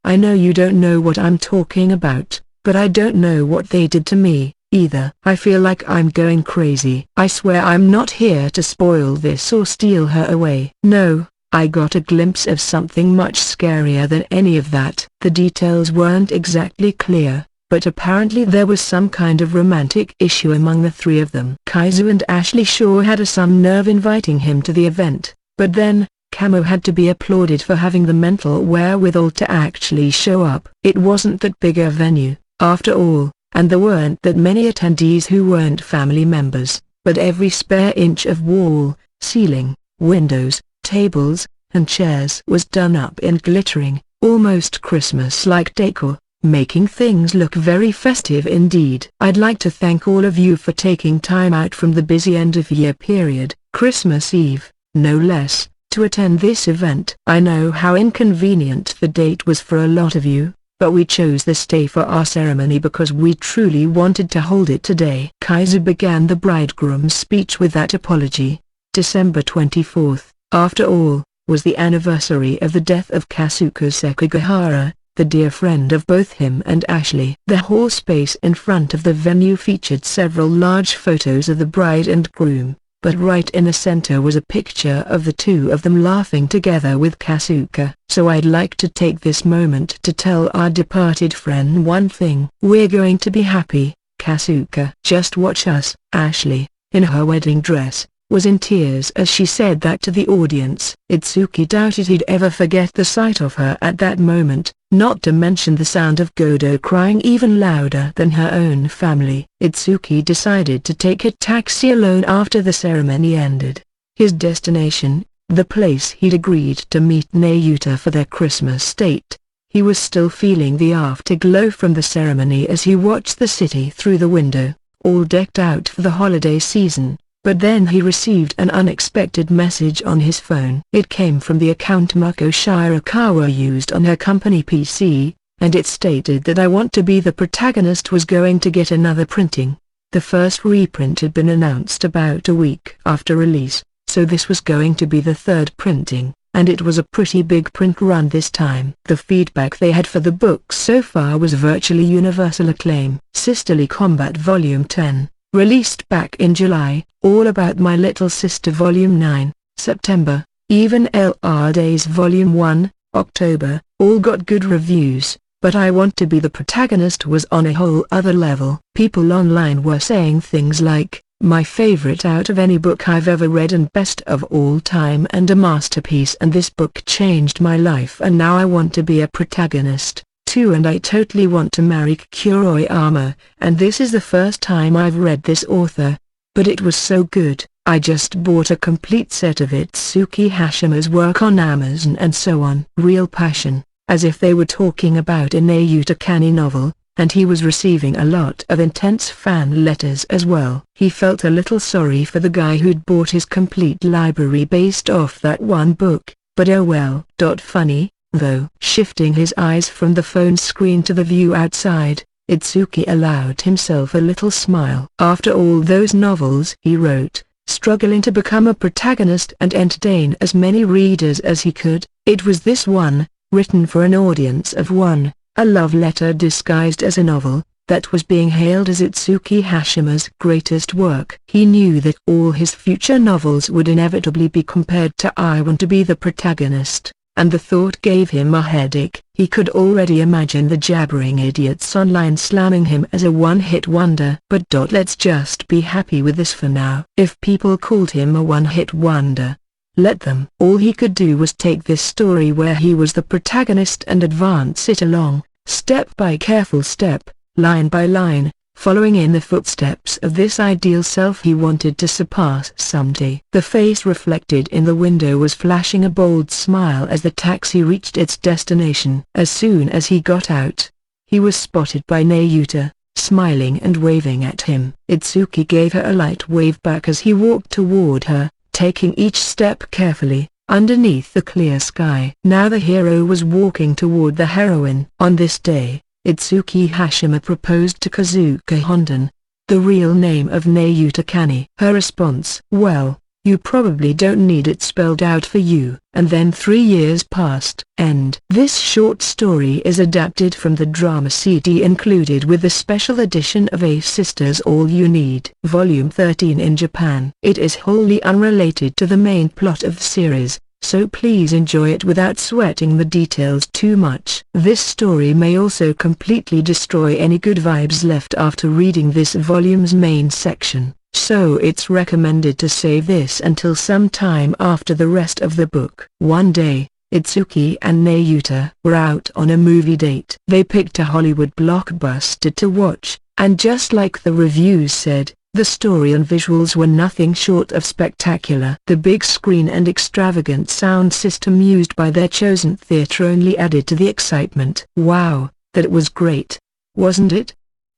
I know you don't know what I'm talking about, but I don't know what they did to me, either. I feel like I'm going crazy. I swear I'm not here to spoil this or steal her away. No, I got a glimpse of something much scarier than any of that. The details weren't exactly clear, but apparently there was some kind of romantic issue among the three of them. Kaizu and Ashley sure had some nerve inviting him to the event, but then, Kamo had to be applauded for having the mental wherewithal to actually show up. It wasn't that big a venue, after all, and there weren't that many attendees who weren't family members, but every spare inch of wall, ceiling, windows, tables, and chairs was done up in glittering, almost Christmas-like decor, making things look very festive indeed. I'd like to thank all of you for taking time out from the busy end-of-year period, Christmas Eve, no less, to attend this event. I know how inconvenient the date was for a lot of you, but we chose this day for our ceremony because we truly wanted to hold it today. Kaizu began the bridegroom's speech with that apology. December 24th, after all, was the anniversary of the death of Kasuga Sekigahara, the dear friend of both him and Ashley. The hall space in front of the venue featured several large photos of the bride and groom, but right in the center was a picture of the two of them laughing together with Kasuga. So I'd like to take this moment to tell our departed friend one thing. We're going to be happy, Kasuga. Just watch us. Ashley, in her wedding dress, was in tears as she said that to the audience. Itsuki doubted he'd ever forget the sight of her at that moment, not to mention the sound of Godo crying even louder than her own family. Itsuki decided to take a taxi alone after the ceremony ended. His destination, the place he'd agreed to meet Nayuta for their Christmas date. He was still feeling the afterglow from the ceremony as he watched the city through the window, all decked out for the holiday season. But then he received an unexpected message on his phone. It came from the account Mako Shirakawa used on her company PC, and it stated that I Want to Be the Protagonist was going to get another printing. The first reprint had been announced about a week after release, so this was going to be the third printing, and it was a pretty big print run this time. The feedback they had for the book so far was virtually universal acclaim. Sisterly Combat Volume 10. Released back in July, All About My Little Sister Volume 9, September, Even LR Days Volume 1, October, all got good reviews, but I Want to Be the Protagonist was on a whole other level. People online were saying things like, my favorite out of any book I've ever read and best of all time and a masterpiece, and this book changed my life and now I want to be a protagonist. And I totally want to marry Kuroyama, and this is the first time I've read this author, but it was so good, I just bought a complete set of Itsuki Hashima's work on Amazon and so on. Real passion, as if they were talking about a Nayu Takani novel, and he was receiving a lot of intense fan letters as well. He felt a little sorry for the guy who'd bought his complete library based off that one book, but oh well. Funny, though. Shifting his eyes from the phone screen to the view outside, Itsuki allowed himself a little smile. After all those novels he wrote, struggling to become a protagonist and entertain as many readers as he could, it was this one, written for an audience of one, a love letter disguised as a novel, that was being hailed as Itsuki Hashima's greatest work. He knew that all his future novels would inevitably be compared to I Want to Be the Protagonist, and the thought gave him a headache. He could already imagine the jabbering idiots online slamming him as a one-hit wonder. But let's just be happy with this for now. If people called him a one-hit wonder, let them. All he could do was take this story where he was the protagonist and advance it along, step by careful step, line by line, following in the footsteps of this ideal self he wanted to surpass someday. The face reflected in the window was flashing a bold smile as the taxi reached its destination. As soon as he got out, he was spotted by Nayuta, smiling and waving at him. Itsuki gave her a light wave back as he walked toward her, taking each step carefully, underneath the clear sky. Now the hero was walking toward the heroine. On this day, Itsuki Hashima proposed to Kazuka Honden, the real name of Nayu Takani. Her response: well, you probably don't need it spelled out for you. And then 3 years passed. End. This short story is adapted from the drama CD included with the special edition of A Sister's All You Need, Volume 13 in Japan. It is wholly unrelated to the main plot of the series, so please enjoy it without sweating the details too much. This story may also completely destroy any good vibes left after reading this volume's main section, so it's recommended to save this until some time after the rest of the book. One day, Itsuki and Nayuta were out on a movie date. They picked a Hollywood blockbuster to watch, and just like the reviews said, the story and visuals were nothing short of spectacular. The big screen and extravagant sound system used by their chosen theater only added to the excitement. Wow, that was great, wasn't it?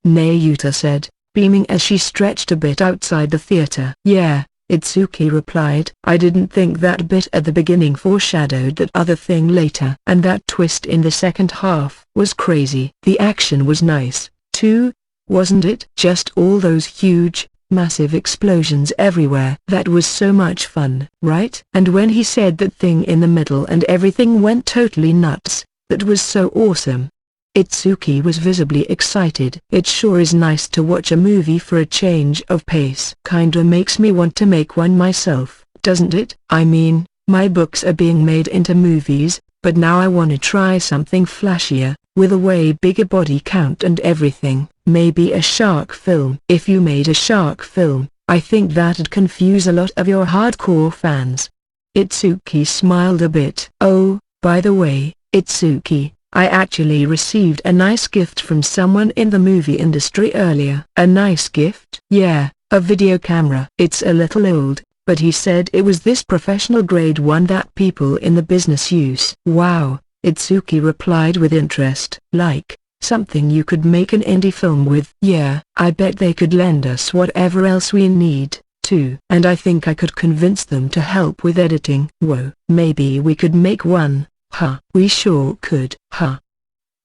Nayuta said, beaming as she stretched a bit outside the theater. Yeah, Itsuki replied. I didn't think that bit at the beginning foreshadowed that other thing later. And that twist in the second half was crazy. The action was nice, too, wasn't it? Just all those huge, massive explosions everywhere. That was so much fun, right? And when he said that thing in the middle and everything went totally nuts, that was so awesome. Itsuki was visibly excited. It sure is nice to watch a movie for a change of pace. Kinda makes me want to make one myself, doesn't it? I mean, my books are being made into movies, but now I want to try something flashier, with a way bigger body count and everything. Maybe a shark film. If you made a shark film, I think that'd confuse a lot of your hardcore fans. Itsuki smiled a bit. Oh, by the way, Itsuki, I actually received a nice gift from someone in the movie industry earlier. A nice gift? Yeah, a video camera. It's a little old, but he said it was this professional grade one that people in the business use. Wow, Itsuki replied with interest. Like, something you could make an indie film with? Yeah, I bet they could lend us whatever else we need, too. And I think I could convince them to help with editing. Whoa, maybe we could make one. Huh. We sure could. Huh.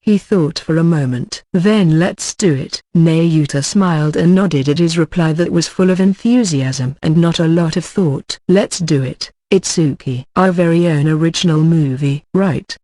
He thought for a moment. Then let's do it. Nayuta smiled and nodded at his reply that was full of enthusiasm and not a lot of thought. Let's do it, Itsuki. Our very own original movie. Right.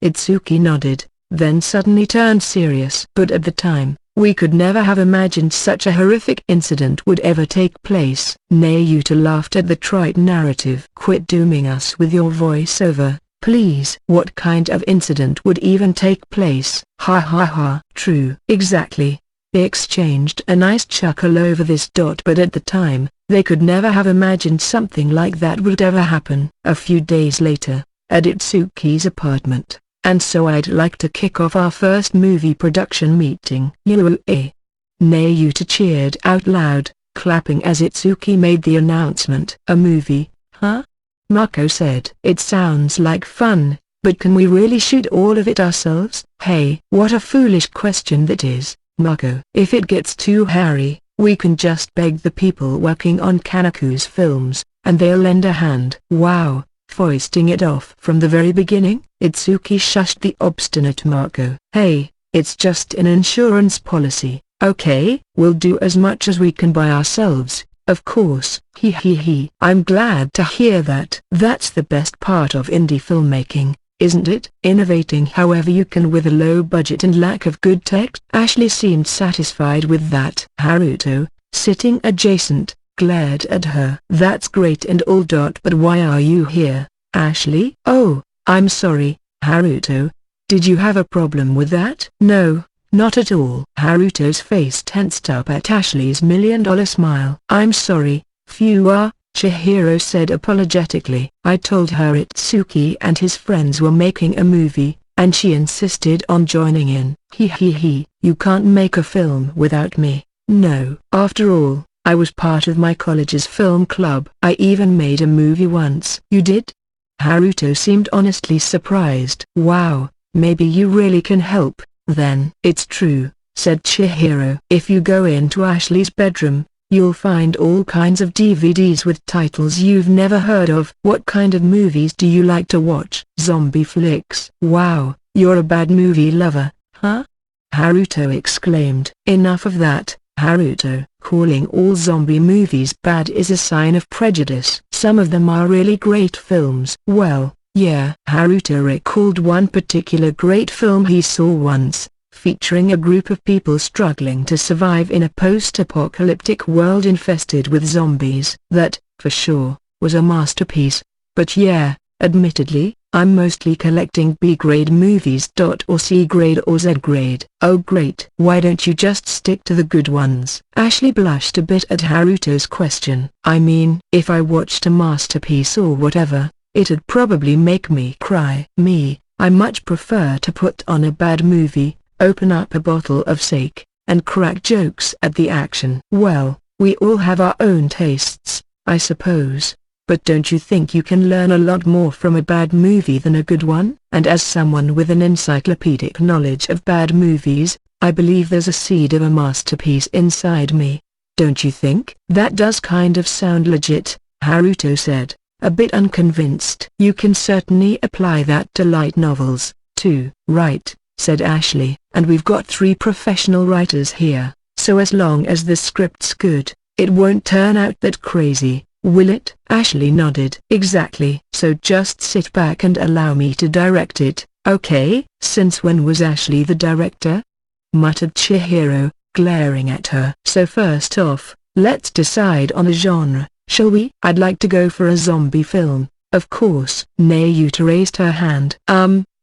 Itsuki nodded, then suddenly turned serious. But at the time, we could never have imagined such a horrific incident would ever take place. Nayuta laughed at the trite narrative. Quit dooming us with your voiceover, please. What kind of incident would even take place? Ha ha ha. True. Exactly. They exchanged a nice chuckle over this. But at the time, they could never have imagined something like that would ever happen. A few days later, at Itsuki's apartment. And so I'd like to kick off our first movie production meeting. Nayuta cheered out loud, clapping as Itsuki made the announcement. "A movie, huh?" Mako said. "It sounds like fun, but can we really shoot all of it ourselves?" "Hey, what a foolish question that is, Mako. If it gets too hairy, we can just beg the people working on Kanaku's films, and they'll lend a hand." "Wow, foisting it off from the very beginning?" Itsuki shushed the obstinate Mako. "Hey, it's just an insurance policy, okay? We'll do as much as we can by ourselves, of course." He. "I'm glad to hear that. That's the best part of indie filmmaking, isn't it? Innovating however you can with a low budget and lack of good tech." Ashley seemed satisfied with that. Haruto, sitting adjacent, glared at her. "That's great and all. But why are you here, Ashley?" "Oh, I'm sorry, Haruto. Did you have a problem with that?" "No, not at all." Haruto's face tensed up at Ashley's million-dollar smile. "I'm sorry, Fuwa," Chihiro said apologetically. "I told her Itsuki and his friends were making a movie, and she insisted on joining in." He. "You can't make a film without me." "No. After all, I was part of my college's film club. I even made a movie once." "You did?" Haruto seemed honestly surprised. "Wow, maybe you really can help, then." "It's true," said Chihiro. "If you go into Ashley's bedroom, you'll find all kinds of DVDs with titles you've never heard of." "What kind of movies do you like to watch?" "Zombie flicks." "Wow, you're a bad movie lover, huh?" Haruto exclaimed. "Enough of that, Haruto. Calling all zombie movies bad is a sign of prejudice. Some of them are really great films." "Well, yeah." Haruto recalled one particular great film he saw once, featuring a group of people struggling to survive in a post-apocalyptic world infested with zombies. That, for sure, was a masterpiece. "But yeah, admittedly, I'm mostly collecting B-grade movies. Or C-grade or Z-grade." "Oh great. Why don't you just stick to the good ones?" Ashley blushed a bit at Haruto's question. "I mean, if I watched a masterpiece or whatever, it'd probably make me cry." "Me, I much prefer to put on a bad movie, open up a bottle of sake, and crack jokes at the action." "Well, we all have our own tastes, I suppose. But don't you think you can learn a lot more from a bad movie than a good one?" "And as someone with an encyclopedic knowledge of bad movies, I believe there's a seed of a masterpiece inside me. Don't you think?" "That does kind of sound legit," Haruto said, a bit unconvinced. "You can certainly apply that to light novels, too." "Right," said Ashley. "And we've got 3 professional writers here, so as long as the script's good, it won't turn out that crazy, will it?" Ashley nodded. "Exactly. So just sit back and allow me to direct it, okay?" "Since when was Ashley the director?" muttered Chihiro, glaring at her. "So first off, let's decide on a genre, shall we?" "I'd like to go for a zombie film, of course." Nayuta raised her hand.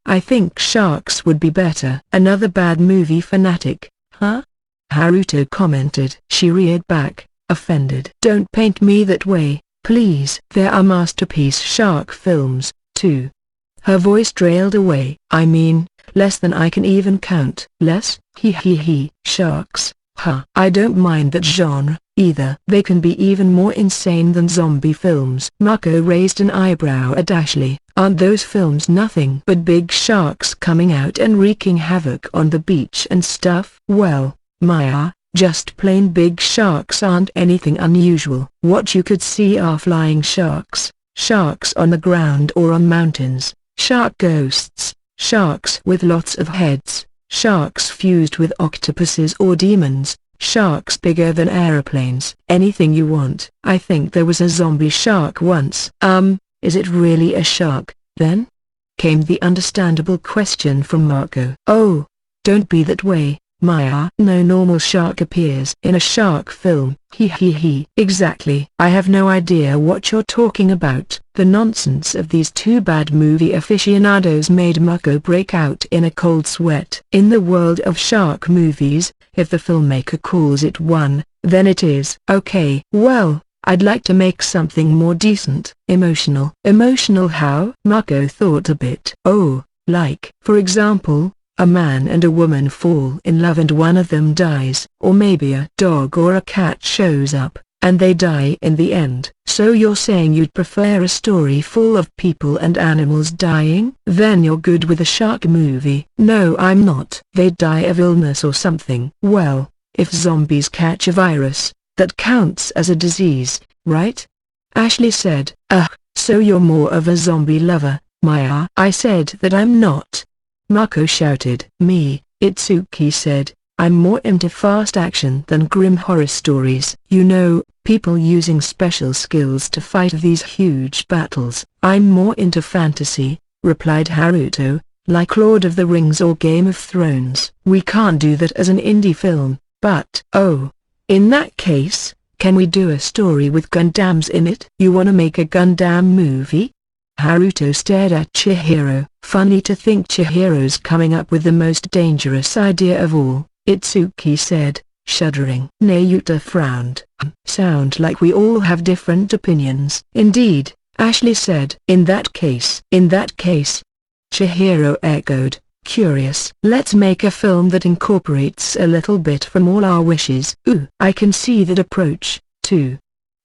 I think sharks would be better." "Another bad movie fanatic, huh?" Haruto commented. She reared back, offended. "Don't paint me that way, please." "There are masterpiece shark films, too." Her voice trailed away. "I mean, less than I can even count." "Less? He. Sharks, huh? I don't mind that genre, either. They can be even more insane than zombie films." Mako raised an eyebrow at Ashley. "Aren't those films nothing but big sharks coming out and wreaking havoc on the beach and stuff?" "Well, Maya, just plain big sharks aren't anything unusual. What you could see are flying sharks, sharks on the ground or on mountains, shark ghosts, sharks with lots of heads, sharks fused with octopuses or demons, sharks bigger than aeroplanes. Anything you want." "I think there was a zombie shark once." Is it really a shark, then?" came the understandable question from Mako. "Oh, don't be that way, Maya." "No normal shark appears in a shark film." He. "Exactly. I have no idea what you're talking about." The nonsense of these 2 bad movie aficionados made Mako break out in a cold sweat. In the world of shark movies, if the filmmaker calls it one, then it is. "Okay. Well, I'd like to make something more decent." "Emotional." "Emotional how?" Mako thought a bit. "Oh, like, for example, A man and a woman fall in love and one of them dies. Or maybe a dog or a cat shows up, and they die in the end. So you're saying you'd prefer a story full of people and animals dying? Then you're good with a shark movie. No, I'm not. They'd die of illness or something. Well, if zombies catch a virus, that counts as a disease, right? Ashley said. Ugh, so you're more of a zombie lover, Maya. I said that I'm not. Mako shouted. Me, Itsuki said. I'm more into fast action than grim horror stories. You know, people using special skills to fight these huge battles. I'm more into fantasy, replied Haruto, like Lord of the Rings or Game of Thrones. We can't do that as an indie film, but... Oh. In that case, can we do a story with Gundams in it? You wanna make a Gundam movie? Haruto stared at Chihiro. Funny to think Chihiro's coming up with the most dangerous idea of all, Itsuki said, shuddering. Nayuta frowned. Sound like we all have different opinions. Indeed, Ashley said. In that case, Chihiro echoed, curious. Let's make a film that incorporates a little bit from all our wishes. Ooh, I can see that approach, too.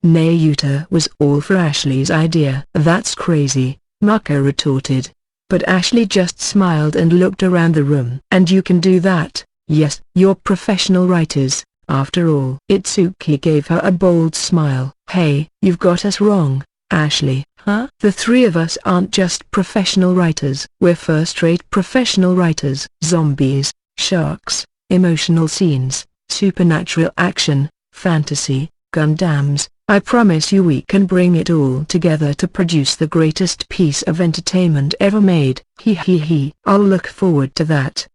Nayuta was all for Ashley's idea. That's crazy, Mako retorted. But Ashley just smiled and looked around the room. And you can do that? Yes, you're professional writers, after all. Itsuki gave her a bold smile. Hey, you've got us wrong, Ashley. Huh? The three of us aren't just professional writers. We're first-rate professional writers. Zombies, sharks, emotional scenes, supernatural action, fantasy, Gundams. I promise you we can bring it all together to produce the greatest piece of entertainment ever made. He. I'll look forward to that.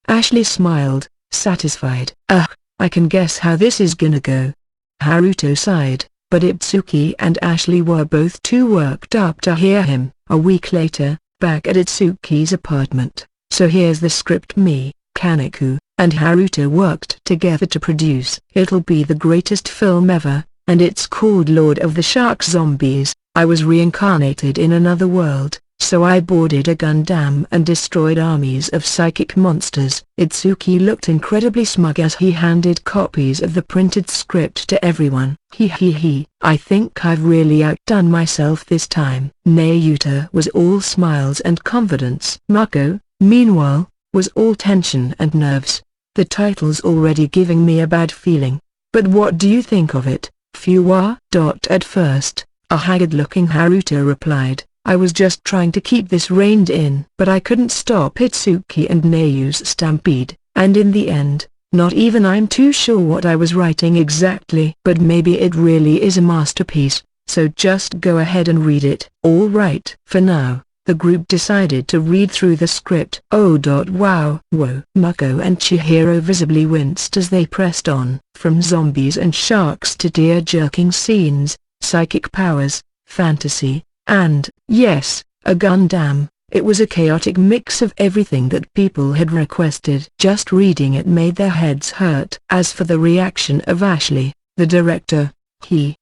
Ashley smiled, satisfied. Ugh, I can guess how this is gonna go. Haruto sighed, but Itsuki and Ashley were both too worked up to hear him. A week later, back at Itsuki's apartment. So here's the script me, Kaneko, and Haruto worked together to produce. It'll be the greatest film ever, and it's called Lord of the Shark Zombies. I was reincarnated in another world, so I boarded a Gundam and destroyed armies of psychic monsters. Itsuki looked incredibly smug as he handed copies of the printed script to everyone. I think I've really outdone myself this time. Nayuta was all smiles and confidence. Mako, meanwhile, was all tension and nerves. The title's already giving me a bad feeling. But what do you think of it? Fuwa. At first, a haggard-looking Haruto replied, I was just trying to keep this reined in. But I couldn't stop Itsuki and Nayu's stampede, and in the end, not even I'm too sure what I was writing exactly. But maybe it really is a masterpiece, so just go ahead and read it. All right. For now, the group decided to read through the script. Wow. Whoa. Mako and Chihiro visibly winced as they pressed on. From zombies and sharks to tear-jerking scenes, psychic powers, fantasy, and, yes, a Gundam. It was a chaotic mix of everything that people had requested. Just reading it made their heads hurt. As for the reaction of Ashley, the director, a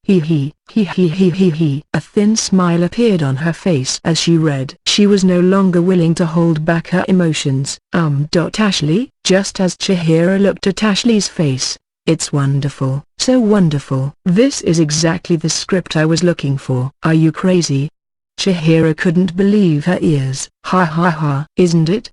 thin smile appeared on her face as she read. She was no longer willing to hold back her emotions. Ashley? Just as Chihiro looked at Ashley's face, it's wonderful. So wonderful. This is exactly the script I was looking for. Are you crazy? Chihiro couldn't believe her ears. Ha. Isn't it?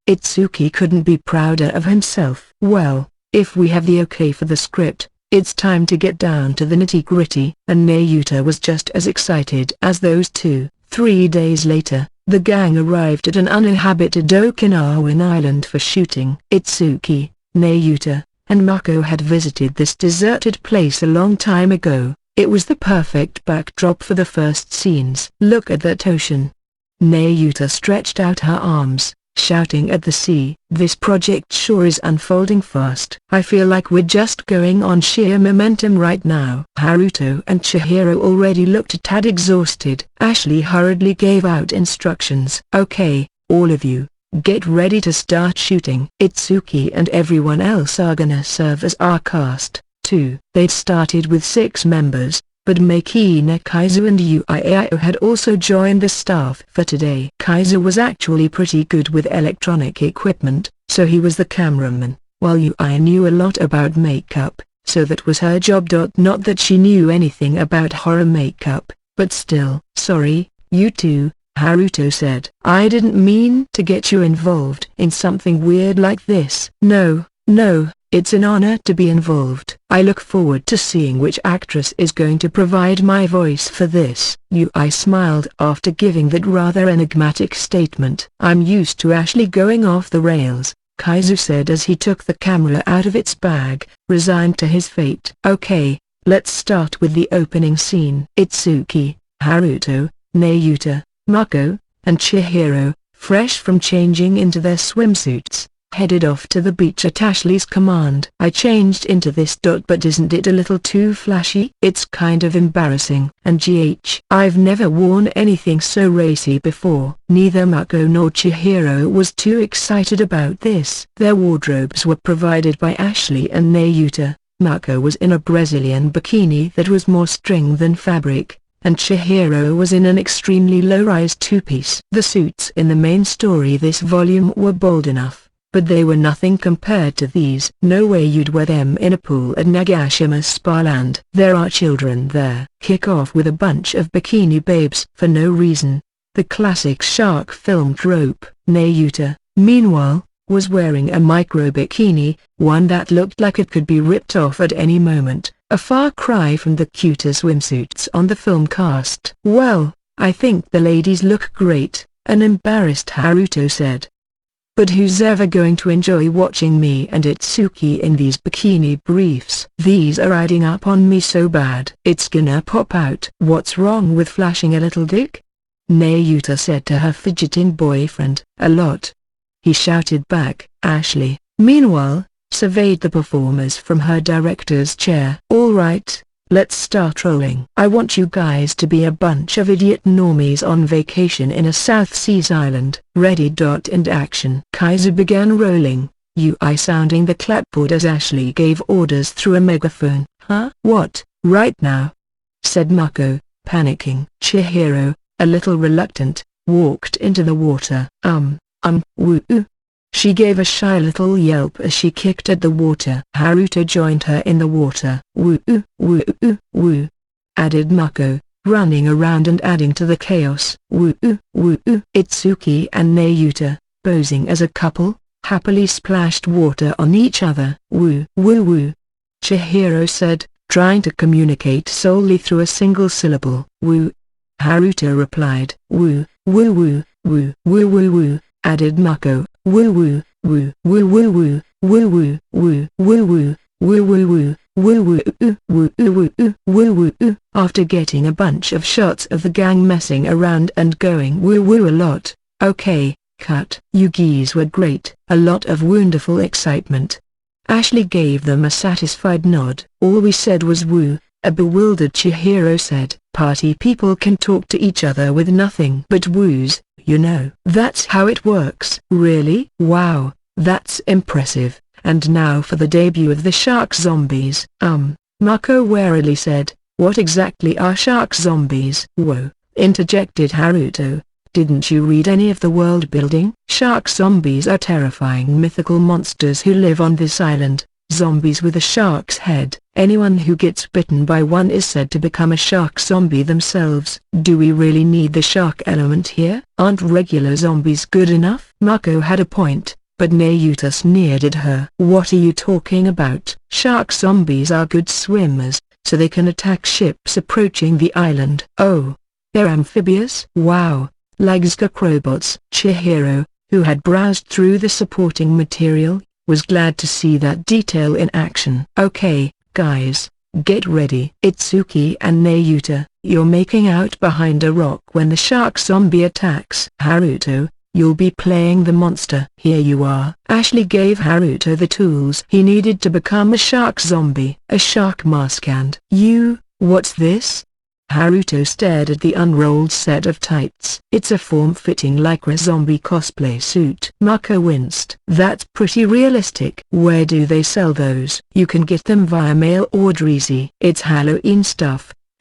Itsuki couldn't be prouder of himself. Well, if we have the okay for the script, it's time to get down to the nitty-gritty. And Nayuta was just as excited as those two. 3 days later, the gang arrived at an uninhabited Okinawan island for shooting. Itsuki, Nayuta, and Mako had visited this deserted place a long time ago. It was the perfect backdrop for the first scenes. Look at that ocean. Nayuta stretched out her arms, shouting at the sea. This project sure is unfolding fast. I feel like we're just going on sheer momentum right now. Haruto and Chihiro already looked a tad exhausted. Ashley hurriedly gave out instructions. Okay, all of you, get ready to start shooting. Itsuki and everyone else are gonna serve as our cast, too. They'd started with 6 members, but Makina Kaiser and Uiao had also joined the staff for today. Kaiser was actually pretty good with electronic equipment, so he was the cameraman, while Ui knew a lot about makeup, so that was her job. Not that she knew anything about horror makeup, but still. Sorry, you two, Haruto said. I didn't mean to get you involved in something weird like this. No, it's an honor to be involved. I look forward to seeing which actress is going to provide my voice for this. Ui smiled after giving that rather enigmatic statement. I'm used to Ashley going off the rails, Kaiser said as he took the camera out of its bag, resigned to his fate. Okay, let's start with the opening scene. Itsuki, Haruto, Nayuta, Mako, and Chihiro, fresh from changing into their swimsuits, headed off to the beach at Ashley's command. I changed into this. But isn't it a little too flashy? It's kind of embarrassing. And I've never worn anything so racy before. Neither Mako nor Chihiro was too excited about this. Their wardrobes were provided by Ashley and Nayuta. Mako was in a Brazilian bikini that was more string than fabric, and Chihiro was in an extremely low-rise two-piece. The suits in the main story this volume were bold enough, but they were nothing compared to these. No way you'd wear them in a pool at Nagashima Spa Land. There are children there. Kick off with a bunch of bikini babes for no reason. The classic shark film trope. Nayuta, meanwhile, was wearing a micro-bikini, one that looked like it could be ripped off at any moment, a far cry from the cuter swimsuits on the film cast. Well, I think the ladies look great, an embarrassed Haruto said. But who's ever going to enjoy watching me and Itsuki in these bikini briefs? These are adding up on me so bad. It's gonna pop out. What's wrong with flashing a little dick? Nayuta said to her fidgeting boyfriend. A lot. He shouted back. Ashley, meanwhile, surveyed the performers from her director's chair. All right, let's start rolling. I want you guys to be a bunch of idiot normies on vacation in a South Seas island. Ready. And action. Kaiser began rolling, Ui sounding the clapboard as Ashley gave orders through a megaphone. Huh? What, right now? Said Mako, panicking. Chihiro, a little reluctant, walked into the water. Woo. She gave a shy little yelp as she kicked at the water. Haruto joined her in the water. Woo, added Mako, running around and adding to the chaos. Woo. Itsuki and Nayuta, posing as a couple, happily splashed water on each other. Woo. Chihiro said, trying to communicate solely through a single syllable. Woo. Haruto replied. Woo, added Mako. Woo. After getting a bunch of shots of the gang messing around and going woo a lot. Okay, cut. You geese were great. A lot of wonderful excitement. Ashley gave them a satisfied nod. All we said was woo, a bewildered Chihiro said. Party people can talk to each other with nothing but woos, you know. That's how it works. Really? Wow, that's impressive. And now for the debut of the shark zombies. Mako warily said. What exactly are shark zombies? Whoa, interjected Haruto. Didn't you read any of the world building? Shark zombies are terrifying mythical monsters who live on this island. Zombies with a shark's head. Anyone who gets bitten by one is said to become a shark zombie themselves. Do we really need the shark element here? Aren't regular zombies good enough? Mako had a point, but Nayuta sneered at her. What are you talking about? Shark zombies are good swimmers, so they can attack ships approaching the island. Oh, they're amphibious? Wow, like Skakrobots. Chihiro, who had browsed through the supporting material, was glad to see that detail in action. Okay, guys, get ready. Itsuki and Nayuta, you're making out behind a rock when the shark zombie attacks. Haruto, you'll be playing the monster. Here you are. Ashley gave Haruto the tools he needed to become a shark zombie. A shark mask and what's this? Haruto stared at the unrolled set of tights. It's a form-fitting lycra zombie cosplay suit. Mako winced. That's pretty realistic. Where do they sell those? You can get them via mail order easy. It's Halloween stuff,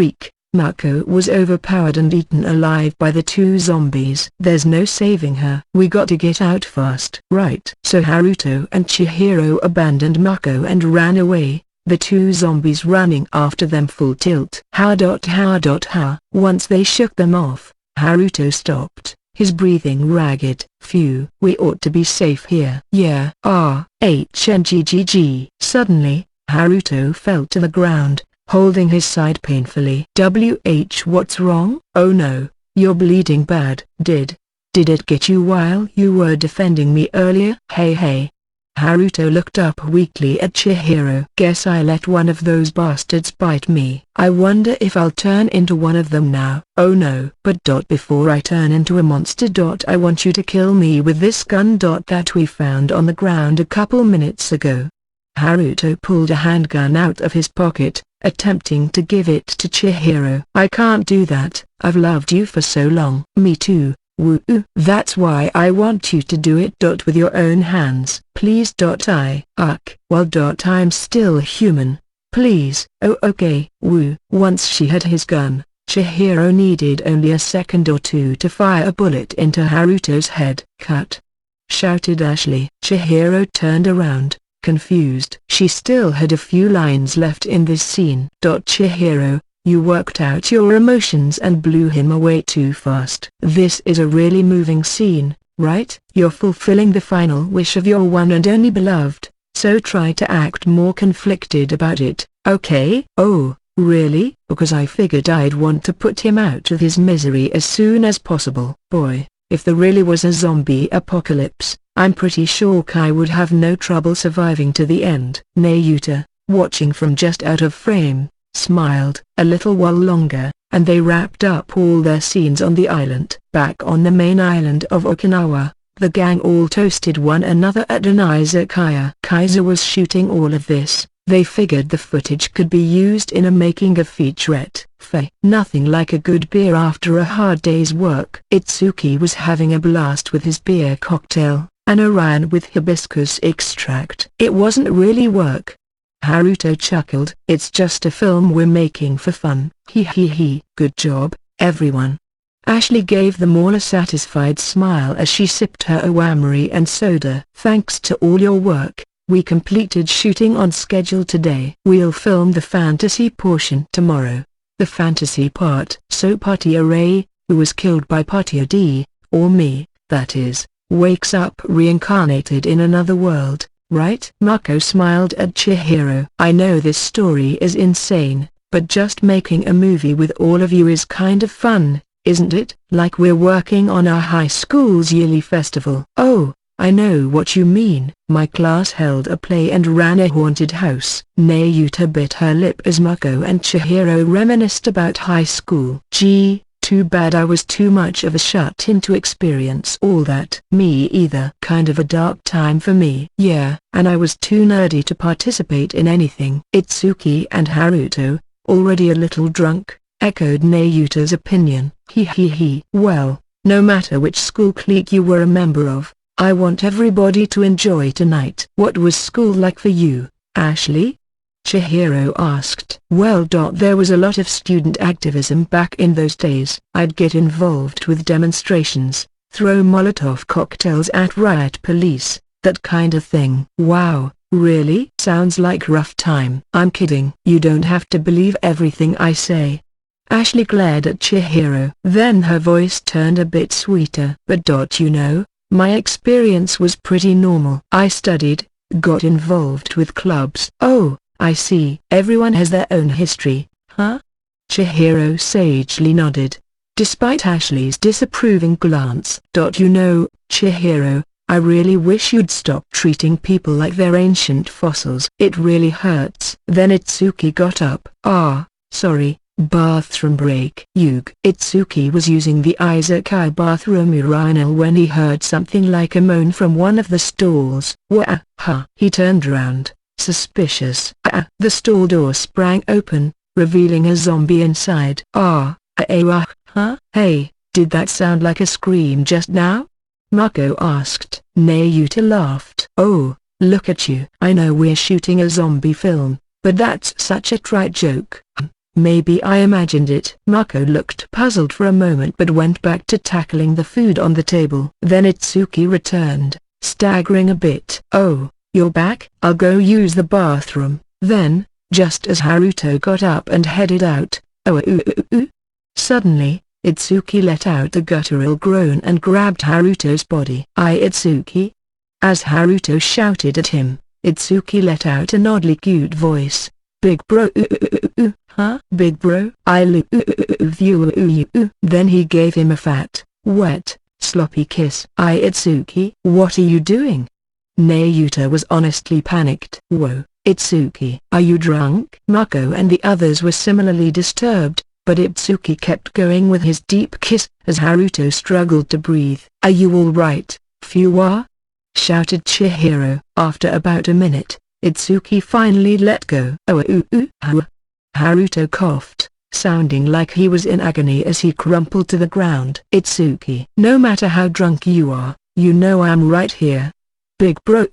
shriek. Mako was overpowered and eaten alive by the two zombies. There's no saving her. We got to get out fast. Right. So Haruto and Chihiro abandoned Mako and ran away, the two zombies running after them full tilt. How. Once they shook them off, Haruto stopped, his breathing ragged. Phew. We ought to be safe here. Yeah. HNGGG. Suddenly, Haruto fell to the ground, holding his side painfully. What's wrong? Oh no, you're bleeding bad. Did it get you while you were defending me earlier? Hey. Haruto looked up weakly at Chihiro. Guess I let one of those bastards bite me. I wonder if I'll turn into one of them now. Oh no. But before I turn into a monster. I want you to kill me with this gun that we found on the ground a couple minutes ago. Haruto pulled a handgun out of his pocket, attempting to give it to Chihiro. I can't do that. I've loved you for so long. Me too. Woo. That's why I want you to do it with your own hands. Please. I'm still human. Please. Oh okay. Woo. Once she had his gun, Chihiro needed only a second or two to fire a bullet into Haruto's head. Cut! Shouted Ashley. Chihiro turned around, confused. She still had a few lines left in this scene. Chihiro, you worked out your emotions and blew him away too fast. This is a really moving scene, right? You're fulfilling the final wish of your one and only beloved, so try to act more conflicted about it, okay? Oh, really? Because I figured I'd want to put him out of his misery as soon as possible. Boy, if there really was a zombie apocalypse, I'm pretty sure Kai would have no trouble surviving to the end. Nayuta, watching from just out of frame, smiled. A little while longer, and they wrapped up all their scenes on the island. Back on the main island of Okinawa, the gang all toasted one another at an izakaya. Kaiser was shooting all of this. They figured the footage could be used in a making of featurette. Nothing like a good beer after a hard day's work. Itsuki was having a blast with his beer cocktail. An Orion with hibiscus extract. It wasn't really work. Haruto chuckled. It's just a film we're making for fun. Hee hee hee. Good job, everyone. Ashley gave them all a satisfied smile as she sipped her awamori and soda. Thanks to all your work, we completed shooting on schedule today. We'll film the fantasy portion tomorrow. The fantasy part. So Patia Ray, who was killed by Patia D, or me, that is, wakes up reincarnated in another world, right? Mako smiled at Chihiro. I know this story is insane, but just making a movie with all of you is kind of fun, isn't it? Like we're working on our high school's yearly festival. Oh, I know what you mean. My class held a play and ran a haunted house. Nayuta bit her lip as Mako and Chihiro reminisced about high school. Gee, too bad I was too much of a shut-in to experience all that. Me either. Kind of a dark time for me. Yeah, and I was too nerdy to participate in anything. Itsuki and Haruto, already a little drunk, echoed Nayuta's opinion. Hee hee hee. Well, no matter which school clique you were a member of, I want everybody to enjoy tonight. What was school like for you, Ashley? Chihiro asked. Well, there was a lot of student activism back in those days. I'd get involved with demonstrations, throw Molotov cocktails at riot police, that kind of thing. Wow, really? Sounds like rough time. I'm kidding. You don't have to believe everything I say. Ashley glared at Chihiro. Then her voice turned a bit sweeter. But you know, my experience was pretty normal. I studied, got involved with clubs. Oh, I see. Everyone has their own history, huh? Chihiro sagely nodded, despite Ashley's disapproving glance. You know, Chihiro, I really wish you'd stop treating people like they're ancient fossils. It really hurts. Then Itsuki got up. Sorry, bathroom break. Itsuki was using the Isekai bathroom urinal when he heard something like a moan from one of the stalls. Wah-ha! He turned round, suspicious. The stall door sprang open, revealing a zombie inside. Hey, did that sound like a scream just now? Mako asked. Nayuta laughed. Oh, look at you. I know we're shooting a zombie film, but that's such a trite joke. Maybe I imagined it. Mako looked puzzled for a moment but went back to tackling the food on the table. Then Itsuki returned, staggering a bit. Oh, you're back? I'll go use the bathroom. Then, just as Haruto got up and headed out, suddenly, Itsuki let out a guttural groan and grabbed Haruto's body. Itsuki? As Haruto shouted at him, Itsuki let out an oddly cute voice. Big bro, huh? Big bro? I love you. Then he gave him a fat, wet, sloppy kiss. Itsuki? What are you doing? Nayuta was honestly panicked. Whoa, Itsuki. Are you drunk? Mako and the others were similarly disturbed, but Itsuki kept going with his deep kiss as Haruto struggled to breathe. Are you all right, Fuwa? Shouted Chihiro. After about a minute, Itsuki finally let go. Haruto coughed, sounding like he was in agony as he crumpled to the ground. Itsuki. No matter how drunk you are, you know I'm right here. Big bro.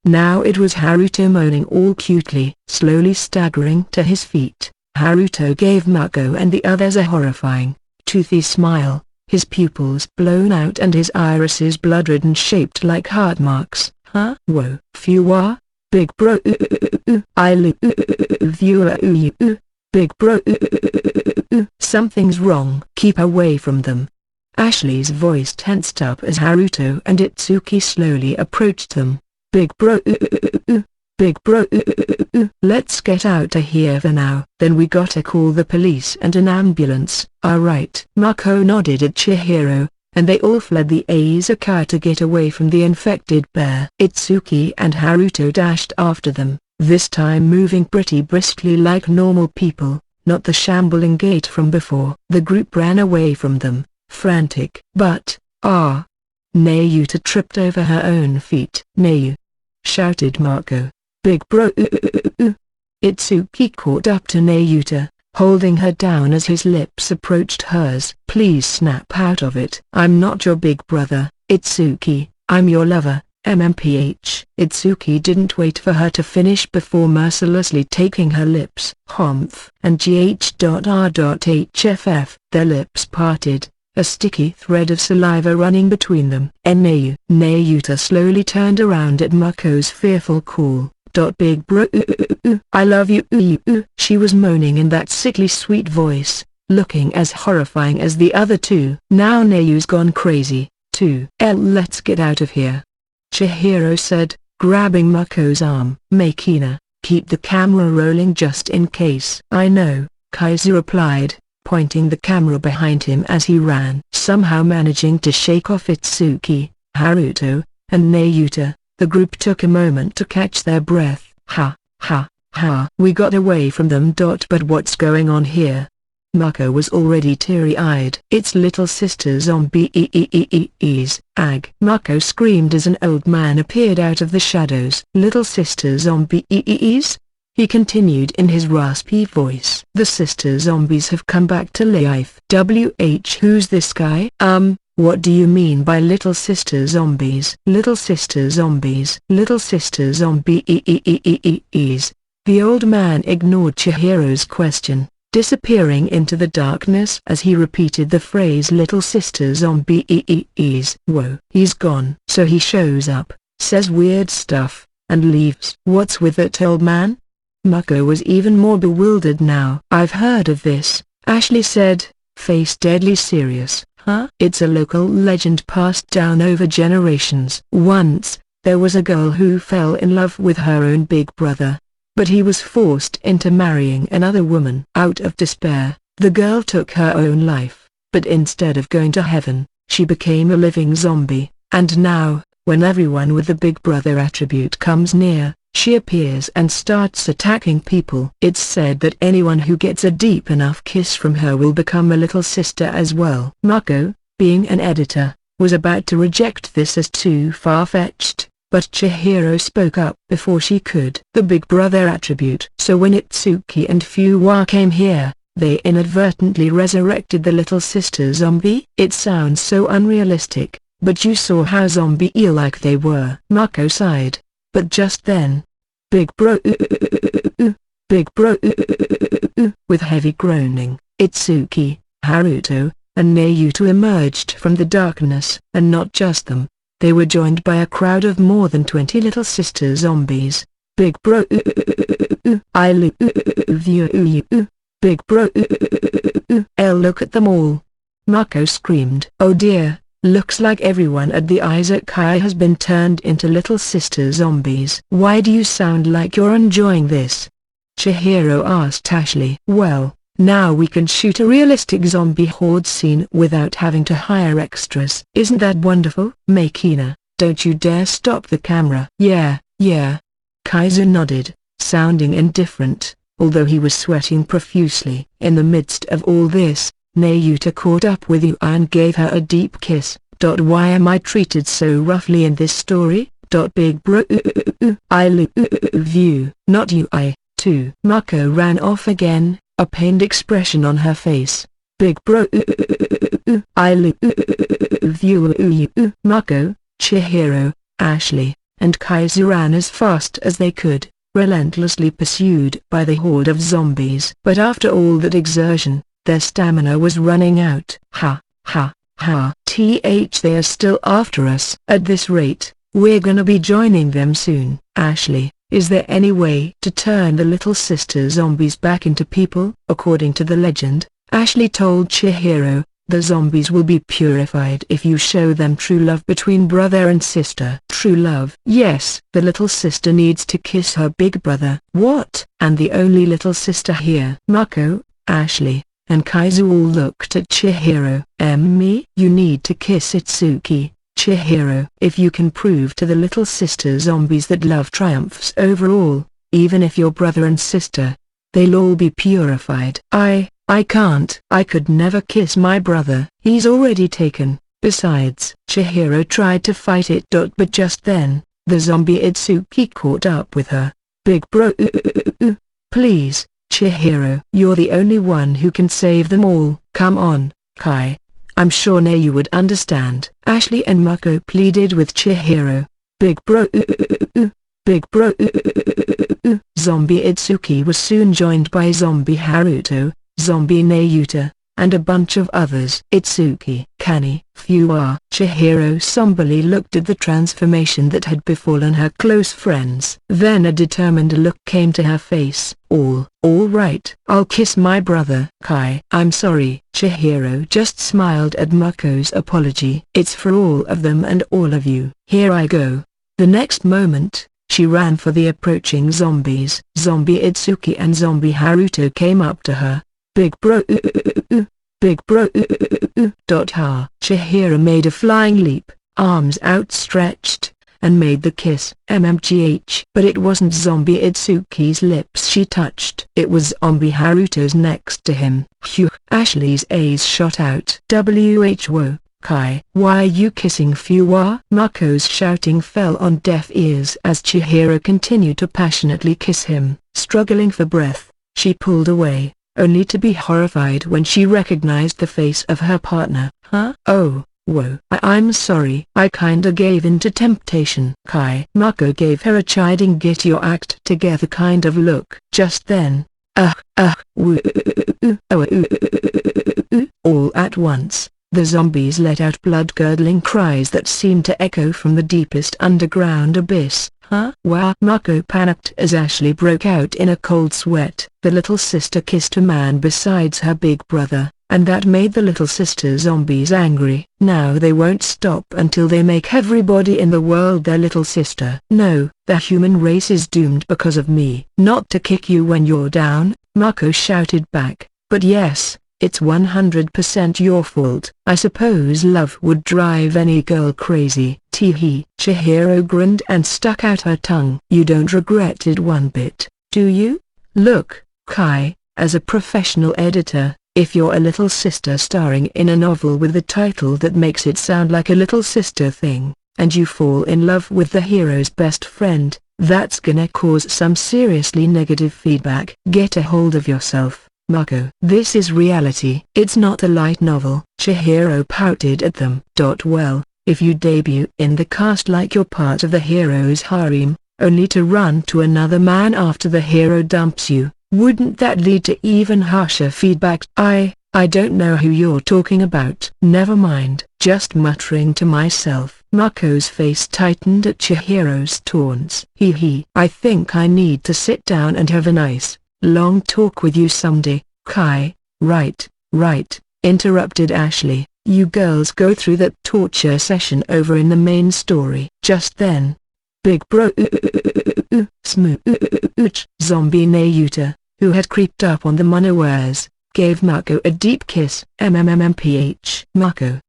Now it was Haruto moaning all cutely. Slowly staggering to his feet, Haruto gave Mako and the others a horrifying, toothy smile, his pupils blown out and his irises blood-red shaped like heart marks. Huh? Whoa. Fuwa? Big bro. I love you. Big bro. Something's wrong. Keep away from them. Ashley's voice tensed up as Haruto and Itsuki slowly approached them. Big bro. Big bro. Let's get out of here for now. Then we gotta call the police and an ambulance. Alright. Mako nodded at Chihiro, and they all fled the Isekai to get away from the infected bear. Itsuki and Haruto dashed after them, this time moving pretty briskly like normal people, not the shambling gait from before. The group ran away from them, frantic. But, Nayuta tripped over her own feet. Nayu! Shouted Mako. Big bro. Itsuki caught up to Nayuta, holding her down as his lips approached hers. Please snap out of it. I'm not your big brother, Itsuki. I'm your lover, MMPH. Itsuki didn't wait for her to finish before mercilessly taking her lips. Humph. And GH.R.HFF. Their lips parted, a sticky thread of saliva running between them. Nayuta slowly turned around at Mako's fearful call. Big bro, I love you. She was moaning in that sickly sweet voice, looking as horrifying as the other two. Now Nayu's gone crazy, too. Let's get out of here, Chihiro said, grabbing Mako's arm. Makina, keep the camera rolling just in case. I know, Kaiser replied, pointing the camera behind him as he ran. Somehow managing to shake off Itsuki, Haruto, and Nayuta, the group took a moment to catch their breath. Ha, ha, ha. We got away from them. But what's going on here? Mako was already teary-eyed. It's little sister zombies. Ag. Mako screamed as an old man appeared out of the shadows. Little sister zombies? He continued in his raspy voice. The sister zombies have come back to life. Who's this guy? What do you mean by little sister zombies? Little sister zombies. Little sister zombies. The old man ignored Chihiro's question, disappearing into the darkness as he repeated the phrase little sister zombies. Whoa. He's gone. So he shows up, says weird stuff, and leaves. What's with it, old man? Mako was even more bewildered now. I've heard of this, Ashley said, face deadly serious. Huh? It's a local legend passed down over generations. Once, there was a girl who fell in love with her own big brother, but he was forced into marrying another woman. Out of despair, the girl took her own life, but instead of going to heaven, she became a living zombie, and now, when everyone with the big brother attribute comes near, she appears and starts attacking people. It's said that anyone who gets a deep enough kiss from her will become a little sister as well. Mako, being an editor, was about to reject this as too far-fetched, but Chihiro spoke up before she could. The big brother attribute. So when Itsuki and Fuwa came here, they inadvertently resurrected the little sister zombie? It sounds so unrealistic, but you saw how zombie-like they were. Mako sighed. But just then, Big Bro, with heavy groaning, Itsuki, Haruto, and Nayuta emerged from the darkness. And not just them, they were joined by a crowd of more than 20 little sister zombies. Big Bro, I love you, Big Bro, look at them all. Mako screamed. Oh dear. Looks like everyone at the Izakaya has been turned into little sister zombies. Why do you sound like you're enjoying this? Chihiro asked Ashley. Well, now we can shoot a realistic zombie horde scene without having to hire extras. Isn't that wonderful? Makina, don't you dare stop the camera. Yeah. Kaiser nodded, sounding indifferent, although he was sweating profusely. In the midst of all this, Nayuta caught up with Yu and gave her a deep kiss. Why am I treated so roughly in this story? Big Bro, I love you, not you. I, too. Mako ran off again, a pained expression on her face. Big Bro, I love you. Mako, Chihiro, Ashley, and Kaiser ran as fast as they could, relentlessly pursued by the horde of zombies. But after all that exertion, their stamina was running out. Ha, ha, ha. They are still after us. At this rate, we're gonna be joining them soon. Ashley, is there any way to turn the little sister zombies back into people? According to the legend, Ashley told Chihiro, the zombies will be purified if you show them true love between brother and sister. True love? Yes. The little sister needs to kiss her big brother. What? And the only little sister here. Mako, Ashley, and Kaiser all looked at Chihiro. Me? You need to kiss Itsuki, Chihiro. If you can prove to the little sister zombies that love triumphs over all, even if your brother and sister, they'll all be purified. I can't. I could never kiss my brother. He's already taken. Besides, Chihiro tried to fight it. But just then, the zombie Itsuki caught up with her. Big Bro, please. Chihiro, you're the only one who can save them all. Come on, Kai. I'm sure now you would understand. Ashley and Mako pleaded with Chihiro. Big bro, big bro. Zombie Itsuki was soon joined by Zombie Haruto, Zombie Nayuta, and a bunch of others. Itsuki, Kani, Fuwa. Chihiro somberly looked at the transformation that had befallen her close friends. Then a determined look came to her face. All right. I'll kiss my brother. Kai. I'm sorry. Chihiro just smiled at Mako's apology. It's for all of them and all of you. Here I go. The next moment, she ran for the approaching zombies. Zombie Itsuki and Zombie Haruto came up to her. Big bro, big bro. Chihiro made a flying leap, arms outstretched, and made the kiss. MMGH. But it wasn't Zombie Itsuki's lips she touched. It was Zombie Haruto's next to him. Phew. Ashley's A's shot out. Whoa. Kai. Why are you kissing Fuwa? Mako's shouting fell on deaf ears as Chihiro continued to passionately kiss him. Struggling for breath, she pulled away, only to be horrified when she recognized the face of her partner. Huh? Oh, whoa. I'm sorry. I kinda gave in to temptation. Kai. Mako gave her a chiding get your act together kind of look. Just then, all at once, the zombies let out blood-curdling cries that seemed to echo from the deepest underground abyss. Huh? Wow! Mako panicked as Ashley broke out in a cold sweat. The little sister kissed a man besides her big brother, and that made the little sister zombies angry. Now they won't stop until they make everybody in the world their little sister. No, the human race is doomed because of me. Not to kick you when you're down, Mako shouted back, but yes, it's 100% your fault. I suppose love would drive any girl crazy. Teehee. Chihiro grinned and stuck out her tongue. You don't regret it one bit, do you? Look, Kai, as a professional editor, if you're a little sister starring in a novel with a title that makes it sound like a little sister thing, and you fall in love with the hero's best friend, that's gonna cause some seriously negative feedback. Get a hold of yourself, Mako. This is reality. It's not a light novel. Chihiro pouted at them. Well, if you debut in the cast like you're part of the hero's harem, only to run to another man after the hero dumps you, wouldn't that lead to even harsher feedback? I don't know who you're talking about. Never mind. Just muttering to myself. Mako's face tightened at Chihiro's taunts. Hee. I think I need to sit down and have a nice, long talk with you someday, Kai. Right, interrupted Ashley. You girls go through that torture session over in the main story. Just then, big bro smooch. Zombie Nayuta, who had creeped up on them unawares, gave Mako a deep kiss. MMMPH. Mako,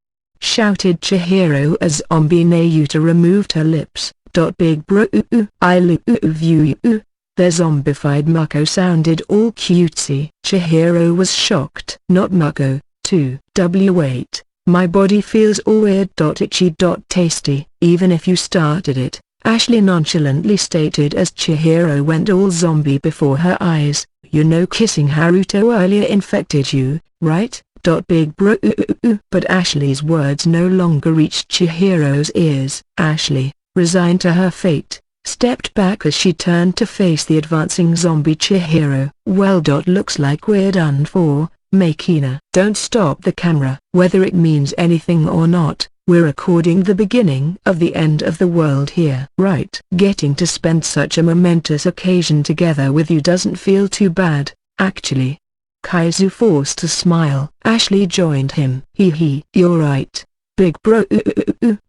shouted Chihiro as Zombie Nayuta removed her lips. Big bro I love you. The zombified Mako sounded all cutesy. Chihiro was shocked. Not Mako, too. Wait, my body feels all weird. Itchy. Tasty. Even if you started it, Ashley nonchalantly stated as Chihiro went all zombie before her eyes. You know kissing Haruto earlier infected you, right? Big bro. But Ashley's words no longer reached Chihiro's ears. Ashley, resigned to her fate, stepped back as she turned to face the advancing zombie Chihiro. Well, looks like we're done for, Makina. Don't stop the camera. Whether it means anything or not, we're recording the beginning of the end of the world here. Right. Getting to spend such a momentous occasion together with you doesn't feel too bad, actually. Kaizu forced a smile. Ashley joined him. Hee. You're right, big bro.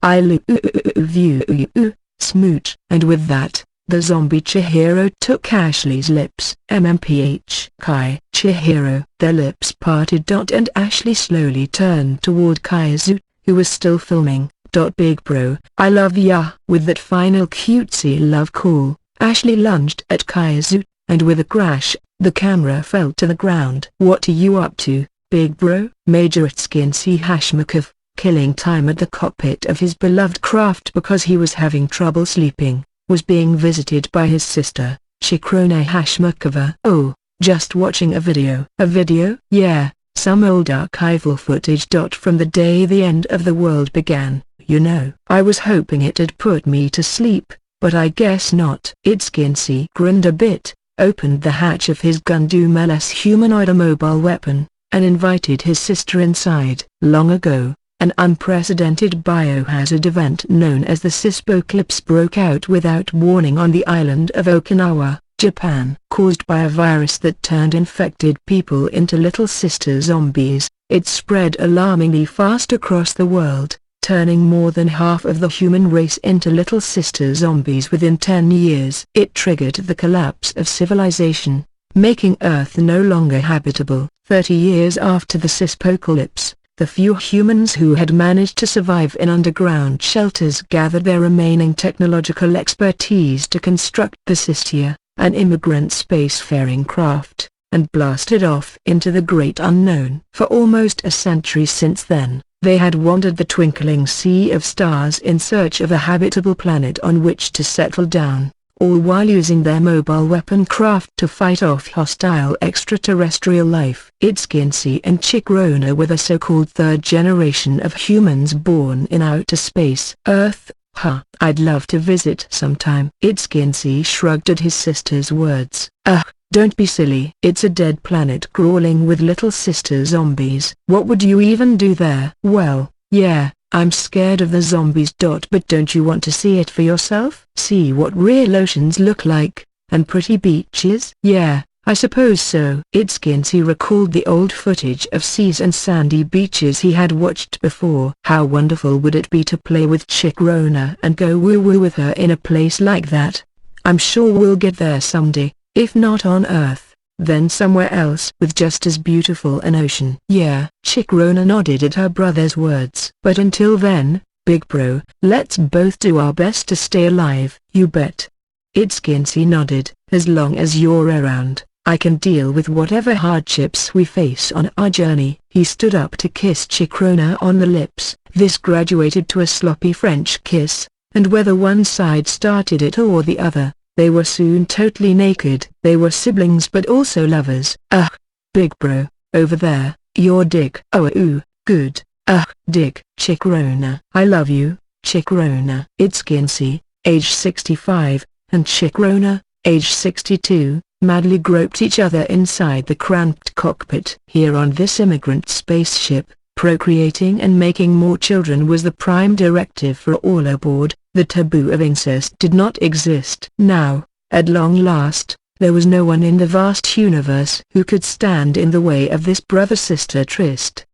I love you. Smooch. And with that, the zombie Chihiro took Ashley's lips. MMPH. Kai. Chihiro. Their lips parted. And Ashley slowly turned toward Kaizu, who was still filming. Big bro, I love ya. With that final cutesy love call, Ashley lunged at Kaizu, and with a crash, the camera fell to the ground. What are you up to, big bro? Major Atskinsey Hashmakov, killing time at the cockpit of his beloved craft because he was having trouble sleeping, was being visited by his sister, Shikrona Hashmakova. Oh, just watching a video. A video? Yeah, some old archival footage. From the day the end of the world began, you know. I was hoping it'd put me to sleep, but I guess not. Itskinsey grinned a bit, opened the hatch of his Gundam-less humanoid mobile weapon, and invited his sister inside. Long ago, an unprecedented biohazard event known as the Sispocalypse broke out without warning on the island of Okinawa, Japan. Caused by a virus that turned infected people into little sister zombies, it spread alarmingly fast across the world, turning more than half of the human race into little sister zombies within 10 years. It triggered the collapse of civilization, making Earth no longer habitable. 30 years after the Sispocalypse, the few humans who had managed to survive in underground shelters gathered their remaining technological expertise to construct the Sistia, an immigrant spacefaring craft, and blasted off into the great unknown. For almost a century since then, they had wandered the twinkling sea of stars in search of a habitable planet on which to settle down, all while using their mobile weapon craft to fight off hostile extraterrestrial life. Itskinsey and Chikrona were the so-called third generation of humans born in outer space. Earth, huh? I'd love to visit sometime. Itskinsey shrugged at his sister's words. Ugh, don't be silly. It's a dead planet crawling with little sister zombies. What would you even do there? Well, yeah, I'm scared of the zombies. But don't you want to see it for yourself? See what real oceans look like, and pretty beaches? Yeah, I suppose so. Itskinsey recalled the old footage of seas and sandy beaches he had watched before. How wonderful would it be to play with Chikrona and go woo-woo with her in a place like that? I'm sure we'll get there someday, if not on Earth, then somewhere else with just as beautiful an ocean. Yeah. Chikrona nodded at her brother's words. But until then, big bro, let's both do our best to stay alive. You bet. Itskinsey nodded. As long as you're around, I can deal with whatever hardships we face on our journey. He stood up to kiss Chikrona on the lips. This graduated to a sloppy French kiss, and whether one side started it or the other, they were soon totally naked. They were siblings but also lovers. Ugh, big bro, over there, your dick. Oh ooh, good. Ugh, dick. Chikrona. I love you, Chikrona. Itskinsey, age 65, and Chikrona, age 62, madly groped each other inside the cramped cockpit. Here on this immigrant spaceship, procreating and making more children was the prime directive for all aboard. The taboo of incest did not exist. Now, at long last, there was no one in the vast universe who could stand in the way of this brother-sister tryst.